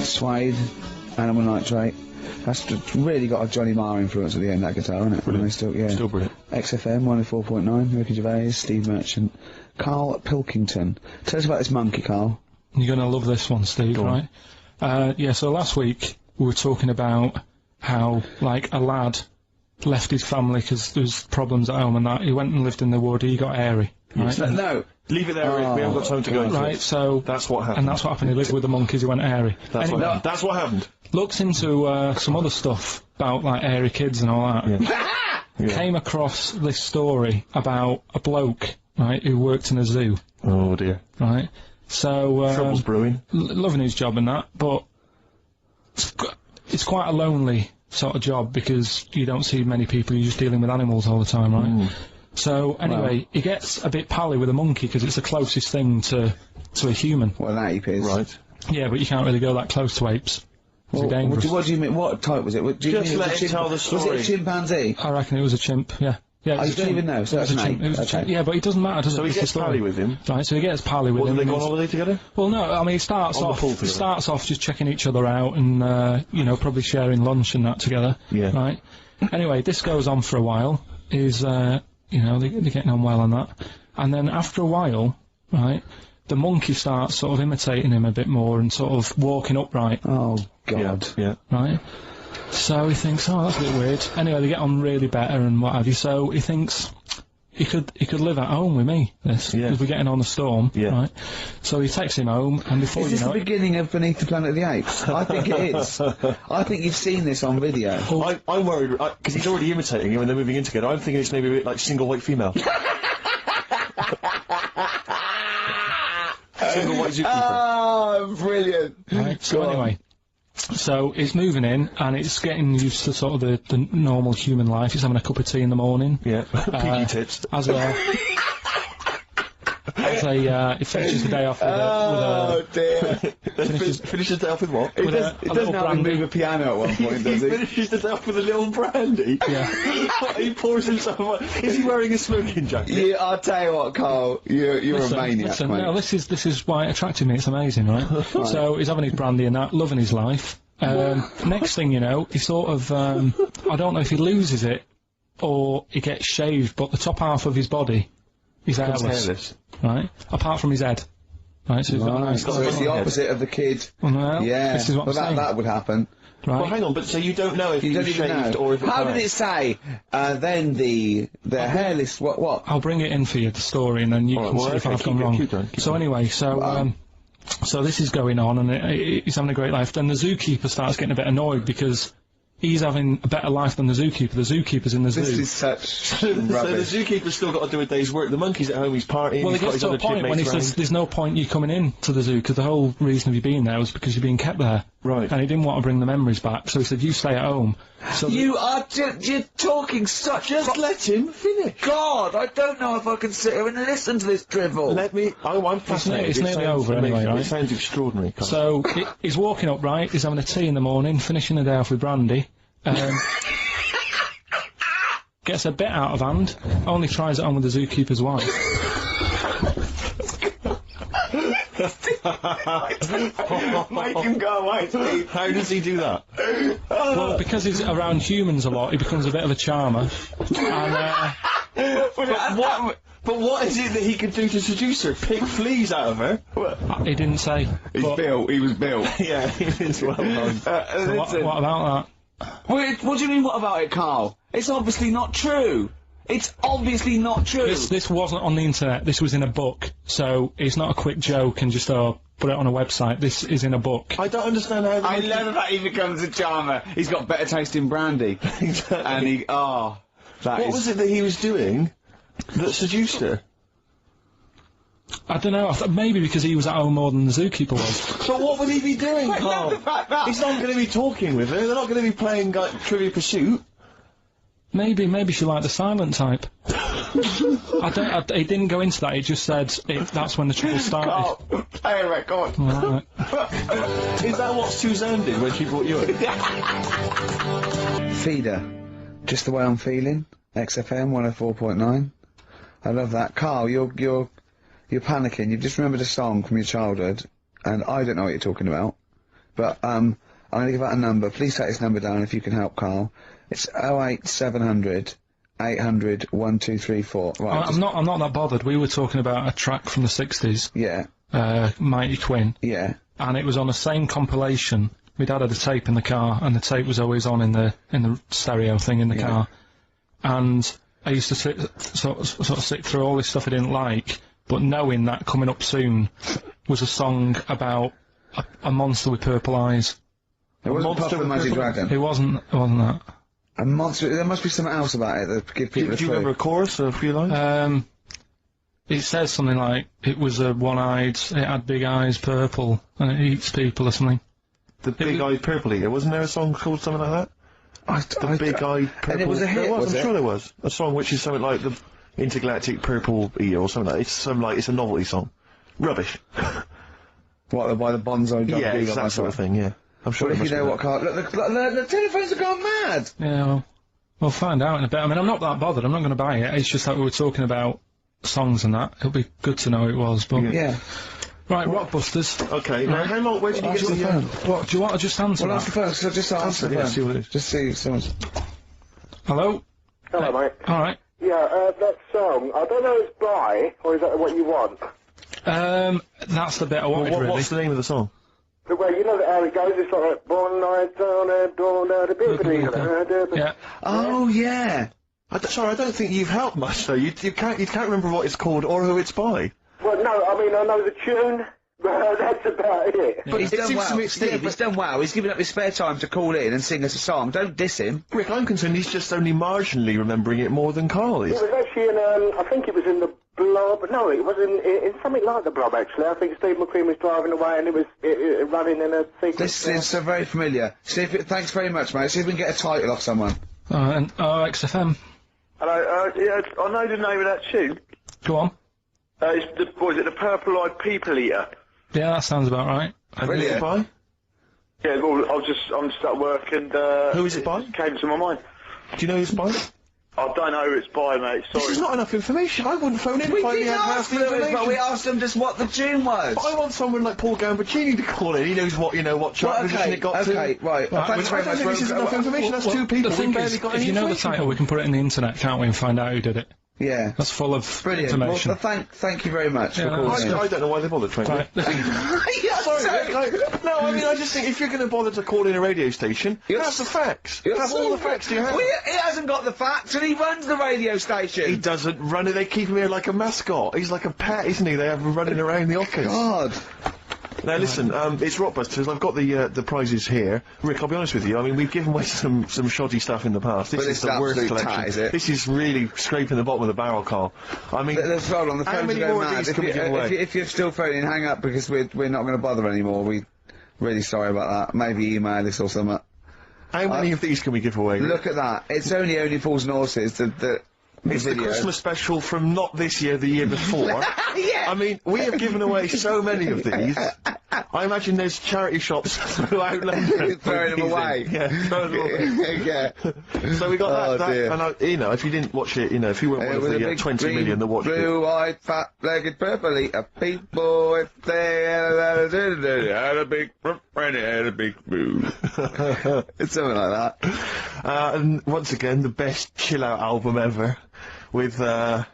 Suede, Animal Nitrate. That's really got a Johnny Marr influence at the end, that guitar, isn't it? Brilliant. Still, yeah. Still brilliant. XFM 104.9, Ricky Gervais, Steve Merchant, Karl Pilkington. Tell us about this monkey, Karl. You're gonna love this one, Steve, right? Yeah, so last week we were talking about how, like, a lad left his family because there was problems at home and that. He went and lived in the wood, he got airy, right? No! Leave it there, Rick. We haven't got time to go into Right, it. so... That's what happened. And that's what happened, he lived with the monkeys, he went airy. That's Anyway, what happened. That's what happened. looked into some other stuff about, like, airy kids and all that. Yeah. Came across this story about a bloke, right, who worked in a zoo, Oh dear. right? So, Trouble's brewing. loving his job and that, but it's quite a lonely sort of job because you don't see many people, you're just dealing with animals all the time, right? So, anyway, he gets a bit pally with a monkey because it's the closest thing to a human. What an ape is. Right. Yeah, but you can't really go that close to apes. It's Well, dangerous. what do you mean? What type was it? What, do you Just mean let it was a him tell the Was story. it a chimpanzee? I reckon it was a chimp, yeah. Yeah, it Oh, was you a don't chimp. even know, so It was that's a an chimp. ape. It was a Okay. chimp. Yeah, but he doesn't matter, does it? So he It's the gets story. pally with him. Right, so he gets pally with What, him. do they and go on he's- holiday together? Well, no, I mean, he starts On the off, pool together. just checking each other out and, you know, probably sharing lunch and that together. Yeah. Right? Anyway, this goes on for a while. Is, you know, they're getting on well on that. And then after a while, right, the monkey starts sort of imitating him a bit more and sort of walking upright, Oh, God. Yeah. right? So he thinks, oh, that's a bit weird. Anyway, they get on really better and what have you, so he thinks he could live at home with me, this, Yeah. because we're getting on the storm, Yeah. right? So he takes him home, and before Is you this know the it, beginning of Beneath the Planet of the Apes? I think it is. I think you've seen this on video. I'm worried, because he's already imitating him and they're moving in together. I'm thinking it's maybe a bit like Single White Female. Single White Zookeeper. Oh, brilliant. right? So Go on. anyway, so it's moving in, and it's getting used to sort of the normal human life. He's having a cup of tea in the morning. Yeah. Peaky tits. As he finishes the day off with Oh, dear. Finishes the day off with what? He with does, a he little doesn't have him brandy. move a piano at one point, does he? Finishes the day off with a little brandy. Yeah. He pours himself. Is he wearing a smoking jacket? Yeah, I'll tell you what, Carl. You're a maniac, mate. no, this is why it attracted me. It's amazing, right? So he's having his brandy and that, loving his life. Next thing you know, he sort of I don't know if he loses it or he gets shaved, but the top half of his body is hairless, right? Apart from his head, right? So he's got a nice. So it's the opposite of the kid. Well, Yeah, this is what well, I'm saying, that would happen. right? Well, hang on, but so you don't know if You he don't was even shaved know. or if it's How did it say? Then the hairless. What? I'll bring it in for you, the story, and then you Alright, can well, see if okay, I've gone keep wrong. going, keep So going. anyway, so this is going on, and he's having a great life. Then the zookeeper starts getting a bit annoyed because he's having a better life than the zookeeper. The zookeeper's in the zoo. This is such So the rubbish. zookeeper's still got to do a day's work. The monkey's at home, he's partying. Well, he's it got gets his to a other point when he chipmates says round. there's no point you coming in to the zoo because the whole reason of you being there was because you're being kept there. Right. And he didn't want to bring the memories back, so he said, you stay at home. So You are you're talking such. Just let him finish. God, I don't know if I can sit here and listen to this drivel. Let me. I'm fascinated. it's It nearly sounds over anyway, amazing. right? It sounds extraordinary. Carl. So he's walking up, right? He's having a tea in the morning, finishing the day off with brandy. Gets a bit out of hand. Only tries it on with the zookeeper's wife. Make him go away, Steve. How does he do that? Well, because he's around humans a lot, he becomes a bit of a charmer. And But what is it that he can do to seduce her? Pick fleas out of her? he didn't say. He's but built. He was built. Yeah, he is well known. what about that? What do you mean? What about it, Carl? It's obviously not true. It's obviously not true. This wasn't on the internet. This was in a book. So it's not a quick joke and just put it on a website. This is in a book. I don't understand how. I love that he becomes a charmer. He's got better taste in brandy. Exactly. And he, that What is- was it that he was doing that seduced her? I don't know. I thought maybe because he was at home more than the zookeeper was. So what would he be doing, Carl? the fact that- He's not going to be talking with her. They're not going to be playing like Trivial Pursuit. Maybe she liked the silent type. He didn't go into that. He just said that's when the trouble started. Carl, play a record. Right. Is that what Suzanne did when she brought you in? Feeder, just the way I'm feeling. XFM 104.9. I love that. Carl, you're panicking. You've just remembered a song from your childhood, and I don't know what you're talking about. but I'm going to give out a number. Please take this number down if you can help, Carl. It's 08700 800 1234. Right. I'm not that bothered. We were talking about a track from the 60s. Yeah. Mighty Quinn. Yeah. And it was on the same compilation. My dad had a tape in the car, and the tape was always on in the stereo thing in the car. And I used to sort of sit through all this stuff I didn't like, but knowing that coming up soon was a song about a monster with purple eyes. It wasn't Puff the Magic Dragon. It wasn't that. A monster. There must be something else about it that give people. Do you remember a chorus or a few lines? It says something like, it was a one-eyed, it had big eyes, purple, and it eats people or something. The big-eyed purple eater. Wasn't there a song called something like that? The big-eyed purple... And it was a hit, I'm sure there was. A song which is something like the Intergalactic Purple Eater or something like that. It's a novelty song. Rubbish. What, by the Bonzo Dog? Yeah, it's that sort of thing, yeah. I'm sure Well, if you know what, Carl... Look, the telephones have gone mad! Yeah, well, we'll find out in a bit. I mean, I'm not that bothered. I'm not going to buy it. It's just that we were talking about songs and that. It'll be good to know who it was, but... Yeah. Right, Rockbusters. Okay, now how long, where did you get Answer to the the... phone. What, do you want to just answer Well, that? answer the phone, so just answer the yeah, phone. see what it is. Just see if someone's... Hello? Hello, mate. Alright. Yeah, that song, I don't know if it's by, or is that what you want? That's the bit I wanted, really. What's the name of the song? The way, you know how it goes, it's like, born night on a dawn at a bit. Yeah. Oh, yeah! Sorry, I don't think you've helped much, though. You can't remember what it's called or who it's by. Well, no, I mean, I know the tune, but that's about it. But he's done well, Steve, he's done well. He's given up his spare time to call in and sing us a song. Don't diss him. Rick, I'm concerned he's just only marginally remembering it more than Karl is. It was actually in, I think it was in the Blob, no, it was in something like the Blob, actually. I think Steve McQueen was driving away and it was running in a sequence. This is so very familiar. Steve, thanks very much, mate. See if we can get a title off someone. And XFM. Hello, yeah, I know the name of that tune. Go on. It's the, was it the Purple-Eyed People Eater? Yeah, that sounds about right. And who's it by? Yeah, well, I'm just at work and, Who is it by? It came to my mind. Do you know who it's by? I don't know who it's by, mate, sorry. This is not enough information. I wouldn't phone in if I didn't have the information. but we asked them just what the tune was. But I want someone like Paul Gambaccini to call in. He knows what chart position it got to. Okay, right. Thanks very I don't much. think this is enough information. That's two people. The thing barely is, got if any you know the information. title, we can put it in the internet, can't we, and find out who did it. Yeah. That's full of Brilliant. information. Well, thank you very much for Yeah, calling in. I don't know why they bothered, frankly. Right. Sorry, no, I mean, I just think if you're going to bother to call in a radio station, have the facts. Have all the facts you have. Well, he hasn't got the facts, and he runs the radio station. He doesn't run it. They keep him here like a mascot. He's like a pet, isn't he? They have him running around the office. God. Now listen, it's Rockbusters. I've got the prizes here. Rick, I'll be honest with you. I mean, we've given away some shoddy stuff in the past. This is the worst collection. Tat, is it? This is really scraping the bottom of the barrel, Carl. I mean, Let's roll on the how phone to many go more of mad. these can we give away? If you're still phoning, hang up because we're not going to bother anymore. We're really sorry about that. Maybe email us or something. How many of these can we give away? Look at that. It's only Fools and Horses. It's the Christmas special from not this year, the year before. Yeah. I mean, we have given away so many of these. I imagine there's charity shops throughout London. Throwing them away. Yeah, throwing them away. Yeah. So we got that, dear. and if you didn't watch it, if you weren't one of the 20 million that watched it. Blue-eyed, fat-legged, purple eater people, if they had a big boo. It's something like that. And once again, the best chill-out album ever, with, I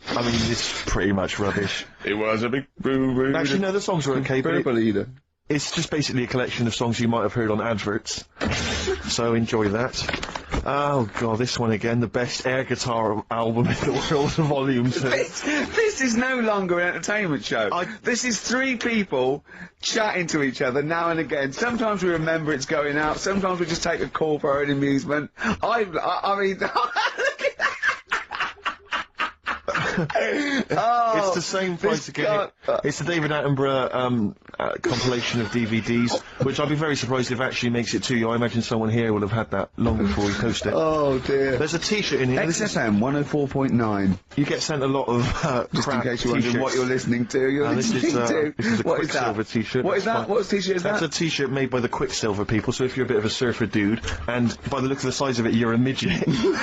mean, it's pretty much rubbish. It was a big boo. Actually, no, the songs are okay, but Purple eater. it's just basically a collection of songs you might have heard on adverts. So enjoy that. Oh god, this one again, the best air guitar album in the world, volume 2. This is no longer an entertainment show. This is three people chatting to each other now and again. Sometimes we remember it's going out, sometimes we just take a call for our own amusement. I mean... It's the same price again. It's the David Attenborough compilation of DVDs, which I'd be very surprised if it actually makes it to you. I imagine someone here will have had that long before we post it. Oh dear. There's a T-shirt in here. XFM 104.9. You get sent a lot of Just in crap case you're wondering what you're listening to. This is a What is that? Quicksilver T-shirt. What is that? What T-shirt is that? That's a T-shirt made by the Quicksilver people. So if you're a bit of a surfer dude, and by the look of the size of it, you're a midget. You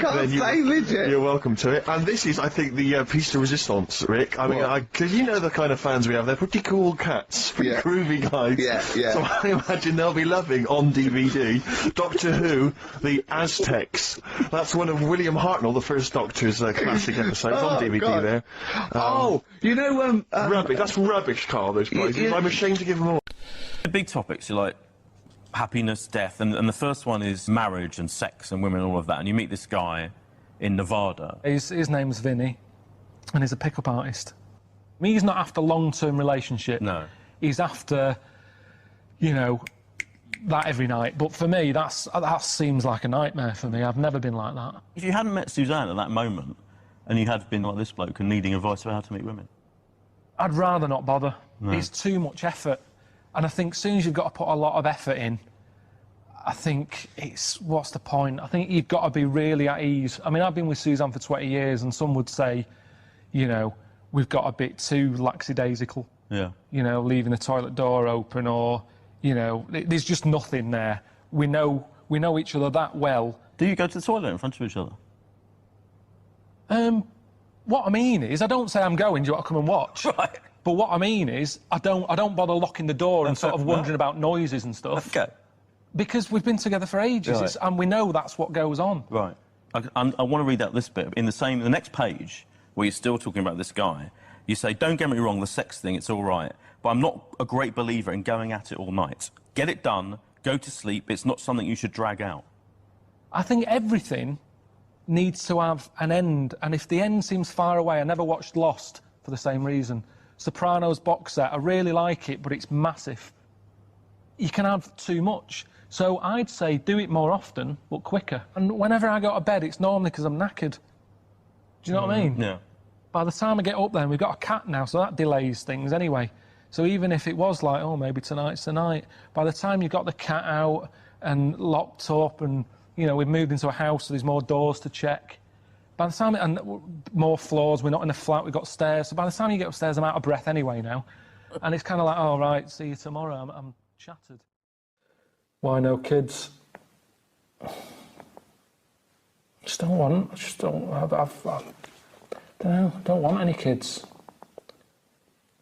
can't say midget. You're welcome to it. And this is, I think, think the piece de resistance, Rick. I mean, because you know the kind of fans we have. They're pretty cool cats, pretty groovy guys. Yeah, yeah. So I imagine they'll be loving on DVD Doctor Who, the Aztecs. That's one of William Hartnell, the first Doctor's classic episodes on DVD. God. There. You know, Rubbish. That's rubbish, Karl. Those prizes. I'm ashamed to give them all. The big topics are like happiness, death, and the first one is marriage and sex and women and all of that. And you meet this guy in Nevada. His name's Vinny, and he's a pickup artist. I mean, he's not after long-term relationship. No. He's after, you know, that every night. But for me, that seems like a nightmare for me. I've never been like that. If you hadn't met Suzanne at that moment, and you had been like this bloke and needing advice about how to meet women, I'd rather not bother. No. It's too much effort. And I think as soon as you've got to put a lot of effort in, I think what's the point? I think you've got to be really at ease. I mean, I've been with Suzanne for 20 years, and some would say, you know, we've got a bit too lackadaisical. Yeah. You know, leaving the toilet door open, or, you know, there's just nothing there. We know each other that well. Do you go to the toilet in front of each other? What I mean is, I don't say I'm going, do you want to come and watch? Right. But what I mean is, I don't bother locking the door and sort of wondering about noises and stuff. Okay. Because we've been together for ages, Right. and we know that's what goes on. Right. I want to read out this bit. In the next page, where you're still talking about this guy, you say, don't get me wrong, the sex thing, it's all right, but I'm not a great believer in going at it all night. Get it done, go to sleep, it's not something you should drag out. I think everything needs to have an end, and if the end seems far away, I never watched Lost for the same reason. Sopranos box set, I really like it, but it's massive. You can have too much. So I'd say do it more often, but quicker. And whenever I go to bed, it's normally because I'm knackered. Do you know what I mean? Yeah. By the time I get up there, and we've got a cat now, so that delays things anyway. So even if it was like, oh, maybe tonight's the night, by the time you've got the cat out and locked up and, you know, we've moved into a house, so there's more doors to check. By the time, and more floors, we're not in a flat, we've got stairs. So by the time you get upstairs, I'm out of breath anyway now. And it's kind of like, oh, right, see you tomorrow. I'm shattered. Why no kids? Just don't want, I just don't, I don't know, don't want any kids.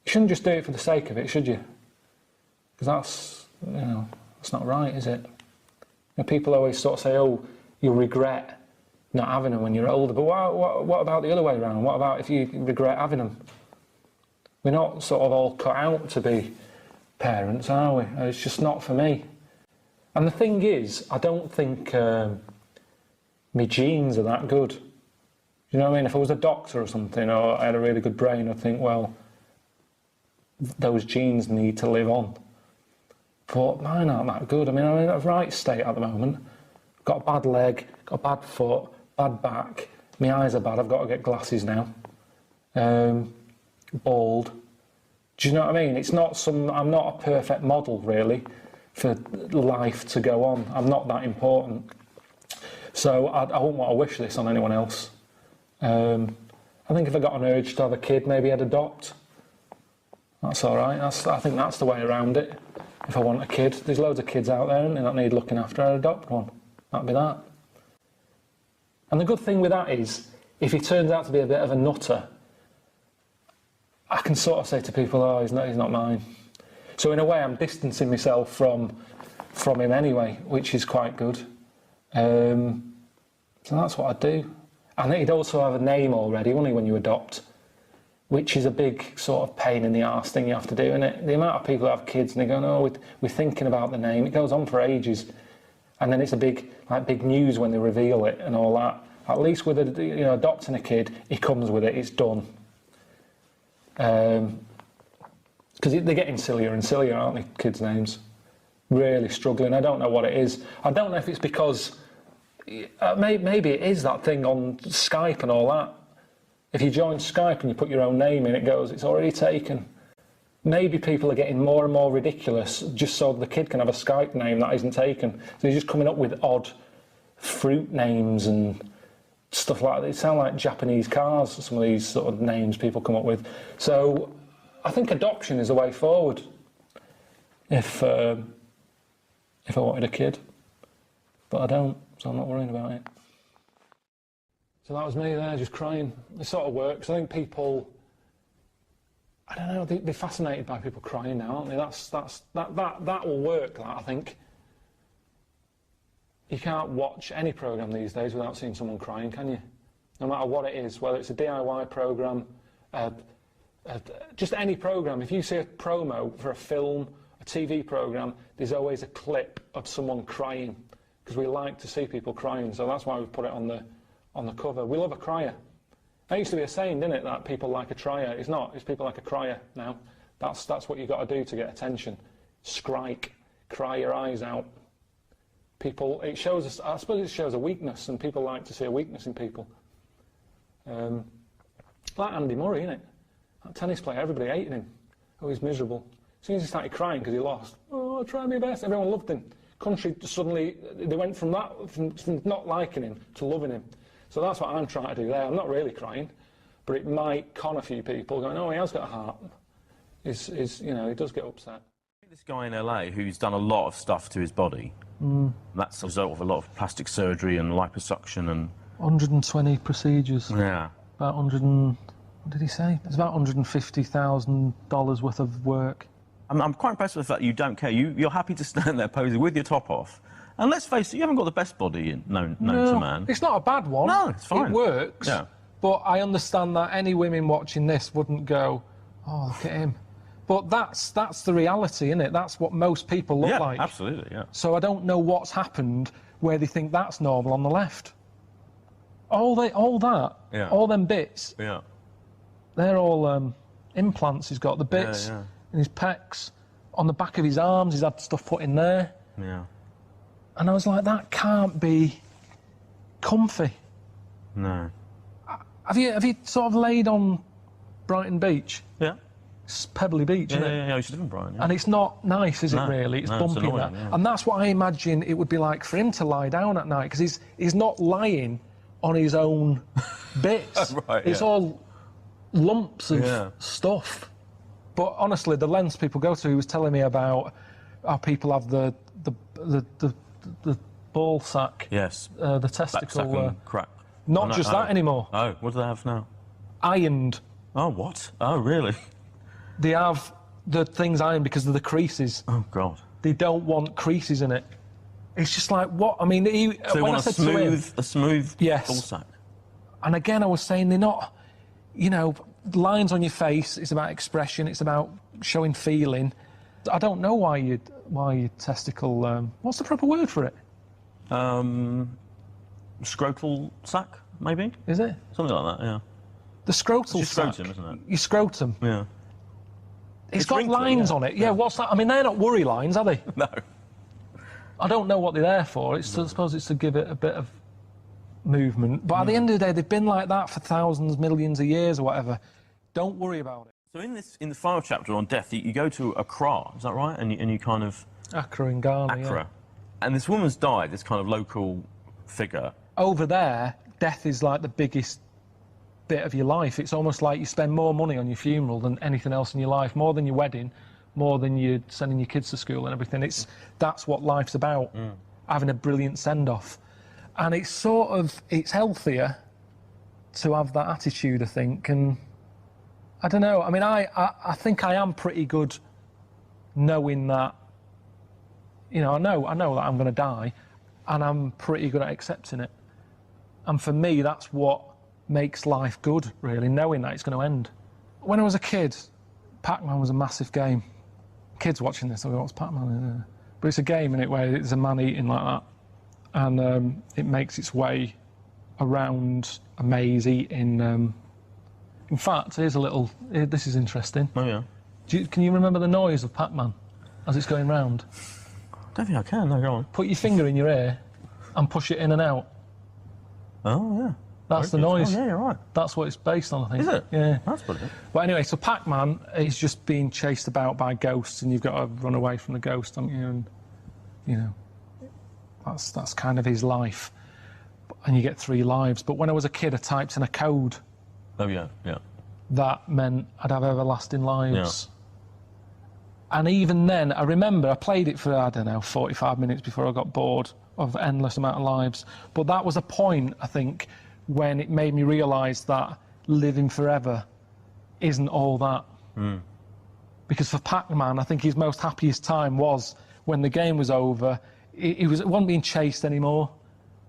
You shouldn't just do it for the sake of it, should you? Because that's, you know, that's not right, is it? You know, people always sort of say, oh, you'll regret not having them when you're older, but what about the other way around? What about if you regret having them? We're not sort of all cut out to be parents, are we? It's just not for me. And the thing is, I don't think my genes are that good. You know what I mean? If I was a doctor or something, or I had a really good brain, I'd think, well, those genes need to live on. But mine aren't that good. I mean, I'm in a right state at the moment. Got a bad leg, got a bad foot, bad back. My eyes are bad, I've got to get glasses now. Bald. Do you know what I mean? It's not I'm not a perfect model, really, for life to go on. I'm not that important. So I wouldn't want to wish this on anyone else. I think if I got an urge to have a kid, maybe I'd adopt. That's all right. I think that's the way around it. If I want a kid, there's loads of kids out there and that need looking after. I'd adopt one. That'd be that. And the good thing with that is, if he turns out to be a bit of a nutter, I can sort of say to people, oh, he's not mine. So in a way, I'm distancing myself from him anyway, which is quite good. So that's what I'd do. And he'd also have a name already, wouldn't he, when you adopt? Which is a big sort of pain in the arse thing you have to do, isn't it? The amount of people who have kids and they go, no, we're thinking about the name. It goes on for ages. And then it's a big news when they reveal it and all that. At least with adopting a kid, he comes with it, it's done. Because they're getting sillier and sillier, aren't they, kids' names? Really struggling. I don't know what it is. I don't know if it's because maybe it is that thing on Skype and all that. If you join Skype and you put your own name in, it goes, it's already taken. Maybe people are getting more and more ridiculous just so the kid can have a Skype name that isn't taken. So they're just coming up with odd fruit names and stuff like that. They sound like Japanese cars, some of these sort of names people come up with. So I think adoption is the way forward if I wanted a kid. But I don't, so I'm not worrying about it. So that was me there, just crying. It sort of works. I think people, I don't know, they're fascinated by people crying now, aren't they? That will work, that, I think. You can't watch any programme these days without seeing someone crying, can you? No matter what it is, whether it's a DIY programme, just any programme. If you see a promo for a film, a TV programme, there's always a clip of someone crying, because we like to see people crying, so that's why we put it on the cover. We love a crier. That used to be a saying, didn't it, that people like a trier? It's not, it's people like a crier now. That's what you've got to do to get attention. Strike, cry your eyes out. People, it shows us, I suppose it shows a weakness, and people like to see a weakness in people. Like Andy Murray, isn't it? That tennis player, everybody hated him. Oh, he's miserable. As soon as he started crying because he lost, oh, I tried my best, everyone loved him. Country suddenly, they went from not liking him to loving him. So that's what I'm trying to do there. I'm not really crying, but it might con a few people going, oh, he has got a heart. You know, he does get upset. This guy in LA who's done a lot of stuff to his body, that's a result of a lot of plastic surgery and liposuction and... 120 procedures. Yeah. About what did he say? It's about $150,000 worth of work. I'm quite impressed with the fact you don't care. You're happy to stand there posing with your top off. And let's face it, you haven't got the best body known to man. It's not a bad one. No, it's fine. It works. Yeah. But I understand that any women watching this wouldn't go, oh, look at him. But that's the reality, isn't it? That's what most people look like. Yeah, absolutely, yeah. So I don't know what's happened where they think that's normal on the left. All that, all them bits, they're all implants he's got. The bits in his pecs, on the back of his arms, he's had stuff put in there. Yeah. And I was like, that can't be comfy. No. Have you sort of laid on Brighton Beach? Yeah. It's Pebbly Beach, isn't it? Yeah, I used to live in Brighton. Yeah. And it's not nice, is it, really? It's bumpy, annoying, that. Yeah. And that's what I imagine it would be like for him to lie down at night, because he's not lying on his own bits. Right, it's all lumps of stuff. But honestly, the lengths people go to, he was telling me about how people have the ball sack. Yes. The testicle. Crack. Not just that anymore. Oh, what do they have now? Ironed. Oh, what? Oh, really? They have the things ironed because of the creases. Oh, God. They don't want creases in it. It's just like, what? I mean, so they when want I said a smooth yes. ball sack. And again, I was saying they're not, you know, lines on your face, it's about expression, it's about showing feeling. I don't know why your testicle, what's the proper word for it? Scrotal sack, maybe? Is it? Something like that, yeah. The scrotal it's sack. scrotum, isn't it? Your scrotum. Yeah. It's got wrinkly, lines on it. Yeah, what's that? I mean, they're not worry lines, are they? No. I don't know what they're there for. I suppose it's to give it a bit of movement. But at the end of the day, they've been like that for thousands, millions of years or whatever. Don't worry about it. So in the final chapter on death, you go to Accra, is that right? And you kind of... Accra in Ghana, Accra. Yeah. And this woman's died, this kind of local figure. Over there, death is like the biggest bit of your life. It's almost like you spend more money on your funeral than anything else in your life, more than your wedding, more than you sending your kids to school and everything. That's what life's about, having a brilliant send-off. And it's healthier to have that attitude, I think, and I don't know, I mean, I think I am pretty good knowing that, you know, I know that I'm going to die, and I'm pretty good at accepting it. And for me, that's what makes life good, really, knowing that it's going to end. When I was a kid, Pac-Man was a massive game. Kids watching this, they'll go, what's Pac-Man? But it's a game, in it, where it's a man eating like that. And it makes its way around a maze eating... in fact, here's a little... this is interesting. Oh, yeah. Can you remember the noise of Pac-Man as it's going round? I don't think I can, no, go on. Put your finger in your ear and push it in and out. Oh, yeah. That's the noise. Oh, yeah, you're right. That's what it's based on, I think. Is it? Yeah. That's brilliant. But anyway, so Pac-Man is just being chased about by ghosts, and you've got to run away from the ghost, haven't you? And, you know, that's kind of his life. And you get 3 lives. But when I was a kid, I typed in a code. Oh, yeah, yeah. That meant I'd have everlasting lives. Yeah. And even then, I remember I played it for, I don't know, 45 minutes before I got bored of endless amount of lives. But that was a point, I think, when it made me realise that living forever isn't all that. Because for Pac-Man, I think his most happiest time was when the game was over. It wasn't being chased anymore.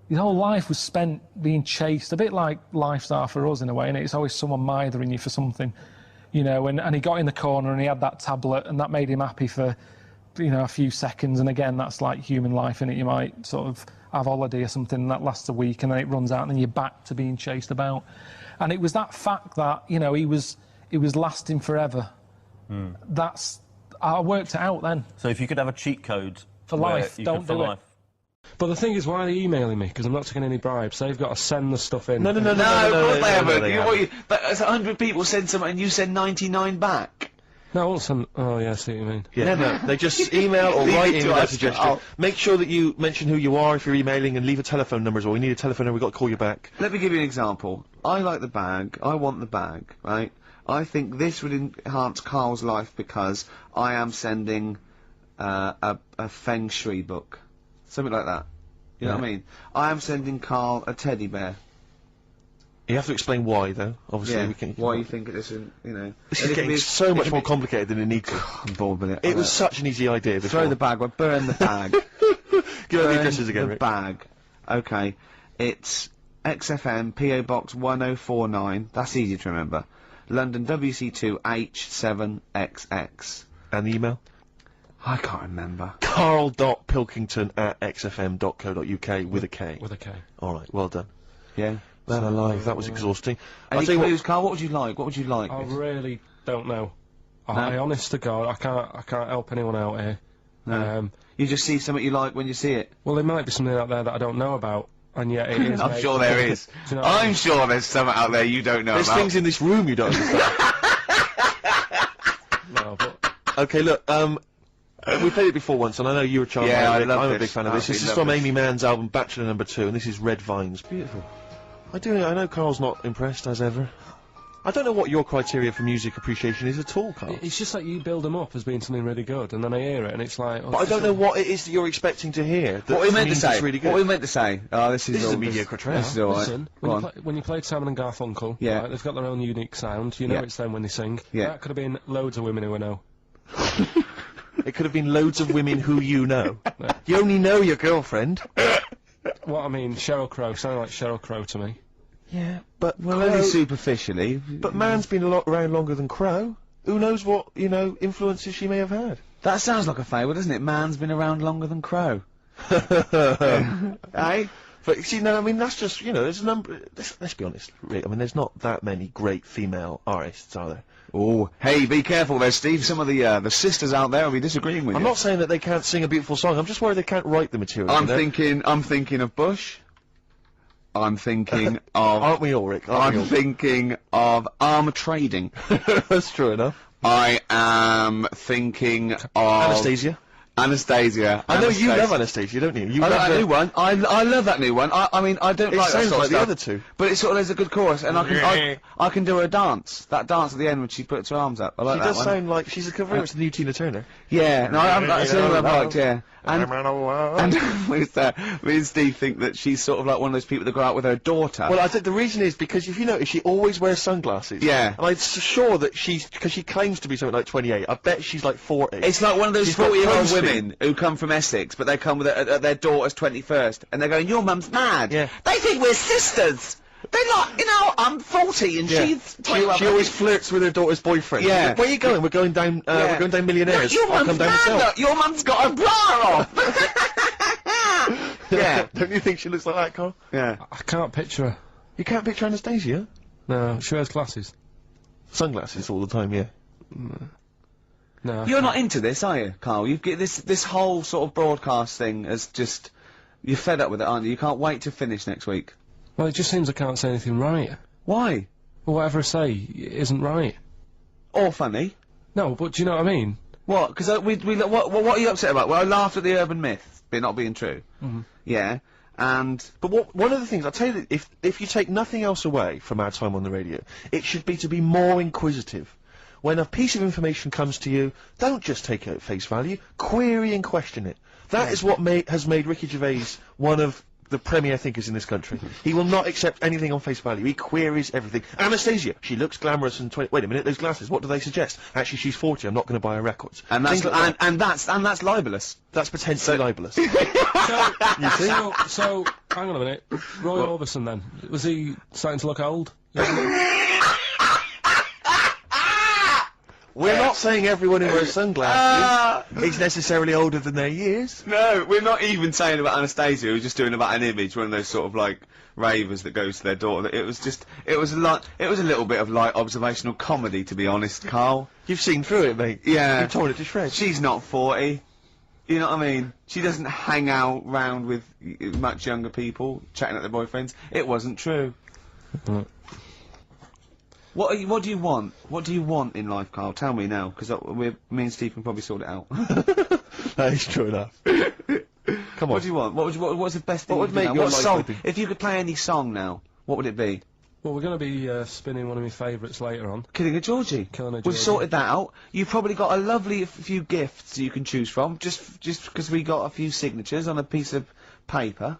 His whole life was spent being chased, a bit like lives are for us in a way, and it's always someone mithering you for something, you know. And he got in the corner and he had that tablet, and that made him happy for, you know, a few seconds. And again, that's like human life, innit? You might sort of have holiday or something, and that lasts a week, and then it runs out, and then you're back to being chased about. And it was that fact that, you know, it was lasting forever. I worked it out then. So if you could have a cheat code For where life, you don't could, for do it. life. But the thing is, why are they emailing me? Because I'm not taking any bribes. They've got to send the stuff in. No, of course they haven't. But 100 people send something and you send 99 back. No, I won't send... Oh, yeah, I see what you mean. Yeah, no, they just email or Leave write it in to with a us, suggestion. Karl. Make sure that you mention who you are if you're emailing, and leave a telephone number as well. We need a telephone number, we've got to call you back. Let me give you an example. I like the bag. I want the bag, right? I think this would enhance Karl's life because I am sending a Feng Shui book. Something like that. You know what I mean? I am sending Karl a teddy bear. You have to explain why, though. Obviously, Yeah, we can. why you think it isn't, you know. This is getting so much more complicated than it needs to. I'm bored with it. It was such an easy idea before. Throw the bag, burn the bag. Give out the Burn addresses again, the Rick. bag. Okay. It's XFM, PO Box 1049. That's easy to remember. London WC2 H7XX. And the email? I can't remember. Karl.pilkington@xfm.co.uk with a K. With a K. Alright, well done. Yeah. Man alive, that was exhausting. Any I'll tell you what, clues, Karl? What would you like? What would you like? I really don't know. I honest to God, I can't help anyone out here. No. You just see something you like when you see it. Well, there might be something out there that I don't know about, and yet it is. I'm sure there is. Do you know what I mean? I'm sure there's something out there you don't know there's about. things in this room you don't understand. No, but Okay, look, we played it before once, and I know you're a child. Yeah, I love I'm a this. big fan of this. This is Absolutely from love Amy Mann's album Bachelor No. 2, and this is Red Vines. Beautiful. I know Karl's not impressed, as ever. I don't know what your criteria for music appreciation is at all, Karl. it's just like you build them up as being something really good, and then I hear it, and it's like... But I don't know what it is that you're expecting to hear. What we meant to means say. it's really good. What we meant to say. Oh, this is This is all a mediocre track. This is all right. Listen, Go on. when you played Simon and Garfunkel, Yeah. right, they've got their own unique sound. You know Yeah. it's them when they sing. Yeah. That could have been loads of women who I know. It could have been loads of women who you know. You only know your girlfriend. What I mean, Sheryl Crow sounded like Sheryl Crow to me. Yeah, but Well, only superficially. But Man's been around longer than Crow. Who knows what, you know, influences she may have had. That sounds like a fable, doesn't it? Man's been around longer than Crow. Eh? But see, no, I mean, that's just, you know, there's a number. Let's be honest, Rick. I mean, there's not that many great female artists, are there? Oh, hey, be careful there, Steve. Some of the sisters out there will be disagreeing with I'm you. not saying that they can't sing a beautiful song. I'm just worried they can't write the material. I'm you know? thinking of Bush. I'm thinking of. Aren't we all, Rick? Aren't we I'm all? thinking of arm trading. That's true enough. I am thinking of Anastasia. Anastasia. I know you love Anastasia, don't you? You I love like that the- new one. I love that new one. I mean, I don't It like that sounds sort like of the stuff, other two. but it's sort of, there's a good chorus, and I can do her dance. That dance at the end when she puts her arms up. I like She that does one. sound like she's a very much the new Tina Turner. Yeah, no, that's the only one I've liked, yeah. And And me and Steve think that she's sort of like one of those people that go out with her daughter. well, I think the reason is because if you notice, she always wears sunglasses. Yeah. And I'm sure that because she claims to be something like 28. I bet she's like 40. It's like one of those She's got 40-year-old posting. women who come from Essex, but they come with their daughter's 21st, and they're going, your mum's mad. Yeah. They think we're sisters. They're like, you know, I'm 40 and Yeah. she's She 21. always flirts with her daughter's boyfriend. Yeah. Like, where are you going? We're going down. We're going down Millionaires. Your I'll mum's come down mad, myself. look. Your mum's got a bra off. Yeah. Don't you think she looks like that, Carl? Yeah. I can't picture her. You can't picture Anastasia. No, she wears glasses. Sunglasses all the time, yeah. No. You're not into this, are you, Karl? You've get this whole sort of broadcast thing as just... You're fed up with it, aren't you? You can't wait to finish next week. Well, it just seems I can't say anything right. Why? Well, whatever I say isn't right. Or funny. No, but do you know what I mean? What? Because what are you upset about? Well, I laughed at the urban myth, but not being true. Yeah, and But one of the things, I'll tell you, that if you take nothing else away from our time on the radio, it should be to be more inquisitive. When a piece of information comes to you, don't just take it at face value, query and question it. That is what has made Ricky Gervais one of the premier thinkers in this country. He will not accept anything on face value. He queries everything. Anastasia, she looks glamorous and 20. Wait a minute, those glasses. What do they suggest? Actually, she's 40. I'm not going to buy her records. And that's Things like that. and that's libelous. That's potentially libelous. So, hang on a minute. Roy Orbison then, was he starting to look old? We're not saying everyone who wears sunglasses is necessarily older than their years. No, we're not even saying about Anastasia. We're just doing about an image, one of those sort of like ravers that goes to their daughter. It was a little bit of light observational comedy, to be honest, Karl. You've seen through it, mate. Yeah. You've torn it to shreds. She's not 40. You know what I mean? She doesn't hang out round with much younger people, chatting at their boyfriends. It wasn't true. What do you want? What do you want in life, Karl? Tell me now, because me and Steve can probably sort it out. That is true enough. Come on. What do you want? What's the best thing? What would make now? your What life song? happy? If you could play any song now, what would it be? Well, we're going to be spinning one of my favourites later on. Killing a Georgie. Killing a We've Georgie. sorted that out. You've probably got a lovely few gifts you can choose from, just because we got a few signatures on a piece of paper.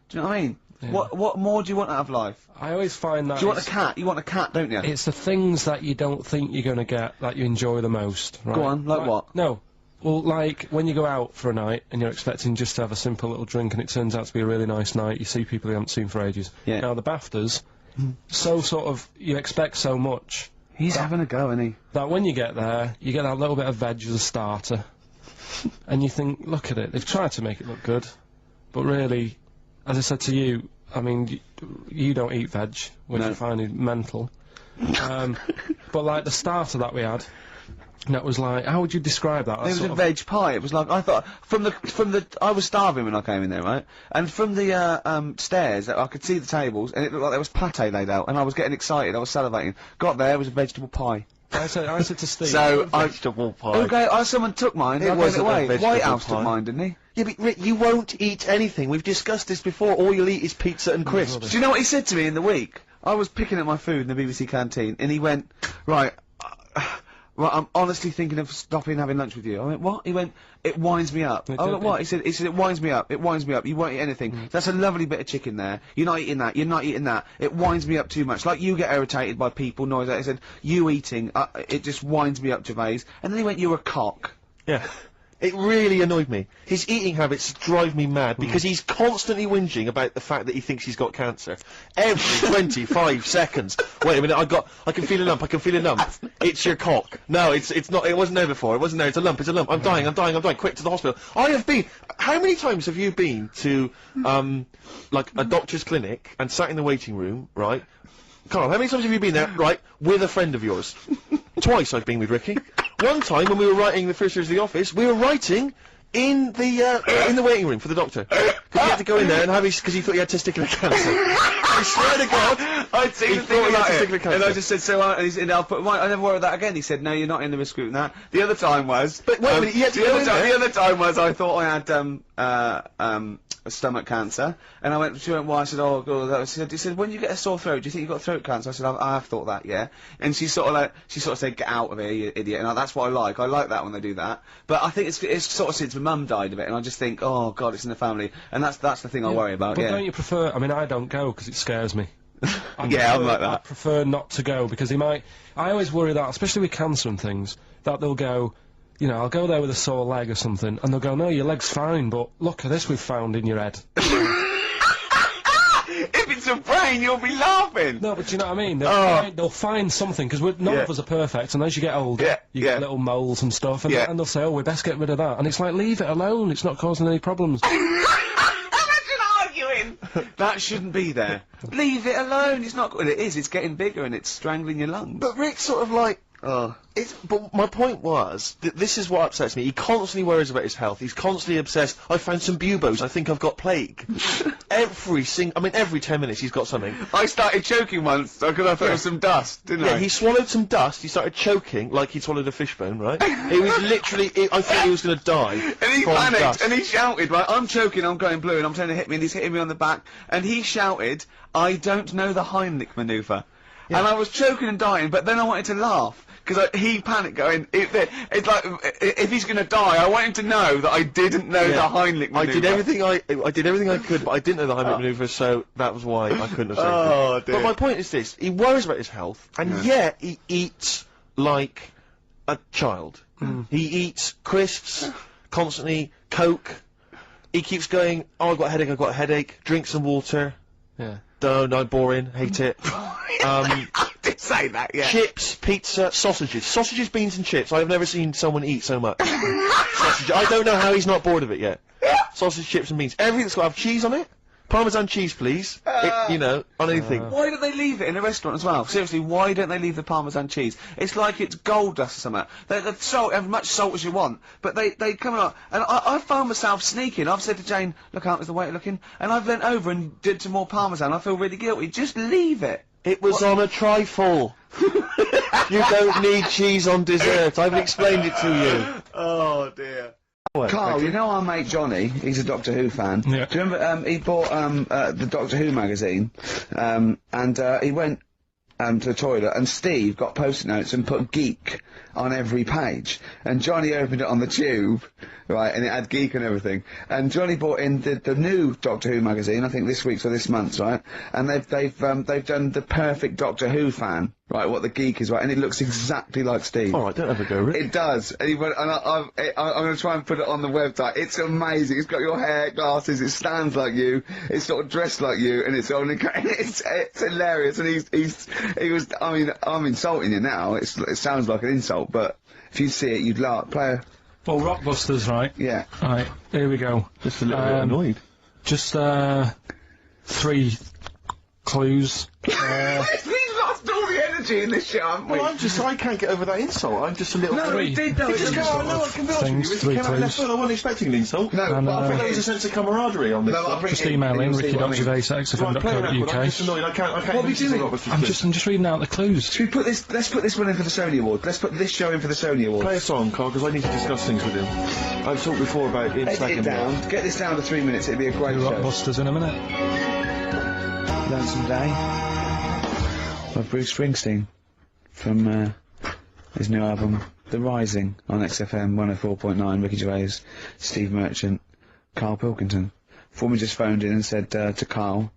Do you know what I mean? Yeah. What more do you want out of life? I always find that Do you want a cat? You want a cat, don't you? it's the things that you don't think you're going to get that you enjoy the most. Right? Go on, like what? No. Well, like, when you go out for a night and you're expecting just to have a simple little drink and it turns out to be a really nice night, you see people you haven't seen for ages. Yeah. Now, the BAFTAs, you expect so much, He's having a go, isn't he? that when you get there, you get that little bit of veg as a starter. And you think, look at it, they've tried to make it look good, but really, as I said to you, I mean, you don't eat veg, which No. I find is mental. But like the starter that we had, that was like, how would you describe that? It was a veg pie. It was like, I thought, I was starving when I came in there, right? And from the stairs, I could see the tables, and it looked like there was pate laid out, and I was getting excited, I was salivating. Got there, it was a vegetable pie. I said to Steve, So, Vegetable pie. Okay, someone took mine, It I gave wasn't it a away. vegetable White House pie. took mine, didn't he? Yeah, but Rick, you won't eat anything. We've discussed this before. All you'll eat is pizza and crisps. Do you know what he said to me in the week? I was picking up my food in the BBC canteen, and he went, right, I'm honestly thinking of stopping having lunch with you. I went, what? He went, it winds me up. I went, what? He said, it winds me up. It winds me up. You won't eat anything. That's a lovely bit of chicken there. You're not eating that. You're not eating that. It winds me up too much. Like you get irritated by people, noise. He said, you eating, it just winds me up, Gervais. And then he went, you're a cock. Yeah. It really annoyed me. His eating habits drive me mad because he's constantly whinging about the fact that he thinks he's got cancer. Every 25 seconds. Wait a minute, I can feel a lump, I can feel a lump. It's your cock. No, it's not, it wasn't there before, it wasn't there, it's a lump, it's a lump. I'm dying, quick to the hospital. I have been, how many times have you been to, like a doctor's clinic and sat in the waiting room, right? Karl, how many times have you been there, right, with a friend of yours? Twice I've been with Ricky. One time when we were writing the first years of the office, we were writing in the waiting room for the doctor. Because he had to go in there and have because he thought he had testicular cancer. I swear to God, I'd seen he the thought thing he had about testicular it, cancer. and I just said, I'll put mine, I never worried that again. He said, no, you're not in the risk group and that. The other time was, But wait a minute, you had to go in there. the other time was, I thought I had, stomach cancer, and she went, why? I said, oh, God, he said, when you get a sore throat, do you think you've got throat cancer? I said, I have thought that, yeah. And she sort of said, get out of here, you idiot, and that's what I like that when they do that. But I think it's sort of since my mum died of it, and I just think, oh, God, it's in the family, and that's the thing I worry about, but yeah. don't you prefer, I mean, I don't go because it scares me. Yeah, I'm like I that. prefer not to go because I always worry that, especially with cancer and things, that they'll go, you know, I'll go there with a sore leg or something, and they'll go, no, your leg's fine, but look at this we've found in your head. If it's a brain, you'll be laughing. No, but do you know what I mean? They'll find something, because none of us are perfect, and as you get older, you get little moles and stuff, and, and they'll say, oh, we best get rid of that, and it's like, leave it alone, it's not causing any problems. Imagine arguing! That shouldn't be there. Leave it alone, it's not, well, it is, it's getting bigger and it's strangling your lungs. But Rick's sort of like, but my point was, this is what upsets me. He constantly worries about his health. He's constantly obsessed. I found some buboes. I think I've got plague. every 10 minutes he's got something. I started choking once because I thought it was some dust, didn't I? Yeah, he swallowed some dust. He started choking like he'd swallowed a fishbone, right? It was literally, I thought he was going to die. And he from panicked, dust. and he shouted, right, I'm choking, I'm going blue, and I'm trying to hit me, and he's hitting me on the back, and he shouted, I don't know the Heimlich manoeuvre. And I was choking and dying, but then I wanted to laugh, because he panicked going, it's like, if he's gonna die, I want him to know that I didn't know the Heimlich manoeuvre. I did everything I could, but I didn't know the Heimlich manoeuvre, so that was why I couldn't have saved Oh, him. dear. But my point is this, he worries about his health, and yet he eats like a child. He eats crisps, constantly, Coke. He keeps going, oh, I've got a headache, drink some water. Yeah. No, boring, hate it. I did say that, yeah. Chips, pizza, sausages, beans and chips. I've never seen someone eat so much. Sausage. I don't know how he's not bored of it yet. Sausage, chips and beans. Everything that's got to have cheese on it. Parmesan cheese, please. You know, on anything. Why don't they leave it in a restaurant as well? Seriously, why don't they leave the Parmesan cheese? It's like it's gold dust or something. The salt, have as much salt as you want, but they come out, and I found myself sneaking. I've said to Jane, look out, is the waiter looking? And I've leant over and did some more Parmesan. I feel really guilty. Just leave it. It was on a trifle. You don't need cheese on dessert. I've explained it to you. Oh dear. Well, Carl, you know our mate Johnny, he's a Doctor Who fan. Yeah. Do you remember, he bought, the Doctor Who magazine, and he went, to the toilet, and Steve got post-it notes and put geek on every page. And Johnny opened it on the tube, right, and it had geek and everything. And Johnny bought in the new Doctor Who magazine, I think this week's or this month's, right? And they've done the perfect Doctor Who fan, right, what the geek is, right, and it looks exactly like Steve. Alright, don't have a go, Rick. It does. And he went, and I'm going to try and put it on the website. It's amazing. It's got your hair, glasses, it stands like you, it's sort of dressed like you, and it's only, it's hilarious. And he was, I mean, I'm insulting you now. It sounds like an insult, but if you see it, you'd laugh. Play a... Well, Rockbusters, right? Yeah. Right, here we go. Just a little bit annoyed. Just, 3 clues. We've lost all the energy in this show, haven't we? Well, I can't get over that insult. I'm just a little... No, we did, though. Just No, sort no, of I can be honest things, with you. 3 Came out left clues. field, I wasn't expecting an insult. No, And, but I think There was a sense of camaraderie on this. No, I'll bring Just it in, email and in, you'll see what I mean. Right, play a record. I'm ricky.co.uk. just annoyed. I can't What are we listen to doing? Robert's I'm just reading out the clues. Should we put this, let's put this one in for the Sony Award. Let's put this show in for the Sony Award. Play a song, Carl, because I need to discuss things with him. I've talked before about in Edit it second. down. Get this down to 3 minutes. It'd be a great show. Rockbusters in a minute. Lonesome Day by Bruce Springsteen from his new album The Rising on XFM 104.9. Ricky Gervais, Steve Merchant, Carl Pilkington. Foreman just phoned in and said to Carl,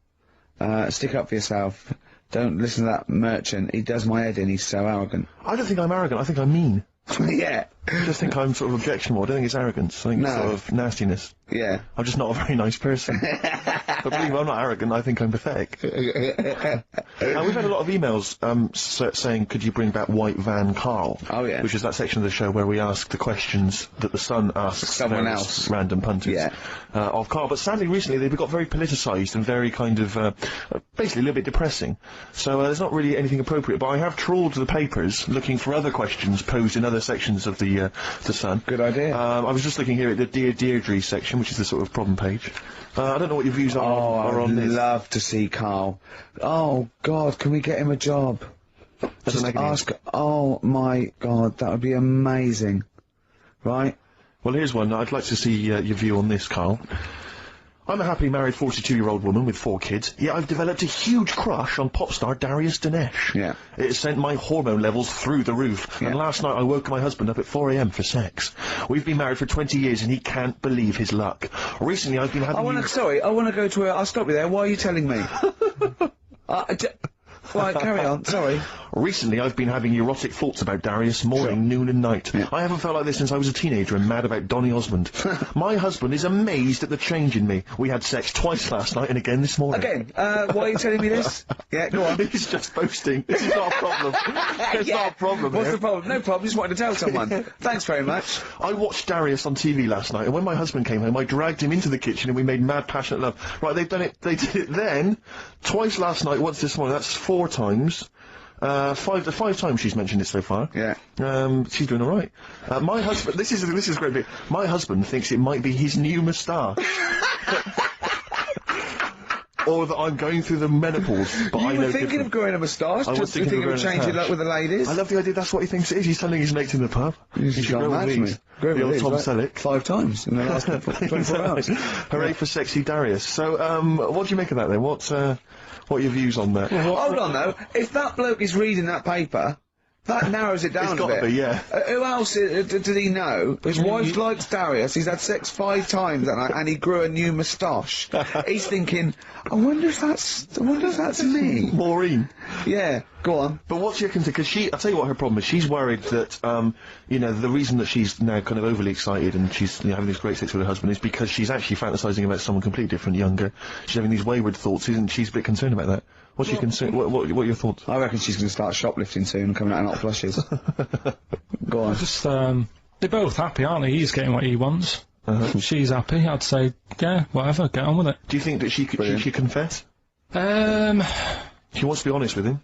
stick up for yourself. Don't listen to that Merchant. He does my head in. He's so arrogant. I don't think I'm arrogant. I think I'm mean. Yeah. I just think I'm sort of objectionable. I don't think it's arrogance. I think it's No. sort of nastiness. Yeah. I'm just not a very nice person. But believe me, I'm not arrogant. I think I'm pathetic. And we've had a lot of emails saying, could you bring back White Van Karl? Oh, yeah. Which is that section of the show where we ask the questions that the Sun asks Someone various else. random punters Yeah. of Karl. But sadly, recently they've got very politicised and very kind of basically a little bit depressing. So there's not really anything appropriate. But I have trawled the papers looking for other questions posed in other sections of the Sun. Good idea. I was just looking here at the Dear Deirdre section, which is the sort of problem page. I don't know what your views are I'd on this. love to see Carl. Oh, God, can we get him a job? As an Just agony. ask. Oh, my God, that would be amazing. Right? Well, here's one. I'd like to see your view on this, Karl. I'm a happily married 42-year-old woman with 4 kids, yet I've developed a huge crush on pop star Darius Dinesh. Yeah. It has sent my hormone levels through the roof, and last night I woke my husband up at 4 AM for sex. We've been married for 20 years and he can't believe his luck. Recently I've been having... I want to go to I'll stop you there. Why are you telling me? Right, carry on. Sorry. Recently, I've been having erotic thoughts about Darius morning, noon and night. I haven't felt like this since I was a teenager and mad about Donny Osmond. My husband is amazed at the change in me. We had sex twice last night and again this morning. Again, why are you telling me this? Yeah, go on. He's just boasting. This is not a problem. It's not a problem. What's here. the problem? No problem, just wanted to tell someone. Thanks very much. I watched Darius on TV last night, and when my husband came home, I dragged him into the kitchen and we made mad, passionate love. Right, they did it then, twice last night, once this morning. That's 4 times. 5 times she's mentioned it so far. Yeah. She's doing all right. My husband. This is great. Bit. My husband thinks it might be his new moustache. Or that I'm going through the menopause, but I You know were thinking of growing a moustache? I was Just thinking thinking of of growing a changing luck moustache. with the ladies? I love the idea. That's what he thinks it is. He's telling his mates in the pub. You should should grow mad with to me. these. Grow The with old these, Tom right? Selleck. 5 times in the last 24 hours. Hooray for sexy Darius. So, what do you make of that then? What are your views on that? Hold on though, if that bloke is reading that paper, That narrows it down It's a gotta bit. be, yeah. Who else did he know? His wife likes Darius. He's had sex 5 times that night, and he grew a new moustache. He's thinking, I wonder if that's me. Maureen. Yeah, go on. But what's your concern? Because I'll tell you what her problem is. She's worried that, you know, the reason that she's now kind of overly excited and she's having this great sex with her husband is because she's actually fantasising about someone completely different, younger. She's having these wayward thoughts, isn't she? She's a bit concerned about that. What's your concern? What are your thoughts? I reckon she's going to start shoplifting soon and coming out in hot flushes. Go on. Just, they're both happy, aren't they? He's getting what he wants. She's happy. I'd say, yeah, whatever, get on with it. Do you think that she should confess? She wants to be honest with him.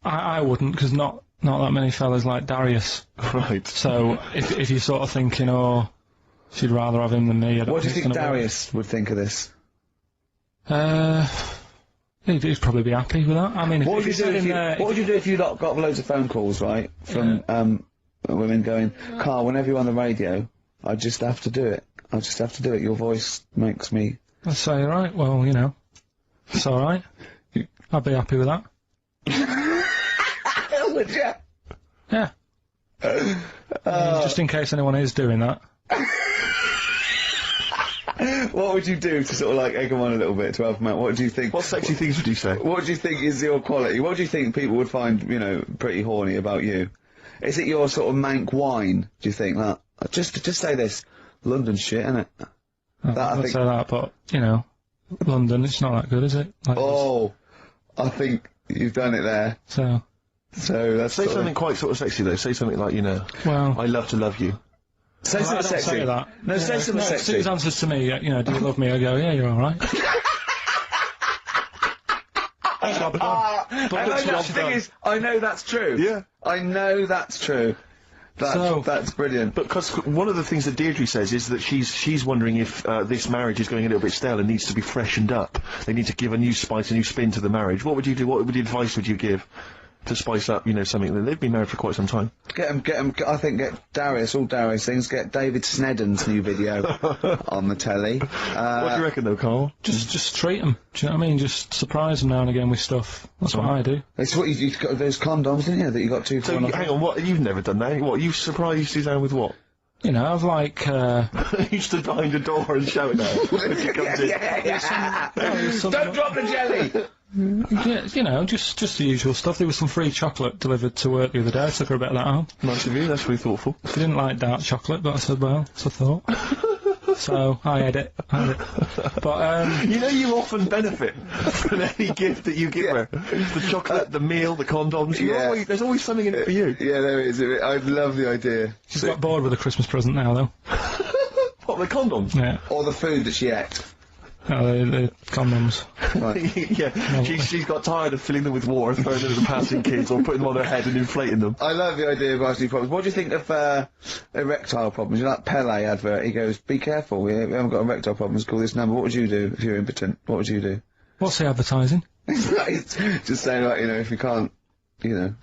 I wouldn't, because not that many fellas like Darius. Right. So, if you're sort of thinking, oh, she'd rather have him than me, I don't What do you think it's gonna Darius would think of this? work. He'd probably be happy with that. I mean, What would you do if you got loads of phone calls, right, from women going, Karl, whenever you're on the radio, I just have to do it. I just have to do it. Your voice makes me... I'd say, right, well, you know, it's alright. I'd be happy with that. Would you? Yeah. Just in case anyone is doing that. What would you do to sort of like egg them on a little bit to help them out? What do you think? What sexy things would you say? What do you think is your quality? What do you think people would find, you know, pretty horny about you? Is it your sort of mank wine? Do you think that? Just say this, London shit, innit? I'd say that, but you know, London, it's not that good, is it? Like I think you've done it there. So that's Say something quite sort of sexy though. Say something like, you know, well, I love to love you. Say I something don't sexy. say that. No, say something If sexy. Suze answers to me, you know, do you love me? I go, yeah, you're alright. And the thing is, I know that's true. Yeah. I know that's true. That's brilliant. But because one of the things that Deirdre says is that she's wondering if this marriage is going a little bit stale and needs to be freshened up. They need to give a new spice, a new spin to the marriage. What would you do? What advice would you give to spice up, you know, something that they've been married for quite some time? Get him. I think get Darius, all Darius things. Get David Snedden's new video on the telly. What do you reckon though, Karl? Just treat them. Do you know what I mean? Just surprise them now and again with stuff. That's what I do. It's what you've got those condoms, didn't you? That you got 2 for So, one. hang on, what? You've never done that? What? You've surprised Suzanne with what? You know, I've like, You stood behind a door and shouted at her when she comes in. Don't drop the jelly! yeah, you know, just the usual stuff. There was some free chocolate delivered to work the other day. I took her a bit of that home. Nice of you, that's really thoughtful. She didn't like dark chocolate, but I said, well, that's a thought. So, I had it. But, You know you often benefit from any gift that you give her. The chocolate, the meal, the condoms. There's always something in it for you. Yeah, there is. I love the idea. she's got bored with a Christmas present now, though. What, the condoms? Yeah. Or the food that she ate. Oh, the condoms. Yeah, she's got tired of filling them with water, throwing them at the passing kids, or putting them on her head and inflating them. I love the idea of asking problems. What do you think of erectile problems? You know that Pele advert? He goes, "Be careful, we haven't got erectile problems. Call this number." What would you do if you're impotent? What would you do? What's the advertising? He's just saying, like, you know, if you can't, you know.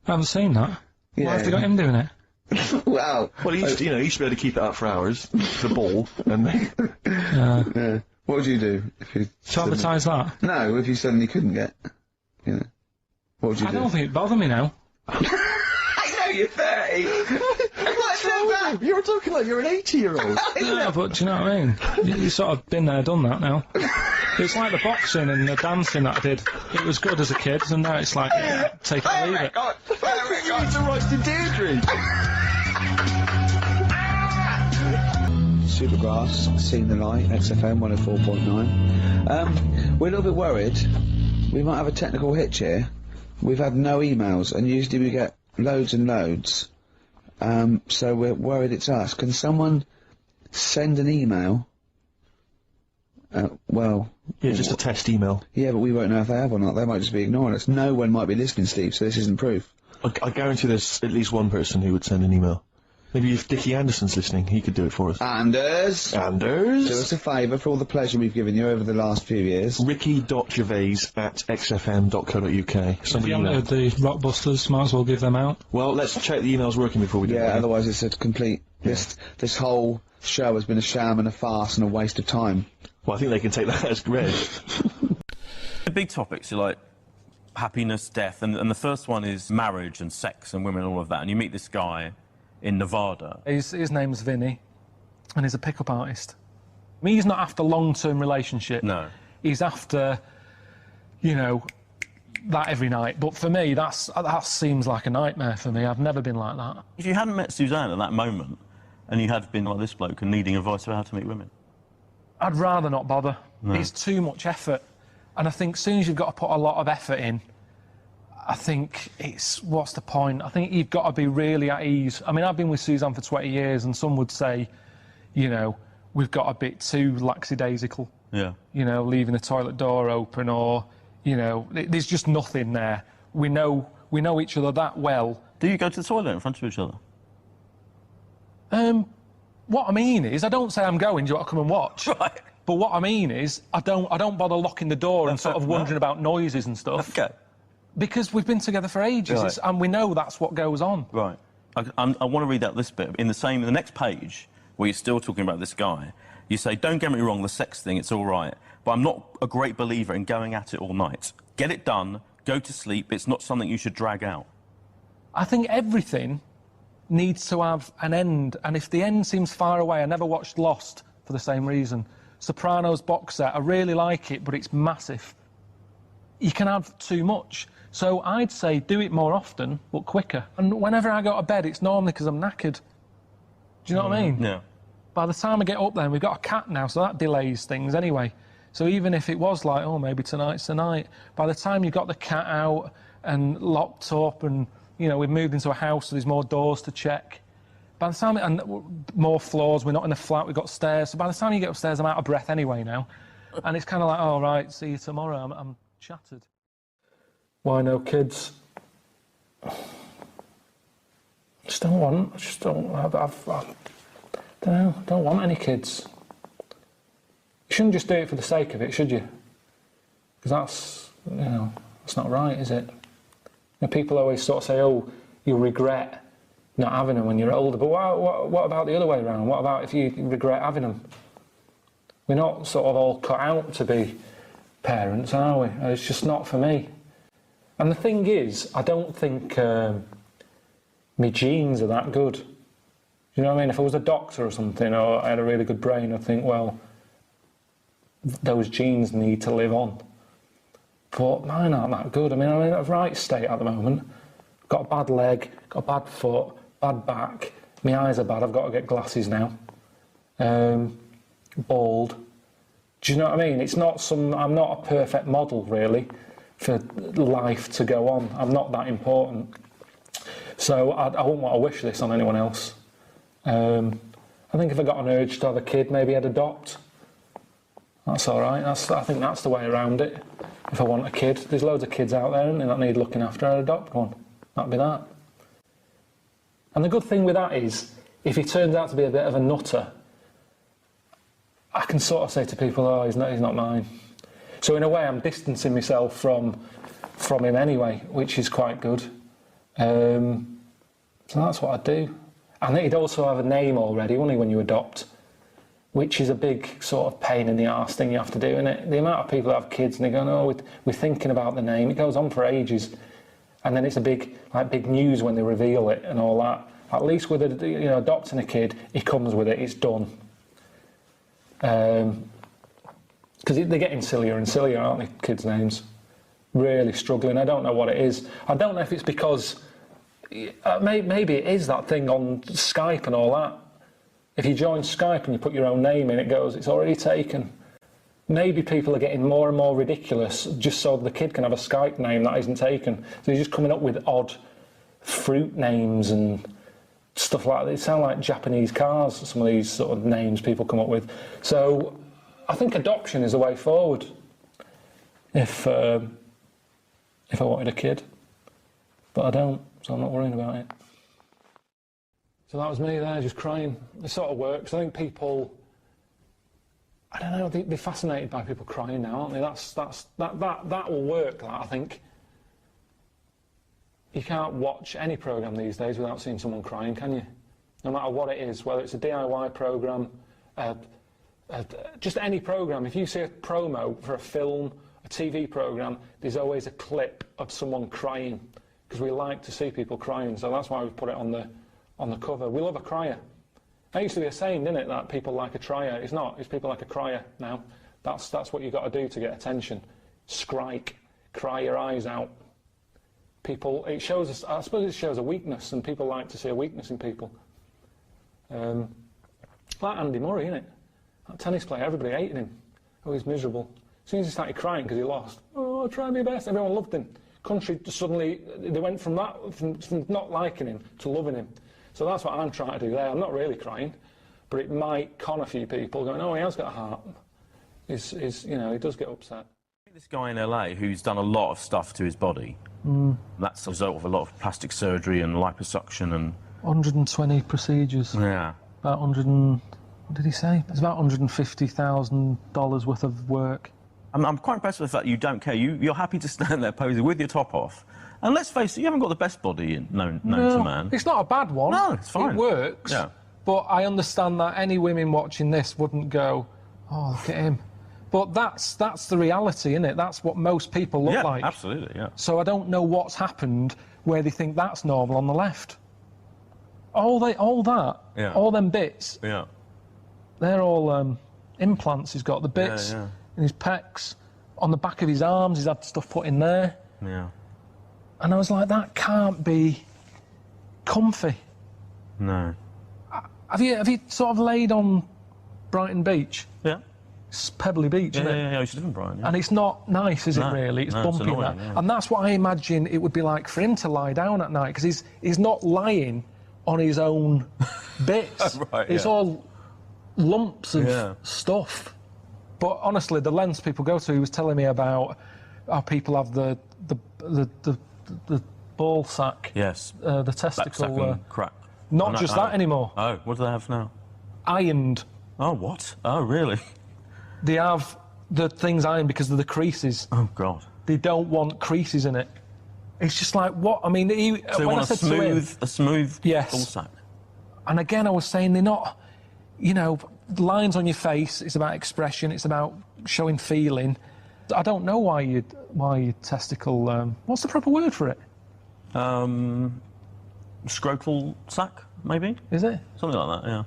I haven't seen that. Yeah. Why have they got him doing it? Wow. Well, he used to, he should be able to keep it up for hours, the ball, and then... Yeah. What would you do if you... To advertise that? No, if you suddenly couldn't get, you know. What would you do? I don't think it'd bother me now. I know you're 30! What's that? You're talking like you're an 80-year-old. Yeah, but do you know what I mean? You sort of been there, done that now. It's like the boxing and the dancing that I did. It was good as a kid, and now it's like, take it or leave it. You need to write to Deirdre. Supergrass, Seen the Light, XFM 104.9. We're a little bit worried. We might have a technical hitch here. We've had no emails, and usually we get loads and loads. So we're worried it's us. Can someone send an email? Well... Yeah, just a test email. Yeah, but we won't know if they have or not. They might just be ignoring us. No one might be listening, Steve, so this isn't proof. I guarantee there's at least one person who would send an email. Maybe if Dickie Anderson's listening, he could do it for us. Anders! Do us a favour for all the pleasure we've given you over the last few years. Ricky.gervais@xfm.co.uk. If you haven't heard the Rockbusters, might as well give them out. Well, let's check the email's working before we do Yeah, that. otherwise it's a complete... This whole show has been a sham and a farce and a waste of time. Well, I think they can take that as read. The big topics are like happiness, death, and the first one is marriage and sex and women and all of that. And you meet this guy in Nevada. His name's Vinny, and he's a pickup artist. I mean, he's not after long-term relationship. No. He's after, you know, that every night. But for me, that seems like a nightmare for me. I've never been like that. If you hadn't met Suzanne at that moment, and you had been like this bloke and needing advice about how to meet women, I'd rather not bother. No. It's too much effort. And I think as soon as you've got to put a lot of effort in, I think what's the point? I think you've got to be really at ease. I mean, I've been with Suzanne for 20 years, and some would say, you know, we've got a bit too lackadaisical. Yeah. You know, leaving the toilet door open, or, you know, there's just nothing there. We know each other that well. Do you go to the toilet in front of each other? What I mean is, I don't say I'm going, do you want to come and watch? Right. But what I mean is, I don't bother locking the door and sort of wondering about noises and stuff. Okay. Because we've been together for ages, Right. and we know that's what goes on. Right. I want to read out this bit. In the next page, where you're still talking about this guy, you say, don't get me wrong, the sex thing, it's all right, but I'm not a great believer in going at it all night. Get it done, go to sleep, it's not something you should drag out. I think everything needs to have an end, and if the end seems far away, I never watched Lost for the same reason. Sopranos box set, I really like it, but it's massive. You can have too much. So I'd say do it more often, but quicker. And whenever I go to bed, it's normally because I'm knackered. Do you know what I mean? Yeah. By the time I get up there, and we've got a cat now, so that delays things anyway. So even if it was like, oh, maybe tonight's the night, by the time you've got the cat out and locked up and, you know, we've moved into a house, so there's more doors to check. By the time, and more floors, we're not in a flat, we've got stairs. So by the time you get upstairs, I'm out of breath anyway now. And it's kind of like, oh, right, see you tomorrow, I'm shattered. Why no kids? Just don't want, I just don't, I don't know, don't want any kids. You shouldn't just do it for the sake of it, should you? Because that's, you know, that's not right, is it? You know, people always sort of say, oh, you'll regret not having them when you're older, but what about the other way around? What about if you regret having them? We're not sort of all cut out to be parents, are we? It's just not for me. And the thing is, I don't think my genes are that good. You know what I mean? If I was a doctor or something, or I had a really good brain, I'd think, well, those genes need to live on. But mine aren't that good. I mean, I'm in a right state at the moment. Got a bad leg, got a bad foot, bad back. My eyes are bad, I've got to get glasses now. Bald. Do you know what I mean? It's not I'm not a perfect model, really, for life to go on. I'm not that important. So I wouldn't want to wish this on anyone else. I think if I got an urge to have a kid, maybe I'd adopt. That's all right. I think that's the way around it. If I want a kid, there's loads of kids out there, and that need looking after. I'd adopt one. That'd be that. And the good thing with that is, if he turns out to be a bit of a nutter, I can sort of say to people, oh, he's not mine. So in a way, I'm distancing myself from him anyway, which is quite good. So that's what I do. And he'd also have a name already, wouldn't he, when you adopt? Which is a big sort of pain in the arse thing you have to do, isn't it? The amount of people that have kids and they go, no, we're thinking about the name. It goes on for ages. And then it's a big news when they reveal it and all that. At least with adopting a kid, he comes with it, it's done. Because they're getting sillier and sillier, aren't they, kids' names? Really struggling. I don't know what it is. I don't know if it's because maybe it is that thing on Skype and all that. If you join Skype and you put your own name in, it goes, it's already taken. Maybe people are getting more and more ridiculous just so the kid can have a Skype name that isn't taken. So they're just coming up with odd fruit names and stuff like that. They sound like Japanese cars, some of these sort of names people come up with. So I think adoption is the way forward if I wanted a kid. But I don't, so I'm not worrying about it. So that was me there, just crying. It sort of works. I think people, I don't know, they're fascinated by people crying now, aren't they? That will work, that, I think. You can't watch any programme these days without seeing someone crying, can you? No matter what it is, whether it's a DIY programme, just any programme. If you see a promo for a film, a a TV programme, there's always a clip of someone crying, because we like to see people crying, so that's why we've put it on the cover. We love a crier. That used to be a saying, didn't it, that people like a trier? It's not, it's people like a crier now. That's what you've got to do to get attention. Strike, cry your eyes out. People, it shows us, I suppose it shows a weakness, and people like to see a weakness in people. Like Andy Murray, innit? That tennis player, everybody hated him. Oh, he's miserable. As soon as he started crying because he lost, oh, I'll try my best, everyone loved him. Country just suddenly, they went from not liking him to loving him. So that's what I'm trying to do there. I'm not really crying, but it might con a few people going, oh, he has got a heart. You know, he does get upset. This guy in LA who's done a lot of stuff to his body, that's a result of a lot of plastic surgery and liposuction and... 120 procedures. Yeah. About what did he say? It's about $150,000 worth of work. I'm quite impressed with the fact that you don't care. You're happy to stand there posing with your top off. And let's face it, you haven't got the best body known to man. It's not a bad one. No, it's fine. It works. Yeah. But I understand that any women watching this wouldn't go, oh, look at him. But that's the reality, isn't it? That's what most people look like. Yeah, absolutely, yeah. So I don't know what's happened where they think that's normal on the left. All that, Yeah. all them bits, Yeah. they're all implants he's got. The bits in his pecs, on the back of his arms, he's had stuff put in there. Yeah. And I was like, that can't be comfy. No. Have you sort of laid on Brighton Beach? Yeah. It's Pebbly Beach, isn't it? Yeah, I used to live in Brighton. Yeah. And it's not nice, is it, No, really? It's no, it's bumpy and annoying, that. yeah. And that's what I imagine it would be like for him to lie down at night, because he's not lying on his own bits. Right, it's yeah. all lumps of Yeah. stuff. But honestly, the lengths people go to, he was telling me about how people have the ball sack, Yes. the Back testicle, second crack. not Oh, no, just that anymore, Oh, what do they have now? ironed. Oh, what? Oh, really? They have the things ironed because of the creases. Oh, God. They don't want creases in it. It's just like, what? I mean, So they when I want said to him, a smooth Yes. ball sack. and again, I was saying they're not, you know, lines on your face. It's about expression. It's about showing feeling. I don't know why your testicle. What's the proper word for it? Scrotal sack, maybe? Is it Something like that, yeah.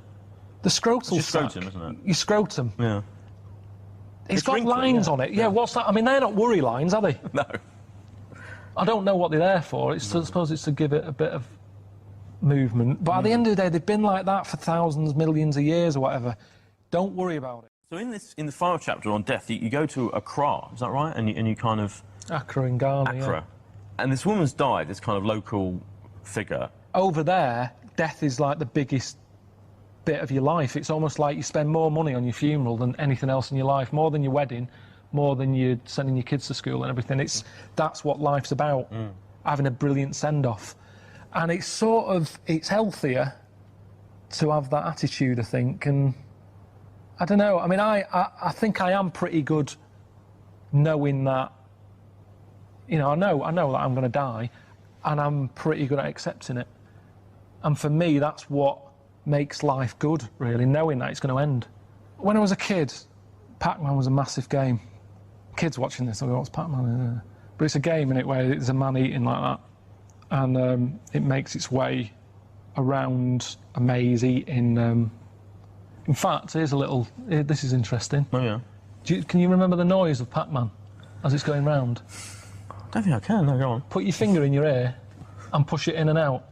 the scrotal It's your sac? scrotum, isn't it? Your scrotum. Yeah. It's got wrinkly, lines yeah. on it. Yeah, what's that? I mean, they're not worry lines, are they? No. I don't know what they're there for. I suppose it's to give it a bit of movement. But at the end of the day, they've been like that for thousands, millions of years or whatever. Don't worry about it. So in the final chapter on death, you go to Accra, is that right? And you kind of... Accra in Ghana, Accra. yeah. And this woman's died, this kind of local figure. Over there, death is like the biggest bit of your life. It's almost like you spend more money on your funeral than anything else in your life, more than your wedding, more than you sending your kids to school and everything. That's what life's about, having a brilliant send-off. And it's it's healthier to have that attitude, I think. And I don't know, I mean, I think I am pretty good knowing that, you know, I know that I'm going to die, and I'm pretty good at accepting it. And for me, that's what makes life good, really, knowing that it's going to end. When I was a kid, Pac-Man was a massive game. Kids watching this, they'll go, what's Pac-Man? But it's a game, innit, where there's a man eating like that. And it makes its way around a maze eating... in fact, here's a little... this is interesting. Oh, yeah. Can you remember the noise of Pac-Man as it's going round? I don't think I can, no, go on. Put your finger in your ear and push it in and out.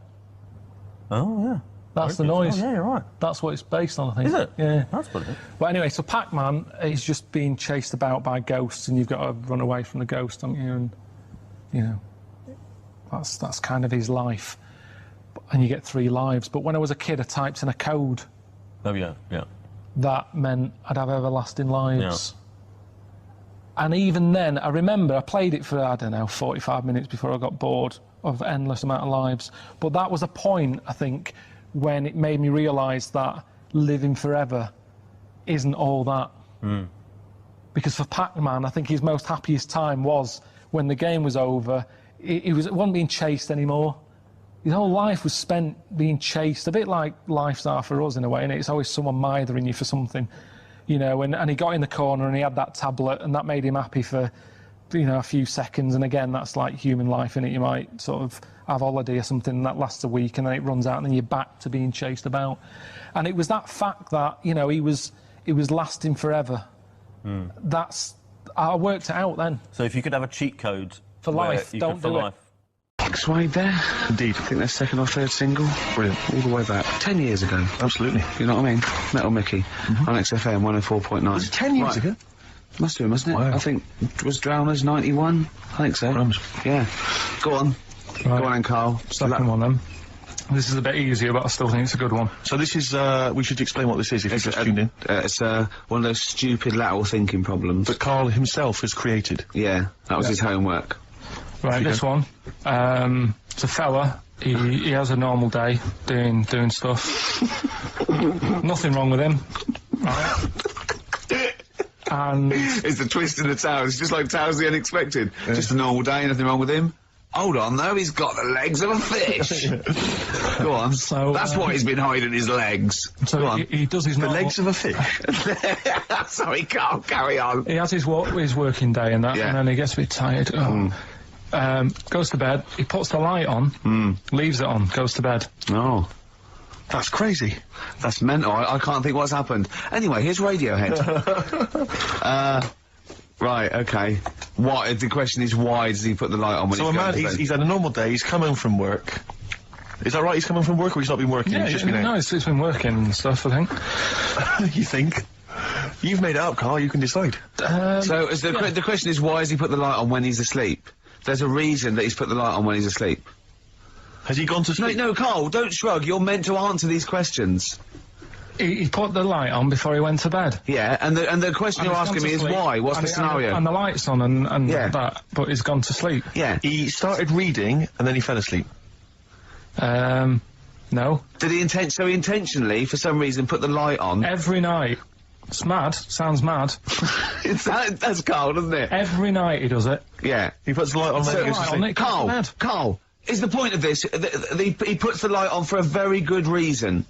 Oh, yeah. That's the Very good. noise. Oh, yeah, you're right. That's what it's based on, I think. Is it? Yeah. That's brilliant. But anyway, so Pac-Man is just being chased about by ghosts, and you've got to run away from the ghost, haven't you? And, you know, that's kind of his life. And you get 3 lives. But when I was a kid, I typed in a code. Oh, yeah, yeah. That meant I'd have everlasting lives. And even then, I remember I played it for, I don't know, 45 minutes before I got bored of endless amount of lives. But that was a point, I think, when it made me realise that living forever isn't all that. Because for Pac-Man, I think his most happiest time was when the game was over. It wasn't being chased anymore. His whole life was spent being chased, a bit like lives are for us in a way, and it's always someone mithering you for something, you know, and he got in the corner and he had that tablet, and that made him happy for you know, a few seconds, and again, that's like human life, innit? You might sort of have holiday or something, and that lasts a week, and then it runs out, and then you're back to being chased about. And it was that fact that, you know, it was lasting forever. I worked it out then. So if you could have a cheat code For where life, you don't could, for do it. life. X-Wade there. Indeed. I think their second or third single. Brilliant. All the way back. 10 years ago. Absolutely. You know what I mean? Metal Mickey. On XFM 104.9. Was it 10 years ago? Must have been, mustn't it? Wow. I think, was Drowners 91? I think so. Crumbs. Yeah. Go on. Right. Go on then, Carl. Second one then. This is a bit easier, but I still think it's a good one. So this is, we should explain what this is if you've just tuned in. It's one of those stupid lateral thinking problems. That Karl himself has created. Yeah, that was his homework. Right, this one. It's a fella. He has a normal day doing stuff. Nothing wrong with him. Right. And It's the twist in the tale. It's just like Tales of the Unexpected. Just a normal day, nothing wrong with him. Hold on, though, he's got the legs of a fish. Go on. So, That's what he's been hiding his legs. Go so on. he does his The normal, legs of a fish. Sorry, Carl, carry on. He has his working day and that, Yeah. and then he gets a bit tired. Goes to bed. He puts the light on, leaves it on, goes to bed. Oh, That's crazy. that's mental. I can't think what's happened. Anyway, here's Radiohead. Right, okay. The question is, why does he put the light on when So he's a going man, to bed? he's had a normal day, he's come home from work. Is that right? He's come home from work, or he's not been working? Yeah, he's just been no, out? it's been working and stuff, I think. You think? You've made it up, Karl, you can decide. So is the question is, why has he put the light on when he's asleep? There's a reason that he's put the light on when he's asleep. Has he gone to sleep? No, Carl, don't shrug. You're meant to answer these questions. He put the light on before he went to bed. Yeah, and the question And you're he's gone asking to me is sleep, why? What's and the he- scenario? And the light's on and Yeah. that, but he's gone to sleep. Yeah. He started reading, and then he fell asleep. No. Did he intentionally, for some reason, put the light on? Every night. It's mad. Sounds mad. That's Carl, doesn't it? Every night he does it. Yeah. He puts the light on, So- then he goes to Light sleep. on it, goes to bed. Carl, is the point of this, he puts the light on for a very good reason.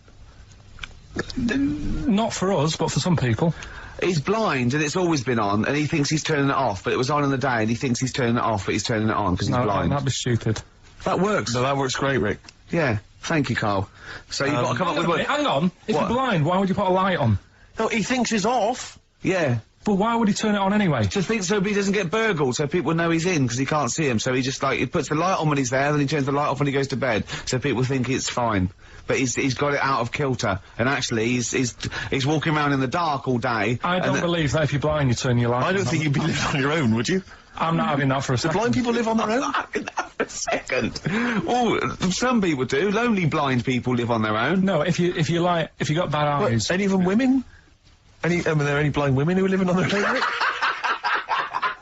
Not for us, but for some people. He's blind and it's always been on, and he thinks he's turning it off, but it was on in the day, and he thinks he's turning it off, but he's turning it on because he's No, blind. that'd be stupid. That works. No, that works great, Rick. Yeah. Thank you, Carl. So you've got to come up with one. Hang on. If What? you're blind, why would you put a light on? No, he thinks it's off. Yeah. But why would he turn it on anyway? Just think so he doesn't get burgled, so people know he's in because he can't see him. So he just he puts the light on when he's there, then he turns the light off when he goes to bed, so people think it's fine. But he's got it out of kilter, and actually he's walking around in the dark all day. I and don't then- believe that if you're blind, you turn your light on. I don't think you'd be living on your own, would you? I'm not having that for a Do second. blind people live on their own? For a second. Oh, some people do. Lonely blind people live on their own. No, if you got bad eyes. What, any of them women? Are there any blind women who are living on their own, Rick?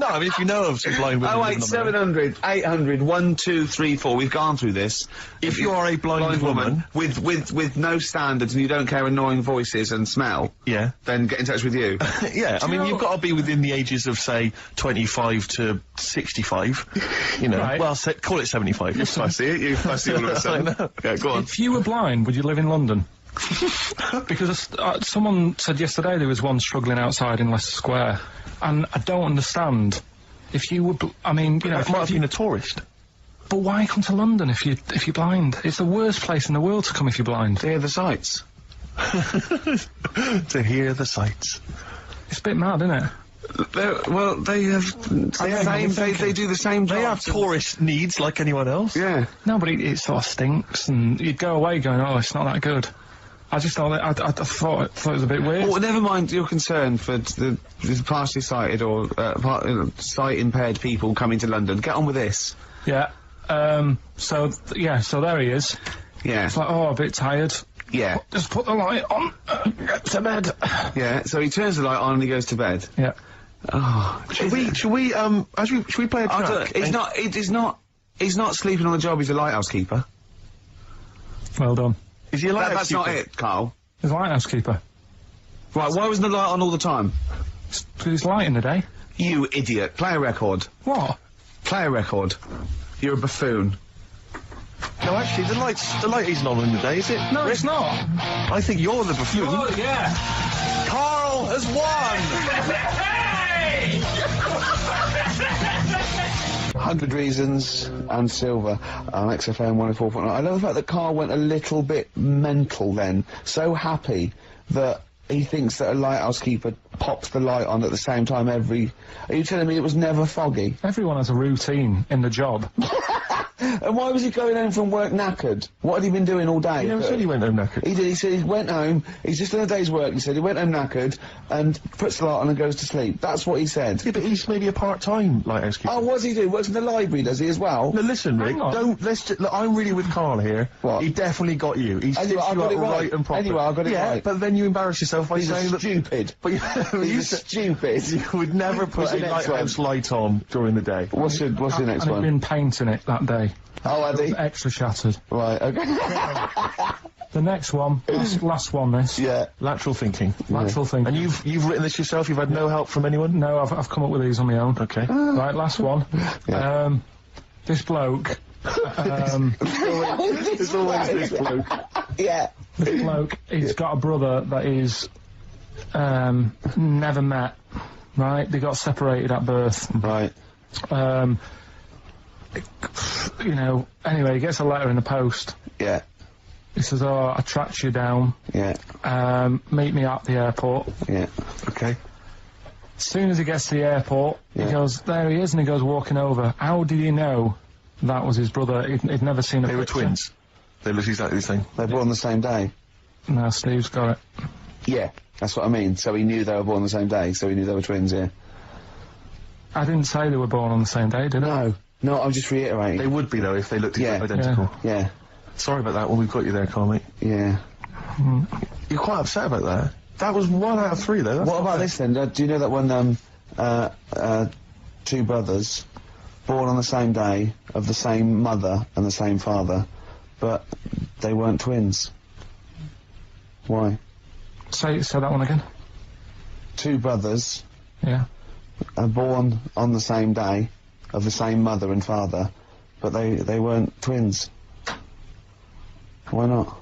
No, I mean, if you know of some blind women Oh living wait, on their own. 700, 800, 1234. We've gone through this. If you are a blind woman, with no standards and you don't care annoying voices and smell, yeah, then get in touch with you. yeah. I mean, know- you've got to be within the ages of, say, 25 to 65. You know, Right. well, call it 75. You fussy, you fussy all of a sudden. Yeah, go on. If you were blind, would you live in London? Because someone said yesterday there was one struggling outside in Leicester Square, and I don't understand. If you were, I mean, you know, Might have been a tourist. but why come to London if you're blind? It's the worst place in the world to come if you're blind. They're the sights. To hear the sights. It's a bit mad, isn't it? They have they do the same job. They have tourist needs like anyone else. Yeah. No, but it sort of stinks, and you'd go away going, "Oh, it's not that good." I just thought I thought it was a bit weird. Well, never mind your concern for the partially sighted or sight impaired people coming to London. Get on with this. Yeah. So there he is. Yeah. It's like, oh, a bit tired. Yeah. Just put the light on. Get to bed. Yeah. So he turns the light on and he goes to bed. Yeah. Oh. Should we play a track? He's not sleeping on the job. He's a lighthouse keeper. Well done. Is he a lighthouse That's not keeper? it, Carl. He's a lighthouse keeper. Right. Why wasn't the light on all the time? He's light in the day. You idiot. Play a record. What? Play a record. You're a buffoon. No, actually, the light isn't on in the day, is it? No, it's not. I think you're the buffoon. Oh, yeah. Karl has won! Hey! 100 Reasons and Silver on XFM 104.9. I love the fact that Karl went a little bit mental then. So happy that he thinks that a lighthouse keeper pops the light on at the same time every... Are you telling me it was never foggy? Everyone has a routine in the job. And why was he going home from work knackered? What had he been doing all day? He never said he went home knackered. He did. He said he went home, he's just done a day's work, he said he went home knackered and puts the light on and goes to sleep. That's what he said. Yeah, but he's maybe a part-time lighthouse keeper. Oh, what does he do? Works in the library, does he, as well? No, listen, Rick, Hang on. don't, let's just, look, I'm really with Karl here. What? He definitely got you. He stitched you I got up it right. and proper. Anyway, I got it yeah, right. but then you embarrass yourself by He's saying that... stupid. But you, He's stupid. you would never put What's a the next lighthouse light on during the day. What's the next And one? he'd been painting it that day. Oh, had he? Extra shattered. Right, okay. The next one, last one this. Yeah. Lateral thinking. Lateral thinking. And you've written this yourself? You've had no help from anyone? No, I've come up with these on my own. Okay. Right, last one. Yeah. This bloke. There's always this bloke. Yeah. This bloke, he's got a brother that he's never met. Right, they got separated at birth. Right. You know, anyway, he gets a letter in the post. Yeah. He says, "Oh, I tracked you down. Yeah. Meet me at the airport." Yeah. Okay. As soon as he gets to the airport, Yeah. he goes, "There he is," and he goes walking over. How did he know that was his brother? He'd never seen a They were picture. twins. They look exactly the same. They were born the same day. No, Steve's got it. Yeah. That's what I mean. So he knew they were born the same day, so he knew they were twins, yeah. I didn't say they were born on the same day, did I? No. No, I'm just reiterating. They would be, though, if they looked Yeah. identical. Yeah. Sorry about that when we've got you there, Karl, mate. Yeah. You're quite upset about that. That was 1 out of 3, though. That's What not about fair. this then? Do you know that when two brothers born on the same day of the same mother and the same father, but they weren't twins? Why? Say that one again. Two brothers Yeah. are born on the same day of the same mother and father, but they weren't twins. Why not?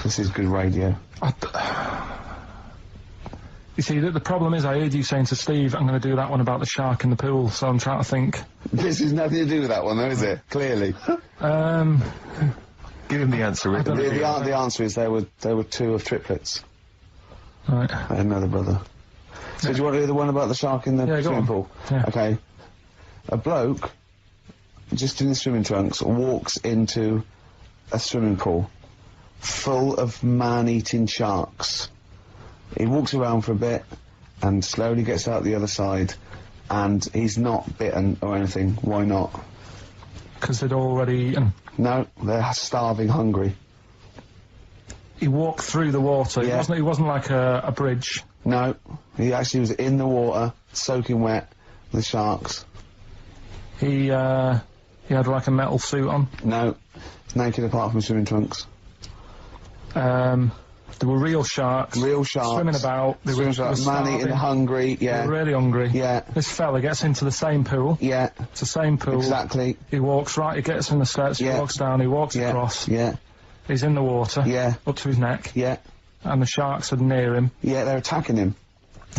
This is good radio. You see, the problem is I heard you saying to Steve, I'm going to do that one about the shark in the pool, so I'm trying to think. This has nothing to do with that one, though, is it? Clearly. Give him the answer, Rick. The answer is they were two of triplets. Right. I had another brother. So do you want to do the one about the shark in the Yeah, go swimming on. pool? Yeah. Okay. A bloke, just in his swimming trunks, walks into a swimming pool full of man-eating sharks. He walks around for a bit and slowly gets out the other side, and he's not bitten or anything. Why not? Because they'd already eaten. No, they're starving hungry. He walked through the water. Yeah. He wasn't like a bridge. No, he actually was in the water, soaking wet, with sharks. He had like a metal suit on. No, naked apart from swimming trunks. There were real sharks. Real sharks. Swimming about. They Swimming were sharks, man-eating, starving. hungry, They yeah. were really hungry. Yeah. This fella gets into the same pool. Yeah, It's the same pool. exactly. He walks right, he gets in the steps, he Yeah. walks down, he walks Yeah, across. yeah, He's in the water. Yeah. Up to his neck. yeah, And the sharks are near him. yeah, they're attacking him.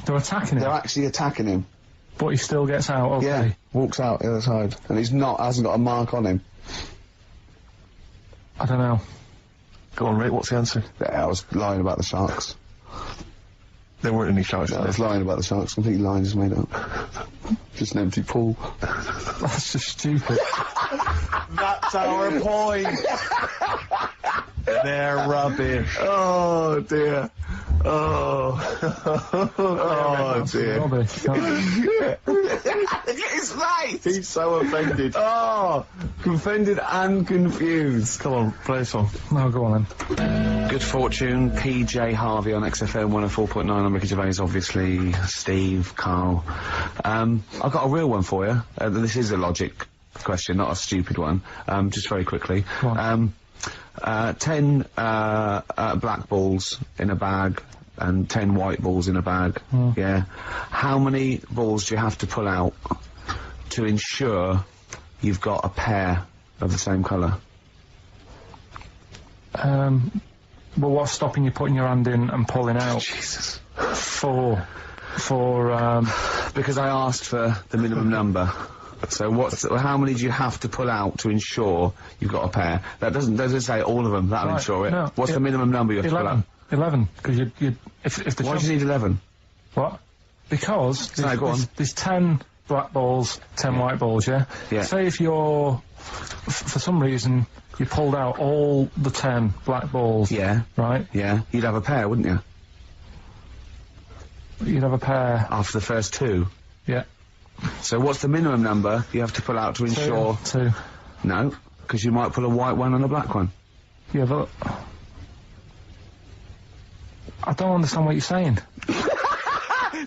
They're attacking him. They're actually attacking him. But he still gets out, okay. Yeah, walks out the other side. And hasn't got a mark on him. I don't know. Go on, Rick, what's the answer? Yeah, I was lying about the sharks. There weren't any sharks I there. was lying about the sharks, completely lying, just made up. Just an empty pool. That's just stupid. That's our point! They're rubbish. Oh, dear. Oh. Oh, dear. Rubbish. It's right! He's so offended. Oh, offended and confused. Come on, play a song. No, go on then. Good Fortune, PJ Harvey on XFM 104.9. I'm Ricky Gervais, obviously. Steve, Karl. I've got a real one for you. This is a logic question, not a stupid one. Just very quickly. Go on. 10 black balls in a bag and 10 white balls in a bag. Yeah. How many balls do you have to pull out to ensure you've got a pair of the same colour? Well, what's stopping you putting your hand in and pulling out? Jesus. Because I asked for the minimum number. So how many do you have to pull out to ensure you've got a pair? That doesn't say all of them. That'll ensure it. No, What's the minimum number you have to pull out? 11. Because if the Why do you need 11? What? Because go on. there's 10 black balls, 10 white balls, yeah? Yeah. Say if you're, for some reason, you pulled out all the 10 black balls. Yeah. Right? Yeah. You'd have a pair, wouldn't you? You'd have a pair. After the first 2. Yeah. So what's the minimum number you have to pull out to ensure... 2. No, because you might pull a white one and a black one. Yeah, but... I don't understand what you're saying.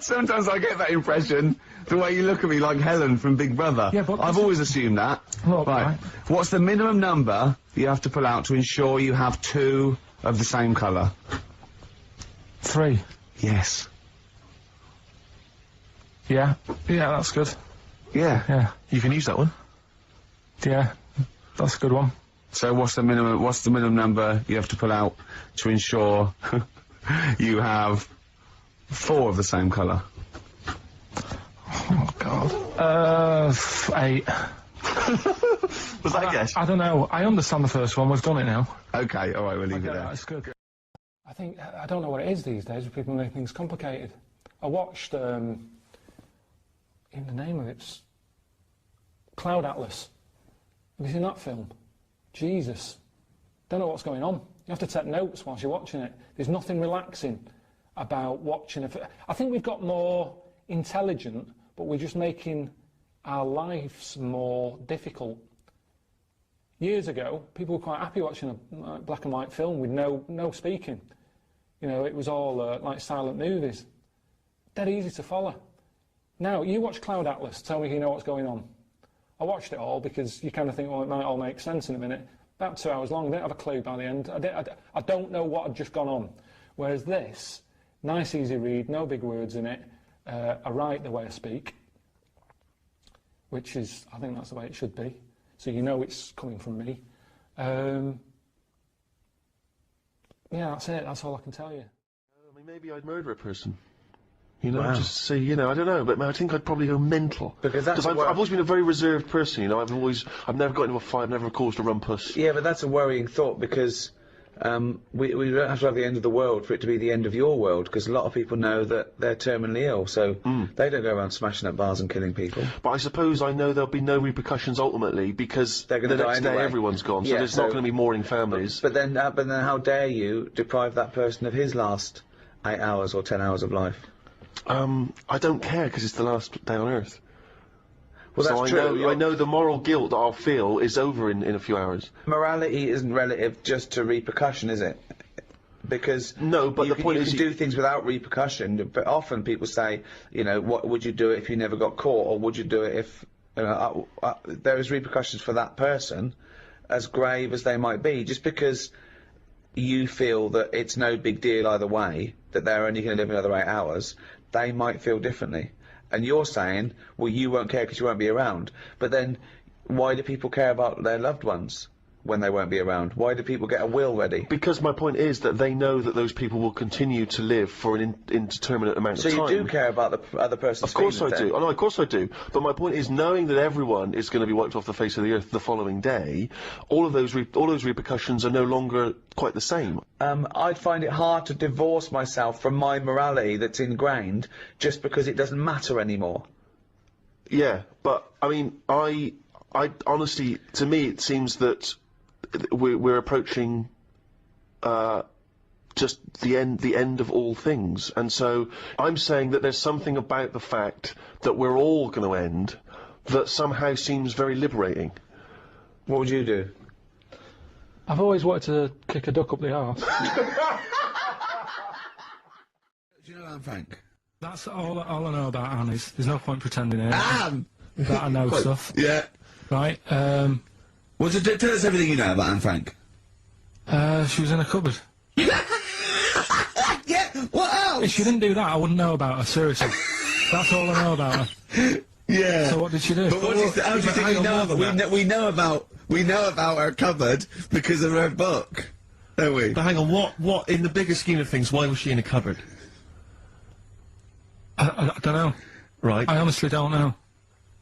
Sometimes I get that impression, the way you look at me like Helen from Big Brother. Yeah, but... I've always assumed that. Look, right. What's the minimum number you have to pull out to ensure you have 2 of the same colour? 3. Yes. Yeah. Yeah, that's good. Yeah. Yeah. You can use that one. Yeah. That's a good one. So what's the minimum number you have to pull out to ensure you have 4 of the same colour? Oh, God. 8. Was that a guess? I don't know. I understand the first one. We've done it now. Okay, alright, we'll leave it there. That's good. I don't know what it is these days with people making things complicated. I watched, even the name of it's Cloud Atlas. Have you seen that film? Jesus. Don't know what's going on. You have to take notes whilst you're watching it. There's nothing relaxing about watching I think we've got more intelligent, but we're just making our lives more difficult. Years ago, people were quite happy watching a black and white film with no speaking. You know, it was all like silent movies. Dead easy to follow. Now, you watch Cloud Atlas, tell me you know what's going on. I watched it all because you kind of think, well, it might all make sense in a minute. About 2 hours long, I didn't have a clue by the end. I don't know what had just gone on. Whereas this, nice easy read, no big words in it, I write the way I speak, which is, I think that's the way it should be. So you know it's coming from me. Yeah, that's it, that's all I can tell you. I mean, maybe I'd murder a person. You know, just see, you know, I don't know, but I think I'd probably go mental. Because I've always been a very reserved person, you know, I've never got into a fight, I've never caused a rumpus. Yeah, but that's a worrying thought because we don't have to have the end of the world for it to be the end of your world, because a lot of people know that they're terminally ill, so they don't go around smashing up bars and killing people. But I suppose I know there'll be no repercussions ultimately, because they're going to die next day anyway. Everyone's gone, so there's not going to be mourning families. But then how dare you deprive that person of his last 8 hours or 10 hours of life? I don't care, because it's the last day on Earth. Well, so that's true. I know the moral guilt that I'll feel is over in a few hours. Morality isn't relative just to repercussion, is it? Because no, but the point is you can do things without repercussion. But often people say, you know, what would you do if you never got caught, or would you do it if there is repercussions for that person, as grave as they might be, just because you feel that it's no big deal either way, that they're only going to live another 8 hours, they might feel differently. And you're saying, well, you won't care because you won't be around. But then, why do people care about their loved ones when they won't be around? Why do people get a will ready? Because my point is that they know that those people will continue to live for an indeterminate amount of time. So you do care about the other person's feelings? Of course I do. then? Oh, no, of course I do. But my point is, knowing that everyone is going to be wiped off the face of the earth the following day, all of those repercussions are no longer quite the same. I'd find it hard to divorce myself from my morality that's ingrained just because it doesn't matter anymore. Yeah, but I mean, I honestly, to me, it seems that we're approaching just the end of all things, and so I'm saying that there's something about the fact that we're all going to end that somehow seems very liberating. What would you do? I've always wanted to kick a duck up the arse. Do you know Anne Frank? That's all I know about Anne. There's no point pretending it. Anne! That I know stuff. Yeah. Right, well, tell us everything you know about Anne Frank. She was in a cupboard. Yeah, what else? If she didn't do that, I wouldn't know about her, seriously. That's all I know about her. Yeah. So what did she do? But how do you think we know about her cupboard because of her book? don't we? But hang on, what, in the bigger scheme of things, why was she in a cupboard? I don't know. Right. I honestly don't know.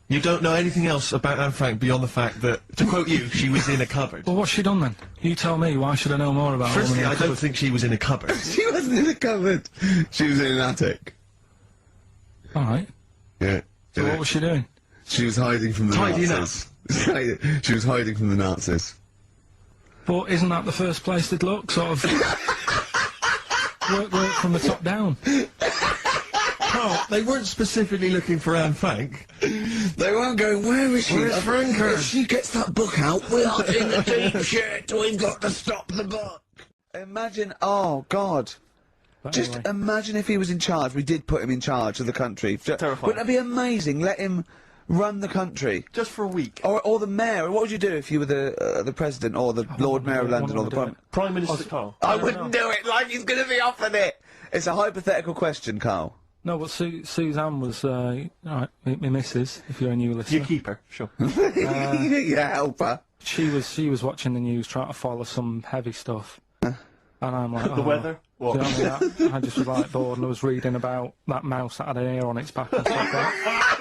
You don't know anything else about Anne Frank beyond the fact that, to quote you, she was in a cupboard. Well, what's she done then? You tell me. Why should I know more about her? Firstly, I don't think she was in a cupboard. She wasn't in a cupboard. She was in an attic. All right. Yeah. So what was she doing? She was hiding from the Tidying Nazis. She was hiding from the Nazis. But isn't that the first place they'd look? Sort of work from the top down. Carl, they weren't specifically looking for Anne Frank. They weren't going, where is she? Where's Franker? If she gets that book out, we are in the deep shit. We've got to stop the book. Imagine, oh, God. But Just anyway. imagine if he was in charge. We did put him in charge of the country. Terrifying. Wouldn't that be amazing? Let him run the country. Just for a week. Or the mayor. What would you do if you were the president or the Lord Mayor of London or the Prime? Prime Minister Carl. I wouldn't do it like he's going to be offered it. It's a hypothetical question, Carl. No, but Suzanne was, alright, my missus, if you're a new listener. You keep her, sure. Yeah, help her. She was watching the news, trying to follow some heavy stuff. And I'm like, The weather? What? Do you know what I mean? I just was like bored and I was reading about that mouse that had an ear on its back and stuff like that.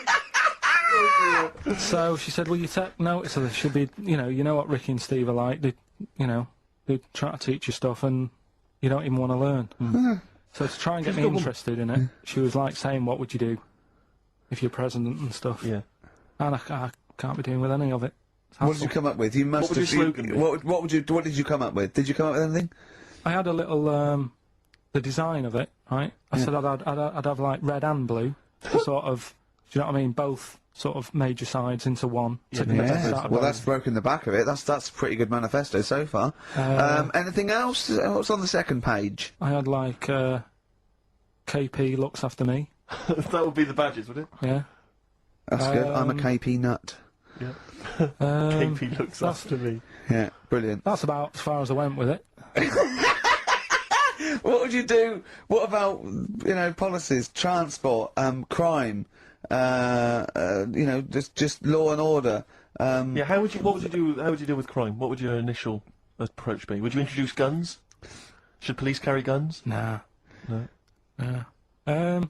So she said, will you take notice of this? She'll be, you know what Ricky and Steve are like. They try to teach you stuff and you don't even want to learn. So to try and get me interested in it, she was like saying, what would you do if you're president and stuff? Yeah. And I can't be doing with any of it. What did you come up with? You must What would have. your slogan be? What did you come up with? Did you come up with anything? I had a little, the design of it, right? I said I'd have like red and blue, to sort of, do you know what I mean? Both sort of major sides into one. Yeah. Well, that's broken the back of it. That's a pretty good manifesto so far. Anything else? What's on the second page? I had like, KP looks after me. That would be the badges, would it? Yeah. That's good. I'm a KP nut. Yeah. Um, KP looks after me. Yeah, brilliant. That's about as far as I went with it. What would you do? What about policies, transport, crime? Just law and order. Yeah. What would you do? How would you deal with crime? What would your initial approach be? Would you introduce guns? Should police carry guns? Nah. No. Yeah.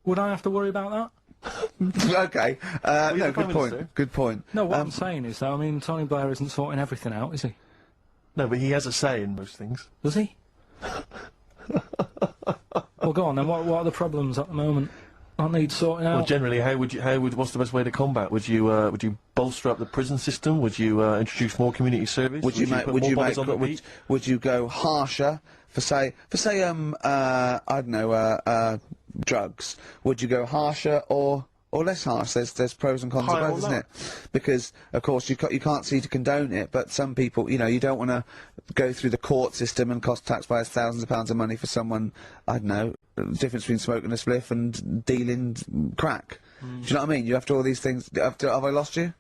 Would I have to worry about that? Okay. No, the good Prime point. Minister? Good point. No, what I'm saying is, though, I mean, Tony Blair isn't sorting everything out, is he? No, but he has a say in most things. Does he? Well, go on then. What are the problems at the moment? I need sorting out. Well, generally, what's the best way to combat? Would you bolster up the prison system? Would you introduce more community service? Would you put more bodies on the beat? would you go harsher for say I don't know drugs? Would you go harsher or less harsh? There's pros and cons to Higher both, or isn't lower? it? Because of course you can't see to condone it, but some people you don't want to go through the court system and cost taxpayers thousands of pounds of money for someone, I don't know, the difference between smoking a spliff and dealing crack. Do you know what I mean? You have to all these things. Have I lost you?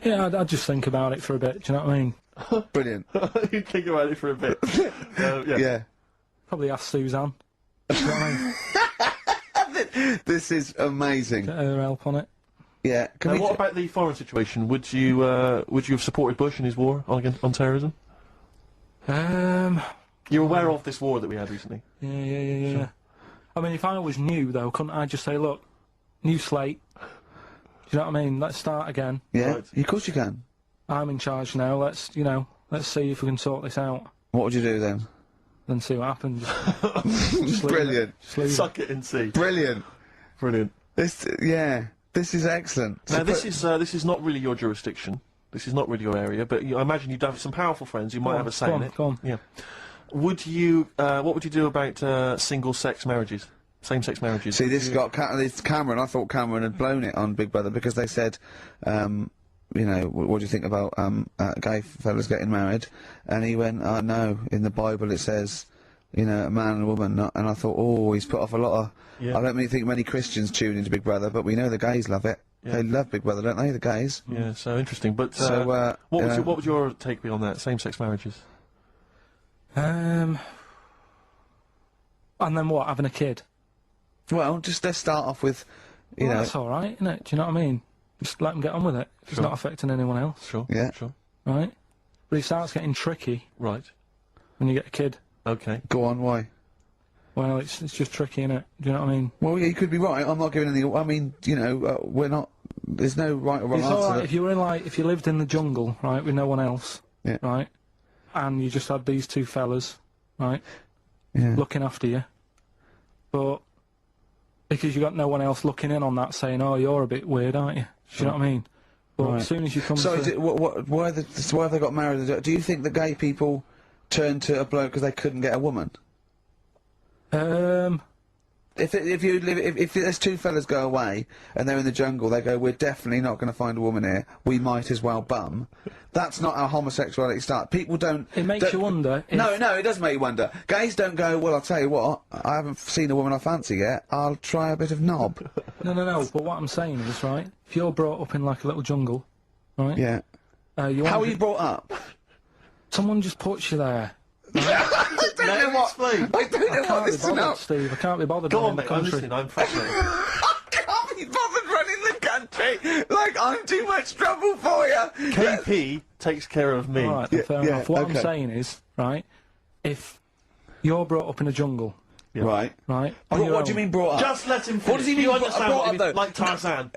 Yeah, I'd just think about it for a bit. Do you know what I mean? Brilliant. You think about it for a bit. Yeah. Yeah. Probably ask Suzanne. Do you know what I mean? This is amazing. Get her help on it. Yeah. Can Now, we what about the foreign situation? Would you have supported Bush in his war on terrorism? You're aware of this war that we had recently? Yeah. Sure. I mean, if I was new, though, couldn't I just say, look, new slate? Do you know what I mean? Let's start again. Yeah. Right. Of course you can. I'm in charge now. Let's see if we can sort this out. What would you do then? Then see what happens. Just leave Brilliant. it. Just leave it. Suck it and see. Brilliant. Brilliant. This is excellent. Now, So this is not really your jurisdiction. This is not really your area, but I imagine you'd have some powerful friends who might have a say in it. Go on. Yeah. Would you? What would you do about single-sex marriages, same-sex marriages? See, this got it's Cameron. I thought Cameron had blown it on Big Brother because they said, what do you think about gay fellas getting married? And he went, no, in the Bible it says, a man and a woman. Not, and I thought, oh, he's put off a lot of. Yeah. I don't really think many Christians tune into Big Brother, but we know the gays love it. Yeah. They love Big Brother, don't they? The gays. Yeah, so interesting. But So, what would your take be on that? Same-sex marriages. And then what? Having a kid? Well, just let's start off with, Well, that's all right, isn't it? Do you know what I mean? Just let them get on with it. It's Sure. not affecting anyone else, Sure. Yeah. Sure. right? But it starts getting tricky. Right. when you get a kid. Okay. Go on, why? Well, it's just tricky, innit? Do you know what I mean? Well, yeah, you could be right. I'm not giving any. I mean, you know, we're not. There's no right or wrong It's answer. alright if you were in, like, if you lived in the jungle, right, with no one else, Yeah. right, and you just had these two fellas, right, Yeah. looking after you, but because you got no one else looking in on that, saying, "Oh, you're a bit weird, aren't you?" Do you know what I mean? But Right. as soon as you come So, to... is it, why have they got married? Do you think the gay people turned to a bloke because they couldn't get a woman? If there's two fellas go away and they're in the jungle, they go, we're definitely not going to find a woman here. We might as well bum. That's not how homosexuality starts. People don't. It makes you wonder if- No, it does make you wonder. Gays don't go, well, I'll tell you what, I haven't seen a woman I fancy yet. I'll try a bit of knob. No. But what I'm saying is, right, if you're brought up in like a little jungle, right? Yeah. You How want are you brought up? Someone just puts you there. I don't know what. explain. I don't know what Can't be this is bothered, about. Steve. I can't be bothered. Go running on, the mate. I'm country. listening. I'm fascinated. I can't be bothered running the country. Like, I'm too much trouble for you. KP takes care of me. All right, then, fair yeah, enough. What I'm okay. saying is, right, if you're brought up in a jungle, Right. right, on What, your what do you own- mean brought up? Just let him finish. What does he mean You brought- understand brought what up, he though? means? Like Tarzan.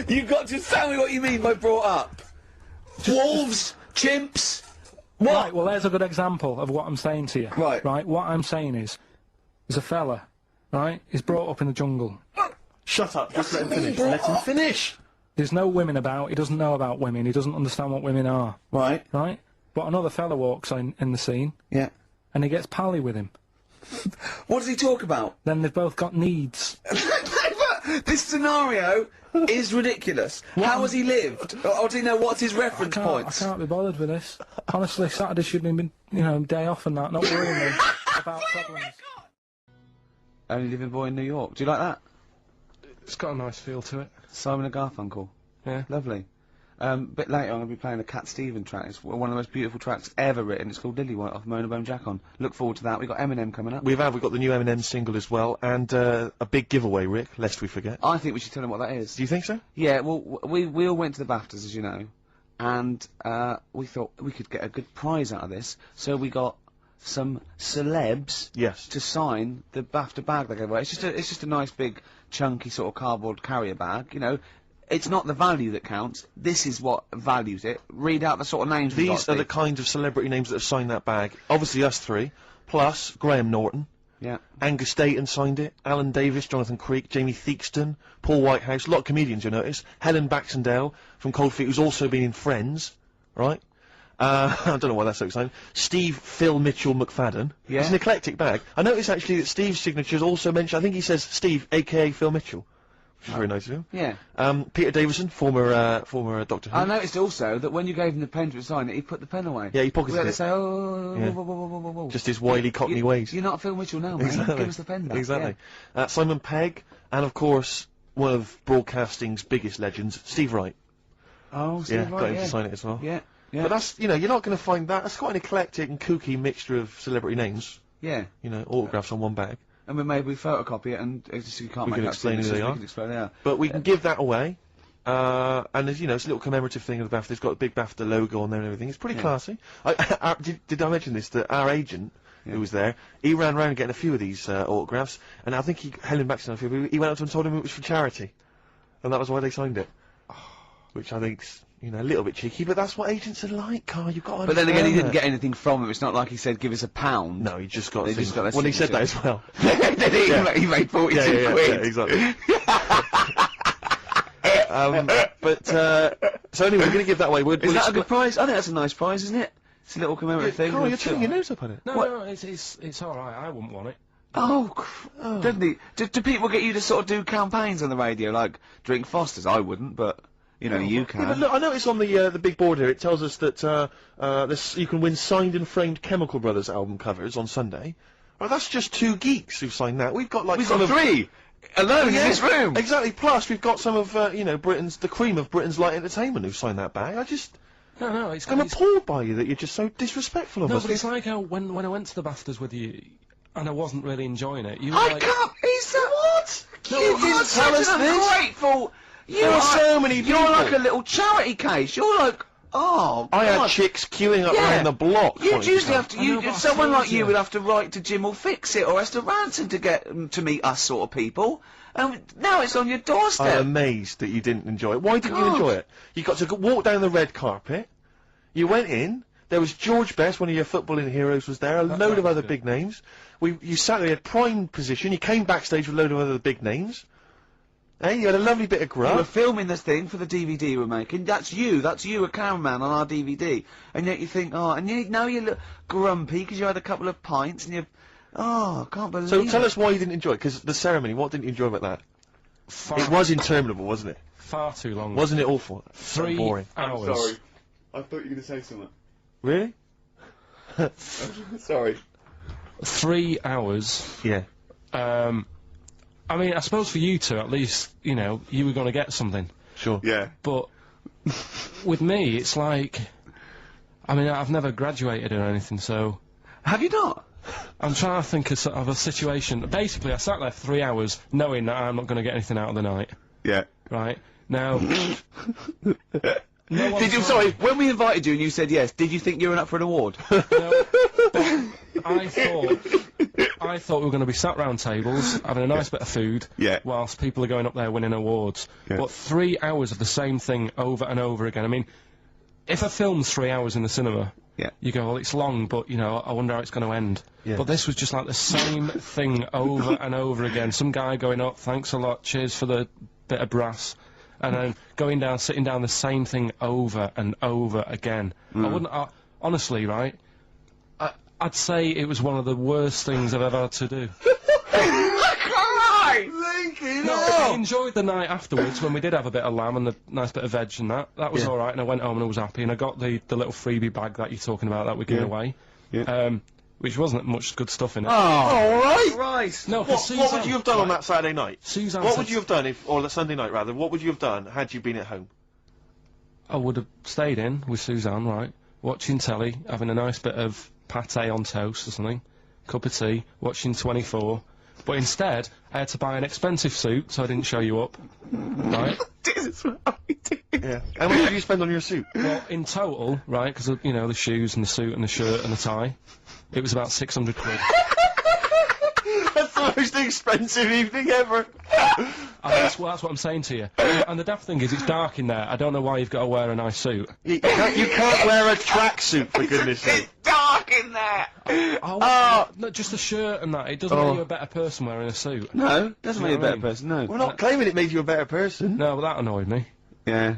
You've got to tell me what you mean by brought up. Wolves, chimps. What? Right, well, there's a good example of what I'm saying to you. Right. Right, what I'm saying is, there's a fella, right, he's brought up in the jungle. Shut up. Just let him finish. Let him finish. There's no women about, he doesn't know about women, he doesn't understand what women are, Right. right? But another fella walks in the scene, Yeah. and he gets pally with him. What does he talk about? Then they've both got needs. This scenario is ridiculous. How has he lived? Or do you know what's his reference I points? can't be bothered with this. Honestly, Saturday shouldn't have been, day off and that, not worrying me about problems. Only living boy in New York. Do you like that? It's got a nice feel to it. Simon and Garfunkel. Yeah. Lovely. Bit later, I'm going to be playing a Cat Stevens track. It's one of the most beautiful tracks ever written. It's called Lily White off Mona Bone Jack on. Look forward to that. We've got Eminem coming up. We've got the new Eminem single as well, and a big giveaway, Rick, lest we forget. I think we should tell him what that is. Do you think so? Yeah, well, we all went to the BAFTAs, as you know, and we thought we could get a good prize out of this, so we got some celebs Yes. to sign the BAFTA bag they gave away. It's just a nice big chunky sort of cardboard carrier bag, you know. It's not the value that counts. This is what values it. Read out the sort of names we got, These are the Steve. kind of celebrity names that have signed that bag. Obviously us three, plus Graham Norton, Yeah. Angus Dayton signed it, Alan Davis, Jonathan Creek, Jamie Theakston, Paul Whitehouse, a lot of comedians you'll notice, Helen Baxendale from Cold Feet, who's also been in Friends, right? I don't know why that's so exciting. Steve Phil Mitchell McFadden. Yeah. It's an eclectic bag. I noticed actually that Steve's signature is also mentioned, I think he says Steve, aka Phil Mitchell. Which is very nice of him. Yeah. Peter Davison, former Doctor Who. I noticed also that when you gave him the pen to sign it, he put the pen away. Yeah, he pocketed We had to it. say, oh, Yeah. whoa. Just his wily Cockney ways. You're not Phil Mitchell now, mate. Give us the pen back. Exactly. Simon Pegg, and of course, one of broadcasting's biggest legends, Steve Wright. Yeah. Oh, Steve Yeah, got Wright, him yeah. to sign it as well. Yeah. Yeah. But that's, you're not going to find that. That's quite an eclectic and kooky mixture of celebrity names. Yeah. Autographs on one bag. And we maybe photocopy it, and it's just, you can't We make can out explain who signatures, they we are. can explain they are. But we can give that away. And there's, it's a little commemorative thing of the BAFTA. It's got a big BAFTA logo on there and everything. It's pretty classy. Did I mention this? That our agent, who was there, he ran around getting a few of these autographs, and I think Helen Baxter, he went up to them and told him it was for charity. And that was why they signed it. Which I think's, a little bit cheeky, but that's what agents are like, Carl. You've got to But then again, he understand didn't that. get anything from him. It's not like he said, give us £1. No, he just got. They just got their Well, he said that signature. as well. He made 42 quid. exactly. So anyway, we're going to give that away. Is that a good prize? I think that's a nice prize, isn't it? It's a little commemorative thing. Carl, you're with- turning your nose up on it. No, it's alright, I wouldn't want it. Oh, doesn't he? Do people get you to sort of do campaigns on the radio, like drink Fosters? I wouldn't, but you can. Yeah, but look, I noticed on the big board here, it tells us that you can win signed and framed Chemical Brothers album covers on Sunday. Well, that's just 2 geeks who've signed that. We've got like We've some got of 3 alone in this room. Exactly. Plus, we've got some of the cream of Britain's light entertainment who've signed that bag. No, I'm appalled by you that you're just so disrespectful of No, us. but it's like how when I went to the BAFTAs with you, and I wasn't really enjoying it, you were I like... can't. Is that what? No, you you didn't are tell such us an this. ungrateful. There are so many You're people. like a little charity case. You're like Oh, I had God. chicks queuing up Yeah. around the block. You'd wanting usually to have to, I know, but I someone told like you you. would have to write to Jim or Fix It or Esther Ranson to get to meet us sort of people. And now it's on your doorstep. I'm amazed that you didn't enjoy it. Why didn't you God. enjoy it? You got to walk down the red carpet. You went in. There was George Best, one of your footballing heroes, was there. A load of was other good. big names. You sat there, you had prime position. You came backstage with a load of other big names. Hey, you had a lovely bit of You were grub. filming this thing for the DVD we're making. That's you, a cameraman on our DVD. And yet you think, oh, and now you look grumpy because you had a couple of pints and I can't believe So it. tell us why you didn't enjoy it, because the ceremony, what didn't you enjoy about that? It was interminable, wasn't it? Far too long. Wasn't it awful? So 3 boring. hours. I thought you were going to say something. Really? Sorry. 3 hours. Yeah. I mean, I suppose for you two, at least, you know, you were going to get something. Sure. Yeah. But with me, it's like, I mean, I've never graduated or anything, so Have you not? I'm trying to think of, sort of a situation. Basically, I sat there for 3 hours knowing that I'm not going to get anything out of the night, Yeah. right? Now, no one Did you, told sorry, me- when we invited you and you said yes, did you think you were up for an award? No, but I thought we were going to be sat round tables, having a nice bit of food, Yeah. whilst people are going up there winning awards. Yeah. But 3 hours of the same thing over and over again. I mean, if a film's 3 hours in the cinema, Yeah. you go, well, it's long, but, you know, I wonder how it's going to end. Yeah. But this was just like the same thing over and over again. Some guy going up, thanks a lot, cheers for the bit of brass. And then going down, sitting down, the same thing over and over again. I wouldn't, honestly, right, I'd say it was one of the worst things I've ever had to do. No, I enjoyed the night afterwards when we did have a bit of lamb and a nice bit of veg and that. That was Yeah. alright, and I went home and I was happy, and I got the little freebie bag that you're talking about that we're giving away. Yeah. Which wasn't much good stuff in it. Oh, All right. Christ. No, for What would you have done on that Saturday night? Suzanne What said would you have done if, or the Sunday night rather, what would you have done had you been at home? I would have stayed in with Suzanne, right, watching telly, having a nice bit of pate on toast or something, cup of tea, watching 24. But instead, I had to buy an expensive suit, so I didn't show you up, right? Yeah. How much did you spend on your suit? Well, in total, right, because, you know, the shoes and the suit and the shirt and the tie, it was about 600 quid. That's the most expensive evening ever. And that's what I'm saying to you. And the daft thing is, it's dark in there. I don't know why you've got to wear a nice suit. You can't wear a tracksuit, for goodness sake. Dark in there. No, just a shirt and that. It doesn't make you a better person wearing a suit. No, doesn't You make you a know what I better mean? person. No. We're not claiming it made you a better person. No, but that annoyed me. Yeah.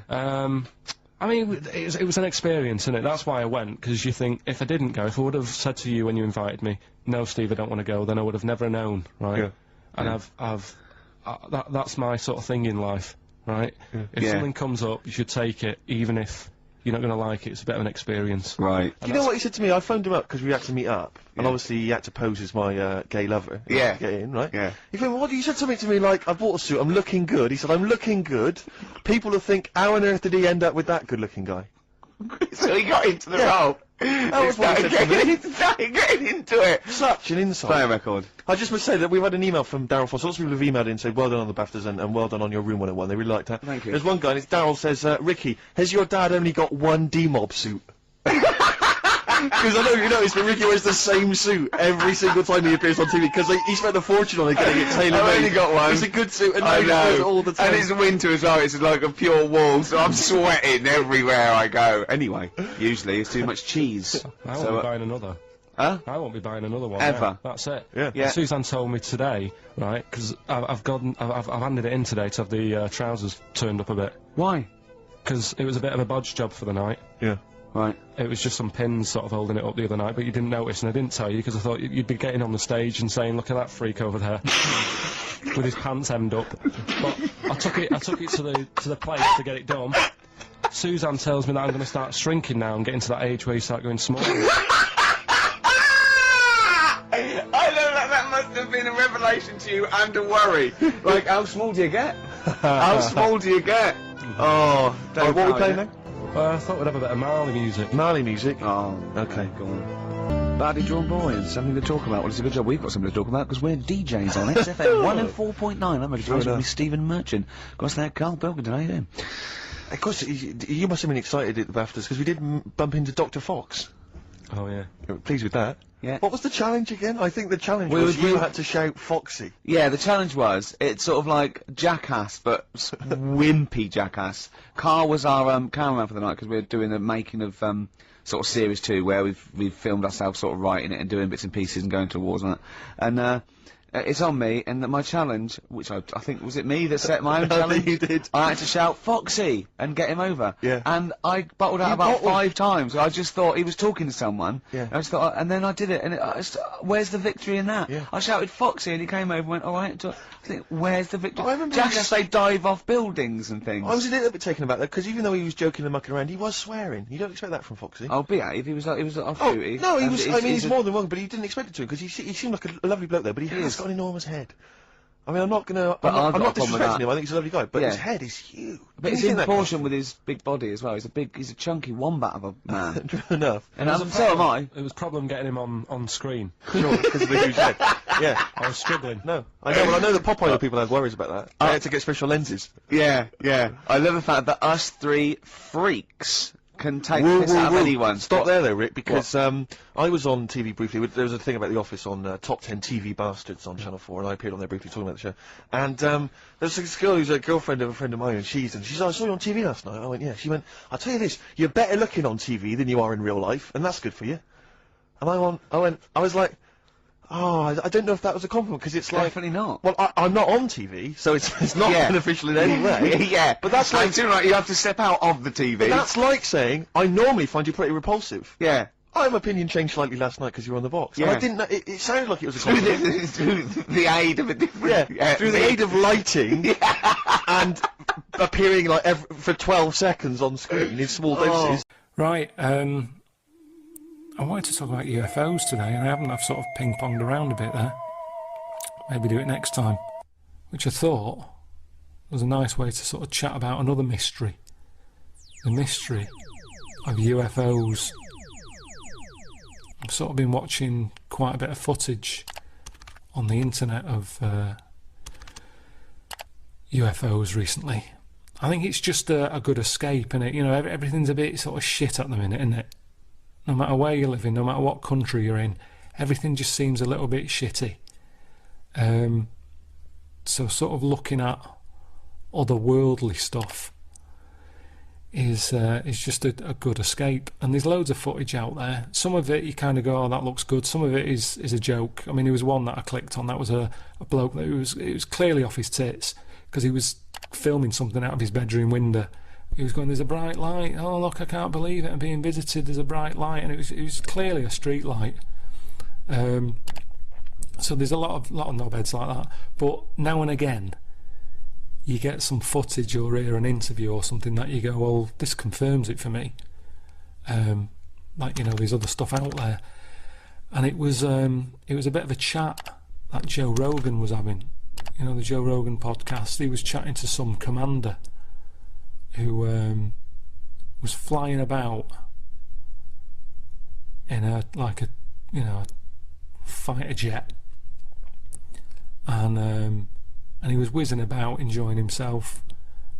I mean, it was an experience, innit? That's why I went, because you think, if I didn't go, if I would have said to you when you invited me, no, Steve, I don't want to go, then I would have never known, right? Yeah. And that's my sort of thing in life, right? If Yeah. something comes up, you should take it, even if you're not going to like it. It's a bit of an experience. Right. Do you know what he said to me? I phoned him up because we had to meet up, and obviously he had to pose as my gay lover. Yeah. To get in, right? Yeah. He phoned, what? He said something to me like, "I bought a suit. I'm looking good." He said, "I'm looking good." People will think, "How on earth did he end up with that good-looking guy?" So he got into the Yeah. role. That was what he said to me. Started getting into it. Such an insult. Play a record. I just must say that we've had an email from Daryl Foss. Lots of people have emailed in and said, well done on the BAFTAs and well done on your Room 101. They really liked that. Thank you. There's one guy, and it's Daryl says, Ricky, has your dad only got one D-Mob suit? Because I know you noticed, but Ricky wears the same suit every single time he appears on TV, because he spent a fortune on it getting it tailor-made. I've only got one. It's a good suit, and I he wears it know. all the time. And it's winter as well. It's like a pure wool, so I'm sweating everywhere I go. Anyway, usually it's too much cheese. I won't So, be buying another. huh? I won't be buying another one. Ever. no. That's it. Yeah. Yeah. Suzanne told me today, right, because I've handed it in today to have the trousers turned up a bit, Why? because it was a bit of a bodge job for the night. Yeah. Right. It was just some pins sort of holding it up the other night, but you didn't notice, and I didn't tell you because I thought you'd be getting on the stage and saying, "Look at that freak over there," with his pants hemmed up. But I took it to the place to get it done. Suzanne tells me that I'm going to start shrinking now and getting to that age where you start going smaller. I know that must have been a revelation to you and a worry. Like, how small do you get? How small do you get? Oh, Right, what are we playing now? I thought we'd have a bit of Marley music. Marley music. Oh, Okay. go on. Badly drawn boys, something to talk about. Well, it's a good job we've got something to talk about because we're DJs on XFM 104.9. I'm ready to with Stephen Merchant. Got us there, Karl Pilkington. How you doing? Of course, you must have been excited at the BAFTAs because we did bump into Dr. Fox. Oh yeah. You were pleased with that. Yeah. What was the challenge again? I think the challenge was you had to shout Foxy. Yeah, the challenge was, it's sort of like Jackass, but wimpy Jackass. Karl was our cameraman for the night because we were doing the making of sort of series 2 where we've filmed ourselves sort of writing it and doing bits and pieces and going to awards and that. And it's on me, and my challenge, which I think, was it me that set my own challenge? You did. I had to shout Foxy and get him over. Yeah. And I bottled out about 5 times. I just thought he was talking to someone. Yeah. I just thought, and then I did it, and where's the victory in that? Yeah. I shouted Foxy, and he came over and went, all right. I think, where's the victory? I remember Jackass, they dive off buildings and things. I was a little bit taken aback though, because even though he was joking and mucking around, he was swearing. You don't expect that from Foxy. I'll behave. He was off Oh, duty. no, he and was. I mean, he's more than one, but he didn't expect it to because he seemed like a lovely bloke there, but he has is. got an enormous head. I mean, I'm not gonna. But I'm I've not got a problem with disrespecting that. him. I think he's a lovely guy, but Yeah. his head is huge. But it's Didn't you in think that, proportion with his big body as well. He's a chunky wombat of a man. True enough. And so am I. It was a problem getting him on screen. Sure, because of the huge head. Yeah. I was struggling. No, I know. Well, I know the Popeye people have worries about that. They had to get special lenses. Yeah, yeah. I love the fact that us 3 freaks can take this out of anyone. Stop there, though, Rick, because I was on TV briefly. There was a thing about The Office on Top 10 TV Bastards on Channel 4, and I appeared on there briefly talking about the show. And there's this girl who's a girlfriend of a friend of mine, and she's like, I saw you on TV last night. I went, yeah. She went, I'll tell you this, you're better looking on TV than you are in real life, and that's good for you. And I was like, oh, I don't know if that was a compliment, because it's like... Definitely not. Well, I'm not on TV, so it's not Yeah. beneficial in any way. Yeah, But that's like... too right. You have to step out of the TV. That's like saying, I normally find you pretty repulsive. Yeah. My opinion changed slightly last night because you were on the box. And Yeah. I didn't know, it sounded like it was a Through compliment. the aid of a different... Yeah, through the aid of lighting and appearing like for 12 seconds on screen in small doses. Right. I wanted to talk about UFOs today, and I haven't. I've sort of ping-ponged around a bit there. Maybe do it next time. Which I thought was a nice way to sort of chat about another mystery. The mystery of UFOs. I've sort of been watching quite a bit of footage on the internet of UFOs recently. I think it's just a good escape, innit? You know, everything's a bit sort of shit at the minute, isn't it? No matter where you're living, no matter what country you're in, everything just seems a little bit shitty. So sort of looking at otherworldly stuff is just a good escape. And there's loads of footage out there. Some of it you kind of go, oh, that looks good. Some of it is a joke. I mean, there was one that I clicked on that was a bloke that it was clearly off his tits because he was filming something out of his bedroom window. He was going, there's a bright light. Oh, look, I can't believe it. I'm being visited. There's a bright light. And it was clearly a street light. So there's a lot of knobheads like that. But now and again, you get some footage or hear an interview or something that you go, well, this confirms it for me. Like, you know, there's other stuff out there. And it was a bit of a chat that Joe Rogan was having. You know, the Joe Rogan podcast. He was chatting to some commander who was flying about in a fighter jet, and he was whizzing about enjoying himself.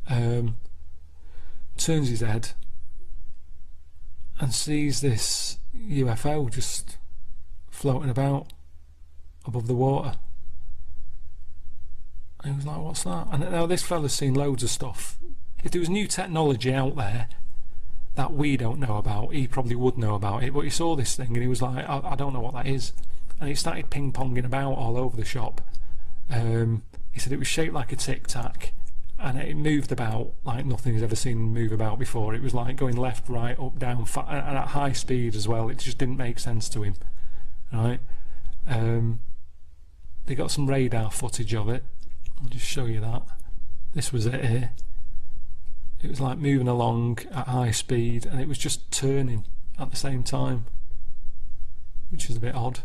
Turns his head and sees this UFO just floating about above the water. And he was like, what's that? And now this fella's seen loads of stuff. If there was new technology out there that we don't know about, he probably would know about it. But he saw this thing and he was like, I don't know what that is. And he started ping-ponging about all over the shop. He said it was shaped like a tic-tac and it moved about like nothing he's ever seen move about before. It was like going left, right, up, down, and at high speed as well. It just didn't make sense to him. Right? They got some radar footage of it. I'll just show you that. This was it here. It was like moving along at high speed and it was just turning at the same time, which is a bit odd.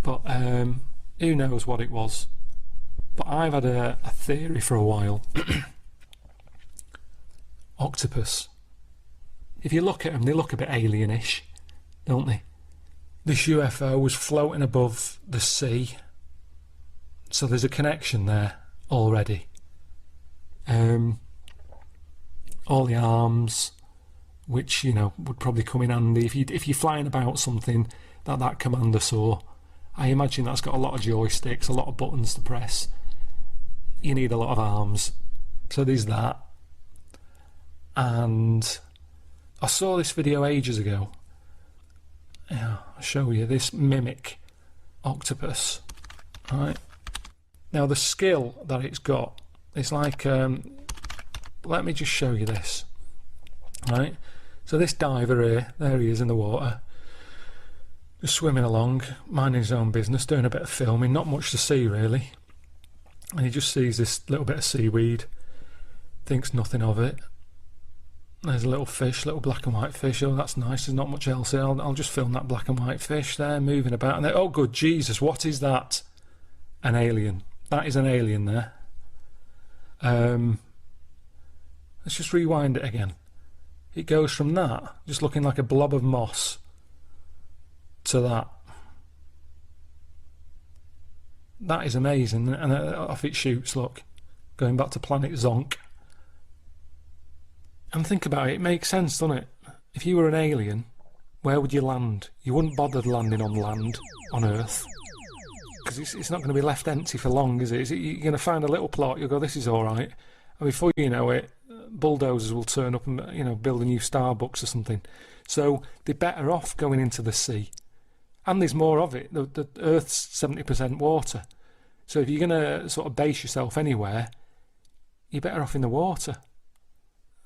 But who knows what it was. But I've had a theory for a while. Octopus. If you look at them, they look a bit alienish, don't they? This UFO was floating above the sea, so there's a connection there already. all the arms, which, you know, would probably come in handy if you're flying about something that commander saw. I imagine that's got a lot of joysticks, a lot of buttons to press. You need a lot of arms. So there's that. And I saw this video ages ago. Yeah, I'll show you this mimic octopus. Right. Now the skill that it's got, it's like, let me just show you this. Right. So this diver here, there he is in the water, just swimming along, minding his own business, doing a bit of filming, not much to see really. And he just sees this little bit of seaweed, thinks nothing of it. There's a little fish, little black and white fish. Oh, that's nice, there's not much else here. I'll just film that black and white fish there, moving about. And then, oh good Jesus, what is that? An alien. That is an alien there. Let's just rewind it again. It goes from that, just looking like a blob of moss, to that. That is amazing, and off it shoots, look. Going back to Planet Zonk. And think about it, it makes sense, doesn't it? If you were an alien, where would you land? You wouldn't bother landing on land, on Earth. Because it's not going to be left empty for long, is it? You're going to find a little plot, you'll go, this is alright. And before you know it, bulldozers will turn up and, you know, build a new Starbucks or something. So they're better off going into the sea. And there's more of it. The Earth's 70% water. So if you're going to sort of base yourself anywhere, you're better off in the water.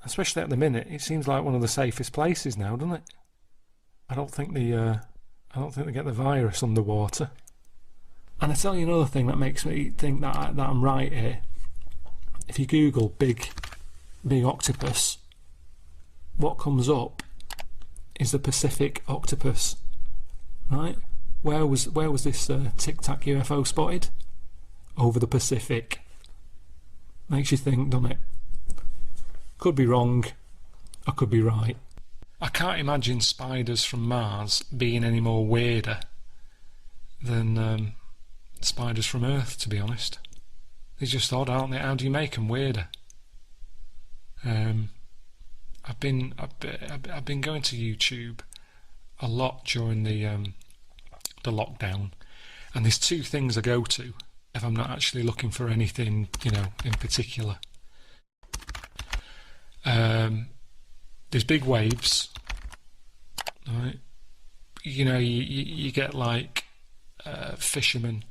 Especially at the minute, it seems like one of the safest places now, doesn't it? I don't think they get the virus underwater. And I tell you another thing that makes me think that I'm right here. If you Google big octopus, what comes up is the Pacific octopus, right? Where was this Tic Tac UFO spotted? Over the Pacific. Makes you think, doesn't it? Could be wrong, I could be right. I can't imagine spiders from Mars being any more weirder than spiders from Earth, to be honest. They're just odd, aren't they? How do you make them weirder? I've been going to YouTube a lot during the lockdown, and there's two things I go to if I'm not actually looking for anything, you know, in particular. There's big waves, right? You know, you get like fishermen,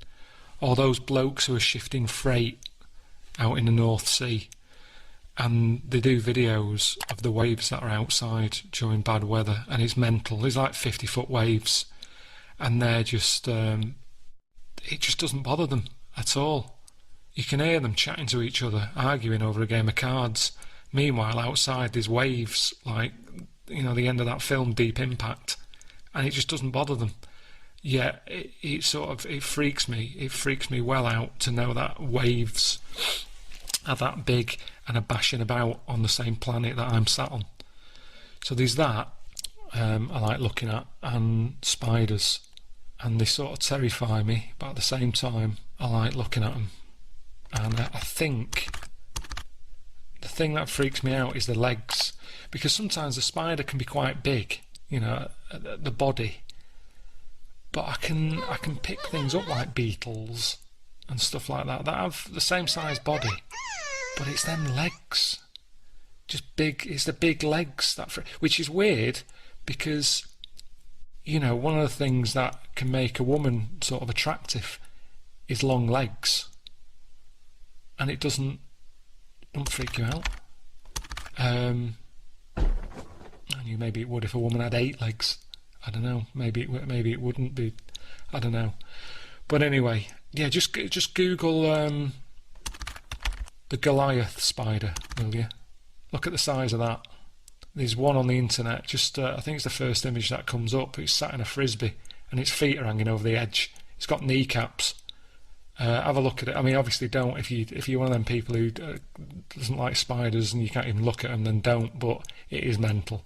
or those blokes who are shifting freight out in the North Sea, and they do videos of the waves that are outside during bad weather, and it's mental. There's like 50-foot waves, and they're just it just doesn't bother them at all. You can hear them chatting to each other, arguing over a game of cards. Meanwhile, outside there's waves, like, you know, the end of that film Deep Impact, and it just doesn't bother them. Yeah, it freaks me. It freaks me well out to know that waves are that big and are bashing about on the same planet that I'm sat on. So there's that I like looking at, and spiders, and they sort of terrify me, but at the same time I like looking at them. And I think the thing that freaks me out is the legs, because sometimes the spider can be quite big, you know, the body, but I can pick things up like beetles and stuff like that have the same size body, but it's them legs, just big. It's the big legs which is weird, because, you know, one of the things that can make a woman sort of attractive is long legs, and it doesn't freak you out. I knew maybe it would if a woman had 8 legs. I don't know. Maybe it wouldn't be. I don't know. But anyway, yeah. Just Google the Goliath spider, will you? Look at the size of that. There's one on the internet. Just I think it's the first image that comes up. It's sat in a frisbee, and its feet are hanging over the edge. It's got kneecaps. Have a look at it. I mean, obviously don't. If you're one of them people who doesn't like spiders and you can't even look at them, then don't. But it is mental.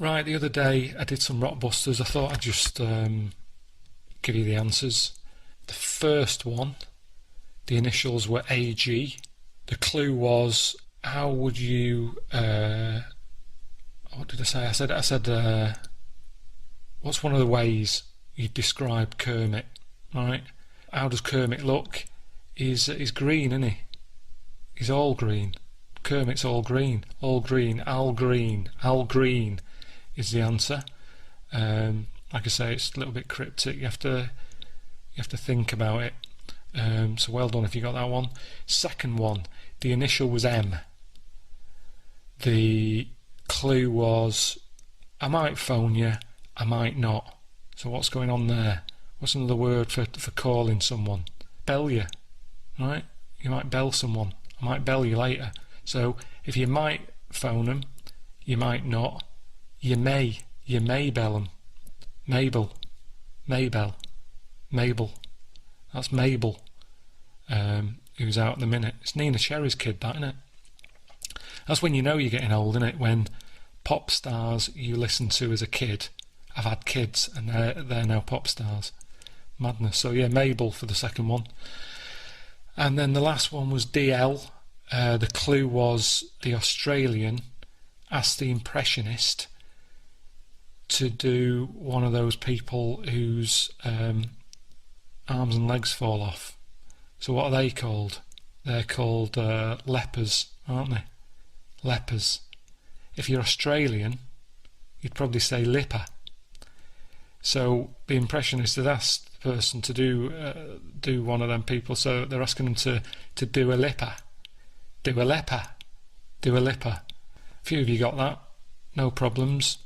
Right, the other day I did some Rockbusters. I thought I'd just give you the answers. The first one, the initials were AG. The clue was how would you, what did I say? I said, what's one of the ways you'd describe Kermit, right? How does Kermit look? He's green, isn't he? He's all green. Kermit's all green. All green. Al Green. Al Green is the answer. Like I say, it's a little bit cryptic. You have to think about it. So well done if you got that one. Second one, the initial was M. The clue was, I might phone you, I might not. So what's going on there? What's another word for calling someone? Bell you, right? You might bell someone. I might bell you later. So if you might phone them, you might not. You may bell them. Mabel, Maybell, Mabel. That's Mabel, who's out at the minute. It's Nina Cherry's kid, that, isn't it? That's when you know you're getting old, isn't it? When pop stars you listened to as a kid have had kids and they're now pop stars. Madness. So yeah, Mabel for the second one. And then the last one was DL. The clue was the Australian asked the impressionist to do one of those people whose arms and legs fall off. So what are they called? They're called lepers, aren't they? Lepers. If you're Australian, you'd probably say lipper. So the impressionist had asked the person to do one of them people, so they're asking them to do a lipper. Do a leper. Do a lipper. A few of you got that. No problems.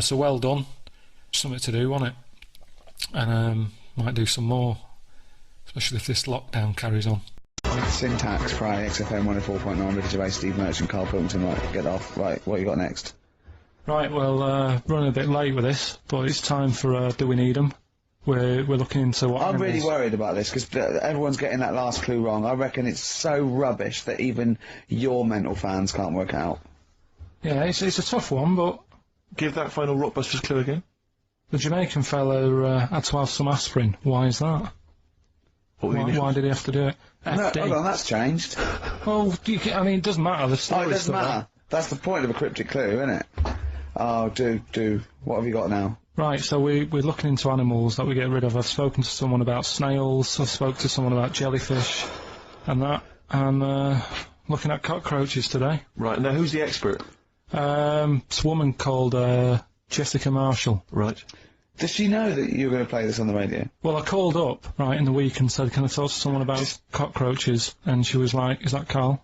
So well done. Something to do, wasn't it? And might do some more, especially if this lockdown carries on. Syntax, Friday, XFM 104.9, Ricky Gervais, Steve Merchant, Karl Pilkington. Right, get off. Right, what you got next? Right, well, running a bit late with this, but it's time for Do We Need 'Em? We're looking into what I'm animals... really worried about this because everyone's getting that last clue wrong. I reckon it's so rubbish that even your mental fans can't work it out. Yeah, it's a tough one, but... Give that final Rockbusters clue again. The Jamaican fella had to have some aspirin. Why is that? Why did he have to do it? No, FD. hold on, that's changed. Well, I mean, it doesn't matter. The Oh, story's it doesn't still matter. That's the point of a cryptic clue, isn't it? Oh, do. What have you got now? Right, so we're looking into animals that we get rid of. I've spoken to someone about snails, I've spoken to someone about jellyfish, and that. I'm looking at cockroaches today. Right, now who's the expert? It's a woman called Jessica Marshall. Right. Does she know that you're going to play this on the radio? Well, I called up, right, in the week and said, can I talk to someone about cockroaches? And she was like, is that Karl?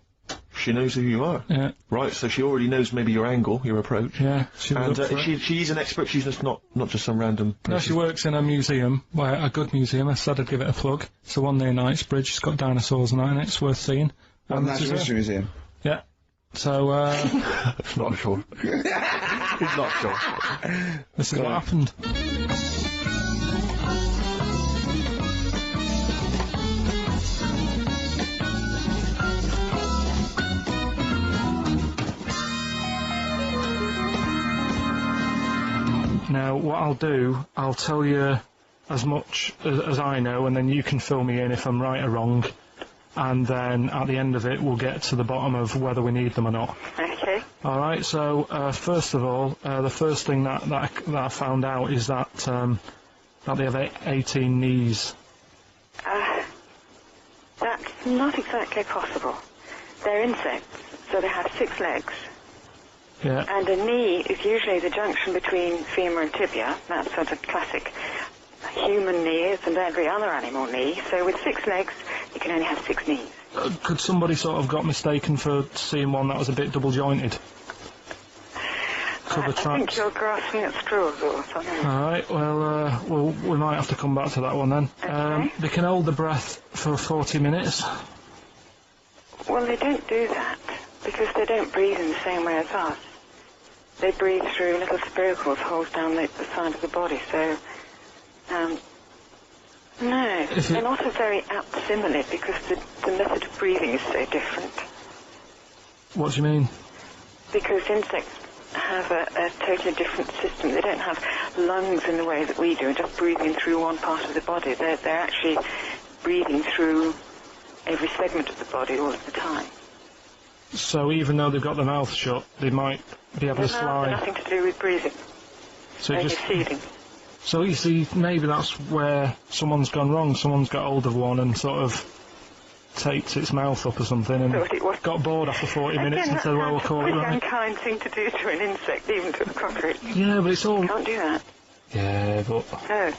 She knows who you are. Yeah. Right, so she already knows maybe your angle, your approach. Yeah, she was And up for it. she's an expert, she's just not just some random person. No, she works in a museum, a good museum. I said I'd give it a plug. It's the one near Knightsbridge. It's got dinosaurs and that in it. It's worth seeing. On the Natural History Museum? Yeah. So, It's not sure. He's not sure. this is what happened. Now, what I'll do, I'll tell you as much as I know, and then you can fill me in if I'm right or wrong. And then at the end of it, we'll get to the bottom of whether we need them or not. Okay. All right. So first of all, the first thing that I found out is that they have 18 knees. That's not exactly possible. They're insects, so they have 6 legs. Yeah. And a knee is usually the junction between femur and tibia. That's sort of classic human knees and every other animal knee. So with 6 legs, you can only have 6 knees. Could somebody sort of got mistaken for seeing one that was a bit double jointed? I think you're grasping at straws or something. All right. Well, we might have to come back to that one then. Okay. They can hold the breath for 40 minutes. Well, they don't do that because they don't breathe in the same way as us. They breathe through little spiracles holes down the side of the body, so... no, they're not a very apt simile because the method of breathing is so different. What do you mean? Because insects have a totally different system. They don't have lungs in the way that we do and just breathing through one part of the body. They're actually breathing through every segment of the body all of the time. So even though they've got their mouth shut, they might be able to Their mouths slide. have nothing to do with breathing, So only just, feeding. so you see, maybe that's where someone's gone wrong. Someone's got hold of one and sort of taped its mouth up or something and Thought it was- got bored after 40 minutes and said, well, we'll call it That's a right. pretty unkind thing to do to an insect, even to a cockroach. Yeah, but it's all... Can't do that. Yeah, but No.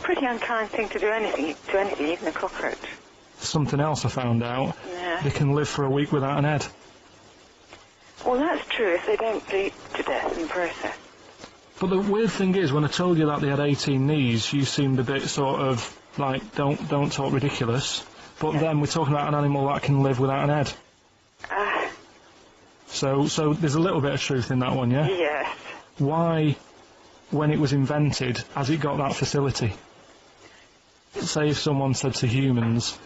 Pretty unkind thing to anything, even a cockroach. something else I found out. Yeah. They can live for a week without an head. Well, that's true if they don't bleed to death in the process. But the weird thing is, when I told you that they had 18 knees, you seemed a bit sort of like, don't talk ridiculous. But then we're talking about an animal that can live without an head. Ah, So there's a little bit of truth in that one, yeah? yes. Why, when it was invented, has it got that facility? Say if someone said to humans,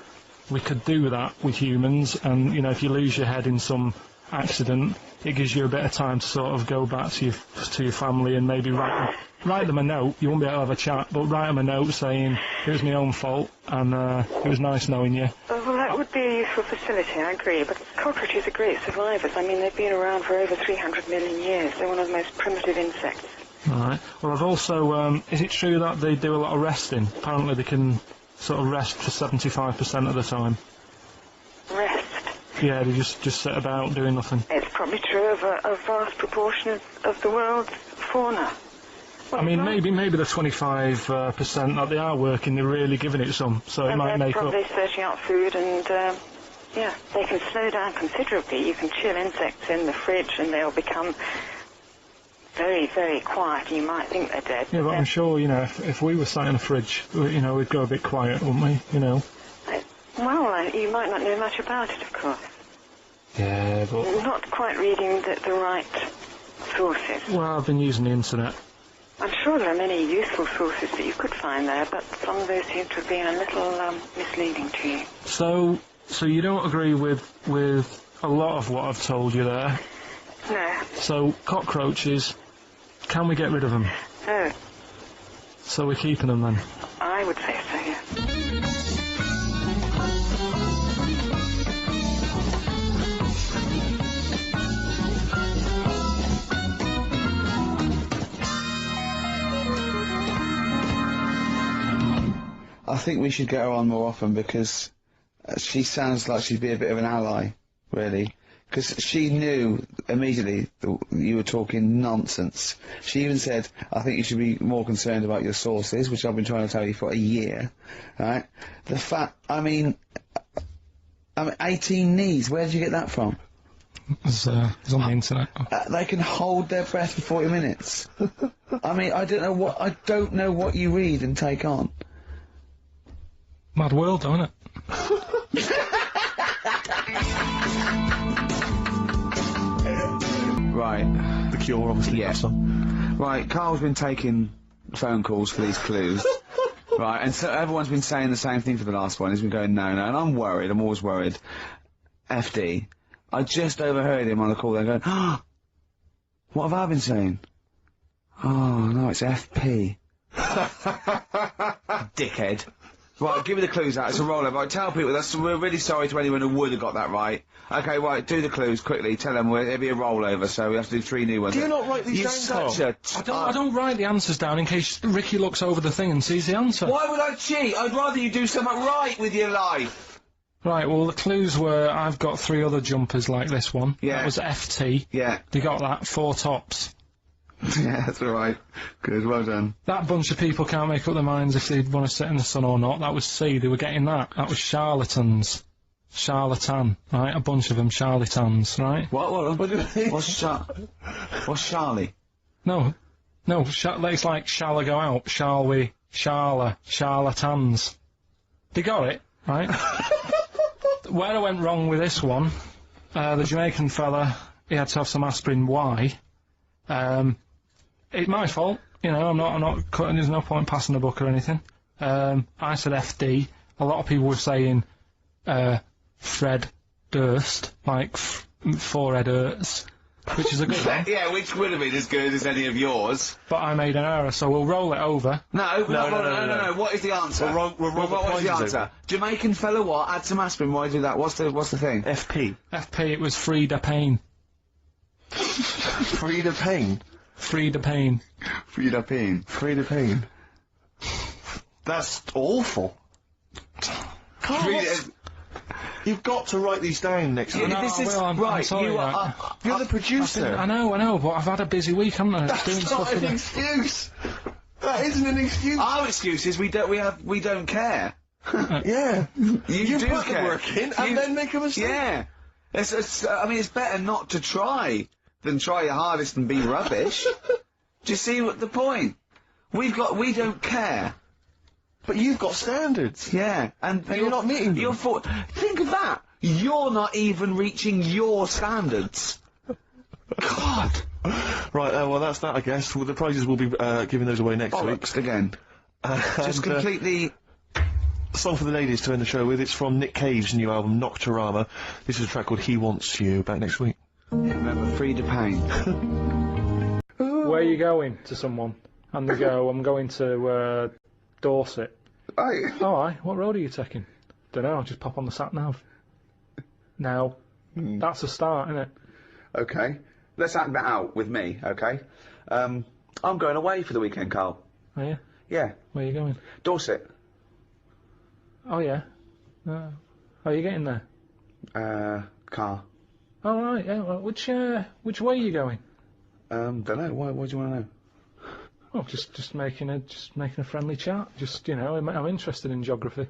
we could do that with humans, and, you know, if you lose your head in some accident, it gives you a bit of time to sort of go back to your family and maybe write them a note. You won't be able to have a chat, but write them a note saying, it was my own fault, and it was nice knowing you. Well, that would be a useful facility, I agree, but cockroaches are great survivors. I mean, they've been around for over 300 million years. They're one of the most primitive insects. Alright. Well, I've also, is it true that they do a lot of resting? Apparently they can sort of rest for 75% of the time. Rest. Yeah, they just sit about doing nothing. It's probably true of a vast proportion of the world's fauna. I mean, maybe the 25% that they are working, they're really giving it some, so it And might they're make probably up. searching out food and, yeah, they can slow down considerably. You can chill insects in the fridge and they'll become very, very quiet. You might think they're dead. Yeah, but I'm sure, you know, if we were sat in a fridge, you know, we'd go a bit quiet, wouldn't we? You know. Well, you might not know much about it, of course. Yeah, but... You're not quite reading the right sources. Well, I've been using the internet. I'm sure there are many useful sources that you could find there, but some of those seem to have been a little misleading to you. So you don't agree with a lot of what I've told you there? No. So, cockroaches, can we get rid of them? No. So we're keeping them then? I would say so, yeah. I think we should get her on more often because she sounds like she'd be a bit of an ally, really. Because she knew immediately that you were talking nonsense. She even said, I think you should be more concerned about your sources, which I've been trying to tell you for a year, right? The fact, I mean 18 knees, where did you get that from? It's on the internet. They can hold their breath for 40 minutes. I mean, I don't know what you read and take on. Mad world, don't it? Right. The Cure, obviously. Yeah. Some. Right, Carl's been taking phone calls for these clues. Right, and so everyone's been saying the same thing for the last one. He's been going, no, and I'm worried, I'm always worried. FD. I just overheard him on the call there going, oh, what have I been saying? Oh, no, it's FP. Dickhead. Right, give me the clues out. It's a rollover. Right, tell people, we're really sorry to anyone who would have got that right. Okay, right, do the clues quickly. Tell them it'll be a rollover, so we have to do 3 new ones. Do you not write these You're down, such Carl? a... I don't write the answers down in case Ricky looks over the thing and sees the answer. Why would I cheat? I'd rather you do something right with your life. Right, well, the clues were I've got 3 other jumpers like this one. Yeah. That was FT. Yeah. They got that, 4 tops. Yeah, that's all right. Good, well done. That bunch of people can't make up their minds if they'd want to sit in the sun or not. That was C. They were getting that. That was charlatans. Charlatan, right? A bunch of them charlatans, right? What do you mean? What's Charlie? No. It's like, shall I go out? Shall we? Charlatans. They got it, right? Where I went wrong with this one, the Jamaican fella, he had to have some aspirin. Why? It's my fault, you know, I'm not cutting, there's no point passing the book or anything. I said FD. A lot of people were saying, Fred Durst, like forehead hurts. which is a good one. Yeah, which would have been as good as any of yours. But I made an error, so we'll roll it over. No. What is the answer? What is the answer? Jamaican fella what? Add some aspirin. Why do that? What's the thing? FP. FP, it was Frida Payne. Frida Payne. Frida Payne. Frida Payne. Frida Payne. That's awful. You've got to write these down next week. This is I'm right. sorry, You're the producer. I know, but I've had a busy week, haven't I? Doing That's stuff not an with it. excuse. That isn't an excuse. Our excuse is we don't care. Yeah. You do put the care. work in and then make a mistake. Yeah. I mean, it's better not to try than try your hardest and be rubbish. Do you see what the point? We don't care. But you've got standards. Yeah, and you're not meeting them. Think of that. You're not even reaching your standards. God. Right, well, that's that, I guess. Well, the prizes will be giving those away next week. Bollocks again. Just And, completely. song for the ladies to end the show with. It's from Nick Cave's new album, Nocturama. This is a track called He Wants You. Back next week. Remember, Frida Payne. Where are you going to someone? And they go, I'm going to Dorset. Alright, what road are you taking? Dunno, I'll just pop on the sat-nav. Now, that's a start, isn't it? Okay. Let's act that out with me, okay? I'm going away for the weekend, Karl. Are you? Yeah. Where are you going? Dorset. Oh, yeah. How are you getting there? Car. Oh, right, yeah. Well, which way are you going? Don't know. Why do you want to know? Well, just making a friendly chat. Just, I'm interested in geography.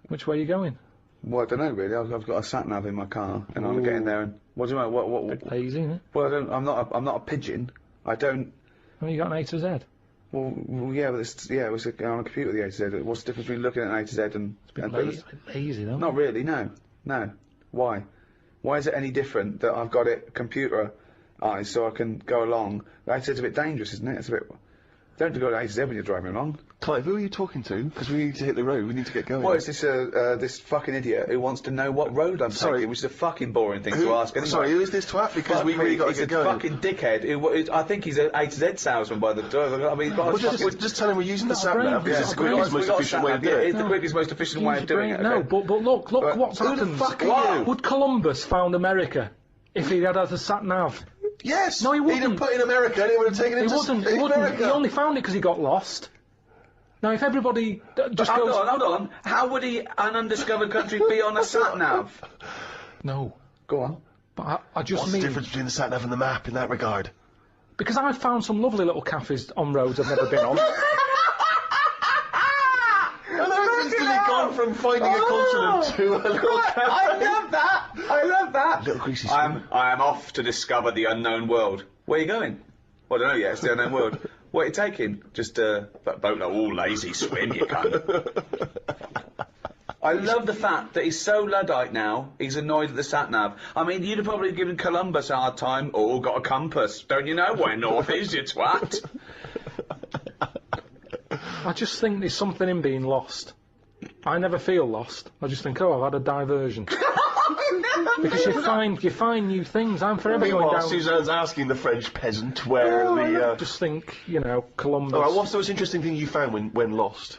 Which way are you going? Well, I don't know really. I've got a sat nav in my car, and I'm getting there. And what do you want? What? Lazy, isn't it? Well, I'm not a pigeon. I don't. Well, you got an A to Z. Well, yeah, but it's on a computer with the A to Z. What's the difference between looking at an A to Z and Lazy, though. Not really. No. Why? Why is it any different that I've got it computerised so I can go along? The A to Z's a bit dangerous, isn't it? It's a bit. Don't have to go to A to Z when you're driving along. Clive, who are you talking to? Because we need to hit the road. We need to get going. Well, it's this fucking idiot who wants to know what road I'm taking, which is a fucking boring thing to ask anyway. Sorry, who is this twat? Because we really got to get going. He's a fucking dickhead. I think he's an A to Z salesman by the door. I mean, we'll just tell him we're using the sat nav because it's the quickest, most efficient way of doing it. It's the quickest, most efficient way of doing it. No, but look what's happened. Who the fuck are you? Would Columbus found America if he had a sat nav? Yes! No, he wouldn't. He'd have put in America and he would have taken him to He America. He only found it because he got lost. Now, if everybody just goes... Hold on. How would an undiscovered country be on a sat-nav? No. Go on. But I just What's mean... the difference between the sat nav and the map in that regard? Because I've found some lovely little cafes on roads I've never been on. How instantly gone from finding a continent to a little cafe? I love that. Little greasy I am off to discover the unknown world. Where are you going? Well, I don't know yet. It's the unknown world. What are you taking? Just a boat. All lazy swim, you cunt. I love the fact that he's so Luddite now, he's annoyed at the sat-nav. I mean, you'd have probably given Columbus a hard time. Oh, got a compass. Don't you know where north is, you twat? I just think there's something in being lost. I never feel lost. I just think, I've had a diversion. Because you find new things. I'm forever going down... Suzanne's asking the French peasant where I just think, Columbus... Alright, what's the most interesting thing you found when lost?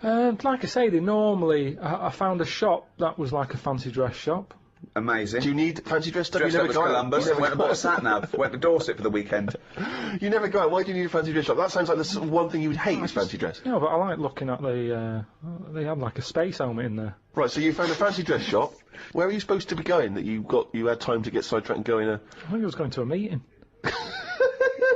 Like I say, I found a shop that was like a fancy dress shop. Amazing. Do you need fancy dress stuff? Dressed You up never as go Columbus out. and went and bought a sat-nav. Went to Dorset for the weekend. You never go out. Why do you need a fancy dress shop? That sounds like the one thing you would hate is fancy dress. No, but I like looking at they had like a space helmet in there. Right, so you found a fancy dress shop. Where are you supposed to be going that you had time to get sidetracked and go in a... I think I was going to a meeting.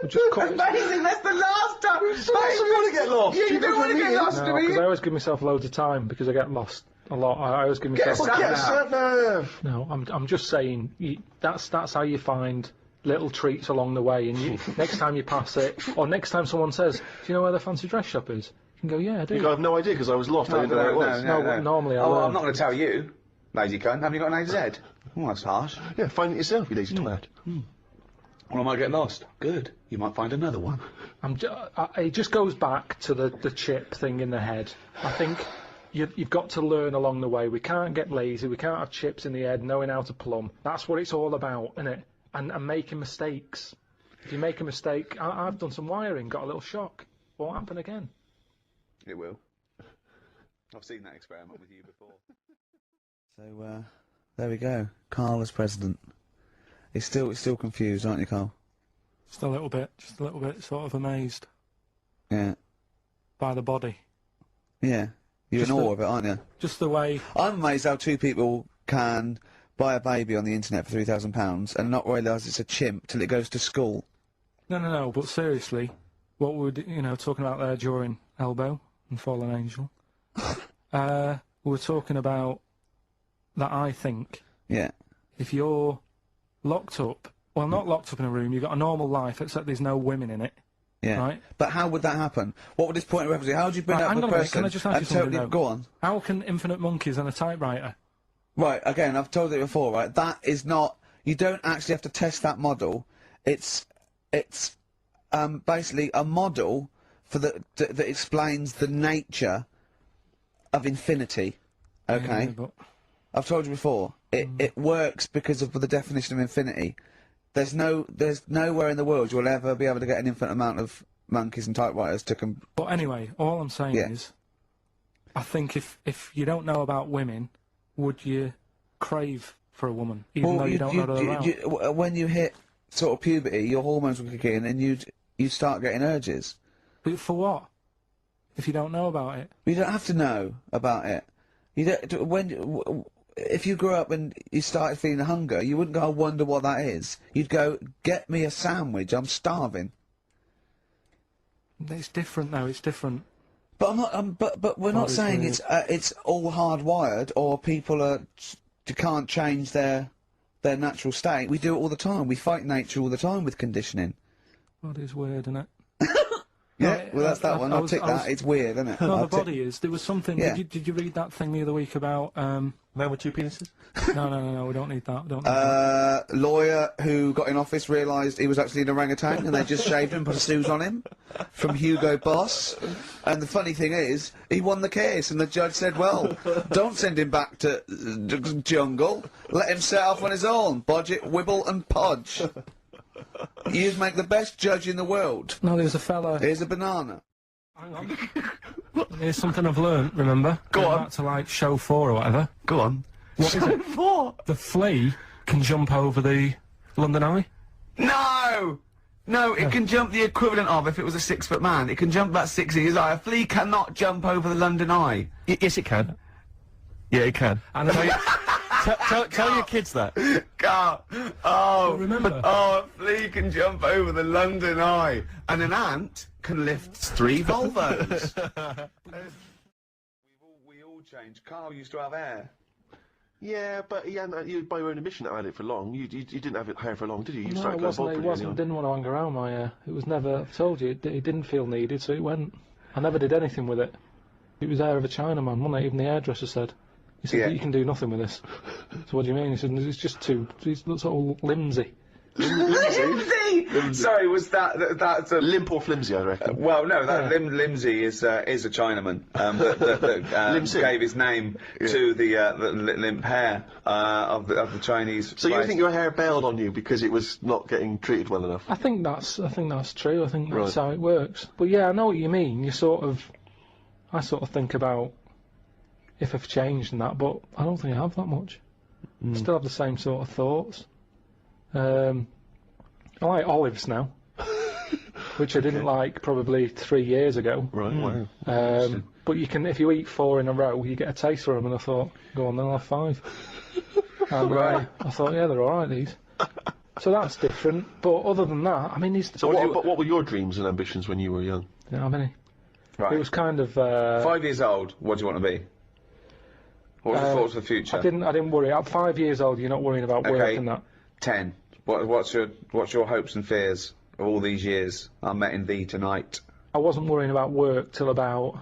Amazing, that's the last time! You don't want to get lost! You don't want to get lost, do because you? I always give myself loads of time because I get lost a lot. I always give myself... Get a sat-nav! No, I'm just saying, that's how you find little treats along the way, and next time you pass it, or next time someone says, do you know where the fancy dress shop is? You can go, yeah, I do. I have no idea because I was lost. I didn't know where it was. No, normally I'm not going to tell you, lazy cunt. Have you got an A to Z? Oh, that's harsh. Yeah, find it yourself, you lazy twat. Well, I might get lost. Good. You might find another one. It just goes back to the chip thing in the head. I think you've got to learn along the way. We can't get lazy. We can't have chips in the head knowing how to plumb. That's what it's all about, isn't it? and making mistakes. If you make a mistake, I've done some wiring, got a little shock. Won't happen again. It will. I've seen that experiment with you before. So, there we go. Karl as president. He's still confused, aren't you, Karl? Just a little bit, sort of amazed Yeah. by the body. Yeah. You're in awe of it, aren't you? Just the way. I'm amazed how two people can buy a baby on the internet for £3,000 and not realise it's a chimp till it goes to school. No, but seriously, what would, talking about there during Elbow and Fallen Angel, we were talking about that I think Yeah. if you're locked up, well, not locked up in a room, you've got a normal life, except there's no women in it, Yeah. right? But how would that happen? What would this point of reference be? How would you bring Right, up hang a on a minute, person can I just ask you and something, totally... though? Go on. How can infinite monkeys and a typewriter? Right, again, I've told it before, right? That is not... You don't actually have to test that model. It's basically a model for that explains the nature of infinity, okay? Yeah, but I've told you before, it works because of the definition of infinity. There's nowhere in the world you'll ever be able to get an infinite amount of monkeys and typewriters to But anyway, all I'm saying Yeah. is, I think if you don't know about women, would you crave for a woman, even though you don't know they're around? when you hit sort of puberty, your hormones will kick in and you start getting urges. But for what? If you don't know about it? You don't have to know about it. You don't, if you grew up and you started feeling hunger, you wouldn't go, I wonder what that is. You'd go, get me a sandwich, I'm starving. It's different now, it's different. But I'm not. But we're not it's saying weird. it's all hardwired or people can't change their natural state. We do it all the time. We fight nature all the time with conditioning. Body is weird, isn't it? Yeah, well that's that one. I'll tick that. It's weird, isn't it? No, I'll the body is. There was something. Yeah. Did you read that thing the other week about? Man with two penises? No. We don't need that. We don't need that. Lawyer who got in office realised he was actually an orangutan and they just shaved him and put a snooze on him from Hugo Boss. And the funny thing is, he won the case and the judge said, well, don't send him back to jungle. Let him set off on his own. Bodge, wibble and podge. You'd make the best judge in the world. No, there's a fella. Here's a banana. Hang on. Here's something I've learnt. Remember? Go Going on. Back to like show 4 or whatever. Go on. What is it? The flea can jump over the London Eye. No! No, it can jump the equivalent of if it was a 6-foot man. It can jump about 6 inches high. A flea cannot jump over the London Eye. Yes, it can. Yeah, it can. And Tell your kids that. Carl. Oh, remember? Oh, a flea can jump over the London Eye, and an ant can lift 3 Volvos. We all changed. Carl used to have hair. Yeah, but he hadn't, you, by your own admission, had it for long. You didn't have it hair for long, did you? You No, started it going wasn't. bald It pretty wasn't. early on. Didn't want to hang around my hair. It was never. I've told you, it didn't feel needed, so it went. I never did anything with it. It was hair of a Chinaman, wasn't it? Even the hairdresser said. He said, Yeah. you can do nothing with this. So what do you mean? He said, it's just too. It looks all limsy. Limsy! Sorry, was that's a... Limp or flimsy, I reckon. Well, no, that Yeah. Limsy is a Chinaman that gave his name to the limp hair of the Chinese. So you race. think your hair bailed on you because it was not getting treated well enough? I think that's true. I think that's Right. how it works. But yeah, I know what you mean. I sort of think about if I've changed and that, but I don't think I have that much. I still have the same sort of thoughts. I like olives now, which I didn't like probably 3 years ago. Right, wow. But you can, if you eat 4 in a row, you get a taste for them. And I thought, go on, then I'll have 5. And I thought, yeah, they're all right, these. So that's different. But other than that, I mean, these. So what were your dreams and ambitions when you were young? You know how many? Right. It was kind of. 5 years old. What do you want to be? What was your thoughts for the future? I didn't worry. At 5 years old, you're not worrying about work Okay. and that. 10. What's your hopes and fears of all these years? I met in thee tonight. I wasn't worrying about work till about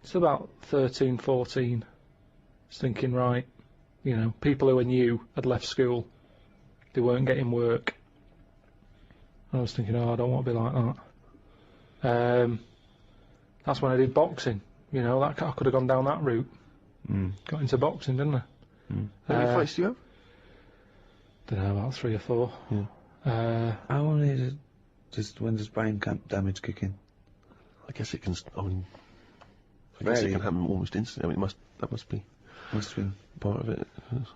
13, 14. Just thinking, right, you know, people who I knew had left school, they weren't getting work. And I was thinking, oh, I don't want to be like that. That's when I did boxing. You know, I could have gone down that route. Got into boxing, didn't I? How many fights do you have? don't know, about 3 or 4. Yeah. How long is it? When does brain damage kick in? I guess it can. I mean, I guess it Really? can happen almost instantly. I mean, that must be Must have been. part of it.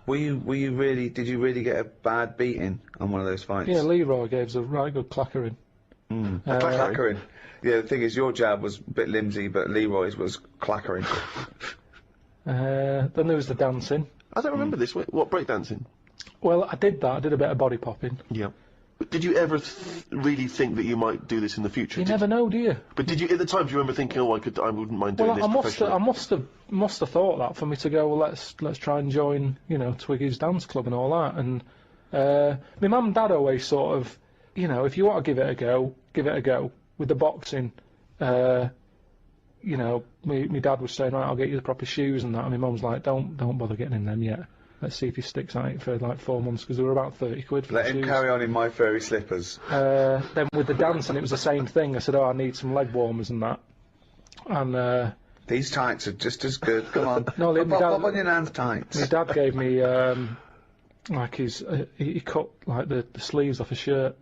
Were you really? Did you really get a bad beating on one of those fights? Yeah, Leroy gave us a right good clackering. Clackering. Yeah, the thing is, your jab was a bit limsy, but Leroy's was clackering. Then there was the dancing. I don't remember this. What breakdancing? Well, I did that. I did a bit of body popping. Yeah. But did you ever really think that you might do this in the future? You never know, do you? But did you, at the time, do you remember thinking, oh, I wouldn't mind doing Well, this professionally? I must have thought that for me to go. Well, let's try and join, Twiggy's dance club and all that. And my mum and dad always sort of, if you want to give it a go, give it a go. With the boxing, my dad was saying, right, I'll get you the proper shoes and that. And my mum's like, don't bother getting in them yet. Let's see if he sticks at it for like 4 months, because they were about 30 quid for Let the him shoes. carry on in my furry slippers. Then with the dancing, it was the same thing. I said, I need some leg warmers and that. And These tights are just as good. Come on. No, my pop dad- on your nan's tights. my dad gave me like he cut like the sleeves off a shirt.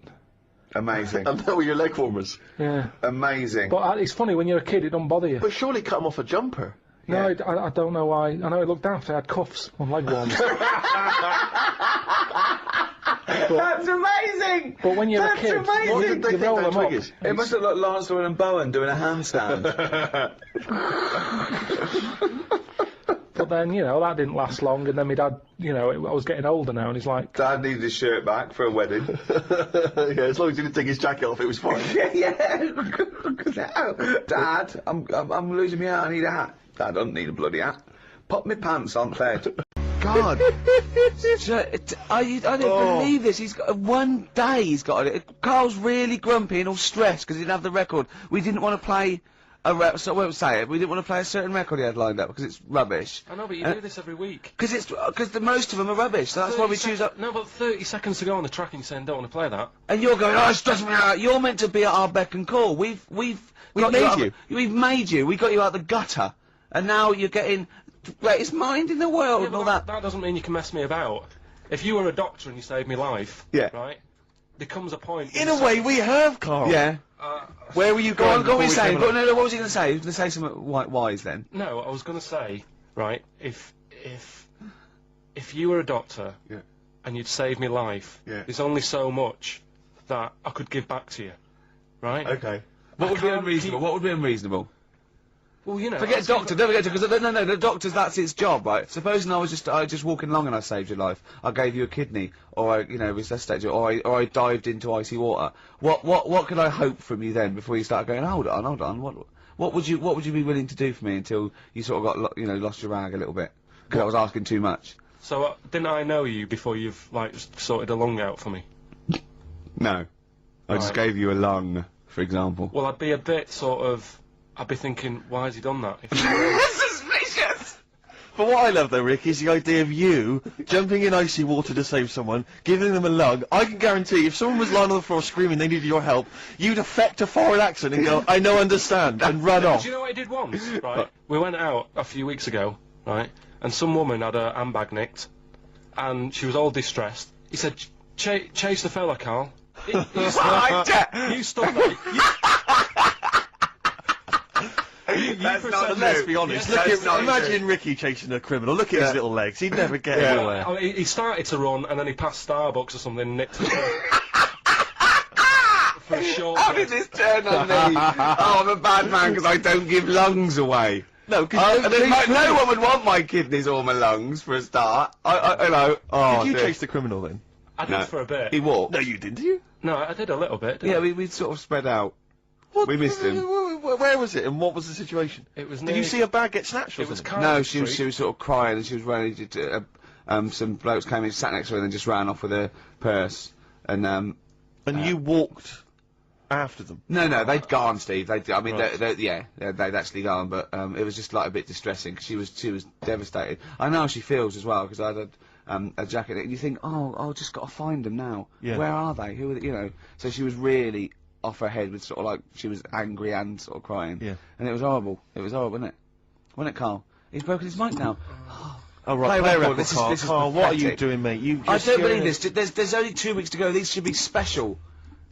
Amazing. And that were your leg warmers. Yeah. Amazing. But it's funny, when you're a kid, it don't bother you. But surely cut them off a jumper. No, I don't know why. I know it looked daft. I had cuffs on leg warmers. That's amazing! But when you're That's a kid, amazing! What did they you think roll about them up. Twiggies? It must have looked like Lancelot and Bowen doing a handstand. But then, that didn't last long. And then my dad, I was getting older now, and he's like, Dad needed his shirt back for a wedding. Yeah, as long as he didn't take his jacket off, it was fine. yeah. Dad, I'm losing my hat. I need a hat. Dad, I don't need a bloody hat. Pop my pants on, Fed. God. I didn't believe this. He's got one day. He's got it. Carl's really grumpy and all stressed because he didn't have the record. We didn't want to play so we won't say it. We didn't want to play a certain record he had lined up because it's rubbish. I know, but you do this every week. Because the most of them are rubbish. So that's why we choose up. No, but 30 seconds to go on the track and you're saying don't want to play that. And you're going, oh, it's stressing me out. You're meant to be at our beck and call. We've got made you. We've made you. We got you out the gutter, and now you're getting the greatest mind in the world Yeah, and all but that. that doesn't mean you can mess me about. If you were a doctor and you saved me life, Yeah. right? There comes a point. In a way, we have, Carl. Yeah. Where were you Go going? on, go on. What before were you we saying? came along? No, what was he going to say? He was going to say something wise then. No, I was going to say, right? If you were a doctor, Yeah. and you'd saved me life, Yeah. there's only so much that I could give back to you, right? Okay. What would be can't unreasonable? keep- What would be unreasonable? Well, Forget that's doctor. Don't forget because no, the doctor's that's its job, right? Supposing I was just walking along and I saved your life, I gave you a kidney, or I resuscitated you, or I dived into icy water. What could I hope from you then before you start going? Hold on. What would you be willing to do for me until you sort of got lost your rag a little bit? Because I was asking too much. So didn't I know you before you've like sorted a lung out for me? No, I just Right. gave you a lung, for example. Well, I'd be a bit sort of. I'd be thinking, why has he done that? If he Suspicious. But what I love though, Rick, is the idea of you jumping in icy water to save someone, giving them a lung. I can guarantee if someone was lying on the floor screaming they needed your help, you'd affect a foreign accent and go, I know, understand, and run off. Do you know what I did once? Right, we went out a few weeks ago, right, and some woman had her handbag nicked, and she was all distressed. He said, chase the fella, Carl. You stop that. That's not true. Let's be honest. Yes, Look that's not imagine true. Ricky chasing a criminal. Look at his little legs. He'd never get Yeah. anywhere. I mean, he started to run, and then he passed Starbucks or something and nicked it. For a short How bit. did this turn on me? Oh, I'm a bad man because I don't give lungs away. No, because No one would want my kidneys or my lungs for a start. Hello. Oh, did you dear. chase the criminal then? I did No. for a bit. He walked. No, you didn't, did you? No, I did a little bit. Didn't Yeah, I? we sort of spread out. What? We missed him. Where was it, and what was the situation? It was. Did you near- see a bag get snatched? Or It was something? No, Carl she was Street. sort of crying and she was running to some blokes came in, sat next to her and then just ran off with her purse. And And you walked after them. no, they'd gone, Steve. They'd Right. they'd actually gone, but it was just like a bit distressing because she was devastated. I know how she feels as well because I had a jacket and you think, oh, just got to find them now. Yeah. Where are they? Who are they? So she was really off her head with sort of like she was angry and sort of crying. Yeah. And it was horrible. It was horrible, wasn't it? Wasn't it, Carl? He's broken his mic now. Oh, right, Play a record. This This is Carl, what are you pathetic. doing, mate? You I just, don't you're believe in a- this. There's only 2 weeks to go. These should be special.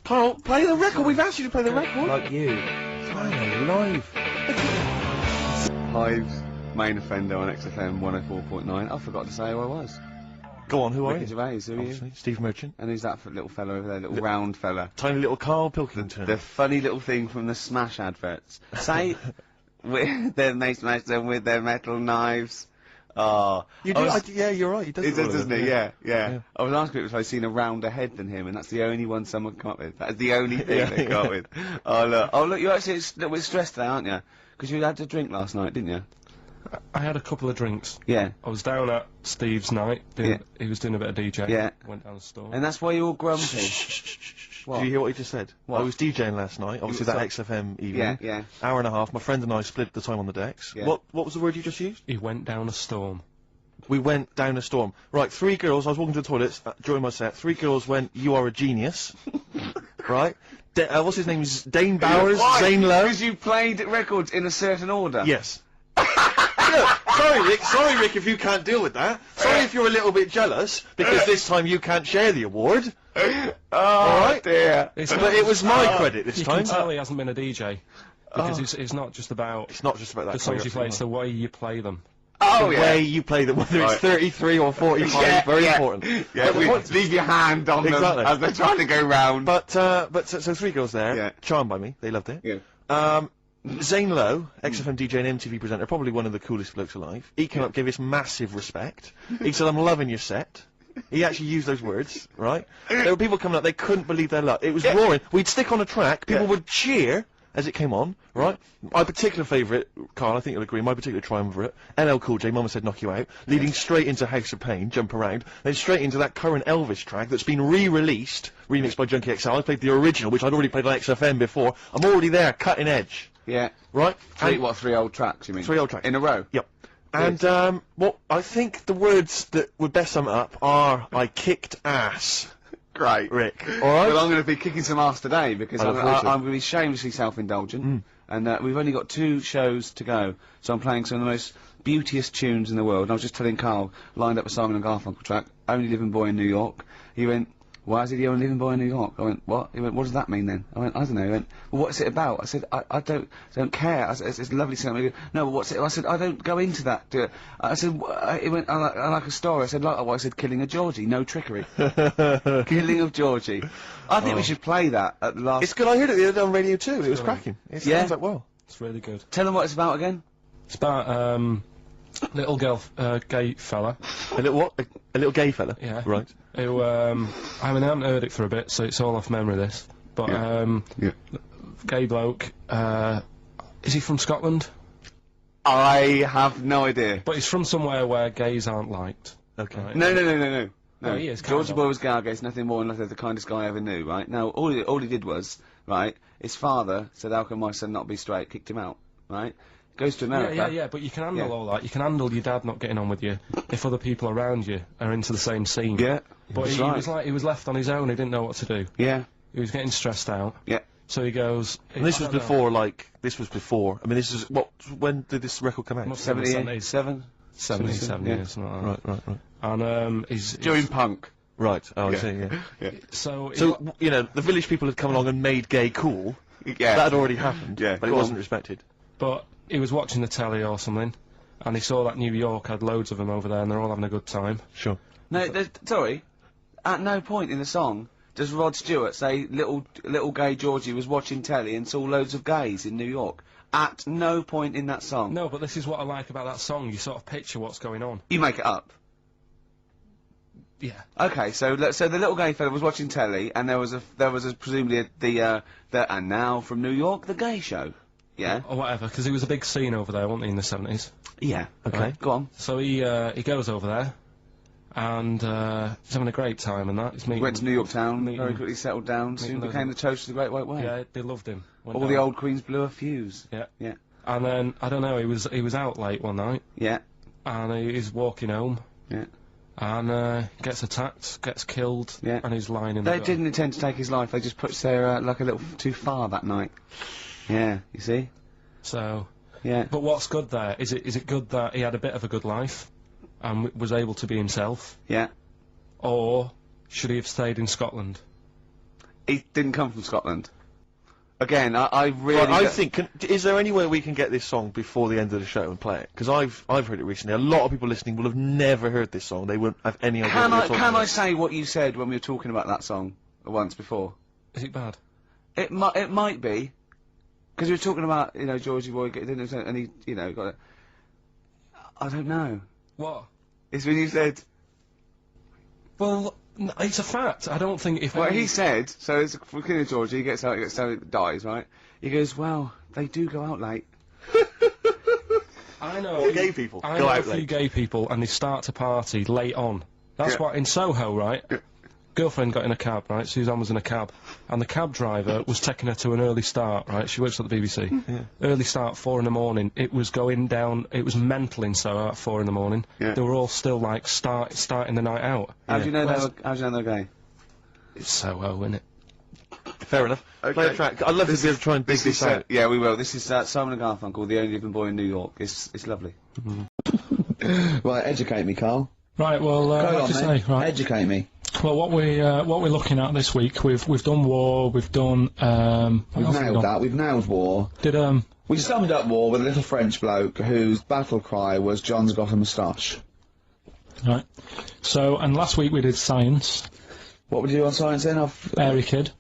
Carl, play the record. We've asked you to play the record. Like you. Finally, live. Hive's main offender on XFM 104.9. I forgot to say who I was. Go on, who are Ricky you? Gervais, who are you? Obviously, Steve Merchant. And who's that little fella over there, little round fella? Tiny little Carl Pilkington. The funny little thing from the Smash adverts. Say, they smash them with their metal knives. Oh, You do, yeah, you're right. He does He it does, all of doesn't it, he? Yeah, yeah. Yeah. I was asking if I'd seen a rounder head than him, and that's the only one someone come up with. That's the only thing they got with. Oh look, you're actually a little bit stressed today, aren't you? Because you had to drink last night, didn't you? I had a couple of drinks. Yeah. I was down at Steve's night. Yeah. He was doing a bit of DJ. Yeah. Went down the store. And that's why you're all grumpy. What? Did you hear what he just said? What? I was DJing last night, obviously that XFM evening. Yeah, yeah. Hour and a half. My friend and I split the time on the decks. Yeah. What was the word you just used? He went down a storm. We went down a storm. Right, 3 girls. I was walking to the toilets during my set. 3 girls went, "You are a genius." Right? What's his name? Is Dane Bowers? Zane Lowe? Because you played records in a certain order. Yes. Look, sorry, Rick, if you can't deal with that. Sorry if you're a little bit jealous, because this time you can't share the award. Oh Alright? dear. But it was my credit this You time. can tell he hasn't been a DJ. Because it's not just about It's not just about that. the songs you play, choreography, it's the way you play them. Oh the yeah. way you play them, whether it's Right. 33 or 45, Yeah, very yeah. important. Yeah, But the point- leave your hand on Exactly. them as they're trying to go round. But so 3 girls there, Yeah. charmed by me, they loved it. Yeah. Zane Lowe, XFM DJ and MTV presenter, probably one of the coolest blokes alive. He came up, gave us massive respect. He said, "I'm loving your set." He actually used those words, right? There were people coming up, they couldn't believe their luck. It was roaring. We'd stick on a track, people would cheer as it came on, right? My particular favourite, Carl, I think you'll agree, my particular triumvirate, LL Cool J, Mama Said Knock You Out, leading straight into House of Pain, Jump Around, then straight into that current Elvis track that's been re-released, remixed by Junkie XL. I played the original, which I'd already played on XFM before. I'm already there, cutting edge, Yeah. right? Three, And- what, 3 old tracks, you mean? 3 old tracks. In a row? Yep. And, what I think the words that would best sum it up are, "I kicked ass." Great. Rick. Alright? Well, I'm going to be kicking some ass today because I I'm look forward to it. going to be shamelessly self-indulgent. And we've only got 2 shows to go, so I'm playing some of the most beauteous tunes in the world. And I was just telling Karl, lined up a Simon and Garfunkel track, Only Living Boy in New York. He went, "Why is he the only living boy in New York?" I went, "What?" He went, "What does that mean then?" I went, "I don't know." He went, "Well, what's it about?" I said, I don't care. I said, it's lovely singing. He goes, "No, but what's it?" I said, "I don't go into that." I said, he went, I like a story." I said, "Like what?" I said, "Killing of Georgie, no trickery." Killing of Georgie. I think we should play that at the last. It's good, I heard it the other day on Radio 2, it was cracking. It Yeah? sounds like well. It's really good. Tell them what it's about again. It's about little girl, gay fella. A little what? A little gay fella? Yeah. Right. Who I mean, I haven't heard it for a bit, so it's all off memory. This, but Yeah. gay bloke. Is he from Scotland? I have no idea. But he's from somewhere where gays aren't liked. Okay. Right? No. No, he is, Georgie kind Boy of. was Gargate's nothing more than the kindest guy I ever knew, right? Now, all he did was, right, his father said, "How can my son not be straight?" Kicked him out, right? Goes to America. Yeah, but you can handle Yeah. all that. You can handle your dad not getting on with you if other people around you are into the same scene. Yeah, But that's he right. was like, he was left on his own, he didn't know what to do. Yeah, He was getting stressed out. yeah. So he goes... And this I was don't know. before, I mean, this is, when did this record come out? Must have been 77? 77 yeah. years, something like that. Right. And he's... During punk. Right, oh, I Yeah. see, yeah. So, So, you know, the village people had come along and made gay cool. Yeah. That had already happened. Yeah, But it go wasn't on. respected. but he was watching the telly or something, and he saw that New York had loads of them over there, and they're all having a good time. Sure. No, sorry. At no point in the song does Rod Stewart say little gay Georgie was watching telly and saw loads of gays in New York. At no point in that song. No, but this is what I like about that song. You sort of picture what's going on. You make it up. Yeah. Okay, so the little gay fella was watching telly, and there was presumably and now from New York, the gay show. Yeah. Or whatever, because he was a big scene over there, wasn't he, in the 70s? Yeah. Okay. Right, go on. So he goes over there, and he's having a great time and that. He's meeting... He went to New York Town, meeting- very quickly settled down, soon those became the toast of the Great White Way. Yeah, they loved him. Went All down. the old queens blew a fuse. Yeah. Yeah. And then, I don't know, he was out late one night, Yeah. and he's walking home, Yeah. and gets attacked, gets killed, Yeah. and he's lying in the They gutter. didn't intend to take his life, they just pushed their luck a little too far that night. Yeah, you see? So... Yeah. But what's good there? Is it good that he had a bit of a good life, and was able to be himself, Yeah. or should he have stayed in Scotland? He didn't come from Scotland. Again, I really. Well, I don't- think, is there any way we can get this song before the end of the show and play it? Because I've heard it recently. A lot of people listening will have never heard this song. They wouldn't have any idea Can what I we're talking can I about. say what you said when we were talking about that song once before? Is it bad? It might be, because we were talking about Georgie Boy didn't he, and he got it. I don't know. What? It's when you said. Well, it's a fact. I don't think if Well, any- he said, so it's for King of Georgie, he gets out, dies, right? He goes, well, they do go out late. I know What, gay people I go know out a few late? gay people, and they start to party late on. That's Yeah. what in Soho, right? Girlfriend got in a cab, right? Suzanne was in a cab, and the cab driver was taking her to an early start, right? She works at the BBC. Early start, 4 in the morning. It was going down. It was mental in Soho at 4 in the morning. Yeah. They were all still like starting the night out. How do you know Whereas- how do you know they're gay? It's Soho, isn't it? Fair enough. Play a track. I'd love to be able to try and dig this out. Yeah, we will. This is Simon & Garfunkel, The Only Living Boy in New York. It's lovely. Right, educate me, Carl. Right. Well, Go what on, to mate. say? Right. Educate me. Well, what we're looking at this week, we've done war. We've done. What We've else have we nailed done? that. We've nailed war. Did We summed up war with a little French bloke whose battle cry was "John's got a moustache." right. So, and last week we did science. What would you do on science then? Airy kid.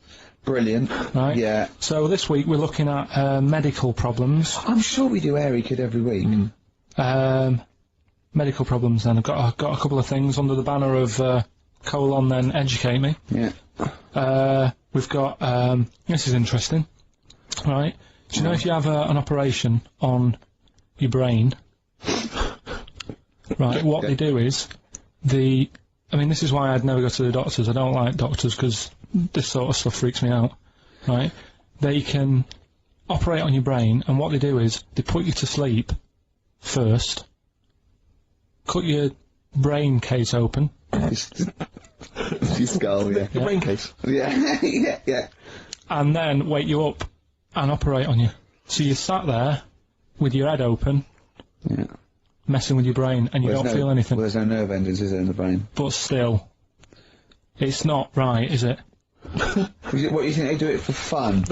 Brilliant. Right. Yeah. So this week we're looking at medical problems. I'm sure we do Airy Kid every week. Medical problems. Then I've got a couple of things under the banner of then educate me. Yeah. We've got this is interesting. Right. Do you know if you have an operation on your brain? Right. What they do is I mean, this is why I'd never go to the doctors. I don't like doctors because this sort of stuff freaks me out, right? They can operate on your brain, and what they do is they put you to sleep first, cut your brain case open, Your skull, yeah. The brain case. Yeah, yeah. and then wake you up and operate on you. So you're sat there with your head open, Yeah. messing with your brain, and you don't feel anything. Well, there's no nerve endings, is there, in the brain? But still, it's not right, is it? What do you think they do it for fun?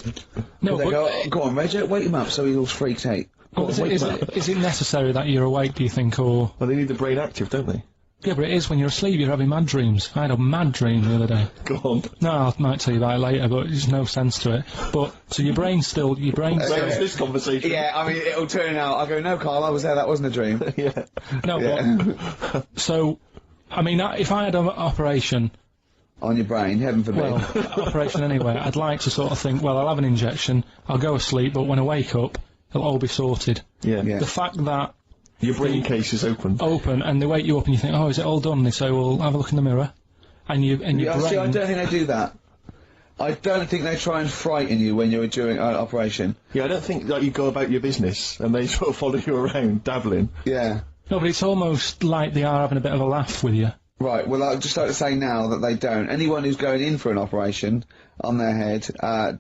No, They but go, oh, go on, Reg, wake him up so he all freaks out. Go on, is wake him up. is it necessary that you're awake, do you think, or... Well, they need the brain active, don't they? Yeah, but it is when you're asleep, you're having mad dreams. I had a mad dream the other day. Go on. No, I might tell you about it later, but there's no sense to it. But, so your brain's still... Where's this conversation? Yeah, I mean, it'll turn out, I go, no, Carl, I was there, that wasn't a dream. Yeah. No, Yeah. but... So, I mean, if I had an operation... On your brain, heaven forbid. Well, operation anyway, I'd like to sort of think, well, I'll have an injection, I'll go asleep, but when I wake up, it'll all be sorted. Yeah. Yeah. The fact that Your brain case is open. open and they wake you up and you think, oh, is it all done? They say, well, have a look in the mirror. And your Yeah, brain... see, I don't think they do that. I don't think they try and frighten you when you're doing an operation. Yeah, I don't think that you go about your business and they sort of follow you around, dabbling. Yeah. No, but it's almost like they are having a bit of a laugh with you. Right, well, I'd just like to say now that they don't. Anyone who's going in for an operation on their head,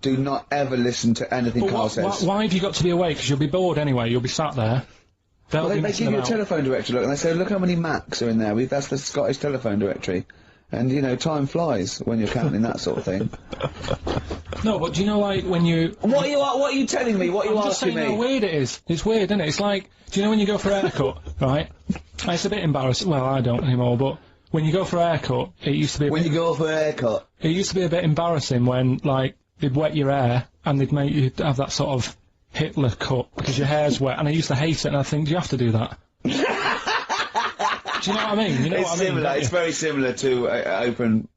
do not ever listen to anything But Carl says. why have you got to be awake? Because you'll be bored anyway. You'll be sat there. They'll Well, be they messing give you a about. telephone directory look, and they say, look how many Macs are in there. That's the Scottish telephone directory. And, you know, time flies when you're counting that sort of thing. No, but do you know, like, when you... What are you telling me? What are you I'm just asking saying how me? weird it is. It's weird, isn't it? It's like, do you know when you go for a haircut, right? It's a bit embarrassing. Well, I don't anymore, but when you go for a haircut, it used to be... When you go for a haircut. It used to be a bit embarrassing when, like, they'd wet your hair and they'd make you have that sort of Hitler cut because your hair's wet, and I used to hate it, and I think, do you have to do that? Do you know what I mean? You know It's what I mean, similar. don't It's you? very similar to open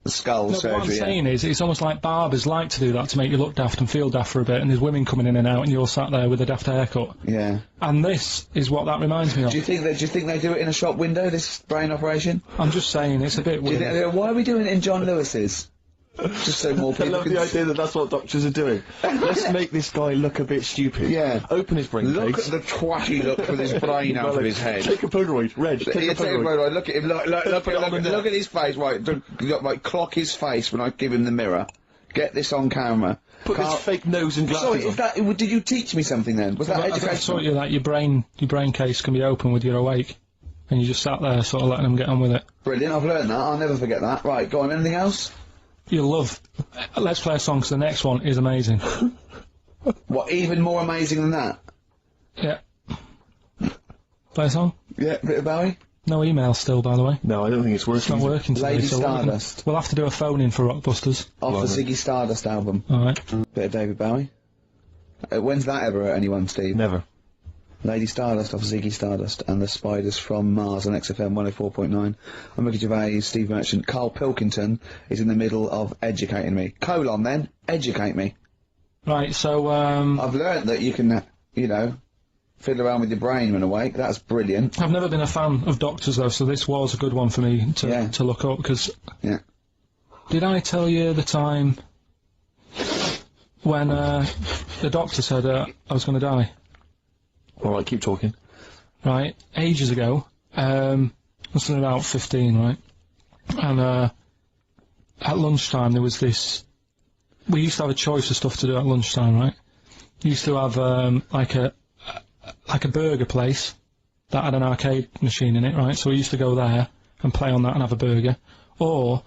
skull No, but surgery. what I'm yeah. saying is, it's almost like barbers like to do that to make you look daft and feel daft for a bit, and there's women coming in and out, and you're sat there with a daft haircut. Yeah. And this is what that reminds me of. Do you think they do it in a shop window? This brain operation? I'm just saying, it's a bit Do you weird. think, why are we doing it in John Lewis's? Just so more I people love can the idea that that's what doctors are doing. Let's make this guy look a bit stupid. Yeah. Open his brain Look case. at the twatty look with his brain out of his head. Take a Polaroid. Reg, take Yeah, a take a Polaroid. photo. Look at him. Look Put it on the net. at his face. Right, like clock his face when I give him the mirror. Get this on camera. Put Carl- his fake nose and glasses Sorry, on. is that? Did you teach me something then? Was that I taught educational? you that your brain case can be open with your awake. and you just sat there sort of letting them get on with it. Brilliant, I've learned that. I'll never forget that. Right, go on, anything else? You'll love. Let's play a song, 'cause the next one is amazing. What, even more amazing than that? Yeah. Play a song? Yeah, bit of Bowie? No email still, by the way. No, I don't think it's It's working. not working today. Lady so Stardust. we'll have to do a phone-in for Rockbusters. Off the Ziggy Stardust album. Alright. Bit of David Bowie. When's that ever hurt anyone, Steve? Never. Lady Stardust off Ziggy Stardust and the Spiders from Mars on XFM 104.9. I'm Ricky Gervais, Steve Merchant. Carl Pilkington is in the middle of educating me. Colon then, educate me. Right, so, I've learnt that you can, you know, fiddle around with your brain when awake. That's brilliant. I've never been a fan of doctors, though, so this was a good one for me Yeah. to look up, because... Yeah. Did I tell you the time when the doctor said I was going to die? Alright, keep talking. Right, ages ago, must have been about 15, right? And at lunchtime there was this... We used to have a choice of stuff to do at lunchtime, right? We used to have like a burger place that had an arcade machine in it, right? So we used to go there and play on that and have a burger. Or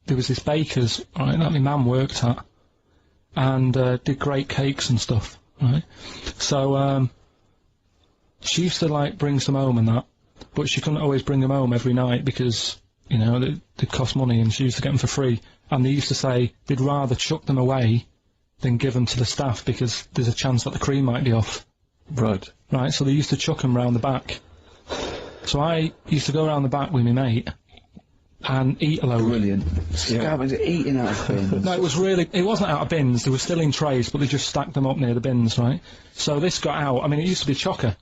there was this baker's, right, that my mum worked at, and did great cakes and stuff, right? So she used to like bring some home and that, but she couldn't always bring them home every night because, you know, they cost money, and she used to get them for free. And they used to say they'd rather chuck them away than give them to the staff because there's a chance that the cream might be off. Right. Right, so they used to chuck them round the back. So I used to go round the back with my mate and eat a load. Brilliant. Scavengers eating out of bins. No, it wasn't out of bins, they were still in trays, but they just stacked them up near the bins, right? So this got out, I mean, it used to be chocker.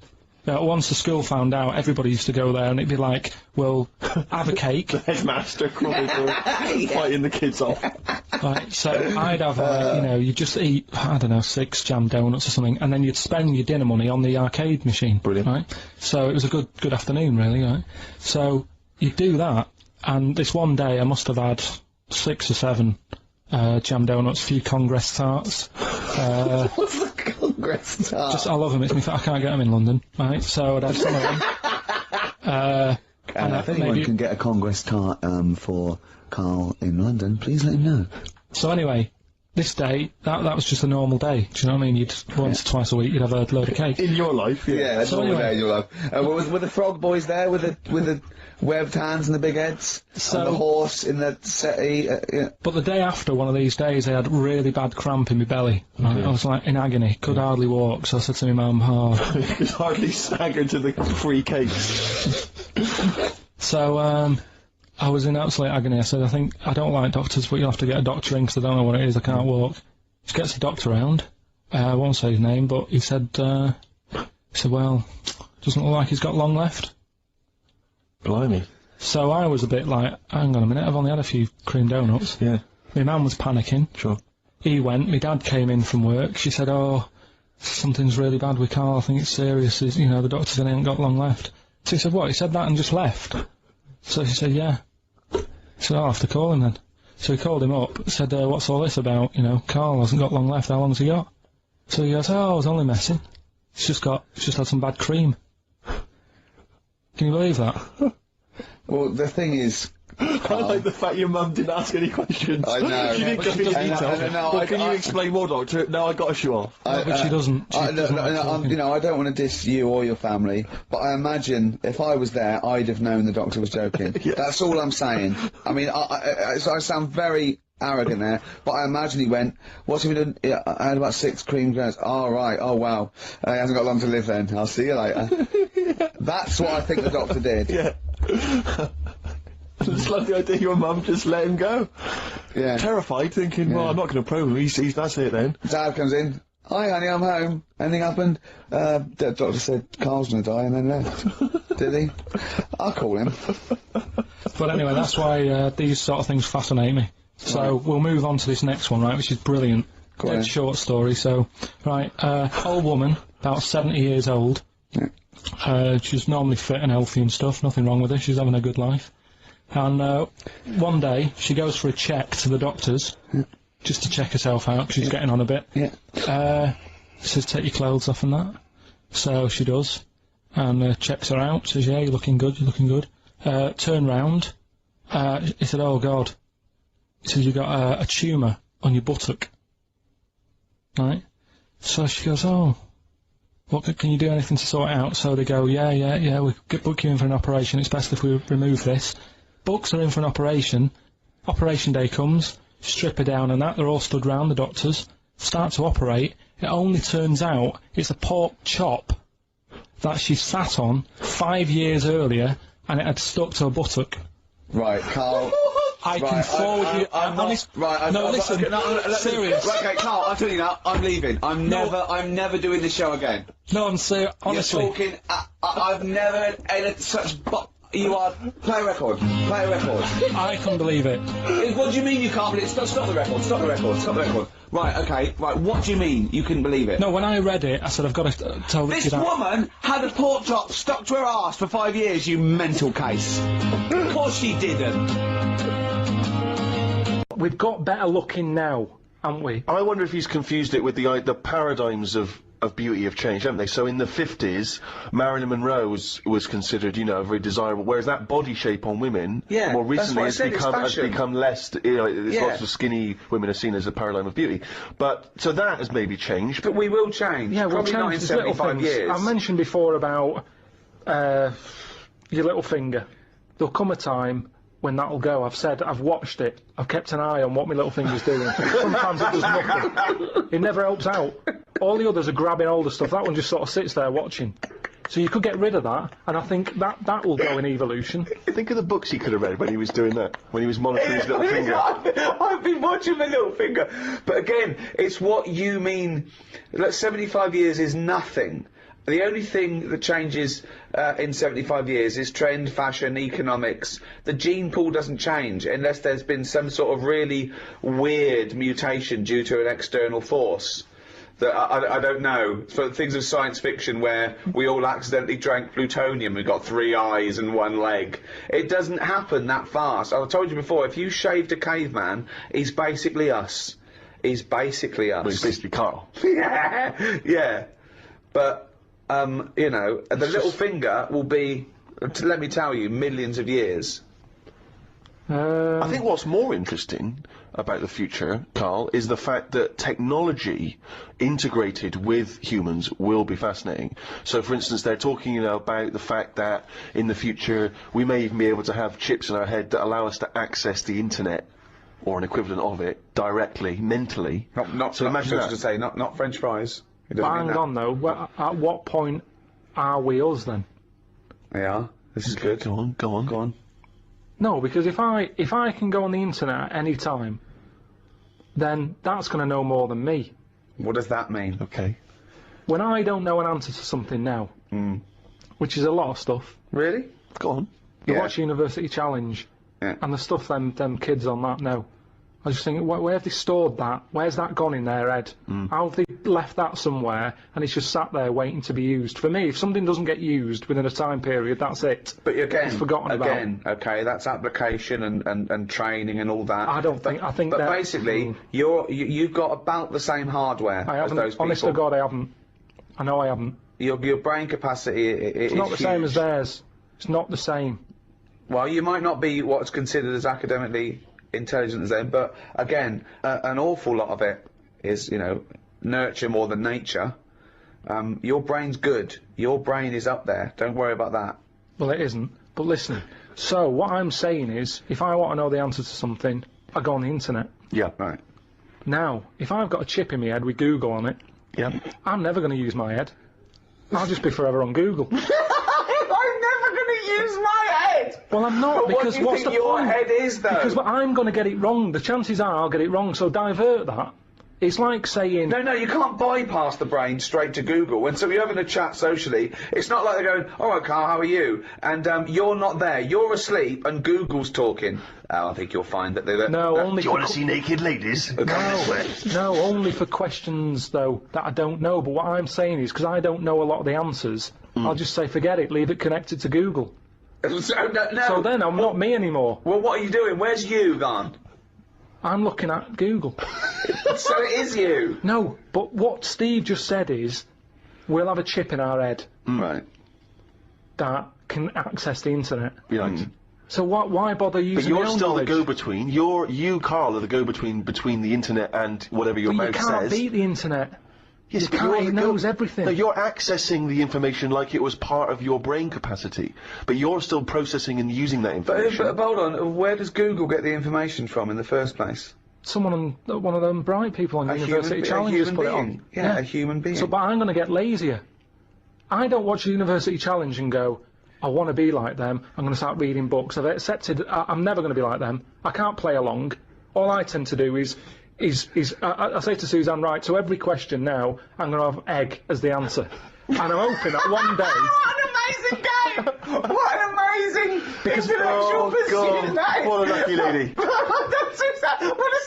Once the school found out, everybody used to go there, and it'd be like, well, have a cake. Headmaster crawling fighting the kids off. Right, so I'd have, you know, you'd just eat, I don't know, 6 jam donuts or something, and then you'd spend your dinner money on the arcade machine. Brilliant. Right? So it was a good afternoon, really, right? So you'd do that, and this one day I must have had 6 or 7 jam donuts, a few Congress tarts. What's the Congress tart? I love them, I can't get them in London, right? So I'd have some of them. If anyone can get a Congress tart for Karl in London, please let him know. So anyway, this day, that was just a normal day. Do you know what I mean? You'd once or twice a week, you'd have a load of cake. In your life, Yeah, that's So all anyway- day you'll have. Were the frog boys there with the webbed hands and the big heads? So- and the horse in the settee? Yeah. But the day after one of these days, I had really bad cramp in my belly. Right? I was like in agony, could hardly walk. So I said to my mum, you could hardly stagger to the free cakes. So I was in absolute agony. I said, I don't like doctors, but you'll have to get a doctor in because I don't know what it is. I can't walk. Just gets a doctor round. I won't say his name, but he said, well, doesn't look like he's got long left. Blimey. So I was a bit like, hang on a minute, I've only had a few cream donuts. Yeah, My mum was panicking. sure. He went, my dad came in from work. She said, oh, something's really bad with Karl. I think it's serious. You know, the doctor said he ain't got long left. So he said, what? He said that and just left? So she said, yeah. He said, I'll have to call him then. So he called him up, said, what's all this about? You know, Karl hasn't got long left. How long's he got? So he goes, oh, I was only messing. He's just had some bad cream. Can you believe that? Well, the thing is, I like the fact your mum didn't ask any questions. I know. She didn't give me I know, details. I know, Well, I- can you explain more, Doctor? No, I got to show off. But she doesn't. She doesn't like talking. you know, I don't want to diss you or your family, but I imagine if I was there, I'd have known the doctor was joking. That's all I'm saying. I mean, I sound very arrogant there, but I imagine he went, what's he been doing? Yeah, I had about 6 cream donuts. Oh, right. Oh, wow. He hasn't got long to live then. I'll see you later. That's what I think the doctor did. Yeah. I just love the idea your mum just let him go. Yeah. Terrified, thinking, well, I'm not going to probe him. He's that's it then. Dad comes in. Hi, honey, I'm home. Anything happened? The doctor said Karl's going to die and then left. Did he? I'll call him. But anyway, that's why these sort of things fascinate me. So we'll move on to this next one, right, which is brilliant. Go on. Dead short story. So, right, old woman, about 70 years old. Yeah. She's normally fit and healthy and stuff. Nothing wrong with her. She's having a good life. And one day she goes for a check to the doctors, just to check herself out. 'Cause she's getting on a bit. Yeah. Says take your clothes off and that. So she does. and checks her out, says, yeah, you're looking good, you're looking good. Turn round. He said, oh, God. He says, you got a tumour on your buttock. Right? So she goes, oh, can you do anything to sort it out? So they go, yeah, we could book you in for an operation. It's best if we remove this. Books are in for an operation. Operation day comes, strip her down and that. They're all stood round, the doctors. Start to operate. It only turns out it's a pork chop that she sat on 5 years earlier, and it had stuck to her buttock. Right, Karl. I can forward you. I'm not. honest. Right, No, listen. Serious. Right, okay, Karl, I'm telling you now, I'm leaving. I'm never doing this show again. No, I'm serious. Honestly. You're talking. I've never edited such. You are. Play a record. Play a record. I couldn't believe it. What do you mean you can't believe it? Stop the record. Stop the record. Stop the record. Right, okay. Right, what do you mean you couldn't believe it? No, when I read it, I said I've got to tell This Richard. woman had a pork chop stuck to her arse for 5 years, you mental case. Of course she didn't. We've got better looking now, haven't we? I wonder if he's confused it with the paradigms of beauty have changed, haven't they? So in the 50s, Marilyn Monroe was considered, you know, very desirable, whereas that body shape on women, Yeah, more that's recently what I said, it's has fashion. become less, you know, there's Yeah. lots of skinny women are seen as a paradigm of beauty. But, so that has maybe changed. But we will change. Yeah, we'll Probably not in change. There's little 75 things. years. I mentioned before about your little finger. There'll come a time when that'll go. I've said, I've watched it. I've kept an eye on what my little finger's doing. Sometimes it does nothing. It never helps out. All the others are grabbing older stuff. That one just sort of sits there watching. So you could get rid of that, and I think that will go in evolution. Think of the books he could have read when he was doing that, when he was monitoring his little finger. I've been watching my little finger. But again, it's what you mean. Like 75 years is nothing. The only thing that changes in 75 years is trend, fashion, economics. The gene pool doesn't change unless there's been some sort of really weird mutation due to an external force. That I don't know. For things of science fiction where we all accidentally drank plutonium and got 3 eyes and 1 leg. It doesn't happen that fast. I've told you before, if you shaved a caveman, he's basically us. He's basically us. Well, he's basically Karl. Yeah, yeah. But, you know, the little finger will be, let me tell you, millions of years. I think what's more interesting about the future, Karl, is the fact that technology integrated with humans will be fascinating. So, for instance, they're talking, you know, about the fact that in the future we may even be able to have chips in our head that allow us to access the internet or an equivalent of it directly, mentally. So imagine that. To say, not French fries. It doesn't mean Hang that. on though. At what point are we us then? Yeah, this is good. Go on, go on. Go on. No, because if I can go on the internet at any time, then that's going to know more than me. What does that mean? Okay. When I don't know an answer to something now, which is a lot of stuff, Really? Go on. you Yeah. watch University Challenge, Yeah. and the stuff them kids on that know. I was just thinking, where have they stored that? Where's that gone in their head? How have they left that somewhere, and it's just sat there waiting to be used? For me, if something doesn't get used within a time period, that's it. But again, It's forgotten about. okay, that's application and training and all that. I don't think. I think But that. basically, you've got about the same hardware I as haven't. those people. Honest to God, I haven't. I know I haven't. Your brain capacity is It's not the same as huge. theirs. It's not the same. Well, you might not be what's considered as academically intelligent as them, but again, an awful lot of it is, you know, nurture more than nature. Your brain's good. Your brain is up there. Don't worry about that. Well, it isn't. But listen. So what I'm saying is, if I want to know the answer to something, I go on the internet. Yeah. Right. Now, if I've got a chip in my head with Google on it, Yeah. I'm never going to use my head. I'll just be forever on Google. I'm never going to use my head. Well, I'm not, But what because do you what's think the your point? head is, though? Because I'm going to get it wrong. The chances are I'll get it wrong, so divert that. It's like saying... No, you can't bypass the brain straight to Google. When you're having a chat socially, it's not like they're going, all right, Karl, how are you? And you're not there. You're asleep and Google's talking. Oh, I think you'll find that they're... No, only Do you for want to see naked ladies? No, only for questions, though, that I don't know. But what I'm saying is, because I don't know a lot of the answers, I'll just say, forget it, leave it connected to Google. So, no. So then I'm not me anymore. Well, what are you doing? Where's you gone? I'm looking at Google. So it is you. No, but what Steve just said is, we'll have a chip in our head. Right. that can access the internet. Right. So why bother using But you're my own still knowledge? the go-between. You, Karl, are the go-between between the internet and whatever your But you mouth can't says. beat the internet. Yes, You but can't, you're it the knows everything. No, you're accessing the information like it was part of your brain capacity, but you're still processing and using that information. But hold on, where does Google get the information from in the first place? Someone on one of them bright people on University Challenge has put it on. Yeah, a human being. So, but I'm going to get lazier. I don't watch University Challenge and go, I want to be like them, I'm going to start reading books. I've accepted I'm never going to be like them. I can't play along. All I tend to do is I say to Suzanne, right, so every question now, I'm going to have egg as the answer. And I'm hoping that one day... What an amazing game! What an amazing intellectual pursuit that is! What a lucky lady. What does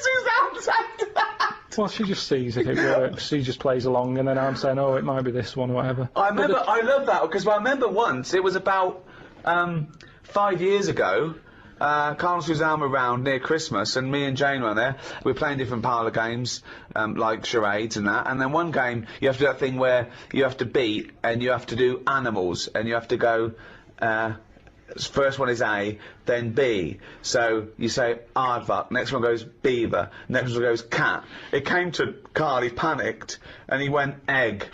Suzanne say to that? Well, she just sees if it works. She just plays along, and then I'm saying, oh, it might be this one or whatever. I love that, because I remember once, it was about 5 years ago, Karl and Suzanne were round near Christmas, and me and Jane were there. We were playing different parlour games, like charades and that. And then one game, you have to do that thing where you have to beat, and you have to do animals, and you have to go. First one is A, then B. So you say aardvark. Next one goes beaver. Next one goes cat. It came to Karl. He panicked, and he went egg.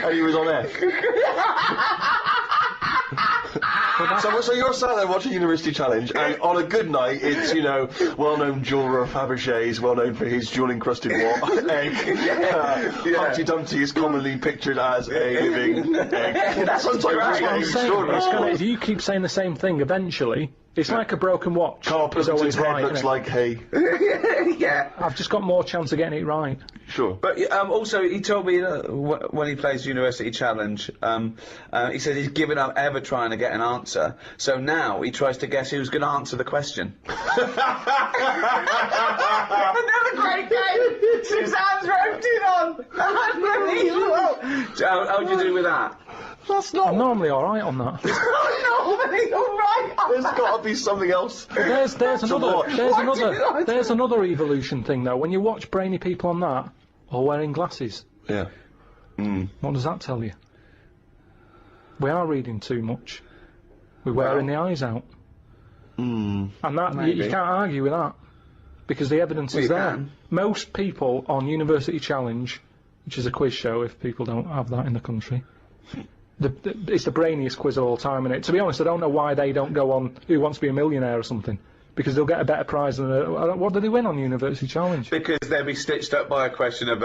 And he was on egg. So you're sat there watching University Challenge, and on a good night, it's, you know, well-known jeweller Fabergé's, well-known for his jewel-encrusted egg. Humpty Dumpty is commonly pictured as a living egg. That's Sometimes great. it's I'm getting saying, extraordinary. if you keep saying the same thing, eventually, it's like a broken watch. Karl It's always Pilkington's head right, looks innit? like hay. Yeah. I've just got more chance of getting it right. Sure. But also, he told me when he plays University Challenge, he said he's given up ever trying to get an answer. So now he tries to guess who's going to answer the question. Another great game. Suzanne's roped in on. Unbelievable. How do you do with that? That's not. I'm normally all right on that. Normally, all right. There's got to be something else. There's watch. there's another evolution thing though. When you watch brainy people on that, or wearing glasses, Yeah. what does that tell you? We are reading too much. We're wearing the eyes out. And that you can't argue with that because the evidence is you there. can. Most people on University Challenge, which is a quiz show if people don't have that in the country. It's the brainiest quiz of all time, and to be honest, I don't know why they don't go on Who Wants to Be a Millionaire or something, because they'll get a better prize than what do they win on University Challenge? Because they'll be stitched up by a question of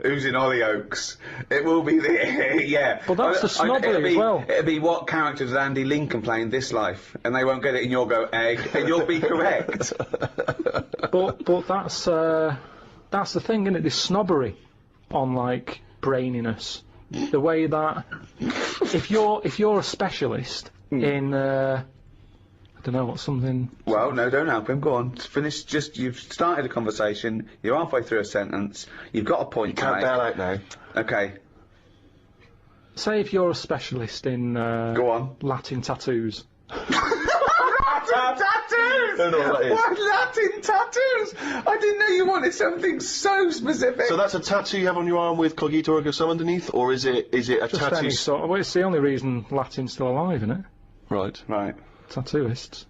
who's in Hollyoaks. It will be the yeah. But that's the snobbery it'll be, as well. It'll be what character does Andy Lincoln play in this life, and they won't get it, and you'll go egg, and you'll be correct. But that's the thing, isn't it? This snobbery on like braininess. The way that if you're a specialist in I don't know what something. Well, no, don't help him. Go on, finish. You've started a conversation. You're halfway through a sentence. You've got a point. Can't to bail make. out now. Okay, Say if you're a specialist in go on. Latin tattoos. Latin tattoos! don't know what that is. What Latin tattoos? I didn't know you wanted something so specific. So that's a tattoo you have on your arm with Cogito ergo sum underneath, or is it a Just tattoo? any sort. Well, it's the only reason Latin's still alive, isn't it? Right. Right. Tattooists.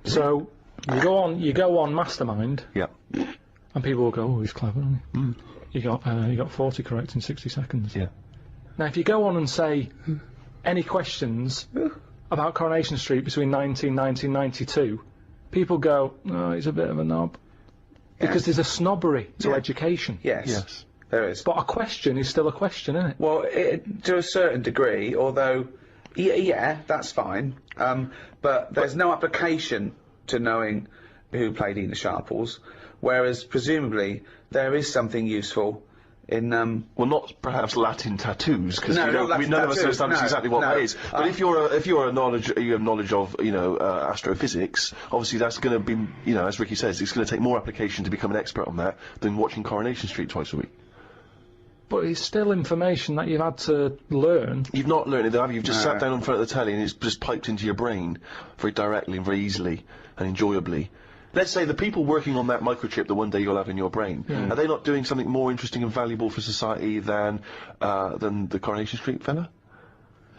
So you go on Mastermind, Yeah. and people will go, "Oh, he's clever, isn't he?" You got 40 correct in 60 seconds. Yeah. Now, if you go on and say any questions about Coronation Street between 1990 and 92, people go, "Oh, he's a bit of a knob," because there's a snobbery to education. Yes. Yes. There is. But a question is still a question, isn't it? Well, to a certain degree, although, yeah, that's fine. But there's no application to knowing who played Ena Sharples, whereas presumably there is something useful in. Well, not perhaps Latin tattoos, because No, not Latin none of us tattoos, understand no, exactly what no. that is. But if you have knowledge of astrophysics, obviously that's going to be, as Ricky says, it's going to take more application to become an expert on that than watching Coronation Street twice a week. But it's still information that you've had to learn. You've not learned it, have you? You've just sat down in front of the telly and it's just piped into your brain very directly and very easily and enjoyably. Let's say the people working on that microchip that one day you'll have in your brain, are they not doing something more interesting and valuable for society than the Coronation Street fella?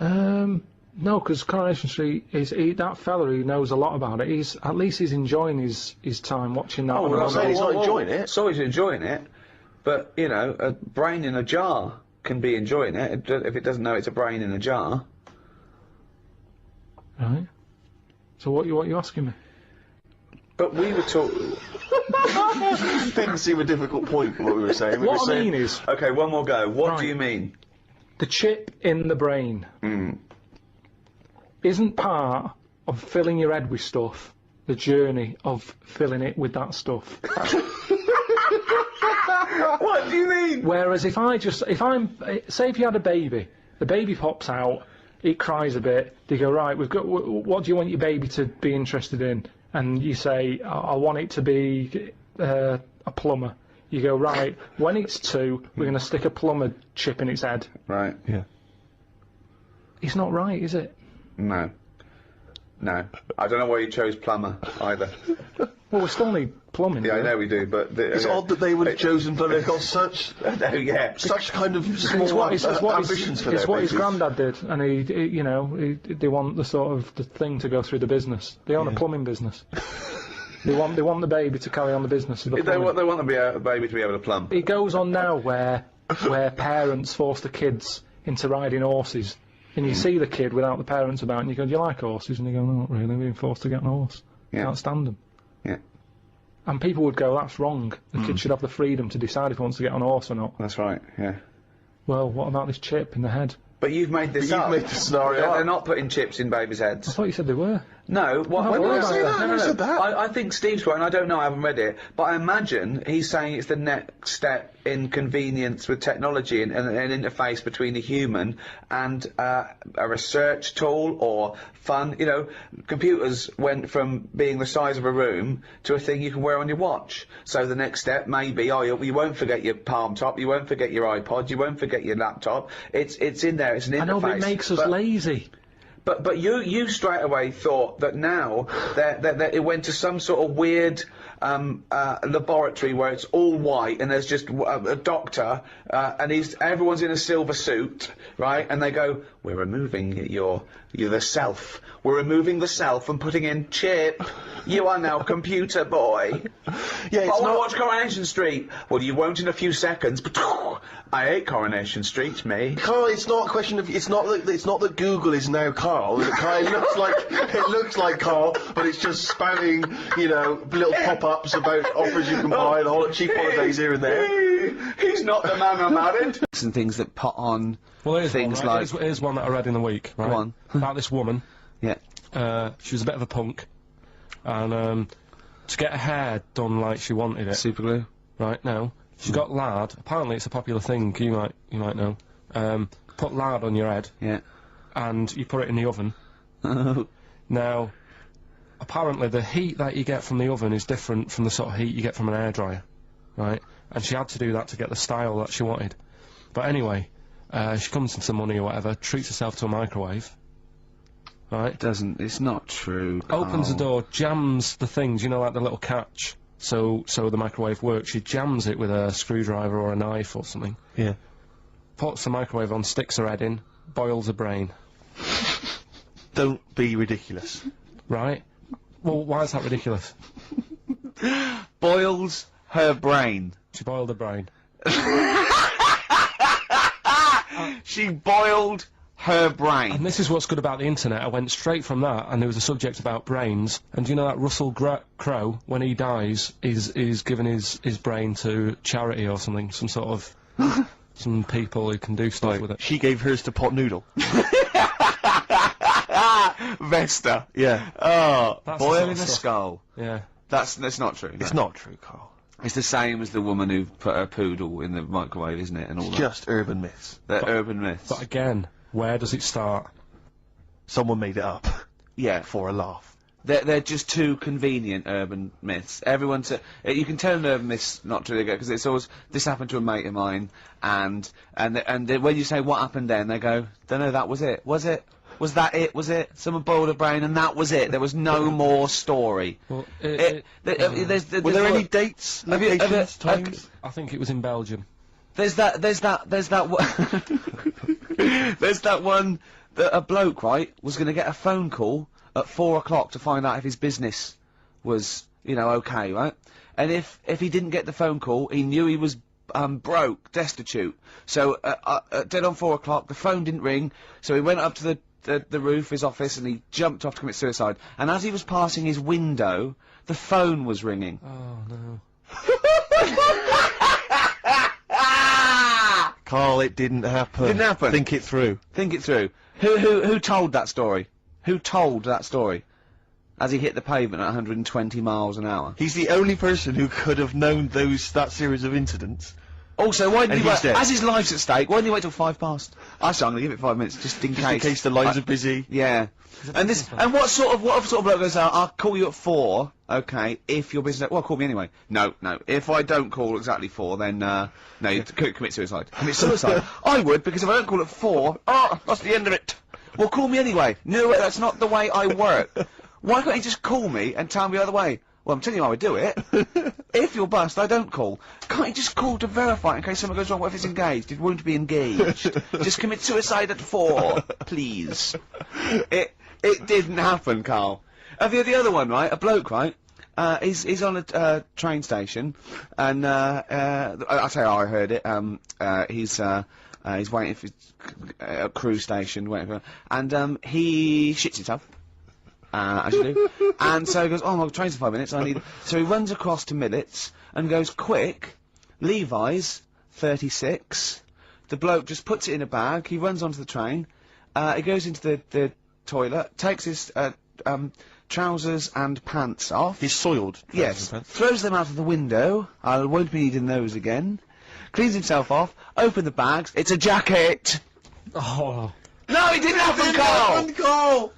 No, because Coronation Street is that fella who knows a lot about it. At least he's enjoying his time watching that. well, I'm saying he's not enjoying it. So he's enjoying it, but you know, a brain in a jar can be enjoying it if it doesn't know it's a brain in a jar. Right. So what you asking me? But we were talking. Didn't seem a difficult point from what we were saying. What I mean is, Okay, one more go. What Right. do you mean? the chip in the brain isn't part of filling your head with stuff. The journey of filling it with that stuff. What do you mean? Whereas if you had a baby, the baby pops out, it cries a bit. They go, right, what do you want your baby to be interested in? And you say, I want it to be a plumber. You go, right, when it's 2, we're going to stick a plumber chip in its head. Right. Yeah. It's not right, is it? No. No. I don't know why you chose plumber either. Well, we still need plumbing. Yeah, I don't we? know we do, but It's odd that they would have chosen, but they've got such yeah. such kind of It's small what his ambitions for their his babies. granddad did, and they want the sort of the thing to go through the business. They own a plumbing business. They want the baby to carry on the business of the They plumbing. want a baby to be able to plumb. It goes on now where parents force the kids into riding horses, and you see the kid without the parents about, and you go, "Do you like horses?" And they go, "No, not really. We've been forced to get on a horse. Yeah. Can't stand them." Yeah. And people would go, "That's wrong. The kid should have the freedom to decide if he wants to get on a horse or not." That's right, yeah. Well, what about this chip in the head? But you've made this You've up. made the scenario They're up. not putting chips in babies' I heads. thought you said they were. No, what? When did I say that? No, Who said that? I think Steve's right, and I don't know, I haven't read it, but I imagine he's saying it's the next step in convenience with technology and an interface between a human and a research tool or fun. You know, computers went from being the size of a room to a thing you can wear on your watch. So the next step may be, you won't forget your palm top, you won't forget your iPod, you won't forget your laptop. It's in there, it's an interface. I know, but it makes us lazy. But you straight away thought that now that it went to some sort of weird laboratory where it's all white and there's just a doctor and everyone's in a silver suit, right? And they go, "We're removing the self. We're removing the self and putting in chip. You are now computer boy." Yeah, But I it's want to not. watch Coronation Street. Well, you won't in a few seconds. But I hate Coronation Street, me. Carl, it's not a question of. It's not that Google is now Carl. It looks like Carl, but it's just spouting, little pop-ups about offers you can buy and cheap holidays here and there. He's not the man I married. And things that put on Well, things one, right? like. Here's one that I read in the week, right? Go on. About this woman. Yeah. She was a bit of a punk, and to get her hair done like she wanted it, Super glue. right now, she got lard. Apparently, it's a popular thing. You might know. Put lard on your head, Yeah. and you put it in the oven. Now, apparently, the heat that you get from the oven is different from the sort of heat you get from an hairdryer, right? And she had to do that to get the style that she wanted. But anyway, she comes into money or whatever, treats herself to a microwave, right? It's not true. Opens the Carl. door, jams the things, like the little catch, so the microwave works. She jams it with a screwdriver or a knife or something. Yeah. Puts the microwave on, sticks her head in, boils her brain. Don't be ridiculous. Right? Well, why is that ridiculous? Boils her brain. She boiled her brain. She boiled her brain. And this is what's good about the internet. I went straight from that, and there was a subject about brains. And do you know that Russell Crowe, when he dies, is giving his brain to charity or something, some sort of some people who can do stuff with it. She gave hers to Pot Noodle. Vesta. Yeah. Oh, That's the boiling sort a of stuff. skull. Yeah. That's not true. It's no. not true, Carl. It's the same as the woman who put her poodle in the microwave, isn't it? And all that. Just urban myths. They're urban myths. But again, where does it start? Someone made it up Yeah. for a laugh. They're just too convenient urban myths. You can tell an urban myth's not true because it's always this happened to a mate of mine, and when you say what happened then, they go, don't know, that was it. Was it? Was that it? Was it? Someone boiled a brain and that was it. There was no more story. Well, There's Were there any dates, Have you- locations, have you- times? I think it was in Belgium. There's that that a bloke, right, was going to get a phone call at 4 o'clock to find out if his business was, you know, okay, right? And if he didn't get the phone call, he knew he was broke, destitute. So dead on 4 o'clock, the phone didn't ring, so he went up to the roof of his office and he jumped off to commit suicide. And as he was passing his window, the phone was ringing. Oh, no. Karl, it didn't happen. Didn't happen. Think it through. Think it through. Who told that story? Who told that story? As he hit the pavement at 120 miles an hour. He's the only person who could have known that series of incidents. Also, why didn't And he he's wait? dead. As his life's at stake, why didn't he wait till 5 past? Actually, I'm gonna give it 5 minutes, just in Just in case the lines are busy. Yeah. And what sort of bloke goes out? I'll call you at 4, okay, if your business... Well, call me anyway. No. If I don't call exactly 4, then, no, you commit suicide. Commit suicide. I would, because if I don't call at 4, that's the end of it. Well, call me anyway. No, that's not the way I work. Why can't you just call me and tell me the other way? Well, I'm telling you how I do it. If you're bust, I don't call. Can't you just call to verify in case something goes wrong? What if it's engaged? It won't be engaged. Just commit suicide at 4, please. It didn't happen, Karl. The other one, right? A bloke, right? He's on a train station, and I'll tell you how I heard it. He's waiting for a cruise station, waiting for, and he shits himself. As you do. And so he goes, oh, my train's in 5 minutes, so he runs across to Millets and goes, quick, Levi's, 36. The bloke just puts it in a bag, he runs onto the train, he goes into the toilet, takes his, trousers and pants off. He's soiled. Yes. Throws them out of the window, I won't be needing those again. Cleans himself off, open the bags, it's a jacket! Oh. No, it didn't happen, Karl!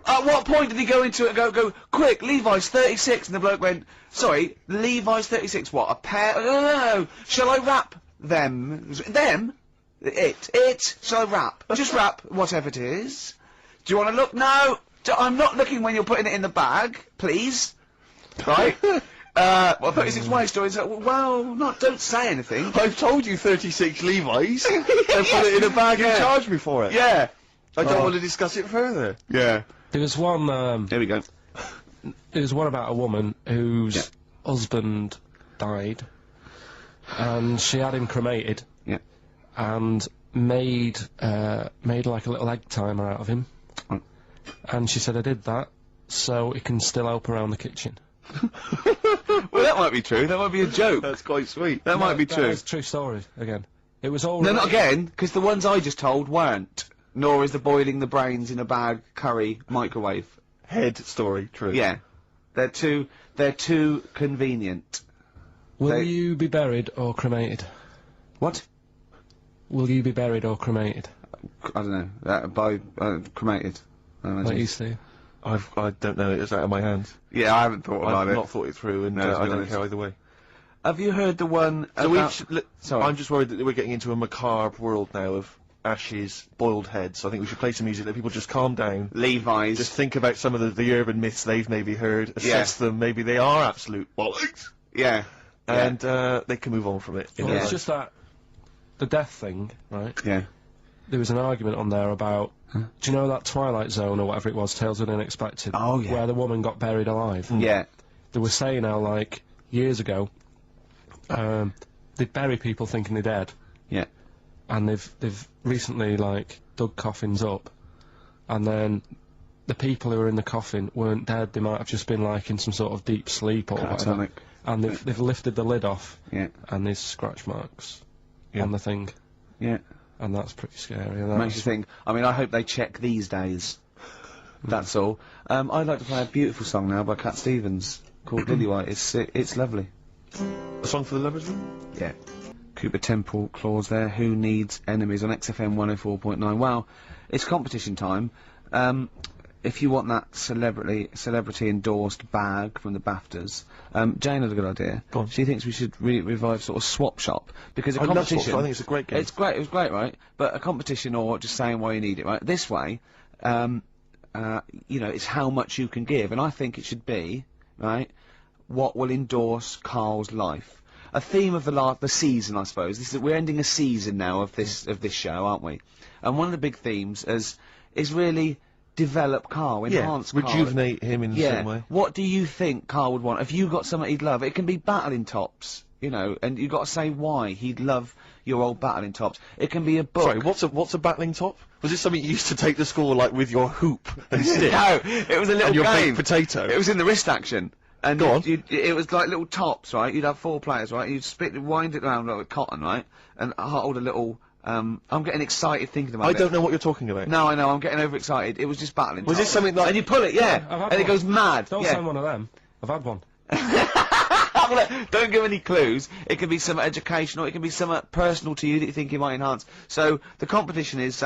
At what point did he go into it and go, quick, Levi's 36, and the bloke went, sorry, Levi's 36, what, a pair? No, shall I wrap them? Them? It? Shall I wrap? Just wrap whatever it is. Do you want to look? No, I'm not looking when you're putting it in the bag, please. Right? Well, 36 wife stories, don't say anything. I've told you 36 Levi's, and put it in a bag and charge me for it. Yeah. I don't want to discuss it further. Yeah. There was one, Here we go. there was one about a woman whose husband died, and she had him cremated. Yeah. And made like a little egg timer out of him. Mm. And she said, I did that so it can still help around the kitchen. Well, that might be true. That might be a joke. That's quite sweet. That might be That true. was a true story, again. It was all No, not again, because the ones I just told weren't. Nor is the boiling the brains in a bag curry microwave. Head story, true. Yeah. They're too convenient. Will you be buried or cremated? What? Will you be buried or cremated? I don't know. Cremated. I imagine. Like you see. I don't know, it's out of my hands. Yeah, I haven't thought about I've it. not thought it through, and No, to be I don't honest. care either way. Have you heard the one So about... Sorry. I'm just worried that we're getting into a macabre world now of ashes, boiled heads. I think we should play some music, let people just calm down. Levi's. Just think about some of the urban myths they've maybe heard, assess them, maybe they are absolute bollocks, Yeah. and they can move on from it. Well, Yeah. it's just that the death thing, right? Yeah. There was an argument on there about, do you know that Twilight Zone or whatever it was, Tales of the Unexpected? Oh, yeah. Where the woman got buried alive. Yeah. They were saying how, like, years ago, they'd bury people thinking they're dead, Yeah. and they've recently, like, dug coffins up, and then the people who were in the coffin weren't dead, they might have just been, like, in some sort of deep sleep or whatever. Catatonic. And they've lifted the lid off, Yeah. and there's scratch marks Yeah. on the thing, Yeah. and that's pretty scary. And Makes you think. I mean, I hope they check these days. That's all. I'd like to play a beautiful song now by Cat Stevens called Lillywhite. It's lovely. A song for the lovers room? Yeah. Cooper Temple Clause there. Who needs enemies on XFM 104.9? Well, it's competition time. If you want that celebrity endorsed bag from the BAFTAs, Jane had a good idea. Go on. She thinks we should revive sort of Swap Shop because a I love competition. Swap Shop, I think it's a great game. It's great. It was great, right? But a competition or just saying why you need it, right? This way, you know, it's how much you can give, and I think it should be right. What will endorse Karl's life? a theme of the season, I suppose. We're ending a season now of this show, aren't we? And one of the big themes is really develop Karl, enhance Karl. Rejuvenate him in some way. What do you think Karl would want? Have you got something he'd love? It can be battling tops, you know, and you've got to say why he'd love your old battling tops. It can be a book. Sorry, what's a battling top? Was this something you used to take to school, like, with your hoop and stick? No, it was a little and your game. baked potato? It was in the wrist action. And Go on. it was like little tops, right? You'd have 4 players, right? You'd wind it around like with cotton, right? And hold a little, I'm getting excited thinking about it. I don't know what you're talking about. No, I know, I'm getting overexcited. It was just battling Was tops. this something like... And you pull it, yeah, I've had and it one. goes mad. Don't yeah. send one of them. I've had one. Don't give any clues. It can be some educational, it can be some personal to you that you think you might enhance. So, the competition is,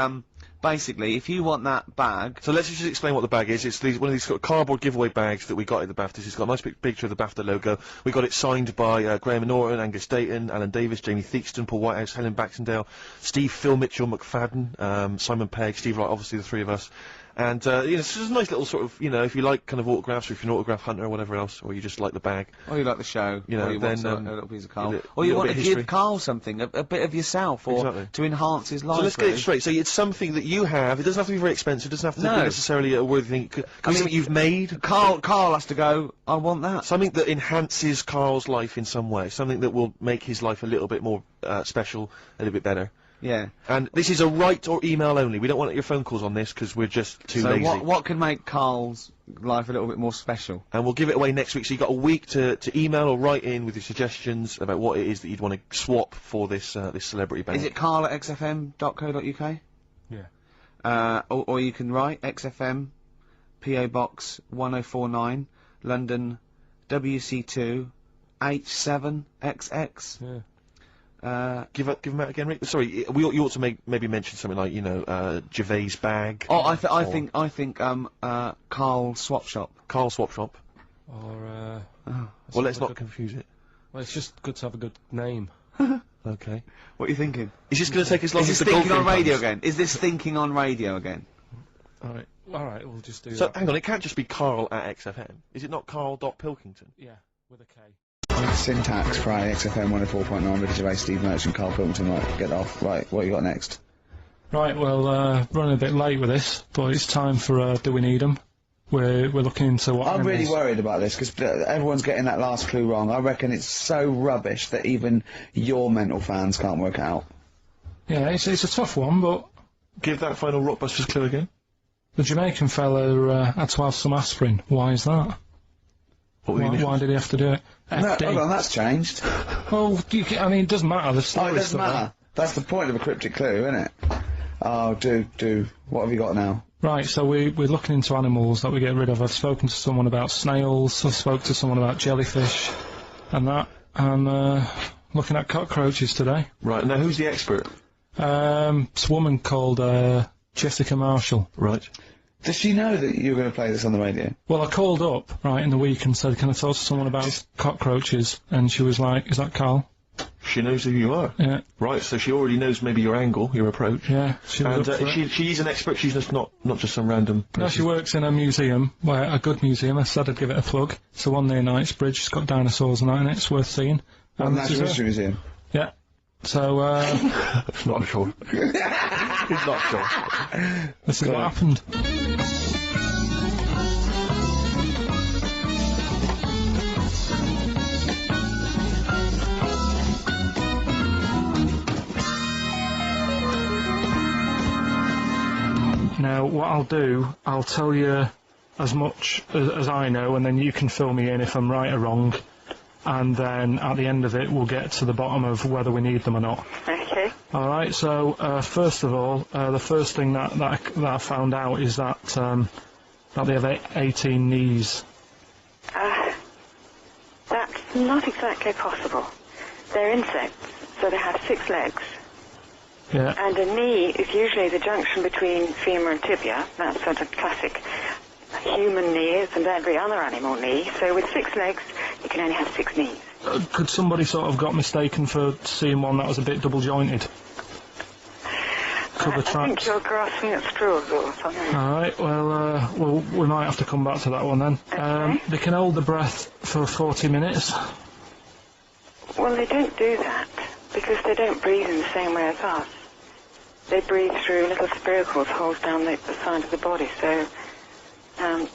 basically, if you want that bag... So let's just explain what the bag is. It's one of these sort of cardboard giveaway bags that we got at the BAFTAs. It's got a nice big picture of the BAFTA logo. We got it signed by Graham Norton, Angus Dayton, Alan Davis, Jamie Theakston, Paul Whitehouse, Helen Baxendale, Steve, Phil Mitchell, McFadden, Simon Pegg, Steve Wright, obviously the 3 of us. And, you know, it's just a nice little sort of, you know, if you like kind of autographs, or if you're an autograph hunter or whatever else, or you just like the bag. Or you like the show, You know, or you then, want a little piece of Karl. a Or you little want bit to of history. give Karl something, a bit of yourself, or Exactly. to enhance his life. So let's get it really. straight. So it's something that you have. It doesn't have to be very expensive. It doesn't have to No. be necessarily a worthy thing. It could be mean, something you've made. Karl has to go, I want that. Something that enhances Karl's life in some way. Something that will make his life a little bit more special, a little bit better. Yeah. And this is a write or email only. We don't want your phone calls on this because we're just too So lazy. what can make Karl's life a little bit more special? And we'll give it away next week. So you've got a week to email or write in with your suggestions about what it is that you'd want to swap for this this celebrity band. Is it karl@xfm.co.uk? Yeah. Or you can write XFM, PO Box 1049, London, WC2, H7XX. Yeah. Give them out again, Rick. Sorry, you ought to maybe mention something like, you know, Gervais bag. Oh, I think Karl Swap Shop. Karl Swap Shop. Or, Well, let's not confuse it. well, it's just good to have a good name. Okay. What are you thinking? Is this going to take as long Is as this the thinking on golfing radio puns? again? Is this thinking on radio again? Alright, we'll just do So, that. hang on, it can't just be Karl@XFM. Is it not Karl.Pilkington? Yeah, with a K. Syntax, Friday, XFM 104.9, Ricky Gervais, Steve Merchant, Karl Pilkington. Right, get off. Right, what you got next? Right, well, running a bit late with this, but it's time for, Do We Need 'Em? We're looking into what I'm really animals- worried about this because everyone's getting that last clue wrong. I reckon it's so rubbish that even your mental fans can't work it out. Yeah, it's a tough one, but Give that final Rockbusters clue again. the Jamaican fella had to have some aspirin. Why is that? What were the initials? Why did he have to do it? No, FD. hold on, that's changed. Well, I mean, it doesn't matter. The Oh, story it doesn't matter. That's the point of a cryptic clue, isn't it? Oh, do. What have you got now? Right, so we're looking into animals that we get rid of. I've spoken to someone about snails, I spoke to someone about jellyfish, and that. I'm looking at cockroaches today. Right, now who's the expert? It's a woman called Jessica Marshall. Right. Does she know that you're going to play this on the radio? Well, I called up, right, in the week and said, can I talk to someone about cockroaches? And she was like, is that Karl? She knows who you are. Yeah, Right, so she already knows maybe your angle, your approach. yeah. She was And up for it. she's an expert, she's just not just some random No, person. she works in a museum, a good museum. I said I'd give it a plug. It's the one near Knightsbridge. It's got dinosaurs and that in it. It's worth seeing. On this is Natural her. History Museum. Yeah. So, Not sure. He's not sure. this is what happened. Now, what I'll do, I'll tell you as much as I know, and then you can fill me in if I'm right or wrong. And then at the end of it, we'll get to the bottom of whether we need them or not. Okay. All right. So first of all, the first thing that I found out is that they have 18 knees. That's not exactly possible. They're insects, so they have 6 legs. Yeah. And a knee is usually the junction between femur and tibia. That's sort of classic human knees and every other animal knee. So with 6 legs, you can only have 6 knees. Could somebody sort of got mistaken for seeing one that was a bit double jointed? Cover I think tracks. you're grasping at straws or something. All right. Well, we might have to come back to that one then. Okay. They can hold the breath for 40 minutes. Well, they don't do that because they don't breathe in the same way as us. They breathe through little spiracles holes down the side of the body, so, no,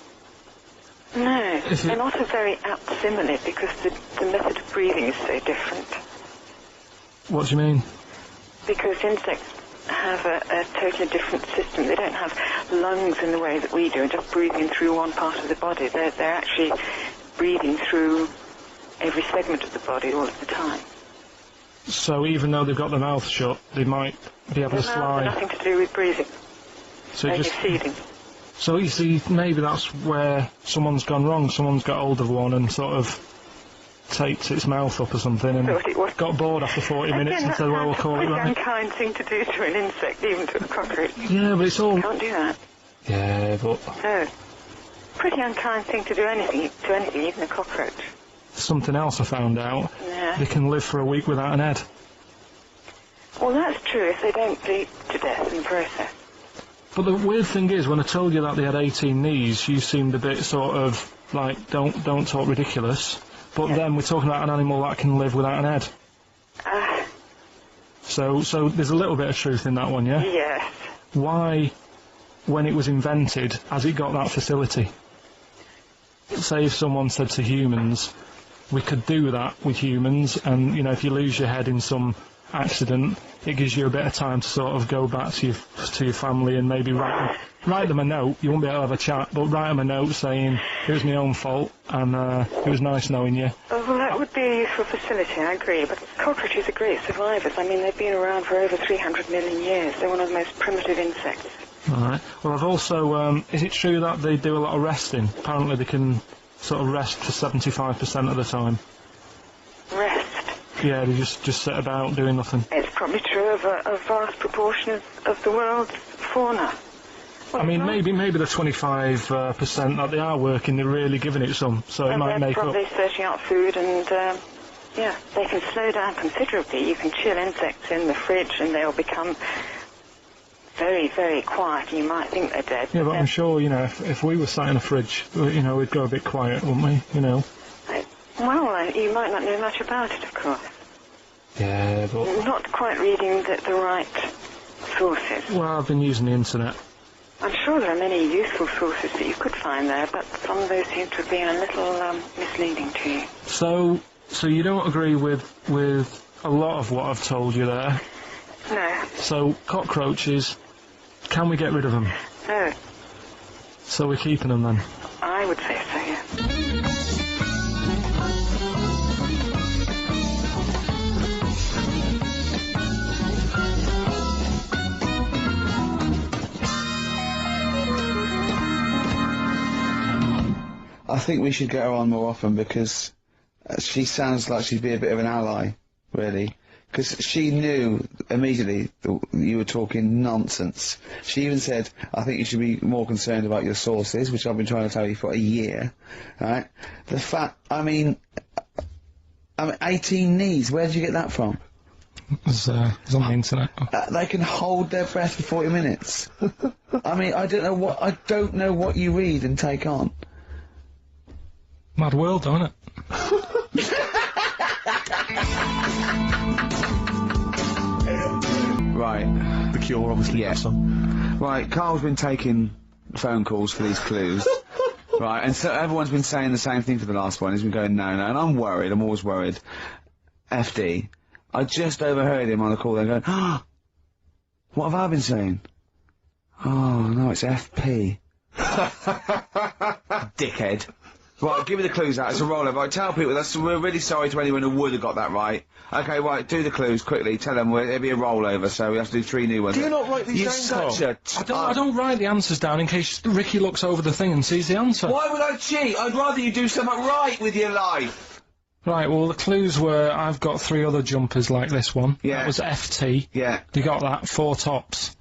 they're not a very apt simile because the method of breathing is so different. What do you mean? Because insects have a totally different system. They don't have lungs in the way that we do and just breathing through one part of the body. They're actually breathing through every segment of the body all of the time. So even though they've got their mouth shut, they might be able to Their mouths slide. have nothing to do with breathing. So Only just, feeding. so you see, maybe that's where someone's gone wrong. Someone's got hold of one and sort of taped its mouth up or something and Thought it was- got bored after 40 minutes and said, well, we'll call it That's a right. unkind thing to do to an insect, even to a cockroach. Yeah, but it's all... Can't do that. Yeah, but No. Pretty unkind thing to do anything, even a cockroach. something else I found out. Yeah. They can live for a week without an head. Well, that's true if they don't bleed to death in the process. But the weird thing is, when I told you that they had 18 knees, you seemed a bit sort of like, don't talk ridiculous. But then we're talking about an animal that can live without an head. So there's a little bit of truth in that one, yeah? Yes. Why, when it was invented, has it got that facility? Say if someone said to humans, we could do that with humans, and, you know, if you lose your head in some accident, it gives you a bit of time to sort of go back to your family and maybe write them a note. You won't be able to have a chat, but write them a note saying, it was my own fault, and it was nice knowing you. Oh, well, that would be a useful facility, I agree. But cockroaches are great survivors. I mean, they've been around for over 300 million years. They're one of the most primitive insects. Alright. Well, I've also, is it true that they do a lot of resting? Apparently they can sort of rest for 75% of the time. Rest. Yeah, they just sit about doing nothing. It's probably true of a vast proportion of the world's fauna. Well, I mean, maybe the 25% that they are working, they're really giving it some, so it might they're make up. probably searching out food and, yeah, they can slow down considerably. You can chill insects in the fridge and they'll become very, very quiet. You might think they're dead. Yeah, but I'm sure, you know, if we were sat in a fridge, you know, we'd go a bit quiet, wouldn't we? You know. Well, you might not know much about it, of course. Yeah, but... Not quite reading the right sources. Well, I've been using the internet. I'm sure there are many useful sources that you could find there, but some of those seem to have been a little misleading to you. So you don't agree with a lot of what I've told you there? No. So, cockroaches, can we get rid of them? No. So we're keeping them then? I would say so, yeah. I think we should get her on more often because she sounds like she'd be a bit of an ally, really. Because she knew immediately that you were talking nonsense. She even said, I think you should be more concerned about your sources, which I've been trying to tell you for a year, right? The fact, I mean 18 knees, where did you get that from? It's on the internet. They can hold their breath for 40 minutes. I mean, I don't know what you read and take on. Mad world, don't it? Right. The Cure, obviously. Yeah. That song. Right, Carl's been taking phone calls for these clues. Right, and so everyone's been saying the same thing for the last one. He's been going, no, and I'm worried, I'm always worried. FD, I just overheard him on the call there going, oh, what have I been saying? Oh, no, it's FP. Dickhead. Right, give me the clues out. It's a rollover. Right, tell people, we're really sorry to anyone who would have got that right. Okay, right, do the clues quickly. Tell them it'll be a rollover, so we have to do 3 new ones. Do you not write these You're down, such Carl? a... I don't write the answers down in case Ricky looks over the thing and sees the answer. Why would I cheat? I'd rather you do something right with your life. Right, well, the clues were, I've got 3 other jumpers like this one. Yeah. That was FT. Yeah. They got that, 4 tops.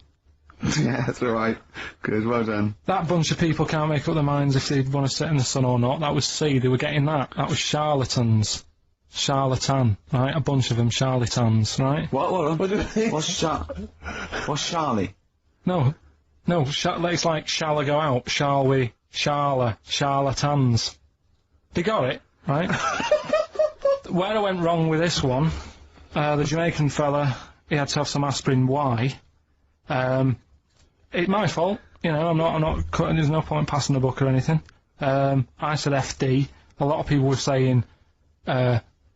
Yeah, that's all right. Good, well done. That bunch of people can't make up their minds if they want to sit in the sun or not. That was C, they were getting that. That was charlatans. Charlatan, right? A bunch of them charlatans, right? What do you mean? What's Charlie? No, it's like, shall I go out? Shall we? Charlatans. They got it, right? where I went wrong with this one, the Jamaican fella, he had to have some aspirin. Why? It's my fault. You know, I'm not cutting. There's no point passing the book or anything. I said FD. A lot of people were saying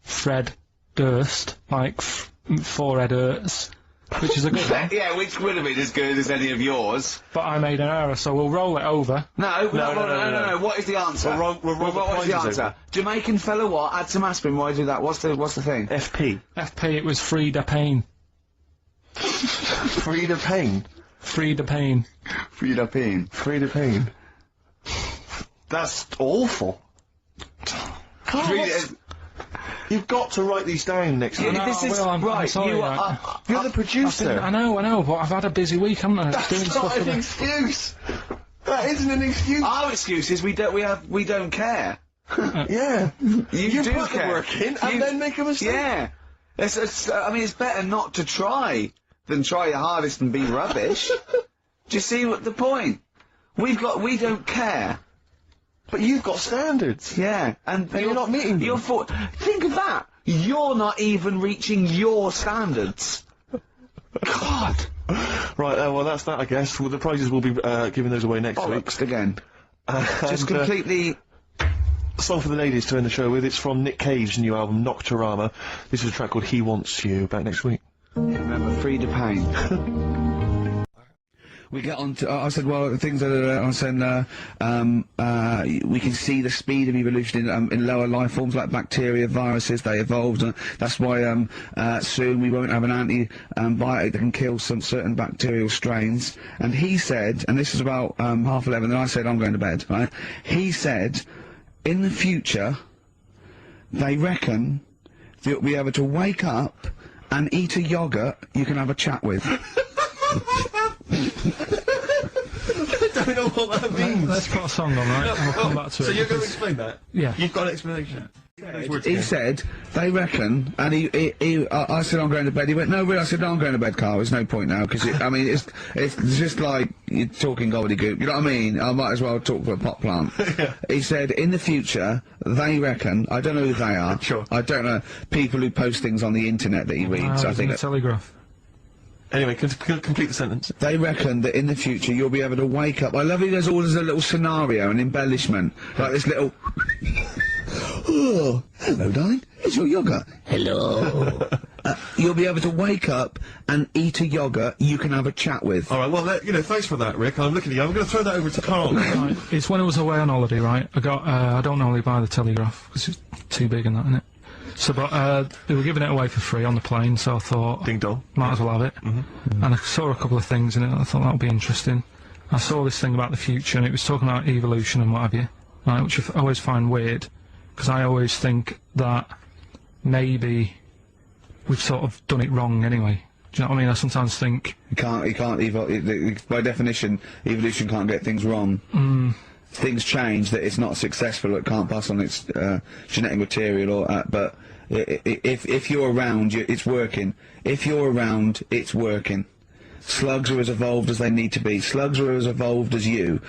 Fred Durst, like forehead hurts, which is a good one. Yeah, which would have been as good as any of yours. But I made an error, so we'll roll it over. No. What is the answer? We'll roll the what is the prizes answer? over. Jamaican fella what? Add some aspirin. Why do that? What's the thing? FP. FP, it was Frida Payne. Frida Payne. Frida Payne. Frida Payne. Frida Payne. That's awful. Karl, Frida- you've got to write these down next week. No, this is I'm right. sorry, You I- are. You're the producer. I know, but I've had a busy week, haven't I? Doing That's stuff not with an the- excuse. That isn't an excuse. Our excuse is we don't care. Yeah. You do put the care. work in and then make a mistake. Yeah. I mean, it's better not to try than try your hardest and be rubbish. Do you see what the point? We don't care. But you've got standards. Yeah, and you're not meeting them. Think of that. You're not even reaching your standards. God. Right, well, that's that, I guess. Well, the prizes will be giving those away next week. Bollocks again. And, Just completely. song for the ladies to end the show with. It's from Nick Cave's new album, Nocturama. This is a track called He Wants You. Back next week. Remember, Frida Payne. We get on to, I said, well, things that are, I said, we can see the speed of evolution in lower life forms like bacteria, viruses, they evolved, and that's why, soon we won't have an antibiotic that can kill some certain bacterial strains. And he said, and this was about, 11:30, and I said, I'm going to bed, right? He said, in the future, they reckon that you'll be able to wake up and eat a yogurt you can have a chat with. I don't know what that means. Let's put a song on, right? And we'll come back to it. So you're going to explain that? Yeah. You've got an explanation? He said, they reckon, and I said, I'm going to bed. He went, no, really? I said, no, I'm going to bed, Karl. There's no point now, because I mean, it's just like you're talking gobbledygook. You know what I mean? I might as well talk to a pot plant. Yeah. He said, in the future, they reckon, I don't know who they are. Sure. I don't know, people who post things on the internet that he reads, I think. The Telegraph. Anyway, complete the sentence. They reckon that in the future you'll be able to wake up. I love it. There's always a little scenario, an embellishment, like this little. Oh, hello, darling. It's your yogurt. Hello. You'll be able to wake up and eat a yogurt you can have a chat with. All right. Well, thanks for that, Rick. I'm looking at you. I'm going to throw that over to Karl. Right, it's when I was away on holiday, right? I got, I don't normally buy the Telegraph, because it's too big and that, isn't it? So, but, they were giving it away for free on the plane, so I thought, Ding dong. might as well have it. And I saw a couple of things in it, and I thought that would be interesting. I saw this thing about the future, and it was talking about evolution and what have you, right, which I always find weird, because I always think that maybe we've sort of done it wrong anyway. Do you know what I mean? I sometimes think... You can't evolve, by definition, evolution can't get things wrong. Things change, that it's not successful, it can't pass on its genetic material, or but if you're around, it's working. If you're around, it's working. Slugs are as evolved as they need to be. Slugs are as evolved as you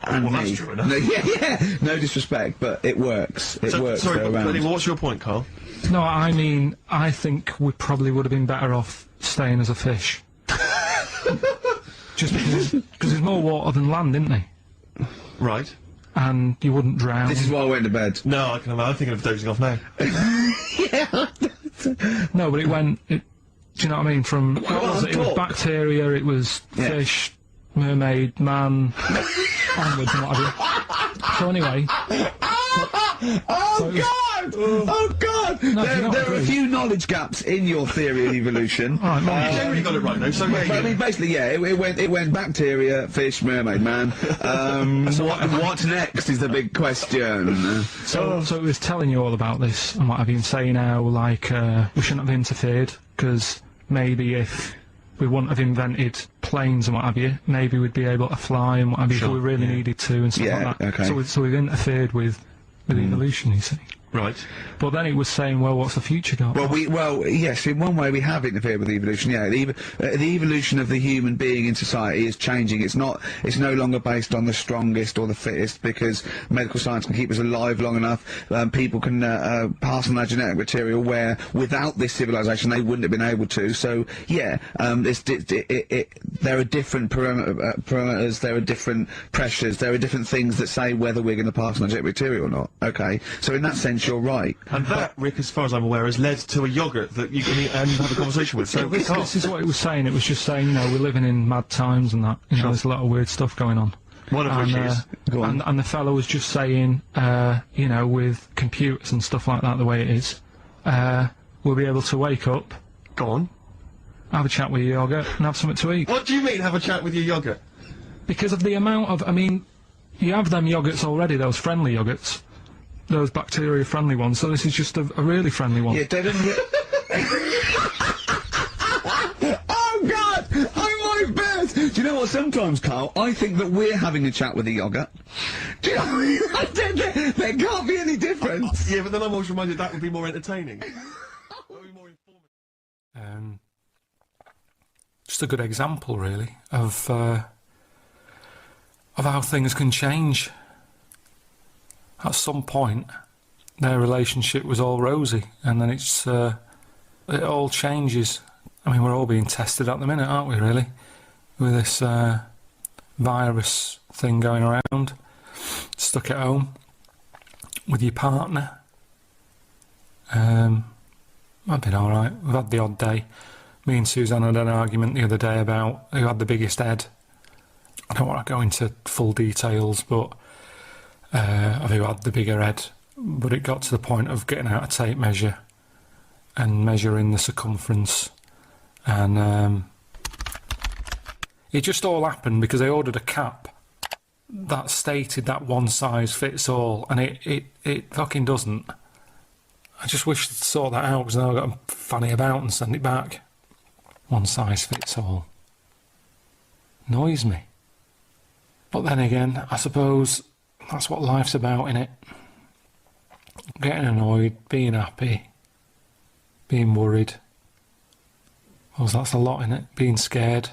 and Well, me. that's true enough. No, yeah. No disrespect, but it works. It works. Sorry, they're but around. anyway, what's your point, Karl? No, I mean, I think we probably would have been better off staying as a fish. Just because there's more water than land, isn't there? Right. And you wouldn't drown. This is why I went to bed. No, I'm thinking of dozing off now. No, but do you know what I mean? From what was it? It was bacteria, it was fish, mermaid, man, onwards and what have you. So anyway. Oh God! No, There are a few knowledge gaps in your theory of evolution. All right, You generally got it right, though, so But I mean, basically, yeah, it went bacteria, fish, mermaid, man. What next is the big question. So it was telling you all about this and what have you, and saying how, like, we shouldn't have interfered, because maybe if we wouldn't have invented planes and what have you, maybe we'd be able to fly and what have you if we really needed to and stuff like that. Okay. So we've interfered with evolution, you see. Right. But then it was saying, well, what's the future got? Well, yes, in one way we have interfered with evolution. Yeah, the evolution of the human being in society is changing. It's no longer based on the strongest or the fittest, because medical science can keep us alive long enough. People can pass on their genetic material where without this civilization they wouldn't have been able to. So yeah, there are different parameters, there are different pressures, there are different things that say whether we're going to pass on our genetic material or not. Okay, so in that sense you're right. And that, Rick, as far as I'm aware, has led to a yoghurt that you can eat and have a conversation with. So this is what it was saying. It was just saying, you know, we're living in mad times and that. You know, there's a lot of weird stuff going on. One of which is... Go on. And the fellow was just saying, you know, with computers and stuff like that, the way it is, we'll be able to wake up, Go on. have a chat with your yogurt, and have something to eat. What do you mean, have a chat with your yoghurt? Because of the amount of, I mean, you have them yogurts already, those friendly yogurts, those bacteria-friendly ones, so this is just a really friendly one. Yeah, they don't Oh God! I might burst! Do you know what, sometimes, Carl, I think that we're having a chat with a yoghurt. Do you know what I mean? There can't be any difference. Yeah, but then I'm always reminded that would be more entertaining. Just a good example, really, of how things can change. At some point, their relationship was all rosy, and then it all changes. I mean, we're all being tested at the minute, aren't we, really? With this virus thing going around, stuck at home with your partner. I've been alright. We've had the odd day. Me and Suzanne had an argument the other day about who had the biggest head. I don't want to go into full details, but of who had the bigger head. But it got to the point of getting out a tape measure and measuring the circumference. And it just all happened because I ordered a cap that stated that one size fits all, and it fucking doesn't. I just wish they'd sort that out, because now I've got to fanny about and send it back. One size fits all. Annoys me. But then again, I suppose that's what life's about, innit? Getting annoyed, being happy, being worried. Well, that's a lot, innit? Being scared.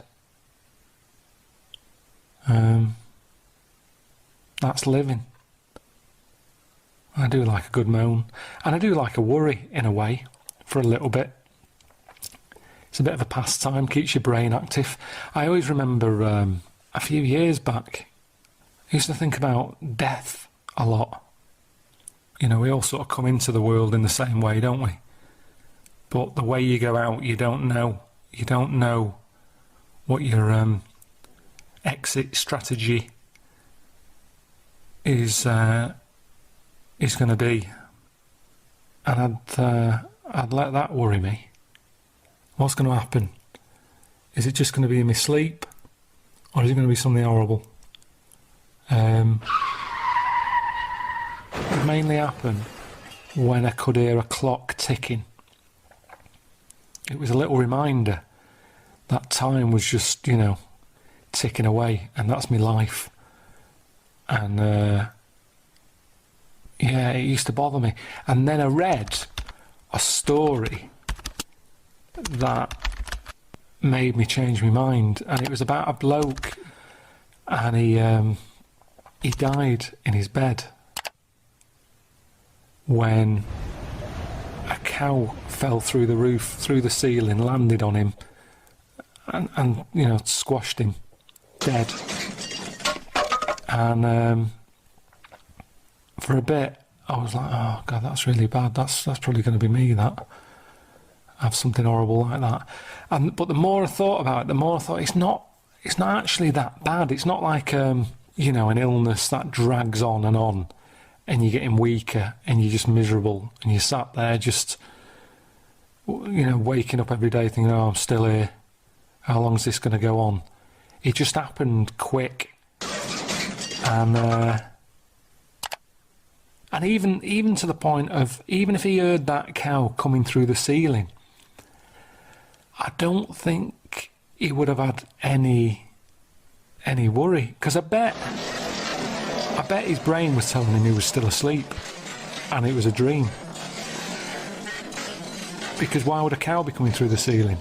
That's living. I do like a good moan. And I do like a worry, in a way, for a little bit. It's a bit of a pastime, keeps your brain active. I always remember a few years back, I used to think about death a lot. You know, we all sort of come into the world in the same way, don't we? But the way you go out, you don't know. You don't know what your exit strategy is going to be. And I'd let that worry me. What's going to happen? Is it just going to be in my sleep? Or is it going to be something horrible? It mainly happened when I could hear a clock ticking. It was a little reminder that time was just, you know, ticking away, and that's my life. And yeah, it used to bother me. And then I read a story that made me change my mind, and it was about a bloke, and he died in his bed when a cow fell through the roof, through the ceiling, landed on him, and you know, squashed him dead. And for a bit I was like, oh God, that's really bad. That's probably going to be me, that. Have something horrible like that. But the more I thought about it, the more I thought it's not actually that bad. It's not like you know, an illness that drags on, and you're getting weaker, and you're just miserable, and you're sat there just, you know, waking up every day thinking, oh, I'm still here. How long is this going to go on? It just happened quick. And even to the point of, even if he heard that cow coming through the ceiling, I don't think he would have had any worry, because I bet his brain was telling him he was still asleep. and it was a dream. Because why would a cow be coming through the ceiling?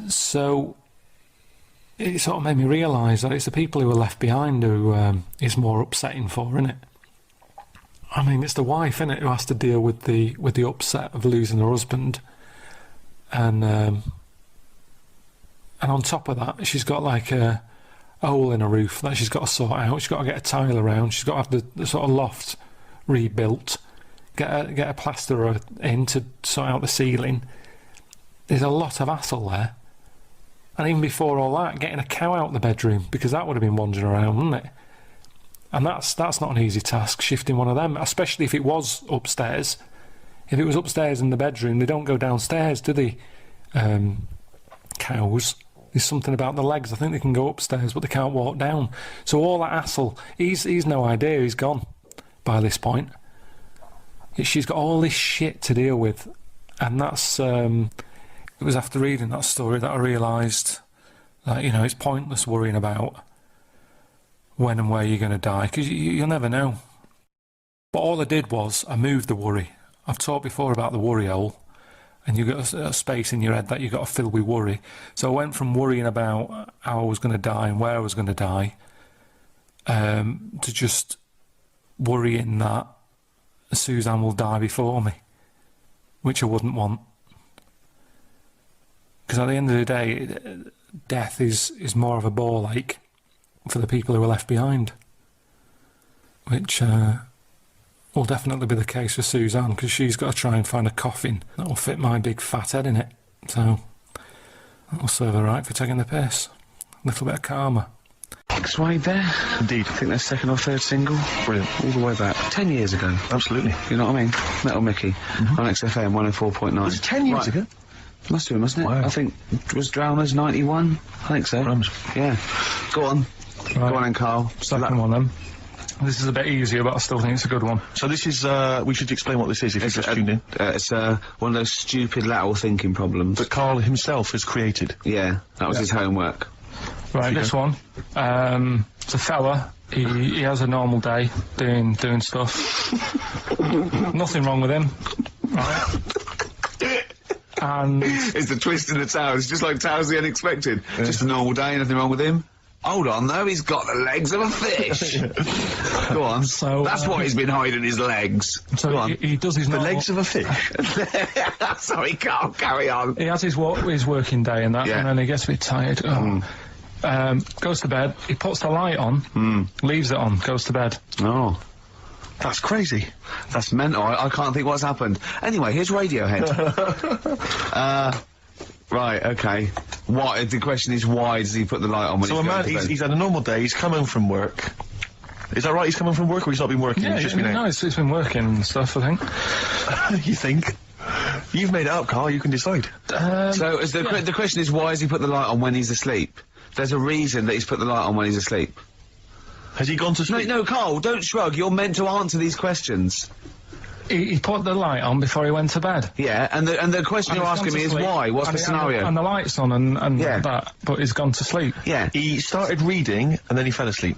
So it sort of made me realise that it's the people who are left behind who is more upsetting for, isn't it? I mean, it's the wife, isn't it, who has to deal with the upset of losing her husband, and on top of that, she's got like a hole in her roof that she's got to sort out. She's got to get a tile around. She's got to have the sort of loft rebuilt. Get a plasterer in to sort out the ceiling. There's a lot of hassle there. And even before all that, getting a cow out of the bedroom, because that would have been wandering around, wouldn't it? And that's not an easy task, shifting one of them, especially if it was upstairs. If it was upstairs in the bedroom, they don't go downstairs, do they? Cows. There's something about the legs. I think they can go upstairs, but they can't walk down. So all that hassle, he's no idea. He's gone by this point. She's got all this shit to deal with, and that's. It was after reading that story that I realised that, you know, it's pointless worrying about when and where you're going to die, because you'll never know. But all I did was I moved the worry. I've talked before about the worry hole, and you've got a space in your head that you've got to fill with worry. So I went from worrying about how I was going to die and where I was going to die to just worrying that Suzanne will die before me, which I wouldn't want. Because at the end of the day, death is more of a ball ache for the people who are left behind, which will definitely be the case for Suzanne, because she's got to try and find a coffin that will fit my big fat head in it. So that'll serve her right for taking the piss. A little bit of karma. X-Wade there. Indeed. I think their second or third single. Brilliant. All the way back. 10 years ago. Absolutely. You know what I mean? Metal Mickey. On XFM 104.9. Was it 10 years ago? Must have been, mustn't it? Wow. I think, was Dramas 91? I think so. Drums. Yeah. Go on. Right. Go on then, Karl. Second one then. This is a bit easier, but I still think it's a good one. So this is, we should explain what this is if you just tuned in. It's one of those stupid lateral thinking problems. That Karl himself has created. Yeah, that was his homework. Right, this one. It's a fella. He has a normal day doing stuff. Nothing wrong with him. Right. And It's the twist in the tale. It's just like Tales of the Unexpected. Just a normal day, nothing wrong with him. Hold on, though, he's got the legs of a fish. Go on. So, that's what he's been hiding, his legs. so Go on. he does his The normal, legs of a fish. Sorry, Karl, carry on. He has his working day and that, Yeah. and then he gets a bit tired. Goes to bed. He puts the light on, leaves it on, goes to bed. Oh, That's crazy. that's mental. I can't think what's happened. Anyway, here's Radiohead. Right, okay. What? The question is, why does he put the light on when So he's a going man, to bed? he's had a normal day, he's come home from work. Is that right? He's come home from work, or he's not been working? Yeah, he's just been no, out? it's been working and stuff, I think. You think? You've made it up, Karl, you can decide. So is the question is, why has he put the light on when he's asleep? There's a reason that he's put the light on when he's asleep. Has he gone to No, sleep? no, Karl, don't shrug. You're meant to answer these questions. He put the light on before he went to bed. Yeah, and the question you're And he's asking gone me to is sleep, why? What's and the he- scenario? And the light's on and Yeah. that, but he's gone to sleep. Yeah. He started reading, and then he fell asleep.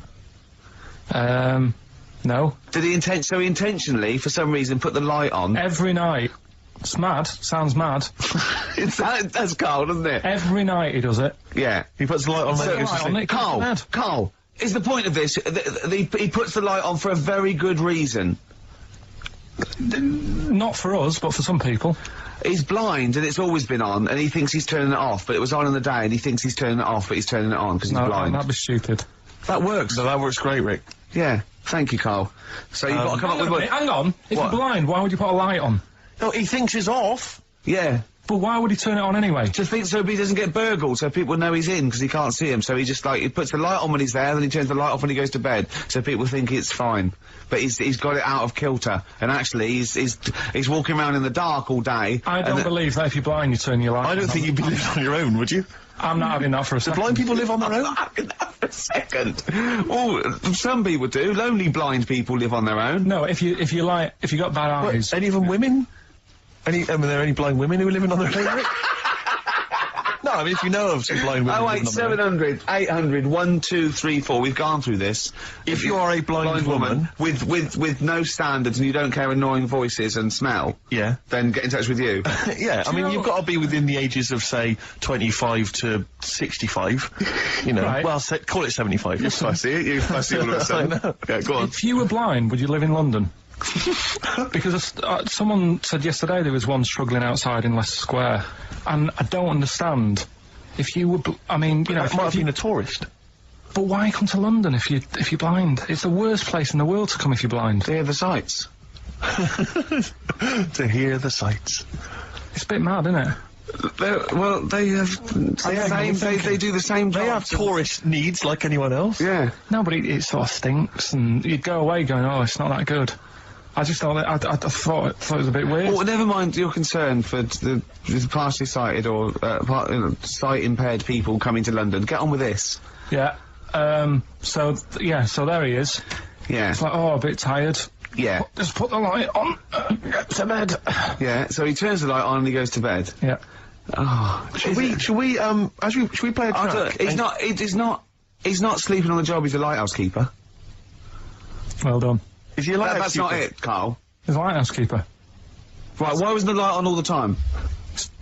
No. Did he intentionally, for some reason, put the light on? Every night. It's mad. Sounds mad. That's Karl, doesn't it? Every night he does it. Yeah. He puts the light on when he goes to light on sleep. it. Goes to bed. Karl, is the point of this, he puts the light on for a very good reason. Not for us, but for some people. He's blind and it's always been on, and he thinks he's turning it off, but it was on in the day, and he thinks he's turning it off, but he's turning it on because he's No, blind. that'd be stupid. That works. So that works great, Rick. Yeah. Thank you, Karl. So you've got to come up with what... Hang on. If What? you're blind, why would you put a light on? No, he thinks it's off. Yeah. But why would he turn it on anyway? Just think so he doesn't get burgled, so people know he's in because he can't see him. So he just he puts the light on when he's there, then he turns the light off when he goes to bed, so people think it's fine. But he's got it out of kilter, and actually he's walking around in the dark all day. I don't believe that if you're blind, you turn your light on. I don't think you'd be living on your own, would you? I'm not having that for a Do second. blind people live on their own? A second. Oh, some people do. Lonely blind people live on their own. No, if you got bad eyes. Any of them women? Are there any blind women who are living on their own? Rick? No, I mean, if you know of some blind women... Oh wait, living on their own. 700, 800, 1, 2, 3, 4. We've gone through this. If you are a blind woman... with no standards and you don't care annoying voices and smell, Yeah. then get in touch with you. Yeah, I mean, you've got to be within the ages of, say, 25 to 65. You know, Right. well, call it 75. You fussy, you fussy all of a sudden. I know. Yeah, go on. If you were blind, would you live in London? Because someone said yesterday there was one struggling outside in Leicester Square, and I don't understand. If you were, I mean, you know, That if might have you, been a tourist. but why come to London if you're blind? It's the worst place in the world to come if you're blind. They have the sights. To hear the sights. It's a bit mad, isn't it? They do the same job. They have tourist needs like anyone else. Yeah. No, but it sort of stinks, and you'd go away going, oh, it's not that good. I just thought that, I thought it was a bit weird. Well, never mind your concern for the partially sighted or sight impaired people coming to London. Get on with this. Yeah. So there he is. Yeah. It's like, oh, a bit tired. Yeah. Just put the light on. Get to bed. Yeah. So he turns the light on and he goes to bed. Yeah. Oh. Should we play a track? He's not sleeping on the job. He's a lighthouse keeper. Well done. Is he a lighthouse That's not keeper? it, Carl. He's a lighthouse keeper. Right. Why wasn't the light on all the time?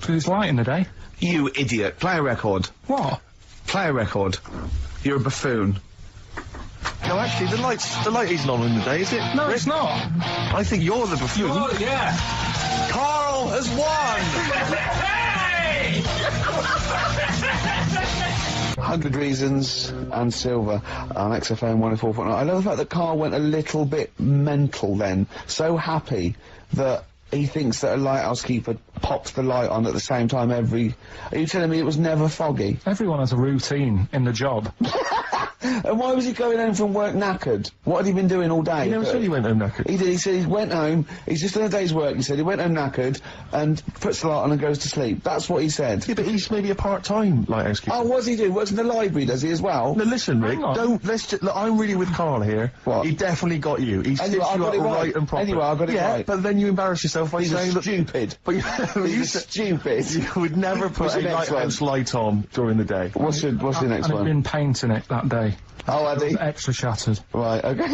There's light in the day. You idiot. Play a record. What? Play a record. You're a buffoon. No, actually, the light isn't on in the day, is it? No, it's not. I think you're the buffoon. Oh, yeah. Karl has won! 100 Reasons and Silver on XFM 104.9. I love the fact that Karl went a little bit mental then. So happy that he thinks that a lighthouse keeper pops the light on at the same time every... Are you telling me it was never foggy? Everyone has a routine in the job. And why was he going home from work knackered? What had he been doing all day? He never said he went home knackered. He did. He said he went home. He's just done a day's work. He said he went home knackered and puts the light on and goes to sleep. That's what he said. Yeah, but he's maybe a part-time lighthouse keeper. Oh, what does he do? Works in the library, does he, as well? No, listen, Rick, Hang on. don't, let's just, look, I'm really with Karl here. What? He definitely got you. He Anyway, stitched I you got up it right. right and proper. Anyway, I got it yeah, right. but then you embarrass yourself by He's saying that... stupid. But you He's stupid. you would never put What's a the next lighthouse light on during the day. What's the next And he'd one? been painting it that day. Oh, had he? Extra shattered. Right, okay.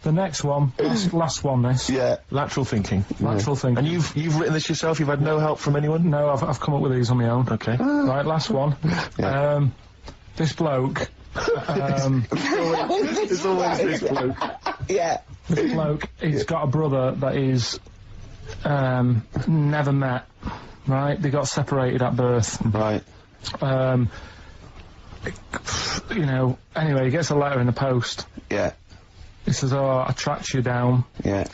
The next one, last one, this. Yeah. Lateral thinking. Lateral thinking. And you've written this yourself? You've had no help from anyone? No, I've come up with these on my own. Okay. Right, last one. Yeah. This bloke. It's always this bloke. Yeah. This bloke, he's got a brother that he's never met. Right, they got separated at birth. Right. You know. Anyway, he gets a letter in the post. Yeah. He says, "Oh, I tracked you down. Yeah.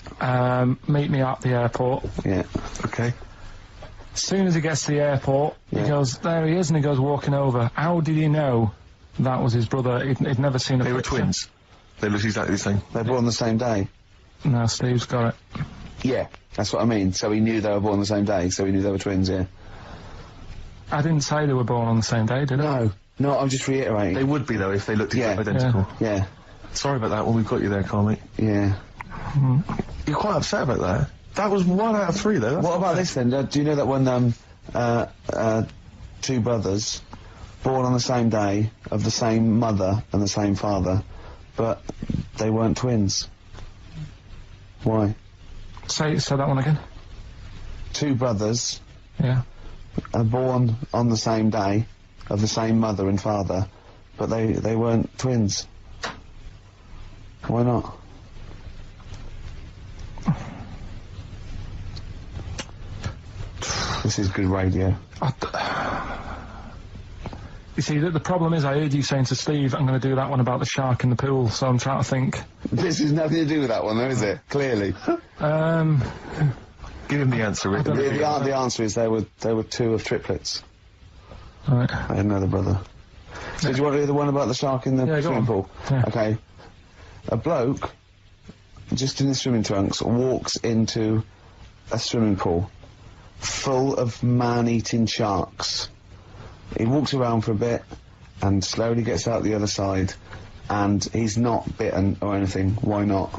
Meet me at the airport." Yeah. Okay. As soon as he gets to the airport, Yeah. he goes, "There he is," and he goes walking over. How did he know that was his brother? He'd never seen a They were picture. twins. They looked exactly the same. They were born the same day. No, Steve's got it. Yeah. That's what I mean. So he knew they were born the same day, so he knew they were twins, yeah. I didn't say they were born on the same day, did I? No. No, I'm just reiterating. They would be, though, if they looked Yeah. identical. Yeah. Sorry about that when we've got you there, Karl, mate. Yeah. You're quite upset about that. That was 1 out of 3, though. That's What not about bad. this then? Do you know that when two brothers born on the same day of the same mother and the same father, but they weren't twins? Why? Say that one again. Two brothers Yeah. are born on the same day of the same mother and father, but they weren't twins. Why not? This is good radio. You see, the problem is, I heard you saying to Steve, I'm going to do that one about the shark in the pool, so I'm trying to think. This has nothing to do with that one, though, is it? Clearly. Give him the answer, Rick. The answer is they were two of triplets. Right. I had another brother. So do you want to hear the one about the shark in the Yeah, go swimming on. pool? Yeah. Okay. A bloke, just in his swimming trunks, walks into a swimming pool full of man-eating sharks. He walks around for a bit and slowly gets out the other side, and he's not bitten or anything. Why not?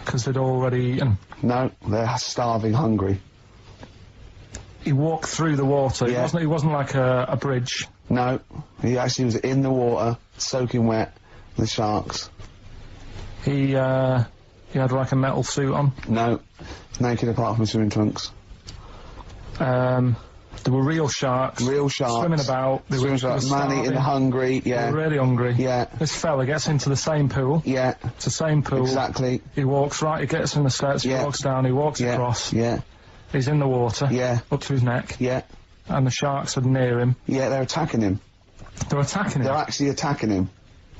Because they'd already eaten. No, they're starving hungry. he walked through the water. Yeah. He wasn't like a bridge. No, he actually was in the water, soaking wet, the sharks. He had like a metal suit on. No, naked apart from his swimming trunks. There were real sharks. Real sharks. Swimming about. They Swimming sharks, man eating the hungry, They yeah. were really hungry. Yeah. This fella gets into the same pool. Yeah, It's the same pool. exactly. He walks right, he gets in the steps, Yeah. he walks down, he walks Yeah, across. yeah, He's in the water. Yeah. Up to his neck. yeah, And the sharks are near him. yeah, they're attacking him. They're attacking him. They're actually attacking him.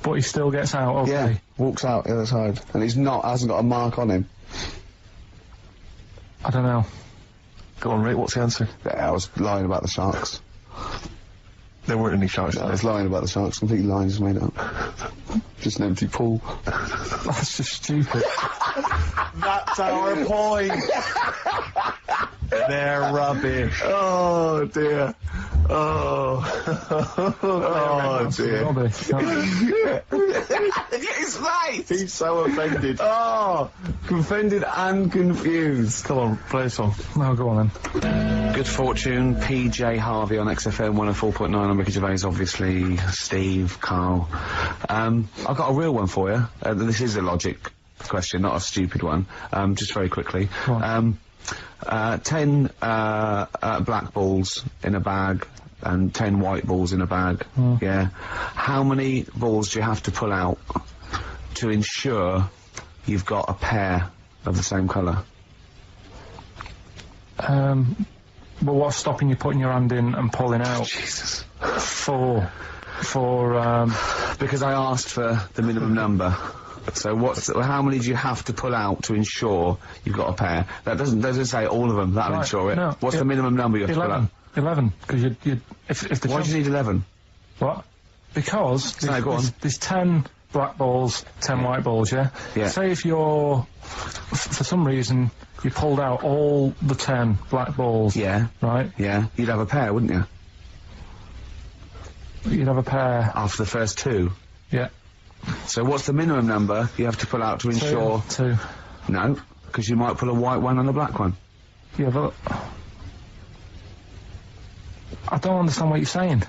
But he still gets out, okay. Yeah, walks out the other side. And hasn't got a mark on him. I don't know. Go on, Rick, what's the answer? Yeah, I was lying about the sharks. There weren't any sharks I there. was lying about the sharks, completely lying, just made up. Just an empty pool. That's just stupid. That's our point! They're rubbish. Oh dear. Oh. Oh dear. Rubbish. His face! He's so offended. Oh, offended and confused. Come on, play a song. No, go on then. Good Fortune, PJ Harvey on XFM 104.9 on Ricky Gervais, obviously, Steve, Karl. I've got a real one for you. This is a logic question, not a stupid one. Just very quickly. Go on. 10 black balls in a bag and 10 white balls in a bag. Yeah. How many balls do you have to pull out to ensure you've got a pair of the same colour? Well, what's stopping you putting your hand in and pulling out? Jesus. For Because I asked for the minimum number. So how many do you have to pull out to ensure you've got a pair? That doesn't say all of them, that'll Right, ensure it. no, What's the minimum number you have to pull out? 11, because if the Why do you need 11? What? Because No, go on. there's 10 black balls, 10 white balls, yeah? Yeah. Say if you're, for some reason, you pulled out all the 10 black balls. Yeah. Right? Yeah. You'd have a pair, wouldn't you? You'd have a pair. After the first two. Yeah. So what's the minimum number you have to pull out to ensure... Two. No, because you might pull a white one and a black one. Yeah, but... I don't understand what you're saying.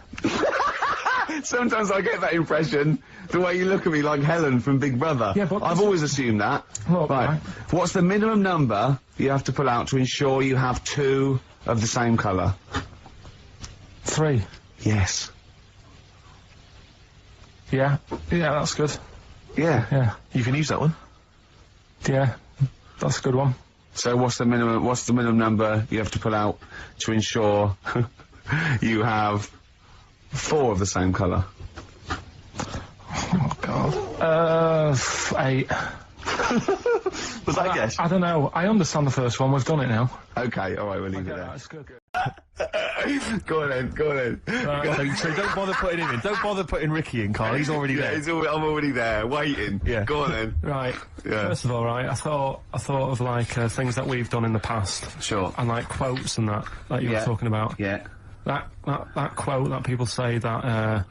Sometimes I get that impression, the way you look at me like Helen from Big Brother. Yeah, but- I've always assumed that. Look, right. right. What's the minimum number you have to pull out to ensure you have two of the same colour? 3. Yes. Yeah. Yeah, that's good. Yeah. Yeah. You can use that one. Yeah. That's a good one. So what's the minimum number you have to pull out to ensure you have 4 of the same colour? Oh, God. 8. Was that a guess? I don't know. I understand the first one. We've done it now. Okay, alright, we'll leave it there. That's good. Go on then, go on then. So don't bother putting him in. Don't bother putting Ricky in, Karl. He's already there. I'm already there, waiting. Yeah. Go on then. Right. Yeah. First of all, right, I thought of like things that we've done in the past. Sure. And like quotes and that you were talking about. Yeah. That quote that people say that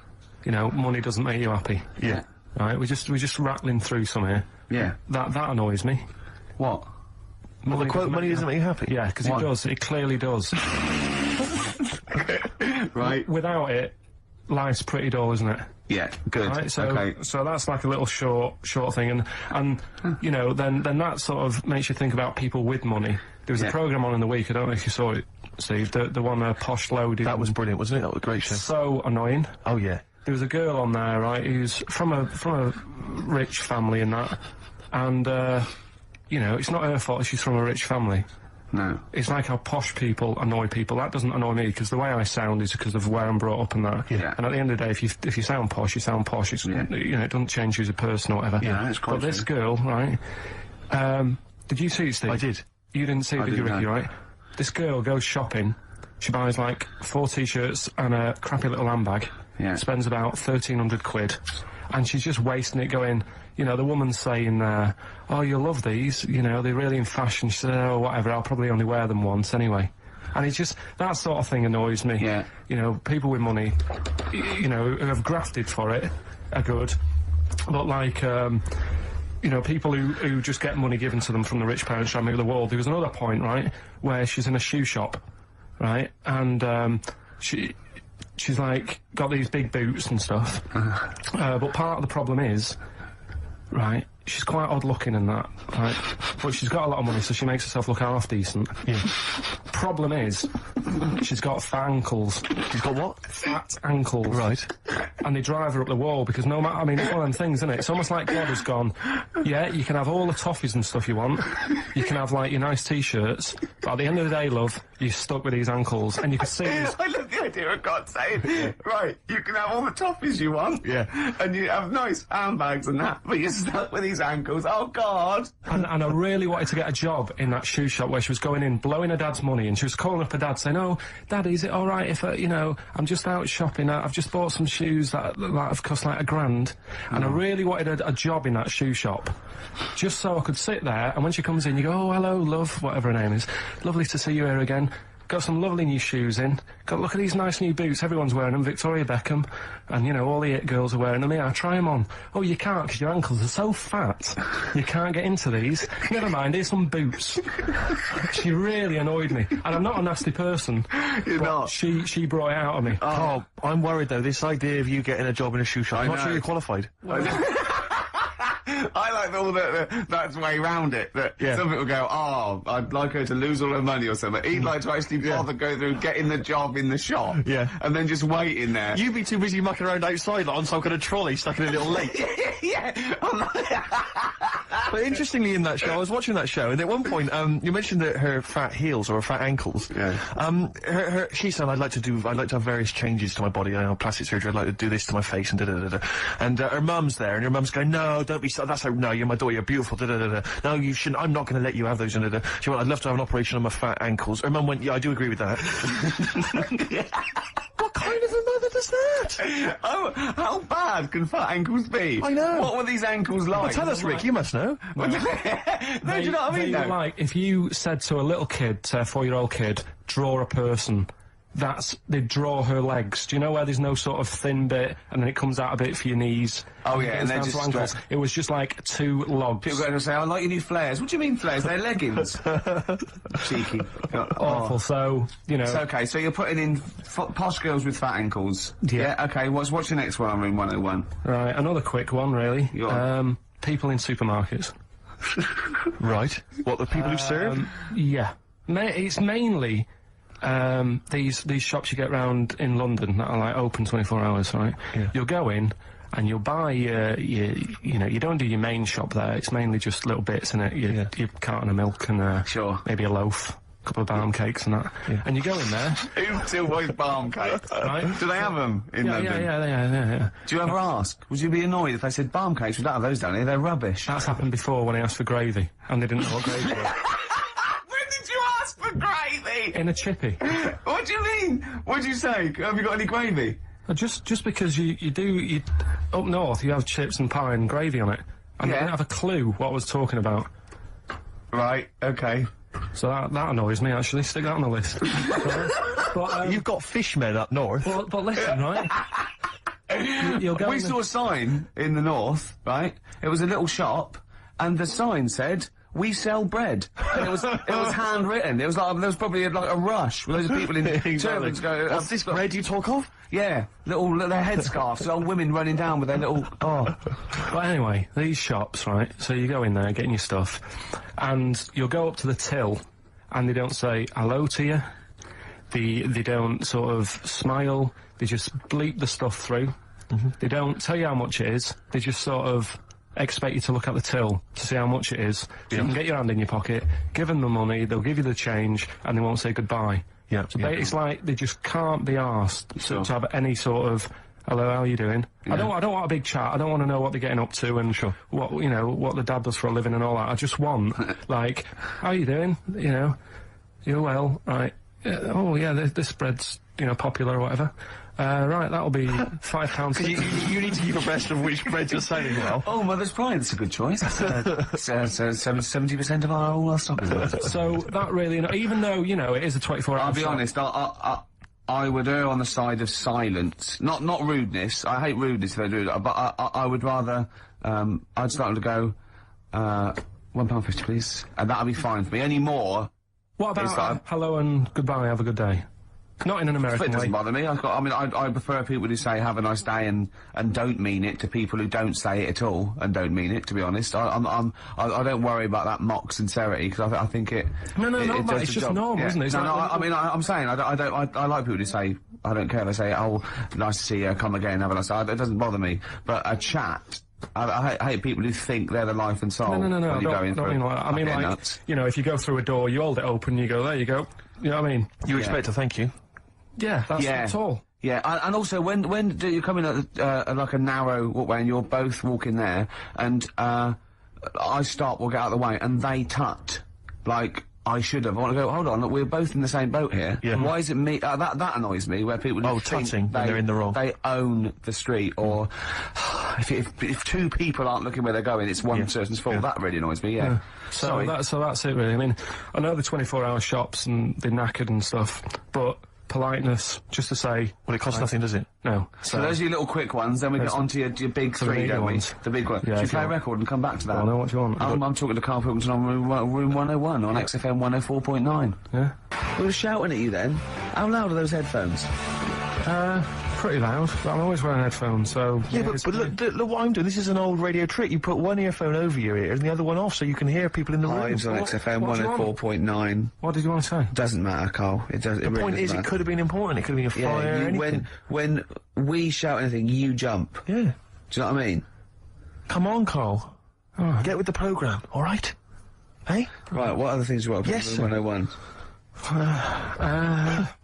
money doesn't make you happy. Yeah. Right. We're just rattling through some here. Yeah. That annoys me. What? Well, the quote, money doesn't make you happy. Yeah, because it Why? does. It clearly does. Right. Without it, life's pretty dull, isn't it? Yeah, good. Right, so okay. so that's like a little short thing, and then that sort of makes you think about people with money. There was a programme on in the week. I don't know if you saw it, Steve. The one Posh Loaded. That was brilliant, wasn't it? That was a great show. so annoying. Oh yeah. There was a girl on there, right, who's from a rich family and that, and it's not her fault. She's from a rich family. No. It's like how posh people annoy people. That doesn't annoy me because the way I sound is because of where I'm brought up and that. Yeah. And at the end of the day, if you sound posh, you sound posh. It's, it doesn't change you as a person or whatever. Yeah, that's quite But this true. girl, right? Did you see it, Steve? I did. You didn't see it, did you, didn't, Ricky? no. Right? This girl goes shopping. She buys like 4 t-shirts and a crappy little handbag. Yeah. Spends about 1,300 quid, and she's just wasting it. Going, the woman's saying, "Oh, you'll love these. They're really in fashion." She said, "Oh, whatever. I'll probably only wear them once anyway." And it's just that sort of thing annoys me. Yeah. People with money, who have grafted for it, are good, but like, people who just get money given to them from the rich parents trying to make the world. There was another point, right, where she's in a shoe shop. right? And she's like got these big boots and stuff. But part of the problem is, right, she's quite odd looking and that, right? But she's got a lot of money, so she makes herself look half decent. Yeah. Problem is, she's got fat ankles. She's got what? Fat ankles. Right. And they drive her up the wall because no matter, I mean, it's one of them things, isn't it? It's almost like God has gone, yeah, you can have all the toffees and stuff you want. You can have, like, your nice T-shirts. But at the end of the day, love, you're stuck with these ankles. And you can see this. I love the idea of God saying, right, you can have all the toffees you want. Yeah. And you have nice handbags and that, but you're stuck with these ankles. Oh, God. And I really wanted to get a job in that shoe shop where she was going in, blowing her dad's money, and she was calling up her dad saying, oh, Daddy, is it all right if, you know, I'm just out shopping, I've just bought some shoes that have cost like $1,000, and I really wanted a job in that shoe shop, just so I could sit there, and when she comes in, you go, oh, hello, love, whatever her name is, lovely to see you here again. Got some lovely new shoes in. Look at these nice new boots. Everyone's wearing them. Victoria Beckham. And, you know, all the it girls are wearing them. Yeah, try them on. Oh, you can't because your ankles are so fat. You can't get into these. Never mind, here's some boots. She really annoyed me. And I'm not a nasty person. You're not. She brought it out of me. Oh, I'm worried though, this idea of you getting a job in a shoe shop, I'm not know. sure you're qualified. I like all that's way round it. That some people go, oh, I'd like her to lose all her money or something. He'd like to actually bother go through getting the job in the shop. Yeah. And then just waiting there. You'd be too busy mucking around outside like, on some kind of trolley stuck in a little lake. But interestingly, in that show, I was watching that show, and at one point, you mentioned that her fat heels or her fat ankles. Yeah. She said, I'd like to have various changes to my body. I know plastic surgery. I'd like to do this to my face and da-da-da-da. And her mum's there, and her mum's going, no, don't be so. That's how. No, you're my daughter. You're beautiful. Da-da-da-da. No, you shouldn't. I'm not going to let you have those. Da-da-da. She went, I'd love to have an operation on my fat ankles. Her mum went, yeah, I do agree with that. What kind of a mother does that? Oh, how bad can fat ankles be? I know. What were these ankles like? Well, tell us, Rick. You must know. No, do you know what I mean? They were like, if you said to a little kid, say a 4-year-old kid, draw a person, they'd draw her legs. Do you know where there's no sort of thin bit, and then it comes out a bit for your knees? Oh, yeah, and then they're just ankles. It was just like 2 logs. People go and say, I like your new flares. What do you mean flares? They're leggings. Cheeky. Awful, so, you know... It's okay, so you're putting in posh girls with fat ankles. Yeah. Okay, what's your next one on Room 101? Right, another quick one, really. Go on. People in supermarkets. Right. What, the people who serve? Yeah. It's mainly... these shops you get round in London that are like open 24 hours, right? Yeah. You'll go in and you'll buy you know, you don't do your main shop there. It's mainly just little bits in it. Your carton of milk and Sure. maybe a loaf, a couple of balm cakes and that. Yeah. And you go in there. Who still buys balm cakes? Right. Do they have them in London? Yeah. Do you ever ask? Would you be annoyed if they said balm cakes? We don't have those down here. They're rubbish. That's happened before when I asked for gravy and they didn't know what gravy was. Gravy! In a chippy. What do you mean? What'd you say? Have you got any gravy? Just because you up north you have chips and pie and gravy on it. And I didn't have a clue what I was talking about. Right, okay. So that annoys me, actually. Stick that on the list. But, You've got fishmen up north. but listen, right? You'll go We saw a sign in the north, right? It was a little shop, and the sign said, we sell bread. And it was handwritten. It was like, there was probably like a rush with loads of people in turbans going, What's this bread you talk of? Yeah, their headscarves, old women running down with their little, But anyway, these shops, right? So you go in there, getting your stuff, and you'll go up to the till, and they don't say hello to you. They don't sort of smile. They just bleep the stuff through. They don't tell you how much it is. They just sort of expect you to look at the till to see how much it is. So you can get your hand in your pocket, give them the money, they'll give you the change, and they won't say goodbye. Yeah. So it's like they just can't be asked to have any sort of, hello, how are you doing? Yeah. I don't want a big chat. I don't want to know what they're getting up to and what, you know, what the dad does for a living and all that. I just want, like, how are you doing? You know, you're well, right? Oh yeah, this bread's, you know, popular or whatever. Right, that'll be £5. You need to keep abreast of which breads are selling well. Oh, Mother's Pride, that's a good choice. 70% of all our stock is worth it. So that really, even though, you know, it is a 24-hour I'll be shop, honest, I would err on the side of silence. Not rudeness. I hate rudeness if they do that, but I would rather, I'd start to go, £1.50 please, and that'll be fine for me. Any more... What about hello and goodbye, have a good day? Not in an It American way. doesn't bother me. I prefer people who say "have a nice day" and don't mean it to people who don't say it at all and don't mean it. To be honest, I don't worry about that mock sincerity because I think it. No, it not that. does It's the just job. normal, Yeah. isn't it? It's No, like no. when- I'm saying I like people who say I don't care. They say, "Oh, nice to see you. Come again. Have a nice day." It doesn't bother me. But a chat. I hate people who think they're the life and soul. No, when I you're going don't for mean like that. I mean, fucking like, nuts. you know, if you go through a door, you hold it open, you go, there you go. You know what I mean? You expect a thank you. Yeah, that's all. Yeah, and also when do you come in at like a narrow walkway and you're both walking there, and I stop or get out of the way, and they tut, like I should have. I want to go. Hold on, look, we're both in the same boat here. Yeah. Why is it me? That annoys me. Where people Oh, think tutting when they're in the wrong. They own the street, or if two people aren't looking where they're going, it's one person's fault. That really annoys me. Yeah. So that's it really. I mean, I know the 24-hour shops and they're knackered and stuff, but politeness, just to say, Well, it costs nothing, does it? no. So those are your little quick ones, then we get on to your big the three, big don't we? ones. The big one. Yeah, Should we if you play a want. record and come back to that? I know what you want. I'm talking to Karl Pilkington on room 101 on XFM 104.9. Yeah. We were shouting at you then. How loud are those headphones? Pretty loud, but I'm always wearing headphones, so... Yeah, it's but look what I'm doing. This is an old radio trick. You put one earphone over your ear and the other one off so you can hear people in the room. Hives on XFM what do you want? 104.9. What did you want to say? Doesn't matter, Karl. It does. The point is, it could have been important. It could have been a fire, Yeah, anything. when we shout anything, you jump. Yeah. Do you know what I mean? Come on, Karl. Get with the programme, all right? Hey? Right, what other things you want? Yes, sir. 101.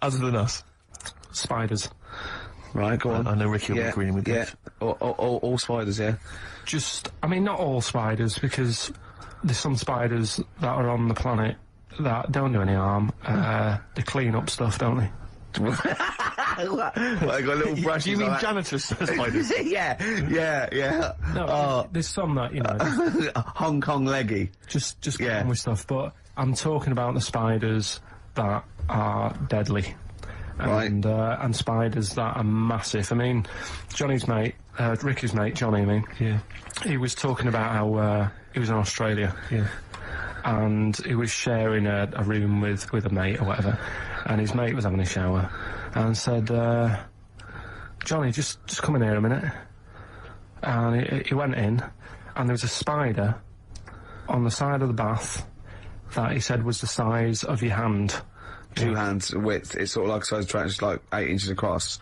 Other than us. Spiders. Right, go on. I know Ricky will be agreeing with yeah. this. All spiders, yeah. Just, I mean, not all spiders, because there's some spiders that are on the planet that don't do any harm. They clean up stuff, don't they? What, I got little brushes. Do you mean like that? janitors spiders? yeah. No, there's some that, you know, Hong Kong leggy. just get on with stuff. But I'm talking about the spiders that are deadly. And spiders that are massive. I mean, Johnny's mate, Ricky's mate, Johnny, I mean. Yeah. He was talking about how he was in Australia. Yeah. And he was sharing a room with a mate or whatever. And his mate was having a shower. And said, Johnny, just come in here a minute. And he went in, and there was a spider on the side of the bath that he said was the size of your hand. 2 hands width. It's sort of like a size track, just like 8 inches across.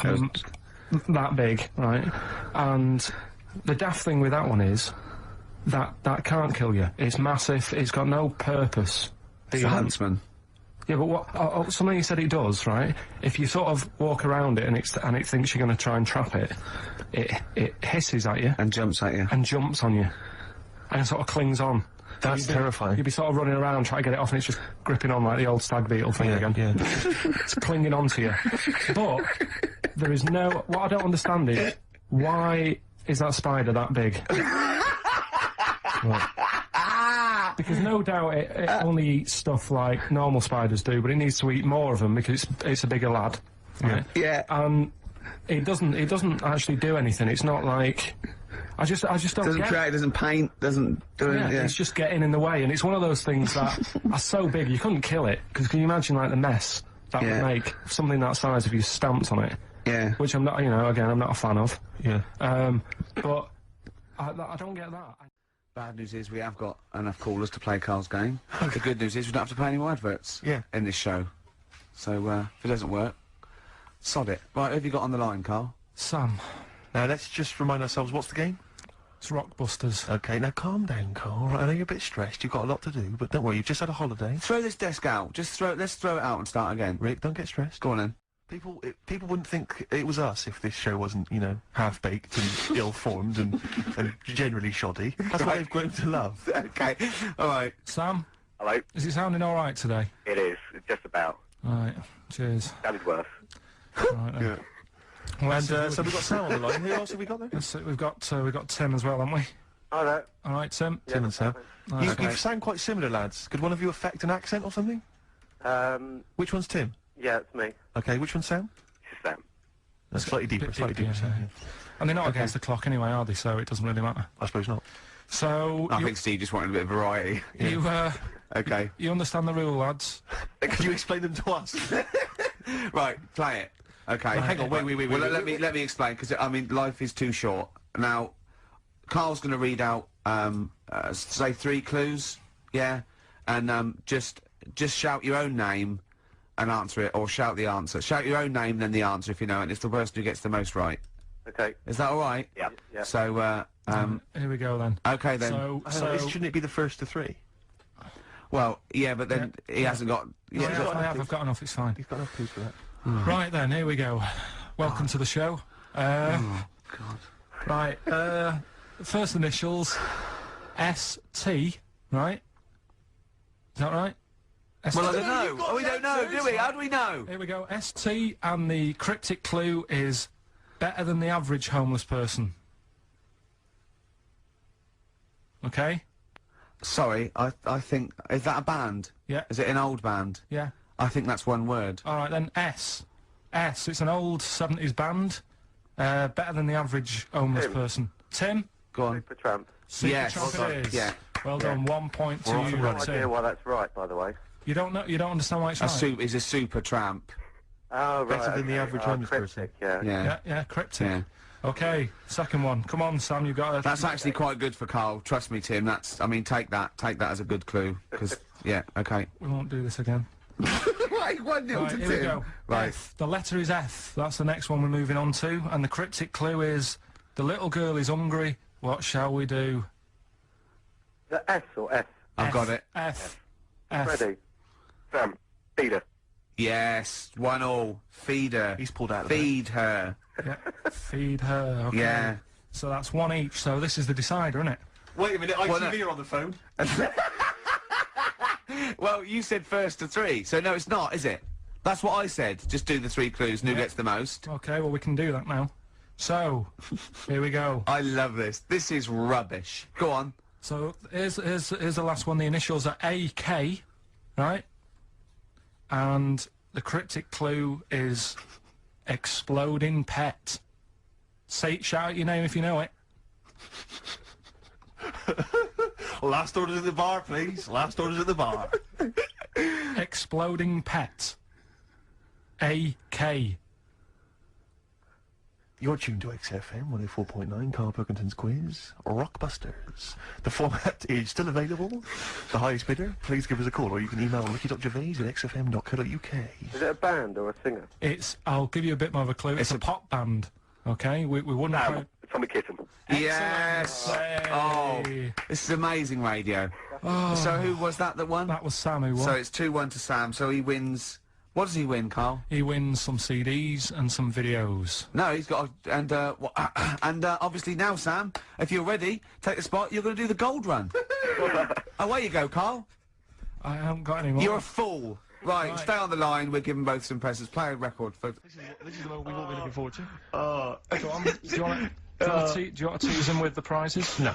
That big, right? And the daft thing with that one is that can't kill you. It's massive. It's got no purpose. It's a huntsman. Yeah, but what? Something he said it does, right? If you sort of walk around it and it thinks you're going to try and trap it, it hisses at you And jumps at you. and jumps on you, and sort of clings on. That's terrifying. You'd be sort of running around trying to get it off, and it's just gripping on like the old stag beetle thing again. Yeah. It's clinging onto you. But there is no... What I don't understand is, why is that spider that big? Because no doubt it only eats stuff like normal spiders do, but it needs to eat more of them because it's a bigger lad. Right? Yeah. And it doesn't actually do anything. It's not like... I just don't Doesn't get create, doesn't paint, doesn't do yeah, anything. Yeah. it's just getting in the way, and it's one of those things that are so big you couldn't kill it. Because can you imagine like the mess that would make something that size if you stamped on it? Yeah. Which I'm not, you know, again, I'm not a fan of. Yeah. But I don't get that. Bad news is we have got enough callers to play Karl's game. The good news is we don't have to pay any more adverts in this show. So if it doesn't work, sod it. Right, who have you got on the line, Karl? Sam, Now, let's just remind ourselves, what's the game? it's Rockbusters. Okay, now calm down, Karl. Right, I know you're a bit stressed. You've got a lot to do, but don't worry, you've just had a holiday. Throw this desk out. Let's throw it out and start again. Rick, don't get stressed. Go on then. People wouldn't think it was us if this show wasn't, you know, half-baked and ill-formed and generally shoddy. That's what they've grown to love. Okay. All right. Sam, Hello. is it sounding all right today? It is. Just about. All right. Cheers. Sounded worse. All right, then. Well, And that's so we've got Sam on the line. Who else have we got there? that's it. We've got Tim as well, haven't we? All right. All right, Tim. Tim and Sam. Right, You okay. sound quite similar, lads. Could one of you affect an accent or something? Which one's Tim? Yeah, it's me. Okay, which one's Sam? It's Sam. That's slightly deeper, Bit slightly deeper, deeper. Sam, yeah. yeah. And they're not against the clock anyway, are they? So it doesn't really matter. I suppose not. So I think Steve just wanted a bit of variety. you Okay. you understand the rule, lads? Could you explain them to us? Right, play it. Okay. Hang on, wait. Well, let me explain, because, I mean, life is too short. Now, Carl's going to read out, say 3 clues, yeah? And, just shout your own name and answer it, or shout the answer. Shout your own name, then the answer, if you know it. It's the person who gets the most right. Okay. Is that all right? Yeah. Yeah. So, Here we go then. okay then. So Shouldn't it be the first to 3? Well, yeah, but then he hasn't got... yeah, I've got enough. It's fine. He's got enough clues for that. Right then, here we go. Welcome to the show. Oh, God. Right. First initials ST. Right. Is that right? ST. Well, I don't know. Oh, we don't know, do we? How do we know? Here we go. ST, and the cryptic clue is better than the average homeless person. Okay? Sorry, I think... Is that a band? Yeah. Is it an old band? Yeah. I think that's one word. Alright then, S. It's an old 70s band. Better than the average homeless Tim. person. Tim? Go on. Supertramp. Yes. Supertramp it is. Yeah. Well done, 1 point to We're off you, and running. No idea Tim. why that's right, by the way. You don't understand why it's right? He's a super tramp. Oh, right. Better than the okay. average Oh, homeless person. cryptic, yeah. Yeah. Yeah, cryptic. Yeah. Okay, second one. Come on, Sam, you've got to... That's actually quite good for Carl. Trust me, Tim. I mean, take that as a good clue. Because, yeah, okay. We won't do this again. Right, 1-0 Right, to here we Tim. go. Right. F. The letter is F. That's the next one we're moving on to. And the cryptic clue is, the little girl is hungry. What shall we do? The S or S? I've got it. F. F. Ready? Sam. Peter. Yes, 1-1. Feed her. He's pulled out of the Feed her. Yeah. Feed her. Okay. Yeah. So that's 1 each. So this is the decider, isn't it? Wait a minute, Well, no. ITV are on the phone. Well, you said first to 3, so no, it's not, is it? That's what I said. Just do the 3 clues and who gets the most. Okay, well, we can do that now. So, here we go. I love this. This is rubbish. Go on. So, here's the last one. The initials are AK, right? And the cryptic clue is exploding pet. Shout out your name if you know it. Last orders at the bar, please. Last orders at the bar. Exploding pet. AK. You're tuned to XFM 104.9, Carl Pilkington's quiz, Rockbusters. The format is still available. The highest bidder, please give us a call, or you can email ricky.gervais@xfm.co.uk. Is it a band or a singer? I'll give you a bit more of a clue. It's a pop band. Okay? We wouldn't... Sam. Tommy Kitten. Yes. Oh, this is amazing radio. So who was that won? That was Sam who won. So it's 2-1 to Sam. So he wins. What does he win, Carl? He wins some CDs and some videos. No, he's got obviously now, Sam, if you're ready, take the spot. You're going to do the gold run. Away you go, Carl. I haven't got any more. You're a fool. Right, stay on the line. We're giving both some presents. Play a record for. This is the moment we've all been looking forward to. Go on. Do you want to tease him with the prizes? No.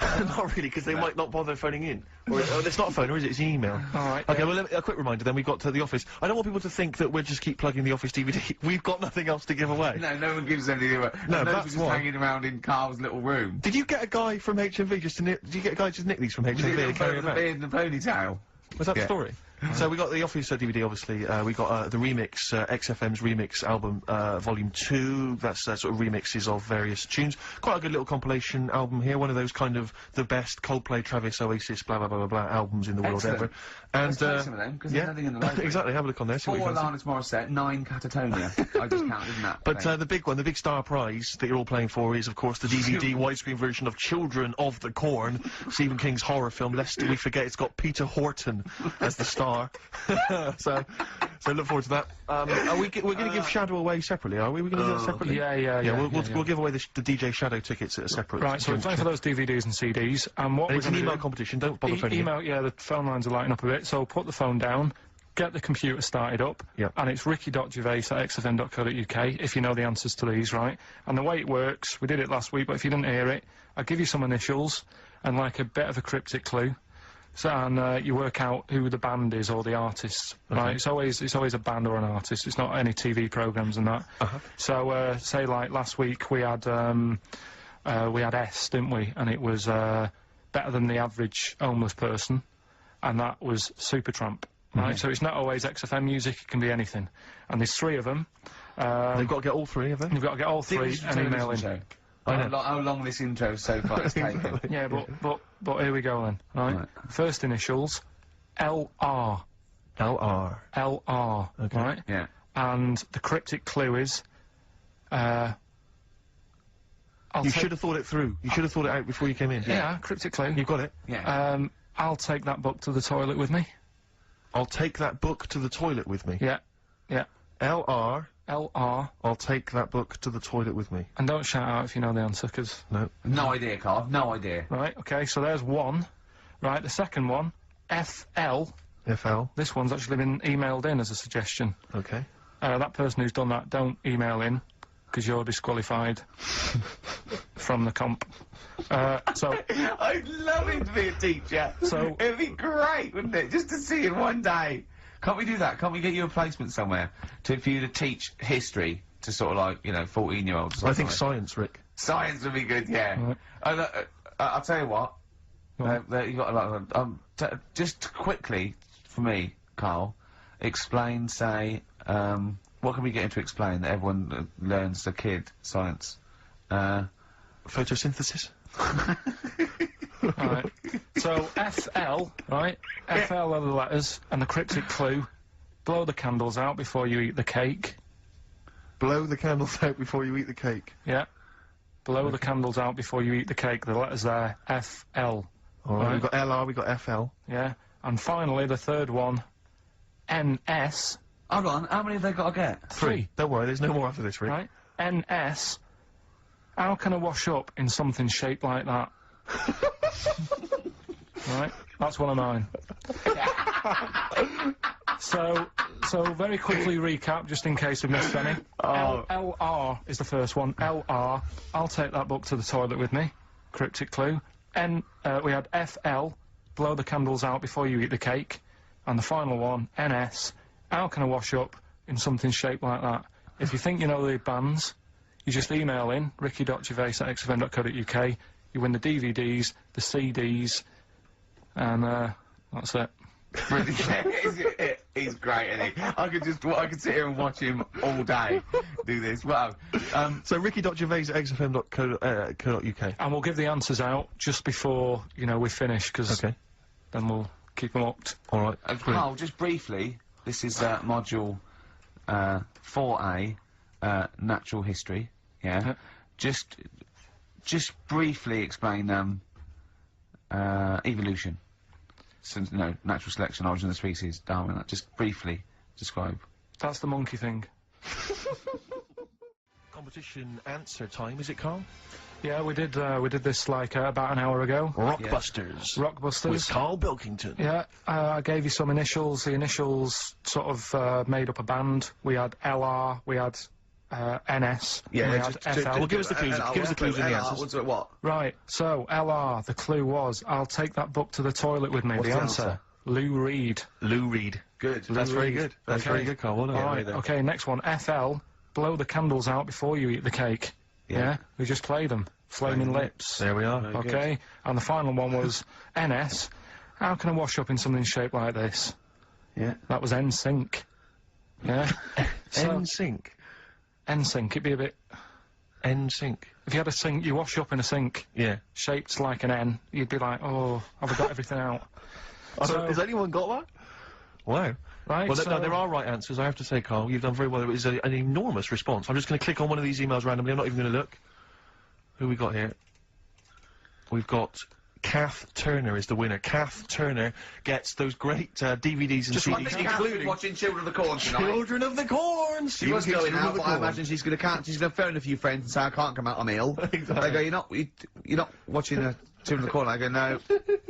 Not really, because they might not bother phoning in. Or it's not a phone, or is it? It's an email. All right. Okay, well, a quick reminder then, we've got to the office. I don't want people to think that we'll just keep plugging the office DVD. We've got nothing else to give away. No one gives anything away. No, Those that's just why. hanging around in Carl's little room. Did you get a guy from HMV just to did you get a guy just nick these from HMV and carry The them out? beard and the ponytail. Was that the Yeah. story? So we got the Office DVD, obviously. We got the remix, XFM's remix album, Volume 2. That's sort of remixes of various tunes. Quite a good little compilation album here. One of those kind of the best Coldplay, Travis, Oasis, blah blah blah blah blah albums in the world Excellent. ever. And Let's play some of them, 'cause there's nothing in the library. exactly. Have a look on there. See what 4 you fancy. Alanis Morissette, 9 Catatonia. I just counted, didn't that? But the big one, the big star prize that you're all playing for is, of course, the DVD widescreen version of Children of the Corn, Stephen King's horror film. Lest we forget, it's got Peter Horton as the star. so look forward to that. We're going to give Shadow away separately, are we? We're going to do that separately? Yeah. We'll give away the DJ Shadow tickets at a separate. Right, so we're playing for those DVDs and CDs, and what And we're it's an going to email do... competition. Don't bother phoning in. Email, yeah, the phone lines are lighting up a bit, so put the phone down, get the computer started up, Yep. and it's ricky.gervais@xfm.co.uk if you know the answers to these, right? And the way it works, we did it last week, but if you didn't hear it, I'll give you some initials and like a bit of a cryptic clue. So, and you work out who the band is or the artist, right? It's always a band or an artist. It's not any TV programs and that. So, say like last week we had S, didn't we? And it was better than the average homeless person, and that was Supertramp. right? So it's not always XFM music, it can be anything. And there's 3 of them. They've got to get all 3 of them. You've got to get all 3 and email in. How long this intro so far has taken. Yeah, but here we go then, right? First initials, LR. LR. LR, Okay. right? Yeah. And the cryptic clue is, You should have thought it through. You should have thought it out before you came in. Yeah, cryptic clue. You've got it. Yeah. I'll take that book to the toilet with me. I'll take that book to the toilet with me. Yeah, yeah. LR. LR. I'll take that book to the toilet with me. And don't shout out if you know the answer, because... No. No idea, Carl. No idea. Right, okay, so there's 1. Right, the second one, FL. FL. This one's actually been emailed in as a suggestion. Okay. That person who's done that, don't email in, because you're disqualified from the comp. So... I'd love him to be a teacher. So... It'd be great, wouldn't it? Just to see him one day. Can't we do that? Can't we get you a placement somewhere for you to teach history to sort of like, 14-year-olds? I think science, Rick. Science would be good, yeah. Right. I'll tell you what. Go on. You got a lot of... just quickly, for me, Carl, explain, say, what can we get him to explain that everyone learns, the kid, science? Photosynthesis. Right. So, FL, right? FL are the letters, and the cryptic clue, blow the candles out before you eat the cake. Blow the candles out before you eat the cake. Yeah. Blow the candles out before you eat the cake. The letters there, FL. All right. We've got LR, we've got FL. Yeah. And finally, the third one, NS. Hold on, how many have they got to get? 3. Don't worry, there's no more after this, Rick. Right? NS. How can I wash up in something shaped like that? Right? That's one of mine. So very quickly recap, just in case we've missed any. LR is the first one. LR. I'll take that book to the toilet with me. Cryptic clue. We had FL. Blow the candles out before you eat the cake. And the final one, NS. How can I wash up in something shaped like that? If you think you know the bands, you just email in ricky.gervais@xfm.co.uk. You win the DVDs, the CDs, and that's it. He's great, isn't he? I could sit here and watch him all day do this. Wow. So ricky.gervais@xfm.co.uk. And we'll give the answers out just before, we finish, because then we'll keep them upped. All right. Carl, just briefly, this is module 4A, natural history. Yeah. Just briefly explain evolution. So, natural selection, origin of the species, Darwin. Just briefly describe. That's the monkey thing. Competition answer time, is it, Carl? Yeah, we did this like about an hour ago. Rockbusters. Rockbusters. With Carl Bilkington. Yeah, I gave you some initials. The initials sort of made up a band. We had LR, we had NS, Yeah, we had FL. Well, give us the clues. Give us the clues in the answers. What's it, what? Right, so LR, the clue was, I'll take that book to the toilet with me. What's the the answer? answer? Lou Reed. Lou Reed. Good. That's very good. That's Okay. very good, Carl. Well done. Alright, okay, next one. FL, blow the candles out before you eat the cake. Yeah? We just play them. Flaming Lips. There we are. Okay, and the final one was NS. How can I wash up in something shaped like this? Yeah. That was NSYNC. Yeah? NSYNC. NSYNC, it'd be a bit... NSYNC. If you had a sink, you wash up in a sink Yeah. shaped like an N, you'd be like, oh, have I got everything out? So- Has anyone got that? Wow. Right, Well, so... no, there are right answers, I have to say, Carl. You've done very well. It was an enormous response. I'm just going to click on one of these emails randomly. I'm not even going to look. Who we got here? We've got... Kath Turner is the winner. Kath Turner gets those great DVDs and CDs, including watching Children of the Corn tonight. Children of the Corn. She was going out, but I imagine she's going to phone a few friends and say, I can't come out, I'm ill. Exactly. They go, you're not watching Children of the Corn. I go, no.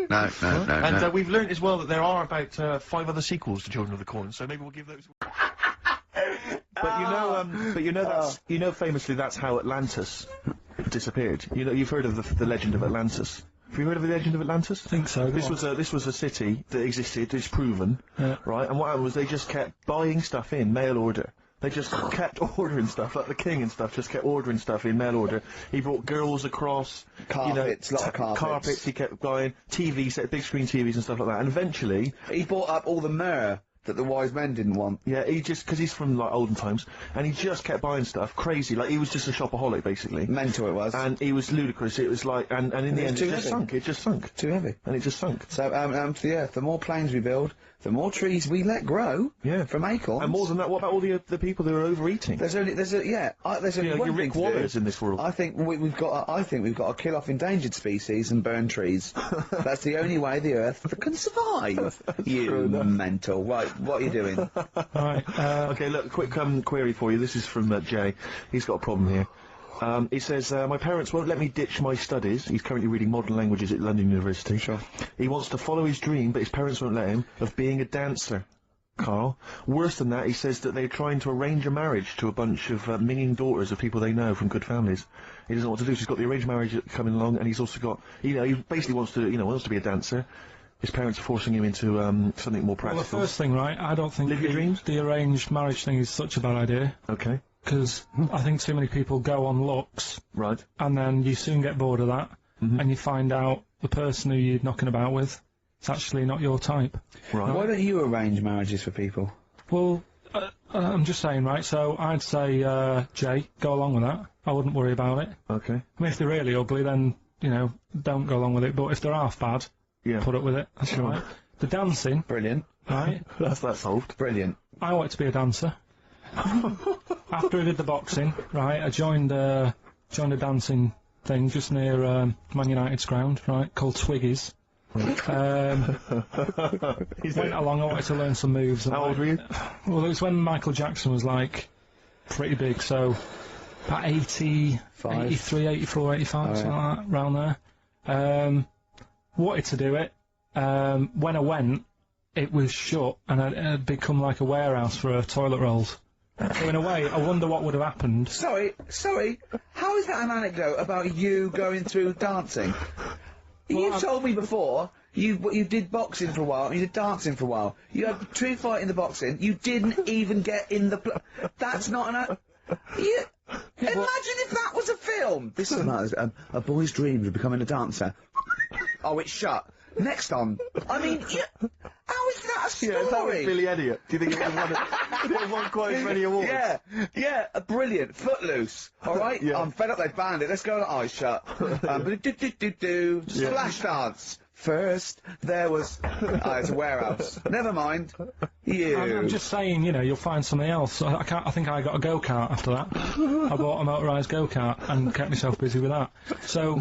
No. And we've learnt as well that there are about 5 other sequels to Children of the Corn, so maybe we'll give those. But you know, famously, that's how Atlantis disappeared. You've heard of the legend of Atlantis. Have you heard of the legend of Atlantis? I think so. This was a city that existed, it's proven, right? And what happened was they just kept buying stuff in mail order. They just kept ordering stuff, like the king and stuff, just kept ordering stuff in mail order. He brought girls across, Carpets, lot of carpets. Carpets, he kept buying, TV set, big screen TVs and stuff like that. And eventually, He bought up all the myrrh that the wise men didn't want. Yeah, he just, because he's from, like, olden times, and he just kept buying stuff, crazy, like, he was just a shopaholic, basically. Mental it was. And he was ludicrous, it was like, and in the it was end, too it just heavy. sunk, it just sunk. Too heavy. And it just sunk. So, to the earth, the more planes we build, the more trees we let grow. Yeah. From acorns. And more than that, what about all the people who are overeating? There's only one your thing Rick to do. Wallers in this world. I think we've got to kill off endangered species and burn trees. That's the only way the Earth can survive. You mental. Right, what are you doing? Right. Okay, look, quick query for you. This is from Jay. He's got a problem here. He says, my parents won't let me ditch my studies. He's currently reading modern languages at London University. Sure. He wants to follow his dream, but his parents won't let him, of being a dancer. Carl. Worse than that, he says that they're trying to arrange a marriage to a bunch of minging daughters of people they know from good families. He doesn't know what to do, so he's got the arranged marriage coming along, and he's also got, he basically wants to be a dancer. His parents are forcing him into something more Well, the practical. first thing, right, I don't think Live your dreams? the arranged marriage thing is such a bad idea. Okay. Because I think too many people go on looks, Right. and then you soon get bored of that, and you find out the person who you're knocking about with is actually not your type. Right. Why don't you arrange marriages for people? Well, I'm just saying, right, so I'd say, Jay, go along with that. I wouldn't worry about it. Okay. I mean, if they're really ugly, then, don't go along with it, but if they're half bad, Yeah. put up with it. That's all right. The dancing, Brilliant. right, That's that solved. Brilliant. I wanted to be a dancer. After I did the boxing, right, I joined a dancing thing just near Man United's ground, right, called Twiggies. Went along, I wanted to learn some moves. How old were you? Well, it was when Michael Jackson was, like, pretty big, so about 83, 84, 85, something like that, around there. Wanted to do it. When I went, it was shut, and it had become like a warehouse for toilet rolls. So in a way, I wonder what would have happened. Sorry, how is that an anecdote about you going through dancing? You've told me before, you did boxing for a while, and you did dancing for a while. You had a true fight in the boxing, you didn't even get in the that's not an imagine if that was a film! This is a boy's dreams of becoming a dancer. Oh, it's shut. Next on. I mean, how is that a story? Yeah, that was Billy Elliot. Do you think it would have won quite as many awards? Yeah, brilliant. Footloose. All right, Yeah. I'm fed up. They banned it. Let's go on eyes shut. Splash dance. First, there was. It's a warehouse. Never mind. I'm just saying, you'll find something else. I think I got a go-kart after that. I bought a motorised go-kart and kept myself busy with that. So...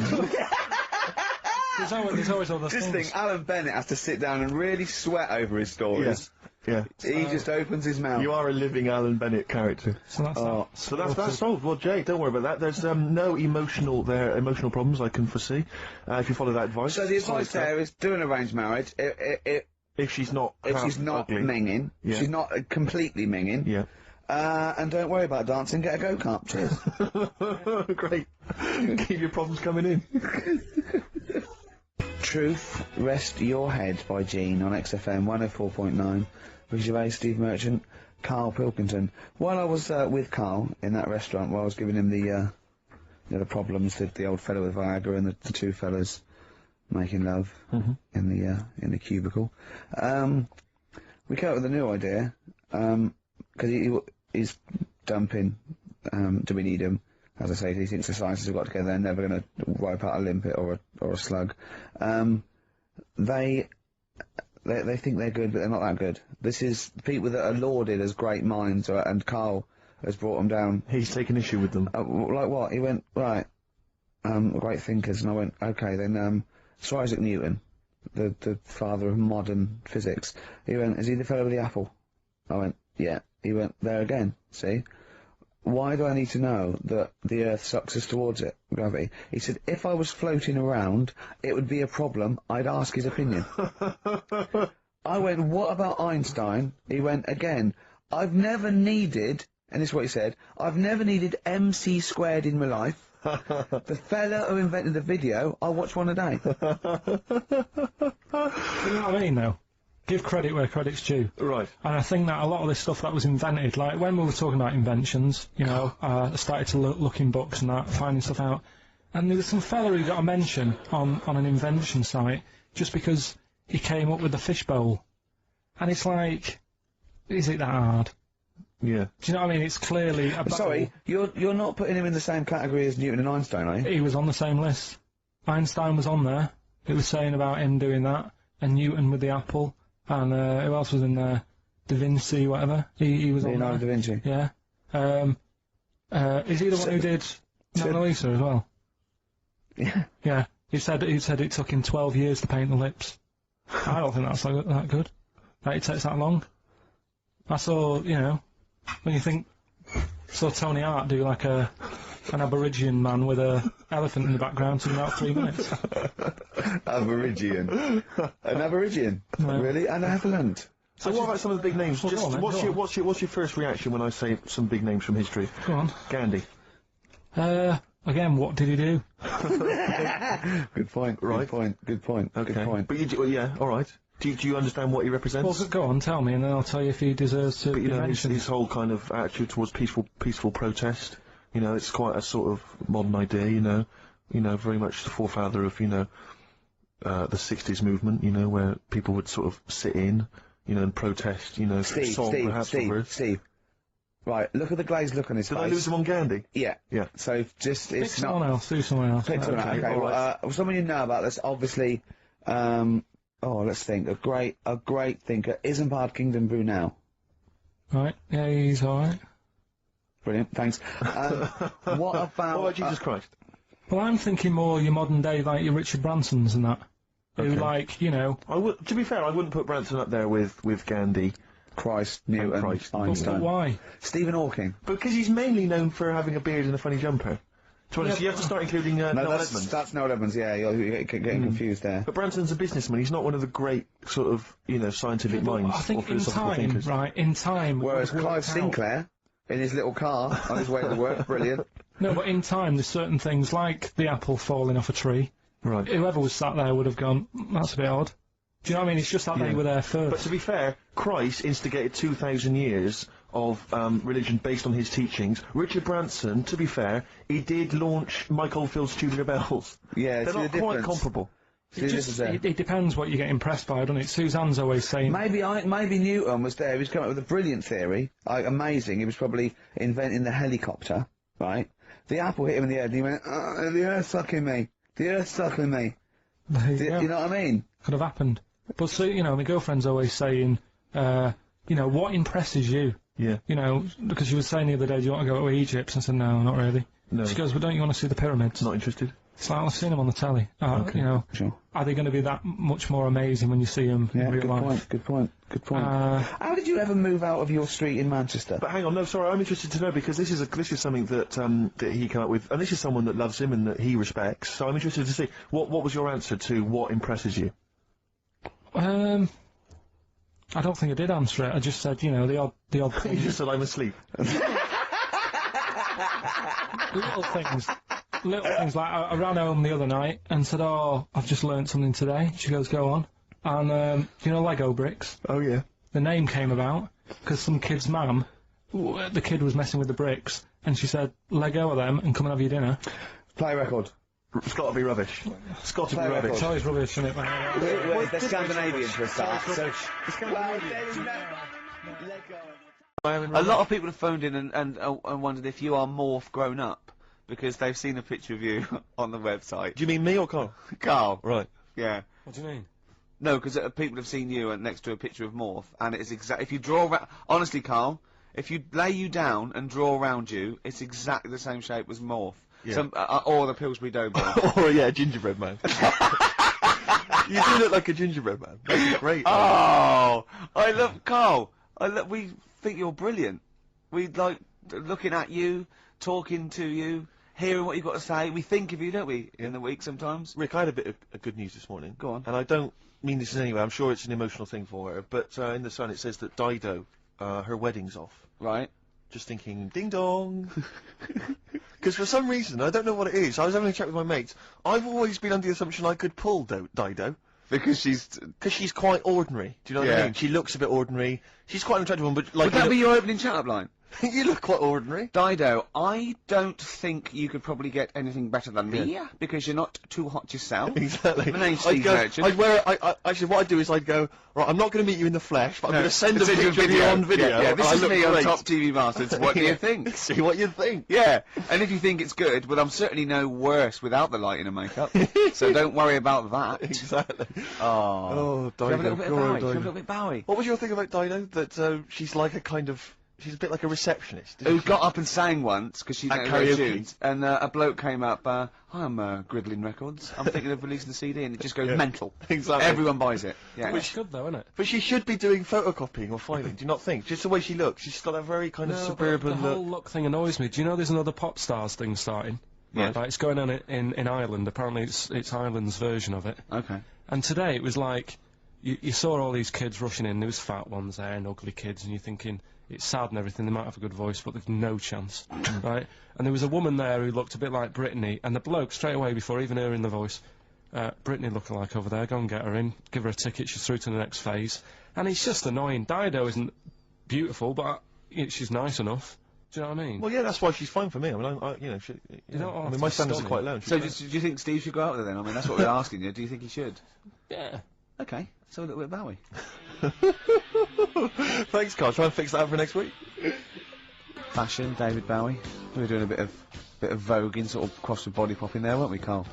There's always other Just things. think, Alan Bennett has to sit down and really sweat over his stories. Yeah. He just opens his mouth. You are a living Alan Bennett character. So that's Oh. that. So that's solved. Well, Jay, don't worry about that. There's no emotional problems I can foresee if you follow that advice. So the advice there is do an arranged marriage. If she's not ugly. minging, Yeah. she's not completely minging. Yeah. And don't worry about dancing. Get a go-kart. Cheers. Great. Keep your problems coming in. Truth Rest Your Head by Gene on XFM 104.9. Ricky Gervais, Steve Merchant, Karl Pilkington. While I was with Karl in that restaurant, while I was giving him the problems, the old fellow with Viagra and the two fellas making love in the cubicle, we came up with a new idea because he's dumping. Do we need him? As I say, he thinks the scientists have got together, they're never going to wipe out a limpet or a slug. They think they're good, but they're not that good. This is people that are lauded as great minds, and Karl has brought them down. He's taken issue with them. Like what? He went, right, great thinkers, and I went, okay, then, Sir Isaac Newton, the father of modern physics. He went, is he the fellow with the apple? I went, yeah. He went, there again, see? Why do I need to know that the Earth sucks us towards it, gravity? He said, if I was floating around, it would be a problem. I'd ask his opinion. I went, what about Einstein? He went, again, I've never needed, and this is what he said, I've never needed MC squared in my life. The fella who invented the video, I watch one a day. You know what I mean, though? Give credit where credit's due. Right. And I think that a lot of this stuff that was invented, like when we were talking about inventions, I started to look in books and that, finding stuff out. And there was some fella who got a mention on an invention site just because he came up with the fishbowl. And it's like, is it that hard? Yeah. Do you know what I mean? It's clearly a Sorry, you're not putting him in the same category as Newton and Einstein, are you? He was on the same list. Einstein was on there. It was saying about him doing that, and Newton with the apple, and who else was in there? Da Vinci, whatever. He was Leonardo on da there. Vinci. Yeah. Is he the one who did Mona Lisa as well? Yeah. Yeah. He said it took him 12 years to paint the lips. I don't think that's that good. That it takes that long. I saw, you know, when you think, saw Tony Hart do like an Aborigine man with a elephant in the background in about 3 minutes. Aborigine. An Aborigine? No. Really? An elephant? So what about some of the big names? Well, Just go on, what's then, your go on. what's your first reaction when I say some big names from history? Go on. Gandhi. Again, what did he do? Good point. Right. Good point. Good point. Okay. Good point. But you do, well, yeah, all right. Do you understand what he represents? Well, go on, tell me, and then I'll tell you if he deserves to But be you know, mentioned. his whole kind of attitude towards peaceful protest. You know, it's quite a sort of modern idea. You know, very much the forefather of the '60s movement. You know, where people would sort of sit in, and protest. Steve. Right, look at the glazed look on his Did face. I lose him on Gandhi? Yeah. Yeah. So just Pick it's someone not. else, do someone else. Pick someone else. Okay. all right. Well, someone you know about this, obviously. Let's think. A great thinker. Isambard Kingdom Brunel. Right, yeah, he's alright. Brilliant. Thanks. What about? What about Jesus Christ? Well, I'm thinking more your modern day, like your Richard Bransons and that. Who, Okay. like, you know... I would. To be fair, I wouldn't put Branson up there with Gandhi. Christ, Newton, Christ. But Einstein. why? Stephen Hawking. Because he's mainly known for having a beard and a funny jumper. To be honest, you have to start including No, Noel that's Edmonds. that's Noel Edmonds. Yeah, you're getting confused there. But Branson's a businessman. He's not one of the great sort of scientific minds I or think in philosophical time, thinkers. right, in time... it Whereas would work Clive out. Sinclair, in his little car on his way to work, brilliant. No, but in time, there's certain things, like the apple falling off a tree. Right. Whoever was sat there would have gone, that's a bit odd. Do you know what I mean? It's just that they were there first. But to be fair, Christ instigated 2,000 years of religion based on his teachings. Richard Branson, to be fair, he did launch Mike Oldfield's Tubular Bells. Yeah, They're see not the quite difference. comparable. See, this is there. It depends what you get impressed by, doesn't it? Suzanne's always saying... Maybe Newton was there. He was coming up with a brilliant theory, amazing. He was probably inventing the helicopter, right? The apple hit him in the head, and he went, "The earth's sucking me. The earth's sucking me." You know what I mean? Could have happened. But see, my girlfriend's always saying, what impresses you? Yeah. Because she was saying the other day, do you want to go to Egypt? I said, no, not really. No. She goes, well, don't you want to see the pyramids? Not interested. It's like, I've seen them on the telly. Sure. Are they going to be that much more amazing when you see them Yeah, in real good life? point, good point, good point. How did you ever move out of your street in Manchester? But hang on, no, sorry, I'm interested to know because this is something that that he came up with, and this is someone that loves him and that he respects. So I'm interested to see what was your answer to what impresses you. I don't think I did answer it. I just said, the odd You thing. just said I'm asleep. Little things. Little things like I ran home the other night and said, "Oh, I've just learnt something today." She goes, "Go on." And Lego bricks. Oh yeah. The name came about because some kid's mum, the kid was messing with the bricks, and she said, "Let go of them and come and have your dinner." Play record. It's got to be rubbish. It's got to be Play rubbish. It's always rubbish, isn't it? Well, they're Scandinavian for a start, so... A lot of people have phoned in and wondered if you are Morph grown up, because they've seen a picture of you on the website. Do you mean me or Karl? Carl. Right. Yeah. What do you mean? No, because people have seen you next to a picture of Morph, and it's exact. If you draw honestly, Carl, if you lay you down and draw around you, it's exactly the same shape as Morph. Yeah. Or the Pillsbury Doughboy. Or yeah, a gingerbread man. You do look like a gingerbread man. That's great. Oh, I love Carl. We think you're brilliant. We like looking at you, talking to you, hearing what you've got to say. We think of you, don't we, in the week sometimes? Rick, I had a bit of good news this morning. Go on. And I don't mean this in any way. I'm sure it's an emotional thing for her. But in the Sun it says that Dido, her wedding's off. Right. Just thinking, ding dong. Because for some reason, I don't know what it is, I was having a chat with my mates, I've always been under the assumption I could pull Dido. Because she's Quite ordinary. Do you know what I Yeah. mean? She looks a bit ordinary. She's quite an attractive one, but like... Would that be your opening chat-up line? You look quite ordinary. Dido, I don't think you could probably get anything better than me, because you're not too hot yourself. Exactly. My name's Steve Merchant. I'd wear. Actually, what I'd do is I'd go. Right, I'm not going to meet you in the flesh, but I'm going to send a picture of you on video. Yeah, and this I is look me on great. Top TV Masters. What do you think? See what you think. Yeah, and if you think it's good, well, I'm certainly no worse without the lighting and makeup, so don't worry about that. Exactly. Oh, Dido. have a little bit of Poor Bowie. Dido. Have a little bit of Bowie. What was your thing about Dido? That she's like a kind of. She's a bit like a receptionist. Who got up and sang once, because she At didn't know her karaoke. tunes, and a bloke came up, hi, I'm Gridlin Records, I'm thinking of releasing the CD, and it just goes mental. Exactly. Everyone buys it. Yeah. Which good though, isn't it? But she should be doing photocopying or filing, do you not think? Just the way she looks. She's got a very kind of The suburban whole look. look thing annoys me. Do you know there's another pop stars thing starting? Yeah. Like, it's going on in Ireland. Apparently it's Ireland's version of it. Okay. And today it was like, you saw all these kids rushing in, there was fat ones there and ugly kids, and you're thinking, it's sad and everything, they might have a good voice, but they've no chance, right? And there was a woman there who looked a bit like Brittany, and the bloke, straight away, before even hearing the voice, Brittany looking like over there, go and get her in, give her a ticket, she's through to the next phase. And it's just annoying. Dido isn't beautiful, but she's nice enough. Do you know what I mean? Well, yeah, that's why she's fine for me. I mean, you know, I mean, my standards are quite low. So do you think Steve should go out there then? I mean, that's what we're asking you. Do you think he should? Yeah. Okay, so a little bit of Bowie. Thanks, Carl. Try and fix that up for next week. Fashion, David Bowie. We were doing a bit of voguing, sort of cross with body popping there, weren't we, Carl?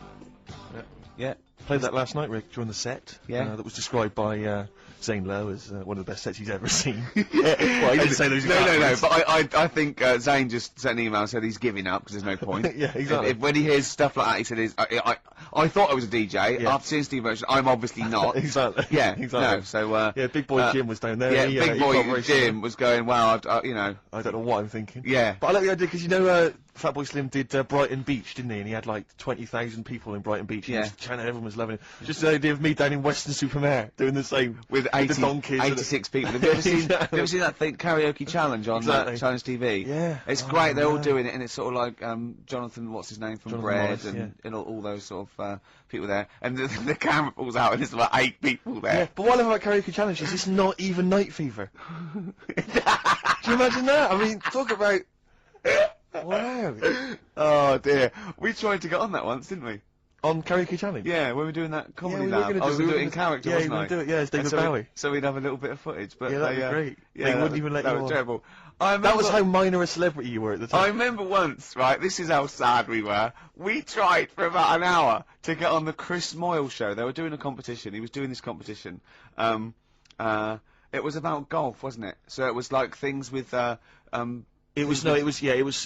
Yeah. Yeah. Played that last night, Rick, during the set. Yeah. That was described by Zane Lowe as one of the best sets he's ever seen. Well, he didn't say those exact No, words. but I think Zane just sent an email and said he's giving up because there's no point. Yeah, exactly. When he hears stuff like that, he said, I thought I was a DJ. Yeah. After seeing Steve Merchant, I'm obviously not. Exactly. Yeah, Exactly. no, so, Yeah, Big Boy Jim was down there. yeah, he, Big he got Boy very Jim was going, wow, you know. I don't know what I'm thinking. Yeah. But I like the idea, because you know, Fatboy Slim did Brighton Beach, didn't he? And he had like 20,000 people in Brighton Beach. Yeah. And China, everyone was loving it. Just the idea of me down in Weston-super-Mare doing the same. With the 80, donkeys and 86 people. Have you ever seen, have you ever seen that thing, karaoke challenge on Exactly. Challenge TV? Yeah. It's Oh, great, they're all yeah. doing it, and it's sort of like, Jonathan, what's his name, from Jonathan Bread, Morris, and, yeah. and all those sort of, people there. And the camera pulls out, and there's about 8 people there. Yeah, but what I love about Karaoke Challenge is it's not even night fever. Do you imagine that? I mean, talk about... Wow. Oh dear. We tried to get on that once, didn't we? On Karaoke Challenge? Yeah, when we were doing that comedy we were lab. gonna I was we going to were do it in gonna- character, yeah, wasn't you were I? gonna do it, yeah, it's And David so Bowie. So we'd have a little bit of footage, but Yeah, that'd be they, great. Yeah, They wouldn't even let that you was on. terrible. That was how minor a celebrity you were at the I time. remember once, right, this is how sad we were. We tried for about an hour to get on the Chris Moyle show. They were doing a competition. He was doing this competition. It was about golf, wasn't it? So it was like things with, It was,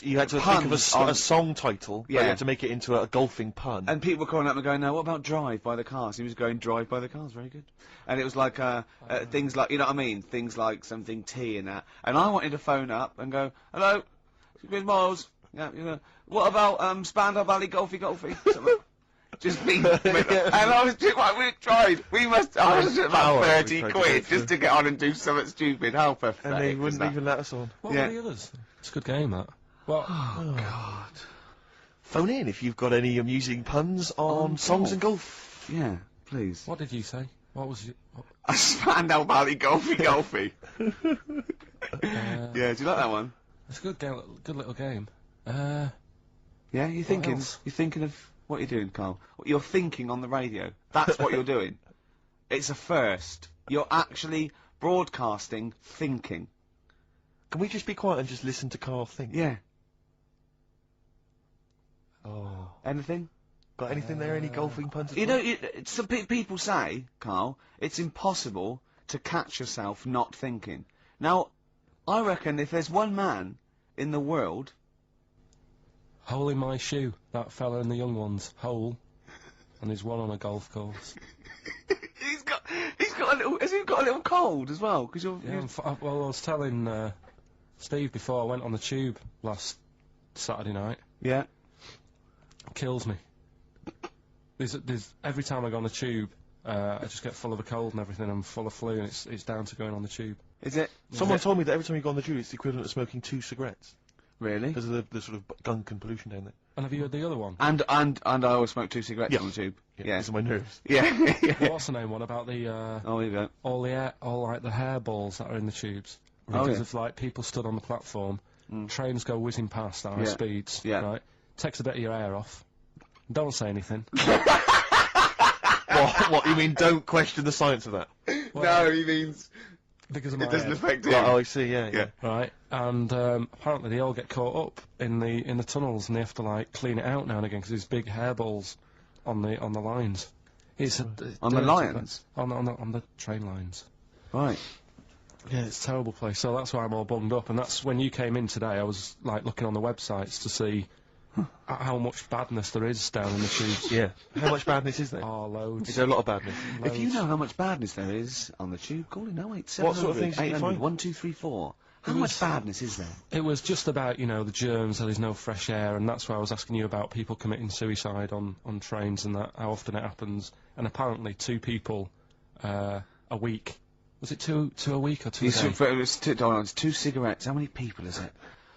you had to think of Puns a song title, but Yeah. you had to make it into a golfing pun. and people were calling up and going, no, what about Drive by the Cars? He was going Drive by the Cars, very good. And it was like, things like, you know what I mean? Things like something T and that. And I wanted to phone up and go, hello, Chris Miles. Yeah, you know, what about, Spandau Valley Golfy? Something. Just being, and I was just like, we tried. I was just about Hour 30 we tried to quid get just to get on and do something stupid. How pathetic And they is wouldn't that? even let us on. What Yeah. were the others? It's a good game, that. Well, Phone in if you've got any amusing puns on songs and golf. Yeah, please. what did you say? What was you... What, A Spandau Valley Golfy. Yeah, do you like that one? it's a good game, good little game. Yeah, you're thinking. else? You're thinking of what you're doing, Carl. You're thinking on the radio. That's what you're doing. It's a first. You're actually broadcasting thinking. Can we just be quiet and just listen to Carl think? Yeah. Oh. Anything? Got anything there? Any golfing puns? at You all? know, some people say, Carl, it's impossible to catch yourself not thinking. Now, I reckon if there's one man in the world... Hole in my shoe, that fella in the young ones. Hole. And there's one on a golf course. he's got a little... Has he got a little cold as well? Because you're... Yeah, well, I was telling Steve before I went on the tube last Saturday night. Yeah. Kills me. There's every time I go on the tube, I just get full of a cold and everything. I'm full of flu, and it's down to going on the tube. Is it? Someone told me that every time you go on the tube, it's the equivalent of smoking 2 cigarettes. Really? Because of the sort of gunk and pollution down there. And have you heard the other one? And I always smoke 2 cigarettes Yeah. on the tube. Yeah. Yeah. These are my nerves. Yeah. What's the name one about the Oh, there you go. all like the hairballs that are in the tubes Oh, because yeah. of like people stood on the platform trains go whizzing past at high Yeah. speeds, Yeah. right? Takes a bit of your hair off. Don't say anything. What, you mean don't question the science of that? No, he means Because of my it doesn't head. affect him. Right, oh, I see, yeah. Right, and apparently they all get caught up in the tunnels, and they have to like clean it out now and again because there's big hairballs on the lines. It's On the dirty lines? place. On the train lines. Right. Yeah, it's a terrible place. So that's why I'm all bunged up, and that's when you came in today. I was like looking on the websites to see how much badness there is down in the tubes. Yeah. How much badness is there? Oh, loads. Is there a lot of badness? If you know how much badness there is on the tube, call in 08700 What sort of things did you 800 find? 1234. How much badness is there? It was just about, you know, the germs, so there's no fresh air, and that's why I was asking you about people committing suicide on trains and that, how often it happens. And apparently 2 people a week. Was it two a week or 2 a day? It's 2 cigarettes. How many people is it?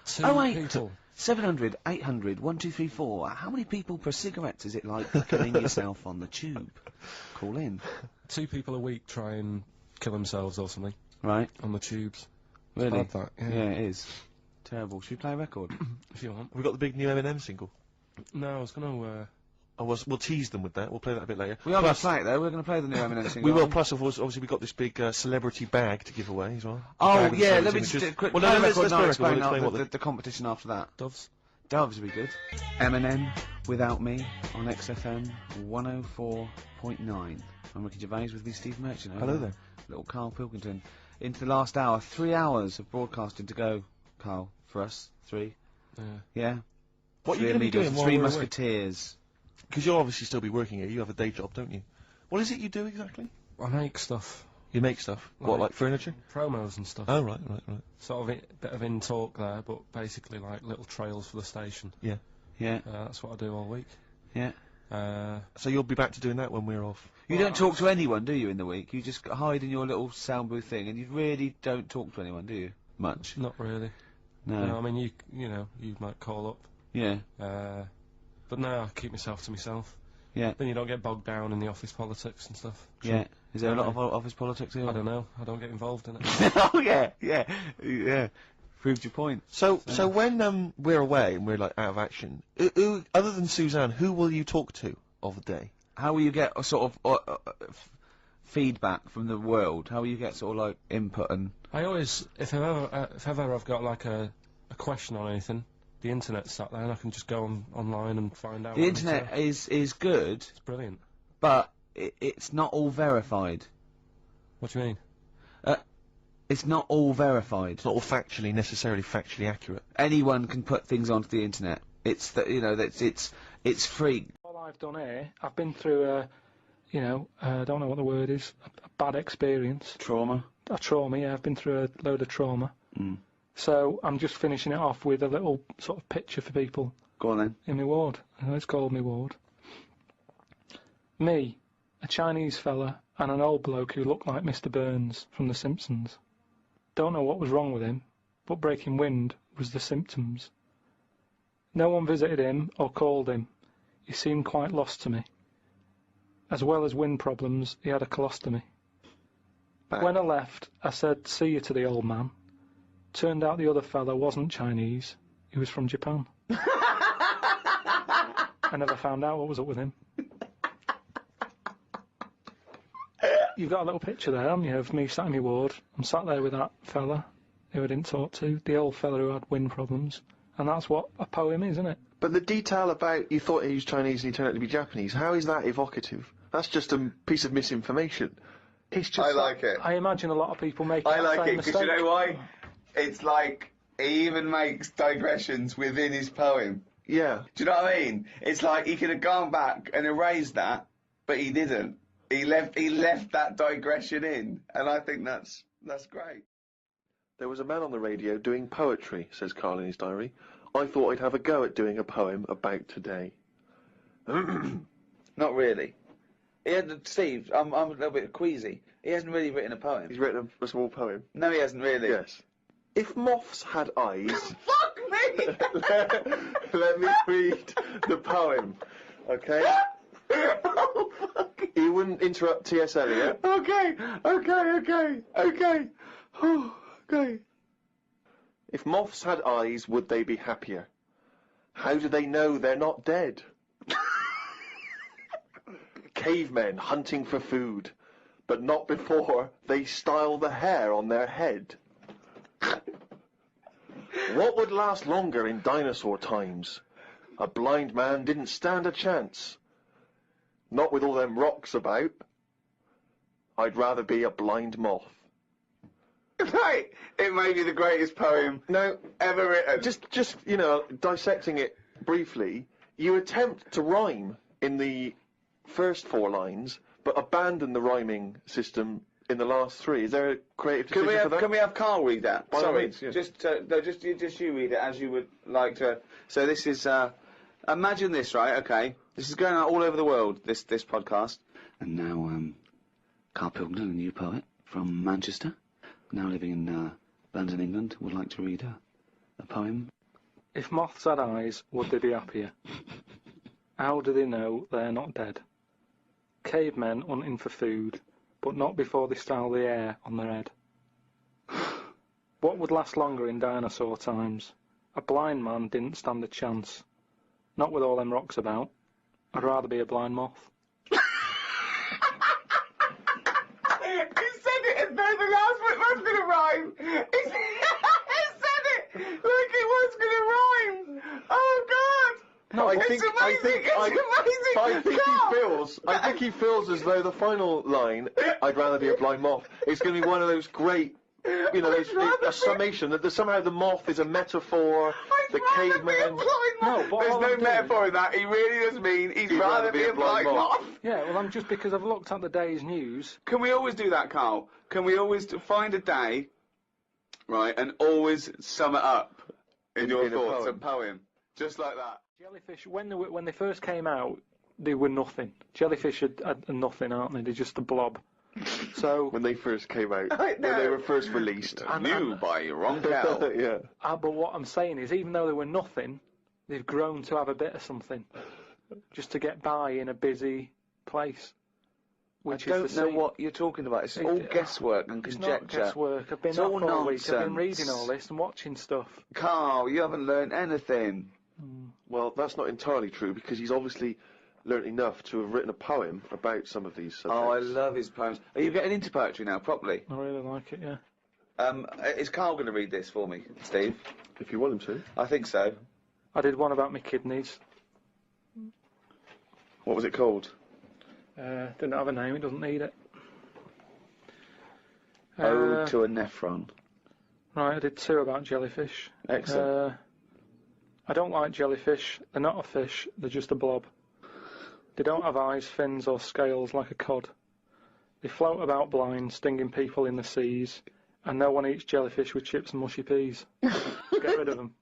2 Oh, wait. people. 700, 800, 1234. How many people per cigarette is it like killing yourself on the tube? Call in. 2 people a week try and kill themselves or something Right. on the tubes. Really? Bad, that, Yeah, it is. Terrible. Should we play a record? If you want. Have we got the big new Eminem single? No, I was gonna, We'll tease them with that. We'll play that a bit later. We are going to play it though. We're going to play the new Eminem single. We will. aren't Plus, of course, obviously, we've got this big celebrity bag to give away as well. Oh, Bag of yeah, let celebrity me just do a images. quick Well, play no, the let's record play now, the explain record. We'll explain what the competition after that. Doves. Doves would be good. Eminem, Without Me, on XFM 104.9. I'm Ricky Gervais with me, Steve Merchant. Hello there. Little Karl Pilkington. Into the last hour. 3 hours of broadcasting to go, Karl, for us. 3. Yeah. Yeah? What are you Three going to be amigos, doing while 3 we're away? musketeers. Because you'll obviously still be working here. You have a day job, don't you? What is it you do exactly? I make stuff. You make stuff. What, like furniture? Promos and stuff. Oh, right. Sort of bit of in talk there, but basically like little trails for the station. Yeah. Yeah, That's what I do all week. yeah. So you'll be back to doing that when we're off? You don't talk to anyone, do you, in the week? You just hide in your little sound booth thing, and you really don't talk to anyone, do you? Much? Not really. No. No, I mean you know, you might call up. Yeah, But no, I keep myself to myself. yeah, Then you don't get bogged down in the office politics and stuff. yeah. Is there a lot of office politics here? I don't know. I don't get involved in it. Oh, yeah, yeah. Proved your point. So when we're away and we're like out of action, who, other than Suzanne, who will you talk to of the day? How will you get a sort of feedback from the world? How will you get sort of like input and... I always, if ever I've got like a question on anything, the internet's sat there and I can just go online and find out. The what I need internet to- is good, It's brilliant. but it's not all verified. What do you mean? It's not all verified. It's not all necessarily factually accurate. Anyone can put things onto the internet. It's that, you know, that it's free. All I've done here, I've been through I don't know what the word is, a bad experience. Trauma. A trauma, yeah, I've been through a load of trauma. So I'm just finishing it off with a little sort of picture for people Go on then. in my ward. It's called my ward. Me, a Chinese fella, and an old bloke who looked like Mr. Burns from The Simpsons. Don't know what was wrong with him, but breaking wind was the symptoms. No one visited him or called him. He seemed quite lost to me. As well as wind problems, he had a colostomy. When I left, I said, "See you" to the old man. Turned out the other fella wasn't Chinese. He was from Japan. I never found out what was up with him. You've got a little picture there, haven't you, of me sat in my ward. I'm sat there with that fella who I didn't talk to, the old fella who had wind problems. And that's what a poem is, isn't it? But the detail about you thought he was Chinese and he turned out to be Japanese, how is that evocative? That's just a piece of misinformation. It's just I like it. I imagine a lot of people make I that like same it because mistake. you know why? It's like he even makes digressions within his poem. Yeah. Do you know what I mean? It's like he could have gone back and erased that, but he didn't. He left that digression in, and I think that's great. There was a man on the radio doing poetry, says Karl in his diary. I thought I'd have a go at doing a poem about today. Not really. Steve, I'm a little bit queasy. He hasn't really written a poem. He's written a small poem. No, he hasn't really. Yes. If moths had eyes... Fuck me! let me read the poem, okay? You wouldn't interrupt T.S. Eliot. Okay. If moths had eyes, would they be happier? How do they know they're not dead? Cavemen hunting for food, but not before they style the hair on their head. What would last longer in dinosaur times? A blind man didn't stand a chance. Not with all them rocks about. I'd rather be a blind moth. Right, it may be the greatest poem Now, ever written. just you know, dissecting it briefly, you attempt to rhyme in the first 4 lines, but abandon the rhyming system in the last 3. Is there a creative decision for that? Can we have Karl read that? By all Sorry, means, yeah. just you read it as you would like to. So this is imagine this, right? Okay, this is going out all over the world. This podcast. And now Karl Pilgrim, a new poet from Manchester, now living in London, England, would like to read a poem. If moths had eyes, would they be happier? How do they know they're not dead? Cavemen hunting for food, but not before they style the hair on their head. What would last longer in dinosaur times? A blind man didn't stand a chance. Not with all them rocks about. I'd rather be a blind moth. He said it as though the last bit was going to rhyme. He said it like it was going to rhyme. Oh God! No, It's amazing. I think he feels as though the final line, I'd rather be a blind moth, is going to be one of those great, you know, a summation that somehow the moth is a metaphor, the caveman. No, but There's all no I'm doing- metaphor in that. He really does mean he'd rather be a blind moth. Yeah, well, I'm just because I've looked at the day's news. Can we always do that, Karl? Can we always find a day, right, and always sum it up in your In a thoughts, poem. a poem, just like that? Jellyfish, when they first came out, they were nothing. Jellyfish are nothing, aren't they? They're just a blob. So, When they first came out, I when know. they were first released. New by Roncal. Yeah. but what I'm saying is, even though they were nothing, they've grown to have a bit of something, just to get by in a busy place. I Which don't is the know sea. what you're talking about. It's all guesswork and It's conjecture. not guesswork. I've been It's up all all week. I've been nonsense. reading all this and watching stuff. Karl, you haven't learned anything. Well, that's not entirely true, because he's obviously learnt enough to have written a poem about some of these subjects. Oh, I love his poems. Are you getting into poetry now, properly? I really like it, yeah. Is Karl going to read this for me, Steve? If you want him to. I think so. I did one about my kidneys. What was it called? Didn't have a name, it doesn't need it. Ode to a Nephron. Right, I did 2 about jellyfish. Excellent. I don't like jellyfish. They're not a fish, they're just a blob. They don't have eyes, fins or scales like a cod. They float about blind, stinging people in the seas, and no one eats jellyfish with chips and mushy peas. Get rid of them.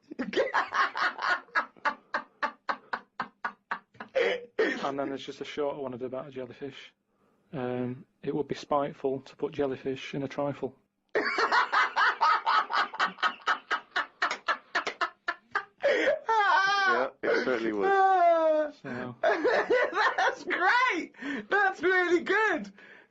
And then there's just a shorter one I did about a jellyfish. It would be spiteful to put jellyfish in a trifle. Yeah, it certainly would. So, That's great. That's really good.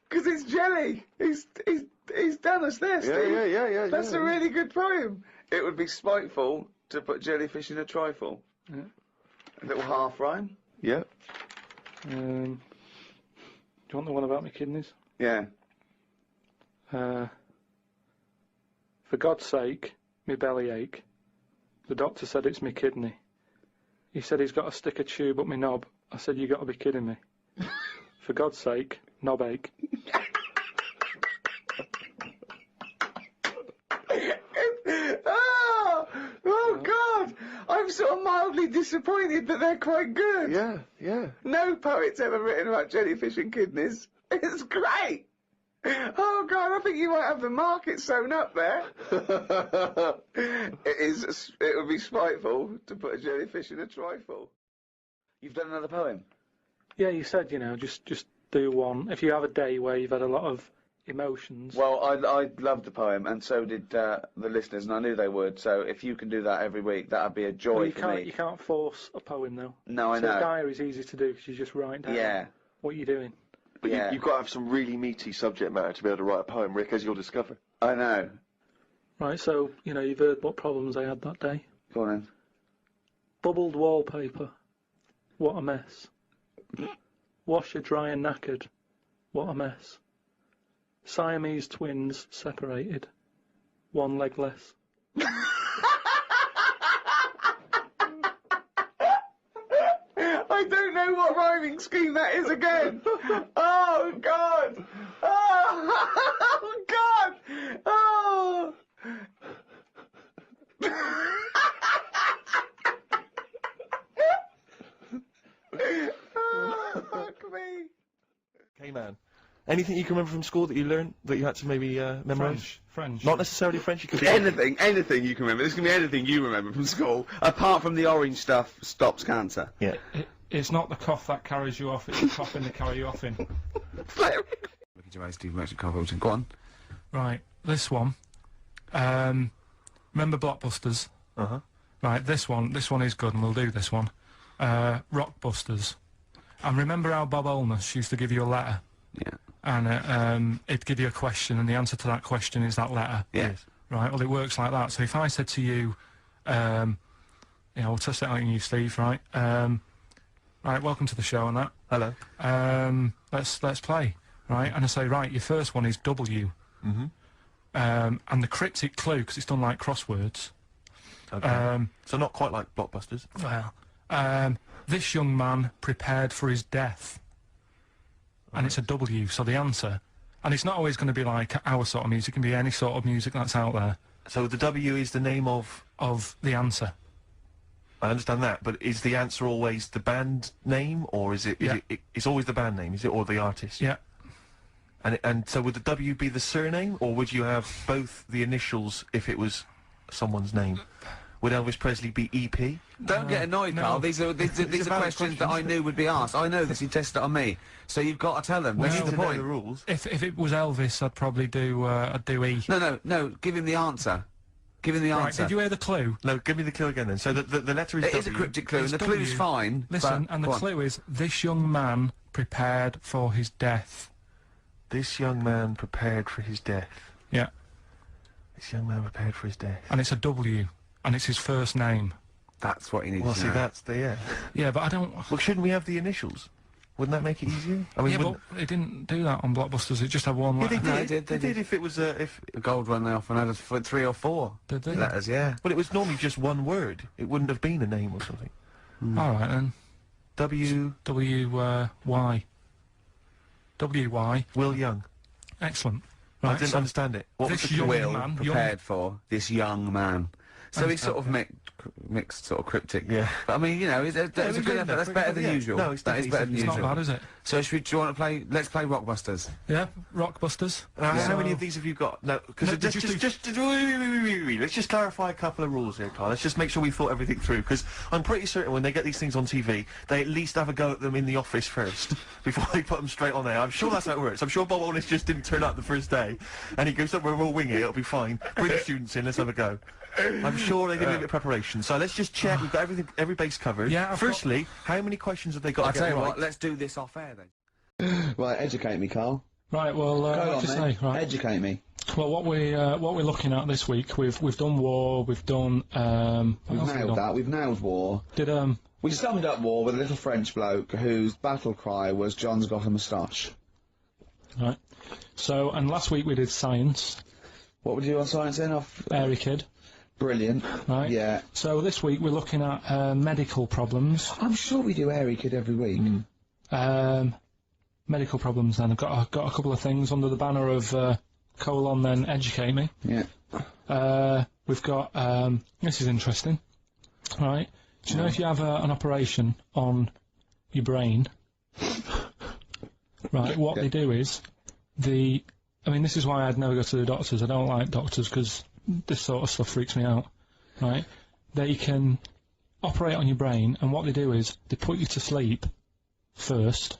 Because it's jelly. He's done us this. Yeah. That's yeah. a really good poem. It would be spiteful to put jellyfish in a trifle. Yeah. A little half rhyme. Yeah. do you want the one about my kidneys? Yeah. For God's sake, me belly ache. The doctor said it's me kidney. He said he's got to stick a tube up me knob. I said, you got to be kidding me. For God's sake, knob ache. Oh God! I'm sort of mildly disappointed, but they're quite good. Yeah. No poet's ever written about jellyfish and kidneys. It's great. Oh God, I think you might have the market sewn up there. It would be spiteful to put a jellyfish in a trifle. You've done another poem. Yeah, you said, just do one. If you have a day where you've had a lot of emotions. Well, I loved the poem, and so did the listeners, and I knew they would. So if you can do that every week, that'd be a joy Well, you for can't, me. you can't force a poem, though. No, I So know. a diary's easy to do because you just write down Yeah. what you're doing. But Yeah. you've got to have some really meaty subject matter to be able to write a poem, Rick, as you'll discover. I know. Right, so, you know, you've heard what problems they had that day. Go on then. Bubbled wallpaper. What a mess. Washer dry and knackered. What a mess. Siamese twins separated. One leg less. I don't know what rhyming scheme that is again. Oh God! Oh God! Oh! Oh, fuck me. Okay, man. Anything you can remember from school that you learned that you had to maybe memorise? French. Not necessarily French. You could Anything you can remember. This can be anything you remember from school, apart from the orange stuff stops cancer. Yeah. It's not the cough that carries you off, it's the coughing that carry you off in. Ricky Gervais, Steve Merchant, Karl Wilson. Go on. Right, this one. Remember Blockbusters? Uh-huh. Right, this one is good, and we'll do this one. Rockbusters. And remember how Bob Olness used to give you a letter? Yeah. And it'd give you a question, and the answer to that question is that letter. Yes. Right, well, it works like that. So if I said to you, you know, we'll test it out on you, Steve, right? Right, welcome to the show and that. Hello. Let's play, right? And I say, right, your first one is W. Mm-hmm. And the cryptic clue, because it's done like crosswords. Okay. So not quite like Blockbusters. Well, this young man prepared for his death. And it's a W, so the answer. And it's not always going to be like our sort of music, it can be any sort of music that's out there. So the W is the name of the answer. I understand that, but is the answer always the band name, or is it? Yeah. It's always the band name, is it, or the artist? Yeah. And so would the W be the surname, or would you have both the initials if it was someone's name? Would Elvis Presley be EP? Don't get annoyed, Karl. These are valid questions that I knew would be asked. I know this. You tested it on me, so you've got to tell them. This is Well, the to know point. the rules. If it was Elvis, I'd probably do E. No. Give him the answer. Give him the Right, answer. did you hear the clue? No, give me the clue again then. So the letter is It W. is a cryptic clue, and the It's clue's W. fine. Listen, but, and the go on. clue is, this young man prepared for his death. This young man prepared for his death. Yeah. This young man prepared for his death. And it's a W. And it's his first name. That's what you need Well, to see, know. that's the yeah. Yeah, but I don't... Well, shouldn't we have the initials? Wouldn't that make it easier? I mean, Yeah, but wouldn't- it didn't do that on Blockbusters, it just had one Yeah, letter. they No, did. they did. If it was if. The gold one, they often had 3 or 4 Did they? letters, yeah. Well, it was normally just one word. It wouldn't have been a name or something. Alright then. W. Y. W-Y. Will Young. Excellent. I Right, didn't so understand it. What was this the young clue? Will man, prepared for this young man. So And- he's sort of mixed, sort of cryptic. Yeah. But I mean, you know, that's it was a good good effort. enough. That's better than Yeah. usual. No, it's That is definitely better than It's not usual. bad, is it? So do you want to play? Let's play Rockbusters. Yeah, Rockbusters. How many of these have you got? No, because No, wait. Let's just clarify a couple of rules here, Karl. Let's just make sure we thought everything through, because I'm pretty certain when they get these things on TV, they at least have a go at them in the office first before they put them straight on there. I'm sure that's how it works. I'm sure Bob Olness just didn't turn up the first day, and he goes, "Don't worry, we'll wing it. It'll be fine. Bring the students in. Let's have a go." I'm sure they did a little bit of preparation. So let's just check. We've got every base covered. Yeah, I've Firstly, how many questions have they got I'll to tell get you right? what. Let's do this off air then. Right, educate me, Karl. Right, well, Go what on, to then. say? Right. Educate me. Well, what we're looking at this week, we've done war, we've done what We've else have we nailed done? that. We've nailed war. Did We summed up war with a little French bloke whose battle cry was "John's got a moustache." right. So, and last week we did science, What would you do on science then? Off airy kid, brilliant. right? Yeah. So this week we're looking at medical problems. I'm sure we do airy kid every week. Medical problems. Then I've got a couple of things under the banner of colon. Then educate me. Yeah. We've got this is interesting, right? Do you know if you have an operation on your brain, right? What they do is I mean, this is why I'd never go to the doctors. I don't like doctors because this sort of stuff freaks me out, right? They can operate on your brain, and what they do is they put you to sleep first,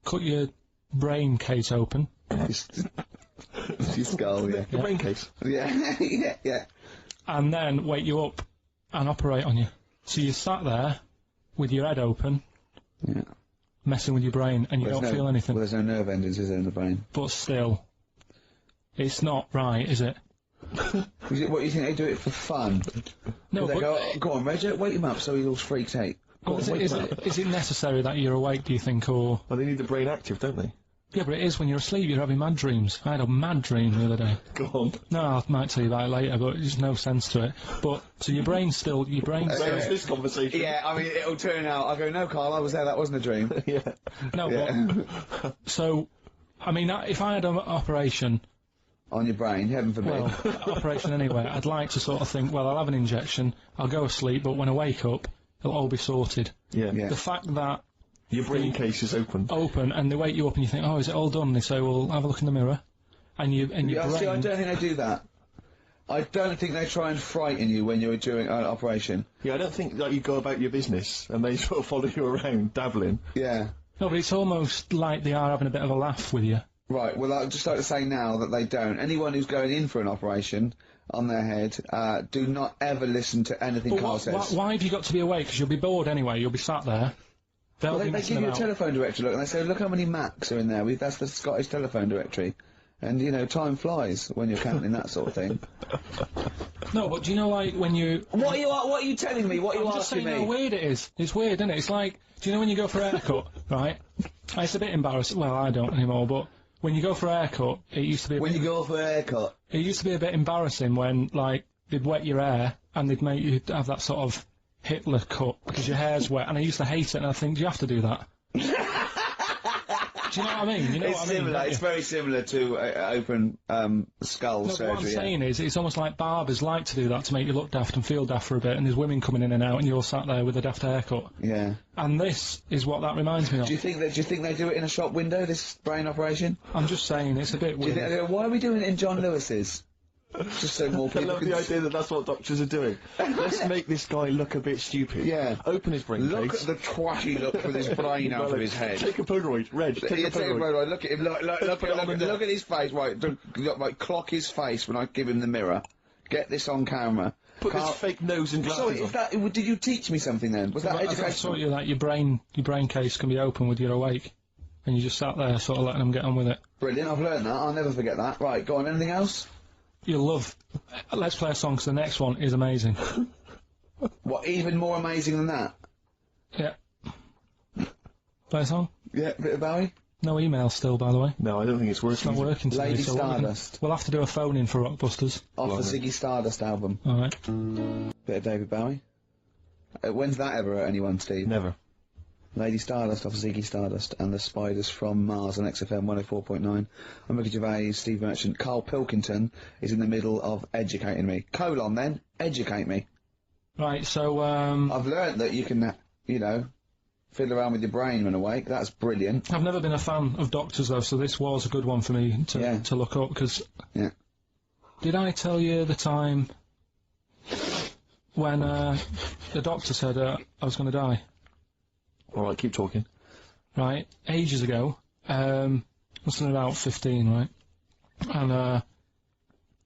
cut your brain case open, Your skull, yeah. The brain case. Yeah, yeah. and then wake you up and operate on you. So you sat there with your head open, Yeah. messing with your brain, and you Well, don't feel anything. Well, there's no nerve endings, is there, in the brain? But still, it's not right, is it? What, you think they do it for fun? No, They but go on, Reg, wake him up so he's all freaked out. well, is it necessary that you're awake, do you think, or... Well, they need the brain active, don't they? Yeah, but it is when you're asleep, you're having mad dreams. I had a mad dream the other day. Go on. No, I might tell you about it later, but there's no sense to it. But, so your brain's still... Where is this conversation? Yeah, I mean, it'll turn out, I go, no, Carl, I was there, that wasn't a dream. Yeah. No, but... So, I mean, if I had an operation... On your brain, heaven forbid. Well, operation anyway, I'd like to sort of think, well, I'll have an injection, I'll go asleep, but when I wake up, it'll all be sorted. Yeah. Yeah. The fact that Your brain case is open. and they wake you up and you think, oh, is it all done? And they say, well, have a look in the mirror. And your Yeah, brain... see, I don't think they do that. I don't think they try and frighten you when you're doing an operation. Yeah, I don't think that you go about your business and they sort of follow you around, dabbling. Yeah. No, but it's almost like they are having a bit of a laugh with you. Right, well, I'd just like to say now that they don't. Anyone who's going in for an operation on their head, do not ever listen to anything But Carl says. why have you got to be awake? Because you'll be bored anyway, you'll be sat there. They'll Well, be they messing give you a about. telephone directory look, and they say, look how many Macs are in there. That's the Scottish telephone directory. And, you know, time flies when you're counting that sort of thing. No, but do you know, like, when you... What are you telling me? What are you I'm just asking saying me? how weird it is. It's weird, isn't it? It's like, do you know when you go for a haircut, right? It's a bit embarrassing. Well, I don't anymore, but when you go for a haircut, it used to be... When you go for a haircut. It used to be a bit embarrassing when, like, they'd wet your hair and they'd make you have that sort of Hitler cut because your hair's wet, and I used to hate it, and I think, do you have to do that? Do you know what I mean? You know It's what I mean? similar. don't It's you? very similar to open skull No, but surgery. what I'm yeah. saying is, it's almost like barbers like to do that to make you look daft and feel daft for a bit, and there's women coming in and out, and you're sat there with a daft haircut. Yeah. And this is what that reminds me of. Do you think they do it in a shop window? This brain operation? I'm just saying, it's a bit Do you weird. think, why are we doing it in John Lewis's? Just so more I people love can the idea that that's what doctors are doing. Let's make this guy look a bit stupid. Yeah. Open his brain Look case. at the twatty look with his brain out of his head. Take a Polaroid. Reg, take Yeah, a Polaroid. Right, look at him. Look at his face. Right, clock his face when I give him the mirror. Get this on camera. Put Carl- this fake nose and glasses Sorry, on. is that? Did you teach me something then? Was that I educational? taught you that your brain case can be open with your awake, and you just sat there sort of letting them get on with it. Brilliant. I've learned that. I'll never forget that. Right, go on. Anything else? You'll love... Let's play a song, 'cause the next one is amazing. What? Even more amazing than that? Yeah. Play a song? Yeah, bit of Bowie. No email still, by the way. No, I don't think it's It's working. not working today, Lady so Stardust. we'll have to do a phone-in for Rockbusters. Off the Ziggy Stardust album. Alright. Bit of David Bowie. When's that ever hurt anyone, Steve? Never. Lady Stardust off Ziggy Stardust and the Spiders from Mars on XFM 104.9. I'm Ricky Gervais, Steve Merchant. Carl Pilkington is in the middle of educating me. Colon then, educate me. Right, so, I've learnt that you can, you know, fiddle around with your brain when awake. That's brilliant. I've never been a fan of doctors, though, so this was a good one for me to look up, because... Yeah. Did I tell you the time when the doctor said I was going to die? Alright, keep talking. Right, ages ago, must have been about 15, right? And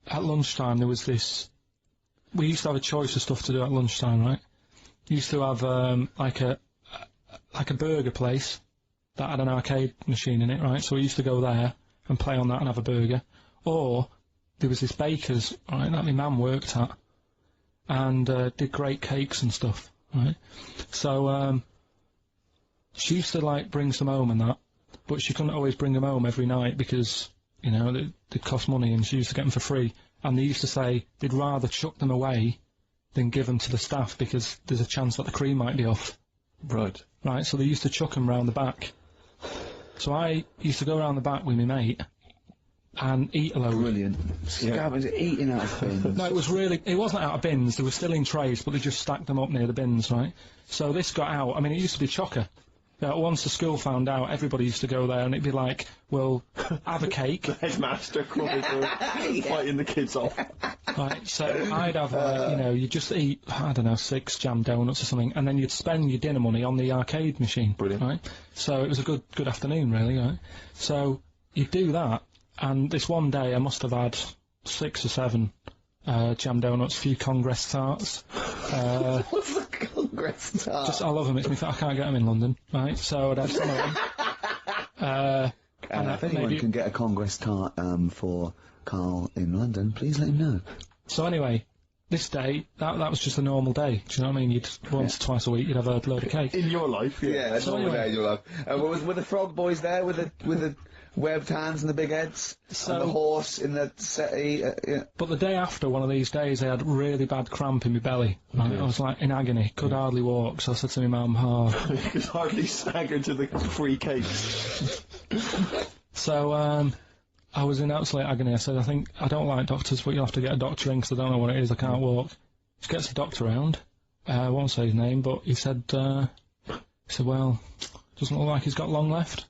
at lunchtime there was this... We used to have a choice of stuff to do at lunchtime, right? We used to have like a burger place that had an arcade machine in it, right? So we used to go there and play on that and have a burger. Or there was this baker's, right, that my mum worked at, and did great cakes and stuff, right? So she used to like bring some home and that, but she couldn't always bring them home every night because, you know, they cost money, and she used to get them for free. And they used to say they'd rather chuck them away than give them to the staff because there's a chance that the cream might be off. Right. Right, so they used to chuck them round the back. So I used to go round the back with my mate and eat a load. Brilliant. Scabbers eating out of bins. No, it wasn't out of bins, they were still in trays, but they just stacked them up near the bins, right? So this got out, I mean, it used to be chocker. Once the school found out, everybody used to go there, and it'd be like, well, have a cake. Headmaster crawling through, fighting the kids off. Right, so I'd have, you know, you'd just eat, I don't know, 6 jam donuts or something, and then you'd spend your dinner money on the arcade machine. Brilliant. Right? So it was a good afternoon, really, right? So you'd do that, and this one day I must have had 6 or 7 jam donuts, a few Congress tarts. What's the Congress tart? I love them, I can't get them in London, right? So I'd have some of them. And, if anyone maybe- can get a Congress car for Karl in London, please let him know. So anyway, this day, that was just a normal day. Do you know what I mean? You'd once or twice a week, you'd have a load of cake. In your life, Yeah, that's So all anyway- there you'll have. Were the frog boys there with the webbed hands and the big heads? So- and the horse in the settee? Yeah. But the day after one of these days, I had really bad cramp in my belly. Right? I was like in agony, could hardly walk. So I said to my mum, You could hardly stagger to the free cakes. So, I was in absolute agony. I said, I don't like doctors, but you'll have to get a doctor in because I don't know what it is, I can't walk. She gets the doctor round, I won't say his name, but he said, well, doesn't look like he's got long left.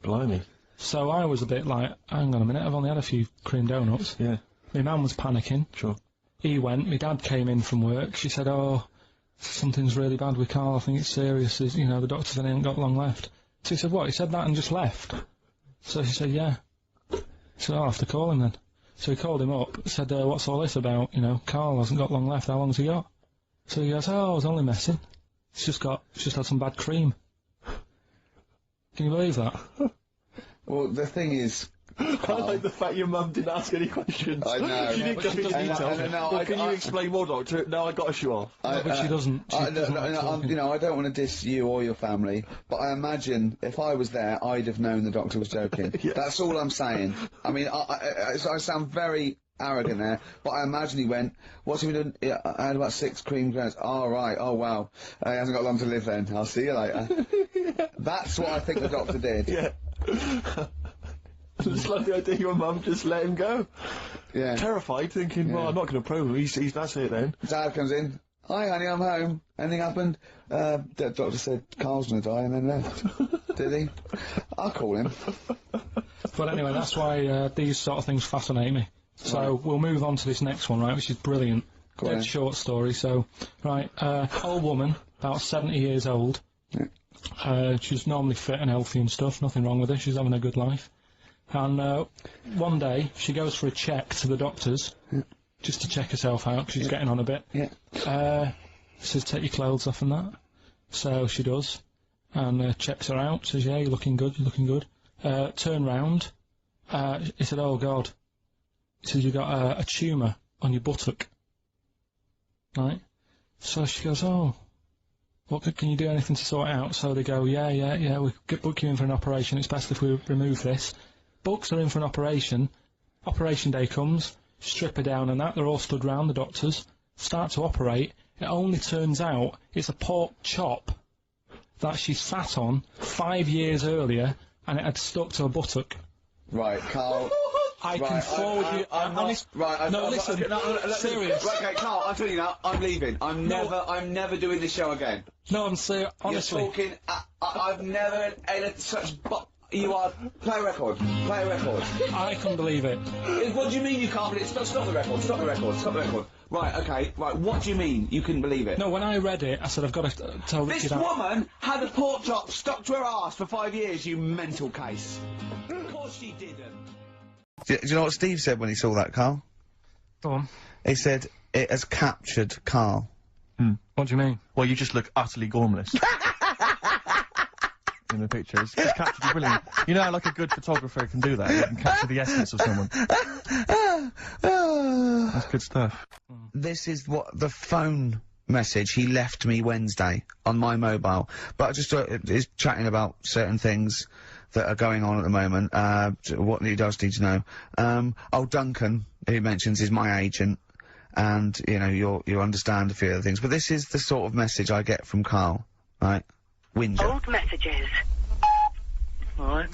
Blimey. So I was a bit like, hang on a minute, I've only had a few cream donuts. Yeah. My mum was panicking. Sure. He went, my dad came in from work, she said, oh, something's really bad with Karl, I think it's serious, the doctor said he ain't got long left. So he said, what, he said that and just left? So she said, yeah. So I'll have to call him then. So he called him up, said, what's all this about? Karl hasn't got long left, how long's he got? So he goes, oh, I was only messing. He's just had some bad cream. Can you believe that? Well, the thing is, I like the fact your mum didn't ask any questions. I know. She didn't go into detail. No, Can you explain more, Doctor? No, I got to show off. No, but she doesn't. She doesn't like talking. I don't want to diss you or your family, but I imagine if I was there, I'd have known the doctor was joking. That's all I'm saying. I mean, I sound very arrogant there, but I imagine he went, what's he been doing? Yeah, I had about 6 cream grains. Oh, right. Oh, wow. He hasn't got long to live then. I'll see you later. That's what I think the doctor did. Yeah. It's like the idea your mum just let him go. Yeah. Terrified, thinking, well, I'm not going to probe him. He's that's it then. Dad comes in. Hi, honey, I'm home. Anything happened? The doctor said Karl's gonna die and then left. Did he? I'll call him. But anyway, that's why these sort of things fascinate me. So we'll move on to this next one, right, which is brilliant. Go on. Dead short story. So, right, old woman, about 70 years old. She's normally fit and healthy and stuff, nothing wrong with her, she's having a good life. And one day, she goes for a check to the doctors, just to check herself out, 'cause she's getting on a bit. Says, take your clothes off and that. So she does, and checks her out, says, yeah, you're looking good, you're looking good. Turn round, he said, oh God. He says, you've got a tumour on your buttock. Right? So she goes, oh, can you do anything to sort it out? So they go, yeah, we could book you in for an operation, it's best if we remove this. Books are in for an operation, operation day comes, strip her down and that, they're all stood round, the doctors, start to operate, it only turns out it's a pork chop that she sat on 5 years earlier and it had stuck to her buttock. Right, Karl. I can forward you. Serious. Right, okay, Karl, I'm telling you now, I'm leaving. I'm never doing this show again. No, I'm serious. Honestly. You're talking. I've never edited such. You are. Play a record. Play a record. I couldn't believe it. What do you mean you can't believe it? Stop the record. Stop the record. Stop the record. Right, okay. Right, what do you mean you couldn't believe it? No, when I read it, I said I've got to tell This Richard. woman had a pork chop stuck to her arse for 5 years, you mental case. Of course she didn't. Do you know what Steve said when he saw that, Karl? Go on. He said, it has captured Karl. What do you mean? Well, you just look utterly gormless. In the picture. It's captured you brilliant. You know how, like, a good photographer can do that? They can capture the essence of someone. That's good stuff. This is what the phone message he left me Wednesday on my mobile. But I just is chatting about certain things that are going on at the moment. What he does need to know. Duncan, who mentions, is my agent. And, you know, you'll understand a few other things. But this is the sort of message I get from Karl, right? Whinger. Old messages. Alright.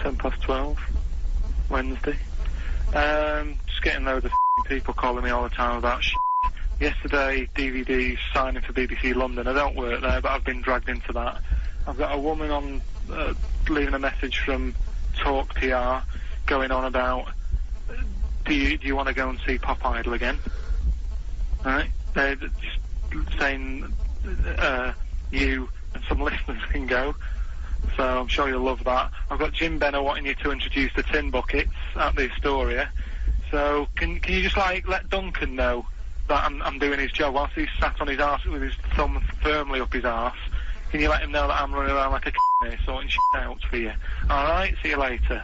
12:10, Wednesday. Just getting loads of people calling me all the time about shit. Yesterday, DVD's signing for BBC London. I don't work there, but I've been dragged into that. I've got a woman on, leaving a message from Talk PR, going on about, do you want to go and see Pop Idol again? Right? They're just saying, you and some listeners can go, so I'm sure you'll love that. I've got Jim Benner wanting you to introduce the tin buckets at the Astoria, so can you just, like, let Duncan know that I'm doing his job whilst he's sat on his arse with his thumb firmly up his arse? Can you let him know that I'm running around like a here sorting shit out for you? Alright, see you later.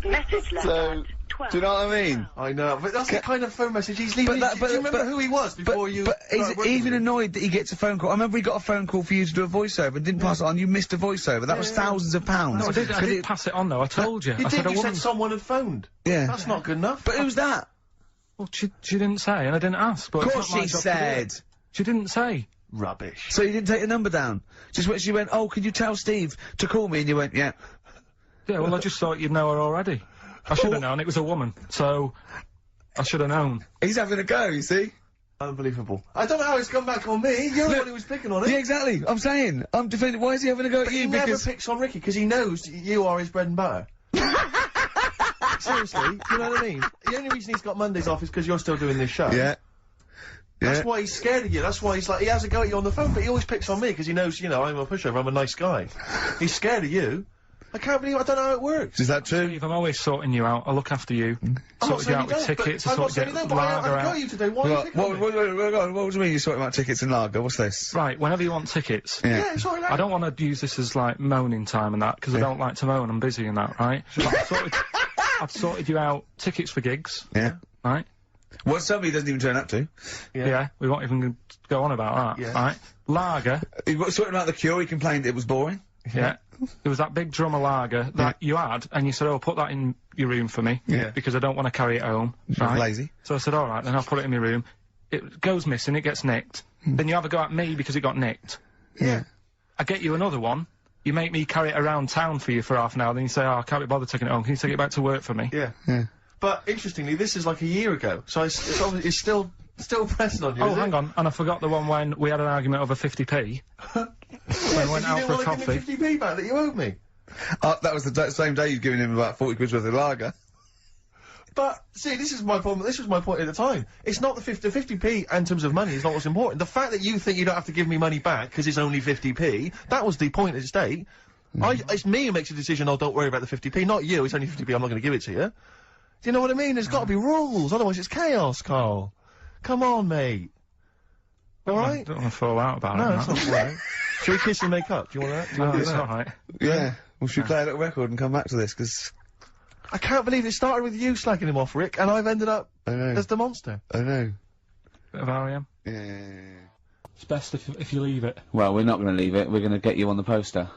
Message left So, at 12. do you know what I mean? I know, but that's the kind of phone message he's leaving. But Do you remember who he was before you? But he's started working even with him? annoyed that he gets a phone call. I remember he got a phone call for you to do a voiceover and didn't pass it on. You missed a voiceover. That was thousands of pounds. No, I did 'Cause it- pass it on, though. I told you. You I did. said a You woman... said someone had phoned. Yeah. That's not good enough. But who's that? Well, she didn't say, and I didn't ask, but Of it's course not my she job to do said. it. She didn't say. Rubbish. So you didn't take the number down? Just when she went, oh, could you tell Steve to call me? And you went, yeah. Yeah, well, I just thought you'd know her already. I should have known. It was a woman, so I should have known. He's having a go, you see? Unbelievable. I don't know how it's come back on me. You're the one who was picking on it. Yeah, exactly. I'm saying. I'm defending. Why is he having a go at But you? he never Because picks on Ricky because he knows you are his bread and butter. Seriously, you know what I mean? The only reason he's got Mondays off is because you're still doing this show. yeah. That's why he's scared of you. That's why he's like, he has a go at you on the phone, but he always picks on me because he knows, you know, I'm a pushover, I'm a nice guy. He's scared of you. I can't believe, I don't know how it works. Is that true? Steve, I'm always sorting you out. I look after you. I'm not Sort you saying out with don't, but tickets. I I'm not sort saying you you get don't, but I lager got out. you today. Why are you picking on me? What do you mean you're talking about tickets and lager? What's this? Right, whenever you want tickets. Yeah, sorry, like I don't want to use this as, like, moaning time and that, because I don't like to moan. I'm busy and that, right? I've sorted you out tickets for gigs, Yeah. right? What somebody doesn't even turn up to. Yeah, we won't even go on about that, Yeah. right? Lager, He was sorting out the Cure, he complained it was boring. yeah. There was that big drum of lager that you had, and you said, oh, put that in your room for me, Yeah. because I don't want to carry it home, Right. right? Lazy. So I said, all right, then I'll put it in my room. It goes missing, it gets nicked. Then you have a go at me because it got nicked. Yeah. I get you another one. You make me carry it around town for you for half an hour, then you say, oh, I can't be bothered taking it home. Can you take it back to work for me? Yeah. Yeah. But interestingly, this is like a year ago, so it's obviously, it's still pressing on you. Oh, is hang it? on, and I forgot the one when we had an argument over 50p. When we went You out didn't for a want to coffee. give me 50p back that you owed me. That was the same day you'd given him about 40 quid worth of lager. But see, this is my problem. This was my point at the time. It's not the 50p in terms of money is not what's important. The fact that you think you don't have to give me money back because it's only 50p, that was the point at stake. It's me who makes a decision. Oh, don't worry about the 50p, not you. It's only 50p. I'm not going to give it to you. Do you know what I mean? There's got to be rules, otherwise it's chaos, Carl. Come on, mate. All I right? don't want to fall out about No, it. it's not all right. Shall we kiss and make up? Do you want that? Do you want No, to it's do that? alright. Yeah. Well, should we play a little record and come back to this? Because I can't believe it started with you slacking him off, Rick, and I've ended up I know. as the monster. I know. Bit of R.E.M. Yeah. It's best if you leave it. Well, we're not going to leave it. We're going to get you on the poster.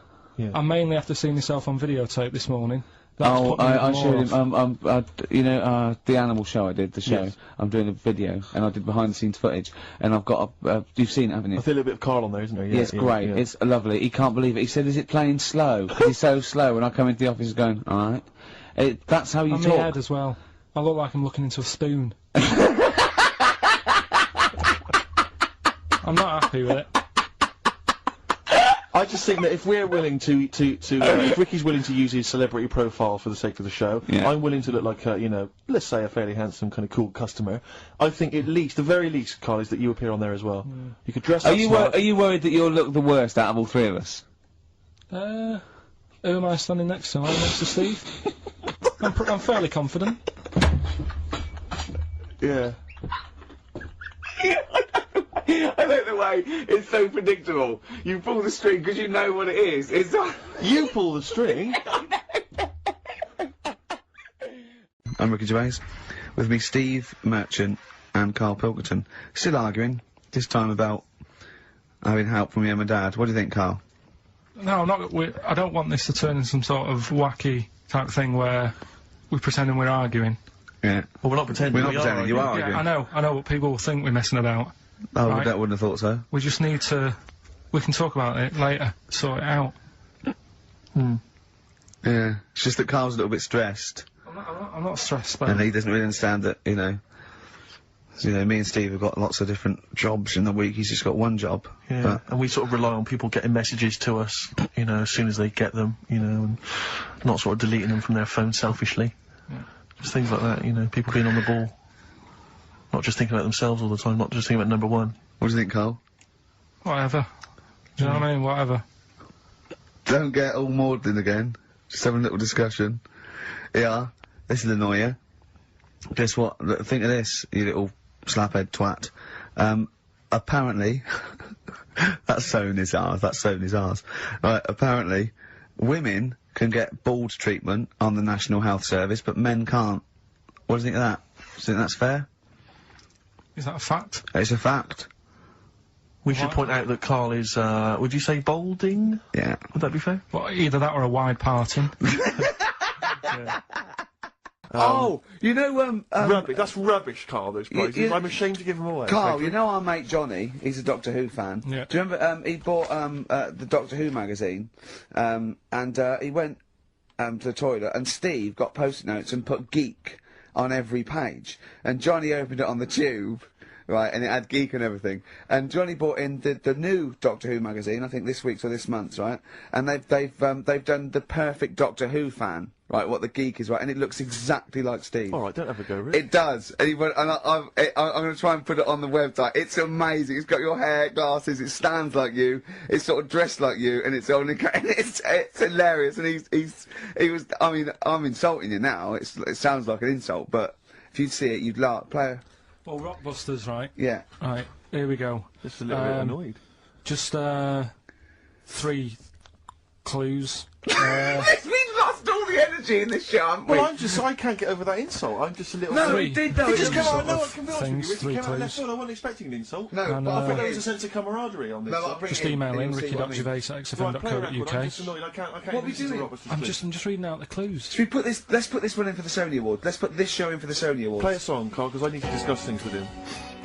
I mainly have to see myself on videotape this morning. That's Oh, put me I even showed more him, off. you know, the animal show I did, the show. Yes. I'm doing a video, and I did behind-the-scenes footage, and I've got you've seen it, haven't you? I feel a bit of Karl on there, isn't there? Yeah, it's great. yeah. It's lovely. He can't believe it. He said, is it playing slow? 'Cause he's so slow, and I come into the office going, alright. That's how you On my talk. head as well. I look like I'm looking into a spoon. I'm not happy with it. I just think that if we're willing if Ricky's willing to use his celebrity profile for the sake of the show, Yeah. I'm willing to look like a, you know, let's say a fairly handsome, kind of cool customer. I think at least, the very least, Carl, is that you appear on there as well. You could dress Are up you smart. are you worried that you'll look the worst out of all three of us? Who am I standing next to? Am I next to Steve? I'm fairly confident. Yeah. I like the way it's so predictable. You pull the string because you know what it is. It's like You pull the string. I'm Ricky Gervais. With me, Steve Merchant and Karl Pilkington. Still arguing, this time about having help from your mum and dad. What do you think, Karl? No, I'm not. I don't want this to turn into some sort of wacky type thing where we're pretending we're arguing. Yeah. Well, we're not pretending. We're not pretending, you are Yeah, arguing. I know what people will think we're messing about. Oh, Right. that wouldn't have thought so. We just need to. We can talk about it later, sort it out. Yeah. It's just that Karl's a little bit stressed. I'm not stressed, but And he doesn't really understand that, you know, me and Steve have got lots of different jobs in the week. He's just got one job. Yeah, But and we sort of rely on people getting messages to us, you know, as soon as they get them, you know, and not sort of deleting them from their phone selfishly. Yeah. Just things like that, you know, people being on the ball. Not just thinking about themselves all the time, not just thinking about number one. what do you think, Karl? whatever. Do you know what I mean? Whatever. Don't get all maudlin again. Just having a little discussion. Yeah, this will annoy you. Guess what? Think of this, you little slaphead twat. apparently, that's sewn is ours, Right, apparently, women can get bald treatment on the National Health Service, but men can't. What do you think of that? Do you think that's fair? Is that a fact? It's a fact. We should point out that Karl is, would you say balding? Yeah. Would that be fair? Well, either that or a wide parting. Oh, you know, Rubbish. That's rubbish, Karl, those prizes. you- I'm ashamed to give them away. Carl, you know our mate Johnny? He's a Doctor Who fan. Yeah. Do you remember, he bought, the Doctor Who magazine, and, he went, to the toilet, and Steve got post-it notes and put geek on every page. And Johnny opened it on the tube, right, and it had geek and everything. And Johnny bought in the new Doctor Who magazine, I think this week's or this month's, right? And they've done the perfect Doctor Who fan, right, what the geek is, right, and it looks exactly like Steve. Alright, don't have a go, Rick. It does, and, I'm going to try and put it on the website. It's amazing. It's got your hair, glasses. It stands like you. It's sort of dressed like you, and it's only. It's hilarious. And he was. I mean, I'm insulting you now. It sounds like an insult, but if you'd see it, you'd laugh. Player. Well, Rockbusters, right? Yeah. Right, here we go. Just a little bit annoyed. Just, 3 clues. We've lost all the energy in this show, haven't we? Well, I can't get over that insult. I'm just a little... No, Three. we did though. It It just was came out, sort no, I of- can be honest with things, you. It 3 came out clues. left field. I wasn't expecting an insult. No, And, but I I thought think there it was a is. sense of camaraderie on this. No, I'll bring Just it in, email and in, you'll see what I mean. Right, play a record. I'm ricky.gervais@xfm.co.uk. just annoyed. I can't What are we listen to doing? Robert's I'm just reading out the clues. Should we put this? Let's put this one in for the Sony Award. Let's put this show in for the Sony Award. Play a song, Karl, because I need to discuss things with him.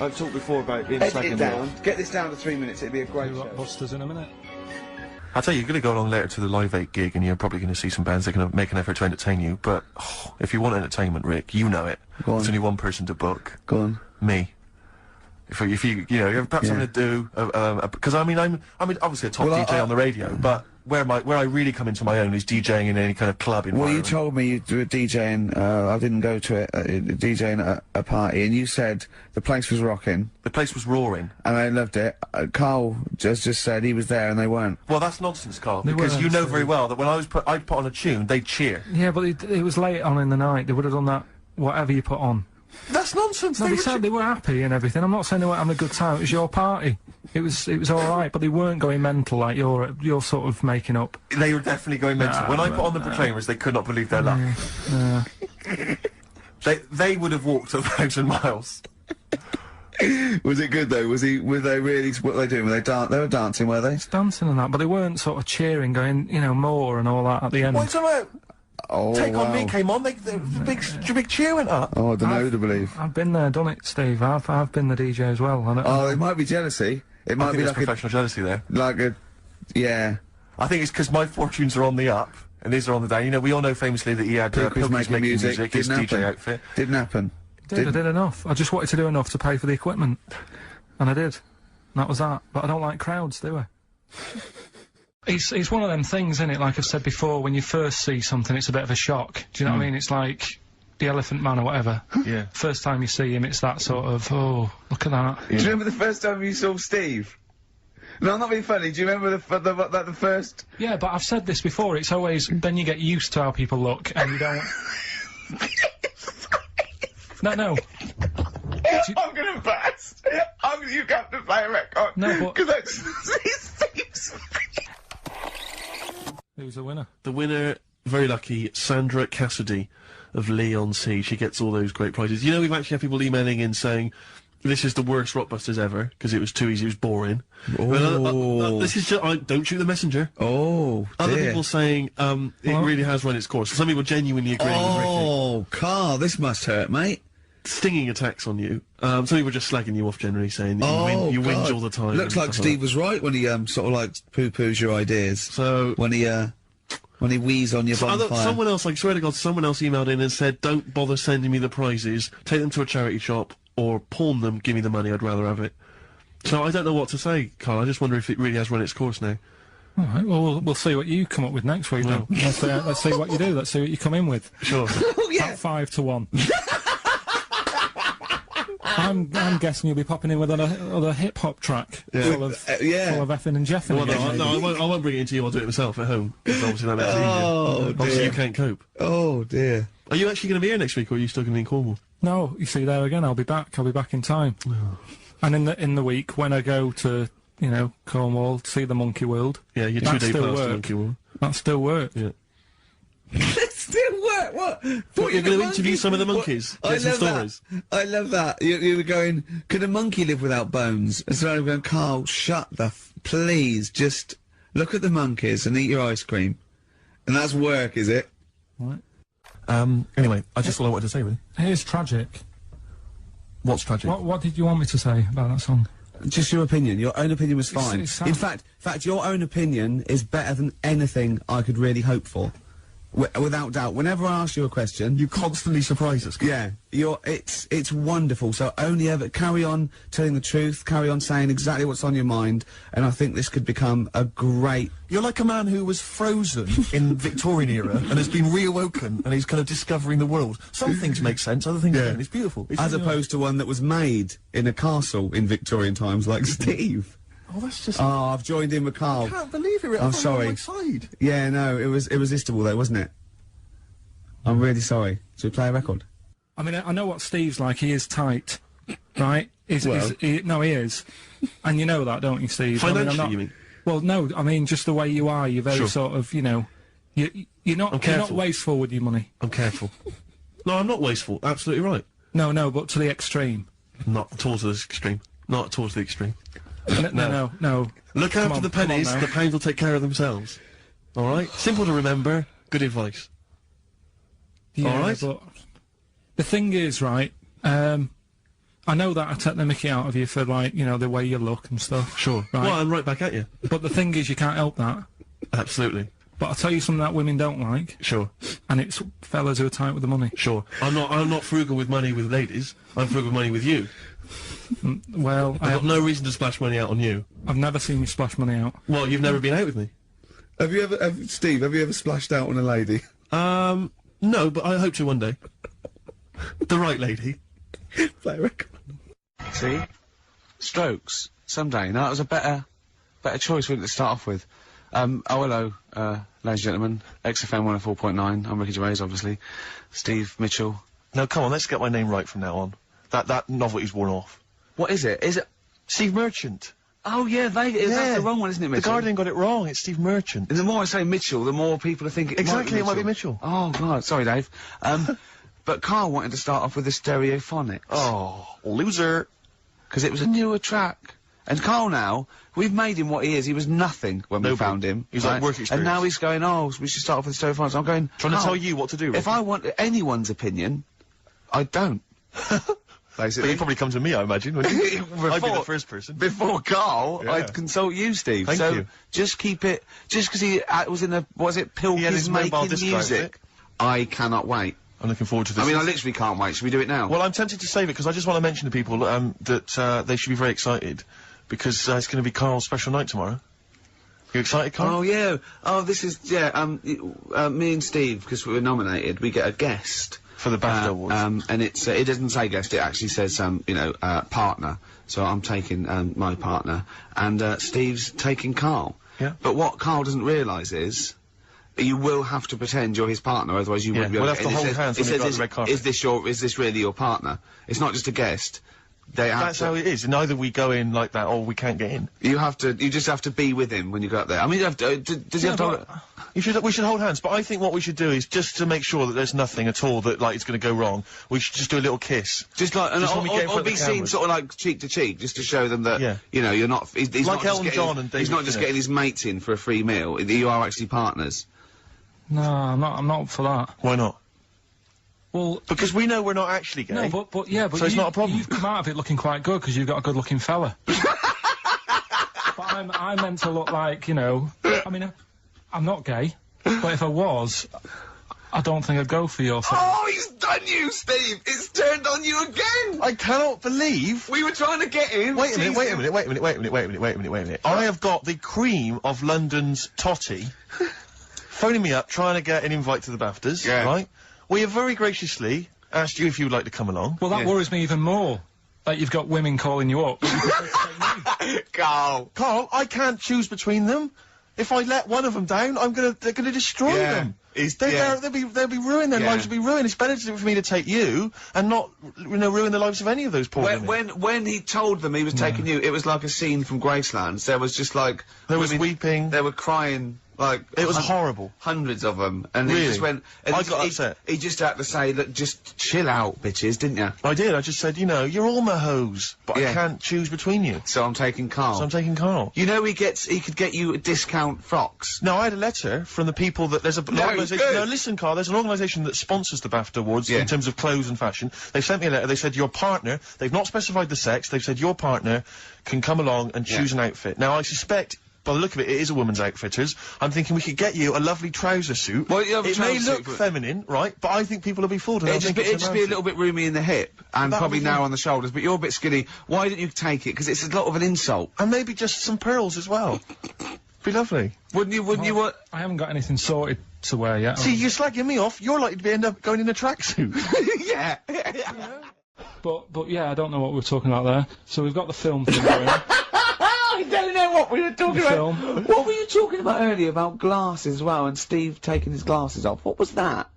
I've talked before about him Edit slagging it me down. off. Get this down to 3 minutes. It'd be a great show. Rockbusters in a minute. I'll tell you, you're going to go along later to the Live 8 gig, and you're probably going to see some bands that are going to make an effort to entertain you, but if you want entertainment, Rick, you know it. Go on. There's only one person to book. Go on. Me. If you know, perhaps Yeah. something to do, because I'm obviously a top Well, DJ on the radio, but where I really come into my own is DJing in any kind of club Well, environment. you told me you were DJing, I didn't go to it, DJing at a party, and you said the place was rocking, The place was roaring. and I loved it. Carl just said he was there and they weren't. Well, that's nonsense, Karl, They because weren't, you know so- very well that when I'd put on a tune, they'd cheer. Yeah, but it was late on in the night. They would have done that, whatever you put on. That's nonsense. No, they said they were happy and everything. I'm not saying they weren't having a good time. It was your party. It was alright, but they weren't going mental like you're sort of making up. They were definitely going mental. When I put on the Proclaimers, they could not believe their luck. They would have walked 1,000 miles. Was it good though? Were they really, what were they doing? They were dancing, were they? Dancing and that, but they weren't sort of cheering, going, more and all that at the end. What's about? Oh, Take wow. On Me came on, the big cheer went up. Oh, I don't know to believe. I've been there, done it, Steve. I've been the DJ as well. Oh, it might be jealousy. It I might think be there's like professional jealousy there. yeah. I think it's because my fortunes are on the up, and his are on the down. You know, we all know famously that he had Pilkey's making music, his didn't DJ happen. outfit. Didn't happen. I did enough. I just wanted to do enough to pay for the equipment. And I did. And that was that. But I don't like crowds, do I? It's one of them things, isn't it? Like I've said before, when you first see something, it's a bit of a shock. Do you know what I mean? It's like the Elephant Man or whatever. Yeah. First time you see him, it's that sort of, oh, look at that. Do you remember the first time you saw Steve? No, I'm not being funny. Do you remember the first? Yeah, but I've said this before. It's always, then you get used to how people look, and you don't... No. I'm gonna burst. You have to play a record. No, but- Because that's Steve's. Who's the winner? The winner, very lucky, Sandra Cassidy of Leon C. She gets all those great prizes. You know, we've actually had people emailing in saying, this is the worst Rockbusters ever, because it was too easy, it was boring. Oh. This is just, don't shoot the messenger. Oh, Other dear. people saying, it really has run its course. Some people genuinely agreeing with Ricky. Oh, Carl, this must hurt, mate. Stinging attacks on you. Some people just slagging you off generally, saying that you God. whinge all the time. Looks and like stuff Steve that. was right when he sort of like poo-poos your ideas. So When he wheezed on your bonfire. someone else, I swear to God, someone else emailed in and said, don't bother sending me the prizes, take them to a charity shop, or pawn them, give me the money, I'd rather have it. So I don't know what to say, Karl, I just wonder if it really has run its course now. All right, well, we'll see what you come up with next week, then. Let's see what you do. Let's see what you come in with. Sure. Oh, yeah. At 5 to 1. I'm guessing you'll be popping in with another hip-hop track full of effing and jeffing. Well, again, no, maybe. I won't bring it into you, I'll do it myself at home, because obviously that makes it easier. Oh, Obviously dear. you can't cope. Oh, dear. Are you actually going to be here next week, or are you still going to be in Cornwall? No, you see there again, I'll be back in time. And in the week when I go to, you know, Cornwall to see the Monkey World. Yeah, your that 2-day still pass to work. Monkey World. That still work. Yeah. Still work. What? What, you're going to interview some of the monkeys? I Get some love stories? that. I love that. You were going, could a monkey live without bones? And so I'm going, Carl, shut the please, just look at the monkeys and eat your ice cream. And that's work, is it? Right. Anyway, I just all I wanted to say, really. Here's tragic. What's tragic? What did you want me to say about that song? Just your opinion. Your own opinion was It's- fine. it sounds- In fact, your own opinion is better than anything I could really hope for. Without doubt. Whenever I ask you a question, You constantly surprise us. yeah, it's wonderful. So only ever carry on telling the truth, carry on saying exactly what's on your mind, and I think this could become a great. You're like a man who was frozen in Victorian era and has been reawoken and he's kind of discovering the world. Some things make sense, other things don't. It's beautiful. It's As really opposed to one that was made in a castle in Victorian times, like Steve. nice. Oh, that's just... Oh, I've joined in with Carl. I can't believe it. I'm sorry. On my side. Yeah, no, it was irresistible though, wasn't it? I'm really sorry. Should we play a record? I mean, I know what Steve's like. He is tight, right? No, he is. And you know that, don't you, Steve? I mean, I'm Financially, not- you mean? Well, no, I mean, just the way you are. You're very Sure. sort of, you know, you're not careful. wasteful with your money. I'm careful. No, I'm not wasteful. Absolutely right. No, but to the extreme. Not towards the extreme. Not towards the extreme. No. Look Come after on, the come on pennies, now. the pounds will take care of themselves. Alright? Simple to remember, good advice. Yeah, All right. but the thing is, right, I know that I take the mickey out of you for, like, you know, the way you look and stuff. Sure. Right. Well, I'm right back at you. But the thing is, you can't help that. Absolutely. But I'll tell you something that women don't like, Sure. and it's fellas who are tight with the money. Sure. I'm not frugal with money with ladies. I'm frugal with money with you. Well, I've got no reason to splash money out on you. I've never seen you splash money out. Well, you've never been out with me. Have you ever, Steve? Have you ever splashed out on a lady? No, but I hope to one day. The right lady. Play a record. See, Strokes. Someday. No, that was a better choice to start off with. Hello, ladies and gentlemen. XFM 104.9. I'm Ricky Gervais, obviously. Steve Mitchell. No, come on, let's get my name right from now on. That novelty's worn off. What is it? Is it? Steve Merchant. Oh yeah, that's the wrong one, isn't it, The Mitchell? Guardian got it wrong. It's Steve Merchant. And the more I say Mitchell, the more people are thinking. Exactly, it might be Mitchell. Oh God, sorry, Dave. But Karl wanted to start off with the Stereophonics. Oh, loser. Because it was a newer track. And Karl now, we've made him what he is. He was nothing when we Nobody. found him. He's like work experience. And now he's going, oh, we should start off with the Stereophonics. I'm going, Trying to Karl, tell you what to do, if Ricky. I want anyone's opinion, I don't. But Basically. you'd probably come to me, I imagine, wouldn't you? I'd be the Before- first person. Before Karl, Yeah. I'd consult you, Steve. Thank so you. just keep it. Just because he was in a was it He had his Pilkey's mobile making disc drive, was music? I cannot wait. I'm looking forward to this. I mean, I literally can't wait. Should we do it now? Well, I'm tempted to save it because I just want to mention to people that they should be very excited because it's going to be Karl's special night tomorrow. You excited, Karl? Oh yeah. Oh, this is me and Steve, because we were nominated, we get a guest For the BAFTA Awards. and it's it doesn't say guest, it actually says partner. So I'm taking my partner, and Steve's taking Karl. Yeah. But what Karl doesn't realise is, you will have to pretend you're his partner, otherwise you wouldn't be we'll able have to and it hold says- hands it when we says go on is- the red carpet. Is this really your partner? It's not just a guest. They have That's to, how it is. And either we go in like that or we can't get in. you just have to be with him when you go up there. I mean, you have to, does he have to... We should hold hands, but I think what we should do is just to make sure that there's nothing at all that like it's going to go wrong. We should just do a little kiss. Just like, Just when we get in front or of the be seen cameras. sort of like cheek to cheek, just to show them that, Yeah. you know, you're not, he's Like not just Elton getting, John and he's David not just Tennant. getting his mates in for a free meal, you are actually partners. No, I'm not up for that. Why not? Well, Because we know we're not actually gay. no, but yeah, but So it's not a problem. You've come out of it looking quite good because you've got a good-looking fella. But I'm meant to look like, you know. I mean, I'm not gay, but if I was, I don't think I'd go for your thing. Oh, he's done you, Steve! It's turned on you again! I cannot believe. We were trying to get him! Wait a minute, tease wait a him. minute, wait a minute, wait a minute, wait a minute, wait a minute, wait a minute. I have got the cream of London's totty phoning me up trying to get an invite to the BAFTAs, Yeah. right? We have very graciously asked you if you would like to come along. Well, that Yeah. worries me even more. That you've got women calling you up. Carl! Carl, I can't choose between them. If I let one of them down, they're gonna destroy Yeah. them. They'll be ruined. Their lives will be ruined. It's better for me to take you and not, ruin the lives of any of those poor women. When he told them he was taking you, it was like a scene from Graceland. There was just like there was weeping. They were crying. Like it was horrible. Hundreds of them, and really? he just went. And I got upset. He just had to say, "Look, just chill out, bitches," didn't you? I did. I just said, you're all my hoes, but I can't choose between you. So I'm taking Karl. You know, he could get you discount frocks. No, I had a letter from the people that there's an organisation. No, listen, Karl. There's an organisation that sponsors the BAFTA Awards in terms of clothes and fashion. They sent me a letter. They said your partner. They've not specified the sex. They've said your partner can come along and choose an outfit. Now I suspect, by the look of it, it is a woman's outfitters. I'm thinking we could get you a lovely trouser suit. Well, it may look feminine, right? But I think people will be fooled. It'd just be a little bit roomy in the hip and probably narrow on the shoulders. But you're a bit skinny. Why don't you take it? Because it's a lot of an insult. And maybe just some pearls as well. Be lovely. Wouldn't you? Want? I haven't got anything sorted to wear yet. See, you're slagging me off. You're likely to end up going in a tracksuit. Yeah. But yeah, I don't know what we were talking about there. So we've got the film thing going. I don't know what we were talking about. Film. What were you talking about earlier about glasses as well, and Steve taking his glasses off? What was that?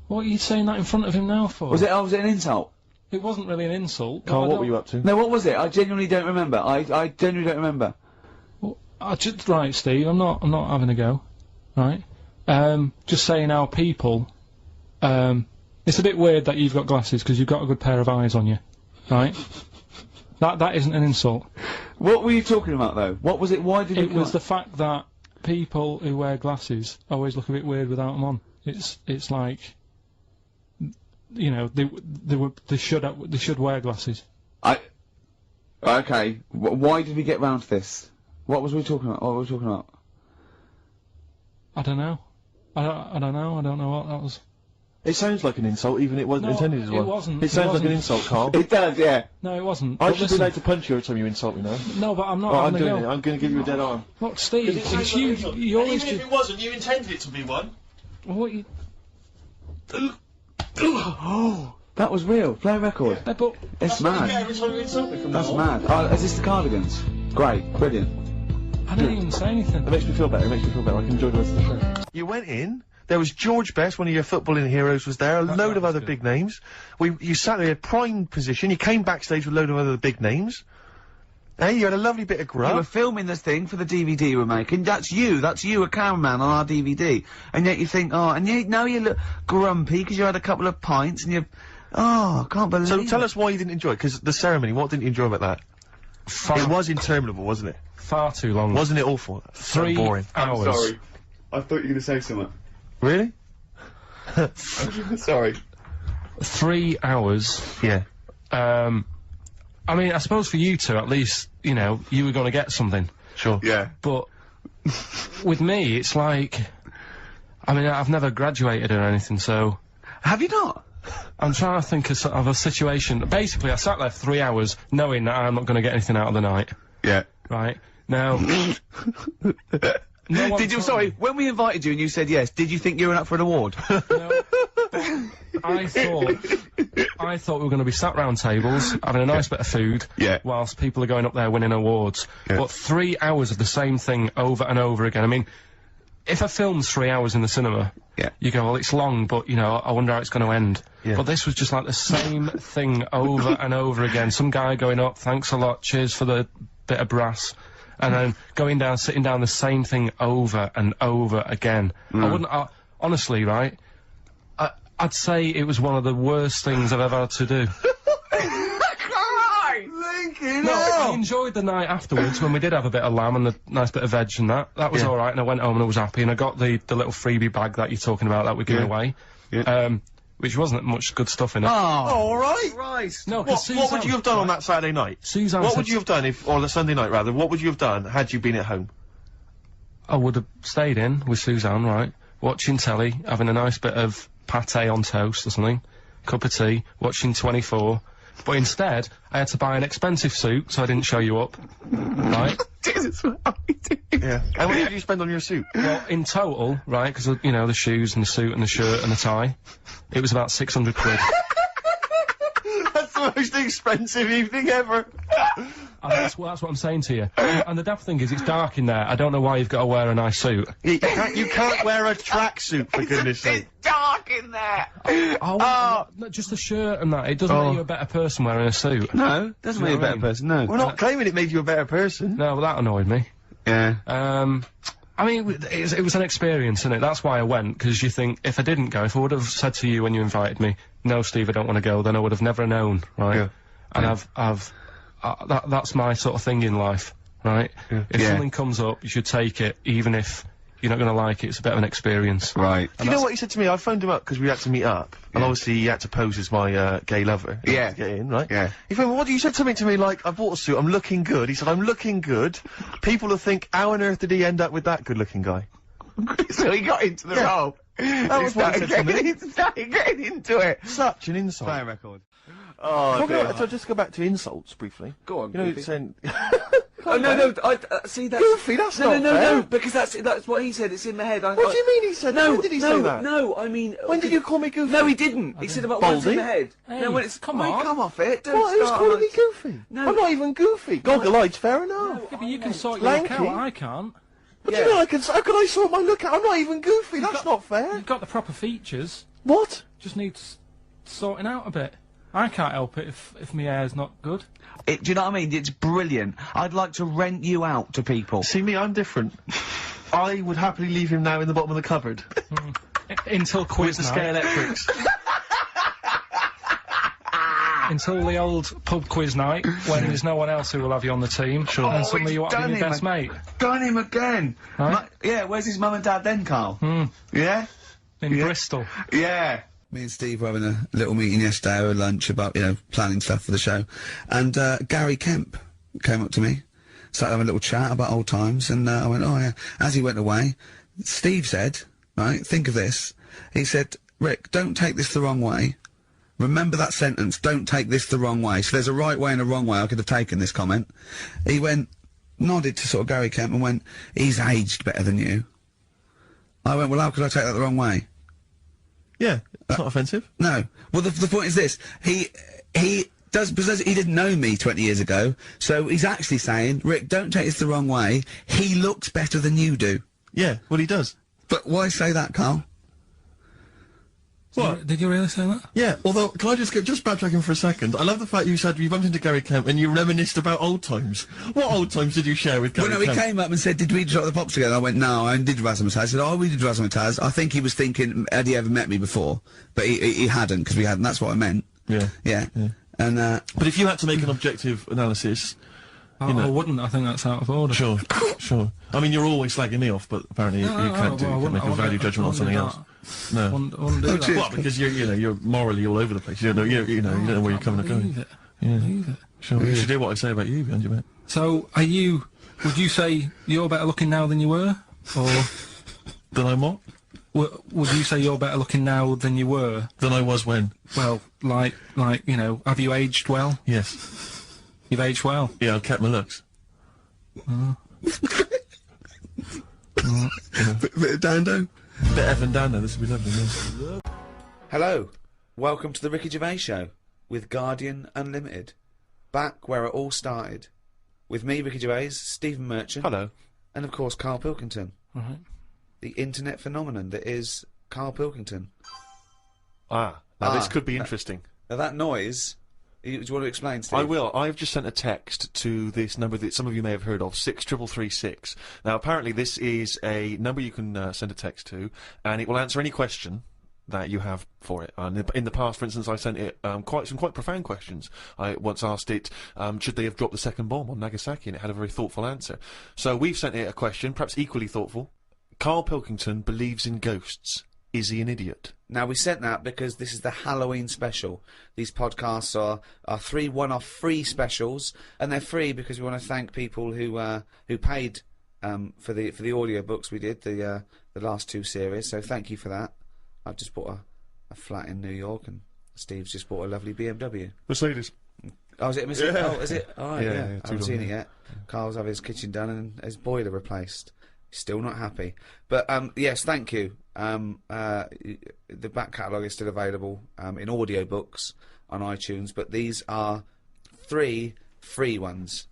What are you saying that in front of him now for? Was it an insult? It wasn't really an insult. Karl, what were you up to? No, what was it? I genuinely don't remember. I genuinely don't remember. Well, right, Steve, I'm not having a go. Right? Just saying how people, it's a bit weird that you've got glasses because you've got a good pair of eyes on you. Right? That isn't an insult. What were you talking about, though? What was it? Why did it was the fact that people who wear glasses always look a bit weird without them on. It's like, they should wear glasses. Okay. Why did we get round to this? What was we talking about? What were we talking about? I don't know. I don't know. I don't know what that was. It sounds like an insult, even it wasn't intended as one. It wasn't. It sounds like an insult, Karl. It does, yeah. No, it wasn't. I should be allowed to punch you every time you insult me now. No, but I'm not. I'm doing it. I'm going to give you a dead arm. Look, Steve, it's you. You always even if it wasn't, you intended it to be one. What you? Oh, that was real. Play a record. But it's mad. Every time you insult me from That's now on. mad. Is this the Cardigans? Great, brilliant. I didn't even say anything. It makes me feel better. I can enjoy the rest of the show. You went in. There was George Best, one of your footballing heroes, was there. A load of other big names. You sat there in a prime position. You came backstage with a load of other big names. Hey, you had a lovely bit of grub. You were filming this thing for the DVD we were making. That's you, a cameraman on our DVD. And yet you think, and now you look grumpy because you had a couple of pints and I can't believe So tell us why you didn't enjoy it, because the ceremony, what didn't you enjoy about that? It was interminable, wasn't it? Far too long. Wasn't it awful? 3 boring. hours. I'm sorry. I thought you were going to say something. Really? Sorry. 3 hours. Yeah. I mean, I suppose for you two, at least, you were going to get something. Sure. Yeah. But with me, it's like, I mean, I've never graduated or anything, so. Have you not? I'm trying to think of a situation. Basically, I sat there for 3 hours knowing that I'm not going to get anything out of the night. Yeah. Right? Now. Sorry, when we invited you and you said yes, did you think you were up for an award? No. I thought we were going to be sat round tables, having a nice bit of food, whilst people are going up there winning awards. But 3 hours of the same thing over and over again. I mean, if a film's 3 hours in the cinema, you go, well, it's long, but, I wonder how it's going to end. But this was just like the same thing over and over again. Some guy going up, thanks a lot, cheers for the bit of brass. And then going down, sitting down, the same thing over and over again. Honestly, right, I'd say it was one of the worst things I've ever had to do. I enjoyed the night afterwards when we did have a bit of lamb and a nice bit of veg and that. That was alright, and I went home and I was happy, and I got the little freebie bag that you're talking about that we're giving away. Which wasn't much good stuff in it. Oh, alright. Christ. No, what would you have done on that Saturday night? Suzanne What would you have done or the Sunday night rather, what would you have done had you been at home? I would have stayed in with Suzanne, right, watching telly, having a nice bit of pâté on toast or something, cup of tea, watching 24, but instead, I had to buy an expensive suit so I didn't show you up, right? Jesus, what are we doing? Yeah. And what did you spend on your suit? Well, in total, right, because, the shoes and the suit and the shirt and the tie, it was about 600 quid. That's the most expensive evening ever. And that's what I'm saying to you. And the daft thing is, it's dark in there. I don't know why you've got to wear a nice suit. You can't wear a tracksuit, for goodness sake. It's dark in there. No, just a shirt and that. It doesn't make you a better person wearing a suit. No, doesn't make you a better person. No. We're not claiming it made you a better person. No, well, that annoyed me. Yeah. I mean, it was an experience, isn't it? That's why I went, because you think, if I didn't go, if I would have said to you when you invited me, no, Steve, I don't want to go, then I would have never known, right? Yeah. And that's my sort of thing in life, right? Yeah. If something comes up, you should take it, even if you're not going to like it. It's a bit of an experience. Right. Do you know what he said to me? I phoned him up because we had to meet up, and obviously he had to pose as my gay lover. Yeah. To get in, right? Yeah. He phoned, what do you said something to me like, I bought a suit, I'm looking good. He said, I'm looking good. People will think, how on earth did he end up with that good-looking guy? So he got into the role. That was what he said to me. He started getting into it. Such an insult. Play a record. So just go back to insults briefly. Go on, You know, Goofy. saying... Oh, no, I see that's... Goofy, that's not fair. No, because that's what he said, it's in my head. What do you mean he said that? No, When did he say that? No, I mean... When did you call me Goofy? No, he didn't. He said about what's in my head. Hey, no, when it's... come Mate, on. come off it. Don't What? Who's start calling on me a- Goofy? No. I'm not even Goofy. Goggle-eyed's fair enough. Yeah, but you can sort your Lanky. look out, I can't. What do you mean how can I sort my look out? I'm not even Goofy, that's not fair. You've got the proper features. What? Just needs sorting out a bit. I can't help it if my hair's not good. Do you know what I mean? It's brilliant. I'd like to rent you out to people. See me, I'm different. I would happily leave him now in the bottom of the cupboard. Until With quiz the night. Sky Electrics. Until the old pub quiz night, when there's no one else who will have you on the team. Sure. And suddenly you want to be your best mate. Done him again. Right? Yeah, where's his mum and dad then, Carl? Hmm. Yeah? In Bristol. Yeah. Me and Steve were having a little meeting yesterday over lunch about, planning stuff for the show. And, Gary Kemp came up to me, started having a little chat about old times, and, I went, oh yeah. As he went away, Steve said, right, think of this. He said, Rick, don't take this the wrong way. Remember that sentence, don't take this the wrong way. So there's a right way and a wrong way I could have taken this comment. He went, nodded to sort of Gary Kemp and went, he's aged better than you. I went, well, how could I take that the wrong way? Yeah, it's not offensive. No. Well, the point is this. He because he didn't know me 20 years ago, so he's actually saying, Rick, don't take this the wrong way. He looks better than you do. Yeah, well he does. But why say that, Carl? What? Did you really say that? Yeah, although, can I just backtracking for a second? I love the fact you said you bumped into Gary Kemp and you reminisced about old times. What old times did you share with Gary Well, no, Kemp? he came up and said, did we drop the pops together? I went, no, I did Razzmatazz. I said, oh, we did Razzmatazz. I think he was thinking, had he ever met me before? But he hadn't, because we hadn't. That's what I meant. Yeah. Yeah. And, But if you had to make an objective analysis... I wouldn't. I think that's out of order. Sure, sure. I mean, you're always slagging me off, but apparently you can't make a value judgment on something else. No. I wouldn't do that. Well, because you're morally all over the place. You don't know, you don't know where you're coming and going. Leave it. Yeah. Leave it. Sure. You should hear what I say about you behind your back. So, would you say you're better looking now than you were? Or Then I'm what? would you say you're better looking now than you were? Than I was when? Well, like, have you aged well? Yes. You've aged well. Yeah, I've kept my looks. bit of Dando. Bit Evan Dando, this would be lovely, yeah. Hello, welcome to the Ricky Gervais Show with Guardian Unlimited, back where it all started, with me, Ricky Gervais, Stephen Merchant, Hello. and of course Karl Pilkington, Right. the internet phenomenon that is Karl Pilkington. Now this could be interesting. Now that noise, do you want to explain, Steve? I will. I've just sent a text to this number that some of you may have heard of, 63336. Now, apparently this is a number you can send a text to, and it will answer any question that you have for it. And in the past, for instance, I sent it some quite profound questions. I once asked it, should they have dropped the second bomb on Nagasaki, and it had a very thoughtful answer. So we've sent it a question, perhaps equally thoughtful. Karl Pilkington believes in ghosts. Is he an idiot? Now, we sent that because this is the Halloween special. These podcasts are 3 one-off free specials, and they're free because we want to thank people who paid for the audio books we did, the last 2 series, so thank you for that. I've just bought a flat in New York, and Steve's just bought a lovely BMW. Mercedes. Oh, is it a Mercedes? Yeah. Oh, is it? Oh, right, yeah. I haven't seen it yeah. yet. Carl's having his kitchen done and his boiler replaced. Still not happy. But, yes, thank you. The back catalogue is still available in audiobooks on iTunes, but these are 3 free ones.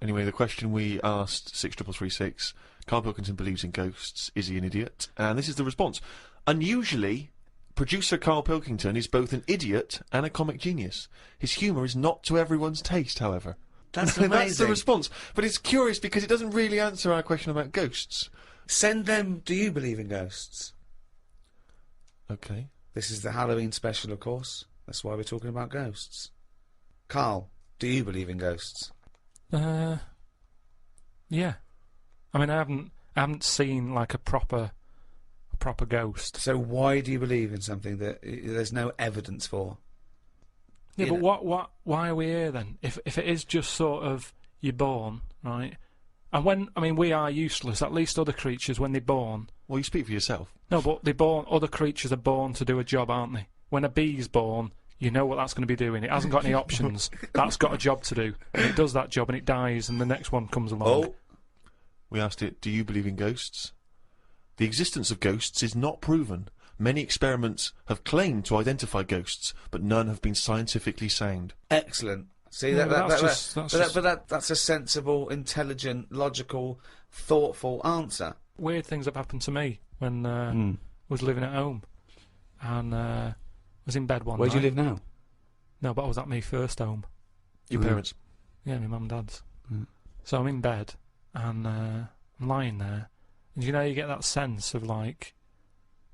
Anyway, the question we asked 63336, Karl Pilkington believes in ghosts, is he an idiot? And this is the response. Unusually, producer Karl Pilkington is both an idiot and a comic genius. His humour is not to everyone's taste, however. That's amazing. That's the response. But it's curious because it doesn't really answer our question about ghosts. Send them, do you believe in ghosts? Okay. This is the Halloween special, of course. That's why we're talking about ghosts. Karl, do you believe in ghosts? Yeah. I mean, I haven't seen like a proper ghost. So why do you believe in something that there's no evidence for? Yeah, but why are we here then? If it is just sort of you're born, right? And we are useless. At least other creatures, when they're born. Well, you speak for yourself. No, but other creatures are born to do a job, aren't they? When a bee's born, you know what that's going to be doing. It hasn't got any options. That's got a job to do. And it does that job and it dies and the next one comes along. Oh. We asked it, do you believe in ghosts? The existence of ghosts is not proven. Many experiments have claimed to identify ghosts, but none have been scientifically sound. Excellent. See, Yeah, that's a sensible, intelligent, logical, thoughtful answer. Weird things have happened to me when I was living at home and was in bed one night. Where do you live now? No, but I was at my first home. Your parents? Yeah, my mum and dad's. So I'm in bed and I'm lying there, and you know you get that sense of like,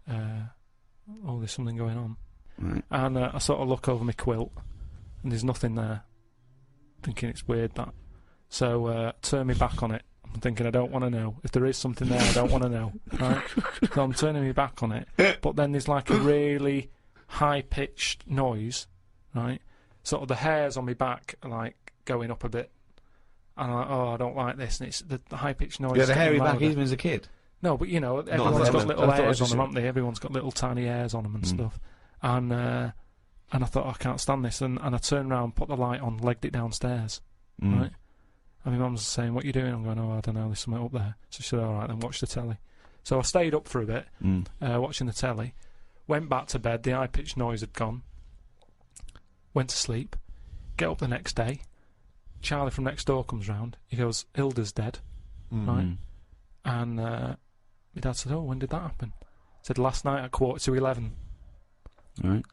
oh, there's something going on. Right. And I sort of look over my quilt, and there's nothing there. Thinking it's weird that. So turn my back on it. I'm thinking I don't want to know. If there is something there, I don't want to know. Right? So I'm turning my back on it, but then there's like a really high-pitched noise, right? Sort of the hairs on my back are like going up a bit. And I'm like, oh, I don't like this. And it's the high-pitched noise. You had a hairy back louder. even as a kid? No, but you know, everyone's got little I thought it hairs was on just them, haven't they? Everyone's got little tiny hairs on them and stuff. And I thought, I can't stand this. And I turned around, put the light on, legged it downstairs. Right? And my mum's saying, what are you doing? I'm going, oh, I don't know, there's something up there. So she said, all right, then watch the telly. So I stayed up for a bit, watching the telly. Went back to bed, the high-pitched noise had gone. Went to sleep. Get up the next day. Charlie from next door comes round. He goes, Hilda's dead. Right? And my dad said, oh, when did that happen? He said, last night at 11:15. Right.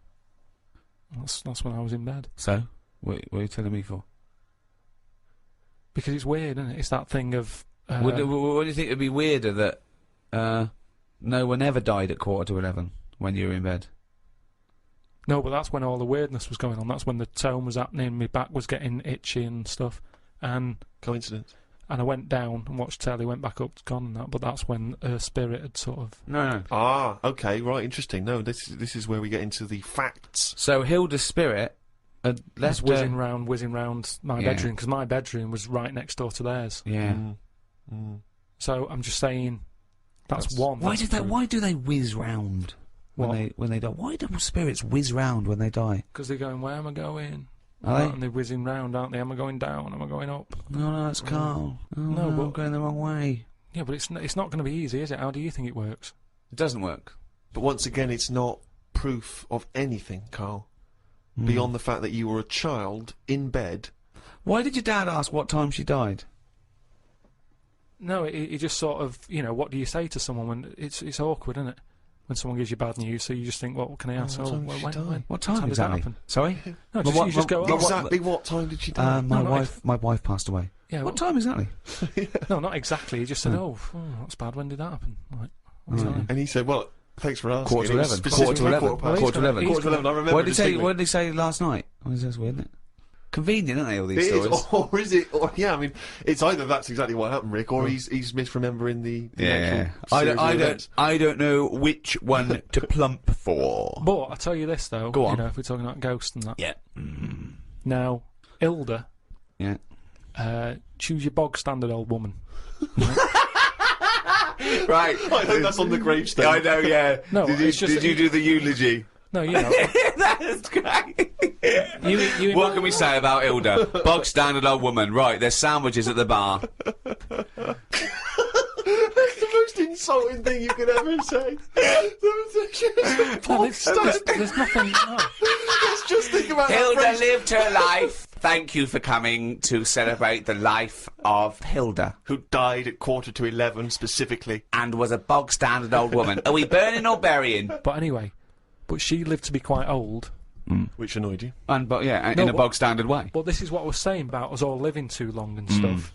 That's when I was in bed. So, what are you telling me for? Because it's weird, isn't it? It's that thing of... what do you think would be weirder that no one ever died at 11:15 when you were in bed? No, but that's when all the weirdness was going on. That's when the tone was happening, my back was getting itchy and stuff. And Coincidence. And I went down and watched telly, went back up, it's gone and that, but that's when her spirit had sort of... No. Ah, okay, right, interesting. No, this is where we get into the facts. So Hilda's spirit had left whizzing round my bedroom, because my bedroom was right next door to theirs. Yeah. So I'm just saying, that's one. Why do they whiz round when they die? Why do spirits whiz round when they die? Because they're going, where am I going? Are they? And they're whizzing round, aren't they? Am I going down? Am I going up? No, it's Karl. Oh, no, but I'm going the wrong way. Yeah, but it's not going to be easy, is it? How do you think it works? It doesn't work. But once again, it's not proof of anything, Karl. Beyond the fact that you were a child in bed. Why did your dad ask what time she died? No, he just sort of, what do you say to someone when it's awkward, isn't it? When someone gives you bad news, so you just think, what can I ask? What time does that exactly? happen? Sorry? No, you just go, exactly what time did she die? My wife passed away. Yeah, what time exactly? No, not exactly. He just said, that's bad. When did that happen? Like, and he said, well, thanks for asking. 11:15. 11:15. 11:15. I remember. What did he say last night? That's weird, isn't it? Convenient, aren't they, all these stories? Or is it? Or, yeah, I mean, it's either that's exactly what happened, Rick, or he's misremembering the actual I don't know which one to plump for. But I tell you this though, go on. If we're talking about ghosts and that. Yeah. Now, Hilda. Yeah. Choose your bog standard old woman. Right. I hope that's on the gravestone. I know. Yeah. No. Did you do the eulogy? No, That's great. What can we say about Hilda? Bog standard old woman. Right, there's sandwiches at the bar. insulting thing you could ever say. No, there's nothing. No. Let's just think about Hilda that phrase. lived her life. Thank you for coming to celebrate the life of Hilda. Who died at 11:15 specifically. And was a bog-standard old woman. Are we burning or burying? But anyway, but she lived to be quite old. Which annoyed you? But yeah, in a bog standard way. But this is what I was saying about us all living too long and stuff.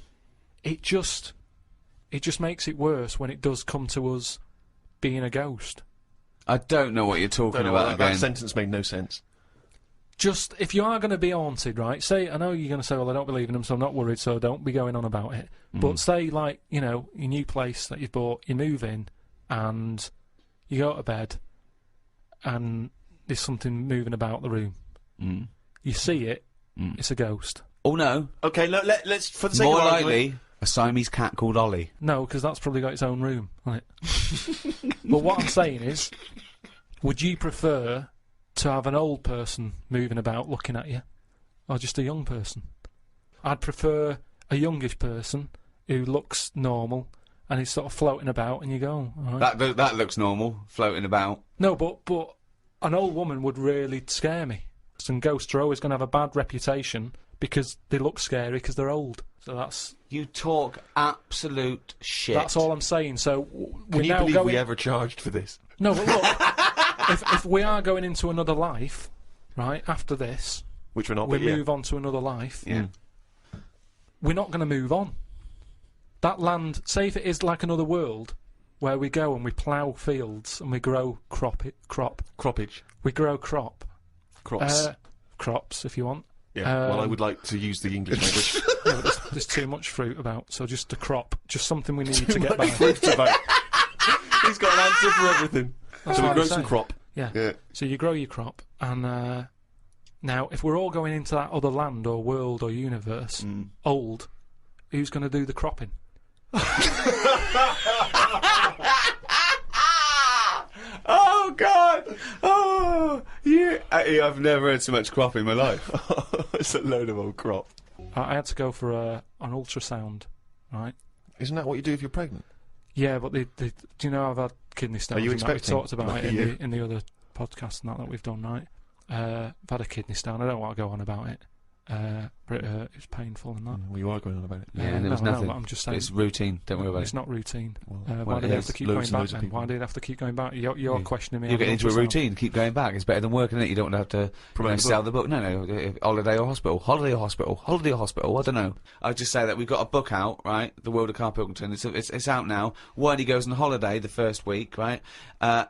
It just makes it worse when it does come to us being a ghost. I don't know what you're talking about that again. sentence made no sense. Just, if you are going to be haunted, right, say, I know you're going to say, well, I don't believe in them, so I'm not worried, so don't be going on about it. But say, like, you know, your new place that you've bought, you move in, and you go to bed, and there's something moving about the room. You see it, it's a ghost. Oh no. Okay, let's for the sake More of argument, likely, a Siamese cat called Ollie. No, because that's probably got its own room, right? But what I'm saying is, would you prefer to have an old person moving about looking at you, or just a young person? I'd prefer a youngish person who looks normal and is sort of floating about, and you go, oh, all right. That looks normal, floating about. No, but an old woman would really scare me. And ghosts are always going to have a bad reputation because they look scary because they're old. So that's... You talk absolute shit. That's all I'm saying. So Can we're you now believe going... we ever charged for this? No, but look, if we are going into another life, right, after this, Which we're not, we but yeah. move on to another life, Yeah. we're not going to move on. That land, say if it is like another world, where we go and we plough fields and we grow Croppage. We grow crop. Crops. Crops, if you want. Yeah, well, I would like to use the English language. Yeah, but there's too much fruit about, so just a crop, just something we need to Too get much by. fruit about. He's got an answer for everything. That's So we what grow I'm some saying. crop. Yeah. Yeah. So you grow your crop, and now if we're all going into that other land or world or universe, old, who's going to do the cropping? Oh God! Oh, I've never had so much crop in my life. It's a load of old crop. I had to go for an ultrasound, right? Isn't that what you do if you're pregnant? Yeah, but do you know I've had kidney stones? Are you and that? expecting? We talked about it Yeah. in the other podcast and that we've done, right? I've had a kidney stone. I don't want to go on about it, but it's painful and that. Well, you are going on about it. Yeah, and there was no, nothing. but I'm just saying It's routine. Don't worry about it's it. not routine. Well, Why it did I have is. to keep Loads going and back loads of then? people. Why did I have to keep going back? You're questioning me. You're on getting into a ultrasound. routine. Keep going back. It's better than work, isn't it? You don't have to Promote the sell the book. No. Holiday or hospital. Holiday or hospital. Holiday or hospital. I don't know. I'll just say that we've got a book out, right? The World of Karl Pilkington. It's out now. When he goes on holiday the first week, right?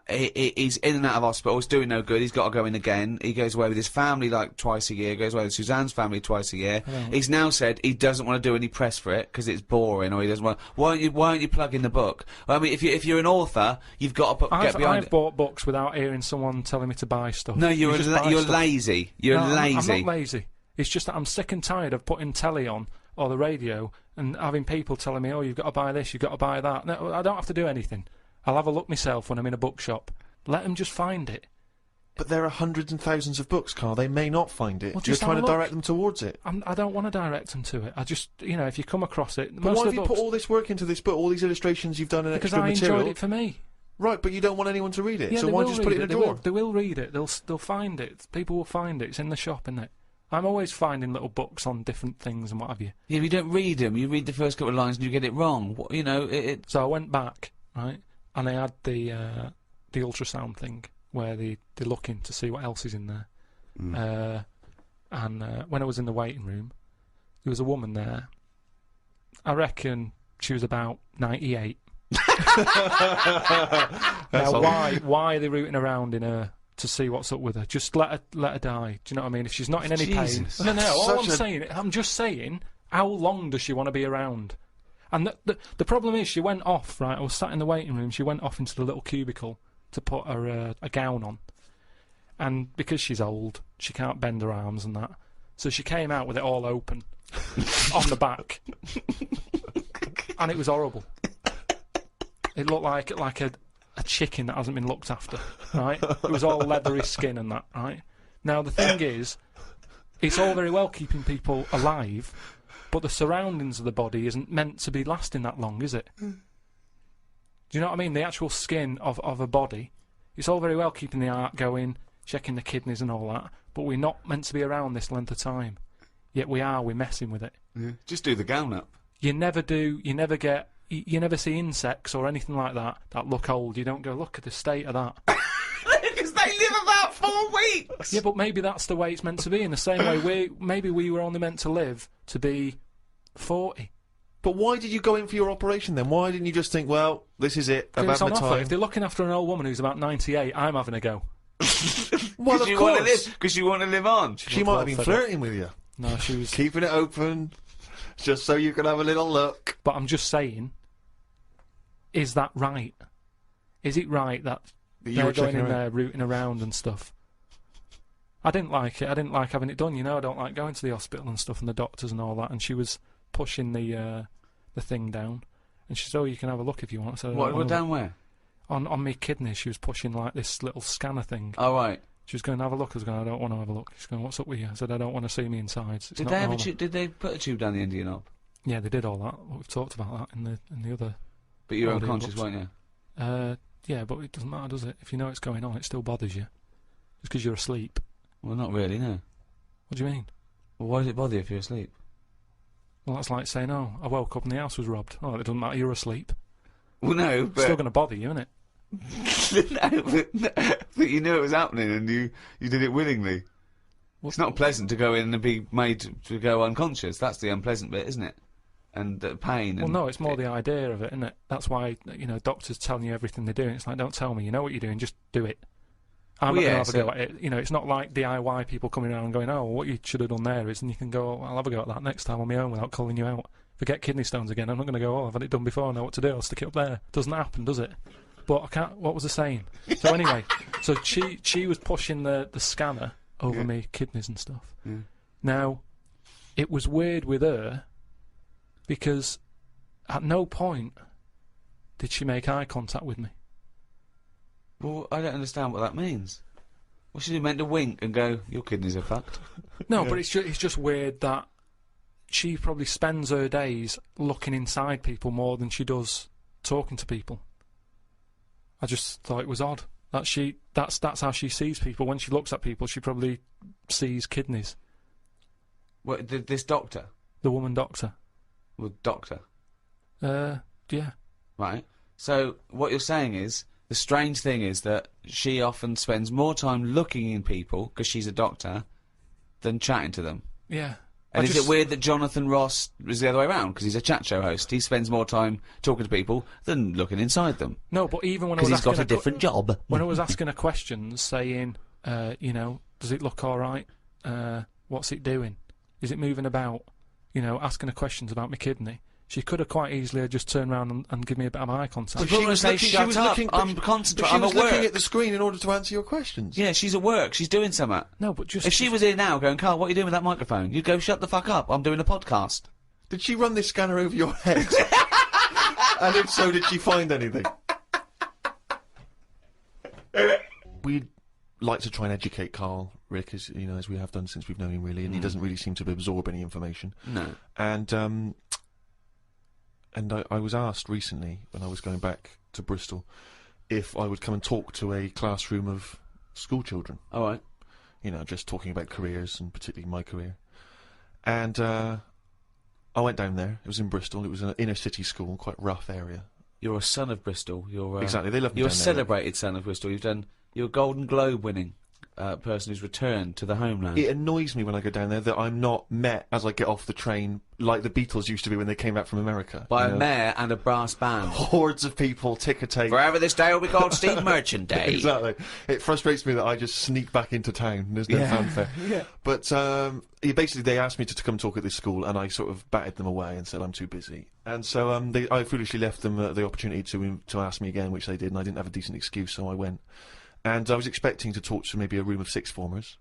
He's in and out of hospital. He's doing no good. He's got to go in again. He goes away with his family like twice a year. Goes away with Suzanne's family twice a year. He's now said he doesn't want to do any press for it because it's boring, or he doesn't want. Why aren't you plugging the book? I mean, if you're an author, you've got to get behind I've it. bought books without hearing someone telling me to buy stuff. No, You just buy you're stuff. lazy. You're No, lazy. I'm not lazy. It's just that I'm sick and tired of putting telly on or the radio and having people telling me, oh, you've got to buy this, you've got to buy that. No, I don't have to do anything. I'll have a look myself when I'm in a bookshop. Let them just find it. But there are hundreds and thousands of books, Karl. They may not find it. Well, You're just have trying a to look. direct them towards it. I don't want to direct them to it. I just, if you come across it, But most why of have the you books, put all this work into this book, all these illustrations you've done and because extra I material? enjoyed it for me. Right, but you don't want anyone to read it, Yeah, so they why will just put it in read a drawer? They will read it. They'll find it. People will find it. It's in the shop, isn't it? I'm always finding little books on different things and what have you. Yeah, you don't read them. You read the first couple of lines and you get it wrong. What, So I went back, right, and they had the ultrasound thing where they're looking to see what else is in there. And when I was in the waiting room, there was a woman there. I reckon she was about 98. Now, why are they rooting around in her to see what's up with her? Just let her die. Do you know what I mean? If she's not in any Jesus. pain, no. All Such I'm just saying, how long does she want to be around? And the problem is, she went off. Right, I was sat in the waiting room. She went off into the little cubicle to put her a gown on, and because she's old, she can't bend her arms and that. So she came out with it all open on the back, and it was horrible. It looked like a chicken that hasn't been looked after, right? It was all leathery skin and that, right? Now, the thing is, it's all very well keeping people alive, but the surroundings of the body isn't meant to be lasting that long, is it? Do you know what I mean? The actual skin of a body. It's all very well keeping the heart going, checking the kidneys and all that, but we're not meant to be around this length of time. Yet we're messing with it. Yeah. Just do the gown up. You never see insects or anything like that look old. You don't go, look at the state of that. Because they live about 4 weeks! Yeah, but maybe that's the way it's meant to be. In the same way, maybe we were only meant to live to be 40. But why did you go in for your operation then? Why didn't you just think, well, this is it, I've It's had on my offer. time? If they're looking after an old woman who's about 98, I'm having a go. Well, of you want to course. live, because you want to live on. She might have been flirting with you. No, she was... Keeping it open, just so you can have a little look. But I'm just saying, is that right? Is it right that You they're were going checking in around. there rooting around and stuff? I didn't like it. I didn't like having it done. You know, I don't like going to the hospital and stuff and the doctors and all that. And she was pushing the thing down. And she said, oh, you can have a look if you want. I said, I don't What, wanna down look. where? On my kidneys, she was pushing like this little scanner thing. Oh, right. She was going to have a look. I was going, I don't want to have a look. She's going, what's up with you? I said, I don't want to see me insides. It's Did not they have a normal. did they put a tube down the end of your knob? Yeah, they did all that. We've talked about that in the other. But you're audio unconscious, books. weren't you? Yeah, but it doesn't matter, does it? If you know it's going on, it still bothers you. Just because you're asleep. Well, not really, no. What do you mean? Well, why does it bother you if you're asleep? Well, that's like saying, oh, I woke up and the house was robbed. Oh, it doesn't matter, you're asleep. Well, no, It's but... still going to bother you, isn't it? no, but you knew it was happening and you did it willingly. It's not pleasant to go in and be made to go unconscious. That's the unpleasant bit, isn't it? And pain. Well, and no, it's more the idea of it, isn't it? That's why, you know, doctors telling you everything they're doing. It's like, don't tell me, you know what you're doing, just do it. I'm Well, not going yeah, to have a go at it. You know, it's not like DIY people coming around and going, oh, what you should have done there is, and you can go, oh, I'll have a go at that next time on my own without calling you out. If I get kidney stones again, I'm not going to go, oh, I've had it done before, I know what to do, I'll stick it up there. Doesn't happen, does it? But I can't, what was I saying? So anyway, so she was pushing the scanner over me kidneys and stuff. Yeah. Now, it was weird with her, because at no point did she make eye contact with me. Well, I don't understand what that means. Well, she meant to wink and go, your kidneys are fucked. No, but it's just weird that she probably spends her days looking inside people more than she does talking to people. I just thought it was odd that that's how she sees people. When she looks at people, she probably sees kidneys. What, this doctor? The woman doctor. Well, doctor. Yeah. Right. So, what you're saying is, the strange thing is that she often spends more time looking in people, because she's a doctor, than chatting to them. Yeah. And is it weird that Jonathan Ross is the other way around? Because he's a chat show host. He spends more time talking to people than looking inside them. No, but even when I was Because he's got asking a different job. when I was asking her questions, saying, you know, does it look all right? What's it doing? Is it moving about? You know, asking her questions about my kidney. She could have quite easily just turned around and give me a bit of eye contact. But she was say, shut up, I'm concentrating, I'm at work. looking at the screen in order to answer your questions. Yeah, she's at work, she's doing something. No, but just... If she was here now going, Karl, what are you doing with that microphone? You'd go, shut the fuck up, I'm doing a podcast. Did she run this scanner over your head? And if so, did she find anything? We'd like to try and educate Karl, Rick, as you know, as we have done since we've known him, really, and he doesn't really seem to absorb any information. No. And I was asked recently, when I was going back to Bristol, if I would come and talk to a classroom of school children. All right. You know, just talking about careers, and particularly my career. And I went down there. It was in Bristol. It was an inner city school, quite rough area. You're a son of Bristol. You're exactly. They love me You're a down there. celebrated son of Bristol. You're a Golden Globe winning person who's returned to the homeland. It annoys me when I go down there that I'm not met as I get off the train like the Beatles used to be when they came back from America. By you a know? mayor and a brass band. Hordes of people, ticker tape. Forever this day will be called Steve Merchant Day. Exactly. It frustrates me that I just sneak back into town. There's no fanfare. Yeah. But basically, they asked me to come talk at this school, and I sort of batted them away and said I'm too busy. And so I foolishly left them the opportunity to ask me again, which they did, and I didn't have a decent excuse, so I went. And I was expecting to talk to maybe a room of sixth formers.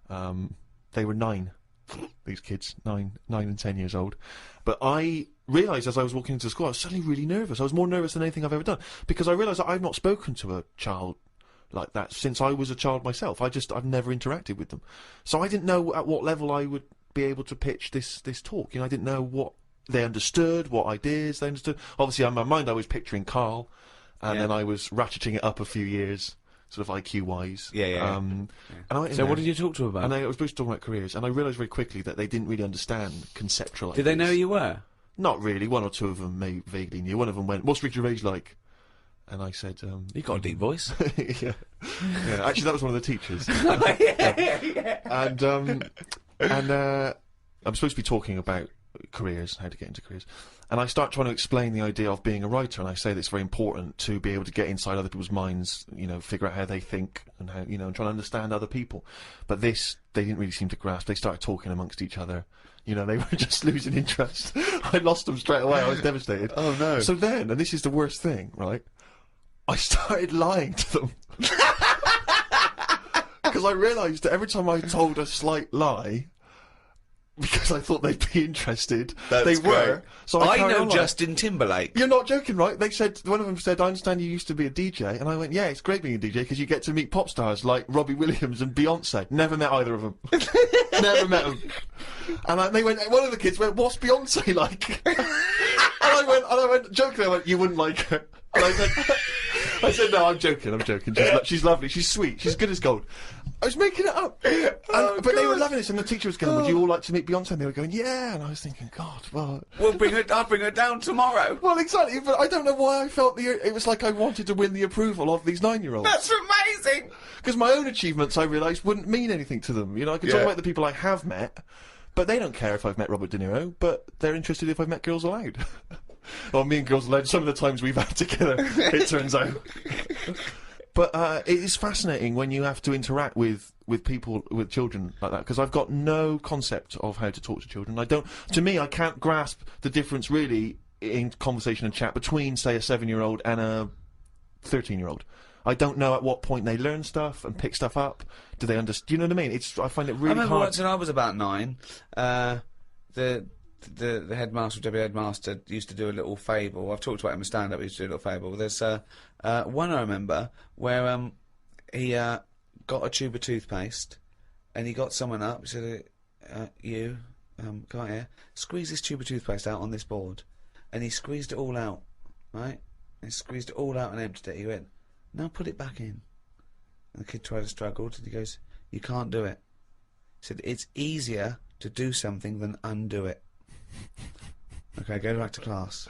They were 9. These kids, 9 and 10 years old. But I realised as I was walking into school, I was suddenly really nervous. I was more nervous than anything I've ever done. Because I realised that I've not spoken to a child like that since I was a child myself. I've never interacted with them. So I didn't know at what level I would be able to pitch this talk. You know, I didn't know what they understood, what ideas they understood. Obviously, in my mind, I was picturing Karl and then I was ratcheting it up a few years, sort of IQ-wise. And I went in So what there, did you talk to them about? and I was supposed to talk about careers, and I realised very quickly that they didn't really understand conceptual Did they know who ideas. you were? Not really. One or two of them vaguely knew. One of them went, "What's Ricky Gervais like?" And I said, You got a deep voice. yeah. Actually, that was one of the teachers. And I'm supposed to be talking about careers, how to get into careers. And I start trying to explain the idea of being a writer, and I say that it's very important to be able to get inside other people's minds, you know, figure out how they think, and how, you know, and try to understand other people. But this, they didn't really seem to grasp. They started talking amongst each other. You know, they were just losing interest. I lost them straight away. I was devastated. Oh, no. So then, and this is the worst thing, right? I started lying to them. Because I realised that every time I told a slight lie, because I thought they'd be interested, they were. So I carried know on lying. Justin Timberlake. You're not joking, right? They said, one of them said, "I understand you used to be a DJ," and I went, "Yeah, it's great being a DJ because you get to meet pop stars like Robbie Williams and Beyonce." Never met either of them. Never met them. And they went. One of the kids went, "What's Beyonce like?" and I went, jokingly, I went, "You wouldn't like her." And I said, "No, I'm joking. She's lovely. She's sweet. She's good as gold." I was making it up. But they were loving this, and the teacher was going, "Would you all like to meet Beyonce?" And they were going, "Yeah." And I was thinking, God, well... I'll bring her down tomorrow. Well, exactly, but I don't know why I felt it was like I wanted to win the approval of these 9-year-olds. That's amazing. Because my own achievements, I realised, wouldn't mean anything to them. You know, I can talk about the people I have met, but they don't care if I've met Robert De Niro, but they're interested if I've met Girls Aloud. Or me and Girls Aloud, some of the times we've had together, it turns out. But it is fascinating when you have to interact with people, with children like that, because I've got no concept of how to talk to children. To me, I can't grasp the difference really in conversation and chat between, say, a 7-year-old and a 13-year-old. I don't know at what point they learn stuff and pick stuff up. Do they understand? Do you know what I mean? I find it really I remember hard. once when I was about 9, the headmaster, deputy headmaster, used to do a little fable. I've talked about him in stand-up. He used to do a little fable. There's one I remember where he got a tube of toothpaste, and he got someone up. He said, "You, come out here. Squeeze this tube of toothpaste out on this board." And he squeezed it all out, right? He squeezed it all out and emptied it. He went, "Now put it back in." And the kid tried to struggle, and he goes, "You can't do it." He said, "It's easier to do something than undo it." Okay, go back to class.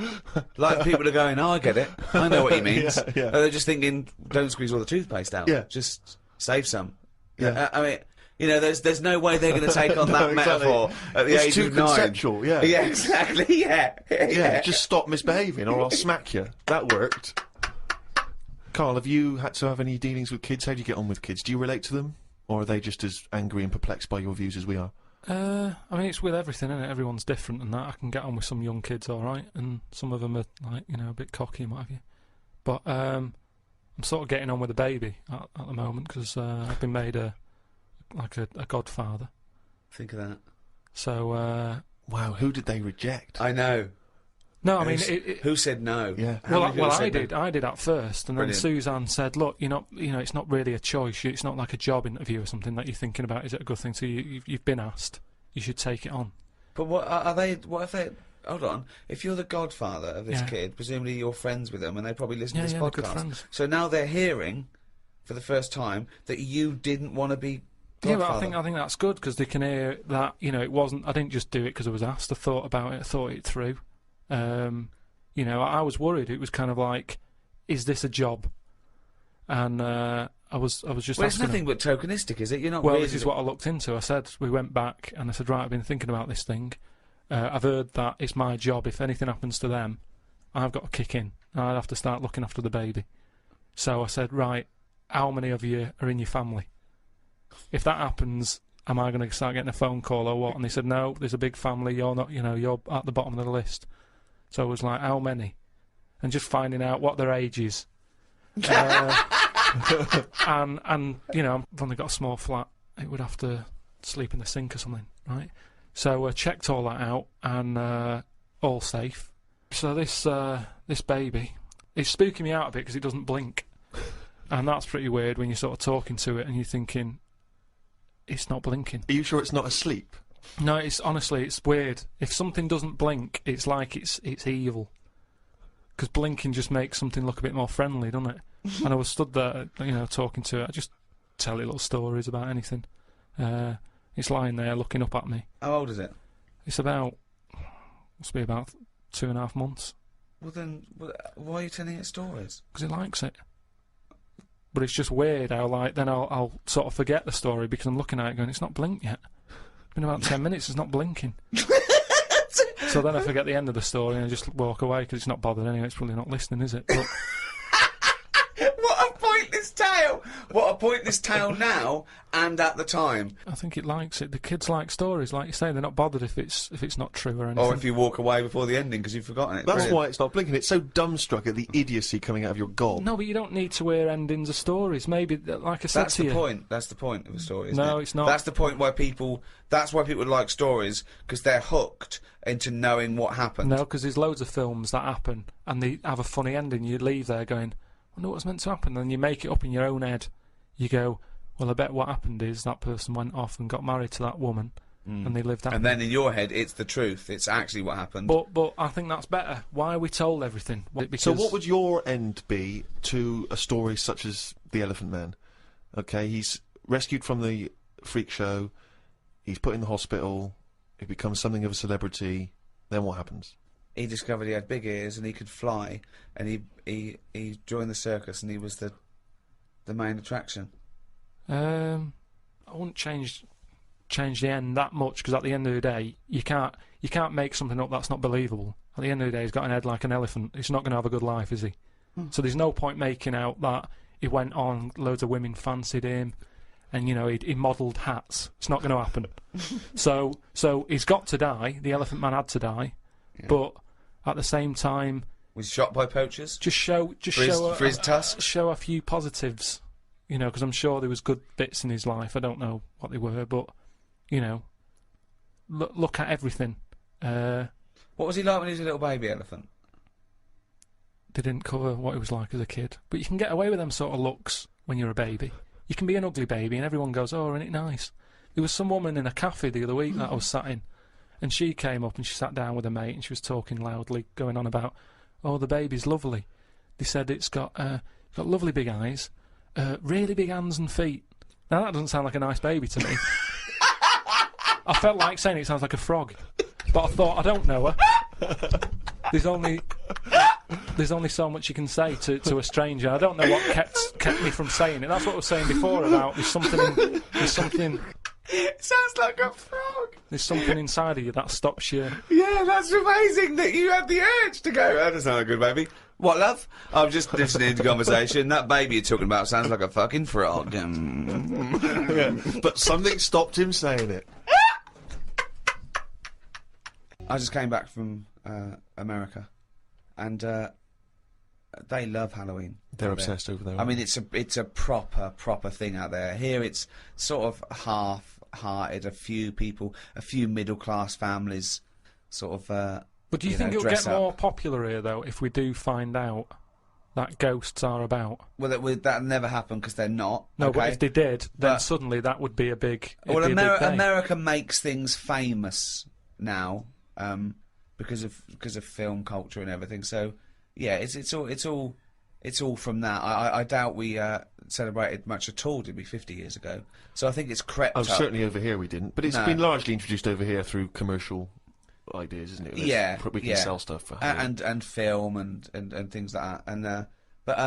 Like, people are going, "Oh, I get it. I know what he means." Yeah. They're just thinking, don't squeeze all the toothpaste out. Yeah. Just save some. Yeah. I mean, you know, there's no way they're going to take on No, that exactly. metaphor at the It's age too of 9. conceptual, yeah. Yeah, exactly, yeah. Yeah, just stop misbehaving or I'll smack you. That worked. Karl, have you had to have any dealings with kids? How do you get on with kids? Do you relate to them? Or are they just as angry and perplexed by your views as we are? I mean, it's with everything, isn't it? Everyone's different and that. I can get on with some young kids alright, and some of them are, like, you know, a bit cocky and what have you. But, I'm sort of getting on with the baby at the moment, because I've been made a godfather. Think of that. So, Wow, who did they reject? I know. no, I mean, Who said no? Yeah. How many people I said no? did. I did at first, and Brilliant. then Suzanne said, "Look, you know, it's not really a choice. It's not like a job interview or something that you're thinking about. Is it a good thing? So you've been asked. You should take it on." But what are they? What if they? Hold on. If you're the godfather of this Yeah. kid, presumably you're friends with them, and they probably listen Yeah, to this yeah, they're good podcast. friends. So now they're hearing, for the first time, that you didn't want to be Yeah, godfather. but I think that's good, because they can hear that, you know, it wasn't. I didn't just do it because I was asked. I thought about it. I thought it through. You know, I was worried. It was kind of like, is this a job? And I was just. Well, it's asking nothing her, but tokenistic, is it? You're not. well, really this is what I looked into. I said, we went back, and I said, right, I've been thinking about this thing. I've heard that it's my job. If anything happens to them, I've got to kick in. I'd have to start looking after the baby. So I said, right, how many of you are in your family? If that happens, am I going to start getting a phone call or what? And they said, no, there's a big family. You're not, you know, you're at the bottom of the list. So I was like, how many? And just finding out what their age is. And you know, I've only got a small flat. It would have to sleep in the sink or something, right? So I checked all that out, and all safe. So this baby, it's spooking me out a bit because it doesn't blink, and that's pretty weird when you're sort of talking to it and you're thinking, it's not blinking. Are you sure it's not asleep? No, it's honestly, it's weird. If something doesn't blink, it's like it's evil. because blinking just makes something look a bit more friendly, doesn't it? And I was stood there, you know, talking to it. I just tell it little stories about anything. It's lying there looking up at me. How old is it? It's must be about 2.5 months. Well then, why are you telling it stories? Because it likes it. But it's just weird how, like, then I'll sort of forget the story because I'm looking at it going, it's not blinked yet. It's been about 10 minutes, it's not blinking. So then I forget the end of the story and I just walk away because it's not bothered anyway, it's probably not listening, is it? But What a pointless tale! What a pointless tale now and at the time. I think it likes it. The kids like stories, like you say, they're not bothered if it's not true or anything. Or if you walk away before the ending because you've forgotten it. That's Brilliant. why it's not blinking. It's so dumbstruck at the idiocy coming out of your gob. No, but you don't need to hear endings of stories. Maybe, like I said That's to the you. point. That's the point of a story, isn't it? No, it's not. That's the point why people... That's why people like stories, because they're hooked into knowing what happened. No, because there's loads of films that happen and they have a funny ending. You leave there going, I wonder what's meant to happen. Then you make it up in your own head. You go, well, I bet what happened is that person went off and got married to that woman, and they lived happy. And then in your head, it's the truth. It's actually what happened. But I think that's better. Why are we told everything? Because So what would your end be to a story such as The Elephant Man? Okay, he's rescued from the freak show, he's put in the hospital, he becomes something of a celebrity, then what happens? He discovered he had big ears and he could fly, and he joined the circus and he was the main attraction. I wouldn't change the end that much because at the end of the day, you can't make something up that's not believable. At the end of the day, he's got an head like an elephant. He's not going to have a good life, is he? So there's no point making out that he went on, loads of women fancied him, and you know he modelled hats. It's not going to happen. So he's got to die. The Elephant Man had to die, but at the same time, Was shot by poachers? show for his tusk? show a few positives, you know, because I'm sure there was good bits in his life. I don't know what they were, but you know, look at everything. What was he like when he was a little baby elephant? They didn't cover what he was like as a kid, but you can get away with them sort of looks when you're a baby. You can be an ugly baby, and everyone goes, "Oh, isn't it nice?" There was some woman in a cafe the other week that I was sat in, and she came up and she sat down with a mate, and she was talking loudly, going on about, "Oh, the baby's lovely." They said it's got lovely big eyes, really big hands and feet. Now that doesn't sound like a nice baby to me. I felt like saying it sounds like a frog, but I thought I don't know her. There's only so much you can say to a stranger. I don't know what kept me from saying it. That's what I was saying before about there's something. It sounds like a frog. There's something inside of you that stops you. Yeah, that's amazing that you had the urge to go, that doesn't sound like a good baby. What, love? I'm just listening to conversation. That baby you're talking about sounds like a fucking frog. Yeah, but something stopped him saying it. I just came back from America, and they love Halloween. They're out there. obsessed over there. I mean, it's a proper thing out there. Here, it's sort of half-hearted. A few middle-class families, sort of. But do you think it'll get more popular here though if we do find out that ghosts are about? Well, that'll never happen because they're not. No, okay? but if they did, then But- suddenly that would be a big. Well, it'd be a big day. America makes things famous now because of film culture and everything. So yeah, it's all from that. I doubt we celebrated much at all, did we, 50 years ago? So I think it's crept Oh, up. certainly over here we didn't, but it's No. been largely introduced over here through commercial ideas, isn't it? There's Yeah, we can yeah. sell stuff for Halloween. and film and things like that. And but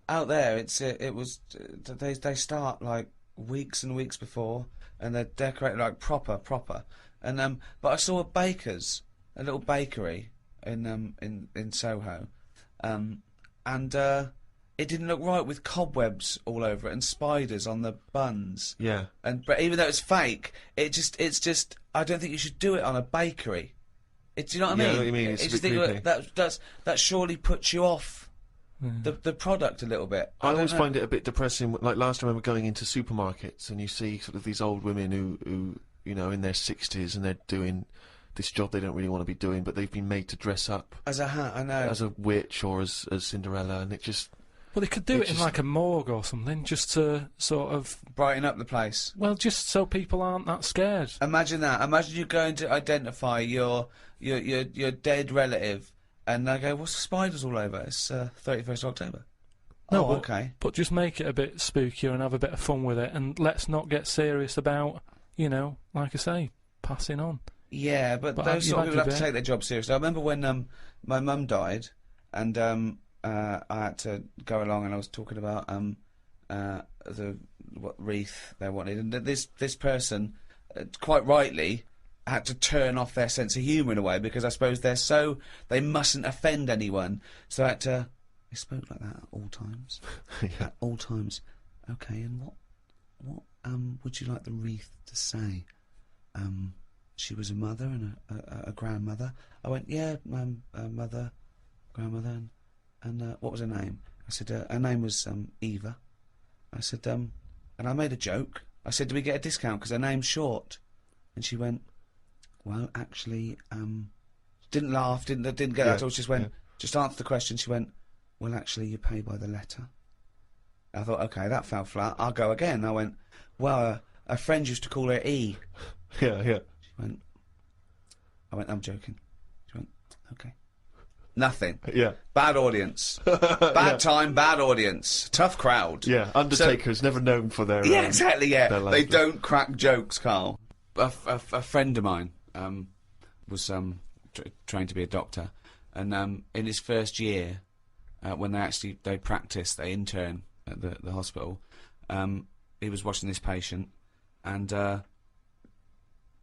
out there it was they start like weeks and weeks before, and they're decorated like proper. And but I saw a little bakery in Soho, and it didn't look right with cobwebs all over it and spiders on the buns. Yeah. But even though it's fake, it's just I don't think you should do it on a bakery. Do you know what I Yeah, I mean? know what you mean, it's a just bit think creepy. that surely puts you off the product a little bit. I always don't know. find it a bit depressing. Like last time I remember going into supermarkets and you see sort of these old women who you know in their 60s and they're doing this job they don't really want to be doing, but they've been made to dress up as a hat. I know. as a witch or as Cinderella, and it just Well, they could do it in like a morgue or something, just to sort of brighten up the place. Well, just so people aren't that scared. Imagine that. Imagine you going to identify your dead relative, And I go, what's the spiders all over? It's 31st October. No, Oh, but, okay. But just make it a bit spookier and have a bit of fun with it, and let's not get serious about, you know, like I say, passing on. Yeah, but those you've sort of had people your have to bit. take their job seriously. I remember when my mum died, and I had to go along, and I was talking about what wreath they wanted, and this person, quite rightly, had to turn off their sense of humour in a way, because I suppose they mustn't offend anyone, so I had to. They spoke like that at all times. At all times. Okay, and what would you like the wreath to say? She was a mother and a grandmother. I went, yeah, mother, grandmother, and what was her name? I said, her name was Eva. I said, and I made a joke. I said, do we get a discount because her name's short? And she went, well, actually, didn't laugh, didn't get that at all. She just went, just answer the question. She went, well, actually, you pay by the letter. I thought, okay, that fell flat. I'll go again. I went, well, a friend used to call her E. Yeah. I went, I'm joking. She went, okay. Nothing. Yeah. Bad audience. Bad time, bad audience. Tough crowd. Yeah, Undertaker's never known for their... Yeah, exactly, yeah. their They laughter. don't crack jokes, Carl. A friend of mine was trained to be a doctor, and in his first year, when they practice, they intern at the hospital, he was watching this patient, and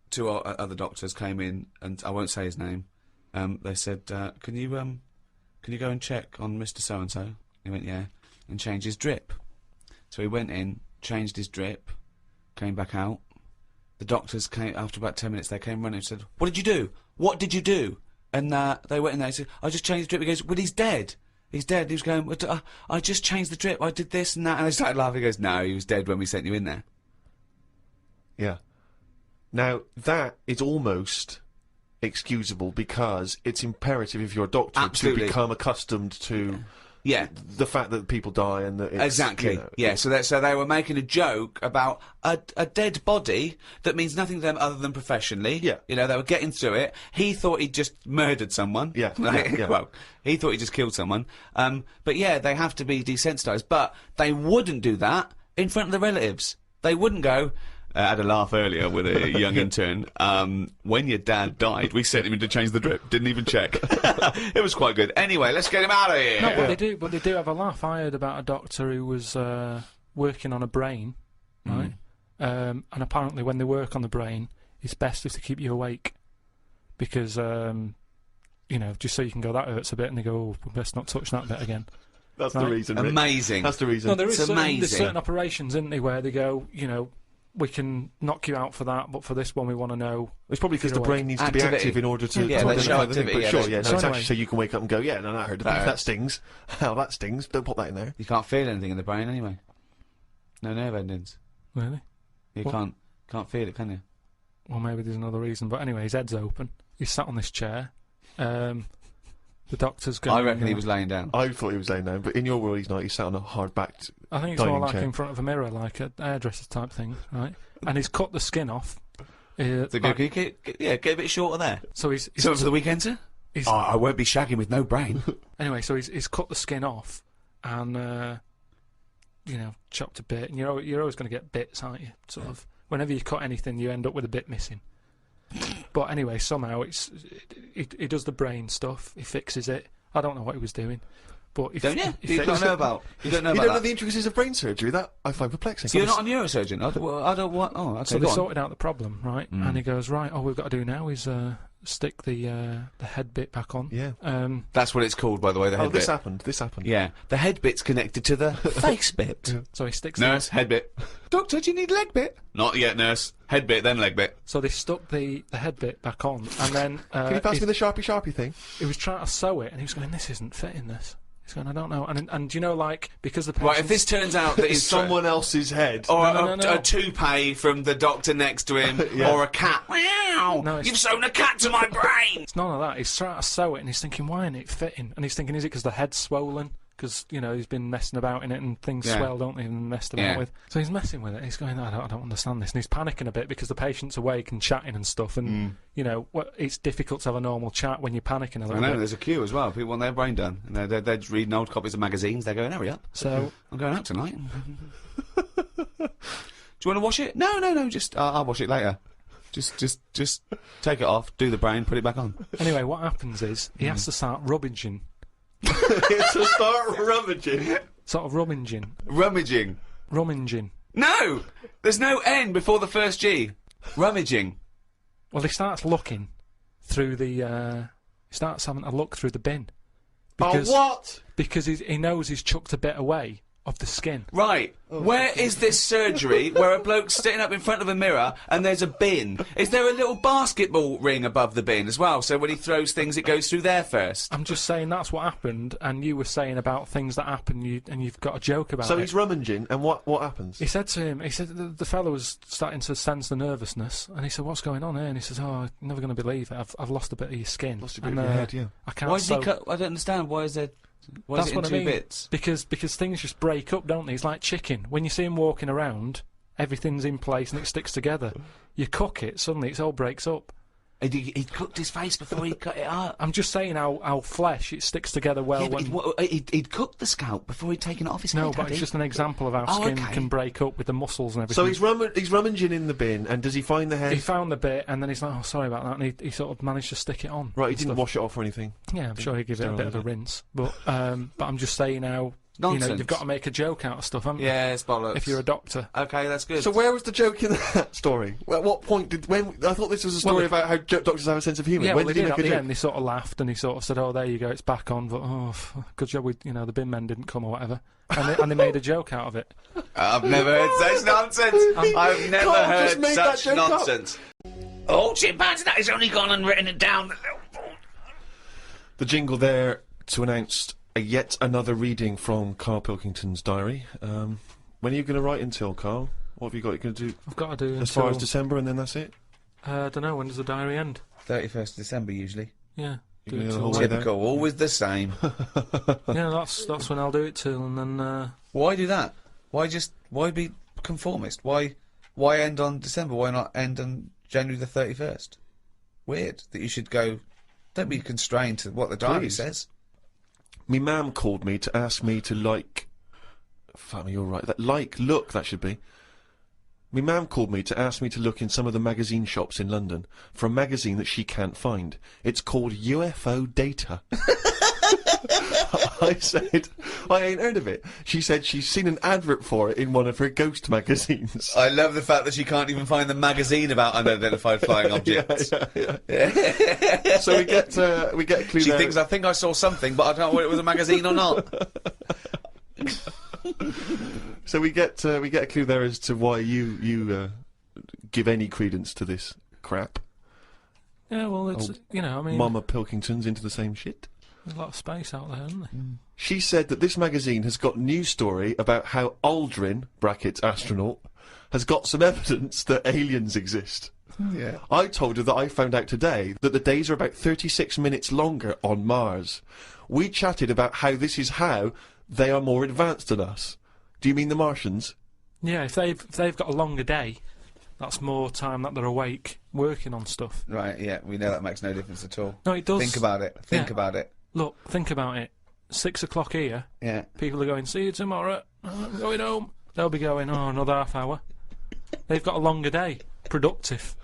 two other doctors came in, and I won't say his name. They said, can you go and check on Mr. So-and-so? He went, yeah, and change his drip. So he went in, changed his drip, came back out. The doctors came, after about 10 minutes, they came running and said, what did you do? What did you do? And they went in there and said, I just changed the drip. He goes, well, he's dead. He's dead. He was going, well, I just changed the drip. I did this and that. And they started laughing. He goes, no, he was dead when we sent you in there. Yeah. Now, that is almost excusable because it's imperative if you're a doctor Absolutely. to become accustomed to the fact that people die and that it's, Exactly. you know, yeah. So they were making a joke about a dead body that means nothing to them other than professionally. Yeah. You know, they were getting through it. He thought he'd just murdered someone. Yeah. Right? Yeah. Well, he thought he just killed someone. But yeah, they have to be desensitised. But they wouldn't do that in front of the relatives. They wouldn't go. I had a laugh earlier with a young intern. When your dad died, we sent him in to change the drip. Didn't even check. It was quite good. Anyway, let's get him out of here. No, but they do have a laugh. I heard about a doctor who was working on a brain, right? And apparently, when they work on the brain, it's best just to keep you awake because you know, just so you can go, that hurts a bit, and they go, oh, we best not touch that bit again. That's the reason. Rick. Amazing. That's the reason. No, there is It's amazing. there's certain operations, isn't there, where they go, you know, we can knock you out for that, but for this one we want to know. It's probably because the You're brain awake. needs to be Activity. active in order to Yeah, to they show identify the thing. activity, But yeah, sure, they- yeah, no, So it's anyway- actually so you can wake up and go, yeah, no, that hurt. That stings. How that stings. Don't put that in there. You can't feel anything in the brain anyway. No nerve endings. Really? You What? can't feel it, can you? Well, maybe there's another reason, but anyway, his head's open. He's sat on this chair. The doctor's going. I reckon he was laying down. I thought he was laying down, but in your world he's not. He's sat on a hard-backed. I think it's more dining like chair. in front of a mirror, like a hairdresser type thing, right? And he's cut the skin off. So like- can you get a bit shorter there. so he's Something for the weekend, sir? he's- Oh, I won't be shagging with no brain. anyway, so he's cut the skin off, and you know, chopped a bit. And you're always going to get bits, aren't you? Sort of. Whenever you cut anything, you end up with a bit missing. But anyway, somehow he does the brain stuff. He fixes it. I don't know what he was doing, but he Don't you? he You fixed don't know it. about. You don't know You about don't know that. the intricacies of brain surgery. That I find perplexing. So you're not a neurosurgeon. I don't want. Oh, okay. So go they on. sorted out the problem, right? Mm. And he goes, right, all we've got to do now is stick the head bit back on. Yeah. That's what it's called, by the way. The head Oh, this bit. happened. This happened. Yeah, the head bit's connected to the face bit. So he sticks. Nurse, head bit. Doctor, do you need leg bit? Not yet, nurse. Head bit, then leg bit. So they stuck the head bit back on, and then Can you pass me the sharpie thing? he was trying to sew it, and he was going, "This isn't fitting. This." He's going, "I don't know." And you know, like because the Right, if this turns out that It's it's someone else's head. or No. a toupee from the doctor next to him, Yeah. or a cat. Wow! No, it's- You've sewn a cat to my brain. it's none of that. He's trying to sew it, and he's thinking, "Why isn't it fitting?" And he's thinking, "Is it because the head's swollen?" because, you know, he's been messing about in it and things swell, don't they, and messed about with. So he's messing with it. He's going, I don't understand this. And he's panicking a bit because the patient's awake and chatting and stuff. And, you know, it's difficult to have a normal chat when you're panicking a little bit. There's a queue as well. People want their brain done. And they're just reading old copies of magazines. They're going, hurry up. So I'm going out tonight. Do you want to wash it? No. Just I'll wash it later. Just take it off, do the brain, put it back on. Anyway, what happens is he has to start rummaging. To start rummaging. Sort of rummaging. Rummaging. Rummaging. No! There's no N before the first G. Rummaging. Well, he starts looking through the, he starts having a look through the bin. Because, what? Because he knows he's chucked a bit away of the skin. Right. Where is this surgery where a bloke's sitting up in front of a mirror and there's a bin? Is there a little basketball ring above the bin as well, so when he throws things it goes through there first? I'm just saying that's what happened, and you were saying about things that happen, and you've got a joke about it. So he's rummaging, and what happens? He said to him, the fellow was starting to sense the nervousness, and he said, "What's going on here?" And he says, "Oh, you're never going to believe it. I've lost a bit of your skin. Lost a bit of your head, yeah. I can't." Why did he cut? I don't understand. Why is there? Why is it in two bits? Because things just break up, don't they? It's like chicken. When you see him walking around, everything's in place and it sticks together. You cook it, suddenly it all breaks up. He cooked his face before he cut it up. I'm just saying how flesh, it sticks together well. Yeah, but he'd cooked the scalp before he'd taken it off his head. No, but it's just an example of how skin can break up with the muscles and everything. So he's rummaging in the bin, and does he find the head? He found the bit, and then he's like, "Oh, sorry about that," and he sort of managed to stick it on. Right, he didn't wash it off or anything? Yeah, I'm sure he'd give it a bit of a rinse. But I'm just saying how... Nonsense. You know, you've got to make a joke out of stuff, haven't you? Yeah, it's bollocks. If you're a doctor. Okay, that's good. So where was the joke in that story? At what point I thought this was a story about how doctors have a sense of humour. Yeah, when well, did he make at a the joke? end, he sort of laughed and he sort of said, "Oh, there you go, it's back on." But good job, the bin men didn't come or whatever, and they made a joke out of it. I've never heard such nonsense. I've never heard such nonsense. Oh, chimpanzee, that has only gone and written it down. The jingle there to announce yet another reading from Karl Pilkington's diary. When are you going to write until, Karl? What have you got? You're going to do? I've got to do as far as December, and then that's it. I don't know. When does the diary end? 31st December usually. Yeah. Do it till typical, always the same. Yeah, that's when I'll do it till, and then. Why do that? Why be conformist? Why end on December? Why not end on January the 31st? Weird that you should go. Don't be constrained to what the diary says. Me mum called me to ask me to fuck me, you're right. That should be. Me mum called me to ask me to look in some of the magazine shops in London for a magazine that she can't find. It's called UFO Data. I said, I ain't heard of it. She said she's seen an advert for it in one of her ghost magazines. I love the fact that she can't even find the magazine about unidentified flying objects. Yeah. So we get a clue. She there. thinks, I think I saw something, but I don't know whether it was a magazine or not. So we get a clue there as to why you give any credence to this crap. Yeah, well, it's I mean, Mama Pilkington's into the same shit. There's a lot of space out there, isn't there? She said that this magazine has got news story about how Aldrin (astronaut) has got some evidence that aliens exist. Yeah. I told her that I found out today that the days are about 36 minutes longer on Mars. We chatted about how this is how they are more advanced than us. Do you mean the Martians? Yeah, if they've got a longer day, that's more time that they're awake working on stuff. Right, yeah, we know that makes no difference at all. No, it does. Think about it. Think about it. Look, think about it. 6 o'clock here. Yeah. People are going, "See you tomorrow. I'm going home." They'll be going, "Oh, another half hour." They've got a longer day. Productive.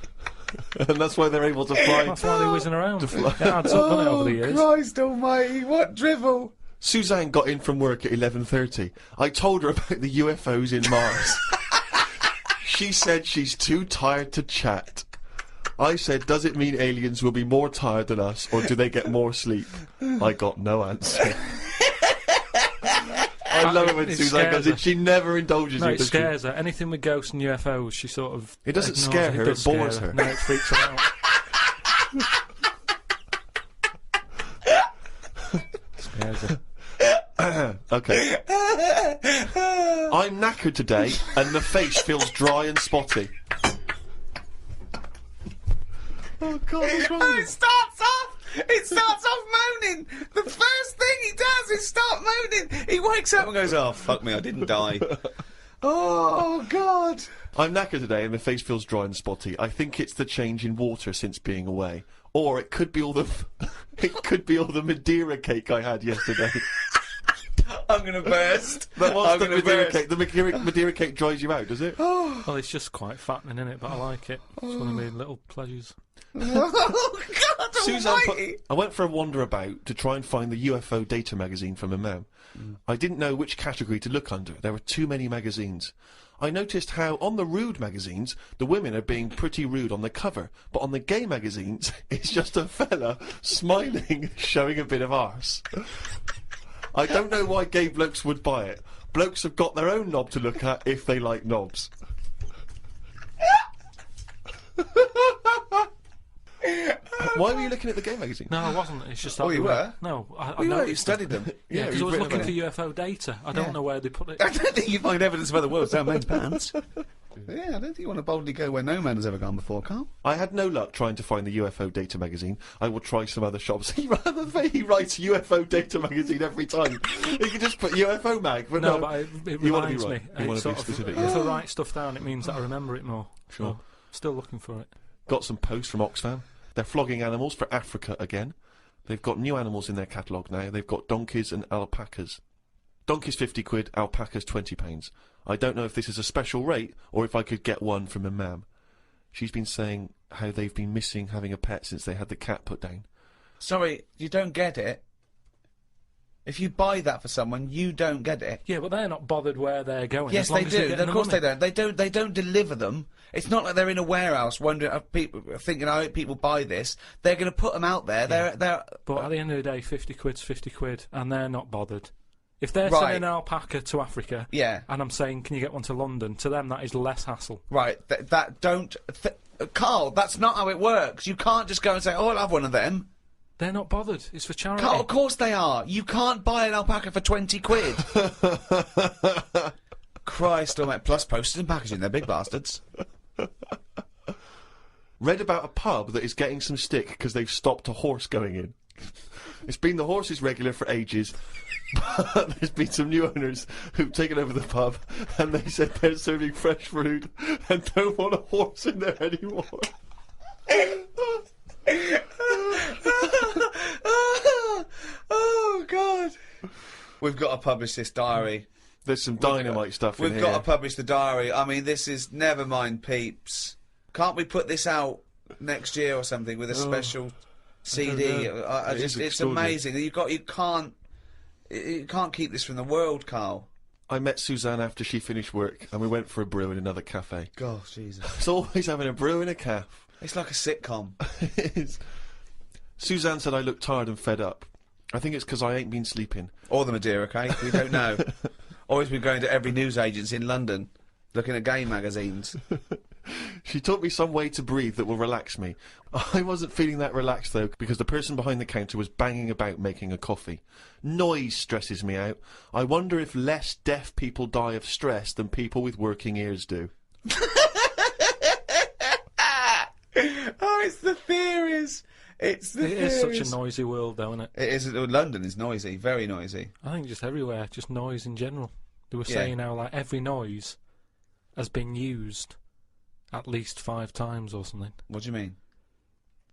And that's why they're able to fly. That's why they're whizzing around. It adds up, doesn't it, over the years? Christ almighty, what drivel! Suzanne got in from work at 11:30. I told her about the UFOs in Mars. She said she's too tired to chat. I said, does it mean aliens will be more tired than us, or do they get more sleep? I got no answer. I love it when Suzanne goes in. She never indulges you. No, it scares her. Anything with ghosts and UFOs, she sort of... It doesn't scare her, it bores her. No, it freaks her out. Scares her. Okay. I'm knackered today, and the face feels dry and spotty. Oh God, what's wrong with you? It starts off It starts off moaning. The first thing he does is start moaning. He wakes up and goes, "Oh, fuck me, I didn't die." Oh, God. I'm knackered today and my face feels dry and spotty. I think it's the change in water since being away. Or it could be all the... it could be all the Madeira cake I had yesterday. I'm gonna burst. But what's I'm the gonna Madeira burst. cake? The Madeira cake dries you out, does it? Well, it's just quite fattening, isn't it? But I like it. It's one of my little pleasures. Oh, God Suzanne almighty. I went for a wander about to try and find the UFO data magazine from my mum. I didn't know which category to look under. There were too many magazines. I noticed how on the rude magazines, the women are being pretty rude on the cover, but on the gay magazines, it's just a fella smiling, showing a bit of arse. I don't know why gay blokes would buy it. Blokes have got their own knob to look at if they like knobs. Why were you looking at the gay magazine? No, I wasn't. It's just that Oh, you were? No, I You were, you noticed studied them. Yeah, because I you've was written looking about for UFO data. I don't know where they put it. I don't think you find evidence of other worlds down men's pants. Yeah, I don't think you want to boldly go where no man has ever gone before, Carl. I had no luck trying to find the UFO data magazine. I will try some other shops. He writes UFO data magazine every time. He could just put UFO mag. But No, but it You wanna be reminds me. right. You wanna It's sort be of- specific, If yeah. I write stuff down, it means that I remember it more. Sure. So, still looking for it. Got some posts from Oxfam. They're flogging animals for Africa again. They've got new animals in their catalogue now. They've got donkeys and alpacas. Donkeys 50 quid, alpacas £20. I don't know if this is a special rate or if I could get one from a mam. She's been saying how they've been missing having a pet since they had the cat put down. Sorry, you don't get it. If you buy that for someone, you don't get it. Yeah, but they're not bothered where they're going. Yes, as long they as they're do. getting Of the course money. they don't. They don't deliver them. It's not like they're in a warehouse wondering, people thinking, "I hope people buy this." They're going to put them out there. They're. But at the end of the day, 50 quid's 50 quid, and they're not bothered. If they're Right. sending an alpaca to Africa, Yeah. and I'm saying, can you get one to London? To them, that is less hassle. Right. Carl, that's not how it works. You can't just go and say, "Oh, I'll have one of them." They're not bothered. It's for charity. Carl, of course they are. You can't buy an alpaca for 20 quid. Christ almighty. Plus postage and packaging. They're big bastards. Read about a pub that is getting some stick because they've stopped a horse going in. It's been the horse's regular for ages, but there's been some new owners who've taken over the pub, and they said they're serving fresh food and don't want a horse in there anymore. Oh, God. We've got to publish this diary. There's some dynamite stuff in We've here. got to publish the diary. I mean, this is never mind, peeps. Can't we put this out next year or something with a special CD? know. It's extraordinary. amazing. You can't keep this from the world, Carl. I met Suzanne after she finished work, and we went for a brew in another cafe. Gosh, Jesus. It's always having a brew in a calf. It's like a sitcom. It is. Suzanne said I look tired and fed up. I think it's because I ain't been sleeping. Or the Madeira cake, we don't know. Always been going to every news agency in London, looking at gay magazines. She taught me some way to breathe that will relax me. I wasn't feeling that relaxed, though, because the person behind the counter was banging about making a coffee. Noise stresses me out. I wonder if less deaf people die of stress than people with working ears do. Oh, it's the theories. It's the It theories. is such a noisy world, though, isn't it? It is. London is noisy, very noisy. I think just everywhere, just noise in general. They were Yeah. saying how, like, every noise has been used at least 5 times or something. What do you mean?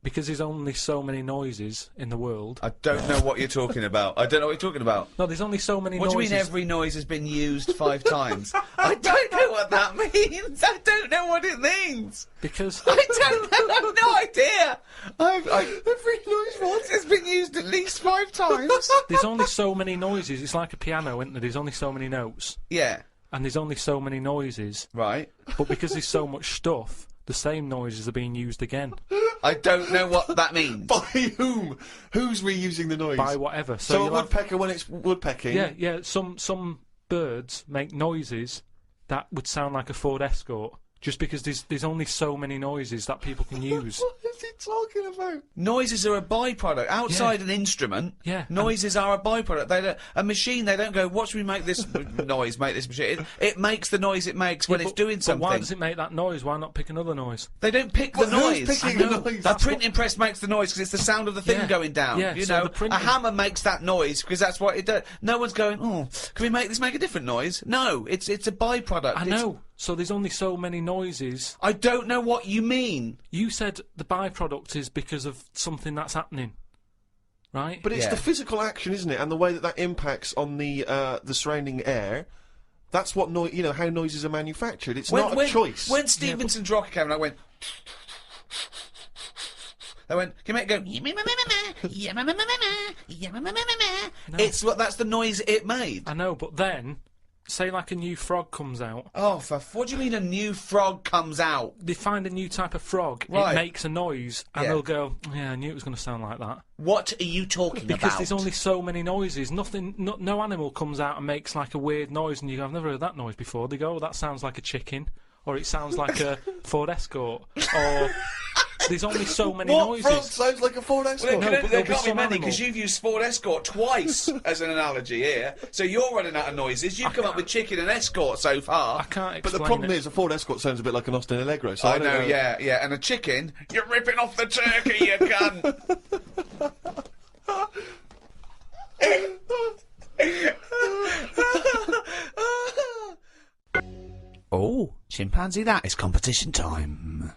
Because there's only so many noises in the world. I don't know what you're talking about. I don't know what you're talking about. No, there's only so many What do noises. you mean every noise has been used 5 times? I don't know what that means. I don't know what it means. Because I don't know. I've no idea. Every noise once has been used at least 5 times. there's only so many noises. It's like a piano, isn't there? There's only so many notes. Yeah. And there's only so many noises. Right. But because there's so much stuff, the same noises are being used again. I don't know what that means. By whom? Who's reusing the noise? By whatever. So a you'll have- woodpecker when it's woodpecking? Yeah. Some birds make noises that would sound like a Ford Escort, just because there's only so many noises that people can use. What's he talking about? Noises are a byproduct. Outside an instrument, Yeah, noises are a byproduct. They don't, a machine, they don't go, watch me make this noise, make this machine. It makes the noise it makes when it's doing something. But why does it make that noise? Why not pick another noise? They don't pick the Who's noise. picking the noise? The printing press makes the noise because it's the sound of the thing Yeah. going down. Yeah, you so know, the printing- a hammer makes that noise because that's what it does. No one's going, oh, can we make this make a different noise? No, it's a byproduct. I know. So there's only so many noises. I don't know what you mean. You said the byproduct is because of something that's happening, right? But it's Yeah. the physical action, isn't it, and the way that impacts on the surrounding air. That's what how noises are manufactured. It's not a choice. When Stevenson's rocket came, and I went. They went, can you make it go? It's what that's the noise it made. I know, but then, say like a new frog comes out. Oh, what do you mean a new frog comes out? They find a new type of frog, Right. it makes a noise, and Yeah. they'll go, yeah, I knew it was going to sound like that. What are you talking Because about? there's only so many noises. No animal comes out and makes like a weird noise, and you go, I've never heard that noise before. They go, oh, that sounds like a chicken, or it sounds like a Ford Escort, or there's only so many What frog noises. sounds like a Ford Escort? No, there but there'll be can't be some many animal. because you've used Ford Escort twice as an analogy here. So you're running out of noises. You've come up with chicken and Escort so far. I can't But explain the problem it. is, a Ford Escort sounds a bit like an Austin Allegro. So I don't know, yeah. And a chicken, you're ripping off the turkey, you cunt. Oh, chimpanzee, that is competition time.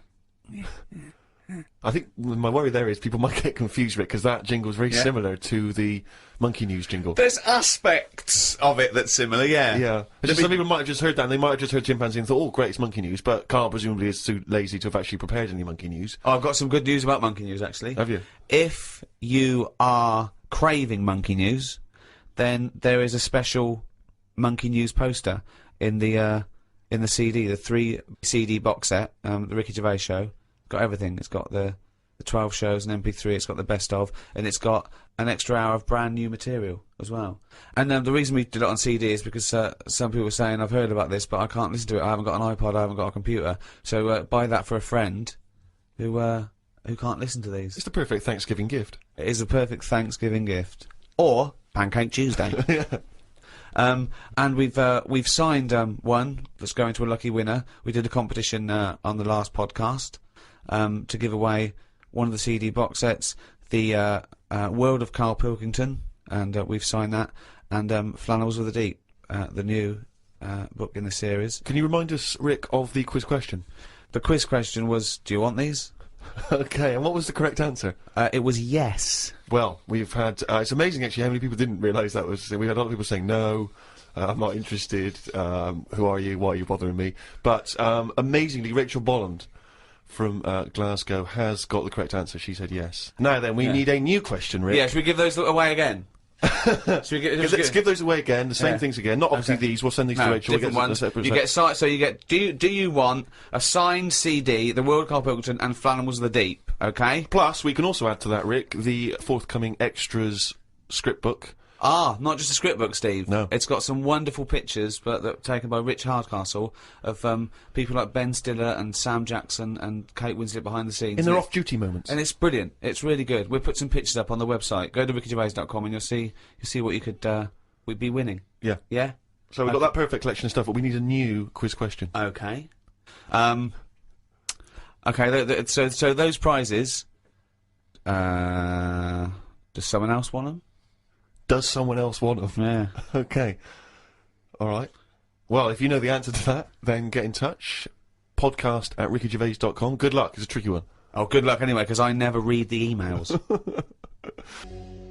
I think my worry there is people might get confused with it because that jingle is very Yeah. similar to the Monkey News jingle. There's aspects of it that's similar, yeah. Yeah. It's just some people might have just heard that and they might have just heard chimpanzee and thought, oh, great, it's Monkey News. But Karl presumably is too lazy to have actually prepared any Monkey News. Oh, I've got some good news about Monkey News, actually. Have you? If you are craving Monkey News, then there is a special Monkey News poster in the CD, the 3 CD box set, the Ricky Gervais show. Got everything. It's got the 12 shows and MP3. It's got the best of, and it's got an extra hour of brand new material as well. And the reason we did it on CD is because some people were saying, I've heard about this, but I can't listen to it. I haven't got an iPod. I haven't got a computer. So buy that for a friend who can't listen to these. It's the perfect Thanksgiving gift. It is a perfect Thanksgiving gift, or Pancake Tuesday. And we've signed one that's going to a lucky winner. We did a competition on the last podcast to give away one of the CD box sets, the World of Karl Pilkington, and we've signed that, and Flannels of the Deep, the new book in the series. Can you remind us, Rick, of the quiz question? The quiz question was, do you want these? Okay, and what was the correct answer? It was yes. Well, we've had... it's amazing, actually, how many people didn't realise that was... We had a lot of people saying, no, I'm not interested, who are you, why are you bothering me? But, amazingly, Rachel Bolland from Glasgow has got the correct answer. She said yes. Now then, we need a new question, Rick. Yeah, should we give those away again? Let's give those away again, the same things again. Not obviously these, we'll send these to Rachel. Different ones. You get so you get do you want a signed CD, The World of Karl Pilkington and Flannels of the Deep, okay? Plus, we can also add to that, Rick, the forthcoming extras script book. Ah, not just a script book, Steve. No. It's got some wonderful pictures, but that taken by Rich Hardcastle, of people like Ben Stiller and Sam Jackson and Kate Winslet behind the scenes. In their off-duty moments. And it's brilliant. It's really good. We'll put some pictures up on the website. Go to rickygervais.com and you'll see what you could we'd be winning. Yeah. Yeah? So we've got that perfect collection of stuff, but we need a new quiz question. Okay. Okay, so those prizes, does someone else want them? Does someone else want them? Yeah. Okay. All right. Well, if you know the answer to that, then get in touch. podcast@rickygervais.com. Good luck. It's a tricky one. Oh, good luck anyway, because I never read the emails.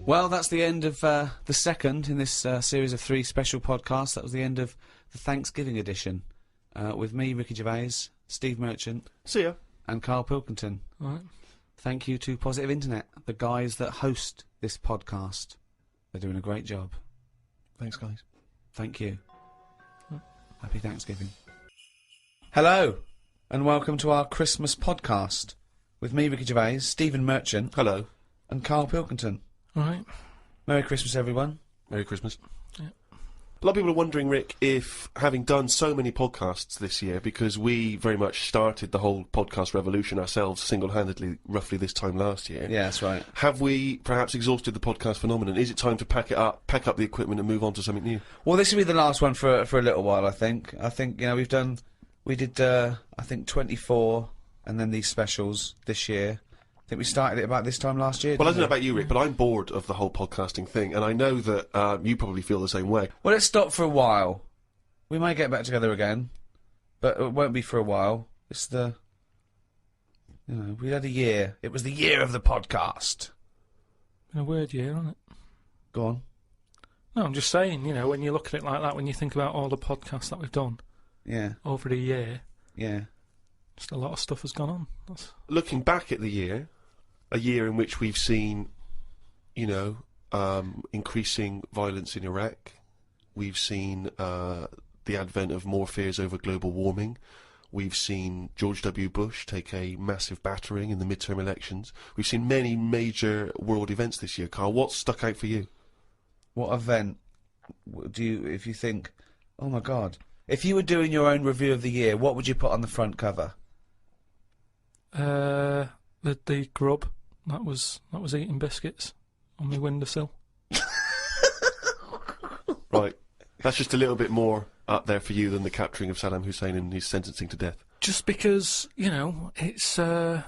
Well, that's the end of the second in this series of 3 special podcasts. That was the end of the Thanksgiving edition. With me, Ricky Gervais, Steve Merchant. See ya. And Karl Pilkington. All right. Thank you to Positive Internet, the guys that host this podcast. They're doing a great job. Thanks, guys. Thank you. Happy Thanksgiving. Hello, and welcome to our Christmas podcast with me, Ricky Gervais, Stephen Merchant. Hello. And Karl Pilkington. All right. Merry Christmas, everyone. Merry Christmas. A lot of people are wondering, Rick, if having done so many podcasts this year, because we very much started the whole podcast revolution ourselves single-handedly roughly this time last year. Yeah, that's right. Have we perhaps exhausted the podcast phenomenon? Is it time to pack up the equipment and move on to something new? Well, this will be the last one for a little while, I think. I think, you know, we did, I think 24, and then these specials this year. I think we started it about this time last year. Well, I don't know didn't we? about you, Rick, but I'm bored of the whole podcasting thing, and I know that you probably feel the same way. Well, let's stop for a while. We may get back together again, but it won't be for a while. It's the... You know, we had a year. It was the year of the podcast. Been a weird year, hasn't it? Go on. No, I'm just saying, you know, when you look at it like that, when you think about all the podcasts that we've done Yeah, over the year, yeah. just a lot of stuff has gone on. Looking back at the year, a year in which we've seen, you know, increasing violence in Iraq, we've seen the advent of more fears over global warming, we've seen George W. Bush take a massive battering in the midterm elections, we've seen many major world events this year. Karl, what stuck out for you? What event do you, if you think, oh my God, if you were doing your own review of the year, what would you put on the front cover? The grub that was eating biscuits on my windowsill. Right, that's just a little bit more up there for you than the capturing of Saddam Hussein and his sentencing to death. Just because, you know, it's I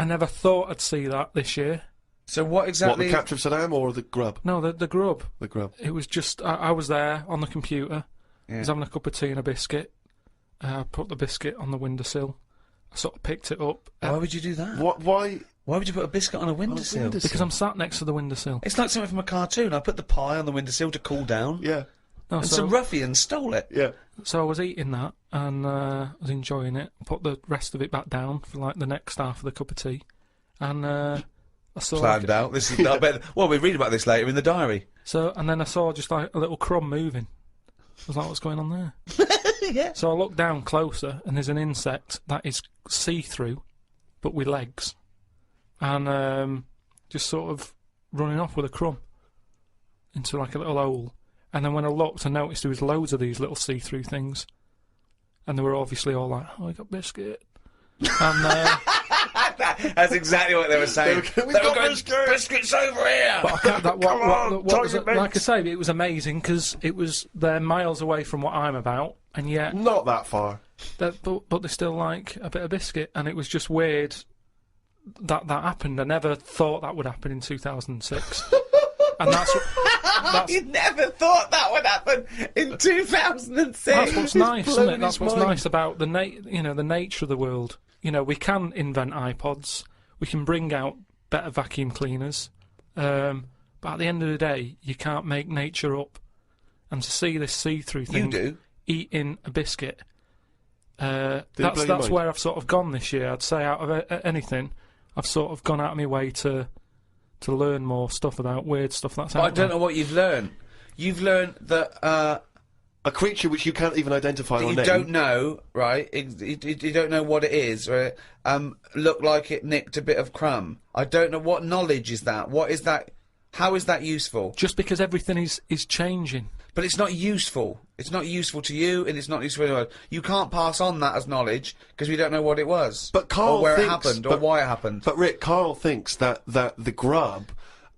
never thought I'd see that this year. So what exactly... What, the capture of Saddam or the grub? No, the grub. The grub. It was just I was there on the computer. I was having a cup of tea and a biscuit. I put the biscuit on the windowsill. I sort of picked it up. Why would you do that? Why would you put a biscuit on a windowsill? Because I'm sat next to the windowsill. It's like something from a cartoon. I put the pie on the windowsill to cool down. Yeah. No, And some ruffians stole it. Yeah. So I was eating that and I was enjoying it. Put the rest of it back down for like the next half of the cup of tea. And I saw Planned out. This is. I bet. Well, we read about this later in the diary. So and then I saw just like a little crumb moving. I was like, what's going on there? Yeah. So I looked down closer and there's an insect that is see-through, but with legs. And just sort of running off with a crumb into like a little hole. And then when I looked, I noticed there was loads of these little see-through things. And they were obviously all like, oh, I got biscuit. And That's exactly what they were saying. We've got biscuits over here. but I can't, what was it, like I say, it was amazing because they're miles away from what I'm about, and yet Not that far. but they still like a bit of biscuit, and it was just weird that happened. I never thought that would happen in 2006, and You never thought that would happen in 2006. that's what's nice, isn't it? That's his what's mind. nice about the nature of the world. You know, we can invent iPods, we can bring out better vacuum cleaners, but at the end of the day, you can't make nature up. And to see this see-through thing, You do. eating a biscuit, blow your that's mind? where I've sort of gone this year. I'd say out of anything, I've sort of gone out of my way to learn more stuff about weird stuff that's But out I don't there. know what you've learned. You've learned that A creature which you can't even identify or you name. don't know, right? You don't know what it is, right? Looked like it nicked a bit of crumb. I don't know what knowledge is that. What is that? How is that useful? Just because everything is changing. But it's not useful. It's not useful to you, and it's not useful to anyone. You can't pass on that as knowledge because we don't know what it was, But Karl or where thinks, it happened, or but- why it happened. But Rick, Karl thinks that the grub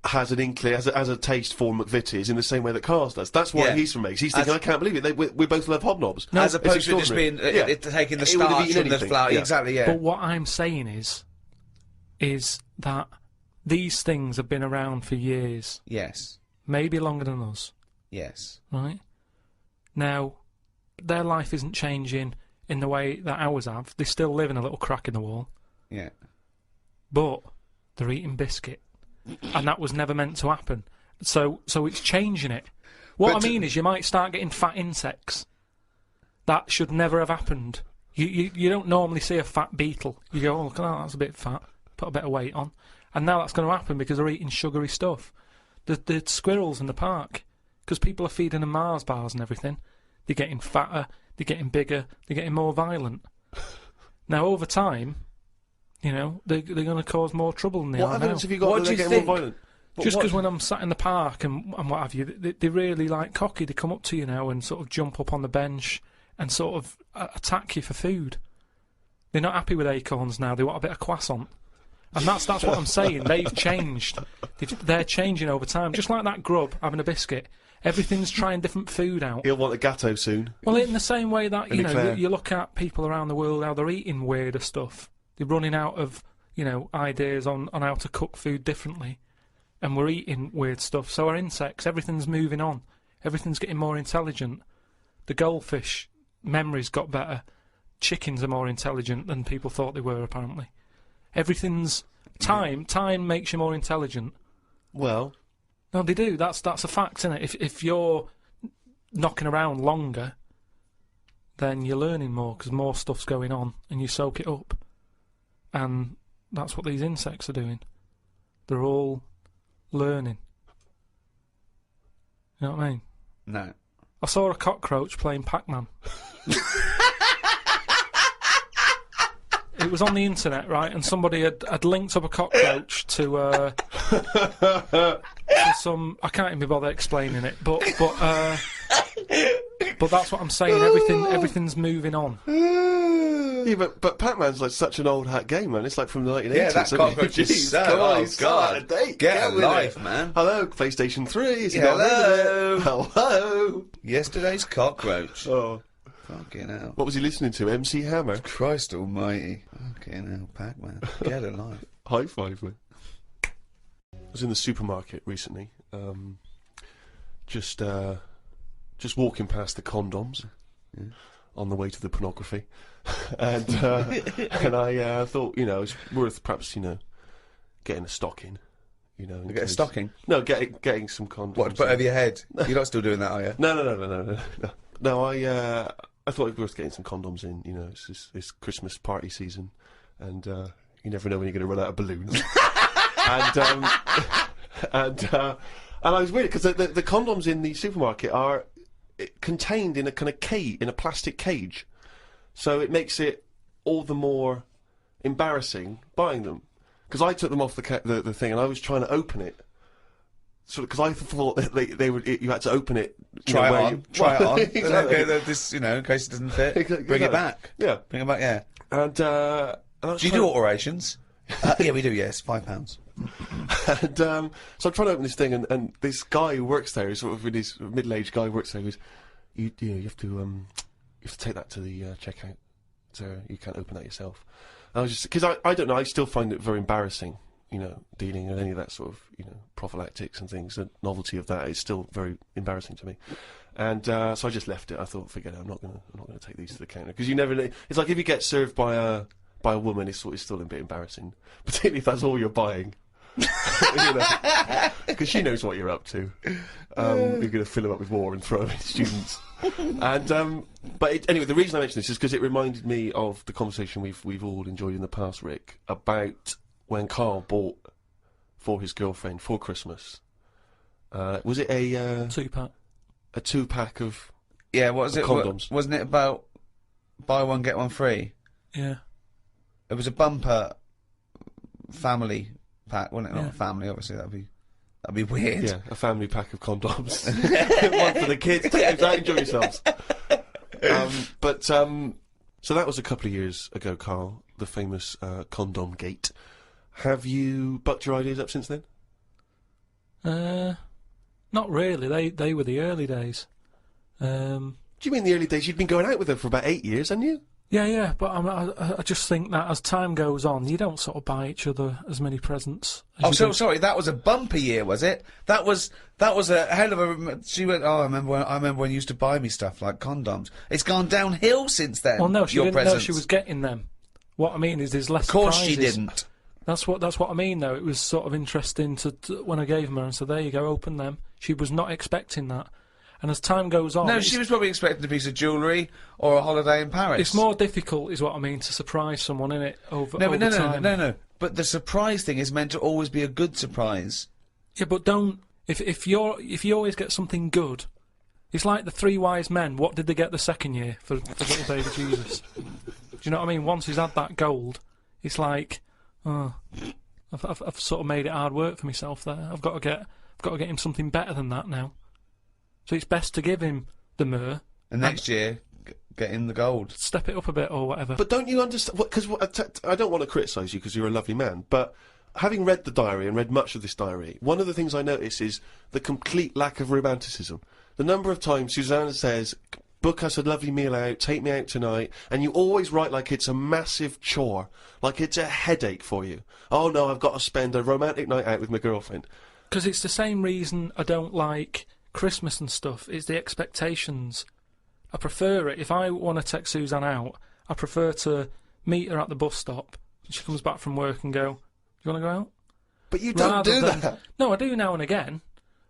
has an inkling, has a taste for McVitie's in the same way that Karl does. That's why Yeah. he's from Meg's. He's thinking, I can't believe it. We both love hobnobs. As It's opposed to just extraordinary. being Yeah. taking the It would have starch eaten from the anything, flour. yeah. Exactly. Yeah. But what I'm saying is that these things have been around for years, Yes. maybe longer than us, Yes. right? Now, their life isn't changing in the way that ours have. They still live in a little crack in the wall, Yeah. but they're eating biscuit, and that was never meant to happen. So it's changing it. What But I mean is, you might start getting fat insects. That should never have happened. You don't normally see a fat beetle. You go, oh, look at that, that's a bit fat. Put a bit of weight on. And now that's going to happen because they're eating sugary stuff. The squirrels in the park, because people are feeding them Mars bars and everything, they're getting fatter, they're getting bigger, they're getting more violent. Now, over time, you know, they're going to cause more trouble than they What are evidence now. have you got What that do they're you getting more think? violent? Just because when I'm sat in the park and what have you, they really like cocky. They come up to you now and sort of jump up on the bench and sort of attack you for food. They're not happy with acorns now. They want a bit of croissant. And that's what I'm saying. They've changed. They're changing over time. Just like that grub having a biscuit. Everything's trying different food out. He'll want a gatto soon. Well, in the same way that, you know, Eclair. you look at people around the world, how they're eating weirder stuff. They're running out of, you know, ideas on how to cook food differently. And we're eating weird stuff. So our insects, everything's moving on. Everything's getting more intelligent. The goldfish memories got better. Chickens are more intelligent than people thought they were, apparently. Everything's... Time makes you more intelligent. Well... No, they do. That's a fact, isn't it? If you're knocking around longer, then you're learning more, because more stuff's going on, and you soak it up. And that's what these insects are doing. They're all... learning. You know what I mean? No. I saw a cockroach playing Pac-Man. It was on the internet, right? And somebody had linked up a cockroach to some... I can't even be bothered explaining it, but that's what I'm saying. Everything's moving on. Yeah, but Pac-Man's like such an old hat game, man. It's like from the 1980s. Yeah, that cockroach is so... Come on, Oh, he's still out of date. Get a with life, it. man. Hello, PlayStation 3. Is he got rid of it? Hello. Yesterday's cockroach. Oh. Fucking hell. What was he listening to? MC Hammer? Christ almighty. Fucking hell, Pac-Man. Get a life. High five, man. I was in the supermarket recently, just walking past the condoms on the way to the pornography, and I thought, you know, it's worth perhaps, you know, getting a stocking, you know. You get a stocking? No, getting some condoms. What, to put over your head? You're not still doing that, are you? No, I thought it was worth getting some condoms in, you know, it's Christmas party season, and you never know when you're going to run out of balloons. and I was weird, because the condoms in the supermarket are contained in a kind of in a plastic cage, so it makes it all the more embarrassing buying them, because I took them off the thing and I was trying to open it, sort of, because I thought that they would, you had to open it. Try it on. Try it on. Exactly. Okay, this, you know, in case it doesn't fit. Exactly. Bring it back. Yeah. Bring it back, yeah. And I was Do you do alterations? Yeah, we do, yes. £5. And so I'm trying to open this thing, and this guy who works there, sort of this middle-aged guy who works there, goes, you have to take that to the checkout, so you can't open that yourself. And I was just, because I don't know, I still find it very embarrassing, you know, dealing with any of that sort of, you know, prophylactics and things. The novelty of that is still very embarrassing to me. And so I just left it. I thought, forget it, I'm not gonna take these to the counter, because you never know. It's like if you get served by a woman, it's still a bit embarrassing, particularly if that's all you're buying. You know, because she knows what you're up to. You're going to fill them up with war and throw them at students. And anyway, the reason I mention this is because it reminded me of the conversation we've all enjoyed in the past, Rick, about when Karl bought for his girlfriend for Christmas. Was it a 2-pack? A 2-pack of Yeah, what was it? condoms? Wasn't it about buy one get one free? Yeah. It was a bumper family pack, wasn't it? Not a family, obviously. That'd be weird. Yeah, a family pack of condoms. One for the kids. Take those out, enjoy yourselves. So that was a couple of years ago, Karl, the famous condom gate. Have you bucked your ideas up since then? Not really. They were the early days. Do you mean the early days? You'd been going out with her for about 8 years, hadn't you? Yeah, but I just think that as time goes on, you don't sort of buy each other as many presents. Oh, so sorry, that was a bumper year, was it? That was a hell of a. She went. Oh, I remember when you used to buy me stuff like condoms. It's gone downhill since then. Well, no, she your didn't know presents. she was getting them. What I mean is, there's less. Of course, surprises. she didn't. That's what I mean, though. It was sort of interesting to when I gave them her and said, "There you go, open them." She was not expecting that. And as time goes on... No, she was probably expecting a piece of jewellery or a holiday in Paris. It's more difficult, is what I mean, to surprise someone, innit, over time. No. But the surprise thing is meant to always be a good surprise. Yeah, but don't... If you always get something good... It's like the 3 wise men. What did they get the second year for little baby Jesus? Do you know what I mean? Once he's had that gold, it's like... Oh, I've sort of made it hard work for myself there. I've got to get him something better than that now. So it's best to give him the myrrh. And next year, get in the gold. Step it up a bit or whatever. But don't you understand? Because I don't want to criticise you because you're a lovely man, but having read the diary and read much of this diary, one of the things I notice is the complete lack of romanticism. The number of times Susanna says, book us a lovely meal out, take me out tonight, and you always write like it's a massive chore, like it's a headache for you. Oh no, I've got to spend a romantic night out with my girlfriend. Because it's the same reason I don't like Christmas and stuff, it's the expectations. I prefer it, if I want to take Suzanne out, I prefer to meet her at the bus stop, and she comes back from work and go, do you want to go out? But you don't do that. No, I do now and again,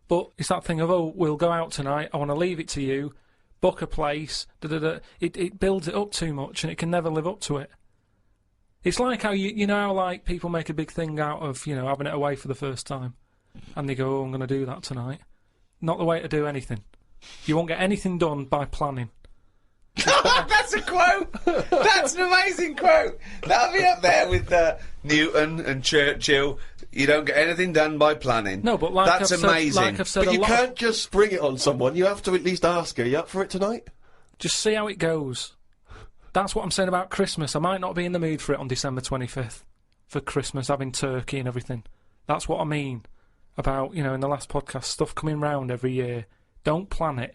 but it's that thing of, oh, we'll go out tonight, I want to leave it to you, book a place, It builds it up too much and it can never live up to it. It's like how, you know how like people make a big thing out of, you know, having it away for the first time, and they go, oh, I'm going to do that tonight. Not the way to do anything. You won't get anything done by planning. That's a quote! That's an amazing quote! That'll be up there with Newton and Churchill. You don't get anything done by planning. No, but like that's I've amazing. Said, like I've said But you lot can't just spring it on someone, you have to at least ask her, you up for it tonight? just see how it goes. That's what I'm saying about Christmas. I might not be in the mood for it on December 25th, for Christmas, having turkey and everything. That's what I mean about, you know, in the last podcast, stuff coming round every year. Don't plan it.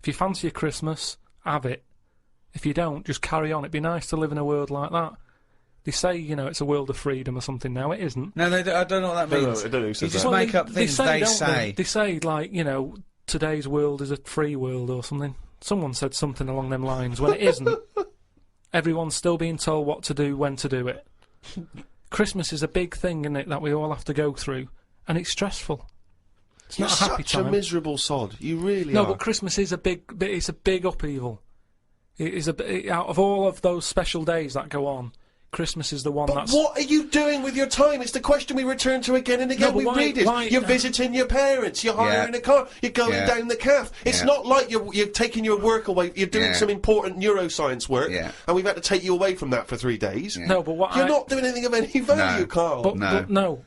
If you fancy a Christmas, have it. If you don't, just carry on. It'd be nice to live in a world like that. They say, you know, it's a world of freedom or something now. It isn't. No, I don't know what that means. I don't know who says You just that. make up things they say. They say, like, you know, today's world is a free world or something. Someone said something along them lines when it isn't. Everyone's still being told what to do, when to do it. Christmas is a big thing, isn't it, that we all have to go through, and it's stressful. It's You're not a happy such time. a miserable sod. You really No, are. but Christmas is it's a big upheaval. It is out of all of those special days that go on, Christmas is the one But that's... what are you doing with your time? It's the question we return to again and again. No, but we why- read it. why- You're visiting your parents. You're hiring a car. You're going Yeah. down the calf. It's Yeah. not like you're taking your work away. You're doing Yeah. some important neuroscience work, Yeah. and we've had to take you away from that for 3 days. No, but what You're I... not doing anything of any value, No. Carl. But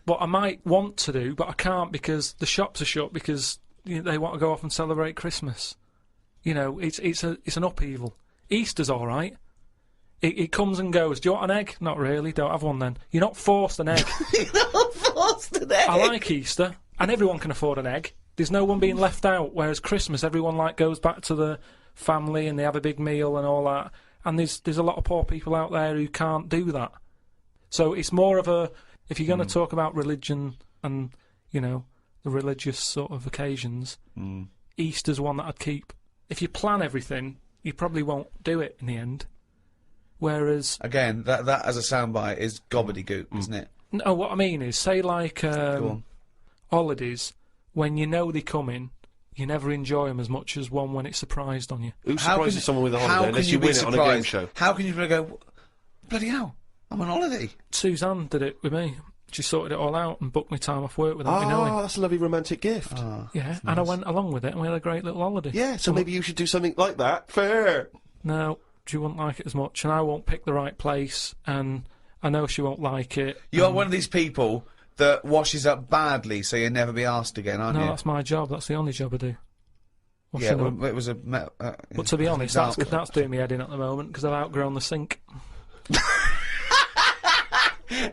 what I might want to do, but I can't because the shops are shut because they want to go off and celebrate Christmas. You know, it's an upheaval. Easter's all right. It comes and goes. Do you want an egg? Not really. Don't have one then. You're not forced an egg. You're not forced an egg. I like Easter, and everyone can afford an egg. There's no one being left out. Whereas Christmas, everyone like goes back to the family and they have a big meal and all that. And there's a lot of poor people out there who can't do that. So it's more of a, if you're going to talk about religion and, you know, the religious sort of occasions, Easter's one that I'd keep. If you plan everything, you probably won't do it in the end. Whereas... Again, that as a soundbite is gobbledygook, isn't it? No, what I mean is, say like holidays, when you know they're coming, you never enjoy them as much as one when it's surprised on you. Who surprises someone with a holiday unless you win it on a game show? How can you go, bloody hell, I'm on holiday? Suzanne did it with me. She sorted it all out and booked me time off work without me knowing. Oh, that's a lovely romantic gift. Yeah, and I went along with it and we had a great little holiday. Yeah, so maybe you should do something like that for her. No, she wouldn't like it as much, and I won't pick the right place, and I know she won't like it. You are one of these people that washes up badly, so you'll never be asked again, aren't No, you? that's my job. That's the only job I do. Yeah, Washing up. well, it was a... But to be honest, that's doing me head in at the moment, because I've outgrown the sink.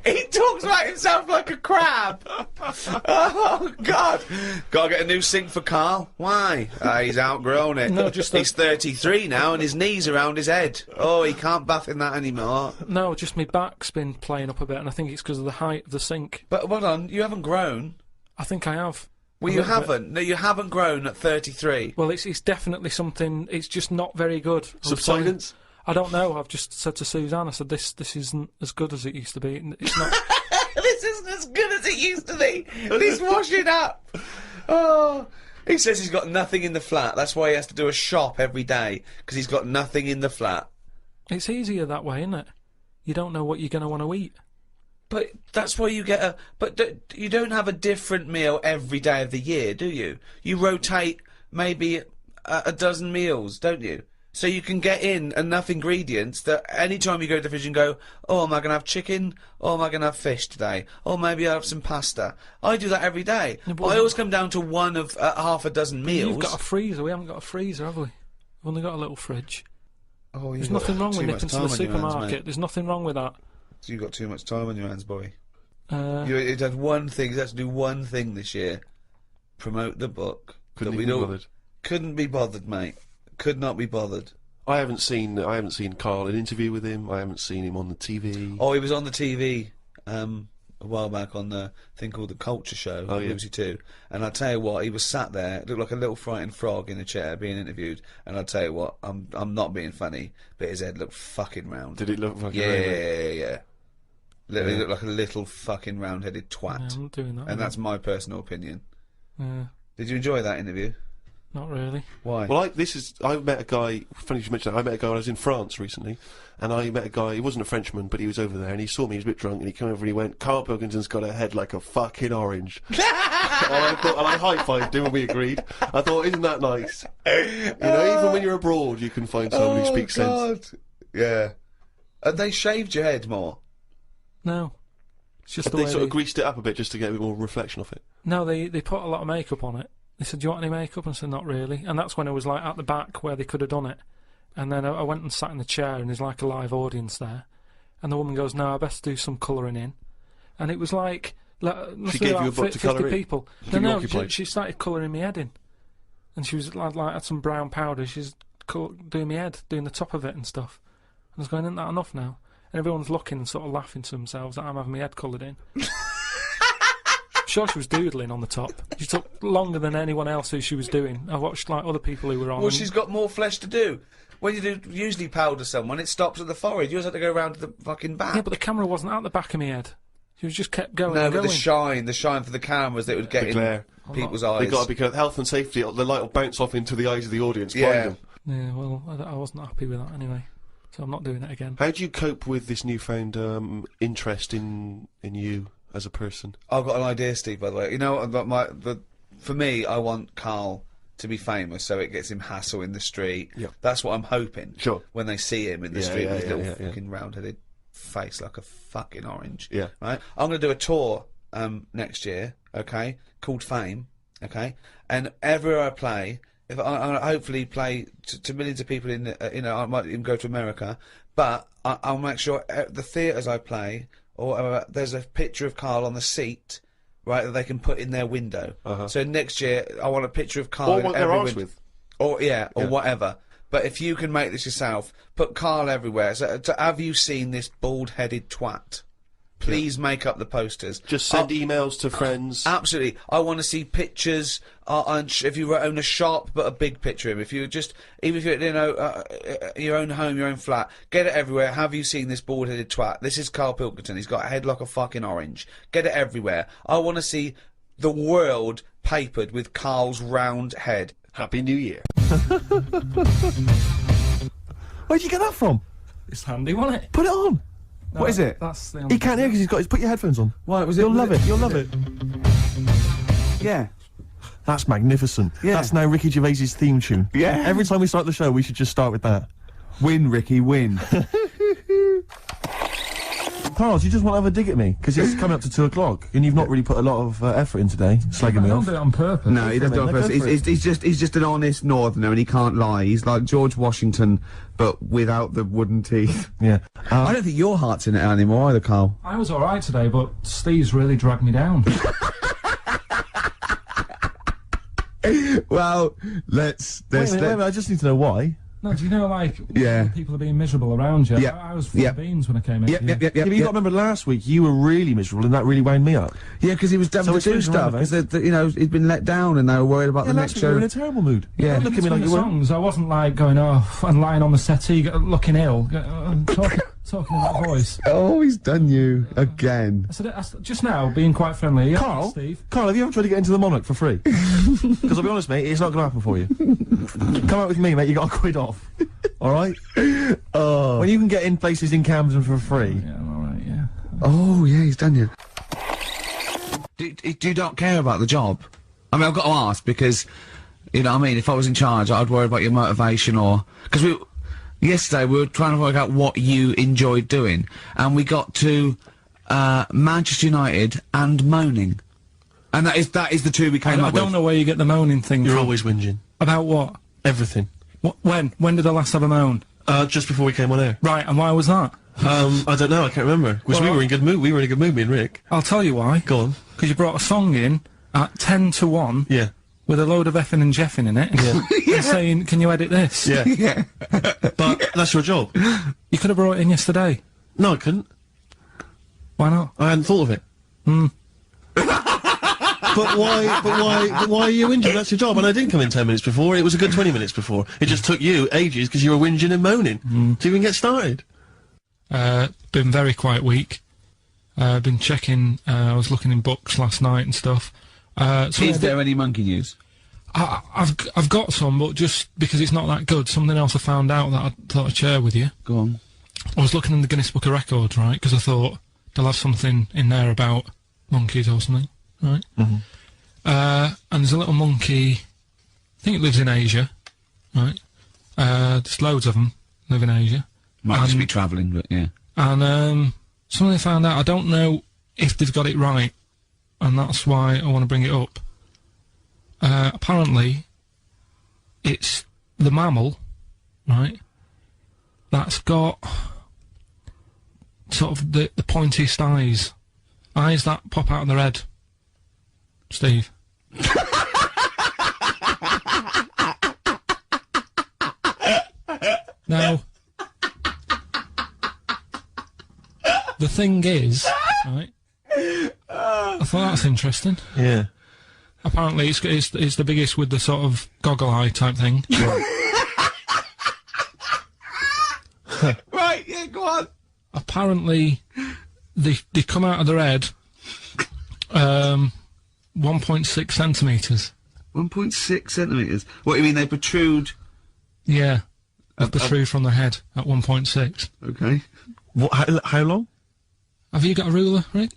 He talks about himself like a crab. Oh, God. Gotta get a new sink for Karl. Why? He's outgrown it. No, just He's 33 now and his knee's around his head. Oh, he can't bath in that anymore. No, just my back's been playing up a bit, and I think it's because of the height of the sink. But hold on, you haven't grown. I think I have. Well, A you little bit. haven't. No, you haven't grown at 33. Well, it's definitely something. It's just not very good. I'm Subsidence? sorry. I don't know. I've just said to Suzanne, I said this isn't as good as it used to be. It's not. This isn't as good as it used to be. He's washing up. Oh. He says he's got nothing in the flat. That's why he has to do a shop every day, because he's got nothing in the flat. It's easier that way, isn't it? You don't know what you're going to want to eat. But that's why you get a... But you don't have a different meal every day of the year, do you? You rotate maybe a dozen meals, don't you? so you can get in enough ingredients that any time you go to the fridge and go, oh, am I going to have chicken? Or am I going to have fish today? Or maybe I'll have some pasta. I do that every day. Yeah, but I always come down to one of half a dozen meals. You've got a freezer. We haven't got a freezer, have we? We've only got a little fridge. Oh, There's nothing wrong with nipping to the supermarket. There's nothing wrong with that. So you've got too much time on your hands, boy. Uh, You had one thing. You had to do one thing this year. Promote the book. Couldn't that we even be don't- bothered. Couldn't be bothered, mate. Could not be bothered. I haven't seen Karl, an interview with him. I haven't seen him on the TV. Oh, he was on the TV a while back on the thing called The Culture Show, Oh, yeah. BBC Two. And I tell you what, he was sat there, looked like a little frightened frog in a chair being interviewed. And I tell you what, I'm not being funny, but his head looked fucking round. Did it look fucking Yeah, round? yeah. Literally looked like a little fucking round-headed twat. yeah, I'm not doing that. And that's my personal opinion. Yeah, Did you enjoy that interview? not really. Why? Well, I met a guy, funny you should mention that, I met a guy when I was in France recently, and I met a guy, he wasn't a Frenchman, but he was over there, and he saw me, he was a bit drunk, and he came over and he went, Karl Pilkington's got a head like a fucking orange. and I high-fived him and we agreed. I thought, isn't that nice? You know, even when you're abroad, you can find someone who speaks sense. Yeah. And they shaved your head more? No. It's just the They way sort of greased it up a bit just to get a bit more reflection off it. No, they put a lot of makeup on it. They said, do you want any makeup? And I said, not really. And that's when I was like at the back where they could have done it. And then I went and sat in the chair and there's like a live audience there. And the woman goes, no, I best do some colouring in. And it was like She gave you a book to 50 colour in? people. Keep you No, occupied? she started colouring my head in. And she was like had some brown powder. She's doing my head, doing the top of it and stuff. And I was going, isn't that enough now? And everyone's looking and sort of laughing to themselves that I'm having my head coloured in. Sure, she was doodling on the top. She took longer than anyone else who she was doing. I watched like other people who were on. Well, she's got more flesh to do. When you do usually powder someone, it stops at the forehead. You always have to go around to the fucking back. Yeah, but the camera wasn't at the back of my head. She was just kept going no, and but going. the shine for the cameras that would get The in glare. people's eyes. They got to be careful. Health and safety, the light will bounce off into the eyes of the audience, Yeah. blind them. Yeah, well, I wasn't happy with that anyway. So I'm not doing it again. How do you cope with this newfound interest in you as a person? I've got an idea, Steve, by the way. You know, for me, I want Karl to be famous so it gets him hassle in the street. Yeah. That's what I'm hoping. Sure. When they see him in the Yeah, street yeah, with his yeah, little yeah, yeah. fucking round-headed face like a fucking orange. Yeah. Right? I'm going to do a tour next year, okay, called Fame, okay? And everywhere I play, if I hopefully play to millions of people in, I might even go to America, but I'll make sure the theatres I play, or there's a picture of Karl on the seat, right, that they can put in their window. So next year, I want a picture of Karl Or in what every their arse window. with. Or, yeah, or Yeah. whatever. But if you can make this yourself, put Karl everywhere. So, have you seen this bald-headed twat? Please make up the posters. Just send emails to friends. Absolutely. I want to see pictures. If you own a shop, but a big picture of him. If you just, even if you're, your own home, your own flat, get it everywhere. Have you seen this bald-headed twat? This is Karl Pilkington. He's got a head like a fucking orange. Get it everywhere. I want to see the world papered with Karl's round head. Happy New Year. Where'd you get that from? It's handy, wasn't it? Put it on. No, What is it? That's the He can't hear because he's got. Put your headphones on. Why was it? You'll love it. You'll love it. Yeah. That's magnificent. Yeah. That's now Ricky Gervais's theme tune. Yeah. Every time we start the show, we should just start with that. Win, Ricky, win. Karl, do you just want to have a dig at me? Because it's coming up to 2 o'clock, and you've not really put a lot of effort in today, slagging me off. do it on purpose. No, he doesn't do it on Go purpose. for it. He's just an honest northerner and he can't lie. He's like George Washington, but without the wooden teeth. Yeah. I don't think your heart's in it anymore either, Karl. I was alright today, but Steve's really dragged me down. Well, let's Wait a minute, I just need to know why. No, do you know, like, Yeah. people are being miserable around you? Yeah. I was full Yeah. of beans when I came in. Yep, yep, yep, Yeah, yep. but you got to remember last week, you were really miserable, and that really wound me up. Yeah, because he was damned So to it's do swings stuff. around, Because, you know, he'd been let down and they were worried about Yeah, the last next week you were in show. a terrible mood. Yeah. Don't look at me like you were. songs. I wasn't like going off and lying on the settee, looking ill, talking in that voice. Oh, he's done you again. I said just now, being quite friendly. Yeah, Karl? Steve. Karl, have you ever tried to get into the Monarch for free? Because I'll be honest, mate, it's not going to happen for you. Come out with me, mate, you got a quid off. Alright? Oh. When you can get in places in Camden for free. Yeah, I'm alright. Yeah. Oh, yeah, he's done you. Do you not care about the job? I mean, I've got to ask because You know what I mean? If I was in charge, I'd worry about your motivation because yesterday we were trying to work out what you enjoyed doing, and we got to, Manchester United and moaning. And that is the two we came up with. I don't know where you get the moaning thing You're from. always whinging. About what? Everything. When? When did I last have a moan? Just before we came on air. Right, and why was that? I don't know, I can't remember. Because we were in good mood, me and Rick. I'll tell you why. Go on. Because you brought a song in at 10 to 1. Yeah. With a load of effing and jeffing in it. Yeah. And saying, can you edit this? Yeah. Yeah. But that's your job. You could have brought it in yesterday. No, I couldn't. Why not? I hadn't thought of it. But why are you whinging? That's your job. And I didn't come in 10 minutes before. It was a good 20 minutes before. It just took you ages because you were whinging and moaning to even get started. Been very quiet week. Been checking, I was looking in books last night and stuff. So is there any monkey news? I've got some, but just because it's not that good, something else I found out that I thought I'd share with you. Go on. I was looking in the Guinness Book of Records, right, because I thought they'll have something in there about monkeys or something, right? And there's a little monkey, I think it lives in Asia, right? There's loads of them live in Asia. Might just be travelling, but yeah. And something I found out, I don't know if they've got it right, and that's why I want to bring it up. Apparently, it's the mammal, right, that's got sort of the pointiest eyes that pop out of their head. Steve. Now, the thing is, right, I thought that's interesting. Yeah. Apparently it's the biggest with the sort of goggle eye type thing. Right, yeah, go on. Apparently they come out of their head 1.6 centimetres. 1.6 centimetres? What, you mean they protrude? Yeah. They protrude from their head at 1.6. Okay. What, how long? Have you got a ruler, Rick?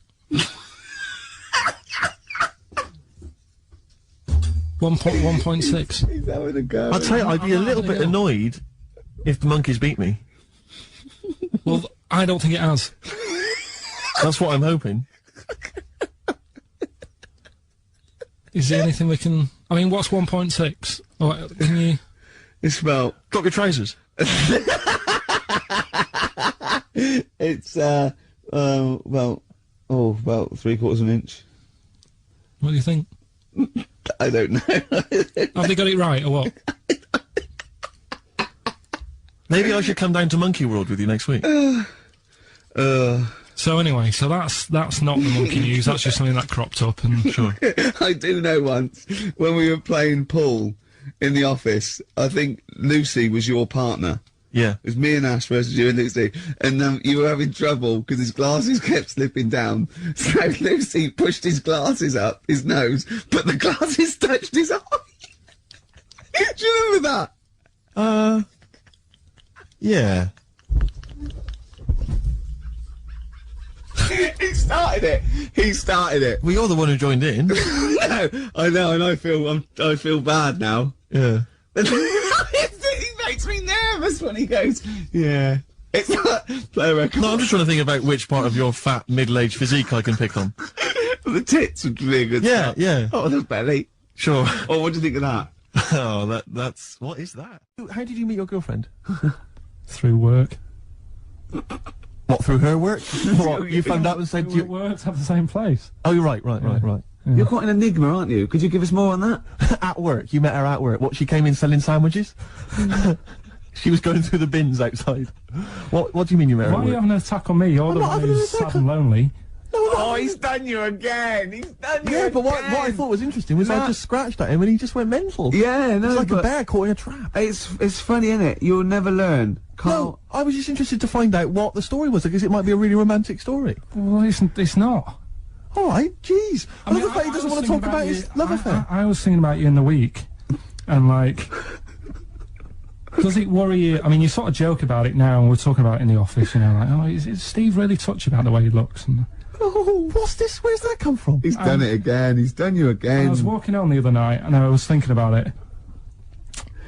1.6. He's having a go. I'll tell you, I'd be a little bit annoyed if the monkeys beat me. Well, I don't think it has. That's what I'm hoping. Is there anything we can... I mean, what's 1.6? Oh, can you... It's about... Drop your trousers. It's, about 3/4 of an inch. What do you think? I don't know. Have they got it right, or what? Maybe I should come down to Monkey World with you next week. So anyway, so that's not the monkey news, that's just something that cropped up, and... Sure. I do know once, when we were playing pool in the office, I think Lucy was your partner. Yeah. It was me and Ash versus you and Lucy, and you were having trouble because his glasses kept slipping down. So Lucy pushed his glasses up his nose, but the glasses touched his eye. Do you remember that? Yeah. He started it. He started it. Well, you're the one who joined in. No, I know, and I feel bad now. Yeah. He makes me nervous when he goes, yeah. It's not play a record. No, I'm just trying to think about which part of your fat, middle-aged physique I can pick on. The tits would be a good Yeah, start. yeah. Oh, the belly. Sure. Oh, what do you think of that? Oh, that's... What is that? How did you meet your girlfriend? Through work. What, through her work? What, you found out and said We worked at the same place. Oh, you're right. Yeah. You're quite an enigma, aren't you? Could you give us more on that? At work. You met her at work. What, she came in selling sandwiches? She was going through the bins outside. What do you mean you met her Why at are you work? having an attack on me? You're the one who's sad and lonely. Oh, he's done you again. He's done you Yeah, but what I thought was interesting was I just scratched at him and he just went mental. Yeah, no, It's like a but bear caught in a trap. it's funny, innit? You'll never learn. Karl, No, I was just interested to find out what the story was, because it might be a really romantic story. Well, it's not. All right, jeez. I mean, Love affair, he doesn't want to talk about his love affair. I was thinking about you in the week, and like, does it worry you? I mean, you sort of joke about it now, and we're talking about it in the office, you know, like, oh, is Steve really touchy about the way he looks? And Oh, what's this? Where's that come from? he's done it again. He's done you I again. was walking on the other night, and I was thinking about it,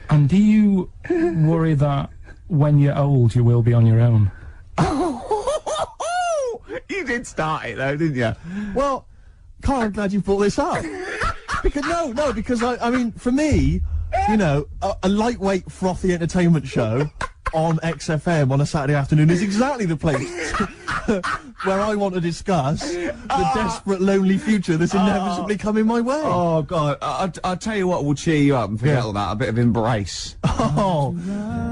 And do you worry that when you're old you will be on your own? You did start it though, didn't you? Well, Karl, I'm glad you brought this up. because I mean, for me, you know, a lightweight, frothy entertainment show on XFM on a Saturday afternoon is exactly the place where I want to discuss the desperate, lonely future that's inevitably coming my way. Oh God, I'll tell you what will cheer you up and forget all that, a bit of Embrace. Oh,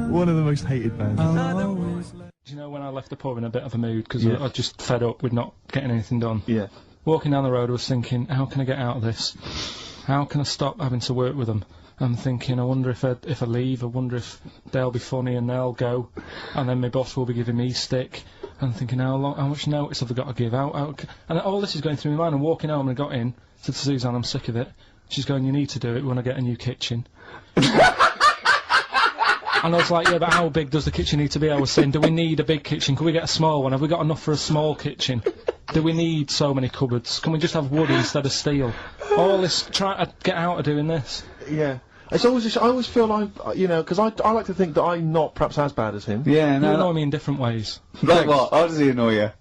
one of the most hated bands. Do you know when I left the pub in a bit of a mood because I was just fed up with not getting anything done? Yeah. Walking down the road I was thinking, how can I get out of this? How can I stop having to work with them? I'm thinking, I wonder if I leave, I wonder if they'll be funny and they'll go, and then my boss will be giving me stick. I'm thinking, how much notice have I got to give out? And all this is going through my mind. I'm walking home and I got in, said to Suzanne, I'm sick of it. She's going, you need to do it when I get a new kitchen. And I was like, yeah, but how big does the kitchen need to be? I was saying, do we need a big kitchen? Can we get a small one? Have we got enough for a small kitchen? Do we need so many cupboards? Can we just have wood instead of steel? All this, try to get out of doing this. Yeah. It's always just, I always feel like, you know, because I like to think that I'm not perhaps as bad as him. Yeah, You no. annoy me in different ways. Like what? How does he annoy you?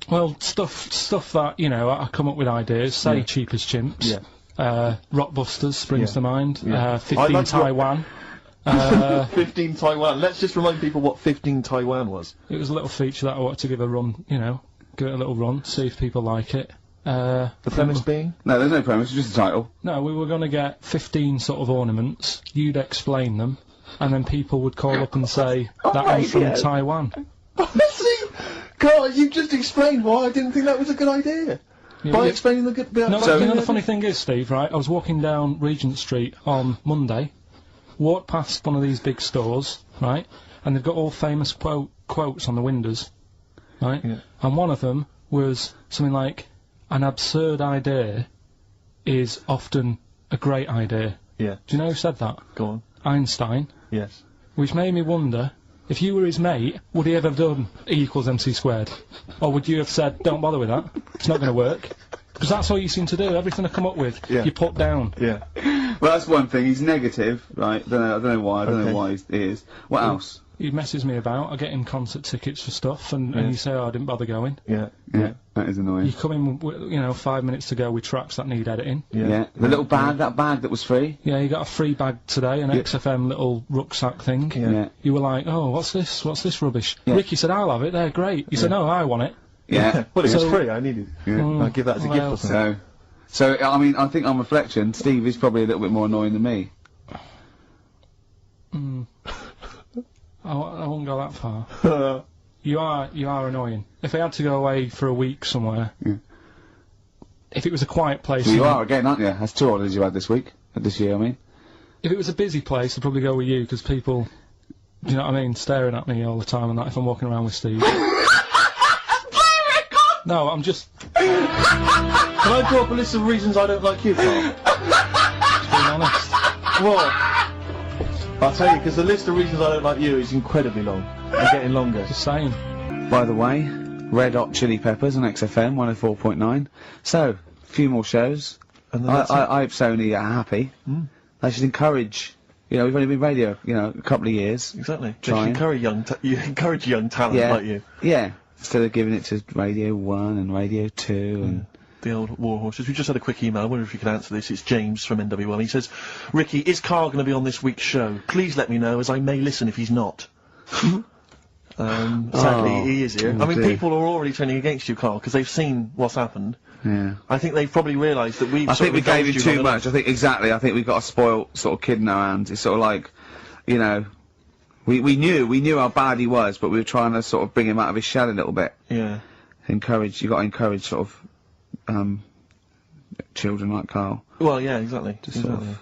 Well, stuff that, you know, I come up with ideas, say Cheap as Chimps. Yeah. Rockbusters springs to mind. Yeah. 15 like Taiwan. 15 Taiwan. Let's just remind people what 15 Taiwan was. It was a little feature that I wanted to give a run, you know, give it a little run, see if people like it. The premise being? No, there's no premise, it's just a title. No, we were going to get 15 sort of ornaments, you'd explain them, and then people would call up and say, that one's from Taiwan. See? Karl, you just explained why I didn't think that was a good idea. By explaining the good bit. No, but you know the funny thing is, Steve, right, I was walking down Regent Street on Monday, walked past one of these big stores, right, and they've got all famous quotes on the windows, right, and one of them was something like, an absurd idea is often a great idea. Yeah. Do you know who said that? Go on. Einstein. Yes. Which made me wonder, if you were his mate, would he ever have done E equals MC squared? Or would you have said, don't bother with that, it's not going to work? Because that's all you seem to do, everything I come up with, you put down. Yeah. Well, that's one thing, he's negative, right? I don't know why, I don't know why he is. What else? He messes me about, I get him concert tickets for stuff, and you say, oh, I didn't bother going. Yeah. Yeah, that is annoying. You come in, you know, 5 minutes to go with tracks that need editing. Yeah. The little bag, that bag that was free. Yeah, you got a free bag today, an XFM little rucksack thing. Yeah. You were like, oh, what's this? What's this rubbish? Ricky said, I'll have it, they're great. You said, no, I want it. Yeah. Well, it was So- free, I needed it. I'll give that as a gift or something. So, I mean, I think on reflection, Steve is probably a little bit more annoying than me. I won't go that far. You are annoying. If I had to go away for a week somewhere, if it was a quiet place... Well, you are again, aren't you? That's 2 holidays you had this week. This year, I mean. If it was a busy place, I'd probably go with you, because people, do you know what I mean, staring at me all the time and that if I'm walking around with Steve. No, I'm just... Can I draw up a list of reasons I don't like you, Karl? Just being honest. What? I'll tell you, because the list of reasons I don't like you is incredibly long. And getting longer. Just saying. By the way, Red Hot Chili Peppers on XFM 104.9. So, a few more shows. And I hope Sony are happy. They should encourage, you know, we've only been radio, you know, a couple of years. Exactly. Trying. You encourage young talent like you. Yeah. Instead of giving it to Radio 1 and Radio 2 and... The old war horses. We just had a quick email. I wonder if you could answer this. It's James from NWL. He says, Ricky, is Karl going to be on this week's show? Please let me know, as I may listen if he's not. Sadly, he is here. I mean, people are already turning against you, Karl, because they've seen what's happened. Yeah. I think they've probably realised that we've I think we gave indulged him you too long much. I think we've got a spoiled sort of kid in our hands. It's sort of like, you know, we knew how bad he was, but we were trying to sort of bring him out of his shell a little bit. Yeah. You got to encourage sort of, children like Karl. Well, yeah, exactly. To sort of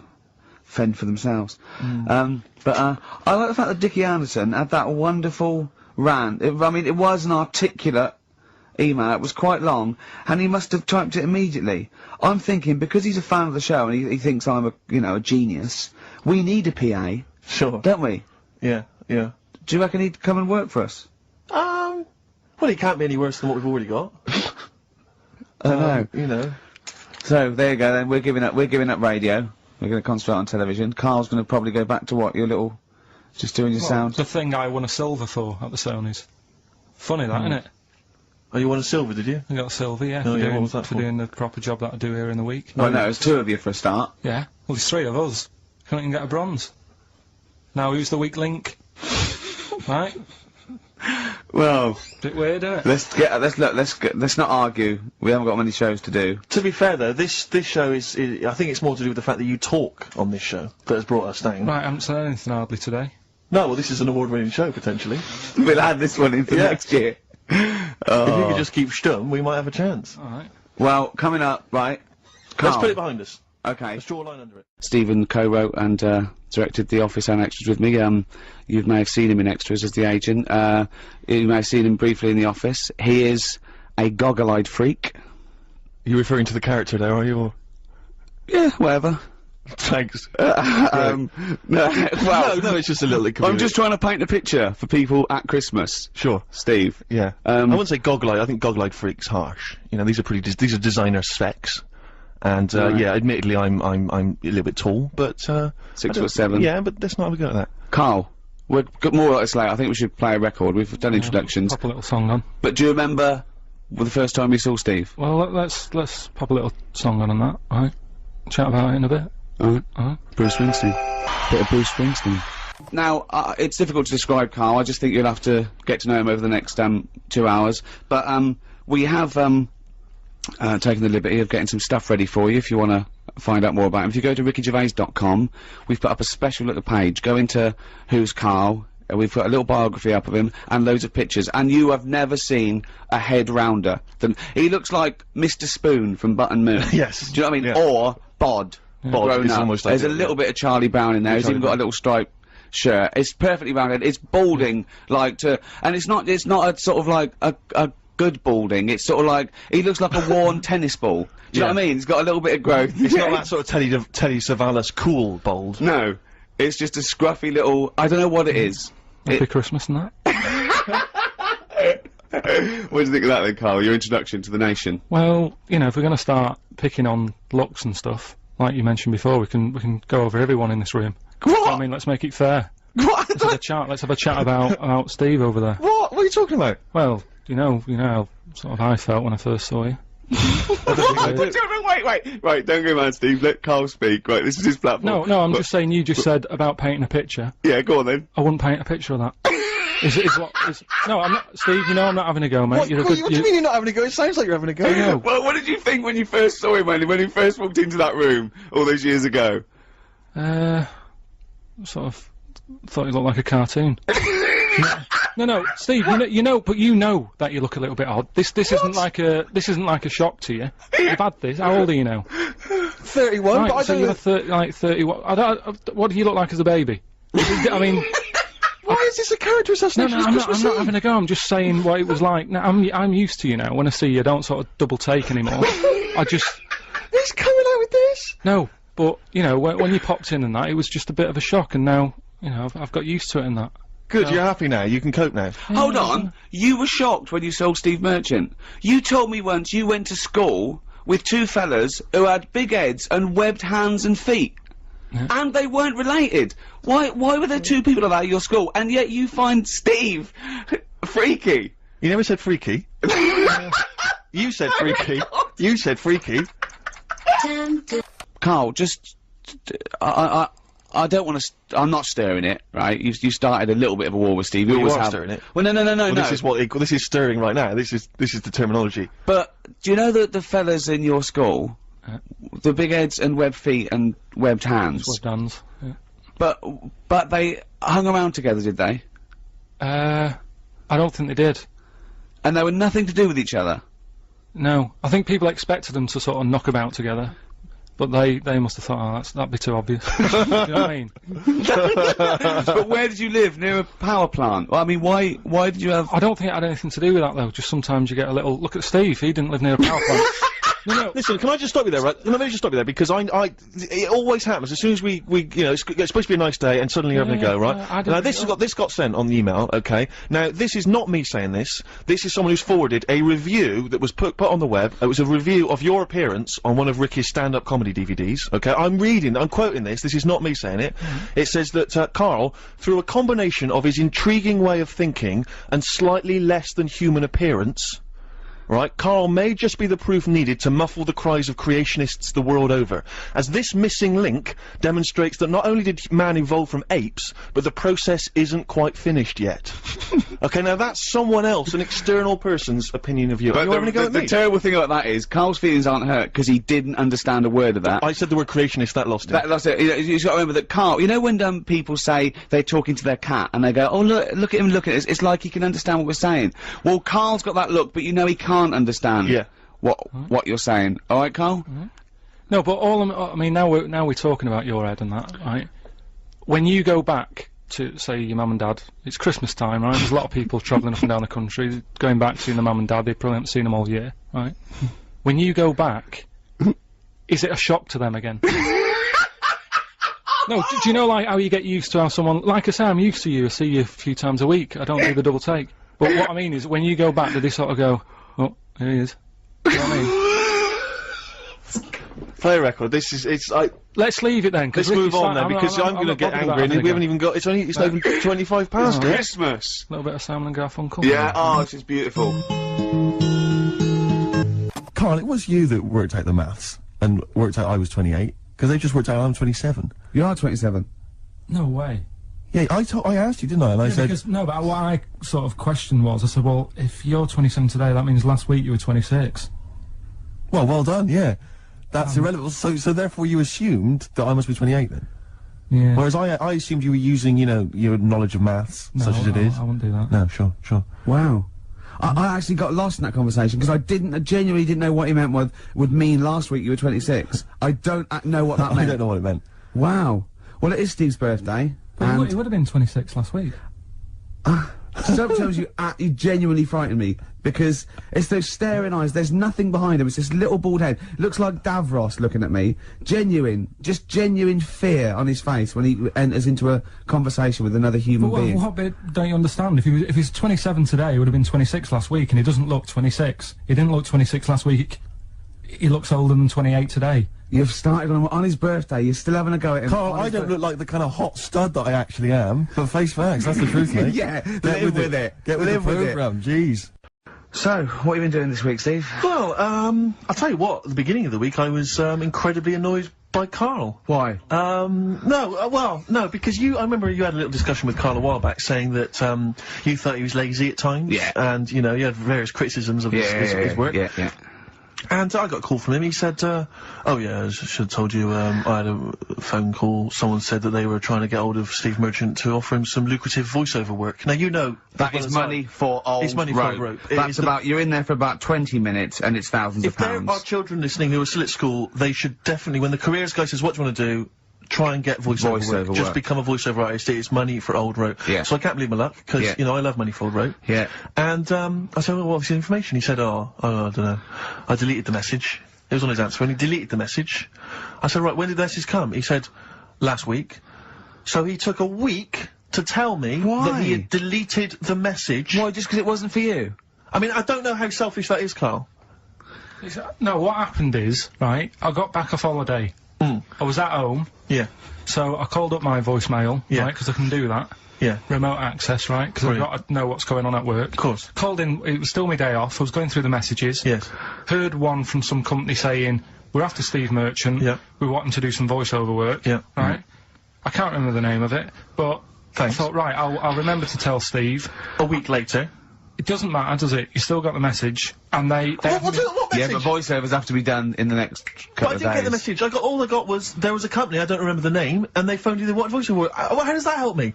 fend for themselves. But I like the fact that Dickie Anderson had that wonderful rant. I mean, it was an articulate email. It was quite long, and he must have typed it immediately. I'm thinking, because he's a fan of the show and he thinks I'm a genius, we need a PA. Sure. Don't we? Yeah, yeah. Do you reckon he'd come and work for us? Well, he can't be any worse than what we've already got. I know. You know. So there you go. Then we're giving up radio. We're going to concentrate on television. Carl's going to probably go back to what, your little... just doing your sound? The thing I won a silver for at the Sony's. Funny that, innit? Oh, you won a silver, did you? I got a silver, yeah. Oh, for yeah, doing, what was that for? doing the proper job that I do here in the week. Well, no, there's 2 of you for a start. Yeah. Well, there's 3 of us. Couldn't even get a bronze. Now who's the weak link? Right? Well, Bit weird, isn't it? let's not argue. We haven't got many shows to do. To be fair though, this show is I think it's more to do with the fact that you talk on this show that has brought us down. Right, I haven't said anything hardly today. No, well this is an award-winning show potentially. We'll add this one in for next year. If you could just keep stum, we might have a chance. Alright. Well, coming up, right? Let's Carl. put it behind us. Okay. Let's draw a line under it. Stephen co-wrote and directed The Office and Extras with me. You may have seen him in Extras as the agent. You may have seen him briefly in The Office. He is a goggle-eyed freak. Are you referring to the character there, are you? Or? Yeah, whatever. Thanks. No, well, no, it's just a little I'm just trying to paint a picture for people at Christmas. Sure. Steve. Yeah. I wouldn't say goggle-eyed, I think goggle-eyed freak's harsh. You know, these are these are designer specs. And, yeah, admittedly I'm a little bit tall, but, 6'7". Yeah, but let's not have a go at that. Carl, we've got more of this later. I think we should play a record. We've done introductions. Pop a little song on. But do you remember the first time you saw Steve? Well, let's pop a little song on that, alright? Chat about it in a bit. Alright. Bruce Springsteen. Bit of Bruce Springsteen. Now, it's difficult to describe Carl. I just think you'll have to get to know him over the next 2 hours. But we have taken the liberty of getting some stuff ready for you if you want to find out more about him. If you go to rickygervais.com, we've put up a special little page. Go into Who's Carl. We've got a little biography up of him and loads of pictures. And you have never seen a head rounder than he looks like Mr. Spoon from Button Moon. Yes. Do you know what I mean? Yeah. Or Bod. Grown it's up. almost There's a identical, little bit of Charlie Brown in there. He's even got a little striped shirt. It's perfectly rounded. It's balding like and it's not a sort of like a good balding. It's sort of like he looks like a worn tennis ball. Do you know what I mean? He's got a little bit of growth. It's not that sort of Telly Savalas cool bald. No, it's just a scruffy little. I don't know what it is. Happy Christmas and that. What do you think of that then, Carl? Your introduction to the nation. Well, you know, if we're going to start picking on looks and stuff, like you mentioned before, we can go over everyone in this room. What? I mean, let's make it fair. What? Let's have a chat about Steve over there. What? What are you talking about? Well, you know how sort of I felt when I first saw you. Wait, don't go mad, Steve. Let Carl speak. Right, this is his platform. No, I'm just saying you just said about painting a picture. Yeah, go on then. I wouldn't paint a picture of that. No, I'm not, Steve, you know I'm not having a go, mate. What do you mean you're not having a go? It sounds like you're having a go. No. Well, what did you think when you first saw him, when he first walked into that room all those years ago? Sort of thought he looked like a cartoon. No, Steve, you know that you look a little bit odd. This isn't like a shock to you. You've had this. How old are you now? 31, Right, but I so don't you're know. 30. What do you look like as a baby? I mean, Why is this a character assassination? I'm not having a go. I'm just saying what it was like. Now, I'm used to, when I see you, I don't sort of double take anymore. He's coming out with this. No, but when you popped in and that, it was just a bit of a shock, and now I've got used to it and that. Good, you're happy now. You can cope now. Hold on. You were shocked when you saw Steve Merchant. You told me once you went to school with 2 fellas who had big heads and webbed hands and feet. Yeah. And they weren't related. Why were there 2 people like that at your school, and yet you find Steve freaky? You never said freaky. You said freaky. You said freaky. Carl, just... I don't want to. I'm not stirring it, right? You started a little bit of a war with Steve. You You always are have. stirring it. Well, no. This is stirring right now. This is the terminology. But do you know that the fellas in your school, the big heads and webbed feet and webbed hands? Webbed hands. Yeah. But they hung around together, did they? I don't think they did. And they were nothing to do with each other. No, I think people expected them to sort of knock about together. But they must have thought, that'd be too obvious. Do you know what I mean? But where did you live? Near a power plant? Well, I mean, why did you have... I don't think it had anything to do with that, though. Just sometimes you get a little... Look at Steve, he didn't live near a power plant. No. Listen, can I just stop you there, right? Let me just stop you there, because it always happens as soon as we you know, it's supposed to be a nice day, and suddenly you're having a go, right? Now, this got sent on the email, okay? Now, this is not me saying this. This is someone who's forwarded a review that was put on the web. It was a review of your appearance on one of Ricky's stand-up comedy DVDs, okay? I'm quoting this. This is not me saying it. It says that, Karl, through a combination of his intriguing way of thinking and slightly less than human appearance, right, Karl may just be the proof needed to muffle the cries of creationists the world over, as this missing link demonstrates that not only did man evolve from apes, but the process isn't quite finished yet. Okay, now that's someone else, an external person's opinion of you. But the terrible thing about that is, Karl's feelings aren't hurt because he didn't understand a word of that. I said the word creationist, that lost him. That's it. You've got to remember that Karl, you know when people say they're talking to their cat and they go, oh look at him looking at us, it's like he can understand what we're saying. Well, Karl's got that look, but you know he can't understand what you're saying. All right, Karl? No, but I mean, now we're talking about your head and that, right? When you go back to, say, your mum and dad, it's Christmas time, right? There's a lot of people travelling up and down the country, going back seeing the mum and dad, they probably haven't seen them all year, right? When you go back, is it a shock to them again? No, do you know, like, how you get used to how someone, like I say, I'm used to you, I see you a few times a week, I don't do the double take. But what I mean is, when you go back, do they sort of go, oh, here he is. You know what I mean? Play a record. Let's leave it then. Let's move on then, because I'm gonna get angry, and we haven't even got. It's not even 25 past yet. Christmas. A little bit of Simon and Garfunkel. Yeah. Oh, this is beautiful. Karl, it was you that worked out the maths and worked out I was 28, because they just worked out I'm 27. You are 27. No way. Yeah, I asked you, didn't I? And I said... Because, no, but what I sort of questioned was, I said, well, if you're 27 today, that means last week you were 26. Well done, yeah. That's irrelevant. So therefore you assumed that I must be 28 then? Yeah. Whereas I assumed you were using, you know, your knowledge of maths, such as it is. I wouldn't do that. No, sure. Wow. I actually got lost in that conversation because I genuinely didn't know what he meant would mean last week you were 26. I don't know what that meant. I don't know what it meant. Wow. Well, it is Steve's birthday. But it would have been 26 last week. Sometimes you genuinely frighten me, because it's those staring eyes, there's nothing behind him, it's this little bald head. Looks like Davros looking at me. Genuine fear on his face when he enters into a conversation with another human being. What bit don't you understand? If he's 27 today, he would have been 26 last week, and he doesn't look 26. He didn't look 26 last week. He looks older than 28 today. You've started on his birthday, you're still having a go at him. Karl, I don't look like the kind of hot stud that I actually am, but face facts, that's the truth, mate. Yeah, live with it. Get with the programme, jeez. So, what have you been doing this week, Steve? Well, I'll tell you what, at the beginning of the week I was, incredibly annoyed by Karl. Why? No, because I remember you had a little discussion with Karl a while back saying that, you thought he was lazy at times. Yeah. And, you know, you had various criticisms of his work. Yeah. And I got a call from him, he said, oh yeah, I should have told you, I had a phone call, someone said that they were trying to get hold of Steve Merchant to offer him some lucrative voiceover work. Now, you know... That is money for old It's money for old rope. That's you're in there for about 20 minutes and it's thousands of pounds. If there are children listening who are still at school, they should definitely, when the careers guy says, what do you want to do? Try and get voiceover work. Just become a voiceover artist. It's money for old rope. Yeah. So I can't believe my luck, because, you know, I love money for old rope. Yeah. And, I said, well, what's the information? He said, I don't know. I deleted the message. It was on his answer, and he deleted the message. I said, right, when did the message come? He said, last week. So he took a week to tell me that he had deleted the message. Why, just because it wasn't for you? I mean, I don't know how selfish that is, Karl. No, what happened is, right, I got back off holiday. I was at home. Yeah. So I called up my voicemail, right, because I can do that. Yeah. Remote access, right, because I've got to know what's going on at work. Of course. Called in, it was still my day off, I was going through the messages. Yes. Heard one from some company saying, we're after Steve Merchant. Yeah. We want him to do some voiceover work. Yeah. Right? I can't remember the name of it, but I thought, right, I'll remember to tell Steve. A week later. It doesn't matter, does it? You still got the message, and they what message? Yeah, but voiceovers have to be done in the next couple of days. But I didn't get the message. All I got was, there was a company, I don't remember the name, and they phoned you, they wanted voiceover work. How does that help me?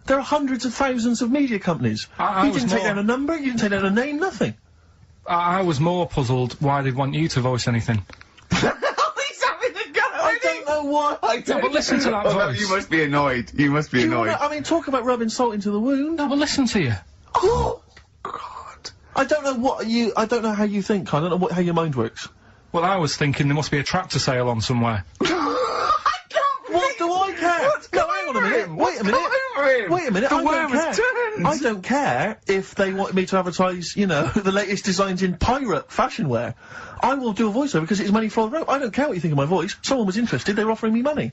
There are hundreds of thousands of media companies. You didn't take down a number, you didn't take down a name, nothing. I was more puzzled why they'd want you to voice anything. He's having a go! I don't know why. No, but listen to that voice. No, you must be annoyed. You must be annoyed. I mean, talk about rubbing salt into the wound. No, but listen to you. Oh! God. I don't know how you think, I don't know how your mind works. Well, I was thinking there must be a tractor sale on somewhere. What do I care? No, hang on a minute. Wait a minute. Wait a minute. The I worm don't has care. turned. I don't care if they want me to advertise, you know, the latest designs in pirate fashion wear. I will do a voiceover because it's money for the rope. I don't care what you think of my voice. Someone was interested. They were offering me money.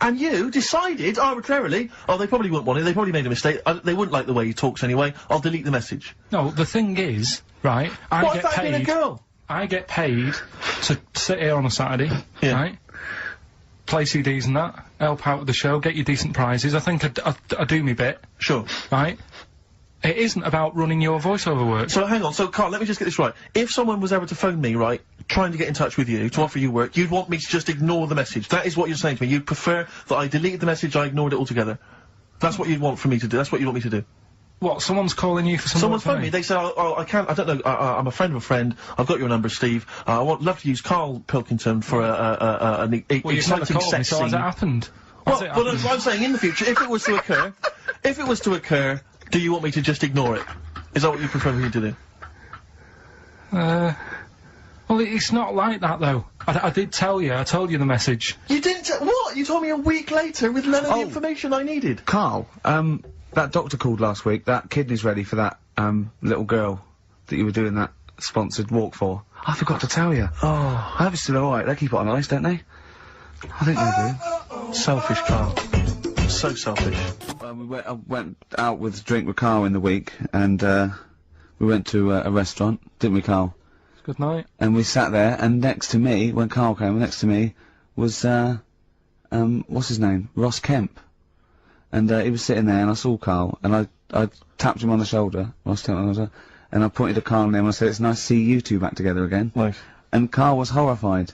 And you decided arbitrarily, oh, they probably wouldn't want it. They probably made a mistake. They wouldn't like the way he talks anyway. I'll delete the message. No, the thing is, right, I What get if that had been a paid. girl? I get paid to sit here on a Saturday, Yeah. right? Play CDs and that, help out with the show, get you decent prizes. I think I do me bit, Sure. right? It isn't about running your voiceover work. So hang on, so Carl, let me just get this right. If someone was ever to phone me, right, trying to get in touch with you, to offer you work, you'd want me to just ignore the message. That is what you're saying to me. You'd prefer that I deleted the message, I ignored it altogether. That's what you'd want for me to do. That's what you want me to do. What, someone's calling you for some Someone's work, phoned me. They say, oh, I can't, I don't know, I'm a friend of a friend. I've got your number, Steve. I would love to use Karl Pilkington for an Well, you've never exciting called me, sex so has it scene. happened? Well, Has it well, happened? that's what I'm saying, in the future, if it was to occur, do you want me to just ignore it? Is that what you prefer me to do? Well, it's not like that, though. I did tell you, I told you the message. You didn't what? You told me a week later with none of the Oh. information I needed. Carl, that doctor called last week. That kidney's ready for that, little girl that you were doing that sponsored walk for. I forgot to tell you. Oh. I hope it's still alright. They keep it on ice, don't they? I think they do. Selfish, Carl. So selfish. I went out with a drink with Carl in the week, and, we went to a restaurant, didn't we, Carl? Good night. And we sat there, and next to me, when Carl came, next to me was, what's his name? Ross Kemp. And, he was sitting there, and I saw Carl, and I tapped him on the shoulder, Ross Kemp on the shoulder, and I pointed to Carl and him, and I said, it's nice to see you two back together again. Nice. And Carl was horrified.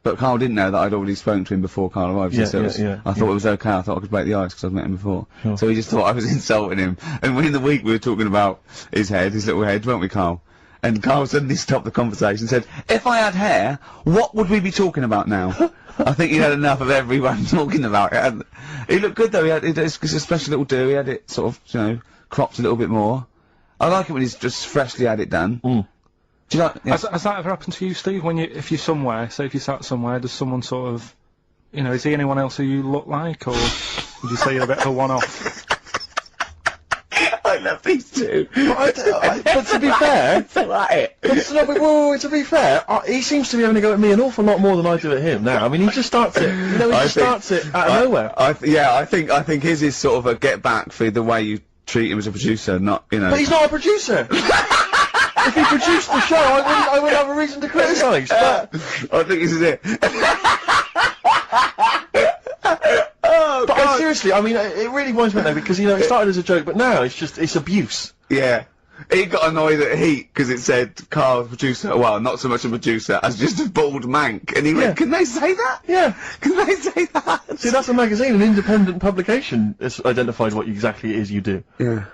But Carl didn't know that I'd already spoken to him before Carl arrived. Yeah, so it was- yeah, I thought it was okay. I thought I could break the ice because I'd met him before. Sure. So he just thought I was insulting him. And in the week we were talking about his little head, weren't we, Carl? And Carl suddenly stopped the conversation and said, if I had hair, what would we be talking about now? I think he had enough of everyone talking about it. And he looked good though. It's a special little do. He had it sort of, you know, cropped a little bit more. I like it when he's just freshly had it done. Mm. Do you like? Yeah. Has that ever happened to you, Steve? If you're somewhere, say if you sat somewhere, does someone sort of, you know, is he anyone else who you look like, or would you say you're a bit of a one-off? I love these two. But to be fair, to be fair, he seems to be having a go at me an awful lot more than I do at him now. I mean, he just starts it. You know, he just starts it out of nowhere. I think his is sort of a get back for the way you treat him as a producer, not, you know. But he's not a producer. If he produced the show, I wouldn't have a reason to criticise. But I think this is it. But seriously, I mean, it really winds me though, because, you know, it started as a joke, but now it's abuse. Yeah. He got annoyed at Heat because it said Karl, producer, well, not so much a producer as just a bald mank. And he went, can they say that? Yeah. Can they say that? See, that's a magazine, an independent publication has identified what exactly it is you do. Yeah.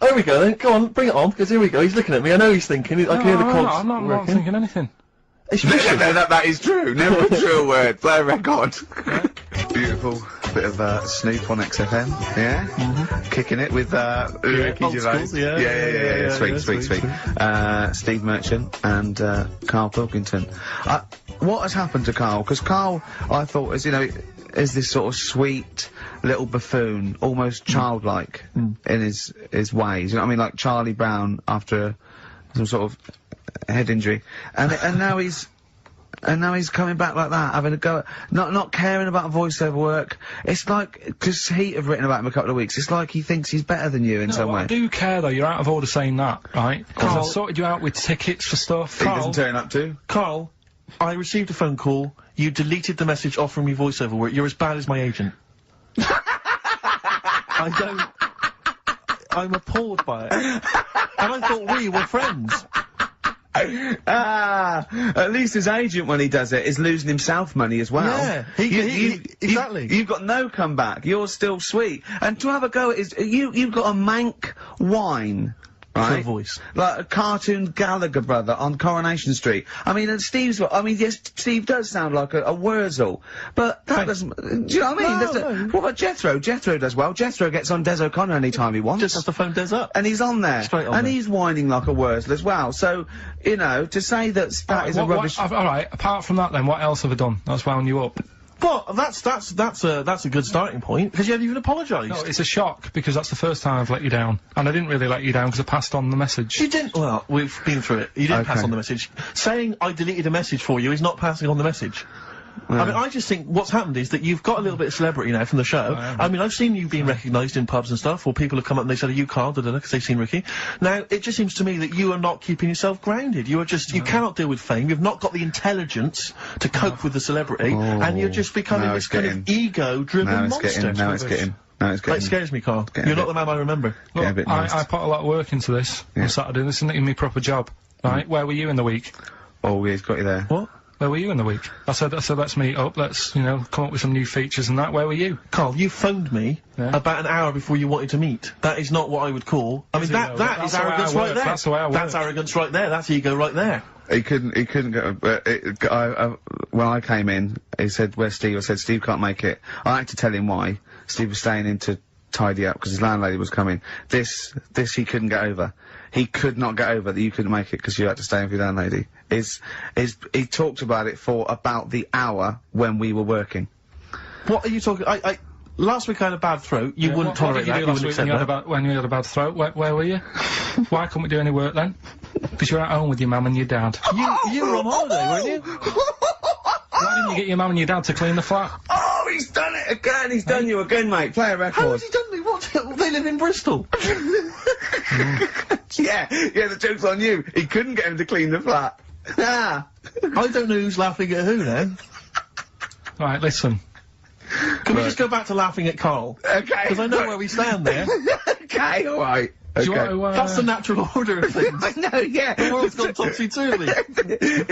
There we go then, go on, bring it on, because here we go, he's looking at me, I know he's thinking, I can hear the cogs I'm not working. thinking anything. It's vicious. No, that is true. Never a true word. Play a record. Beautiful bit of Snoop on XFM. Yeah. Kicking it with Ricky old Gervais. school, yeah. Sweet. Steve Merchant and Karl Pilkington. What has happened to Karl? Because Karl, I thought, is, you know, is this sort of sweet little buffoon, almost childlike in his ways. You know what I mean? Like Charlie Brown after some sort of head injury, and now he's coming back like that, having a go at, not caring about voiceover work. It's like, because Heat have written about him a couple of weeks, it's like he thinks he's better than you in some way. I do care though, you're out of order saying that, right? Because I sorted you out with tickets for stuff. He doesn't turn up too. Carl, I received a phone call, you deleted the message offering me voiceover work, you're as bad as my agent. I'm appalled by it. And I thought we were friends. At least his agent, when he does it, is losing himself money as well. Yeah, exactly. You've got no comeback. You're still sweet. And to have a go at you've got a mank whine for a right? voice. Like a cartoon Gallagher brother on Coronation Street. I mean, and yes, Steve does sound like a Wurzel, but that doesn't, do you know what I mean? No. What about Jethro? Jethro does well. Jethro gets on Des O'Connor anytime he wants. Just has to phone Des up. And he's on there. Straight on and there. he's whining like a Wurzel as well. So, you know, to say that that is a rubbish... Alright, apart from that then, what else have I done that's wound you up? Well, that's a good starting point, because you haven't even apologised. No, it's a shock, because that's the first time I've let you down. And I didn't really let you down, because I passed on the message. You didn't. Well, we've been through it. You didn't pass Okay. on the message. Saying I deleted a message for you is not passing on the message. I mean, I just think what's happened is that you've got a little bit of celebrity now from the show. I mean, I've seen you being recognised in pubs and stuff, or people have come up and they said, "Are you Karl?" because they've seen Ricky. Now, it just seems to me that you are not keeping yourself grounded. You are just, you cannot deal with fame. You've not got the intelligence to cope with the celebrity, and you're just becoming now this it's kind getting- of ego-driven Now it's monster. getting, now it's getting. That scares me, Karl. getting You're a not bit- the man I remember. Look, a bit I nasty. put a lot of work into this on Saturday. This isn't even my proper job, right? Where were you in the week? Oh, he's got you there. What? Where were you in the week? I said, let's meet up, let's, you know, come up with some new features and that. Where were you? Karl, you phoned me about an hour before you wanted to meet. That is not what I would call. I mean, that That's is the way I arrogance work, right there. that's the way I That's work. arrogance right there. That's ego right there. He couldn't go, when I came in, he said, "Where's Steve?" I said, "Steve can't make it." I had to tell him why. Steve was staying in to tidy up because his landlady was coming. This he couldn't get over. He could not get over that you couldn't make it because you had to stay in with your landlady. He talked about it for about the hour when we were working. What are you talking? Last week I had a bad throat. You wouldn't tolerate that. You wouldn't accept that. When you had a bad throat? Where were you? Why couldn't we do any work then? Because you're at home with your mum and your dad. You were on holiday, weren't you? Why didn't you get your mum and your dad to clean the flat? Oh, he's done it again! He's done you again, mate. Play a record. How has he done me? What? They live in Bristol. Yeah, the joke's on you. He couldn't get him to clean the flat. Ah. I don't know who's laughing at who now. Right, listen. Can we just go back to laughing at Karl? Okay. Because I know where we stand there. Okay, alright. Do you Okay. want to, That's the natural order of things. I know, yeah. The world's gone topsy-turvy.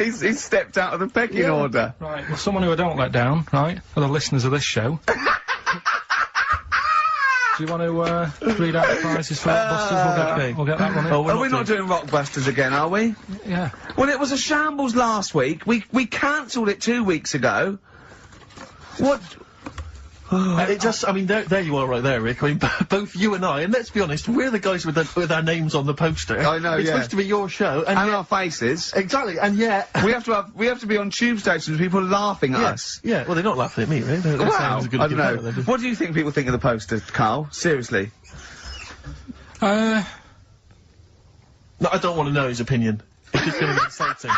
he's stepped out of the pecking order. Right, well, someone who I don't let down, right, are the listeners of this show. Do you want to read out the prizes for Rockbusters? We'll get that running. Oh, Are we not doing Rockbusters again, are we? Yeah. Well, it was a shambles last week. We cancelled it 2 weeks ago. What? It just, I mean, there you are right there, Rick. I mean, both you and I, and let's be honest, we're the guys with our names on the poster. I know, It's yeah. supposed to be your show, and And our faces. exactly, and yet we have to be on tube stations with people laughing at us. Yeah, well, they're not laughing at me, right? They're saying Wow, it's a good I don't know. they're just- What do you think people think of the poster, Karl? Seriously. No, I don't want to know his opinion. It's just going to be insulting.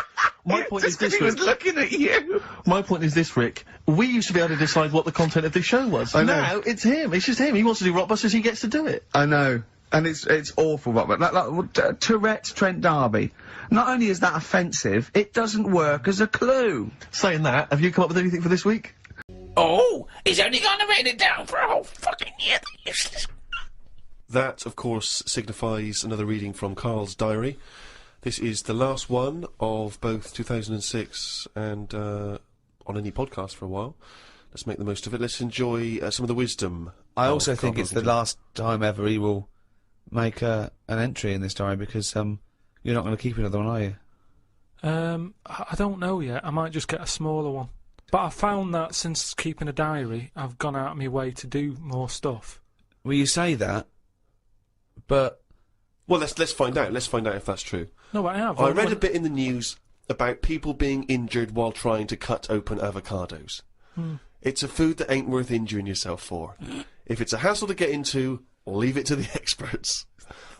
My point is this, He was Rick. looking at you. My point is this, Rick. We used to be able to decide what the content of this show was. I know. Now, it's him. It's just him. He wants to do Rockbusters, he gets to do it. I know. And it's awful, but Tourette's Trent D'Arby. Not only is that offensive, it doesn't work as a clue. Saying that, have you come up with anything for this week? Oh, he's only gonna write it down for a whole fucking year. Useless. That, of course, signifies another reading from Karl's diary. This is the last one of both 2006 and on any podcast for a while. Let's make the most of it. Let's enjoy some of the wisdom. I of also Karl think it's the Pilkington. last time ever he will make an entry in this diary because you're not going to keep another one, are you? I don't know yet. I might just get a smaller one. But I found that since keeping a diary, I've gone out of my way to do more stuff. Well, you say that, but Well, let's find out. Let's find out if that's true. No, but I have. I read a bit in the news about people being injured while trying to cut open avocados. It's a food that ain't worth injuring yourself for. If it's a hassle to get into, leave it to the experts.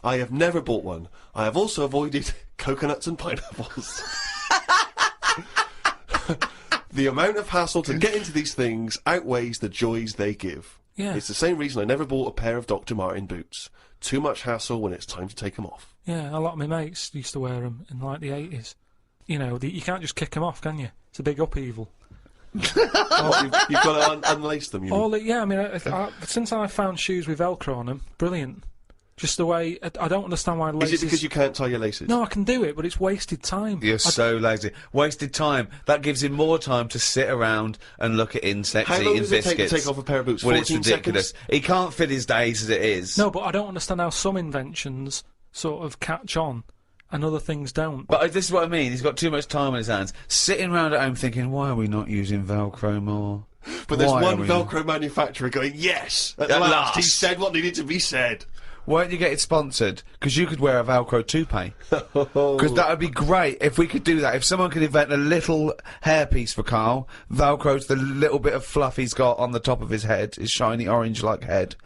I have never bought one. I have also avoided coconuts and pineapples. The amount of hassle to get into these things outweighs the joys they give. Yeah. It's the same reason I never bought a pair of Dr. Martin boots. Too much hassle when it's time to take them off. Yeah, a lot of my mates used to wear them in like the 80s. You know, you can't just kick them off, can you? It's a big upheaval. You've got to unlace them, you mean? Yeah, I mean, since I found shoes with Velcro on them, brilliant. Just the way, I don't understand why laces... Is it because you can't tie your laces? No, I can do it, but it's wasted time. you're so lazy. Wasted time. That gives him more time to sit around and look at insects How and long eating does it biscuits. take to take off a pair of boots? Well, it's 14 ridiculous. seconds? He can't fit his days as it is. No, but I don't understand how some inventions sort of catch on, and other things don't. But this is what I mean. He's got too much time on his hands, sitting round at home thinking, "Why are we not using Velcro more?" But there's Why one are we Velcro manufacturer going, yes! At At last, he last. said what needed to be said. Why don't you get it sponsored? Because you could wear a Velcro toupee. Because that would be great if we could do that. If someone could invent a little hairpiece for Karl, Velcro to the little bit of fluff he's got on the top of his head, his shiny orange-like head,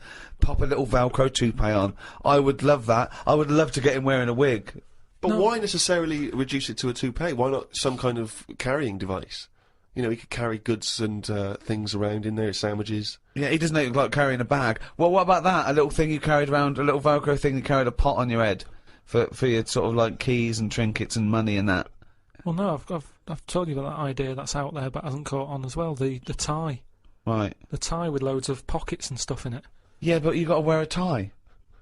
pop a little Velcro toupee on. I would love that. I would love to get him wearing a wig. But why necessarily reduce it to a toupee? Why not some kind of carrying device? You know, he could carry goods and things around in there, sandwiches. Yeah, he doesn't look like carrying a bag. Well, what about that? A little thing you carried around, a little Velcro thing you carried a pot on your head for your sort of like keys and trinkets and money and that. Well, no, I've told you about that idea that's out there, but hasn't caught on as well. The tie. Right. The tie with loads of pockets and stuff in it. Yeah, but you got to wear a tie.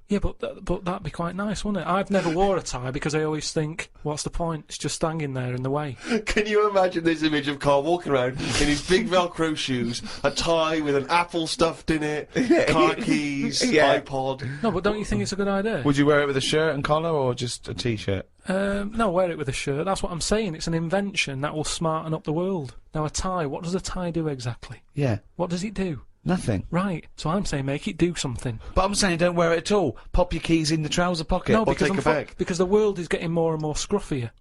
Yeah, but that'd be quite nice, wouldn't it? I've never wore a tie because I always think, what's the point? It's just hanging there in the way. Can you imagine this image of Karl walking around in his big Velcro shoes, a tie with an apple stuffed in it, car keys, Yeah. iPod? No, but don't you think it's a good idea? Would you wear it with a shirt and collar or just a t-shirt? No, wear it with a shirt. That's what I'm saying. It's an invention that will smarten up the world. Now, a tie, what does a tie do exactly? Yeah. What does it do? Nothing. Right. So I'm saying make it do something. But I'm saying don't wear it at all. Pop your keys in the trouser pocket. No, or because take a bag. because the world is getting more and more scruffier,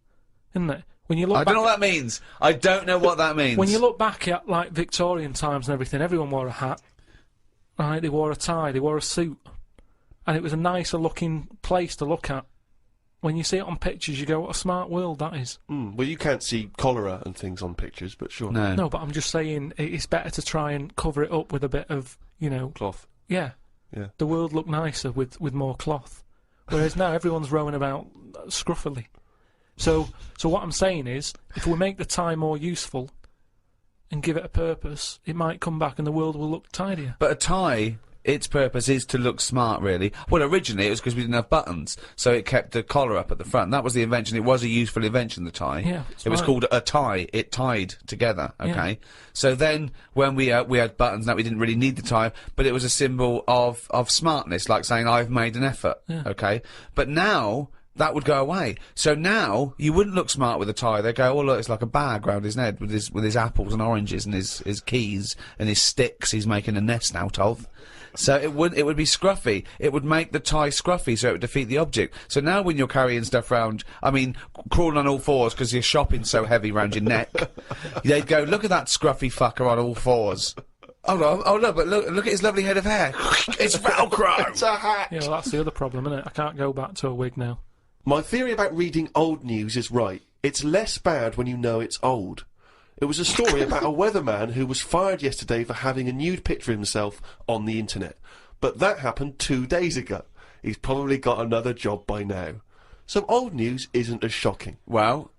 isn't it? When you look I back don't know what that means. I don't know what that means. when you look back at like Victorian times and everything, everyone wore a hat. Right? They wore a tie. They wore a suit, and it was a nicer looking place to look at. When you see it on pictures, you go, "What a smart world that is." Well, you can't see cholera and things on pictures, but sure. No. No, but I'm just saying it's better to try and cover it up with a bit of, you know, Cloth. yeah. Yeah. The world looked nicer with more cloth, whereas now everyone's rowing about scruffily. So what I'm saying is, if we make the tie more useful and give it a purpose, it might come back and the world will look tidier. But a tie, its purpose is to look smart, really. Well, originally it was because we didn't have buttons, so it kept the collar up at the front. That was the invention. It was a useful invention, the tie. Yeah, it was right. called a tie. It tied together, okay? Yeah. So then, when we had buttons, that we didn't really need the tie, but it was a symbol of smartness, like saying, I've made an effort, Yeah. okay? But now, that would go away. So now, you wouldn't look smart with a tie. They'd go, oh look, it's like a bag round his neck with his apples and oranges and his keys and his sticks he's making a nest out of. So it would be scruffy. It would make the tie scruffy, so it would defeat the object. So now when you're carrying stuff round, I mean, crawling on all fours because your shopping's so heavy round your neck, they'd go, look at that scruffy fucker on all fours. Oh no, but look at his lovely head of hair. It's Velcro! It's a hat! Yeah, well, that's the other problem, isn't it? I can't go back to a wig now. My theory about reading old news is right. It's less bad when you know it's old. It was a story about a weatherman who was fired yesterday for having a nude picture of himself on the internet. But that happened 2 days ago. He's probably got another job by now. So old news isn't as shocking. Well,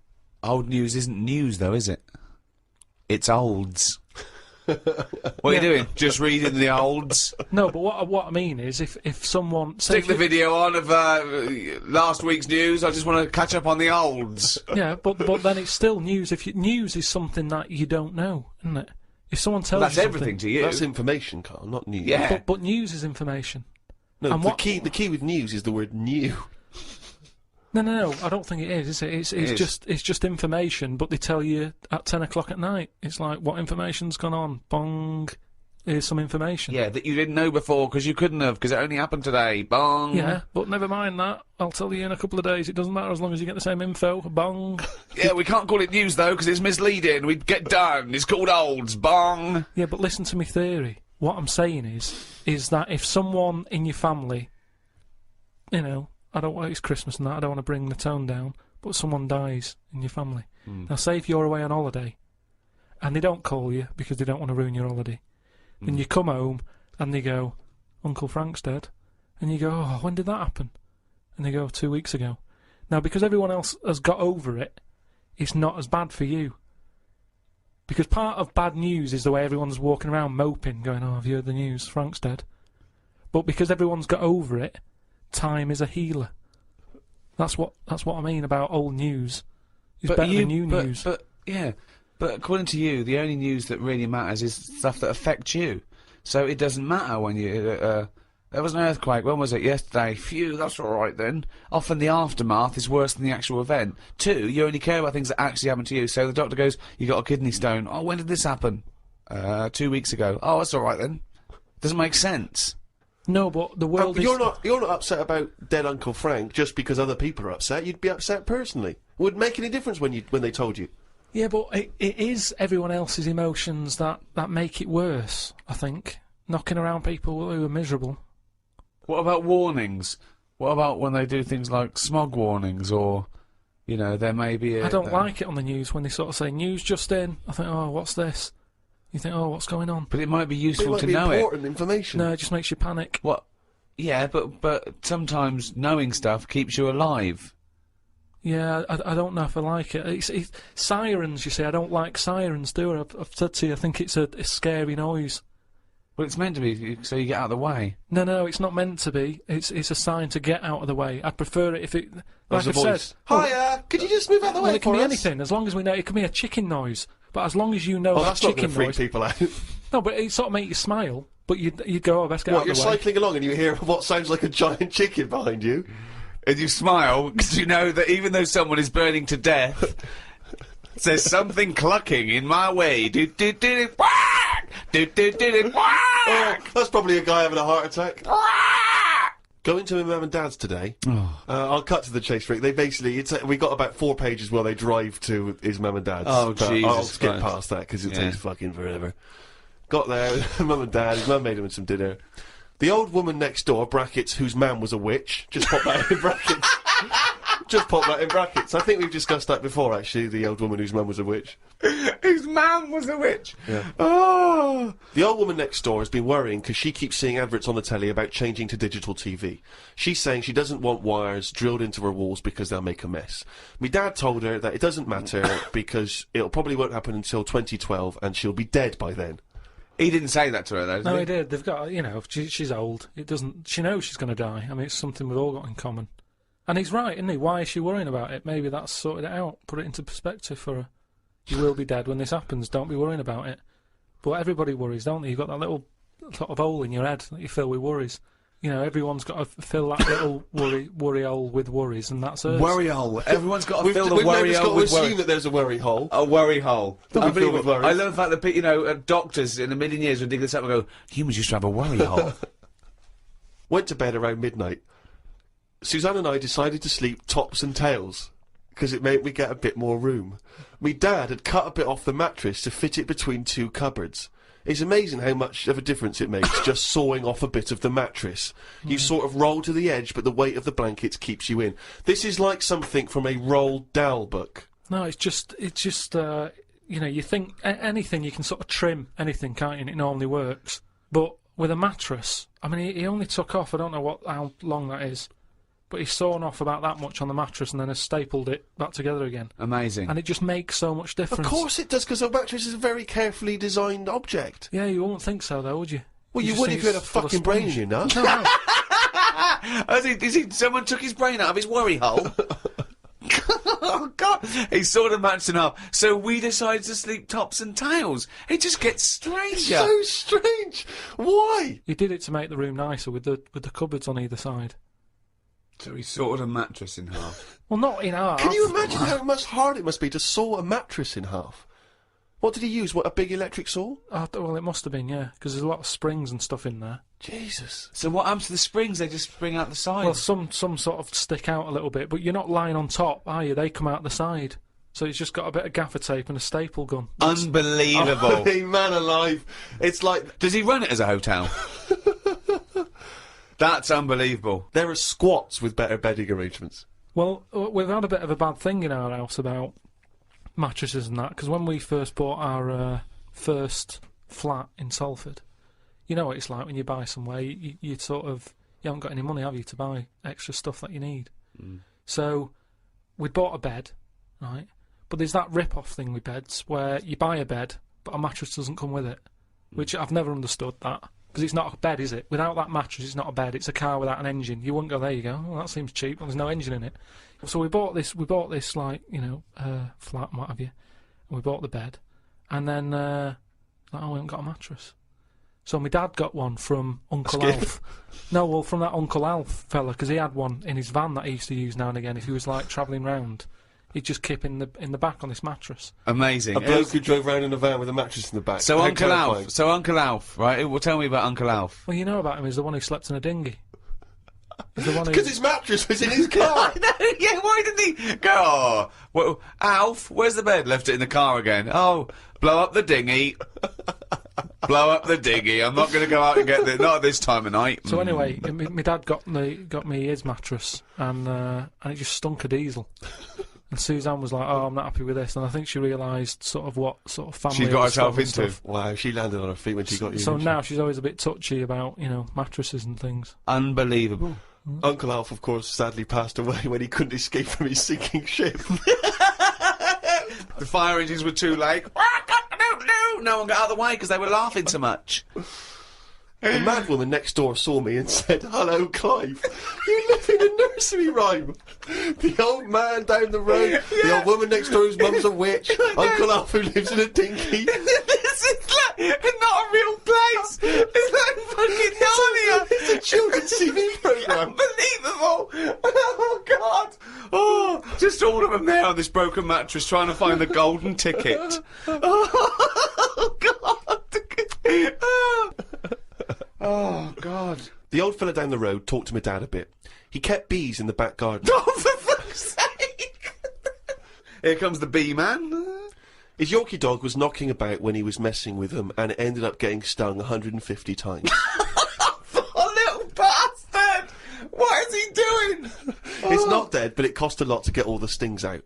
old news isn't news though, is it? It's olds. What are you doing? Just reading the olds? No, but what I mean is, if someone Stick the video on of last week's news. I just want to catch up on the olds. yeah, but then it's still news. News is something that you don't know, isn't it? If someone tells That's you something, everything to you. That's information, Carl, not news. Yeah. but news is information. No, And the key with news is the word new. No, I don't think it is it? It's just information, but they tell you at 10 o'clock at night. It's like, what information's gone on? Bong. Here's some information. Yeah, that you didn't know before because you couldn't have because it only happened today. Bong. Yeah, but never mind that. I'll tell you in a couple of days. It doesn't matter as long as you get the same info. Bong. Yeah, we can't call it news though because it's misleading. We'd get done. It's called olds. Bong. Yeah, but listen to me theory. What I'm saying is that if someone in your family, you know, I don't want, it's Christmas and that, I don't want to bring the tone down, but someone dies in your family. Now, say if you're away on holiday, and they don't call you because they don't want to ruin your holiday, then you come home, and they go, Uncle Frank's dead, and you go, oh, when did that happen? And they go, 2 weeks ago. Now, because everyone else has got over it, it's not as bad for you. Because part of bad news is the way everyone's walking around moping, going, oh, have you heard the news? Frank's dead. But because everyone's got over it, time is a healer. That's what I mean about old news. It's better than new news. But according to you, the only news that really matters is stuff that affects you. So it doesn't matter when you There was an earthquake. When was it? Yesterday. Phew, that's all right then. Often the aftermath is worse than the actual event. 2, you only care about things that actually happen to you. So the doctor goes, you got a kidney stone. Oh, when did this happen? 2 weeks ago. Oh, that's all right then. Doesn't make sense. No, but the world is... You're not upset about dead Uncle Frank just because other people are upset. You'd be upset personally. Would it make any difference when they told you? Yeah, but it is everyone else's emotions that make it worse, I think. Knocking around people who are miserable. What about warnings? What about when they do things like smog warnings, or, you know, there may be a... I don't like it on the news when they sort of say, news just in. I think, oh, what's this? You think, oh, what's going on? But it might be useful to It might know be it. important information. No, it just makes you panic. What? Yeah, but sometimes knowing stuff keeps you alive. Yeah, I don't know if I like it. It's sirens, you see, I don't like sirens, do I? I've said to you, I think it's a scary noise. Well, it's meant to be, so you get out of the way. No, it's not meant to be. It's a sign to get out of the way. I'd prefer it if it... Like I've said... Hiya! Could you just move out of the way Well, it can for be us? anything, as long as we know... It can be a chicken noise, but as long as you know Oh, that that's not chicken going to freak noise... people out. No, but it sort of make you smile, but you'd go, oh, best get What, out you're of the way. cycling along and you hear what sounds like a giant chicken behind you? And you smile, because you know that even though someone is burning to death, there's something clucking in my way. Do-do-do-do, quack! Do-do-do-do, quack! Oh, that's probably a guy having a heart attack. Going to my mum and dad's today. I'll cut to the chase, Rick. They basically, we got about 4 pages while they drive to his mum and dad's. Oh, but Jesus I'll skip Christ. past that because it Yeah. takes fucking forever. Got there, mum and dad. His mum made him some dinner. The old woman next door, brackets, whose man was a witch. Just pop that in brackets. Just pop that in brackets. I think we've discussed that before, actually. The old woman whose mum was a witch. His man was a witch. Yeah. Oh. The old woman next door has been worrying because she keeps seeing adverts on the telly about changing to digital TV. She's saying she doesn't want wires drilled into her walls because they'll make a mess. My dad told her that it doesn't matter because it'll probably won't happen until 2012 and she'll be dead by then. He didn't say that to her, though, did No, he? he did. They've got, you know, she's old. It doesn't... She knows she's going to die. I mean, it's something we've all got in common. And he's right, isn't he? Why is she worrying about it? Maybe that's sorted it out. Put it into perspective for her. You will be dead when this happens. Don't be worrying about it. But everybody worries, don't they? You've got that little sort of hole in your head that you fill with worries. You know, everyone's got to fill that little worry hole with worries, and that's hers. Worry hole. Everyone's got to We've fill the worry got hole to with assume worry. that there's a worry hole. A worry hole. Don't be filled Unbelievable. with worries. I love the fact that, you know, doctors in a million years would dig this up and go, humans used to have a worry hole. Went to bed around midnight. Suzanne and I decided to sleep tops and tails because it made me get a bit more room. Me dad had cut a bit off the mattress to fit it between 2 cupboards. It's amazing how much of a difference it makes just sawing off a bit of the mattress. You sort of roll to the edge, but the weight of the blankets keeps you in. This is like something from a Roald Dahl book. No, it's just, you know, you think anything, you can sort of trim anything, can't you? And it normally works. But with a mattress, I mean, he only took off, I don't know how long that is, but he's sawn off about that much on the mattress and then has stapled it back together again. Amazing. And it just makes so much difference. Of course it does, because a mattress is a very carefully designed object. Yeah, you wouldn't think so, though, would you? Well, you just would think if you had a it's full of fucking brain in sponge. you, nut. No, no. Someone took his brain out of his worry hole? Oh, God. He sawed a mattress in half. So we decided to sleep tops and tails. It just gets stranger. So strange. Why? He did it to make the room nicer with the cupboards on either side. So he sawed a mattress in half. Well, not in half. Can you imagine how much hard it must be to saw a mattress in half? What did he use? What, a big electric saw? Well, it must have been, yeah, because there's a lot of springs and stuff in there. Jesus. So what happens to the springs? They just spring out the side. Well, some sort of stick out a little bit, but you're not lying on top, are you? They come out the side. So it's just got a bit of gaffer tape and a staple gun. Unbelievable. Hey, man alive. It's like... Does he run it as a hotel? That's unbelievable. There are squats with better bedding arrangements. Well, we've had a bit of a bad thing in our house about mattresses and that, because when we first bought our first flat in Salford, you know what it's like when you buy somewhere, you sort of, you haven't got any money, have you, to buy extra stuff that you need. So we bought a bed, right, but there's that rip-off thing with beds where you buy a bed but a mattress doesn't come with it, which I've never understood that, because it's not a bed, is it? Without that mattress it's not a bed, it's a car without an engine. You wouldn't go, there you go, well, that seems cheap, well, there's no engine in it. So we bought this like, you know, flat and what have you, and we bought the bed, and then, oh, we haven't got a mattress. So my dad got one from Uncle skip. Alf. No, well, from that Uncle Alf fella, because he had one in his van that he used to use now and again. If he was like travelling round, he'd just keep in the back on this mattress. Amazing. A bloke who drove around in a van with a mattress in the back. So How Uncle terrifying. Alf. So Uncle Alf, right? Well, tell me about Uncle Alf. Well, you know about him. He's the one who slept in a dinghy. He's the one who. Because his mattress was in his car. No, yeah, why didn't he go? Oh, well, Alf, where's the bed? Left it in the car again. Oh, blow up the dinghy. Blow up the dinghy. I'm not going to go out and get it. Not at this time of night. So anyway, my dad got me his mattress, and it just stunk of diesel. And Suzanne was like, "Oh, I'm not happy with this," and I think she realised sort of what sort of family She got I was herself from and into. stuff. Wow, she landed on her feet when she got you. So didn't she? now she's always a bit touchy about mattresses and things. Unbelievable. Uncle Alf, of course, sadly passed away when he couldn't escape from his sinking ship. The fire engines were too late. No one got out of the way because they were laughing so much. The mad woman next door saw me and said, "Hello, Clive. You live in a nursery rhyme. The old man down the road, the old woman next door whose mum's a witch, Uncle Alf who lives in a dinghy." This is like not a real place. It's like fucking Narnia. It's a children's TV programme. Unbelievable. Oh, God. Oh, just all of them there on this broken mattress trying to find the golden ticket. Oh, God. Oh, God. The old fella down the road talked to my dad a bit. He kept bees in the back garden. Oh, for fuck's sake. Here comes the bee man. His Yorkie dog was knocking about when he was messing with them, and it ended up getting stung 150 times. Oh, little bastard. What is he doing? It's not dead, but it cost a lot to get all the stings out.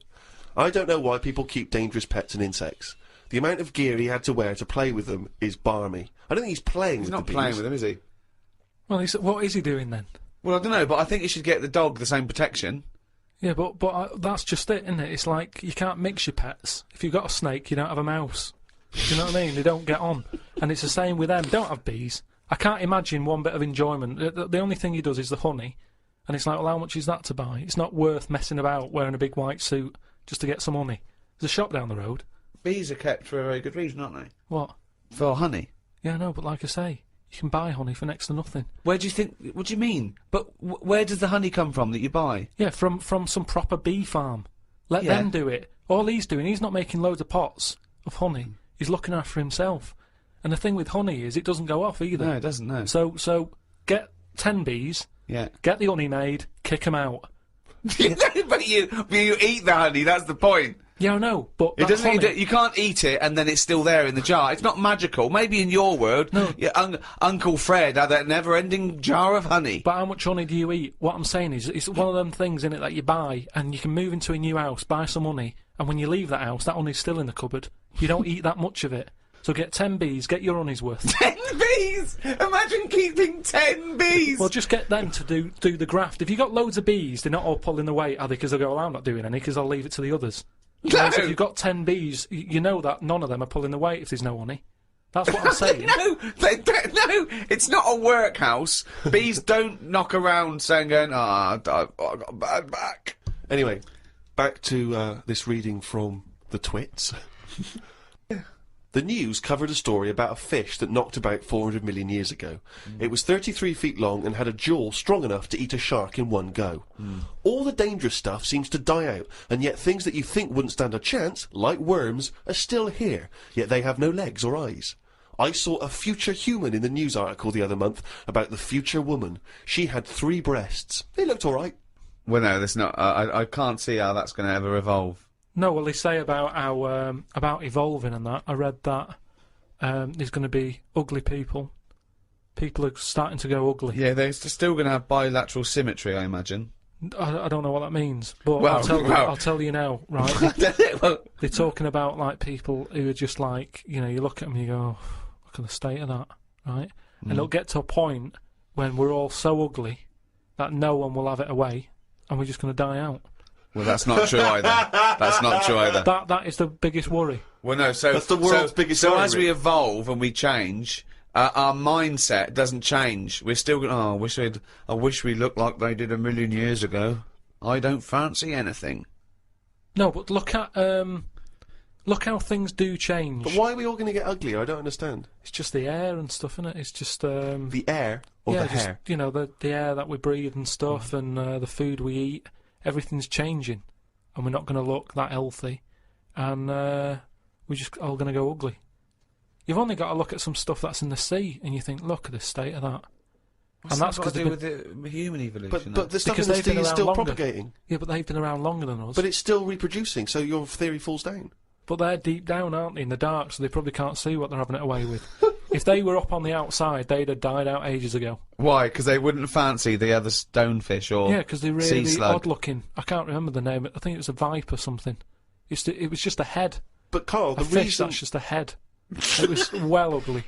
I don't know why people keep dangerous pets and insects. The amount of gear he had to wear to play with them is barmy. I don't think he's playing with He's not the bees. playing with them, is he? Well, what is he doing then? Well, I don't know, but I think you should get the dog the same protection. Yeah, but that's just it, isn't it? It's like you can't mix your pets. If you've got a snake, you don't have a mouse. Do you know what I mean? They don't get on. And it's the same with them. Don't have bees. I can't imagine one bit of enjoyment. The only thing he does is the honey. And it's like, well, how much is that to buy? It's not worth messing about wearing a big white suit just to get some honey. There's a shop down the road. Bees are kept for a very good reason, aren't they? What? For honey. Yeah, I know, but like I say, you can buy honey for next to nothing. Where do you think... What do you mean? But where does the honey come from that you buy? Yeah, from some proper bee farm. Let Yeah. them do it. All he's doing, he's not making loads of pots of honey. He's looking after himself. And the thing with honey is it doesn't go off either. No, it doesn't, no. So get 10 bees, Yeah. get the honey made, kick them out. but you eat the honey, that's the point. Yeah, I know, but It that's doesn't. honey. You can't eat it and then it's still there in the jar. It's not magical. Maybe in your world, No. yeah, Uncle Fred had that never-ending jar of honey. But how much honey do you eat? What I'm saying is, it's one of them things in it that you buy, and you can move into a new house, buy some honey, and when you leave that house, that honey's still in the cupboard. You don't eat that much of it. So get 10 bees, get your honey's worth. 10 bees! Imagine keeping 10 bees! Well, just get them to do the graft. If you got loads of bees, they're not all pulling the weight, are they? Because they'll go, well, I'm not doing any, because I'll leave it to the others. Whereas if you've got 10 bees, you know that none of them are pulling the weight if there's no honey. That's what I'm saying. No, no, it's not a workhouse. Bees don't knock around saying, going, I got a bad back. Anyway, back to this reading from the Twits. The news covered a story about a fish that knocked about 400 million years ago. It was 33 feet long and had a jaw strong enough to eat a shark in one go. All the dangerous stuff seems to die out, and yet things that you think wouldn't stand a chance, like worms, are still here, yet they have no legs or eyes. I saw a future human in the news article the other month about the future woman. She had 3 breasts. They looked all right. Well, no, that's not. I can't see how that's going to ever evolve. No, well, they say about how about evolving and that. I read that there's going to be ugly people. People are starting to go ugly. Yeah, they're still going to have bilateral symmetry, I imagine. I don't know what that means, but Well, I'll tell you now, right? They're talking about like people who are just like, you know, you look at them and you go, oh, look at the state of that, right? And it'll get to a point when we're all so ugly that no one will have it away, and we're just going to die out. Well, that's not true either. That's not true either. That is the biggest worry. Well, no, so... That's the world's biggest So worry, as we Rick. evolve and we change, our mindset doesn't change. We're still going, oh, I wish we looked like they did a million years ago. I don't fancy anything. No, but look at Look how things do change. But why are we all going to get uglier? I don't understand. It's just the air and stuff, innit? It's just The air or yeah, the just, hair? you know, the air that we breathe and stuff, and the food we eat. Everything's changing, and we're not going to look that healthy, and we're just all going to go ugly. You've only got to look at some stuff that's in the sea, and you think, look at the state of that. What's and that's got to because do with the human evolution. But the stuff because in the they've been sea is around still longer. propagating. Yeah, but they've been around longer than us. But it's still reproducing, so your theory falls down. But they're deep down, aren't they, in the dark, so they probably can't see what they're having it away with. If they were up on the outside, they'd have died out ages ago. Why? Because they wouldn't fancy the other stonefish or Yeah, because they're sea really slug. odd-looking. I can't remember the name. I think it was a viper or something. It was just a head. But Carl, A the fish reason... that's just a head. It was well ugly.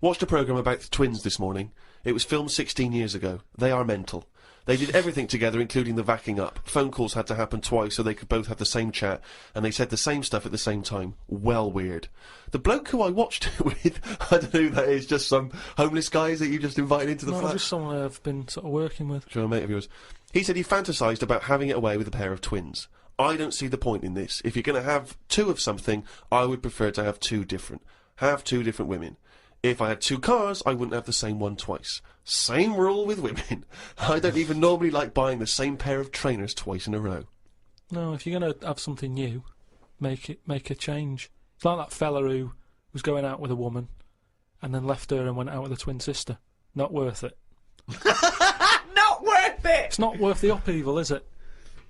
Watched a programme about the twins this morning. It was filmed 16 years ago. They are mental. They did everything together, including the vacking up. Phone calls had to happen twice so they could both have the same chat, and they said the same stuff at the same time. Well weird. The bloke who I watched it with, I don't know who that is, just some homeless guys that you just invited into the No, flat? just someone I've been sort of working with. Sure, a mate of yours. He said he fantasised about having it away with a pair of twins. I don't see the point in this. If you're going to have two of something, I would prefer to have two different. Have two different women. If I had two cars, I wouldn't have the same one twice. Same rule with women. I don't even normally like buying the same pair of trainers twice in a row. No, if you're going to have something new, make a change. It's like that fella who was going out with a woman and then left her and went out with a twin sister. Not worth it. Not worth it! It's not worth the upheaval, is it?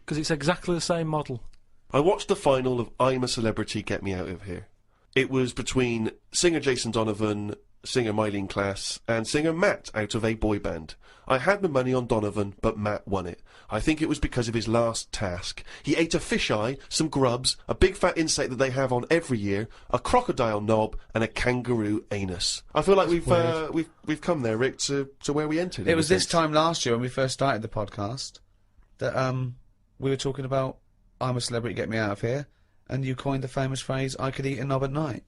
Because it's exactly the same model. I watched the final of I'm a Celebrity, Get Me Out of Here. It was between singer Jason Donovan, singer Mylene Klass, and singer Matt out of a boy band. I had my money on Donovan, but Matt won it. I think it was because of his last task. He ate a fisheye, some grubs, a big fat insect that they have on every year, a crocodile knob, and a kangaroo anus. I feel like we've come there, Rick, to where we entered. It was this time last year when we first started the podcast that we were talking about I'm a Celebrity, Get Me Out of Here, and you coined the famous phrase I could eat a knob at night.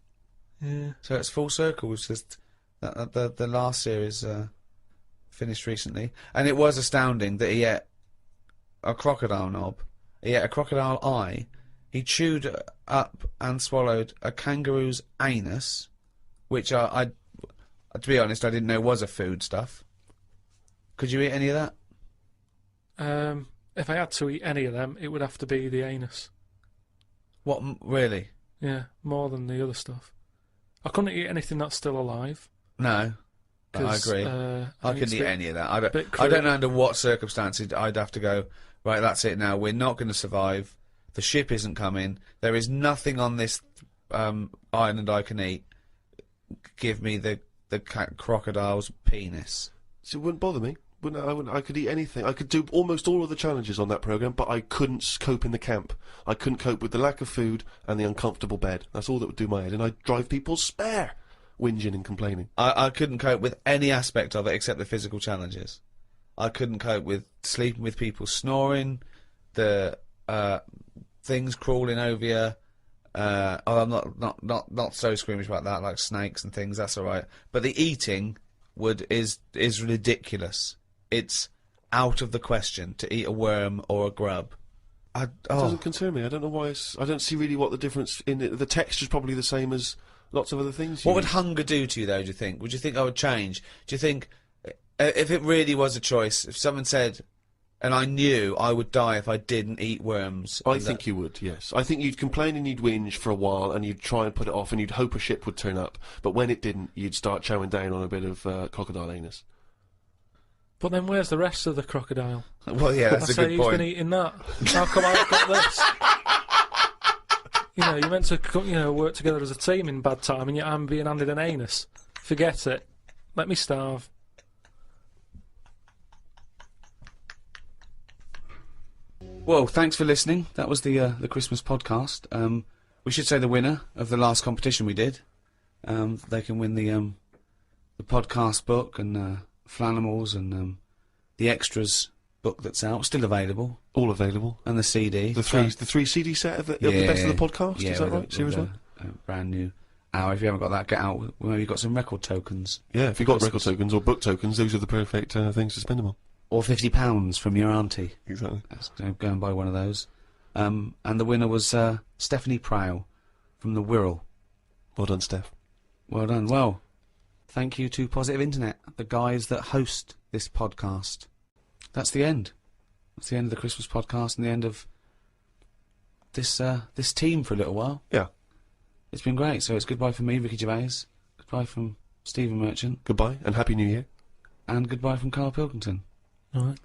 Yeah. So it's full circle. It's just the last series finished recently, and it was astounding that he ate a crocodile knob, he ate a crocodile eye, he chewed up and swallowed a kangaroo's anus, which I to be honest, I didn't know was a food stuff. Could you eat any of that? If I had to eat any of them, it would have to be the anus. What, really? Yeah, more than the other stuff. I couldn't eat anything that's still alive. No. I 'cause, agree. I I think it's couldn't eat a bit- any of that. I bit don't know cruel. under what circumstances I'd have to go, right, that's it now, we're not going to survive, the ship isn't coming, there is nothing on this island I can eat, give me the crocodile's penis. So it wouldn't bother me. I could eat anything. I could do almost all of the challenges on that programme, but I couldn't cope in the camp. I couldn't cope with the lack of food and the uncomfortable bed. That's all that would do my head, and I'd drive people spare, whinging and complaining. I couldn't cope with any aspect of it except the physical challenges. I couldn't cope with sleeping with people snoring, the things crawling over you. I'm not so squeamish about that, like snakes and things. That's all right. But the eating is ridiculous. It's out of the question to eat a worm or a grub. It doesn't concern me. I don't know why. I don't see really what the difference in it. The texture's probably the same as lots of other things. What would hunger do to you, though, do you think? Would you think I would change? Do you think, if it really was a choice, if someone said, and I knew I would die if I didn't eat worms... I think you would, yes. I think you'd complain and you'd whinge for a while, and you'd try and put it off, and you'd hope a ship would turn up. But when it didn't, you'd start chowing down on a bit of crocodile anus. But then where's the rest of the crocodile? Well, yeah, that's a good Who's point. been eating that? How come I've got this? You're meant to work together as a team in bad time, and yet I'm being handed an anus. Forget it. Let me starve. Well, thanks for listening. That was the Christmas podcast. We should say the winner of the last competition we did. They can win the podcast book and Flanimals and the extras book that's out, still available. All available. And the CD. The three CD set of the best of the podcast. Yeah, is that right? Series one. Brand new hour. If you haven't got that, get out. Well, you've got some record tokens. Yeah, if you've got record tokens or book tokens, those are the perfect things to spend them on. Or £50 from your auntie. Exactly. So go and buy one of those. And the winner was Stephanie Prow from the Wirral. Well done, Steph. Well done. Well, thank you to Positive Internet, the guys that host this podcast. That's the end. That's the end of the Christmas podcast and the end of this this team for a little while. Yeah. It's been great. So it's goodbye from me, Ricky Gervais. Goodbye from Stephen Merchant. Goodbye, and Happy New Year. And goodbye from Karl Pilkington. Alright.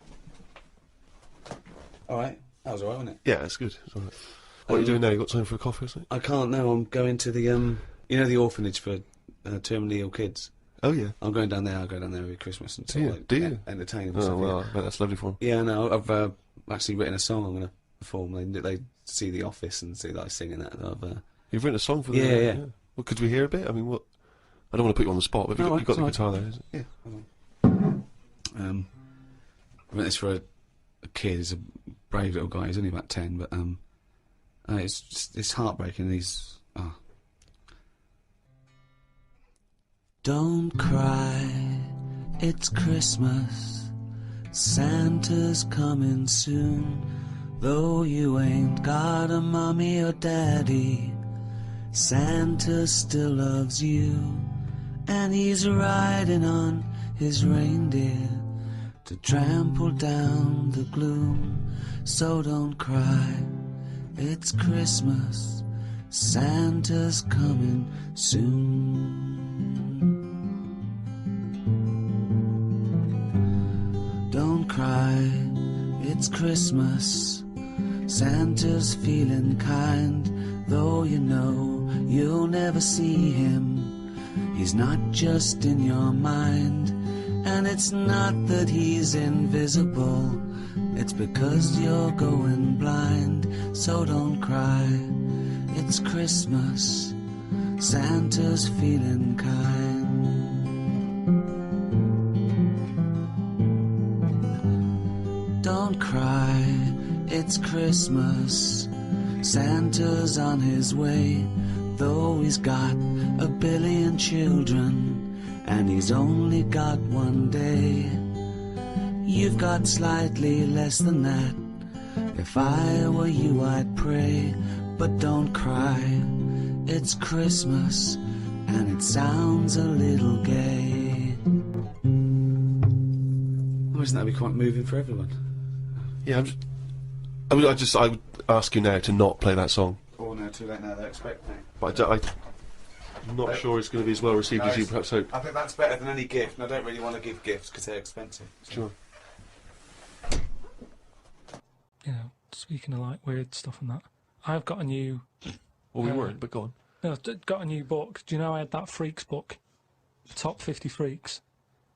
Alright. That was alright, wasn't it? Yeah, it's good. It's all right. What are you doing now? You got time for a coffee or something? I can't now. I'm going to the, you know, the orphanage for terminally ill kids. Oh, yeah. I'm going down there. I'll go down there every Christmas and sort of, like, do you? entertain them. Oh, stuff, well, I bet that's lovely for them. Yeah, no, I've actually written a song I'm going to perform. They see The Office and see that I sing in that. You've written a song for them? Yeah. Well, could we hear a bit? I mean, what? I don't want to put you on the spot, but you've got the guitar there, is it? Yeah. I wrote this for a kid. He's a brave little guy. He's only about 10, but it's heartbreaking. He's Don't cry, it's Christmas. Santa's coming soon. Though you ain't got a mommy or daddy, Santa still loves you. And he's riding on his reindeer to trample down the gloom. So don't cry, it's Christmas. Santa's coming soon. Don't cry, it's Christmas. Santa's feeling kind, though you know you'll never see him. He's not just in your mind, and it's not that he's invisible. It's because you're going blind. So don't cry, it's Christmas. Santa's feeling kind. Don't cry, it's Christmas. Santa's on his way, though he's got a billion children, and he's only got one day. You've got slightly less than that. If I were you, I'd pray, but don't cry, it's Christmas, and it sounds a little gay. Oh, isn't that be quite moving for everyone? Yeah, I would ask you now to not play that song. Oh no, too late now, they expect me. But I'm not sure it's going to be as well received as you perhaps hope. I think that's better than any gift, and I don't really want to give gifts because they're expensive. So. Sure. You know, speaking of like weird stuff and that, I've got a new. Well, we weren't, but go on. No, I've got a new book. Do you know I had that Freaks book, the top 50 freaks?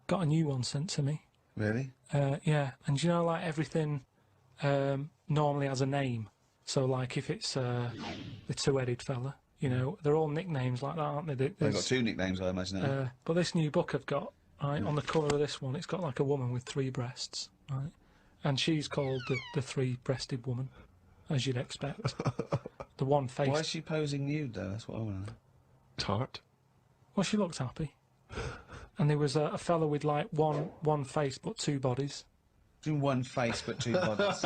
Got a new one sent to me. Really? Yeah, and do you know like everything normally has a name. So like if it's the two-headed fella, you know, they're all nicknames like that, aren't they? They've got two nicknames, I imagine. But this new book I've got, right, on the cover of this one, it's got like a woman with 3 breasts, right? And she's called the three-breasted woman, as you'd expect. The one face. Why is she posing nude though? That's what I want to know. Tart. Well, she looked happy. And there was a fella with like one face but 2 bodies. Do one face but 2 bodies.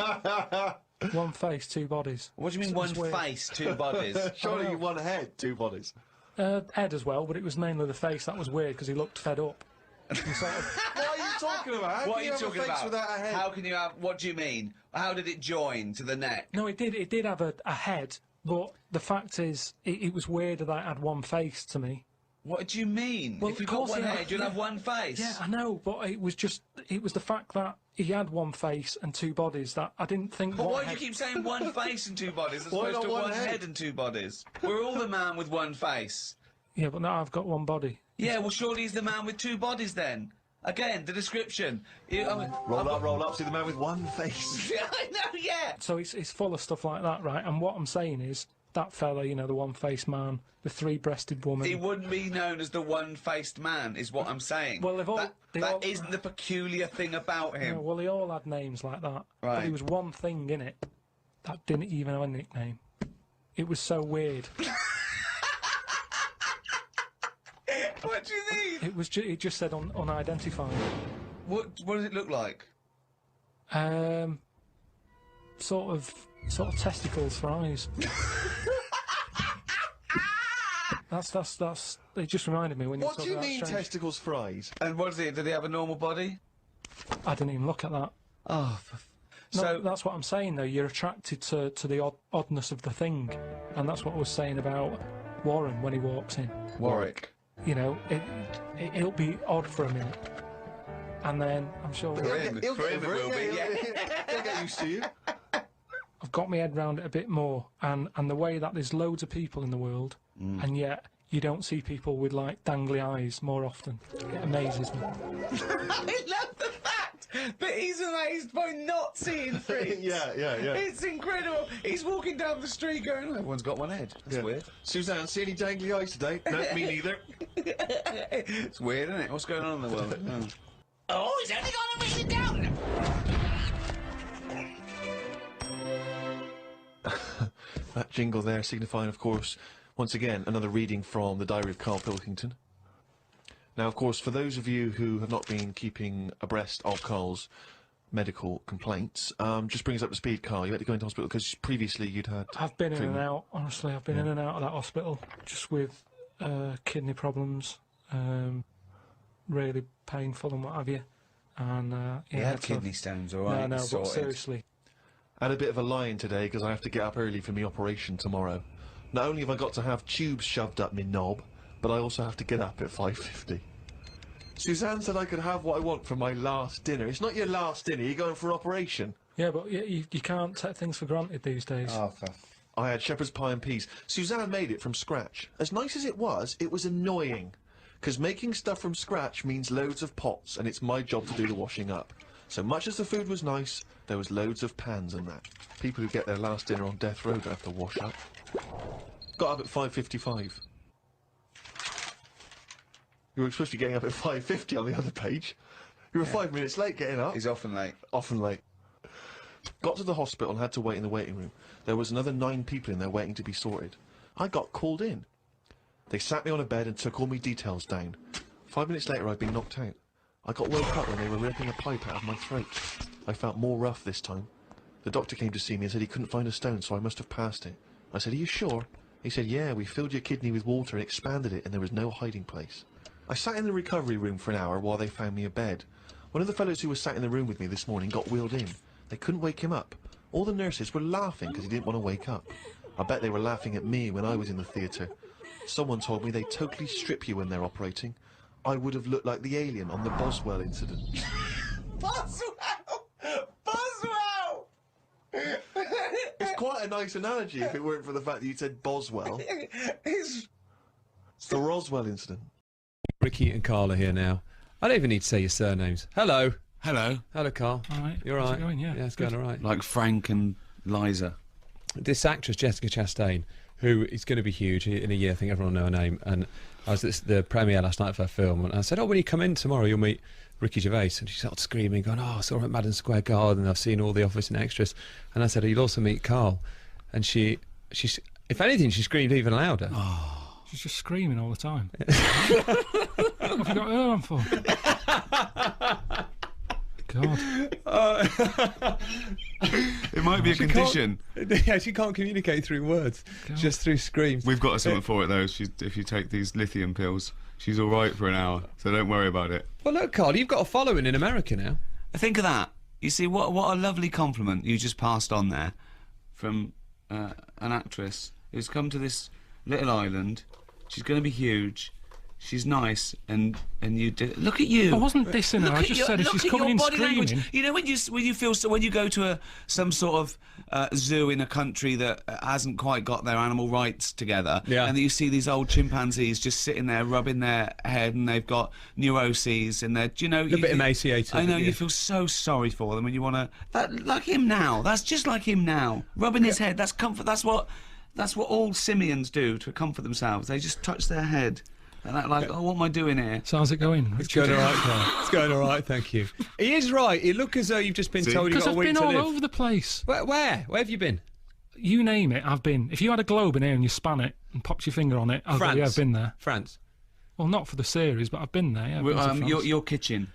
One face, 2 bodies. What do you mean one face, 2 bodies? Surely one head, 2 bodies. Head as well, but it was mainly the face that was weird because he looked fed up. What are you talking about? What are you talking about? How can you have? What do you mean? How did it join to the neck? No, it did. It did have a head, but the fact is, it was weird that it had one face to me. What do you mean? Well, if you've got one head, you'll have one face. Yeah, I know, but it was the fact that he had one face and 2 bodies that I didn't think. But why do you keep saying one face and 2 bodies as opposed to one head and 2 bodies? We're all the man with one face. Yeah, but now I've got one body. Yeah, well, surely he's the man with 2 bodies then. Again, the description. Roll up, see the man with one face. Yeah, I know, yeah. So it's full of stuff like that, right? And what I'm saying is, that fella, you know, the one-faced man, the 3-breasted woman. He wouldn't be known as the one-faced man, is what I'm saying. Well, that isn't the peculiar thing about him. Yeah, well, they all had names like that. Right. But there was one thing in it that didn't even have a nickname. It was so weird. What do you mean? It just said unidentified. What does it look like? sort of testicles for eyes. That's. It just reminded me when you were What do talking you about mean strange. testicles fries? And what is it? Did he have a normal body? I didn't even look at that. Oh, No, so that's what I'm saying though. You're attracted to the oddness of the thing, and that's what I was saying about Warren when he walks in. Warwick. You know, it'll be odd for a minute, and then I'm sure For him it will be. Yeah. He'll get used to you. I've got my head round it a bit more, and the way that there's loads of people in the world, and yet you don't see people with like dangly eyes more often. It amazes me. I love the fact that he's amazed by not seeing freaks. Yeah. It's incredible. He's walking down the street going, "Oh, everyone's got one head. That's weird." Suzanne, see any dangly eyes today? No, me neither. It's weird, isn't it? What's going on in the world? Oh, he's only gonna read it down. That jingle there signifying, of course, once again, another reading from the Diary of Karl Pilkington. Now, of course, for those of you who have not been keeping abreast of Karl's medical complaints, just bring us up to speed, Karl. You had to go into hospital because previously you'd had... I've been in and treatment. out, honestly. I've been in and out of that hospital just with kidney problems, really painful and what have you. And He had kidney stones, all right. No, but sorted. seriously. I had a bit of a lie-in today because I have to get up early for my operation tomorrow. Not only have I got to have tubes shoved up my knob, but I also have to get up at 5:50. Suzanne said I could have what I want for my last dinner. It's not your last dinner, you're going for an operation. Yeah, but you can't take things for granted these days. Oh, I had shepherd's pie and peas. Suzanne made it from scratch. As nice as it was annoying. Because making stuff from scratch means loads of pots, and it's my job to do the washing up. So much as the food was nice, there was loads of pans and that. People who get their last dinner on death row don't have to wash up. Got up at 5:55. You were supposed to be getting up at 5:50 on the other page. You were 5 minutes late getting up. He's often late. Often late. Got to the hospital and had to wait in the waiting room. There was another 9 people in there waiting to be sorted. I got called in. They sat me on a bed and took all my details down. 5 minutes later, I'd been knocked out. I got woke up when they were ripping a pipe out of my throat. I felt more rough this time. The doctor came to see me and said he couldn't find a stone, so I must have passed it. I said, "Are you sure?" He said, "Yeah, we filled your kidney with water and expanded it, and there was no hiding place." I sat in the recovery room for an hour while they found me a bed. One of the fellows who was sat in the room with me this morning got wheeled in. They couldn't wake him up. All the nurses were laughing because he didn't want to wake up. I bet they were laughing at me when I was in the theatre. Someone told me they totally strip you when they're operating. I would have looked like the alien on the Boswell incident. Boswell! Boswell! It's quite a nice analogy if it weren't for the fact that you said Boswell. It's the Roswell incident. Ricky and Karl are here now. I don't even need to say your surnames. Hello. Hello. Hello, Karl. All right. You're How's right. it going? Yeah, it's good. going all right. Like Frank and Liza. This actress, Jessica Chastain, who is going to be huge in a year, I think everyone will know her name, and I was at the premiere last night of her film, and I said, "Oh, when you come in tomorrow, you'll meet Ricky Gervais," and she started screaming, going, "Oh, I saw her at Madison Square Garden, I've seen all the Office and extras," and I said, "Oh, you'll also meet Karl," and she's, if anything, she screamed even louder. Oh, she's just screaming all the time. What have you got her on for? God. It might be a condition. Yeah, she can't communicate through words, just through screams. We've got something for it though. If you take these lithium pills, she's all right for an hour, so don't worry about it. Well, look, Karl, you've got a following in America now. Think of that. You see, what a lovely compliment you just passed on there from an actress who's come to this little island. She's going to be huge. She's nice, and you did. Look at you. I wasn't dissing her. I just said if she's coming in screaming. Language. You know when you feel when you go to some sort of zoo in a country that hasn't quite got their animal rights together, and you see these old chimpanzees just sitting there rubbing their head, and they've got neuroses, and they're a bit emaciated. I know you feel so sorry for them, and you want to like him now. That's just like him now, rubbing his head. That's comfort. That's what all simians do to comfort themselves. They just touch their head. And that, like, oh, what am I doing here? So how's it going? It's going all right, Karl. It's going all right, thank you. He is right. You look as though you've just been told you've got a week to live. Because I've been all over the place. Where? Where have you been? You name it, I've been. If you had a globe in here and you span it and popped your finger on it, I'd go, yeah, I've been there. France? Well, not for the series, but I've been there. Yeah, I've been to France. Your kitchen?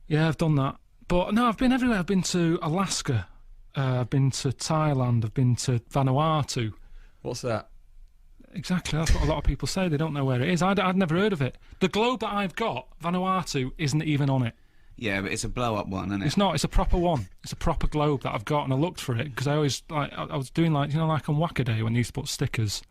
Yeah, I've done that. But no, I've been everywhere. I've been to Alaska. I've been to Thailand. I've been to Vanuatu. What's that? Exactly, that's what a lot of people say. They don't know where it is. I'd never heard of it. The globe that I've got, Vanuatu, isn't even on it. Yeah, but it's a blow-up one, isn't it? It's not. It's a proper one. It's a proper globe that I've got, and I looked for it because I always I was doing like like on Wackaday when you used to put stickers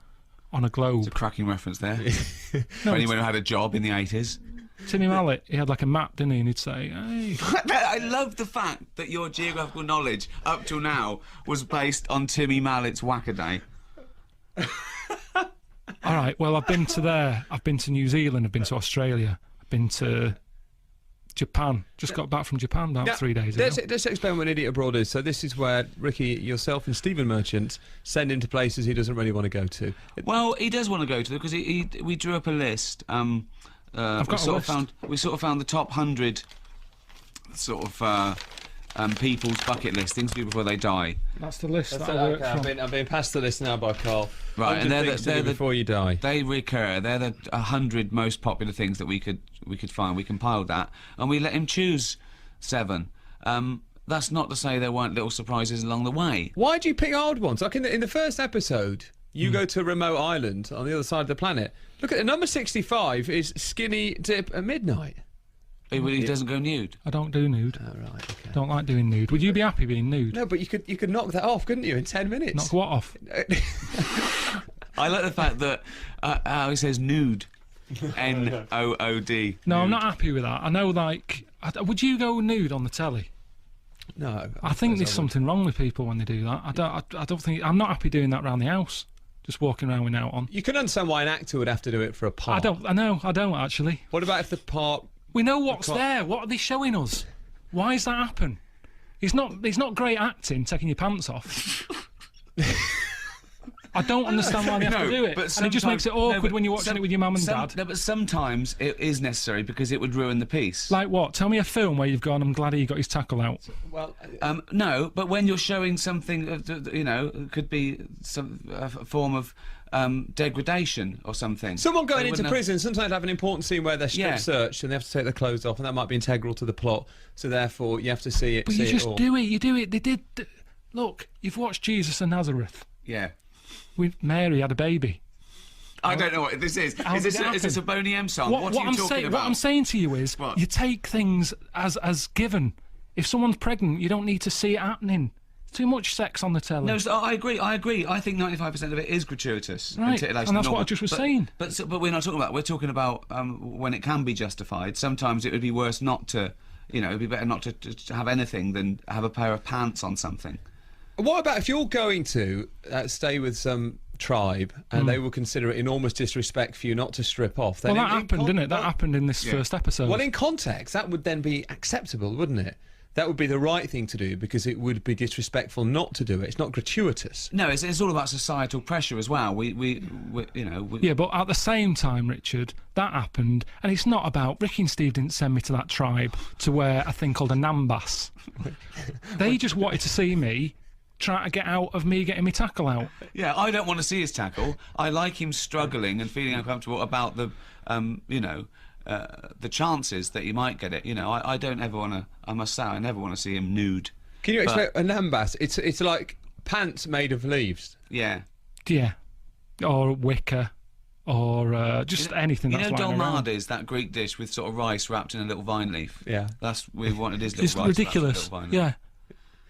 on a globe. It's a cracking reference there. For anyone who had a job in the 80s. Timmy Mallet, he had like a map, didn't he? And he'd say, "Hey." I love the fact that your geographical knowledge up till now was based on Timmy Mallet's Wackaday. All right. Well, I've been to there. I've been to New Zealand. I've been to Australia. I've been to Japan. Just got back from Japan about 3 days ago. Let's explain what an idiot abroad is. So this is where Ricky, yourself, and Stephen Merchant send him to places he doesn't really want to go to. Well, he does want to go to them because we drew up a list. I've got a list. We sort of found the top 100 sort of people's bucket list, things to do before they die. That's the list. That's that I work from. I've been passed the list now by Carl. Right, and they're before you die. They recur. They're the 100 most popular things that we could find. We compiled that, and we let him choose 7. That's not to say there weren't little surprises along the way. Why do you pick old ones? Like in the first episode, you go to a remote island on the other side of the planet. Look at the number 65 is Skinny Dip at Midnight. He doesn't go nude. I don't do nude. Oh, right, okay. Don't like doing nude. Would you be happy being nude? No, but you could knock that off, couldn't you, in 10 minutes? Knock what off? I like the fact that how he says nude. N-O-O-D. No, I'm not happy with that. I know, like... would you go nude on the telly? No. I think there's something wrong with people when they do that. I don't think... I'm not happy doing that around the house. Just walking around with out on. You can understand why an actor would have to do it for a part. I don't actually. What about if the part... We know what's there. What are they showing us? Why does that happen? He's not great acting, taking your pants off. I don't understand why they have to do it. And it just makes it awkward when you're watching it with your mum and dad. No, but sometimes it is necessary because it would ruin the piece. Like what? Tell me a film where you've gone, I'm glad he got his tackle out. Well, no, but when you're showing something, it could be a form of degradation or something. Someone going into prison sometimes have an important scene where they're strip searched and they have to take their clothes off, and that might be integral to the plot. So therefore, you have to see it. But you just do it. You do it. They did. Look, you've watched Jesus of Nazareth. Yeah. Mary had a baby. I don't know what this is. Is this a Boney M song? What are you talking about? What I'm saying to you is, you take things as given. If someone's pregnant, you don't need to see it happening. Too much sex on the telly. No, I agree. I think 95% of it is gratuitous. Right, and that's what I just was saying. But we're not talking about. We're talking about when it can be justified. Sometimes it would be worse not to. It'd be better not to have anything than have a pair of pants on something. What about if you're going to stay with some tribe and they will consider it enormous disrespect for you not to strip off? Well, that happened, didn't it? That happened in this first episode. Well, in context, that would then be acceptable, wouldn't it? That would be the right thing to do because it would be disrespectful not to do it. It's not gratuitous. No, it's all about societal pressure as well. Yeah, but at the same time, Richard, that happened, and it's not about... Ricky and Steve didn't send me to that tribe to wear a thing called a nambas. They just wanted to see me trying to get out of me getting my tackle out. Yeah, I don't want to see his tackle. I like him struggling and feeling uncomfortable about the, the chances that he might get it. I don't ever want to. I must say, I never want to see him nude. Can you explain a nambas? It's like pants made of leaves. Yeah. Yeah. Or wicker. Or just anything that's lying around. Dolmades, that Greek dish with sort of rice wrapped in a little vine leaf. Yeah. We wanted his little it's rice ridiculous. Vine leaf. Yeah.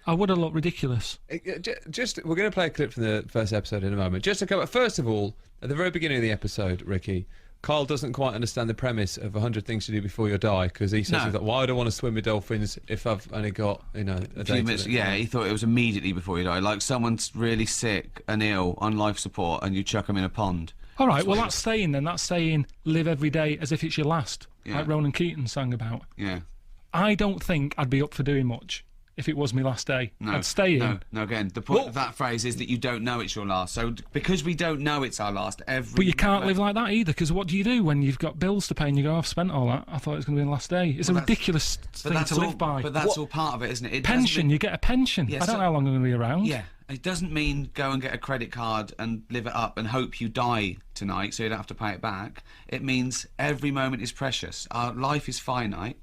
I would have looked ridiculous. We're going to play a clip from the first episode in a moment. Just to come up, first of all, at the very beginning of the episode, Ricky, Karl doesn't quite understand the premise of 100 things to do before you die, because he says, why would I want to swim with dolphins if I've only got, a day minutes, he thought it was immediately before you die. Like someone's really sick and ill on life support and you chuck them in a pond. All right, well, that's saying live every day as if it's your last, like Ronan Keating sang about. Yeah. I don't think I'd be up for doing much if it was my last day. No, I'd stay in. No, again, the point of that phrase is that you don't know it's your last. So because we don't know it's our last, But you can't live like that either, because what do you do when you've got bills to pay and you go, I've spent all that, I thought it was going to be the last day. It's a ridiculous thing to live by. But that's all part of it, isn't it? Pension, you get a pension. I don't know how long I'm going to be around. Yeah, it doesn't mean go and get a credit card and live it up and hope you die tonight so you don't have to pay it back. It means every moment is precious. Our life is finite,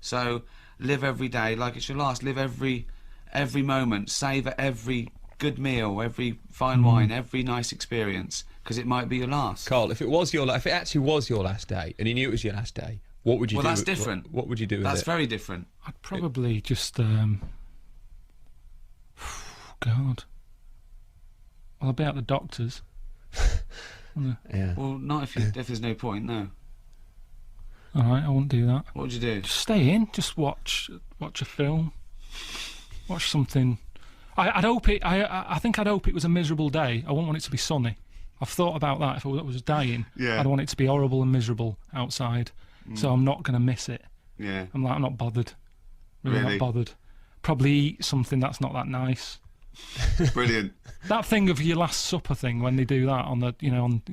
so live every day like it's your last. Live every every moment, savour every good meal, every fine wine, every nice experience, because it might be your last. Carl, if it actually was your last day, and you knew it was your last day, what would you do? Well, that's different. What would you do with it? That's very different. I'd probably just, God. Well, I'd be at the doctor's. Yeah. Well, not if there's no point, no. Alright, I wouldn't do that. What would you do? Just stay in, just watch a film. Watch something. I think I'd hope it was a miserable day. I wouldn't want it to be sunny. I've thought about that. If I was dying, Yeah. I'd want it to be horrible and miserable outside. So I'm not going to miss it. Yeah. I'm not bothered. Really Really? not bothered. Probably eat something that's not that nice. Brilliant. That thing of your Last Supper thing when they do that on the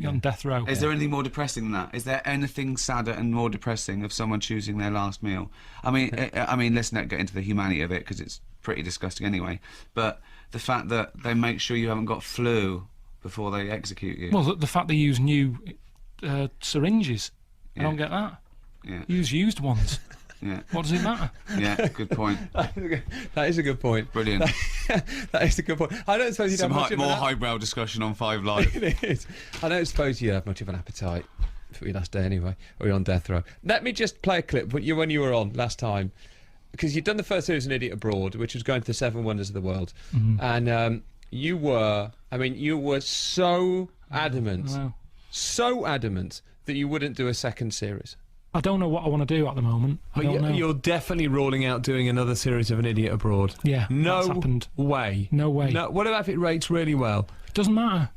on death row. Is there anything more depressing than that? Is there anything sadder and more depressing of someone choosing their last meal? I mean, let's not get into the humanity of it because it's pretty disgusting anyway. But the fact that they make sure you haven't got flu before they execute you. Well, the fact they use new syringes. I Yeah. don't get that. Yeah. Use used ones. Yeah. What does it matter? Yeah. Good point. That is a good point. Brilliant. That is a good point. I don't suppose you'd Some have much of more an highbrow discussion on 5 Live. It is. I don't suppose you have much of an appetite for your last day anyway, or you're on death row. Let me just play a clip when you were on last time, because you'd done the first series of An Idiot Abroad, which was going to the 7 Wonders of the World, and you were so adamant, Wow. so adamant that you wouldn't do a second series. I don't know what I want to do at the moment. I don't know. You're definitely ruling out doing another series of An Idiot Abroad. Yeah, No that's happened. way. No way. No. What about if it rates really well? It doesn't matter.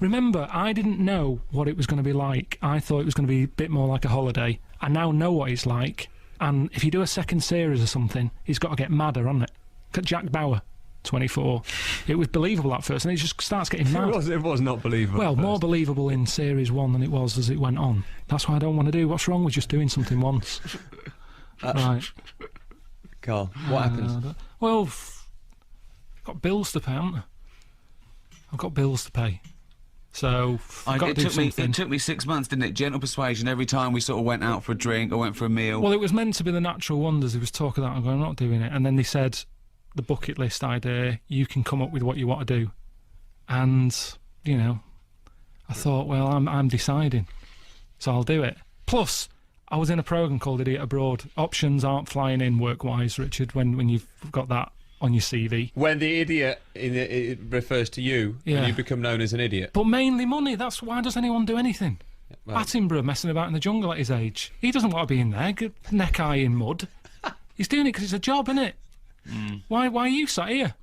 Remember, I didn't know what it was going to be like. I thought it was going to be a bit more like a holiday. I now know what it's like. And if you do a second series or something, it's got to get madder, hasn't it? Look at Jack Bauer, 24. It was believable at first, and it just starts getting mad. It was not believable. Well, at more first. believable in series 1 than it was as it went on. That's what I don't want to do. What's wrong with just doing something once? Right. Carl, what happens? Well, I've got bills to pay, haven't I? I've got bills to pay. So, I've got to do something. It took me 6 months, didn't it? Gentle persuasion every time we sort of went out for a drink or went for a meal. Well, it was meant to be the Natural Wonders. There was talk of that. I'm going, I'm not doing it. And then they said, the bucket list idea, you can come up with what you want to do. And, you know, I thought, well, I'm deciding. So I'll do it. Plus, I was in a programme called Idiot Abroad. Options aren't flying in work-wise, Richard, when you've got that on your CV. When the idiot it refers to you, Yeah. and you become known as an idiot. But mainly money. That's why does anyone do anything? Well- Attenborough messing about in the jungle at his age. He doesn't want to be in there, neck high in mud. He's doing it because it's a job, isn't it? Why are you sat here?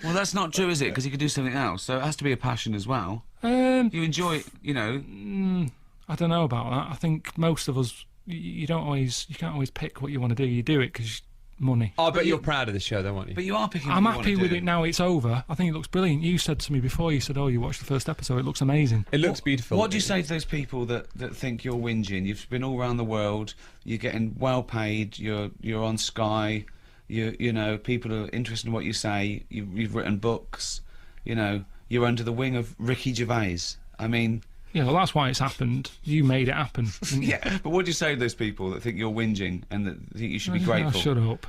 Well, that's not true, is it? Because you could do something else. So it has to be a passion as well. You enjoy, you know. I don't know about that. I think most of us, you can't always pick what you want to do. You do it because money. I bet you're proud of the show, though, aren't you? But you are picking. I'm what you happy wanna with do. it now. It's over. I think it looks brilliant. You said to me before. You said, "Oh, you watched the first episode. It looks amazing." It looks beautiful. What do you say to those people that think you're whinging? You've been all around the world. You're getting well paid. You're on Sky. You know, people are interested in what you say. You've written books. You know, you're under the wing of Ricky Gervais. I mean, Yeah, well, that's why it's happened. You made it happen. didn't you? yeah. But what do you say to those people that think you're whinging and that think you should be Oh, grateful? shut up.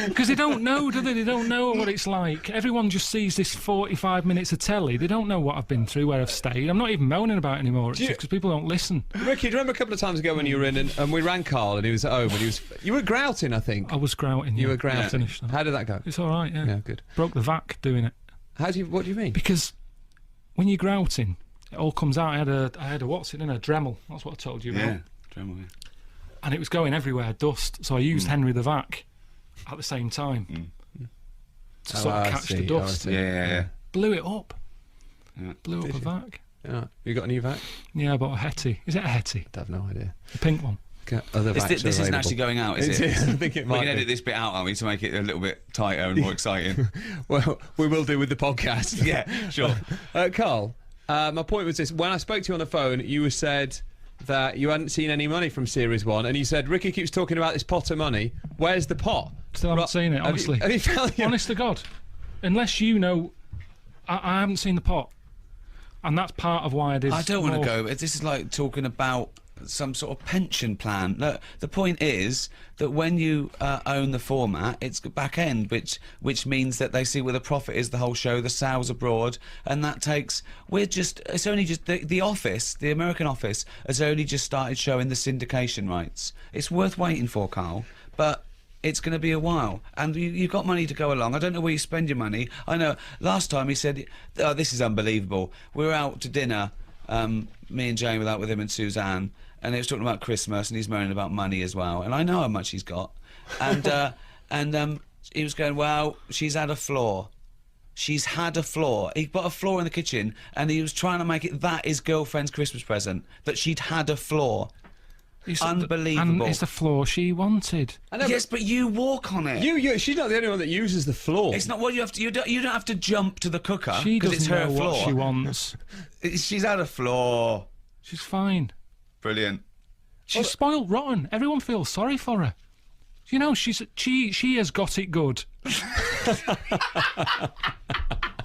Because they don't know, do they? They don't know what it's like. Everyone just sees this 45 minutes of telly. They don't know what I've been through, where I've stayed. I'm not even moaning about it anymore, because people don't listen. Ricky, do you remember a couple of times ago when you were in and we rang Karl and he was at home and you were grouting, I think. I was grouting. You yeah. were grouting. I finished that. How did that go? It's all right, yeah. Yeah, good. Broke the vac doing it. What do you mean? Because when you're grouting, it all comes out. I had a what's it in a Dremel. That's what I told you about. Yeah, Dremel, yeah. And it was going everywhere, dust. So I used Henry the Vac at the same time to sort of catch the dust. Yeah. Blew it up. Yeah. Blew up a vac. Yeah. You got a new vac? Yeah, I bought a Hetty. Is it a Hetty? I have no idea. The pink one. Other vacs This are isn't available. actually going out, is it? I think it We might can be. edit this bit out, aren't we, to make it a little bit tighter and more exciting. Well, we will do with the podcast. Yeah, sure. Karl, my point was this. When I spoke to you on the phone, you said that you hadn't seen any money from Series 1, and you said, Ricky keeps talking about this pot of money. Where's the pot? Still haven't seen it, honestly. Have you found it? Honest to God. Unless you know... I haven't seen the pot. And that's part of why I did I don't want to more. go, but this is like talking about some sort of pension plan. Look, the point is that when you own the format, it's back end, which means that they see where the profit is the whole show, the sales abroad, and that takes. It's only just the Office, the American Office, has only just started showing the syndication rights. It's worth waiting for, Carl, but. It's going to be a while, and you've got money to go along. I don't know where you spend your money. I know last time he said, "Oh, this is unbelievable. We were out to dinner, me and Jane were out with him and Suzanne, and he was talking about Christmas, and he's moaning about money as well. And I know how much he's got, and he was going, well, she's had a flaw. She's had a flaw. He put a flaw in the kitchen, and he was trying to make it that his girlfriend's Christmas present, that she'd had a flaw." Unbelievable. And it's the floor she wanted. Yes, but you walk on it. She's not the only one that uses the floor. It's not what you have to. You don't have to jump to the cooker She because doesn't it's her know floor. what she wants. She's had a flaw. She's fine. Brilliant. She's spoiled rotten. Everyone feels sorry for her. You know, she has got it good.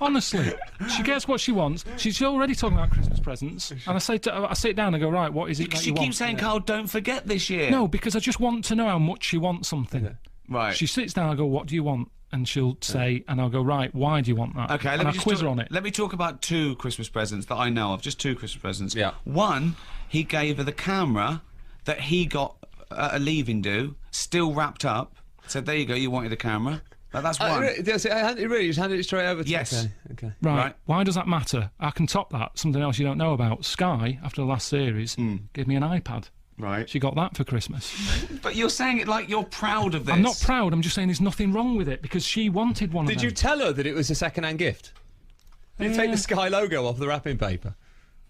Honestly, she gets what she wants. She's already talking about Christmas presents, and I sit down and go, right, what is it that She you want? keeps saying, Carl, don't forget this year. No, because I just want to know how much she wants something. Right. She sits down, I go, what do you want? And she'll say, and I'll go, right, why do you want that? Okay, and I'll quiz her on it. Let me talk about 2 Christmas presents that I know of. Just 2 Christmas presents. Yeah. One, he gave her the camera that he got at a leaving do, still wrapped up. Said, there you go, you wanted a camera. That's one. He really just handed it straight over to Yes. Okay. Right. Why does that matter? I can top that. Something else you don't know about. Sky, after the last series, gave me an iPad. Right. She got that for Christmas. But you're saying it like you're proud of this. I'm not proud. I'm just saying there's nothing wrong with it because she wanted one of them. Did you tell her that it was a second-hand gift? Did you take the Sky logo off the wrapping paper?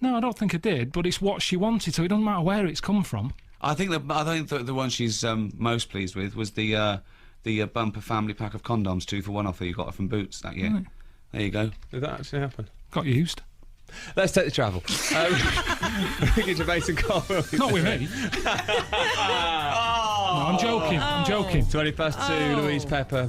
No, I don't think I did, but it's what she wanted, so it doesn't matter where it's come from. I think the one she's most pleased with was the bumper family pack of condoms 2 for 1 offer you got from Boots that year. Right. There you go. Did that actually happen? Got used. Let's take the travel. Ricky Gervais and Karl. Not with me. No, I'm joking. I'm joking. 20 past 2, Louise Pepper.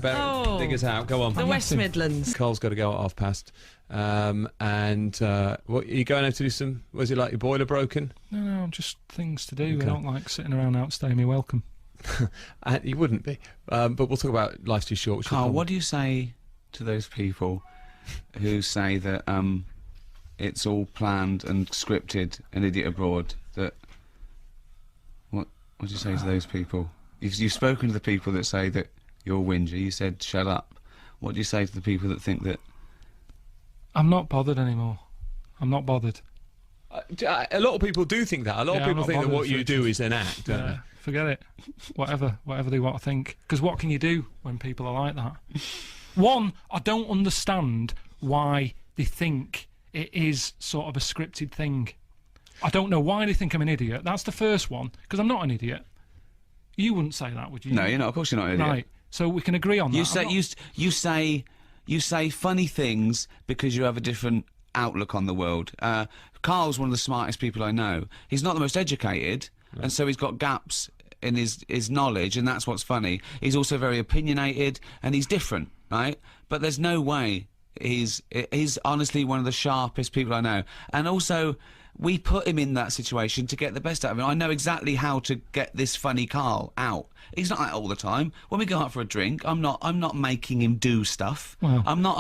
Dig us out. Go on. The West Midlands. Carl's got to go at 1:30. What are you going out to do some? Was it like your boiler broken? No, just things to do. I don't like sitting around outstaying me welcome. You wouldn't be. But we'll talk about Life's Too Short. Carl, what do you say to those people who say that it's all planned and scripted, An Idiot Abroad? What do you say to those people? You've spoken to the people that say that you're a whinger. You said shut up. What do you say to the people that think that? I'm not bothered anymore. I'm not bothered. A lot of people do think that. A lot of people think that what you do is an act, don't they? Forget it. Whatever they want to think. Because what can you do when people are like that? One, I don't understand why they think it is sort of a scripted thing. I don't know why they think I'm an idiot. That's the first one. Because I'm not an idiot. You wouldn't say that, would you? No, you're not. Of course you're not an idiot. Right. So we can agree on that. You say funny things because you have a different outlook on the world. Karl's one of the smartest people I know. He's not the most educated, and so he's got gaps in his knowledge, and that's what's funny. He's also very opinionated, and he's different, right? But there's no way he's honestly one of the sharpest people I know. And also, we put him in that situation to get the best out of him. I know exactly how to get this funny Karl out. He's not like all the time. When we go out for a drink, I'm not making him do stuff. Wow. I'm not.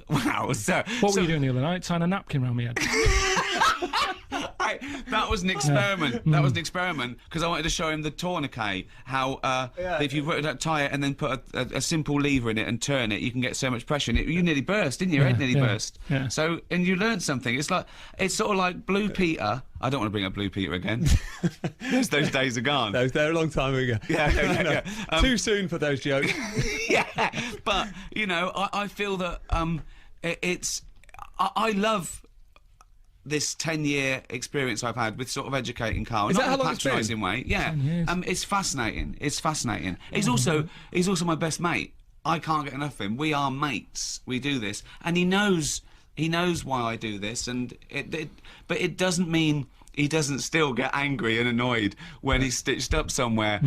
Wow. What were you doing the other night? Tying a napkin around my head. That was an experiment. That was an experiment because I wanted to show him the tourniquet. How if you tie it and then put a simple lever in it and turn it, you can get so much pressure. And you nearly burst, didn't you? Your head nearly burst. Yeah. So and you learned something. It's sort of like Blue Peter. I don't want to bring up Blue Peter again. Those days are gone. They're a long time ago. Yeah. Too soon for those jokes. Yeah, but you know, I feel that I love this 10-year experience I've had with sort of educating Karl. Is not that how in a long it's been? patronising way. Yeah. 10 years. It's fascinating. It's fascinating. He's also my best mate. I can't get enough of him. We are mates. We do this, and he knows why I do this, and but it doesn't mean he doesn't still get angry and annoyed when he's stitched up somewhere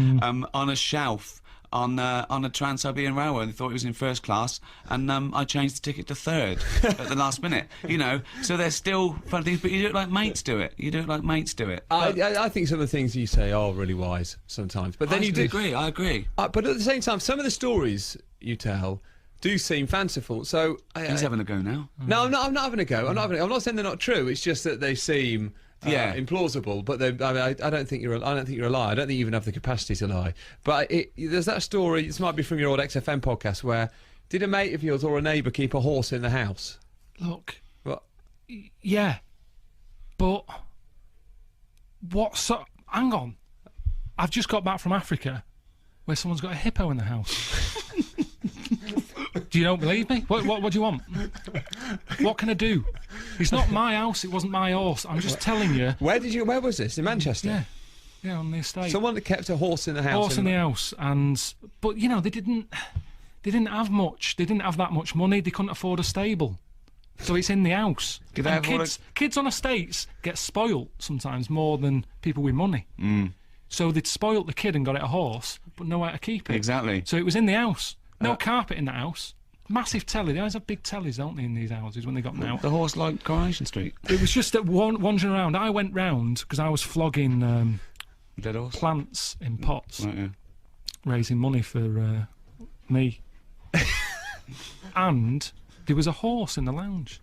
on a shelf on a Trans-Siberian Railway and they thought he was in first class, and I changed the ticket to third at the last minute. You know, so there's still fun things, but you do it like mates do it. You do it like mates do it. I think some of the things you say are really wise sometimes, but then I you do agree. I agree. But at the same time, some of the stories you tell do seem fanciful. So He's having a go now. No, I'm not having a go. I'm not saying they're not true. It's just that they seem implausible. But I don't think you're a liar. I don't think you even have the capacity to lie. But there's that story. This might be from your old XFM podcast where did a mate of yours or a neighbour keep a horse in the house? Look. What? Yeah. But hang on. I've just got back from Africa where someone's got a hippo in the house. Do you don't believe me? What do you want? What can I do? It's not my house, it wasn't my horse. I'm just telling you. Where was this? In Manchester? Yeah, on the estate. Someone that kept a horse in the house. Horse in the house, but you know, they didn't have much. They didn't have that much money. They couldn't afford a stable. So it's in the house. Kids on estates get spoilt sometimes more than people with money. So they'd spoilt the kid and got it a horse, but nowhere to keep it. Exactly. So it was in the house. No carpet in the house. Massive telly. They always have big tellies, don't they, in these houses when they got them out. The horse like Coronation Street. It was just that wandering around. I went round because I was flogging dead horse plants in pots, right, yeah. raising money for me. And there was a horse in the lounge.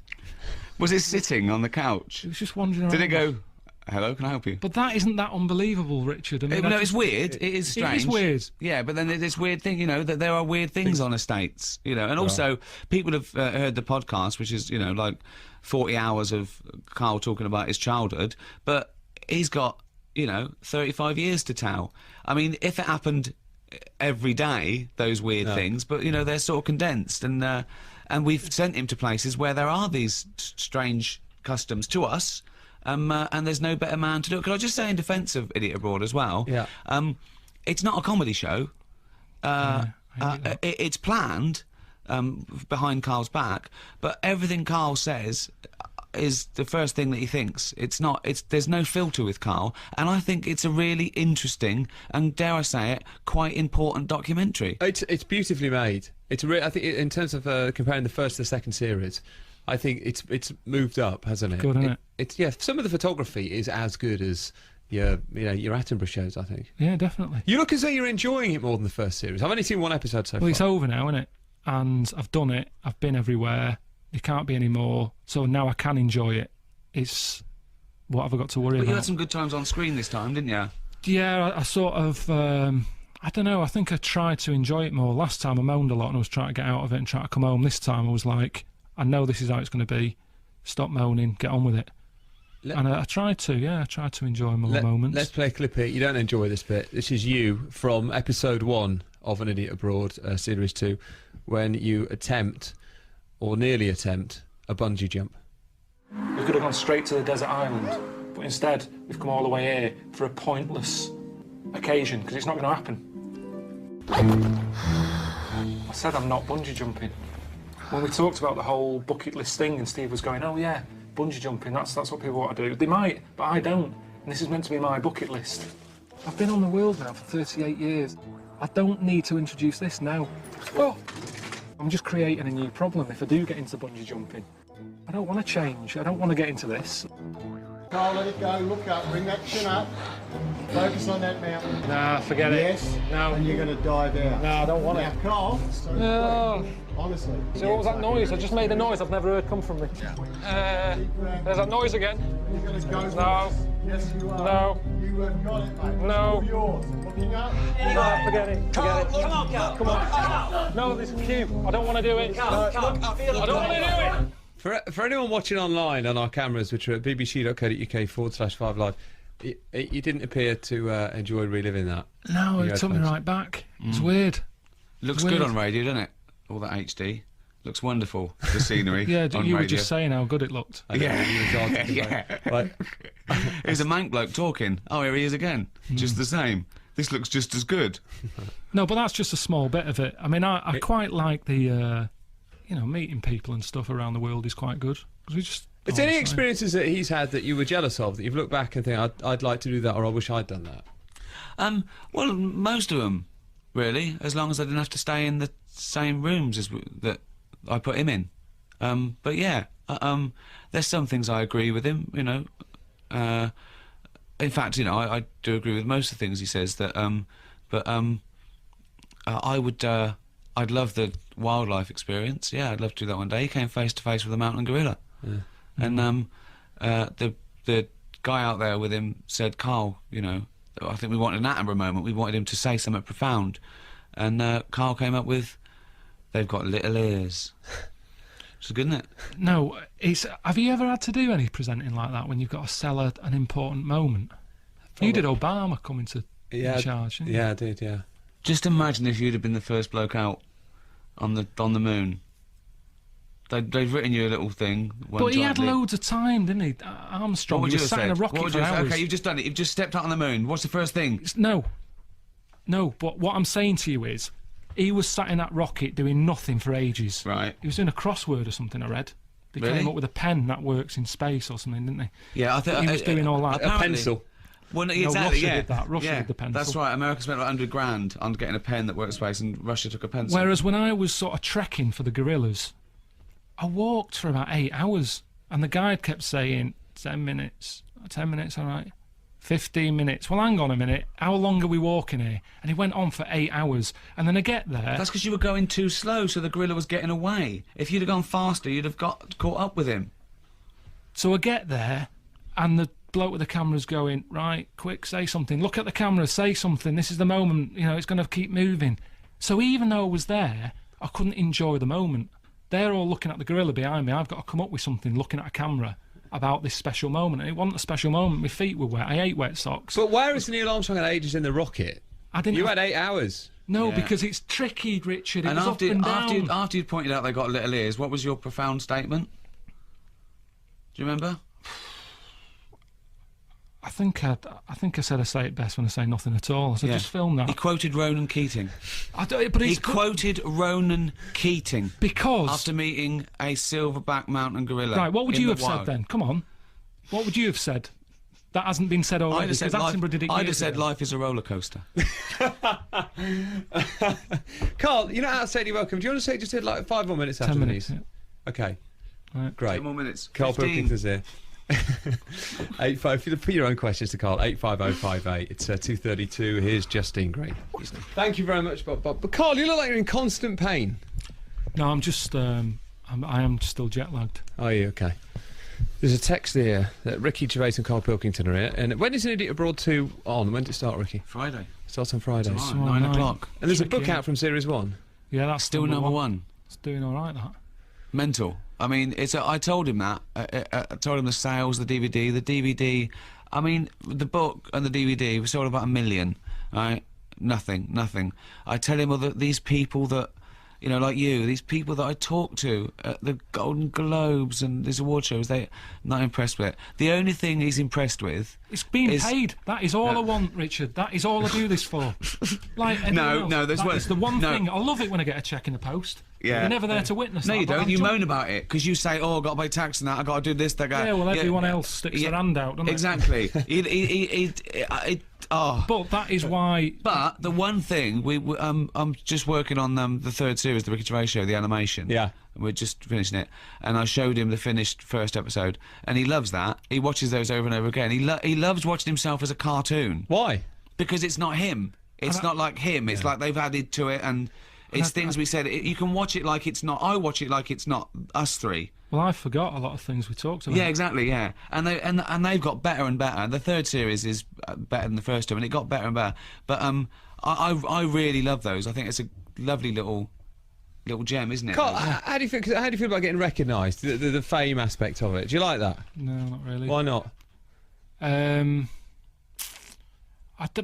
Was it sitting on the couch? It was just wandering around. Did it go, hello, can I help you? But that isn't that unbelievable, Richard. I mean, no, it's weird. It is strange. It is weird. Yeah, but then there's this weird thing, you know, that there are weird things on estates, you know, and also people have heard the podcast, which is, you know, like 40 hours of Karl talking about his childhood, but he's got, you know, 35 years to tell. I mean, if it happened every day, those weird things, but, you know, they're sort of condensed, and we've sent him to places where there are these strange customs to us, and there's no better man to do it. Could I just say in defence of Idiot Abroad as well? Yeah. It's not a comedy show. It's planned behind Karl's back, but everything Karl says is the first thing that he thinks. There's no filter with Karl, and I think it's a really interesting and, dare I say it, quite important documentary. It's beautifully made. I think in terms of comparing the first to the second series, I think it's moved up, hasn't it? Good, isn't it? Some of the photography is as good as your Attenborough shows, I think. Yeah, definitely. You look as though you're enjoying it more than the first series. I've only seen one episode so far. Well, it's over now, isn't it? And I've done it. I've been everywhere. There can't be any more. So now I can enjoy it. It's what have I got to worry about? But you had some good times on screen this time, didn't you? Yeah, I sort of. I don't know. I think I tried to enjoy it more. Last time I moaned a lot and I was trying to get out of it and try to come home. This time I was like, I know this is how it's going to be. Stop moaning. Get on with it. And I tried to. Yeah, I tried to enjoy more moments. Let's play a clip here. You don't enjoy this bit. This is you from episode 1 of An Idiot Abroad, series 2, when you attempt, or nearly attempt, a bungee jump. We could have gone straight to the desert island, but instead we've come all the way here for a pointless occasion because it's not going to happen. I said I'm not bungee jumping. When we talked about the whole bucket list thing and Steve was going, oh yeah, bungee jumping, that's what people want to do. They might, but I don't. And this is meant to be my bucket list. I've been on the world now for 38 years. I don't need to introduce this now. Well, I'm just creating a new problem if I do get into bungee jumping. I don't want to change. I don't want to get into this. Karl, let it go. Look up. Bring that chin up. Focus on that mountain. Nah, forget it. Yes. No. And you're going to dive out. No, I don't want now, it. Karl. So No. Honestly. So what was that noise? I just made a noise I've never heard come from me. There's that noise again. You're going to go. No. Yes, you are. No. You have got it, mate. No. It's all yours. Looking up. No, forget it. Karl, Forget it. come on, Karl. Come on. No, this is cute. I don't want to do it. Karl, Karl, I feel I don't want to do it. For anyone watching online on our cameras, which are at bbc.co.uk/5live, you didn't appear to enjoy reliving that. No, it took me right back. It's weird. Looks good on radio, doesn't it? All that HD. Looks wonderful, the scenery. Yeah, on you were radio. just saying how good it looked. Yeah. Here's a mank bloke talking. Oh, here he is again. Just the same. This looks just as good. No, but that's just a small bit of it. I mean, I quite like the, meeting people and stuff around the world is quite good. 'Cause we just. Is there any experiences that he's had that you were jealous of, that you've looked back and think, I'd like to do that, or I wish I'd done that? Well, most of them, really, as long as I didn't have to stay in the same rooms as that I put him in. But yeah, there's some things I agree with him, you know. In fact, you know, I do agree with most of the things he says. That, I'd love the wildlife experience. Yeah, I'd love to do that one day. He came face to face with a mountain gorilla, and the guy out there with him said, "Karl, you know, I think we wanted an Attenborough moment. We wanted him to say something profound," and Karl came up with, "They've got little ears." Which is good, isn't it? No, have you ever had to do any presenting like that when you've got to sell an important moment? You did Obama coming to in charge, didn't you? Yeah, I did, yeah. Just imagine if you'd have been the first bloke out on the moon. They've written you a little thing. But he had loads of time, didn't he? Armstrong, What would he you was have sat in a said? rocket What would for you have said? hours. Okay, you've just done it. You've just stepped out on the moon. What's the first thing? No, but what I'm saying to you is, he was sat in that rocket doing nothing for ages. Right. He was doing a crossword or something, I read. They Really? came up with a pen that works in space or something, didn't they? Yeah, I think He was doing all that. apparently- A pencil. Well, No, exactly. Russia Yeah, did that. Russia yeah, did the pencil. That's right. America spent about $100,000 on getting a pen that works space, and Russia took a pencil. Whereas when I was sort of trekking for the gorillas, I walked for about 8 hours, and the guide kept saying, 10 minutes, 10 minutes, all right, 15 minutes. Well, hang on a minute, how long are we walking here? And he went on for 8 hours, and then I get there... That's because you were going too slow, so the gorilla was getting away. If you'd have gone faster, you'd have got caught up with him. So I get there, and the bloke with the camera's going, right, quick, say something. Look at the camera, say something. This is the moment, you know, it's going to keep moving. So even though I was there, I couldn't enjoy the moment. They're all looking at the gorilla behind me. I've got to come up with something, looking at a camera, about this special moment. And it wasn't a special moment. My feet were wet. I ate wet socks. But where is Neil Armstrong had ages in the rocket? I didn't. You had 8 hours. No, Yeah. because it's tricky, Richard. It And was after, up and down. after you'd pointed out they got little ears, what was your profound statement? Do you remember? I think I said I say it best when I say nothing at all. So just film that. He quoted Ronan Keating. But He it's quoted Ronan Keating because after meeting a silverback mountain gorilla. Right, what would in you the have said wild. then? Come on. What would you have said? That hasn't been said already. I'd have said, because Attenborough did it I'd have years said ago. life is a roller coaster. Karl, you're not outside, you're welcome. Do you want to say just did like 5 more minutes 10 after minutes. these? Okay. Right. Great. 10 more minutes. Karl 15. Pilkington's here. 85. Put your own questions to Karl. 85058. It's 2:32. Here's Justine Green. Thank you very much, Bob. But Karl, you look like you're in constant pain. No, I'm just. I am still jet lagged. Are you okay? There's a text here that Ricky Gervais and Karl Pilkington are here. And when is An Idiot Abroad 2 on? When did it start, Ricky? Friday. Starts on Friday. Tomorrow, 9 o'clock. And there's a Tricky, book yeah. out from Series 1. Yeah, that's Still number one. It's doing all right. That. Mental. I mean, I told him that. I told him the sales, the DVD. I mean, the book and the DVD were sold about 1 million. Right? Nothing. I tell him these people that, you know, like you, these people that I talk to at the Golden Globes and these award shows, they're not impressed with it. The only thing he's impressed with It's being paid. That is all I want, Richard. That is all I do this for. Like anything else. there's That one. is the one no. thing. I love it when I get a check in the post. Yeah. You're never there to witness No, that. you but don't. I'm You ju- moan about it because you say, "Oh, I've got to pay tax and that. I've got to do this, that guy." Yeah, well, everyone else sticks their hand out, doesn't Exactly. But that is why. But the one thing I'm just working on the third series, the Ricky Gervais Show, the animation. Yeah. We're just finishing it, and I showed him the finished first episode, and he loves that. He watches those over and over again. He loves watching himself as a cartoon. Why? Because it's not him. It's not like him. It's like they've added to it, and it's things we said. You can watch it like it's not. I watch it like it's not us three. Well, I forgot a lot of things we talked about. Yeah, exactly. Yeah, and they've got better and better. The third series is better than the first two, and it got better and better. But I really love those. I think it's a lovely little gem, isn't it? Karl, how do you feel about getting recognised? The fame aspect of it. Do you like that? No, not really. Why not?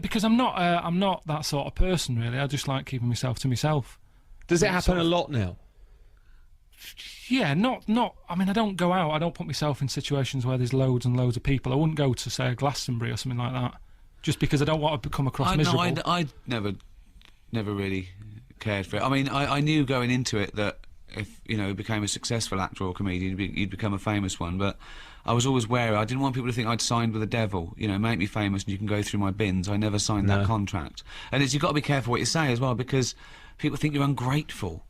Because I'm not that sort of person, really. I just like keeping myself to myself. Does it happen sort a of- lot now? Yeah, not. I mean, I don't go out. I don't put myself in situations where there's loads and loads of people. I wouldn't go to, say, a Glastonbury or something like that, just because I don't want to come across miserable. I never really cared for it. I mean, I knew going into it that if you know, became a successful actor or comedian, you'd become a famous one. But I was always wary. I didn't want people to think I'd signed with the devil. You know, make me famous and you can go through my bins. I never signed that contract. And you've got to be careful what you say as well, because people think you're ungrateful.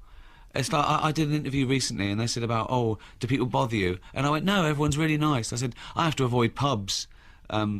It's like, I did an interview recently and they said about, oh, do people bother you? And I went, no, everyone's really nice. I said, I have to avoid pubs.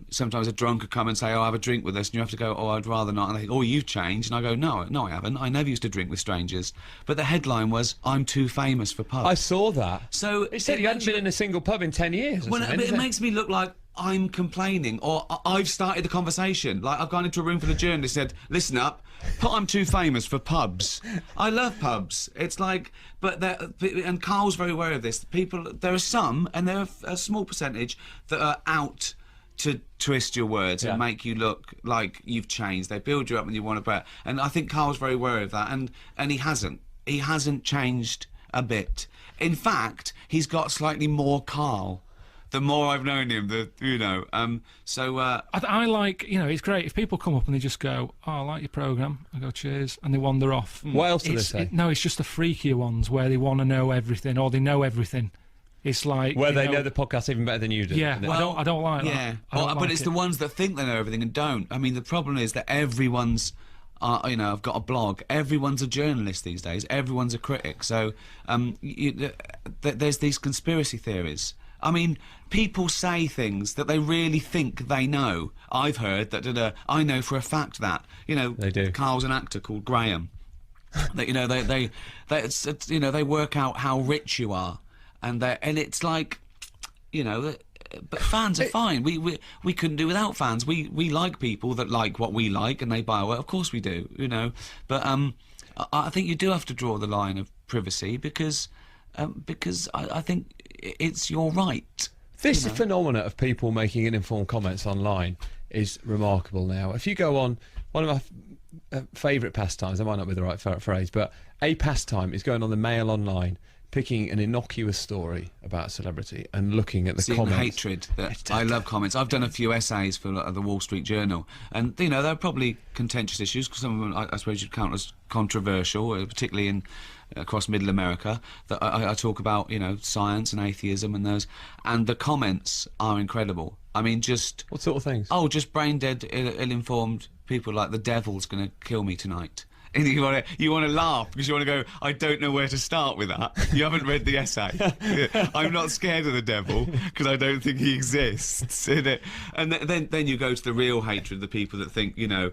Sometimes a drunk could come and say, oh, have a drink with us, and you have to go, oh, I'd rather not. And they think, oh, you've changed. And I go, no, I haven't. I never used to drink with strangers. But the headline was, I'm too famous for pubs. I saw that. So it said you hadn't been in a single pub in 10 years. Well, it makes me look like I'm complaining, or I've started the conversation. Like, I've gone into a room full of journalists and said, listen up, put I'm too famous for pubs. I love pubs. It's like, and Karl's very aware of this. There are some, and there are a small percentage, that are out to twist your words and make you look like you've changed. They build you up when you want to bet. And I think Karl's very aware of that, and he hasn't. He hasn't changed a bit. In fact, he's got slightly more Karl. The more I've known him, I like, you know, it's great if people come up and they just go, oh, I like your programme, I go, cheers, and they wander off. What else do they say? No, it's just the freakier ones where they want to know everything, or they know everything. It's like... Where they know the podcast even better than you do. Yeah, well, I don't like that. Yeah, but it's the ones that think they know everything and don't. I mean, the problem is that everyone's... you know, I've got a blog. Everyone's a journalist these days. Everyone's a critic. So there's these conspiracy theories. I mean, people say things that they really think they know. I've heard that. I know for a fact that. You know, they do. Karl's an actor called Graham. That, you know, they work out how rich you are, and it's like, you know. But fans are fine. We couldn't do without fans. We like people that like what we like and they buy our work. Of course we do, you know. But I think you do have to draw the line of privacy because I think it's your right. This phenomena of people making uninformed comments online is remarkable now. If you go on, one of my favourite pastimes, I might not be the right phrase, but a pastime is going on the Mail online, picking an innocuous story about a celebrity and looking at the comments. Hatred. I love comments. I've done a few essays for the Wall Street Journal, and you know, they're probably contentious issues, because some of them I suppose you'd count as controversial, particularly across Middle America. That I talk about, you know, science and atheism and those, and the comments are incredible. I mean, just what sort of things? Oh, just brain dead, ill-informed people like the devil's going to kill me tonight. And you want to laugh because you want to go, I don't know where to start with that. You haven't read the essay. I'm not scared of the devil because I don't think he exists. And then you go to the real hatred, the people that think, you know,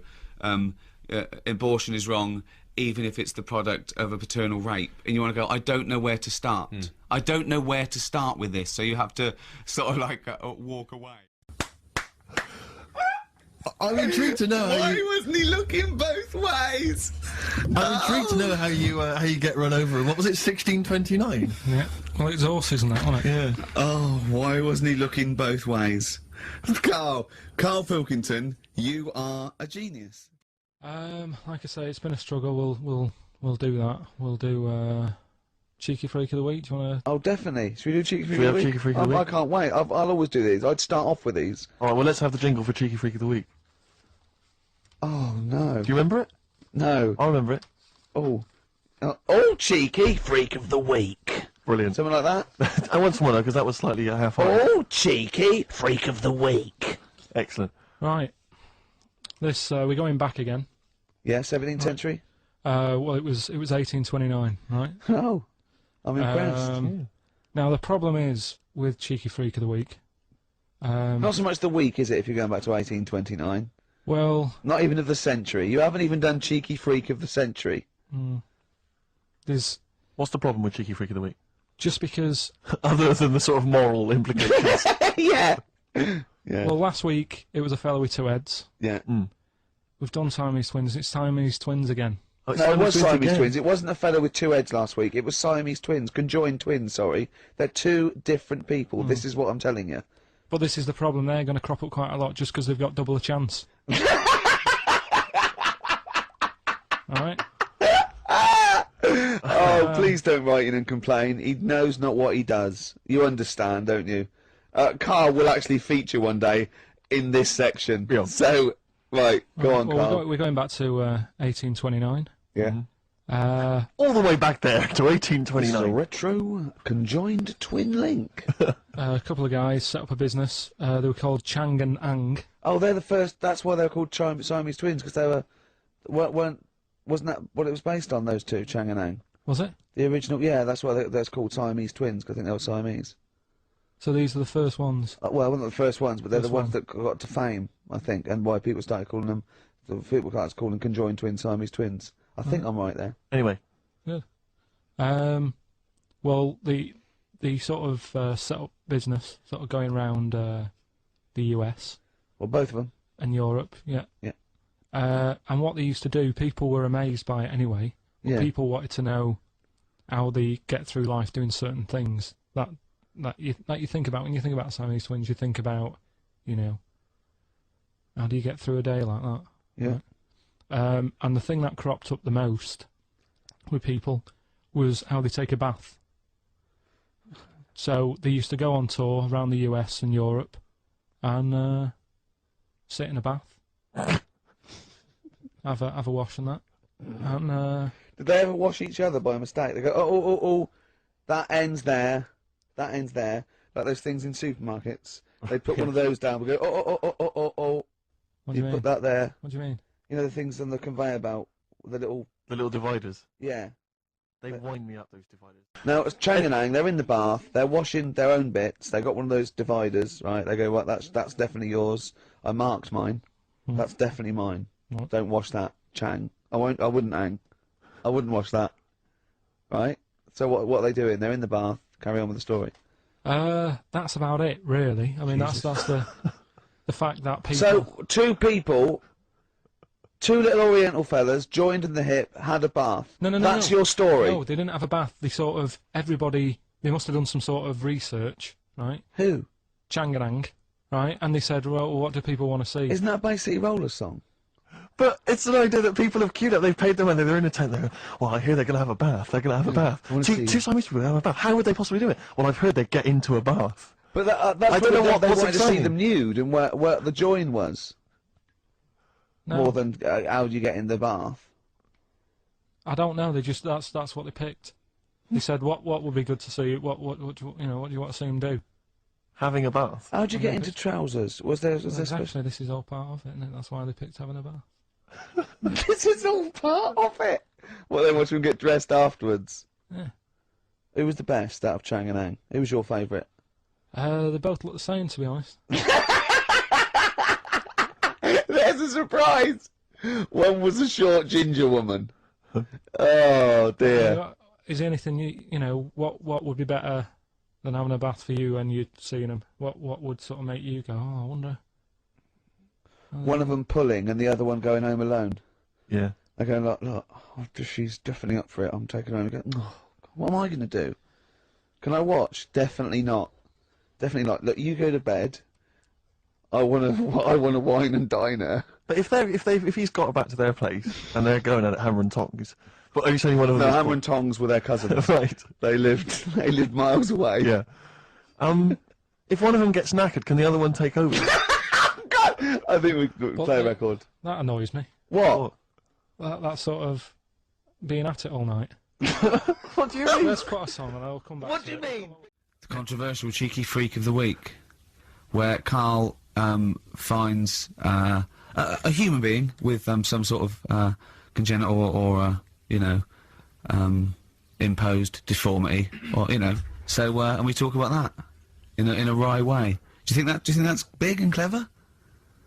abortion is wrong even if it's the product of a paternal rape. And you want to go, I don't know where to start. I don't know where to start with this. So you have to sort of like walk away. I'm intrigued to know Why wasn't he looking both ways? I'm intrigued to know how you get run over. What was it, 1629? Yeah. Well, it's horses and that, wasn't it? Yeah. Oh, why wasn't he looking both ways? Karl Pilkington, you are a genius. Like I say, it's been a struggle. We'll do that. We'll do Cheeky Freak of the Week. Do you want to? Oh, definitely. Should we do Cheeky Freak of the Week? Cheeky Freak of the Week? I can't wait. I'll always do these. I'd start off with these. Alright, well, let's have the jingle for Cheeky Freak of the Week. Oh, no. Do you remember it? No. I remember it. Oh. Oh, Cheeky Freak of the Week. Brilliant. Something like that? I want someone though, because that was slightly half-high. Oh, Cheeky Freak of the Week. Excellent. Right. This we're going back again. Yeah, 17th century? Well, it was 1829, right? Oh. I'm impressed. Now, the problem is with Cheeky Freak of the Week. Not so much the week, is it, if you're going back to 1829? Well... Not even of the century. You haven't even done Cheeky Freak of the century. There's... What's the problem with Cheeky Freak of the Week? Just because... Other than the sort of moral implications. Yeah. Well, last week, it was a fellow with two heads. Yeah. We've done Siamese twins. It's Siamese twins again. Oh, no, it was Siamese twins. It wasn't a fellow with two heads last week. It was Siamese twins. Conjoined twins, sorry. They're two different people. This is what I'm telling you. But this is the problem. They're going to crop up quite a lot just because they've got double a chance. Alright? Oh, please don't write in and complain. He knows not what he does. You understand, don't you? Karl will actually feature one day in this section. Yeah. So, right, go on, Karl. We're going back to 1829. Yeah. All the way back there to This is a 1829. retro conjoined twin link. A couple of guys set up a business. They were called Chang and Ang. Oh, they're the first. That's why they're called Siamese twins, because they wasn't that what it was based on? Those two, Chang and Ang. Was it? The original, yeah. That's why they're called Siamese twins, because I think they were Siamese. So these are the first ones. Well, not the first ones, but they're First the ones one. that got to fame, I think, and why people started calling them. The people started calling them conjoined twins, Siamese twins. I think I'm right there. Anyway. Good. Well, the sort of set up business, sort of going around the US. Well, both of them. And Europe, yeah. Yeah. And what they used to do, people were amazed by it anyway. Yeah. People wanted to know how they get through life doing certain things that you think about. When you think about Siamese twins, you think about, you know, how do you get through a day like that? Yeah. And the thing that cropped up the most with people was how they take a bath. So they used to go on tour around the US and Europe and sit in a bath, have a wash and that. And did they ever wash each other by mistake? They go, oh, that ends there, like those things in supermarkets. They put one of those down. We go, oh. What do you mean? Put that there. What do you mean? You know the things on the conveyor belt, the little dividers. Yeah. They wind me up, those dividers. Now, it's Chang and Ang, they're in the bath, they're washing their own bits, they got one of those dividers, right? They go, well, that's definitely yours. I marked mine. That's definitely mine. Don't wash that, Chang. I wouldn't, Ang. I wouldn't wash that. Right? So what are they doing? They're in the bath. Carry on with the story. That's about it, really. I mean, that's the fact that people... So, two little Oriental fellas joined in the hip, had a bath. No. That's your story. No, they didn't have a bath. They sort of, everybody, they must have done some sort of research, right? Who? Chang and Ang, right? And they said, well, what do people want to see? Isn't that basically Roller's song? But it's an idea that people have queued up. They've paid their money. They're in a tent. They're, well, I hear they're going to have a bath. They're going to have a bath. Two Siamese people have a bath. How would they possibly do it? Well, I've heard they get into a bath. But that's I don't know they what's wanted to see exciting. them nude and where the join was. No. More than how do you get in the bath? I don't know. They just that's what they picked. They said what would be good to see. What do you know? What do you want to see them do? Having a bath. How'd you get into trousers? Was there Exactly. This is all part of it, isn't it? That's why they picked having a bath. This is all part of it. Well, then watch them get dressed afterwards. Yeah. Who was the best out of Chang and Ang? Who was your favourite? They both look the same, to be honest. There's a surprise. One was a short ginger woman. Oh dear. Is there anything you know? What would be better than having a bath for you and you seeing them? What would sort of make you go? Oh, I wonder. One of them pulling and the other one going home alone. Yeah. They go, look, she's definitely up for it. I'm taking her home. I go, oh, what am I going to do? Can I watch? Definitely not. Definitely not. Look, you go to bed. I want to wine and dine her. But if he's got back to their place and they're going at it hammer and tongs, but are you saying one of them? No, hammer and tongs were their cousins. Right. They lived miles away. Yeah. If one of them gets knackered, can the other one take over? God, I think we could play a record. That annoys me. What? That sort of being at it all night. What do you mean? Let's put a song and I'll come back. What do you mean? The controversial cheeky freak of the week, where Karl finds a human being with some sort of congenital or you know, imposed deformity, or you know. So and we talk about that in a wry way. Do you think that's big and clever?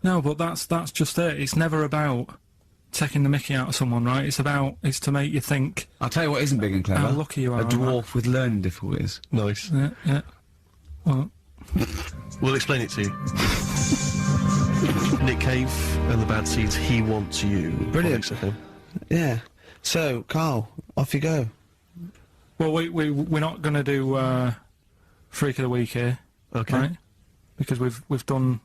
No, but that's just it. It's never about taking the mickey out of someone, right? It's to make you think. I'll tell you what isn't big and clever. How lucky you are. A dwarf with learning difficulties. Nice. Yeah. Well, we'll explain it to you. Nick Cave and the Bad Seeds. He Wants You. Brilliant. Yeah. So, Karl, off you go. Well, we're not going to do Freak of the Week here, okay? Right? Because we've done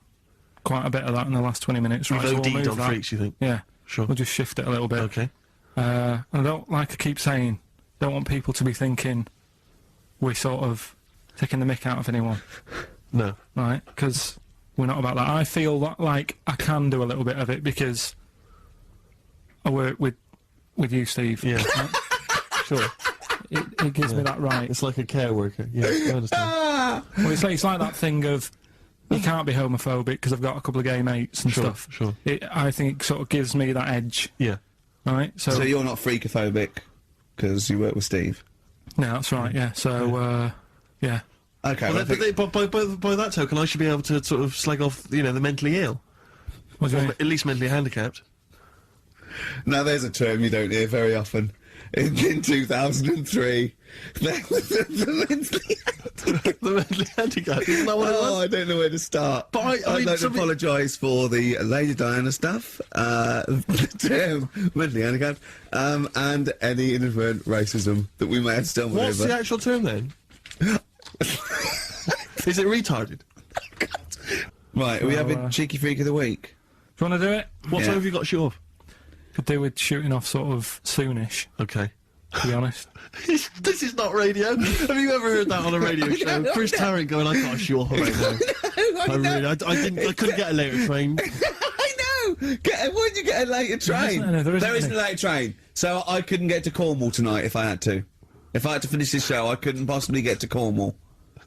quite a bit of that in the last 20 minutes. We've right? OD'd So on freaks, you think? Yeah. Sure. We'll just shift it a little bit. Okay. And I don't, like I keep saying, don't want people to be thinking we're sort of taking the mick out of anyone. No. Right? Because we're not about that. I feel like I can do a little bit of it because I work with you, Steve. Yeah. Right? Sure. It gives me that right. It's like a care worker. Yeah, I understand. Well, it's like that thing of you can't be homophobic because I've got a couple of gay mates and stuff. Sure. I think it sort of gives me that edge. Yeah. Right. So you're not freakophobic because you work with Steve. No, that's right. Yeah. So yeah. Okay. Well, by that token, I should be able to sort of slag off, the mentally ill. What do you Or mean? at least mentally handicapped. Now there's a term you don't hear very often. In 2003, the mentally handicapped. Isn't that what it was? I don't know where to start. But I'd like to apologise for the Lady Diana stuff, the term mentally handicapped, and any inadvertent racism that we may have stumbled What's over. the actual term then? Is it retarded? Right, are we Well, having Cheeky Freak of the Week? Do you want to do it? What Yeah. time have you got to shoot off? Could do with shooting off sort of soonish. Okay. To be honest. This is not radio. Have you ever heard that on a radio show? Chris Tarrant going, I can't shoot off right now. I couldn't get a later train. I know! Why did you get a later train? There isn't There isn't any. a later train. So I couldn't get to Cornwall tonight if I had to. If I had to finish this show, I couldn't possibly get to Cornwall.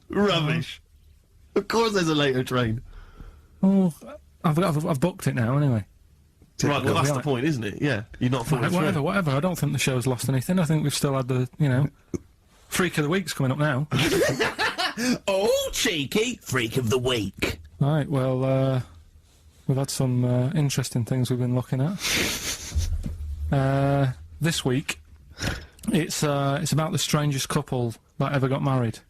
Rubbish. Of course there's a later train. Oh, I've booked it now anyway. Right, well that's the Right. point, isn't it? Yeah, you're not falling Whatever, through. whatever. I don't think the show's lost anything. I think we've still had the, Freak of the Week's coming up now. Oh, cheeky freak of the week. Right, well, we've had some interesting things we've been looking at. This week, it's about the strangest couple that ever got married.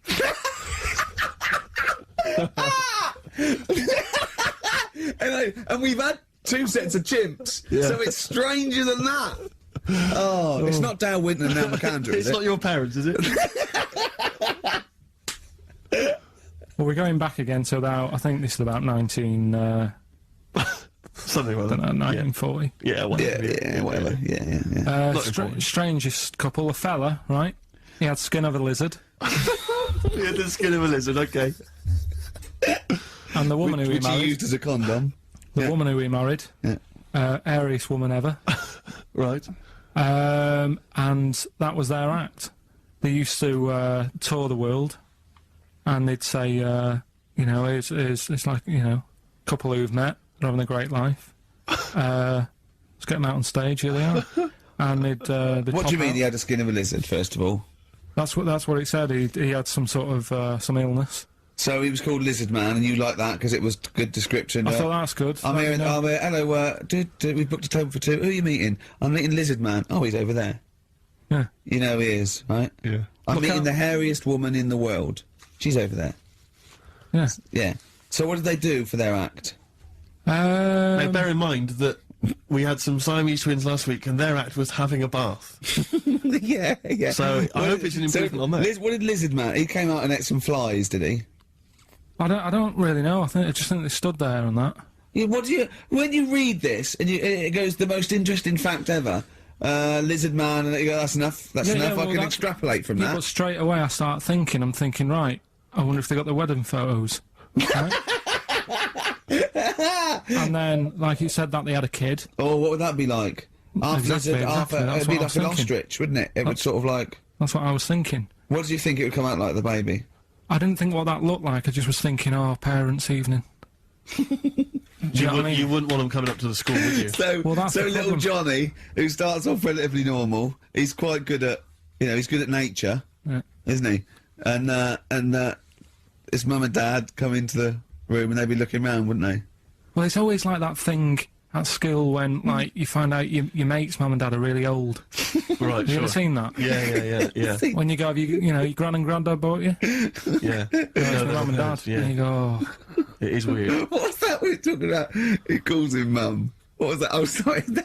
And we've had 2 sets of chimps, so it's stranger than that. Oh, it's not Dale Winton and Nell McAndrew, is It's it? not your parents, is it? Well, we're going back again to about, I think this is about 19... Something like that. 1940. Yeah, whatever. Whatever. Yeah. Not important. Strangest couple, a fella, right? He had skin of a lizard. He had the skin of a lizard, okay. And the woman who he Which he married... used as a condom. The woman who he married, airiest woman ever, Right. and that was their act. They used to tour the world, and they'd say, it's like couple who've met, they're having a great life. Let's get them out on stage. Here they are. And they'd What do you mean out. he had a skin of a lizard, first of all? That's what it said. He had some sort of some illness. So he was called Lizard Man, and you like that because it was good description. I thought that's good. I'm here. Hello. We've booked a table for 2. Who are you meeting? I'm meeting Lizard Man. Oh, he's over there. Yeah. You know he is, right? Yeah. I'm Look meeting out. the hairiest woman in the world. She's over there. Yeah. Yeah. So what did they do for their act? Now, bear in mind that we had some Siamese twins last week, and their act was having a bath. yeah. So I hope it's an improvement on that. What did Lizard Man? He came out and ate some flies, did he? I don't really know. I just think they stood there and that. Yeah, when you read this and it goes the most interesting fact ever, Lizard Man, and you go, that's enough. That's enough. I can extrapolate from that. But straight away I start thinking. I'm thinking, right. I wonder if they got the wedding photos. Right? And then, like you said, that they had a kid. Oh, what would that be like? Half Exactly, lizard, half exactly, that's it'd be what I like was an thinking. ostrich, wouldn't it? It would sort of like. That's what I was thinking. What did you think it would come out like, the baby? I didn't think what that looked like. I just was thinking, oh, parents' evening. Do you know what I mean? You wouldn't want them coming up to the school, would you? So, Well, that's so the little problem. Johnny, who starts off relatively normal, he's quite good at, he's good at nature, Yeah. isn't he? And his mum and dad come into the room and they'd be looking round, wouldn't they? Well, it's always like that thing at school when, like, you find out your mate's mum and dad are really old. Right, Have you ever seen that? Yeah. When you go, have your gran and granddad bought you? Yeah. It's my mum and dad. Yeah. And you go, oh. It is weird. What's that we're talking about? He calls him mum. What was that? Oh, sorry. Do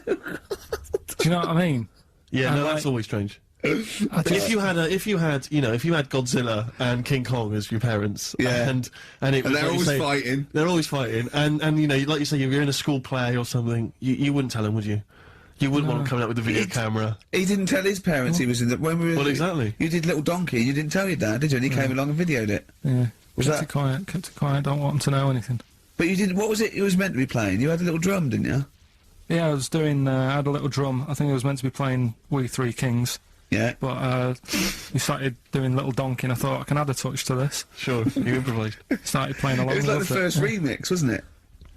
you know what I mean? Yeah, And no, like- that's always strange. I But if you had Godzilla and King Kong as your parents, Yeah. and it was they're like you always say, fighting. they're always fighting, and like you say, you're in a school play or something, you wouldn't tell them, would you? You wouldn't want them coming up with a video camera. He didn't tell his parents he was in the... When we were, Well, exactly. You did Little Donkey, you didn't tell your dad, did you? And he came along and videoed it. Yeah. Was kept that... it quiet, kept it quiet, don't want them to know anything. But you didn't... What was it was meant to be playing? You had a little drum, didn't you? Yeah, I was doing, I had a little drum. I think I was meant to be playing We Three Kings. Yeah. But we started doing little donking. I thought I can add a touch to this. Sure, you improvised. Started playing along. It was like the with first yeah. remix, wasn't it?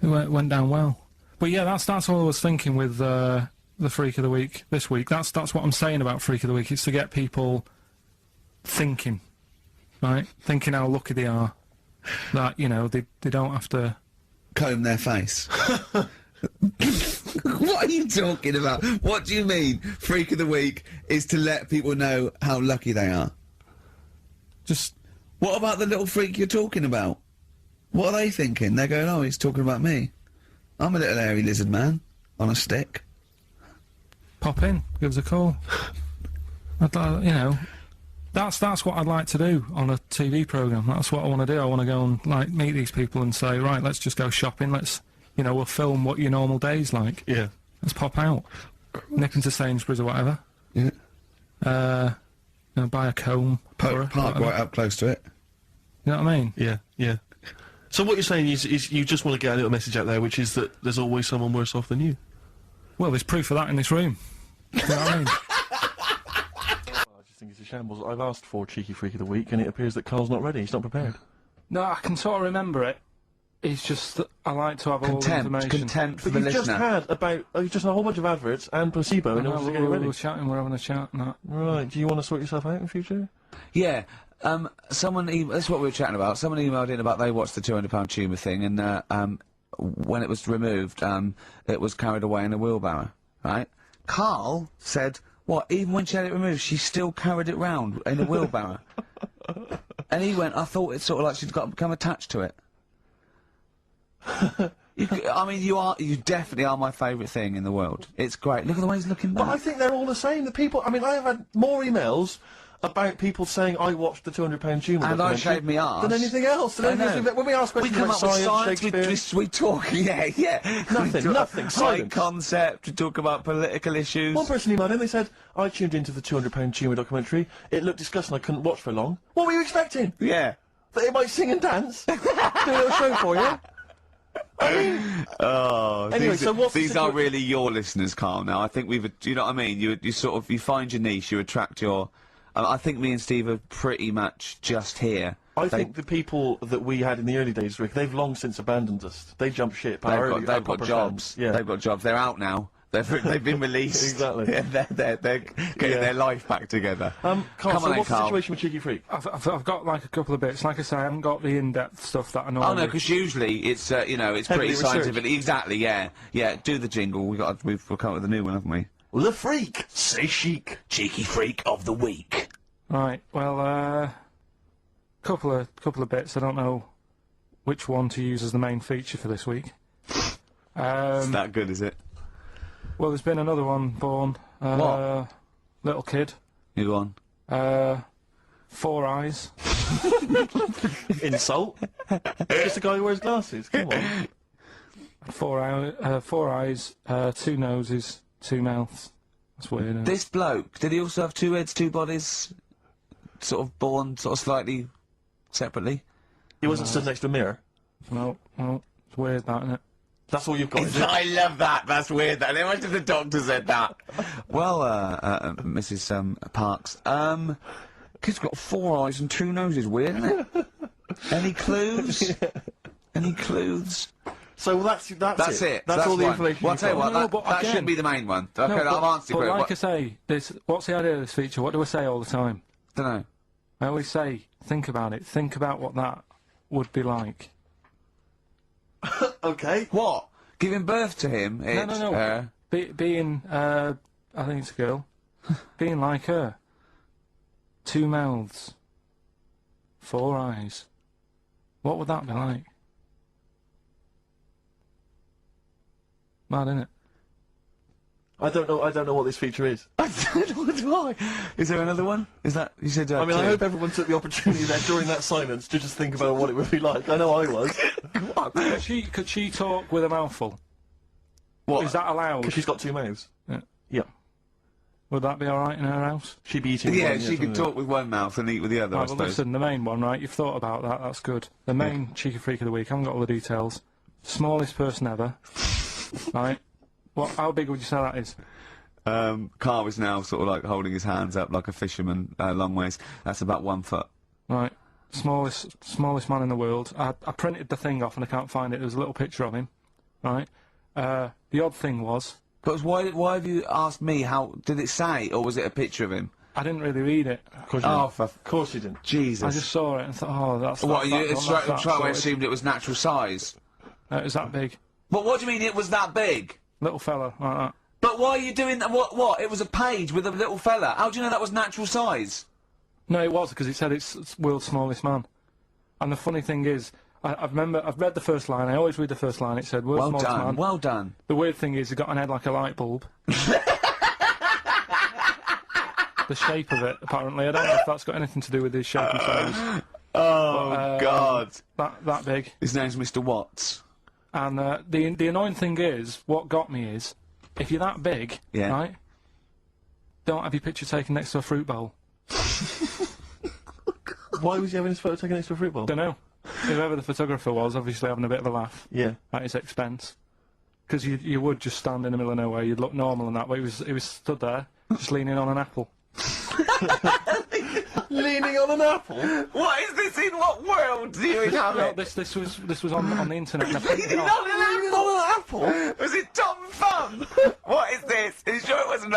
It went down well. But yeah, that's all I was thinking with the Freak of the Week this week. That's what I'm saying about Freak of the Week. It's to get people thinking, right? Thinking how lucky they are that, you know, they don't have to comb their face. What are you talking about? What do you mean? Freak of the Week is to let people know how lucky they are. Just what about the little freak you're talking about? What are they thinking? They're going, oh, he's talking about me. I'm a little hairy lizard man on a stick. Pop in, give us a call. You know, that's what I'd like to do on a TV programme. That's what I want to do. I want to go and, like, meet these people and say, right, let's just go shopping, let's, you know, we'll film what your normal day's like. Yeah. Let's pop out. Nip into Sainsbury's or whatever. Yeah. You know, buy a comb. Park right up close to it. You know what I mean? Yeah, yeah. So what you're saying is you just want to get a little message out there, which is that there's always someone worse off than you. Well, there's proof of that in this room. You know what I mean? I just think it's a shambles. I've asked for Cheeky Freak of the Week, and it appears that Carl's not ready. He's not prepared. No, I can sort of remember it. It's just that I like to have all the information. Contempt for But the you've listener. just had a whole bunch of adverts and placebo, and also getting ready. We're chatting, we're having a chat and that. Right, do you want to sort yourself out in future? Yeah, someone, that's what we were chatting about. Someone emailed in about they watched the £200 tumour thing, and when it was removed, it was carried away in a wheelbarrow, right? Karl said, what, even when she had it removed, she still carried it round in a wheelbarrow? And he went, I thought it's sort of like she'd become attached to it. I mean, you definitely are my favourite thing in the world. It's great. Look at the way he's looking back. But I think they're all the same. The people, I mean, I have had more emails about people saying I watched the £200 tumour and I shaved me arse than anything else. I know. When we ask questions we come about up with science, Shakespeare, we talk, yeah. Nothing, high silence. concept, we talk about political issues. One person emailed in, they said, I tuned into the £200 tumour documentary, it looked disgusting, I couldn't watch for long. What were you expecting? Yeah. That it might sing and dance? Do a little show for you? Oh, anyway, so what's these are really your listeners, Karl. Now, I think you know what I mean. You sort of find your niche, you attract your. I think me and Steve are pretty much just here. I think the people that we had in the early days, Rick, they've long since abandoned us. They jumped ship. They've got jobs. Yeah, they've got jobs. They're out now. They've been released. Exactly. Yeah, they're getting their life back together. Carl, Come so on, what's the Karl. situation with Cheeky Freak? I've got like a couple of bits. Like I say, I haven't got the in-depth stuff that I know. Oh no, because usually it's you know, it's Heavily pretty researched. scientific. Exactly. Yeah. Do the jingle. We've come up with a new one, haven't we? The Freak, say chic, Cheeky Freak of the Week. Right. Well, couple of bits. I don't know which one to use as the main feature for this week. It's that good, is it? Well, there's been another one born. What? Little kid. You go on. 4 eyes. Insult? Just a guy who wears glasses. Come on. 4 eyes, 2 noses, 2 mouths. That's weird. Isn't it? This bloke, did he also have 2 heads, 2 bodies, sort of born sort of slightly separately? He wasn't stood next to a mirror. No, it's weird, that, isn't it? That's all you've got. Is it? I love that. That's weird. That. Imagine if the doctor said that. Well, Mrs. Parks, kid's got 4 eyes and 2 noses. Weird, isn't it? Any clues? Yeah. Any clues? So that's it. That's all the one. information. Well, I'll tell you what. No, that but that again- shouldn't be the main one. Okay, No, I've answered but it. like I say, what's the idea of this feature? What do I say all the time? Don't know. I always say, think about it. Think about what that would be like. Okay. What? Giving birth to him? No. Being, I think it's a girl. Being like her. 2 mouths. 4 eyes. What would that be like? Mad, innit? I don't know what this feature is. I don't know why. Is there another one? Is that you said? I mean, I 2? hope everyone took the opportunity there during that silence to just think about what it would be like. I know I was. Could she talk with a mouthful? What? Is that allowed? Because she's got 2 mouths. Yeah. Yeah. Would that be alright in her house? She'd be eating. Yeah, one, she could talk with one mouth and eat with the other. Right, I well, suppose. listen, the main one, right? You've thought about that. That's good. The main Cheeky Freak of the Week. I haven't got all the details. Smallest person ever. Right? How big would you say that is? Karl is now sort of like holding his hands up like a fisherman, long ways. That's about 1 foot. Right. Smallest man in the world. I printed the thing off and I can't find it. There was a little picture of him. Right. The odd thing was... But why have you asked me how... Did it say, or was it a picture of him? I didn't really read it. Of course you didn't. Jesus. I just saw it and thought, oh, that's... What, that, you that, straight that's away sorted. assumed it was natural size? No, it was that big. But what do you mean it was that big? Little fella, like that. But why are you doing that? What? It was a page with a little fella. How do you know that was natural size? No, it was, because it said it's world's smallest man. And the funny thing is, I've read the first line, I always read the first line, it said world's smallest man. Well done. The weird thing is, he got an head like a light bulb. The shape of it, apparently. I don't know if that's got anything to do with his shape and size. Oh, God. That big. His name's Mr. Watts. And the annoying thing is, what got me is, if you're that big, right, don't have your picture taken next to a fruit bowl. Why was he having his photo taken next to a fruit bowl? Dunno. Whoever the photographer was, obviously having a bit of a laugh. Yeah. At his expense. Because you would just stand in the middle of nowhere, you'd look normal and that, but he was stood there, just leaning on an apple. Leaning on an apple? What is this? In what world do you inhabit? No, this was on the internet. And I printed it Leaning off. on an apple? Was it Tom Thumb? What is this? Are you sure it wasn't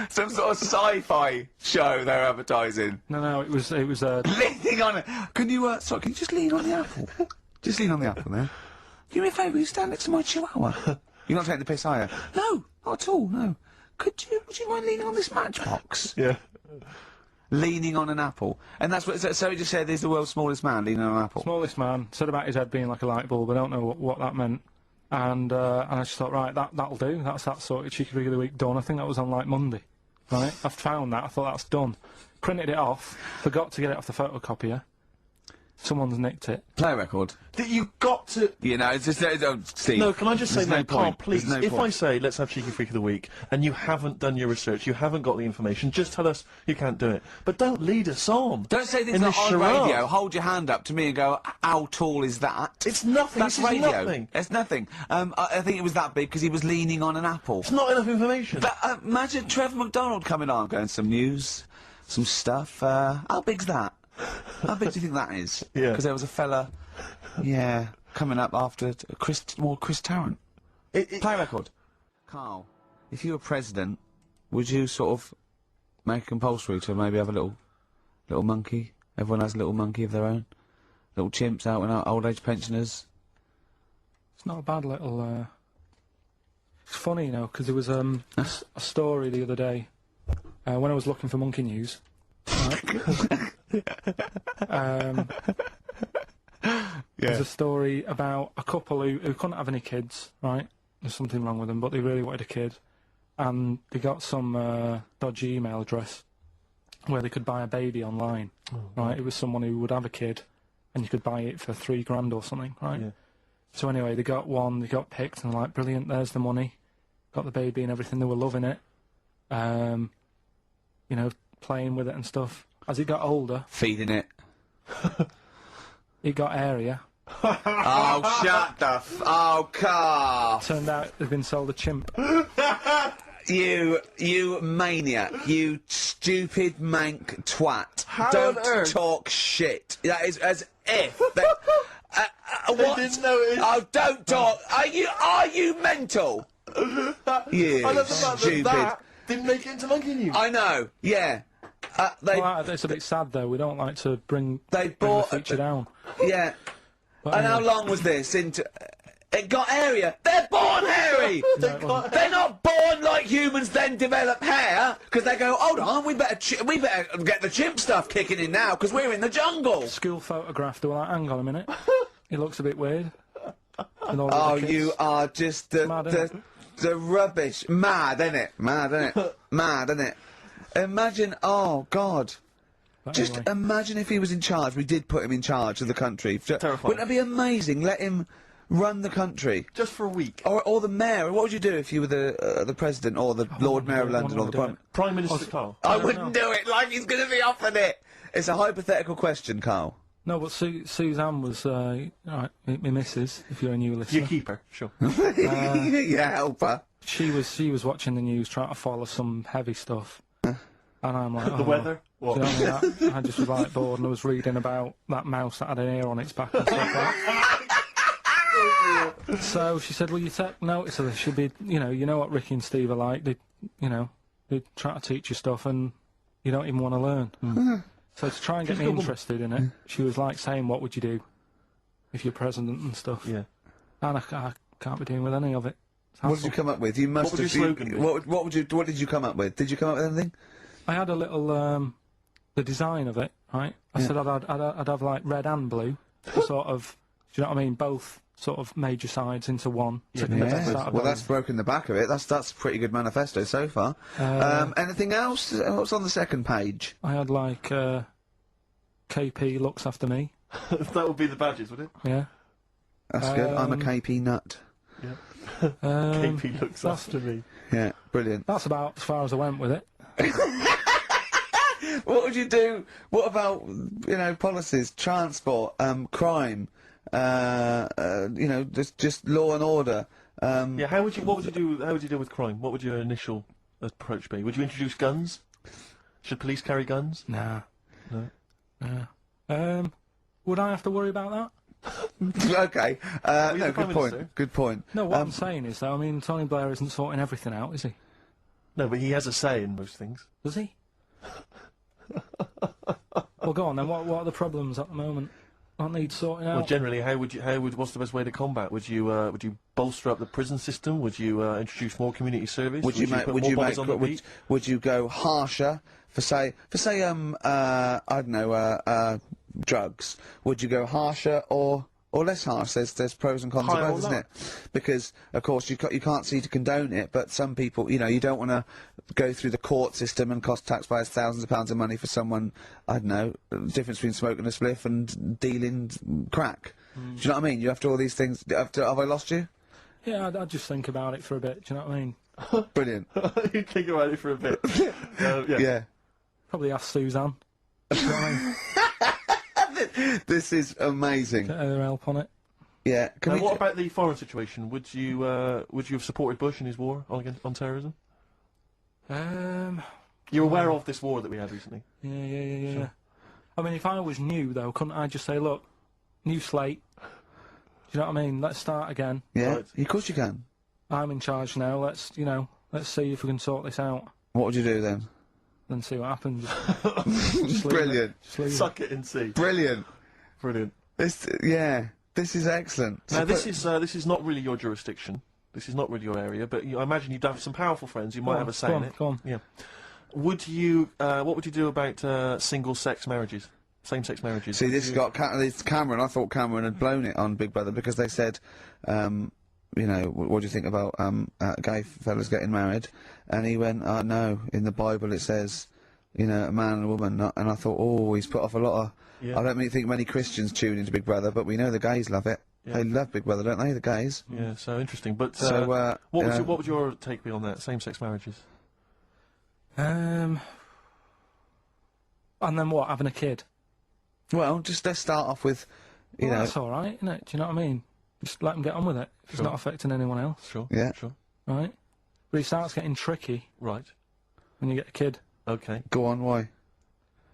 some sort of sci-fi show they're advertising? No, it was leaning on it. Can you can you just lean on the apple? Just lean on the apple there. Do me a favour, will you stand next to my chihuahua? You're not taking the piss, are you? No, not at all, no. Would you mind leaning on this matchbox? Yeah. Leaning on an apple. And that's what, so he just said he's the world's smallest man leaning on an apple. Smallest man, said about his head being like a light bulb, I don't know what that meant. And I just thought, right, that'll do, that's that sort of cheeky figure of the week done. I think that was on like Monday, right? I found that, I thought that's done. Printed it off, forgot to get it off the photocopier. Someone's nicked it. Play a record. That you got to... You know, it's just... Steve. No, can I just say, no Karl, point. please, There's no if point. I say, let's have Cheeky Freak of the Week, and you haven't done your research, you haven't got the information, just tell us you can't do it. But don't lead us on. Don't say things in like this on charade. radio, hold your hand up to me and go, how tall is that? It's nothing, That's this is radio. nothing. It's nothing. I think it was that big because he was leaning on an apple. It's not enough information. But imagine Trevor McDonald coming on, going some news, some stuff. How big's that? How big do you think that is? Yeah. Because there was a fella, coming up after Chris Tarrant. Play a record. Karl, if you were president, would you sort of make it compulsory to maybe have a little monkey? Everyone has a little monkey of their own. Little chimps out and out, old age pensioners. It's not a bad little, It's funny, you know, because there was a story the other day, when I was looking for monkey news, right? There's a story about a couple who couldn't have any kids, right? There's something wrong with them, but they really wanted a kid. And they got some dodgy email address where they could buy a baby online, right? It was someone who would have a kid, and you could buy it for $3,000 or something, right? Yeah. So anyway, they got one, they got picked, and they're like, brilliant, there's the money. Got the baby and everything, they were loving it. You know, playing with it and stuff. As it got older... Feeding it. It got area. Oh, shut the oh, Karl! Turned out they'd been sold a chimp. You maniac. You stupid mank twat. How Don't on earth? talk shit. That is as if... That, what? didn't notice. Oh, don't talk. Are you mental? You I love the fact stupid. that didn't make it into monkey news. I know, yeah. Well, it's a bit sad though. We don't like to bring the feature down. Yeah. But And how anyway. long was this into... It got area. They're born hairy! They're not born like humans then develop hair, because they go, hold on, we better get the chimp stuff kicking in now, because we're in the jungle. School photograph, they were like, hang on a minute. It looks a bit weird. With all the Oh, other kids. you are just the rubbish. Mad, innit? Mad, innit? Mad, innit? Imagine, oh, God. But Just anyway. imagine if he was in charge. We did put him in charge of the country. Terrifying. Wouldn't it be amazing? Let him run the country. Just for a week. Or the mayor. What would you do if you were the president or the Lord Mayor of London or the Prime Minister Karl. I wouldn't do it like he's going to be offered it. It's a hypothetical question, Karl. No, but Suzanne was, right, my missus, if you're a new listener. You keep her, sure. Yeah, help her. She was watching the news, trying to follow some heavy stuff. And I'm like, The weather? Do you know what I mean? I just was like bored, and I was reading about that mouse that had an ear on its back and stuff like that. So she said, well, you take notice of this. She'll be, you know what Ricky and Steve are like. They try to teach you stuff, and you don't even want to learn. So to try and get me interested in it, she was like saying, what would you do if you're president and stuff? Yeah. And I can't be doing with any of it. What did you come up with? You must What would have. your slogan be? What did you come up with? Did you come up with anything? I had a little, the design of it, right? I said I'd have like red and blue, sort of, do you know what I mean? Both sort of major sides into one. Well, that's broken the back of it. That's a pretty good manifesto so far. Anything else? What's on the second page? I had like, KP looks after me. That would be the badges, would it? Yeah. That's good. I'm a KP nut. Yeah. KP looks after me. Yeah, brilliant. That's about as far as I went with it. What would you do? What about, policies, transport, crime, just law and order? Yeah, what would you deal with crime? What would your initial approach be? Would you introduce guns? Should police carry guns? Nah. No. Nah. Would I have to worry about that? Okay. No, good point. Minister. Good point. No, what I'm saying is, though, I mean, Tony Blair isn't sorting everything out, is he? No, but he has a say in most things. Does he? Well, go on then. What are the problems at the moment? That need sorting out. Well, generally, what's the best way to combat? Would you bolster up the prison system? Would you introduce more community service? Would you go harsher for say I don't know drugs? Would you go harsher or less harsh? There's pros and cons of both, isn't it? Because of course you can't see to condone it, but some people, you don't want to go through the court system and cost taxpayers thousands of pounds of money for someone, I don't know, the difference between smoking a spliff and dealing crack. Do you know what I mean? You have to all these things. Have I lost you? Yeah, I'd just think about it for a bit. Do you know what I mean? Brilliant. You think about it for a bit. Yeah. Probably ask Suzanne. Do you know what I mean? This is amazing. Get her help on it. Yeah. What about the foreign situation? Would you have supported Bush in his war on terrorism? You're aware of this war that we had recently? Yeah. Sure. I mean, if I was new, though, couldn't I just say, look, new slate, do you know what I mean? Let's start again. Yeah, of course you can. I'm in charge now, let's see if we can sort this out. What would you do then? Then see what happens. Brilliant. Suck it and see. Brilliant. Brilliant. This is excellent. Now, this is not really your jurisdiction. This is not really your area, but I imagine you'd have some powerful friends. You might have a say in it. Go on. Yeah. What would you do about single-sex marriages, same-sex marriages? See, this got Cameron. I thought Cameron had blown it on Big Brother because they said, what do you think about gay fellas getting married? And he went, no, in the Bible it says, a man and a woman. And I thought, oh, he's put off a lot of. Yeah. I don't think many Christians tune into Big Brother, but we know the gays love it. Yeah. They love Big Brother, don't they? The gays. Yeah, so interesting. But what would your take be on that? Same-sex marriages. And then what? Having a kid? Well, just let's start off with, you know. That's all right, isn't it? Do you know what I mean? Just let them get on with it. It's not affecting anyone else. Sure. Yeah. Sure. Right. But it starts getting tricky. Right. When you get a kid. Okay. Go on. Why?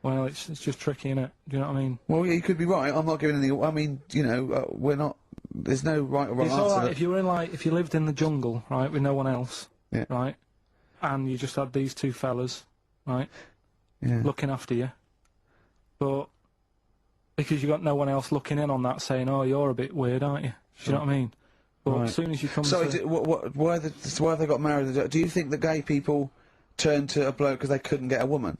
Well, it's just tricky, innit? Do you know what I mean? Well, yeah, you could be right. I'm not giving any. I mean, we're not. There's no right or wrong it's answer. All right if you were if you lived in the jungle, right, with no one else, yeah. right, and you just had these two fellas, right, looking after you, but because you got no one else looking in on that, saying, "Oh, you're a bit weird, aren't you?" Do you know what I mean? But as soon as you come, why have they got married? Do you think that gay people turned to a bloke because they couldn't get a woman?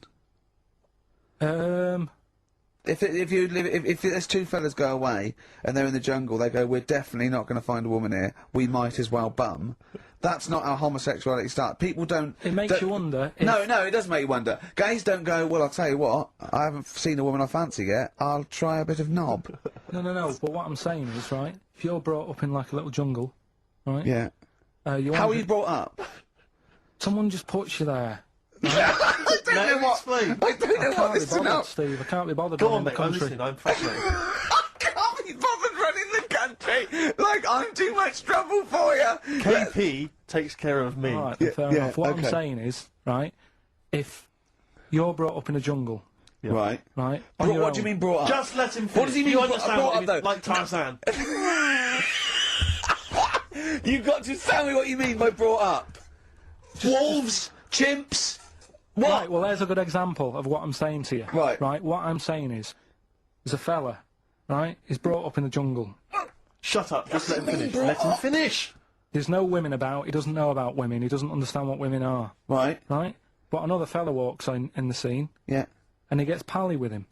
If there's two fellas go away and they're in the jungle, they go, we're definitely not going to find a woman here. We might as well bum. That's not how homosexuality starts. People don't. It makes you wonder. No, it does make you wonder. Gays don't go, well, I'll tell you what, I haven't seen a woman I fancy yet. I'll try a bit of knob. No. But what I'm saying is, right, if you're brought up in like a little jungle, right? Yeah. How are you brought up? Someone just puts you there. Right? I don't know what. Explain. I don't know what Can't be this bothered, about. Steve. I can't be bothered Go running on, the mate. I'm country. listening. I'm fascinated. I can't be bothered running the country. Like I'm too much trouble for you. KP takes care of me. All right, then, fair yeah, enough. What I'm okay. saying is, right, if you're brought up in a jungle, Right. right? What do you mean brought up? Just let him finish. What does he mean You brought- understand brought what up, he though? means, like Tarzan. You've got to tell me what you mean by brought up. Wolves, chimps. What? Right, well, there's a good example of what I'm saying to you. Right. Right, what I'm saying is, there's a fella, right, he's brought up in the jungle. Shut up. Just let him finish. Let him finish. There's no women about, he doesn't know about women, he doesn't understand what women are. Right. Right? But another fella walks in the scene, Yeah. and he gets pally with him.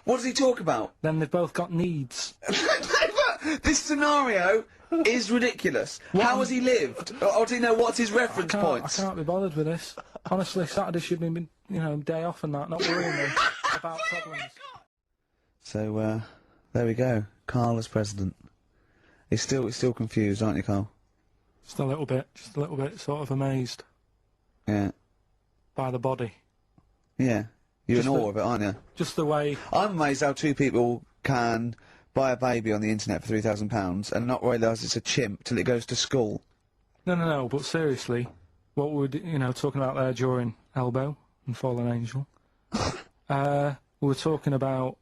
What does he talk about? Then they've both got needs. This scenario is ridiculous. How has he lived? Or do you know what's his reference I points? can't be bothered with this. Honestly, Saturday should be, day off and that, not worrying me about problems. So, there we go. Karl as president. He's still confused, aren't you, Karl? Just a little bit, sort of amazed Yeah. by the body. Yeah. You're Just in the- awe of it, aren't you? Just the way... I'm amazed how two people can buy a baby on the internet for £3,000 and not realise it's a chimp till it goes to school. No, but seriously, what we're, talking about there during Elbow and Fallen Angel, we were talking about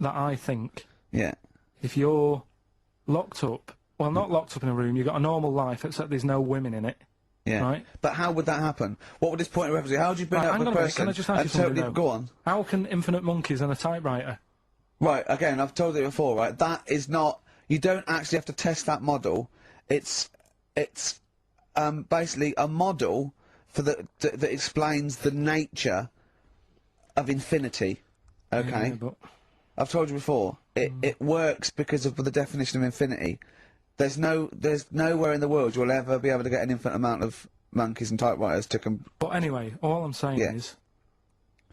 that I think Yeah. if you're locked up, well, not locked up in a room, you've got a normal life, except there's no women in it, Yeah. right? But how would that happen? What would this point of reference be? How would you bring Right, up hang a on a minute, person can I just ask and you something totally... now? Go on. How can infinite monkeys and a typewriter... Right, again, I've told you before, right? That is not... You don't actually have to test that model. It's basically a model for that explains the nature of infinity. Okay? Yeah, but... I've told you before. It works because of the definition of infinity. There's nowhere in the world you'll ever be able to get an infinite amount of monkeys and typewriters to But anyway, all I'm saying Yeah. is,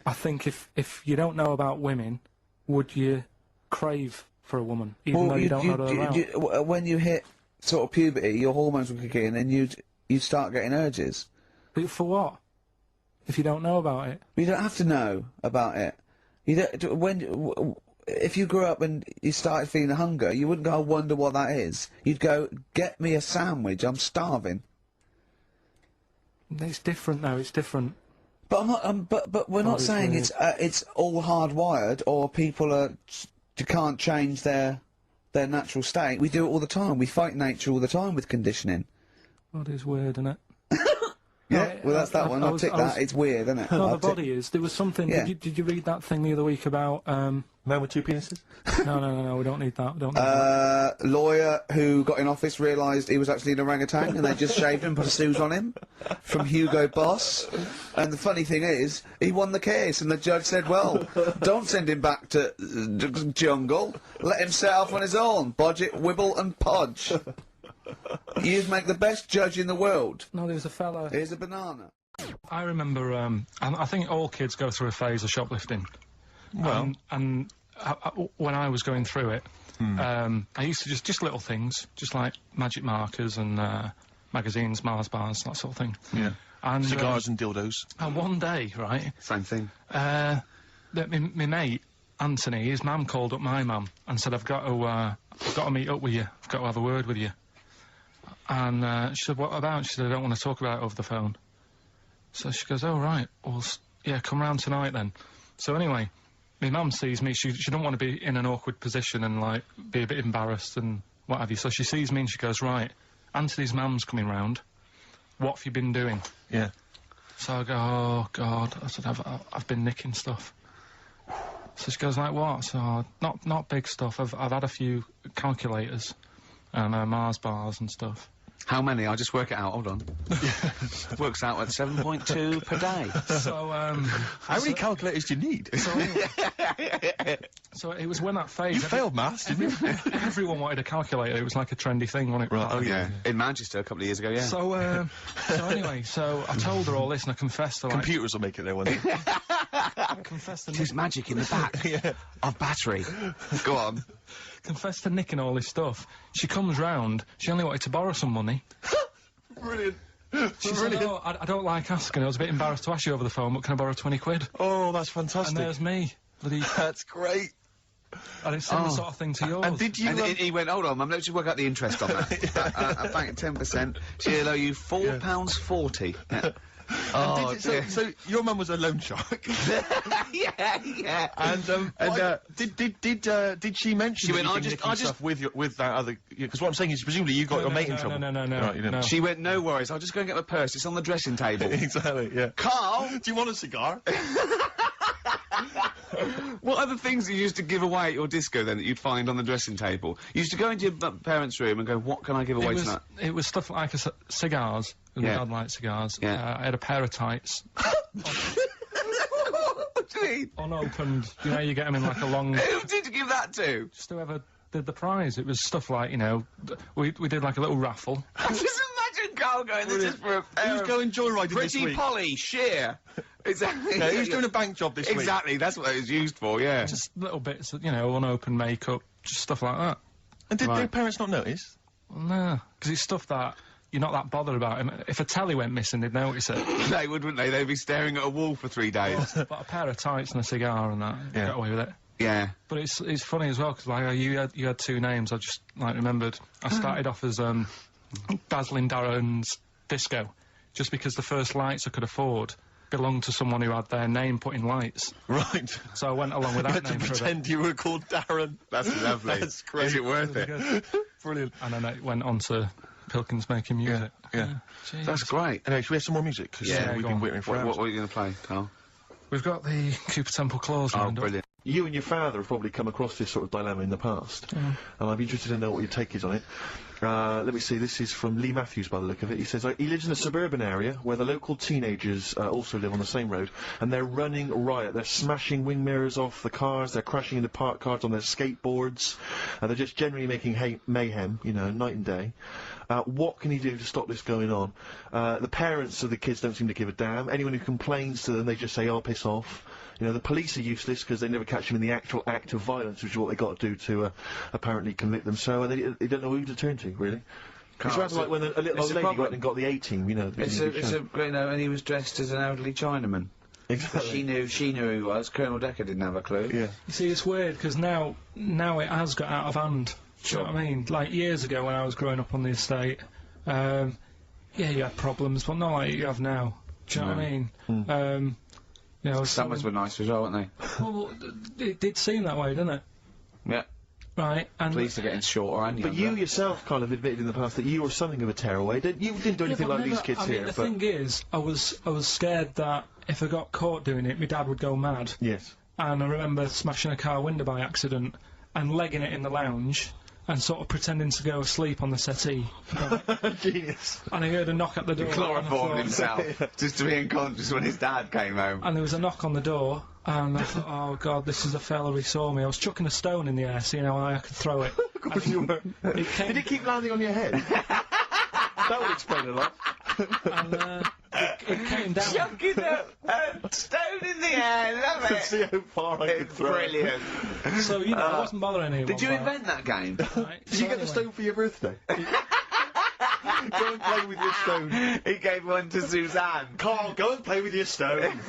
I think if you don't know about women, would you crave for a woman, even though you don't know they're around? when you hit sort of puberty, your hormones will kick in and you'd start getting urges. But for what? If you don't know about it? You don't have to know about it. You don't, if you grew up and you started feeling hunger, you wouldn't go, I wonder what that is. You'd go, get me a sandwich, I'm starving. It's different though, it's different. But I'm not. But we're not it's saying weird. it's all hardwired or people can't change their natural state. We do it all the time. We fight nature all the time with conditioning. Body's weird, isn't it? Yeah. Well, that's that one. I'll tick that. It's weird, isn't it? No, I'll the body is. There was something. Yeah. Did you read that thing the other week about? Man with two penises? No. We don't need that. We don't need that. Lawyer who got in office realised he was actually an orangutan and they just shaved him and put a snooze on him from Hugo Boss. And the funny thing is, he won the case and the judge said, well, don't send him back to jungle. Let him set off on his own. Bodge it, wibble and podge. You'd make the best judge in the world. No, there was a fella. Here's a banana. I remember. I think all kids go through a phase of shoplifting. Well. And when I was going through it, I used to just little things, just like magic markers and magazines, Mars bars, that sort of thing. Yeah. And Cigars and dildos. And one day, right, Same thing. my mate Anthony, his mum called up my mum and said, I've got to meet up with you. I've got to have a word with you. And she said, what about? She said, I don't want to talk about it over the phone. So she goes, oh, right, well, yeah, come round tonight then. So anyway, my mum sees me, she don't want to be in an awkward position and, like, be a bit embarrassed and what have you. So she sees me and she goes, right, Anthony's mum's coming round. What have you been doing? Yeah. So I go, oh, God. I said, I've been nicking stuff. So she goes, like what? So, not big stuff. I've had a few calculators and Mars bars and stuff. How many? I'll just work it out. Hold on. Works out at 7.2 per day. So, How many calculators do you need? So it was when that phase... You failed maths, didn't you? Everyone wanted a calculator. It was like a trendy thing, wasn't it? Right, Oh, yeah. In Manchester a couple of years ago, yeah. So anyway, I told her all this and I confessed to, like... Computers will make it there one day. I confessed to There's magic in the back of battery. Go on. confessed to nicking all this stuff. She comes round, she only wanted to borrow some money. Brilliant. She said, oh, I don't like asking. I was a bit embarrassed to ask you over the phone, but can I borrow 20 quid? Oh, that's fantastic. And there's me. Bloody... That's great. And it's similar sort of thing to yours. And did you... And he went, hold on, Mum, let's just work out the interest on that. A bank 10%. She'll owe you £4.40. Yeah. Oh, so your mum was a loan shark. yeah. And did she mention? She went, I just with that other, because what I'm saying is presumably you got your mate in trouble. No. Right, you didn't. She went, no worries, I'll just go and get my purse. It's on the dressing table. Exactly. Yeah. Carl, do you want a cigar? What other things you used to give away at your disco then that you'd find on the dressing table? You used to go into your parents' room and go, what can I give away tonight? It was stuff like cigars. My dad liked cigars. Yeah. I had a pair of tights. What do you mean? Unopened. You know, you get them in like a long... Who did you give that to? Just whoever did the prize. It was stuff like, you know, we did like a little raffle. Just imagine Carl going, this is for a pair Who's of going joyriding this Pretty week? Polly, sheer. Exactly. No, who's doing a bank job this week? Exactly, that's what it was used for, yeah. Just little bits, you know, unopened makeup, just stuff like that. And did their parents not notice? Well, no, because it's stuff that you're not that bothered about. If a telly went missing, they'd notice it. They would, wouldn't they? They'd be staring at a wall for 3 days. But a pair of tights and a cigar and that, you get away with it. Yeah. But it's funny as well, because like, you had two names, I just, like, remembered. I started off as, Dazzling Darren's Disco, just because the first lights I could afford belonged to someone who had their name put in lights. Right. So I went along with that name to for a bit. pretend you were called Darren. That's lovely. That's great. Is it worth it? Brilliant. And then it went on to Pilkins making music. Yeah. That's great. Anyway, should we have some more music? 'Cause, we've been waiting for hours. What are you going to play, Carl? We've got the Cooper Temple Claws lined up. Brilliant. You and your father have probably come across this sort of dilemma in the past, and I'd be interested to know what your take is on it. Let me see, this is from Lee Matthews by the look of it. He says, he lives in a suburban area where the local teenagers also live on the same road, and they're running riot. They're smashing wing mirrors off the cars, they're crashing into parked cars on their skateboards, and they're just generally making mayhem, you know, night and day. What can he do to stop this going on? The parents of the kids don't seem to give a damn. Anyone who complains to them, they just say, oh, piss off. You know, the police are useless because they never catch them in the actual act of violence, which is what they got to do to apparently convict them. So they don't know who to turn to, really. It's rather like when a little old lady went and got the A-team, you know. You know, and he was dressed as an elderly Chinaman. Exactly. She knew who he was. Colonel Decker didn't have a clue. Yeah. You see, it's weird, because now it has got out of hand. Do you know what I mean? Like, years ago when I was growing up on the estate, yeah, you had problems, but not like you have now. Do you know what I mean? You know, Summers were nice as well, weren't they? Well, it did seem that way, didn't it? Yeah. Right, and... Police are getting shorter and But you yourself kind of admitted in the past that you were something of a tearaway. You didn't do anything like these kids here, the thing is, I was scared that if I got caught doing it, my dad would go mad. Yes. And I remember smashing a car window by accident and legging it in the lounge and sort of pretending to go asleep on the settee. Right? Genius. And I heard a knock at the door. He chloroformed himself just to be unconscious when his dad came home. And there was a knock on the door, and I thought, oh God, this is the fella who saw me. I was chucking a stone in the air, seeing how high I could throw it. Of course you were. Did it keep landing on your head? That would explain a lot. And it came down. Chucking a stone in the air, love it. See how far I could throw. Brilliant. So, you know, I wasn't bothering anyone. Did you invent that game? Right, Did you get the stone for your birthday? Go and play with your stone. He gave one to Suzanne. Carl, go and play with your stone.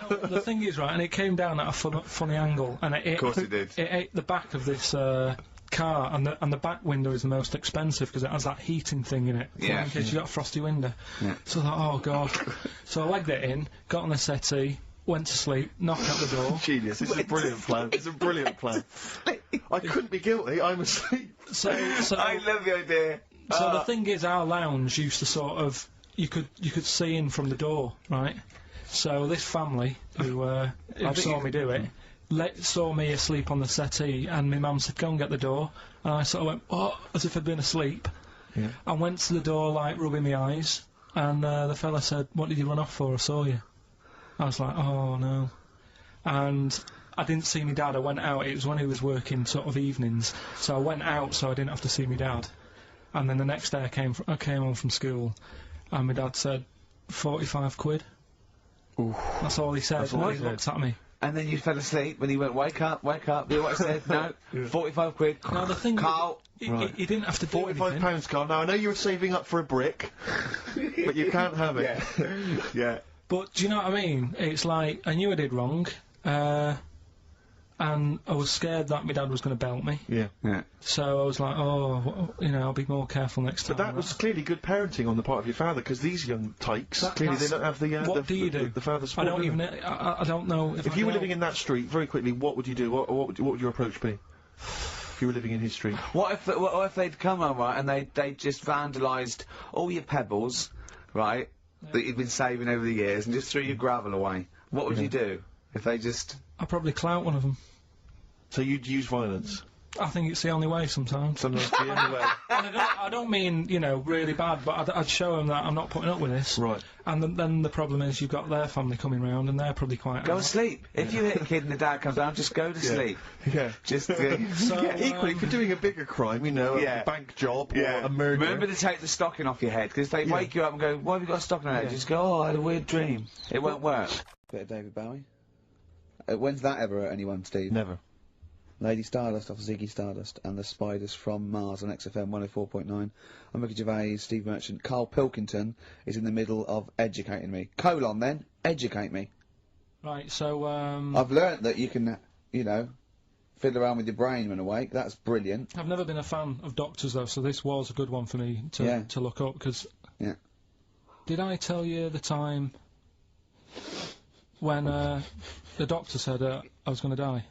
The thing is, right, and it came down at a funny angle, and Of course it did. It ate the back of this car, and the back window is the most expensive because it has that heating thing in it. Yeah. In case you got a frosty window. Yeah. So I thought, oh God. So I legged it in, got on the settee, went to sleep, knocked at the door. Genius. It's a brilliant plan. It's a brilliant plan. I couldn't be guilty. I'm asleep. So I love the idea. So the thing is, our lounge used to sort of you could see in from the door, right? So this family who saw me do it saw me asleep on the settee, and my mum said, "Go and get the door," and I sort of went, "Oh," as if I'd been asleep. Yeah. I went to the door, like rubbing my eyes, and the fella said, "What did you run off for? I saw you." I was like, "Oh no," and I didn't see my dad. I went out. It was when he was working sort of evenings, so I went out so I didn't have to see my dad. And then the next day I came home from school, and my dad said, 45 quid. Ooh. That's all he said. That's all And he he said. looked at me, And then you fell asleep when he went, wake up, wake up. You know what I said? No, 45 quid. Now the thing, Carl. he didn't have to do anything. £45, Carl. Now I know you were saving up for a brick, but you can't have it. Yeah. But do you know what I mean? It's like, I knew I did wrong, and I was scared that my dad was going to belt me. Yeah. So I was like, oh, you know, I'll be more careful next time. But that was clearly good parenting on the part of your father, because these young tykes, clearly they don't have the, what do you do? the father I support. don't even, I don't know if If you were living in that street, very quickly, what would you do? What would your approach be? If you were living in his street? What if they'd come over and they just vandalised all your pebbles, right, that you'd been saving over the years, and just threw your gravel away? What would you do if they just... I'd probably clout one of them. So you'd use violence? I think it's the only way sometimes. Sometimes the only way. And I don't mean, you know, really bad, but I'd show them that I'm not putting up with this. Right. And then the problem is you've got their family coming round, and they're probably quite... Go to sleep. If you hit a kid and the dad comes down, just go to sleep. Yeah. Just... Equally, if you're doing a bigger crime, you know, a bank job or a murder... Remember to take the stocking off your head, because they wake you up and go, why have you got a stocking on your head? Just go, oh, I had a weird dream. It won't work. Bit of David Bowie. When's that ever hurt anyone, Steve? Never. Lady Stardust off Ziggy Stardust and the Spiders from Mars on XFM 104.9. I'm Ricky Gervais, Steve Merchant. Carl Pilkington is in the middle of educating me. Colon then, educate me. Right, so, I've learnt that you can, you know, fiddle around with your brain when awake. That's brilliant. I've never been a fan of doctors, though, so this was a good one for me to look up, because... Yeah. Did I tell you the time when, the doctor said, I was going to die?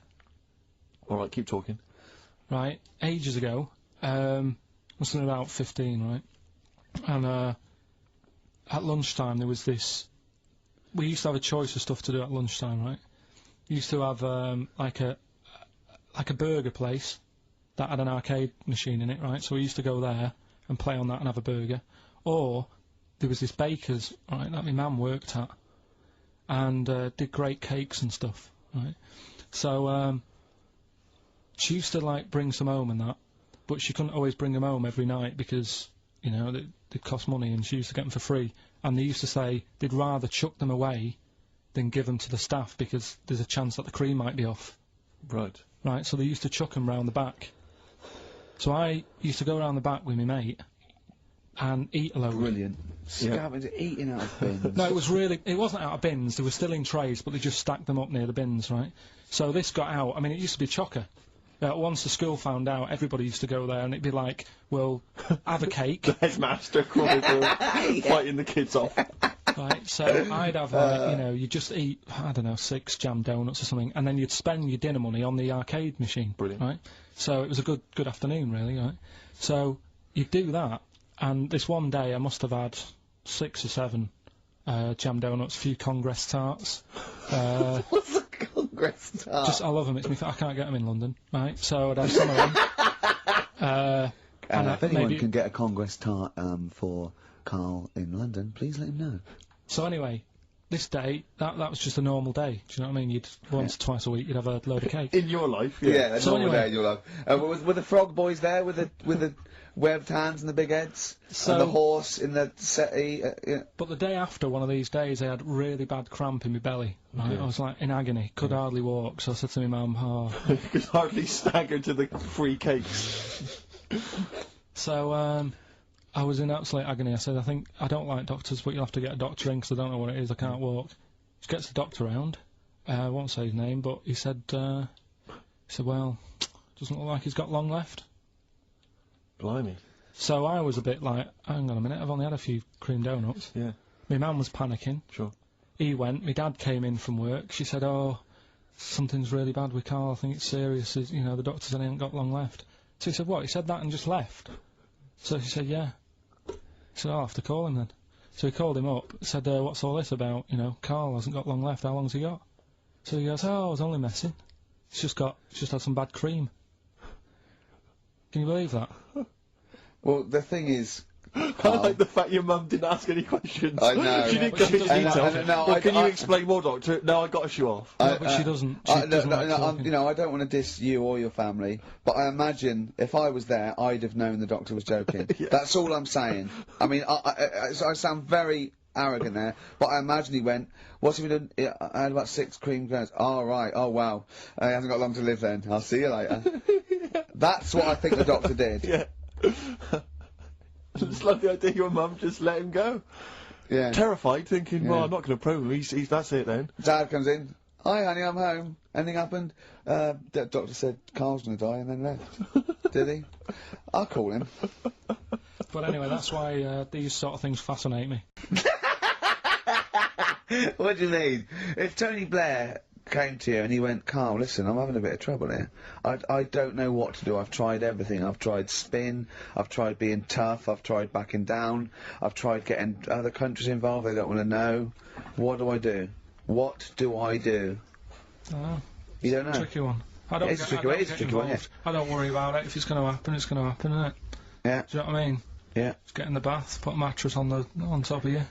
Alright, keep talking. Right, ages ago, must have been about 15, right? And, at lunchtime there was this... We used to have a choice of stuff to do at lunchtime, right? We used to have, like a burger place that had an arcade machine in it, right? So we used to go there and play on that and have a burger. Or, there was this baker's, right, that my mum worked at, and, did great cakes and stuff, right? So, she used to, like, bring some home and that, but she couldn't always bring them home every night because, you know, they cost money, and she used to get them for free. And they used to say they'd rather chuck them away than give them to the staff because there's a chance that the cream might be off. Right. Right, so they used to chuck them round the back. So I used to go round the back with my mate and eat a load. Brilliant. Scavenging, eating out of bins. No, it wasn't out of bins, they were still in trays, but they just stacked them up near the bins, right? So this got out, I mean, it used to be chocker. Once the school found out, everybody used to go there, and it'd be like, well, have a cake. The headmaster fighting the kids off. Right, so I'd have, like, you know, you'd just eat, I don't know, 6 jam donuts or something, and then you'd spend your dinner money on the arcade machine. Brilliant. Right? So it was a good afternoon, really, right? So you'd do that, and this one day I must have had 6 or 7 jam donuts, a few Congress tarts. What's a Congress tart? I love them. It's I can't get them in London, right? So I'd have some of them. If anyone can get a Congress tart for Karl in London, please let him know. So anyway, this day, that was just a normal day. Do you know what I mean? You'd once, twice a week, you'd have a load of cake. In your life, yeah, a so normal anyway, day in your life. Were the frog boys there with the webbed hands and the big heads? And the horse in the settee? Yeah. But the day after one of these days, I had really bad cramp in my belly. Right? Yeah. I was like in agony, could hardly walk. So I said to my mum, "Oh, you could hardly stagger to the free cakes." So I was in absolute agony. I said, I don't like doctors, but you'll have to get a doctor in because I don't know what it is. I can't walk. Just gets the doctor round. I won't say his name, but he said, well, doesn't look like he's got long left. Blimey. So I was a bit like, hang on a minute, I've only had a few cream donuts. Yeah. My mum was panicking. Sure. He went. My dad came in from work. She said, oh, something's really bad with Karl. I think it's serious. You know, the doctor said he ain't got long left. So he said, what? He said that and just left? So she said, yeah. He said, I'll have to call him then. So he called him up, said, what's all this about? You know, Karl hasn't got long left. How long's he got? So he goes, oh, I was only messing. He's just had some bad cream. Can you believe that? Well, the thing is, I like the fact your mum didn't ask any questions. I know. She didn't go into detail. No, Can you explain more, Doctor? No, I got to show off. No, but she doesn't. You know, I don't want to diss you or your family, but I imagine if I was there, I'd have known the doctor was joking. Yeah. That's all I'm saying. I mean, I sound very arrogant there, but I imagine he went, what's he been doing? I had about 6 cream cans. Oh, right, oh, wow. He hasn't got long to live then. I'll see you later. That's what I think the doctor did. Yeah. It's like the idea your mum just let him go. Yeah. Terrified, thinking, well, Yeah. I'm not going to probe him, that's it then. Dad comes in. Hi, honey, I'm home. Anything happened? The doctor said Carl's gonna die and then left. Did he? I'll call him. But anyway, that's why these sort of things fascinate me. What do you mean? If Tony Blair came to you and he went, Carl, listen, I'm having a bit of trouble here. I don't know what to do. I've tried everything. I've tried spin. I've tried being tough. I've tried backing down. I've tried getting other countries involved. They don't want to know. What do I do? What do I do? Oh, You don't know? tricky one. I don't It's a get, tricky I one, don't it's a get tricky one, involved. I don't worry about it. If it's going to happen, it's going to happen, isn't it? Yeah. Do you know what I mean? Yeah. Just get in the bath, put a mattress on top of you.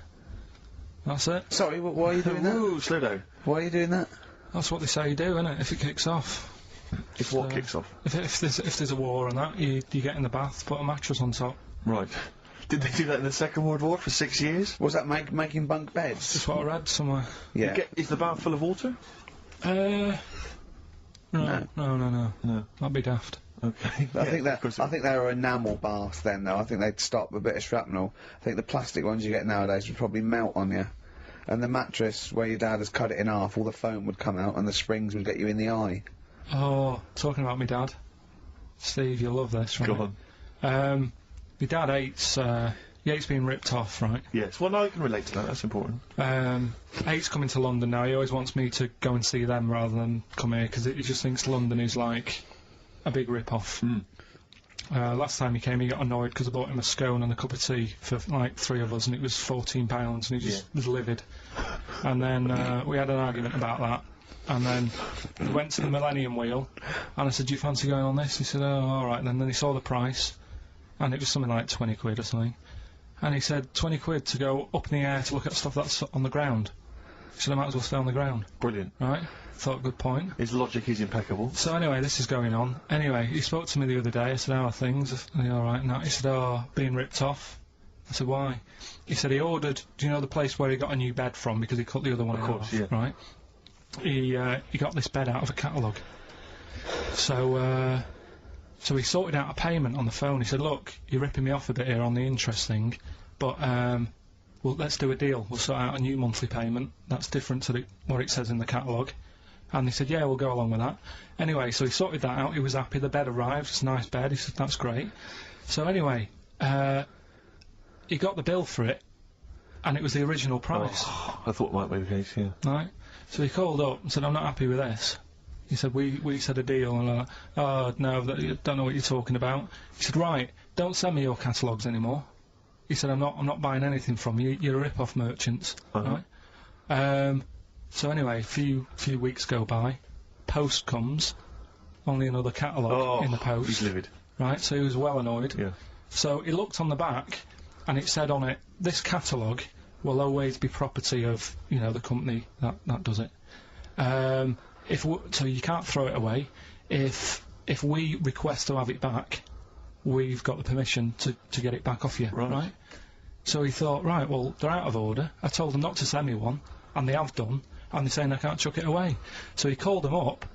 That's it. Sorry, why are you doing that? Ooh, slow down. Why are you doing that? That's what they say you do, isn't it? If it kicks off. If what kicks off? If there's a war and that, you get in the bath, put a mattress on top. Right. Did they do that in the Second World War for 6 years? Was that making bunk beds? That's what I read somewhere. Yeah. Is the bath full of water? No. No. That'd be daft. Okay. I think they're enamel baths then, though. I think they'd stop a bit of shrapnel. I think the plastic ones you get nowadays would probably melt on you. And the mattress, where your dad has cut it in half, all the foam would come out and the springs would get you in the eye. Oh, talking about my dad. Steve, you'll love this, right? Go on. My dad hates being ripped off, right? Yes, well, no, I can relate to that, that's important. Hates coming to London now. He always wants me to go and see them rather than come here, because he just thinks London is like a big rip-off. Last time he came, he got annoyed because I bought him a scone and a cup of tea for like 3 of us, and it was £14, and he just was livid. And then we had an argument about that, and then we went to the Millennium Wheel, and I said, do you fancy going on this? He said, oh, alright. And then he saw the price, and it was something like 20 quid or something. And he said, 20 quid to go up in the air to look at stuff that's on the ground. He said, I might as well stay on the ground. Brilliant. Right? Thought, good point. His logic is impeccable. So anyway, this is going on. Anyway, he spoke to me the other day. I said, how are things? Are they alright? And that. He said, oh, being ripped off. I said, why? He said he ordered, do you know the place where he got a new bed from because he cut the other one in half, yeah. right? He got this bed out of a catalogue. So he sorted out a payment on the phone. He said, look, you're ripping me off a bit here on the interest thing, but well, let's do a deal. We'll sort out a new monthly payment that's different to what it says in the catalogue. And they said, yeah, we'll go along with that. Anyway, so he sorted that out. He was happy. The bed arrived. It's a nice bed. He said, that's great. So anyway, he got the bill for it, and it was the original price. Oh, I thought it might be the case, yeah. Right? So he called up and said, I'm not happy with this. He said, we said a deal. And I'm like, oh, no, don't know what you're talking about. He said, right, don't send me your catalogues anymore. He said, I'm not buying anything from you. You're a rip-off merchants. Right? So anyway, a few weeks go by. Post comes. Only another catalogue in the post. He's livid. Right, so he was well annoyed. Yeah. So he looked on the back, and it said on it, this catalogue will always be property of, you know, the company that does it. So you can't throw it away. If we request to have it back, we've got the permission to get it back off you, right? So he thought, right, well, they're out of order. I told them not to send me one, and they have done, and they're saying I can't chuck it away. So he called them up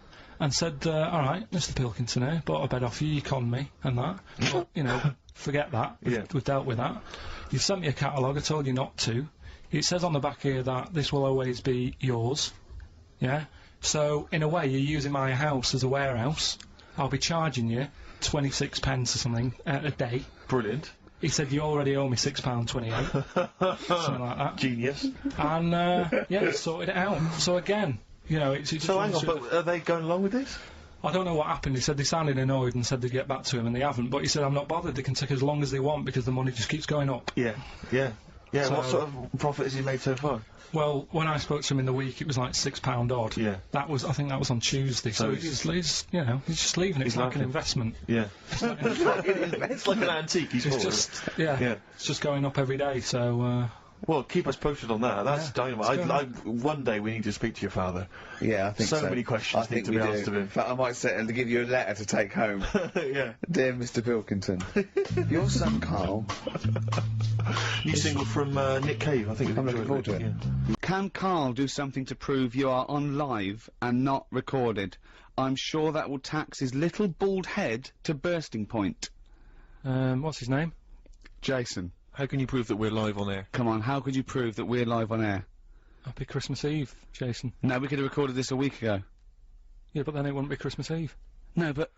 and said, all right, Mr. Pilkington here, bought a bed off you, you conned me, and that. But, you know, forget that. We've dealt with that. You've sent me a catalogue, I told you not to. It says on the back here that this will always be yours. Yeah? So, in a way, you're using my house as a warehouse. I'll be charging you 26 pence or something a day. Brilliant. He said, you already owe me £6.28. Something like that. Genius. And, yeah, sorted it out. So again, you know, it's So hang on, but are they going along with this? I don't know what happened. He said they sounded annoyed and said they'd get back to him, and they haven't. But he said, I'm not bothered. They can take as long as they want because the money just keeps going up. Yeah. So, what sort of profit has he made so far? Well, when I spoke to him in the week, it was like £6 odd. Yeah. I think that was on Tuesday. So he's you know, he's just leaving it. It's like an investment. Yeah. It's like an antique. He's just, yeah. It's just going up every day. So, Well, keep us posted on that. That's Yeah, dynamite. One day we need to speak to your father. Yeah, I think so. So many questions I think need to we be do. asked of him. In fact, I might sit and give you a letter to take home. Yeah. Dear Mr. Pilkington, your son Karl. New single from Nick Cave, I think. I'm looking forward to it. Yeah. Can Karl do something to prove you are on live and not recorded? I'm sure that will tax his little bald head to bursting point. What's his name? Jason. How can you prove that we're live on air? Come on, how could you prove that we're live on air? Happy Christmas Eve, Jason. No, we could have recorded this a week ago. Yeah, but then it wouldn't be Christmas Eve. No, but...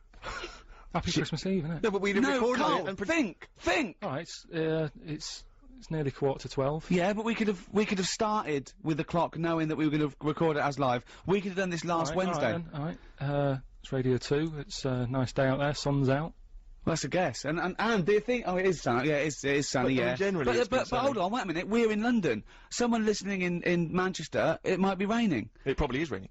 Happy Christmas Eve, isn't it? No, but we'd have No, recorded Karl, it and think! Alright, it's nearly 12:15. Yeah, but we could have started with the clock knowing that we were going to record it as live. We could have done this last Wednesday. Alright, it's Radio 2, it's a nice day out there, sun's out. Well, that's a guess. And do you think? Oh, it is sunny. Yeah, it is sunny. But, Yeah. generally it's been but sunny. hold on, wait a minute. We're in London. Someone listening in Manchester, it might be raining. It probably is raining.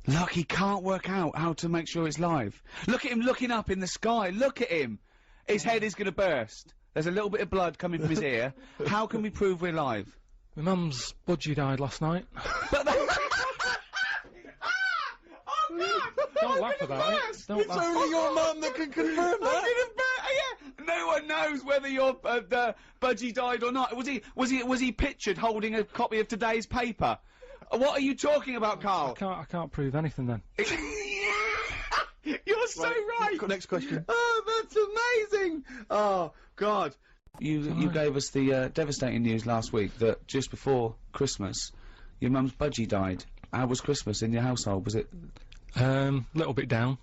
Look, he can't work out how to make sure it's live. Look at him looking up in the sky. Look at him. His head is going to burst. There's a little bit of blood coming from his ear. How can we prove we're live? My mum's budgie died last night. But that Don't laugh about it. Don't laugh. only your mum that can confirm yeah. No one knows whether your budgie died or not. Was he pictured holding a copy of today's paper? What are you talking about, Karl? I can't prove anything then. You're so right. Next question. Oh, that's amazing. Oh God. You gave us the devastating news last week that just before Christmas, your mum's budgie died. How was Christmas in your household? Was it? Little bit down.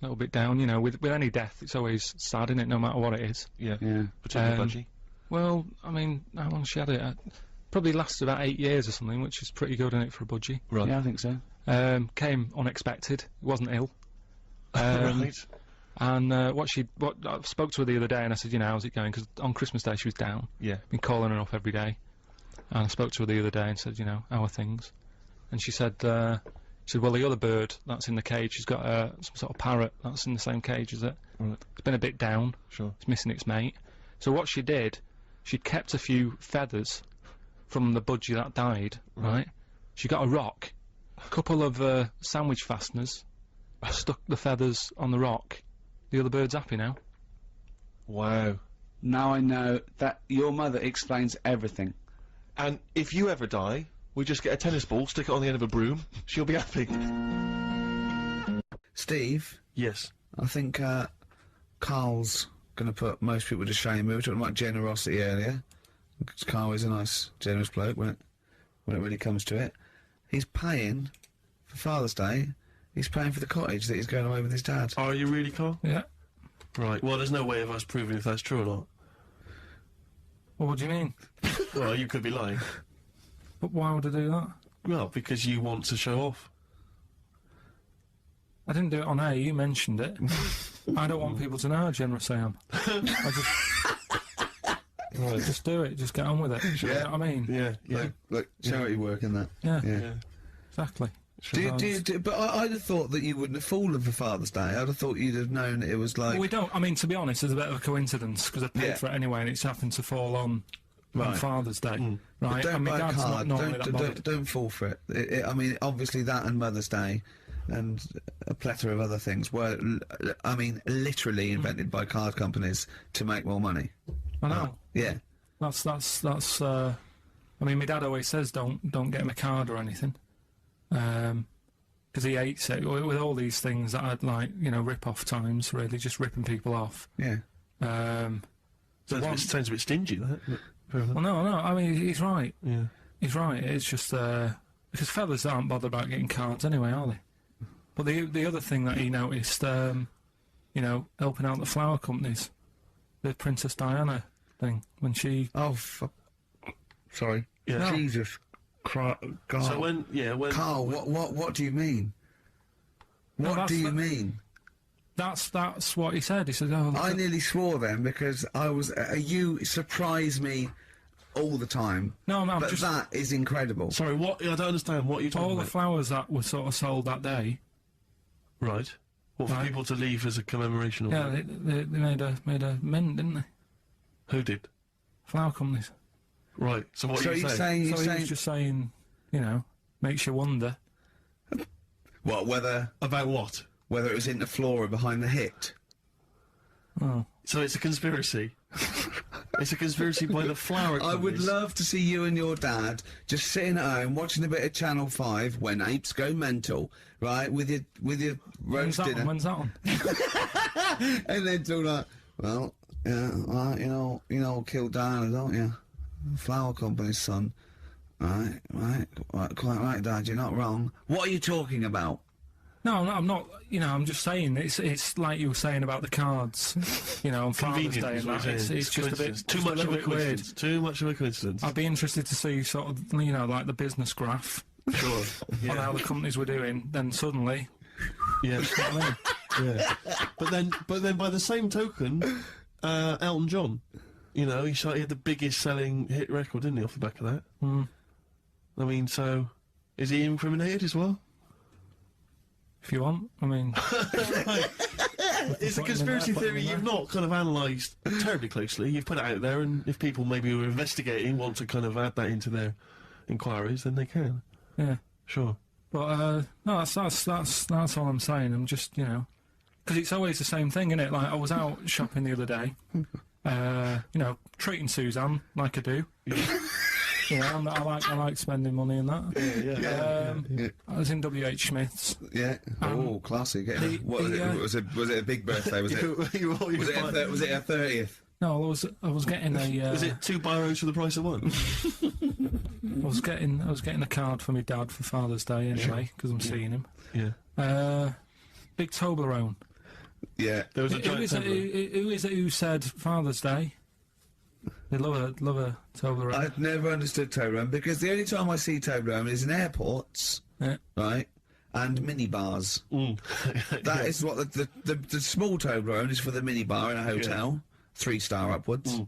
You know, with any death, it's always sad, isn't it? No matter what it is. Yeah. Yeah. Particularly budgie. Well, I mean, how long she had it? Probably lasted about 8 years or something, which is pretty good, isn't it, for a budgie? Right. Yeah, I think so. Came unexpected. Wasn't ill. Right. And what I spoke to her the other day, and I said, you know, how's it going? Because on Christmas Day she was down. Yeah. Been calling her up every day. And I spoke to her the other day and said, you know, how are things? And she said, well, the other bird that's in the cage, she's got some sort of parrot that's in the same cage as it. Right. It's been a bit down. Sure. It's missing its mate. So what she did, she kept a few feathers from the budgie that died, right? She got a rock, a couple of sandwich fasteners, stuck the feathers on the rock. The other bird's happy now. Wow. Now I know that your mother explains everything. And if you ever die, we just get a tennis ball, stick it on the end of a broom, she'll be happy. Steve, Yes. I think Karl's going to put most people to shame. We were talking about generosity earlier. Because Karl is a nice, generous bloke when it really comes to it. He's paying for Father's Day. He's paying for the cottage that he's going away with his dad. Are you really, Karl? Yeah. Right. Well, there's no way of us proving if that's true or not. Well, what do you mean? Well, you could be lying. But why would I do that? Well, because you want to show off. I didn't do it on air, you mentioned it. I don't want people to know how generous I am. I just do it, just get on with it. You know what I mean? Yeah. Look, charity work in that. Yeah. Exactly. But I'd have thought that you wouldn't have fallen for Father's Day. I'd have thought you'd have known that it was like... Well, we don't, I mean, to be honest, it's a bit of a coincidence, because I paid for it anyway, and it's happened to fall on Father's Day. But Right? don't And my buy a dad's not card. normally that bothered. Don't fall for it. I mean, obviously that and Mother's Day and a plethora of other things were, I mean, literally invented by card companies to make more money. I know. Yeah. That's, I mean, my dad always says don't get him a card or anything. Because he hates it, with all these things that I'd like, you know, rip-off times, really, just ripping people off. Yeah. Sounds a bit stingy, that. Well, no, I mean, he's right. Yeah. He's right, it's just, because feathers aren't bothered about getting cards anyway, are they? But the other thing that he noticed, you know, helping out the flower companies, the Princess Diana thing, when she... Oh, sorry. Yeah. No. Jesus Christ. God. So when... Karl, what do you mean? What do you mean? That's what he said. He said, oh... I nearly swore then, because I was... you surprise me all the time. No, I'm but just... that is incredible. Sorry, what? I don't understand. What are you talking All about? the flowers that were sort of sold that day... Right. What, for people to leave as a commemoration or Yeah, they made a mint, didn't they? Who did? Flower companies. Right. So what So are you you're saying? saying, So he was just saying, you know, makes you wonder. what, whether About what? it was in the floor or behind the hit? Oh. So it's a conspiracy. It's a conspiracy by the flower I would companies. love to see you and your dad just sitting at home watching a bit of Channel 5 when apes go mental, right, with your When's roast that dinner. on? When's that on? And then talk like, well, yeah, well, you know, Kildana, don't you? Flower company's son. Right, quite right, Dad, you're not wrong. What are you talking about? No, I'm not. You know, I'm just saying it's like you were saying about the cards. You know, on Father's Convenient Day is and what that. you're saying. It's just a bit Coincidence. Too just much a of little a bit weird. coincidence. Too much of a coincidence. I'd be interested to see sort of, you know, like the business graph Sure. on how the companies were doing. Then suddenly, Yeah. you know what I mean? Yeah. But then by the same token, Elton John, you know, he had the biggest selling hit record, didn't he, off the back of that? Mm. I mean, so is he incriminated as well? If you want, I mean, It's a Put him in conspiracy there, put him theory in you've there. not kind of analysed terribly closely. You've put it out there, and if people maybe who are investigating want to kind of add that into their inquiries, then they can. yeah. Sure. But no, that's all I'm saying. I'm just, you know, because it's always the same thing, isn't it? Like I was out shopping the other day, you know, treating Suzanne like I do. You know, I like spending money and that. Yeah. I was in WH Smith's. Yeah. Oh, classy. What was it? Was it a big birthday? Was it? Was it a 30th? No, I was getting a. Was it 2 biros for the price of one? I was getting a card for my dad for Father's Day anyway, because I'm seeing him. Yeah. Big Toblerone. Yeah. There was a Who giant is it? Who is it who said Father's Day? They love a Toblerone. I've never understood Toblerone because the only time I see Toblerone is in airports, Yeah. right? And minibars. That is what the small Toblerone is for the minibar in a hotel, 3-star upwards.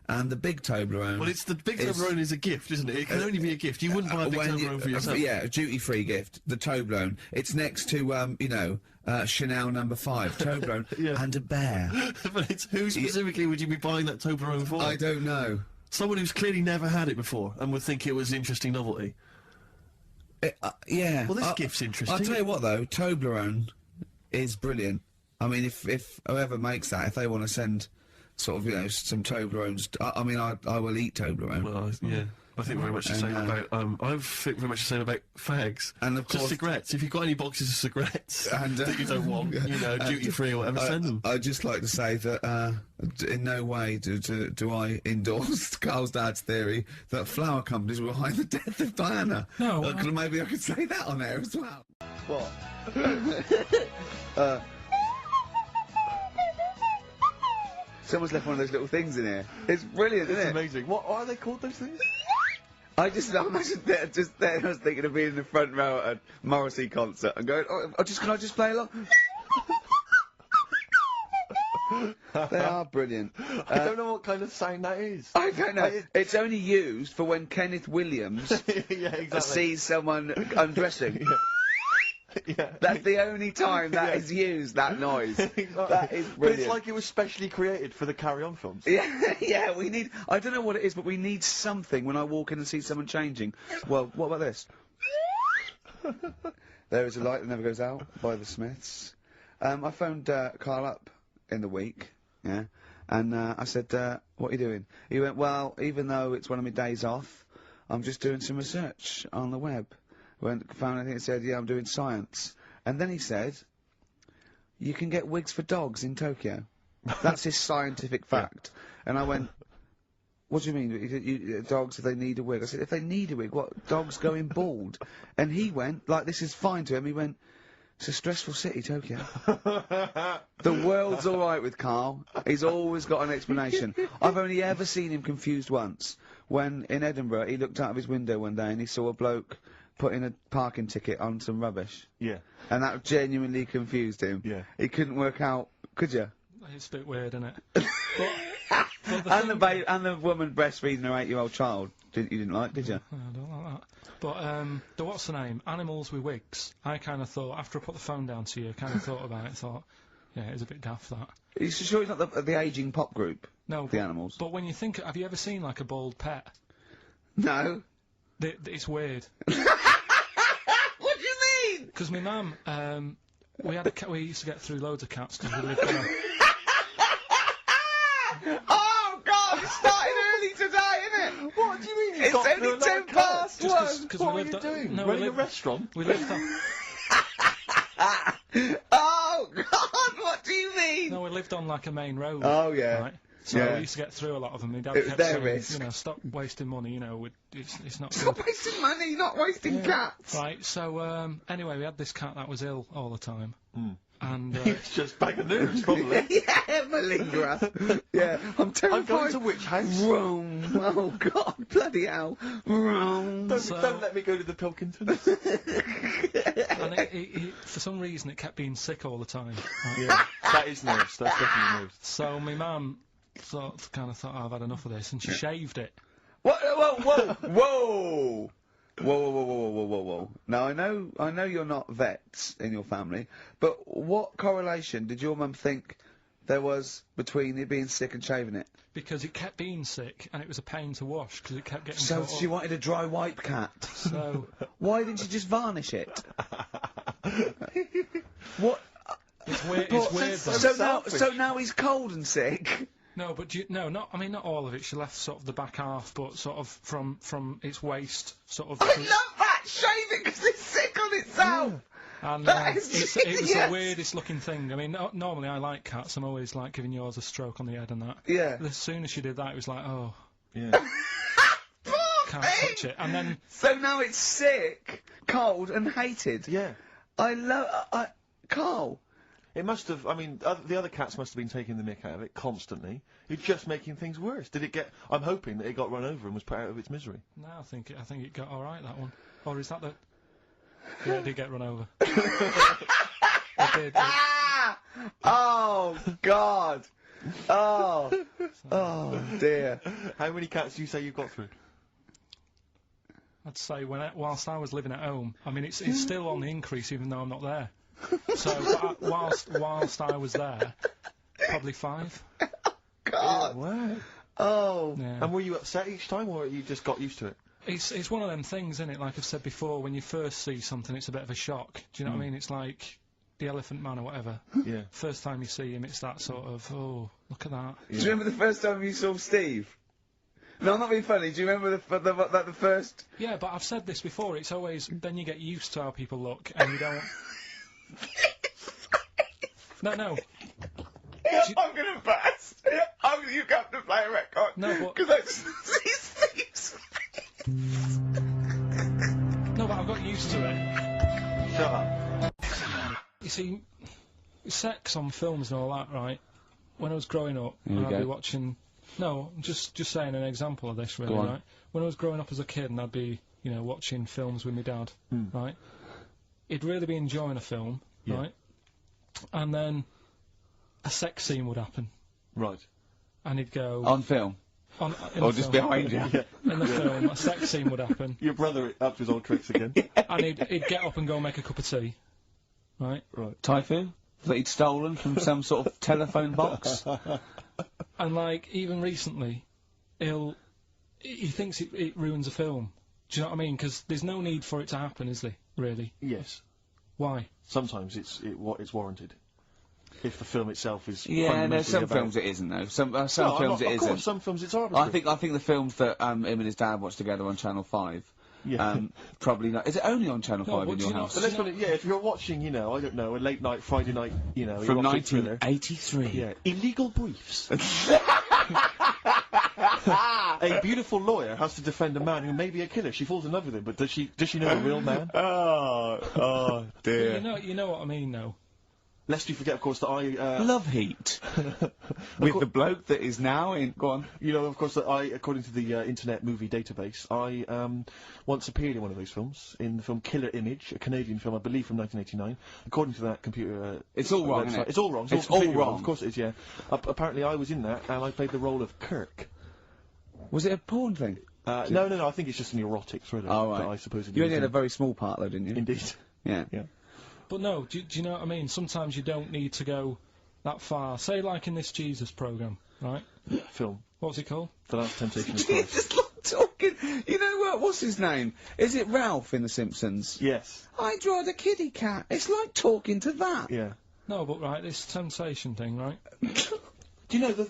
And the big Toblerone. Well, it's the big Toblerone is a gift, isn't it? It can only be a gift. You wouldn't buy a big Toblerone for yourself. Yeah, a duty-free gift. The Toblerone. It's next to, you know, Chanel No. 5 Toblerone and a bear. But it's who specifically would you be buying that Toblerone for? I don't know. Someone who's clearly never had it before and would think it was interesting novelty. Yeah. Well, this gift's interesting. I'll tell you what, though, Toblerone is brilliant. I mean, if whoever makes that, if they want to send sort of, you know, some Toblerones, I mean, I will eat Toblerone. Well, yeah. I think very much the same about, I think very much the same about fags. And of just course, cigarettes. If you've got any boxes of cigarettes and, that you don't want, you know, duty-free or whatever, send them. I'd just like to say that, in no way do I endorse Carl's dad's theory that flower companies were behind the death of Diana. No. Maybe I could say that on air as well. What? Someone's left one of those little things in here. It's brilliant, isn't it? Amazing. What are they called, those things? I imagine that just then I was thinking of being in the front row at a Morrissey concert and going, can I just play along? They are brilliant. I don't know what kind of sound that is. I don't know. It's only used for when Kenneth Williams yeah, exactly. sees someone undressing. Yeah. That's the only time that is used, that noise. Exactly. That is But brilliant. it's like it was specially created for the Carry On films. Yeah, we need, I don't know what it is, but we need something when I walk in and see someone changing. Well, what about this? There is a light that never goes out by the Smiths. I phoned Karl up in the week, yeah, and I said, what are you doing? He went, well, even though it's one of my days off, I'm just doing some research on the web. Found anything that said, yeah, I'm doing science. And then he said, you can get wigs for dogs in Tokyo. That's his scientific fact. And I went, what do you mean, dogs, if they need a wig? I said, if they need a wig, what, dogs going bald? And he went, like, this is fine to him, he went, it's a stressful city, Tokyo. The world's alright with Karl. He's always got an explanation. I've only ever seen him confused once. When, in Edinburgh, he looked out of his window one day and he saw a bloke putting a parking ticket on some rubbish. Yeah. And that genuinely confused him. Yeah. He couldn't work out, could you? It's a bit weird, isn't it? And the woman breastfeeding her 8-year-old child, you didn't like, did you? I don't like that. But, what's the name? Animals with wigs. I kind of thought, after I put the phone down to you, kind of thought about it, thought, yeah, it's a bit daft, that. Are you sure it's not the ageing pop group? No. The Animals? But when you think, have you ever seen, like, a bald pet? No. It's weird. What do you mean? Because my mum, we used to get through loads of cats because we lived there. Oh God! It's starting early today, isn't it? What do you mean? It's only 10 past one. Because What we are lived you doing? No, Running we a restaurant? We lived on. Oh God! What do you mean? No, we lived on like a main road. Oh, yeah. Right? So Yeah. we used to get through a lot of them. My dad It was kept their saying, risk. you know, stop wasting money. You know, it's not Stop good. wasting money, not wasting cats. Right. So anyway, we had this cat that was ill all the time, and It's just bag of news, probably. Yeah, malingerer. Yeah, I'm terrified. I'm going to which house? Rome. Oh God, bloody hell. Rome. Don't let me go to the Pilkingtons. and it, for some reason, it kept being sick all the time. Right? Yeah, that is nerves. That's definitely nerves. So my mum kind of thought, oh, I've had enough of this, and she shaved it. What? Whoa, whoa, whoa. Whoa. Now, I know you're not vets in your family, but what correlation did your mum think there was between it being sick and shaving it? Because it kept being sick, and it was a pain to wash, because it kept getting So caught she up. wanted a dry wipe cat. So, Why didn't you just varnish it? What? it's weird, though. So now he's cold and sick. No, but not all of it. She left sort of the back half, but sort of from its waist, sort of. I love that! Shave it because it's sick on itself! And That is it was the genius. weirdest looking thing. I mean, normally I like cats. I'm always like giving yours a stroke on the head and that. Yeah. As soon as she did that, it was like, oh, Yeah. can't touch it. And then So now it's sick, cold, and hated. Yeah. I love. Carl. It must have, I mean, the other cats must have been taking the mick out of it constantly. You're just making things worse. Did it get, I'm hoping that it got run over and was put out of its misery. no, I think it got all right, that one. Or is that the? Yeah, it did get run over. It did. Ah! Oh God. Oh dear. How many cats do you say you've got through? I'd say whilst I was living at home, I mean, it's still on the increase even though I'm not there. So whilst I was there, probably 5. God. Wow. Oh. Yeah. And were you upset each time, or you just got used to it? It's one of them things, isn't it? Like I've said before, when you first see something, it's a bit of a shock. Do you know what I mean? It's like the Elephant Man or whatever. Yeah. First time you see him, it's that sort of, oh, look at that. Do you remember the first time you saw Steve? No, I'm not being funny. Do you remember the first? Yeah, but I've said this before. It's always then you get used to how people look, and you don't. No. I'm gonna burst. You have to play a record. No, but because I just see Steve's. No, but I've got used to it. Shut up. You see, sex on films and all that, right? When I was growing up, Here we I'd go. be watching. No, just saying an example of this, really, Go on. right? When I was growing up as a kid, and I'd be, watching films with my dad, right? He'd really be enjoying a film, right? And then a sex scene would happen, Right. and he'd go On film. in Or the just film. behind you. In the film, a sex scene would happen, Your brother upped his old tricks again. and he'd get up and go make a cup of tea, right? Right. Typhoon? That he'd stolen from some sort of telephone box? And like even recently, he thinks it ruins a film. Do you know what I mean? Because there's no need for it to happen, is there? Really? Yes. Why? Sometimes it's warranted. If the film itself is Yeah, no, fundamentally some about- films it isn't though. Some No, films I'm not- it of isn't. course, some films it's arbitrary. I think the films that him and his dad watched together on Channel 5. Yeah. Probably not. Is it only on Channel 5 in your house? But let's put it, if you're watching, I don't know, a late night, Friday night, From erotic thriller. 1983. Yeah. Illegal briefs. A beautiful lawyer has to defend a man who may be a killer. She falls in love with him, but does she know the real man? Oh dear. You know what I mean, though. Lest you forget, of course, that I... Love Heat. With the bloke that is now in... Go on. Of course, that I, according to the Internet Movie Database, I once appeared in one of those films, in the film Killer Image, a Canadian film, I believe, from 1989. According to that computer... It's all wrong, website. isn't it? It's all wrong. It's completely all wrong. Of course it is, yeah. Apparently I was in that, and I played the role of Kirk. Was it a porn thing? No, I think it's just an erotic thriller Oh, right. that I suppose You only had a very small part though, didn't you? Indeed. Yeah. Yeah. But no, do you know what I mean? Sometimes you don't need to go that far. Say, like in this Jesus program, right? Film. What's it called? The Last Temptation of Christ. Jesus, look, talking. You know what? What's his name? Is it Ralph in The Simpsons? Yes. I draw a kitty cat. It's like talking to that. Yeah. No, but right, this sensation thing, right? Do you know,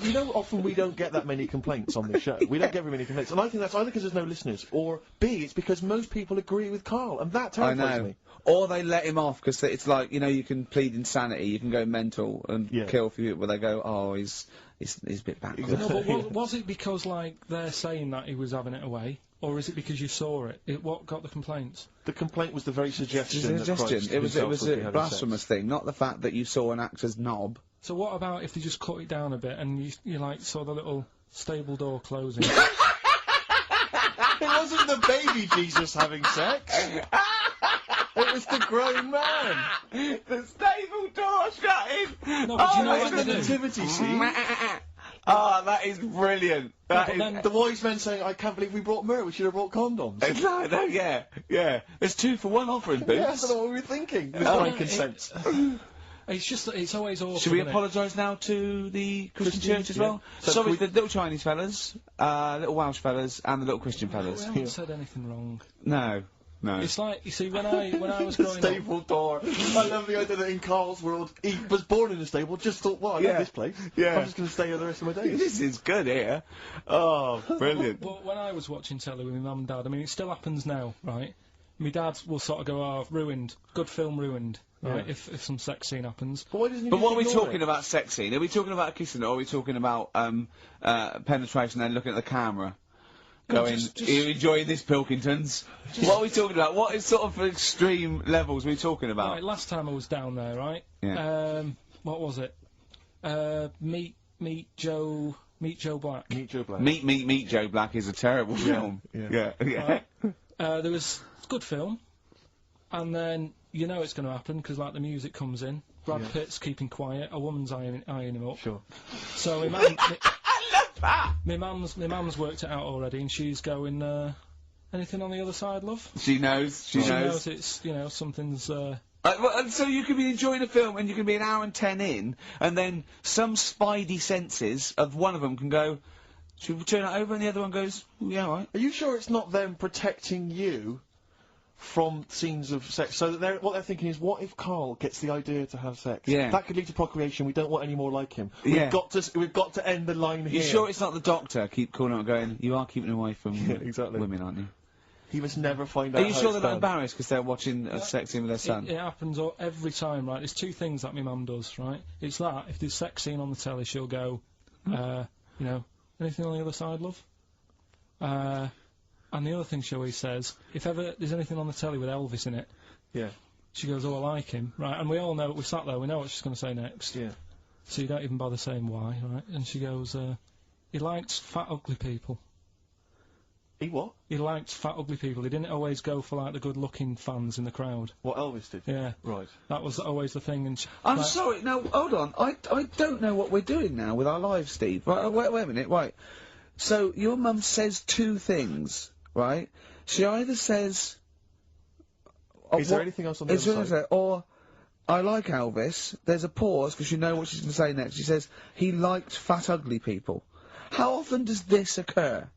you know, often we don't get that many complaints on the show. We don't get very many complaints. And I think that's either because there's no listeners, or B, it's because most people agree with Karl, and that I terrifies know. me. Or they let him off, because it's like, you know, you can plead insanity, you can go mental and kill a few people, they go, oh, he's a bit backward. No, but was it because, like, they're saying that he was having it away? Or is it because you saw it? What got the complaints? The complaint was the very suggestion. It was a blasphemous thing, not the fact that you saw an actor's knob. So what about if they just cut it down a bit and you like saw the little stable door closing? It wasn't the baby Jesus having sex. It was the grown man. The stable door shutting. No, but you know that what was they the do? nativity scene. Ah, that is brilliant. The wise men saying, I can't believe we brought myrrh, we should have brought condoms. No, yeah. There's 2 for 1 offering, Boots. Yeah, I don't know what we were thinking. With frankincense. It's just that it's always awful. Should we isn't it? apologise now to the Christian church as well? So Sorry, the little Chinese fellas, little Welsh fellas, and the little Christian fellas. We haven't said anything wrong. No. It's like, you see, when I was growing up... Stable door. I love the idea that in Karl's world, he was born in a stable, just thought, well, I love this place. Yeah. I'm just going to stay here the rest of my days. This is good here. Oh, brilliant. Well, when I was watching telly with my mum and dad, I mean, it still happens now, right? My dad will sort of go, oh, ruined. Good film ruined. Right, if some sex scene happens. But why doesn't he But just what are we ignore talking it? about sex scene? Are we talking about kissing or are we talking about penetration and looking at the camera? No, Going, just- are you enjoying this, Pilkingtons? What are we talking about? What is sort of extreme levels are we talking about? Right, last time I was down there, right? Yeah. What was it? Meet Joe Black. Meet Joe Black. Meet Joe Black is a terrible film. Yeah. Right. There was good film, and then you know it's going to happen because like the music comes in. Brad Pitt's keeping quiet. A woman's eyeing him up. Sure. So my mum, my mum's worked it out already, and she's going. Anything on the other side, love? She knows. She knows. It's something's. Well, so you could be enjoying a film and you can be an hour and 10 in, and then some spidey senses of one of them can go, should we turn it over? And the other one goes, yeah, all right. Are you sure it's not them protecting you from scenes of sex? So that what they're thinking is, what if Karl gets the idea to have sex? Yeah. That could lead to procreation. We don't want any more like him. Yeah. We've got to end the line here. You sure it's not the doctor? Keep calling out going, you are keeping away from exactly. women, aren't you? He must never find out. Are you how sure it's they're not done. embarrassed because they're watching a sex scene with their son? It happens every time, right? There's 2 things that my mum does, right? It's that, if there's sex scene on the telly, she'll go, anything on the other side, love? And the other thing she always says, if ever there's anything on the telly with Elvis in it, she goes, oh, I like him, right? And we all know, we sat there, we know what she's going to say next. Yeah. So you don't even bother saying why, right? And she goes, he likes fat, ugly people. He what? He liked fat, ugly people. He didn't always go for, like, the good-looking fans in the crowd. What Elvis did? Yeah. Right. That was always the thing, and I'm sorry, no, hold on. I don't know what we're doing now with our lives, Steve. Right, wait a minute, right. So, your mum says 2 things, right? She either says... Is there anything else on the other side? Or, I like Elvis. There's a pause, because you know what she's going to say next. She says, he liked fat, ugly people. How often does this occur?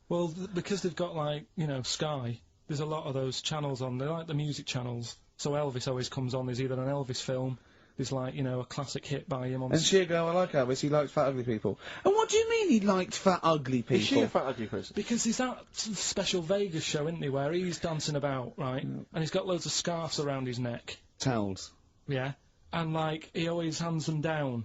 Well, because they've got, like, Sky, there's a lot of those channels on. They're like the music channels. So Elvis always comes on. There's either an Elvis film, there's, like, a classic hit by him on... And she'll go, I like Elvis, he likes fat, ugly people. And what do you mean he liked fat, ugly people? Is she a fat, ugly person? Because there's that special Vegas show, isn't there, where he's dancing about, right? And he's got loads of scarves around his neck. Towels. Yeah. And, like, he always hands them down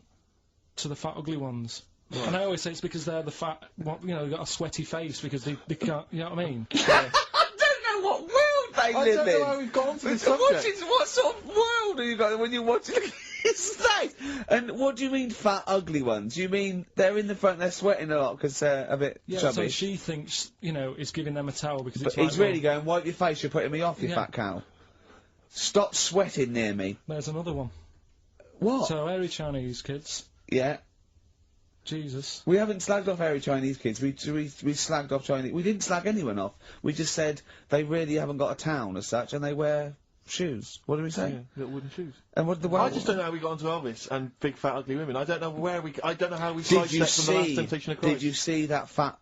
to the fat, ugly ones. Right. And I always say it's because they're the fat, they've got a sweaty face because they can't, you know what I mean? I don't know what world they live in. I don't know how we've gone to this subject. What sort of world are you got when you're watching his face? And what do you mean fat, ugly ones? You mean they're in the front, they're sweating a lot because they're a bit yeah, chubby? So she thinks, is giving them a towel because but it's like, he's really going, wipe your face, you're putting me off, you Yeah. fat cow. Stop sweating near me. There's another one. What? So, hairy Chinese kids. Yeah. Jesus. We haven't slagged off hairy Chinese kids. We slagged off Chinese. We didn't slag anyone off. We just said they really haven't got a town as such, and they wear shoes. What did we say? Yeah, little wooden shoes. And what the I just don't know how we got onto Elvis and big fat ugly women. I don't know where we. I don't know how we sidestepped from the Last Temptation of Christ. Did you see that fat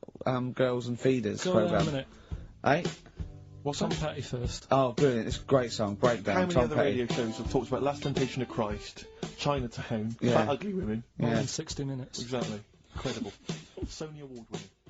Girls and Feeders Go on program? a minute. Eh? What's Tom that? Petty first. Oh, brilliant! It's a great song. Breakdown. How many Tom other Petty. radio shows have talked about Last Temptation of Christ, Chinatown, Yeah. fat ugly women? More Yeah. than 60 minutes. Exactly. Incredible. Sony Award winning.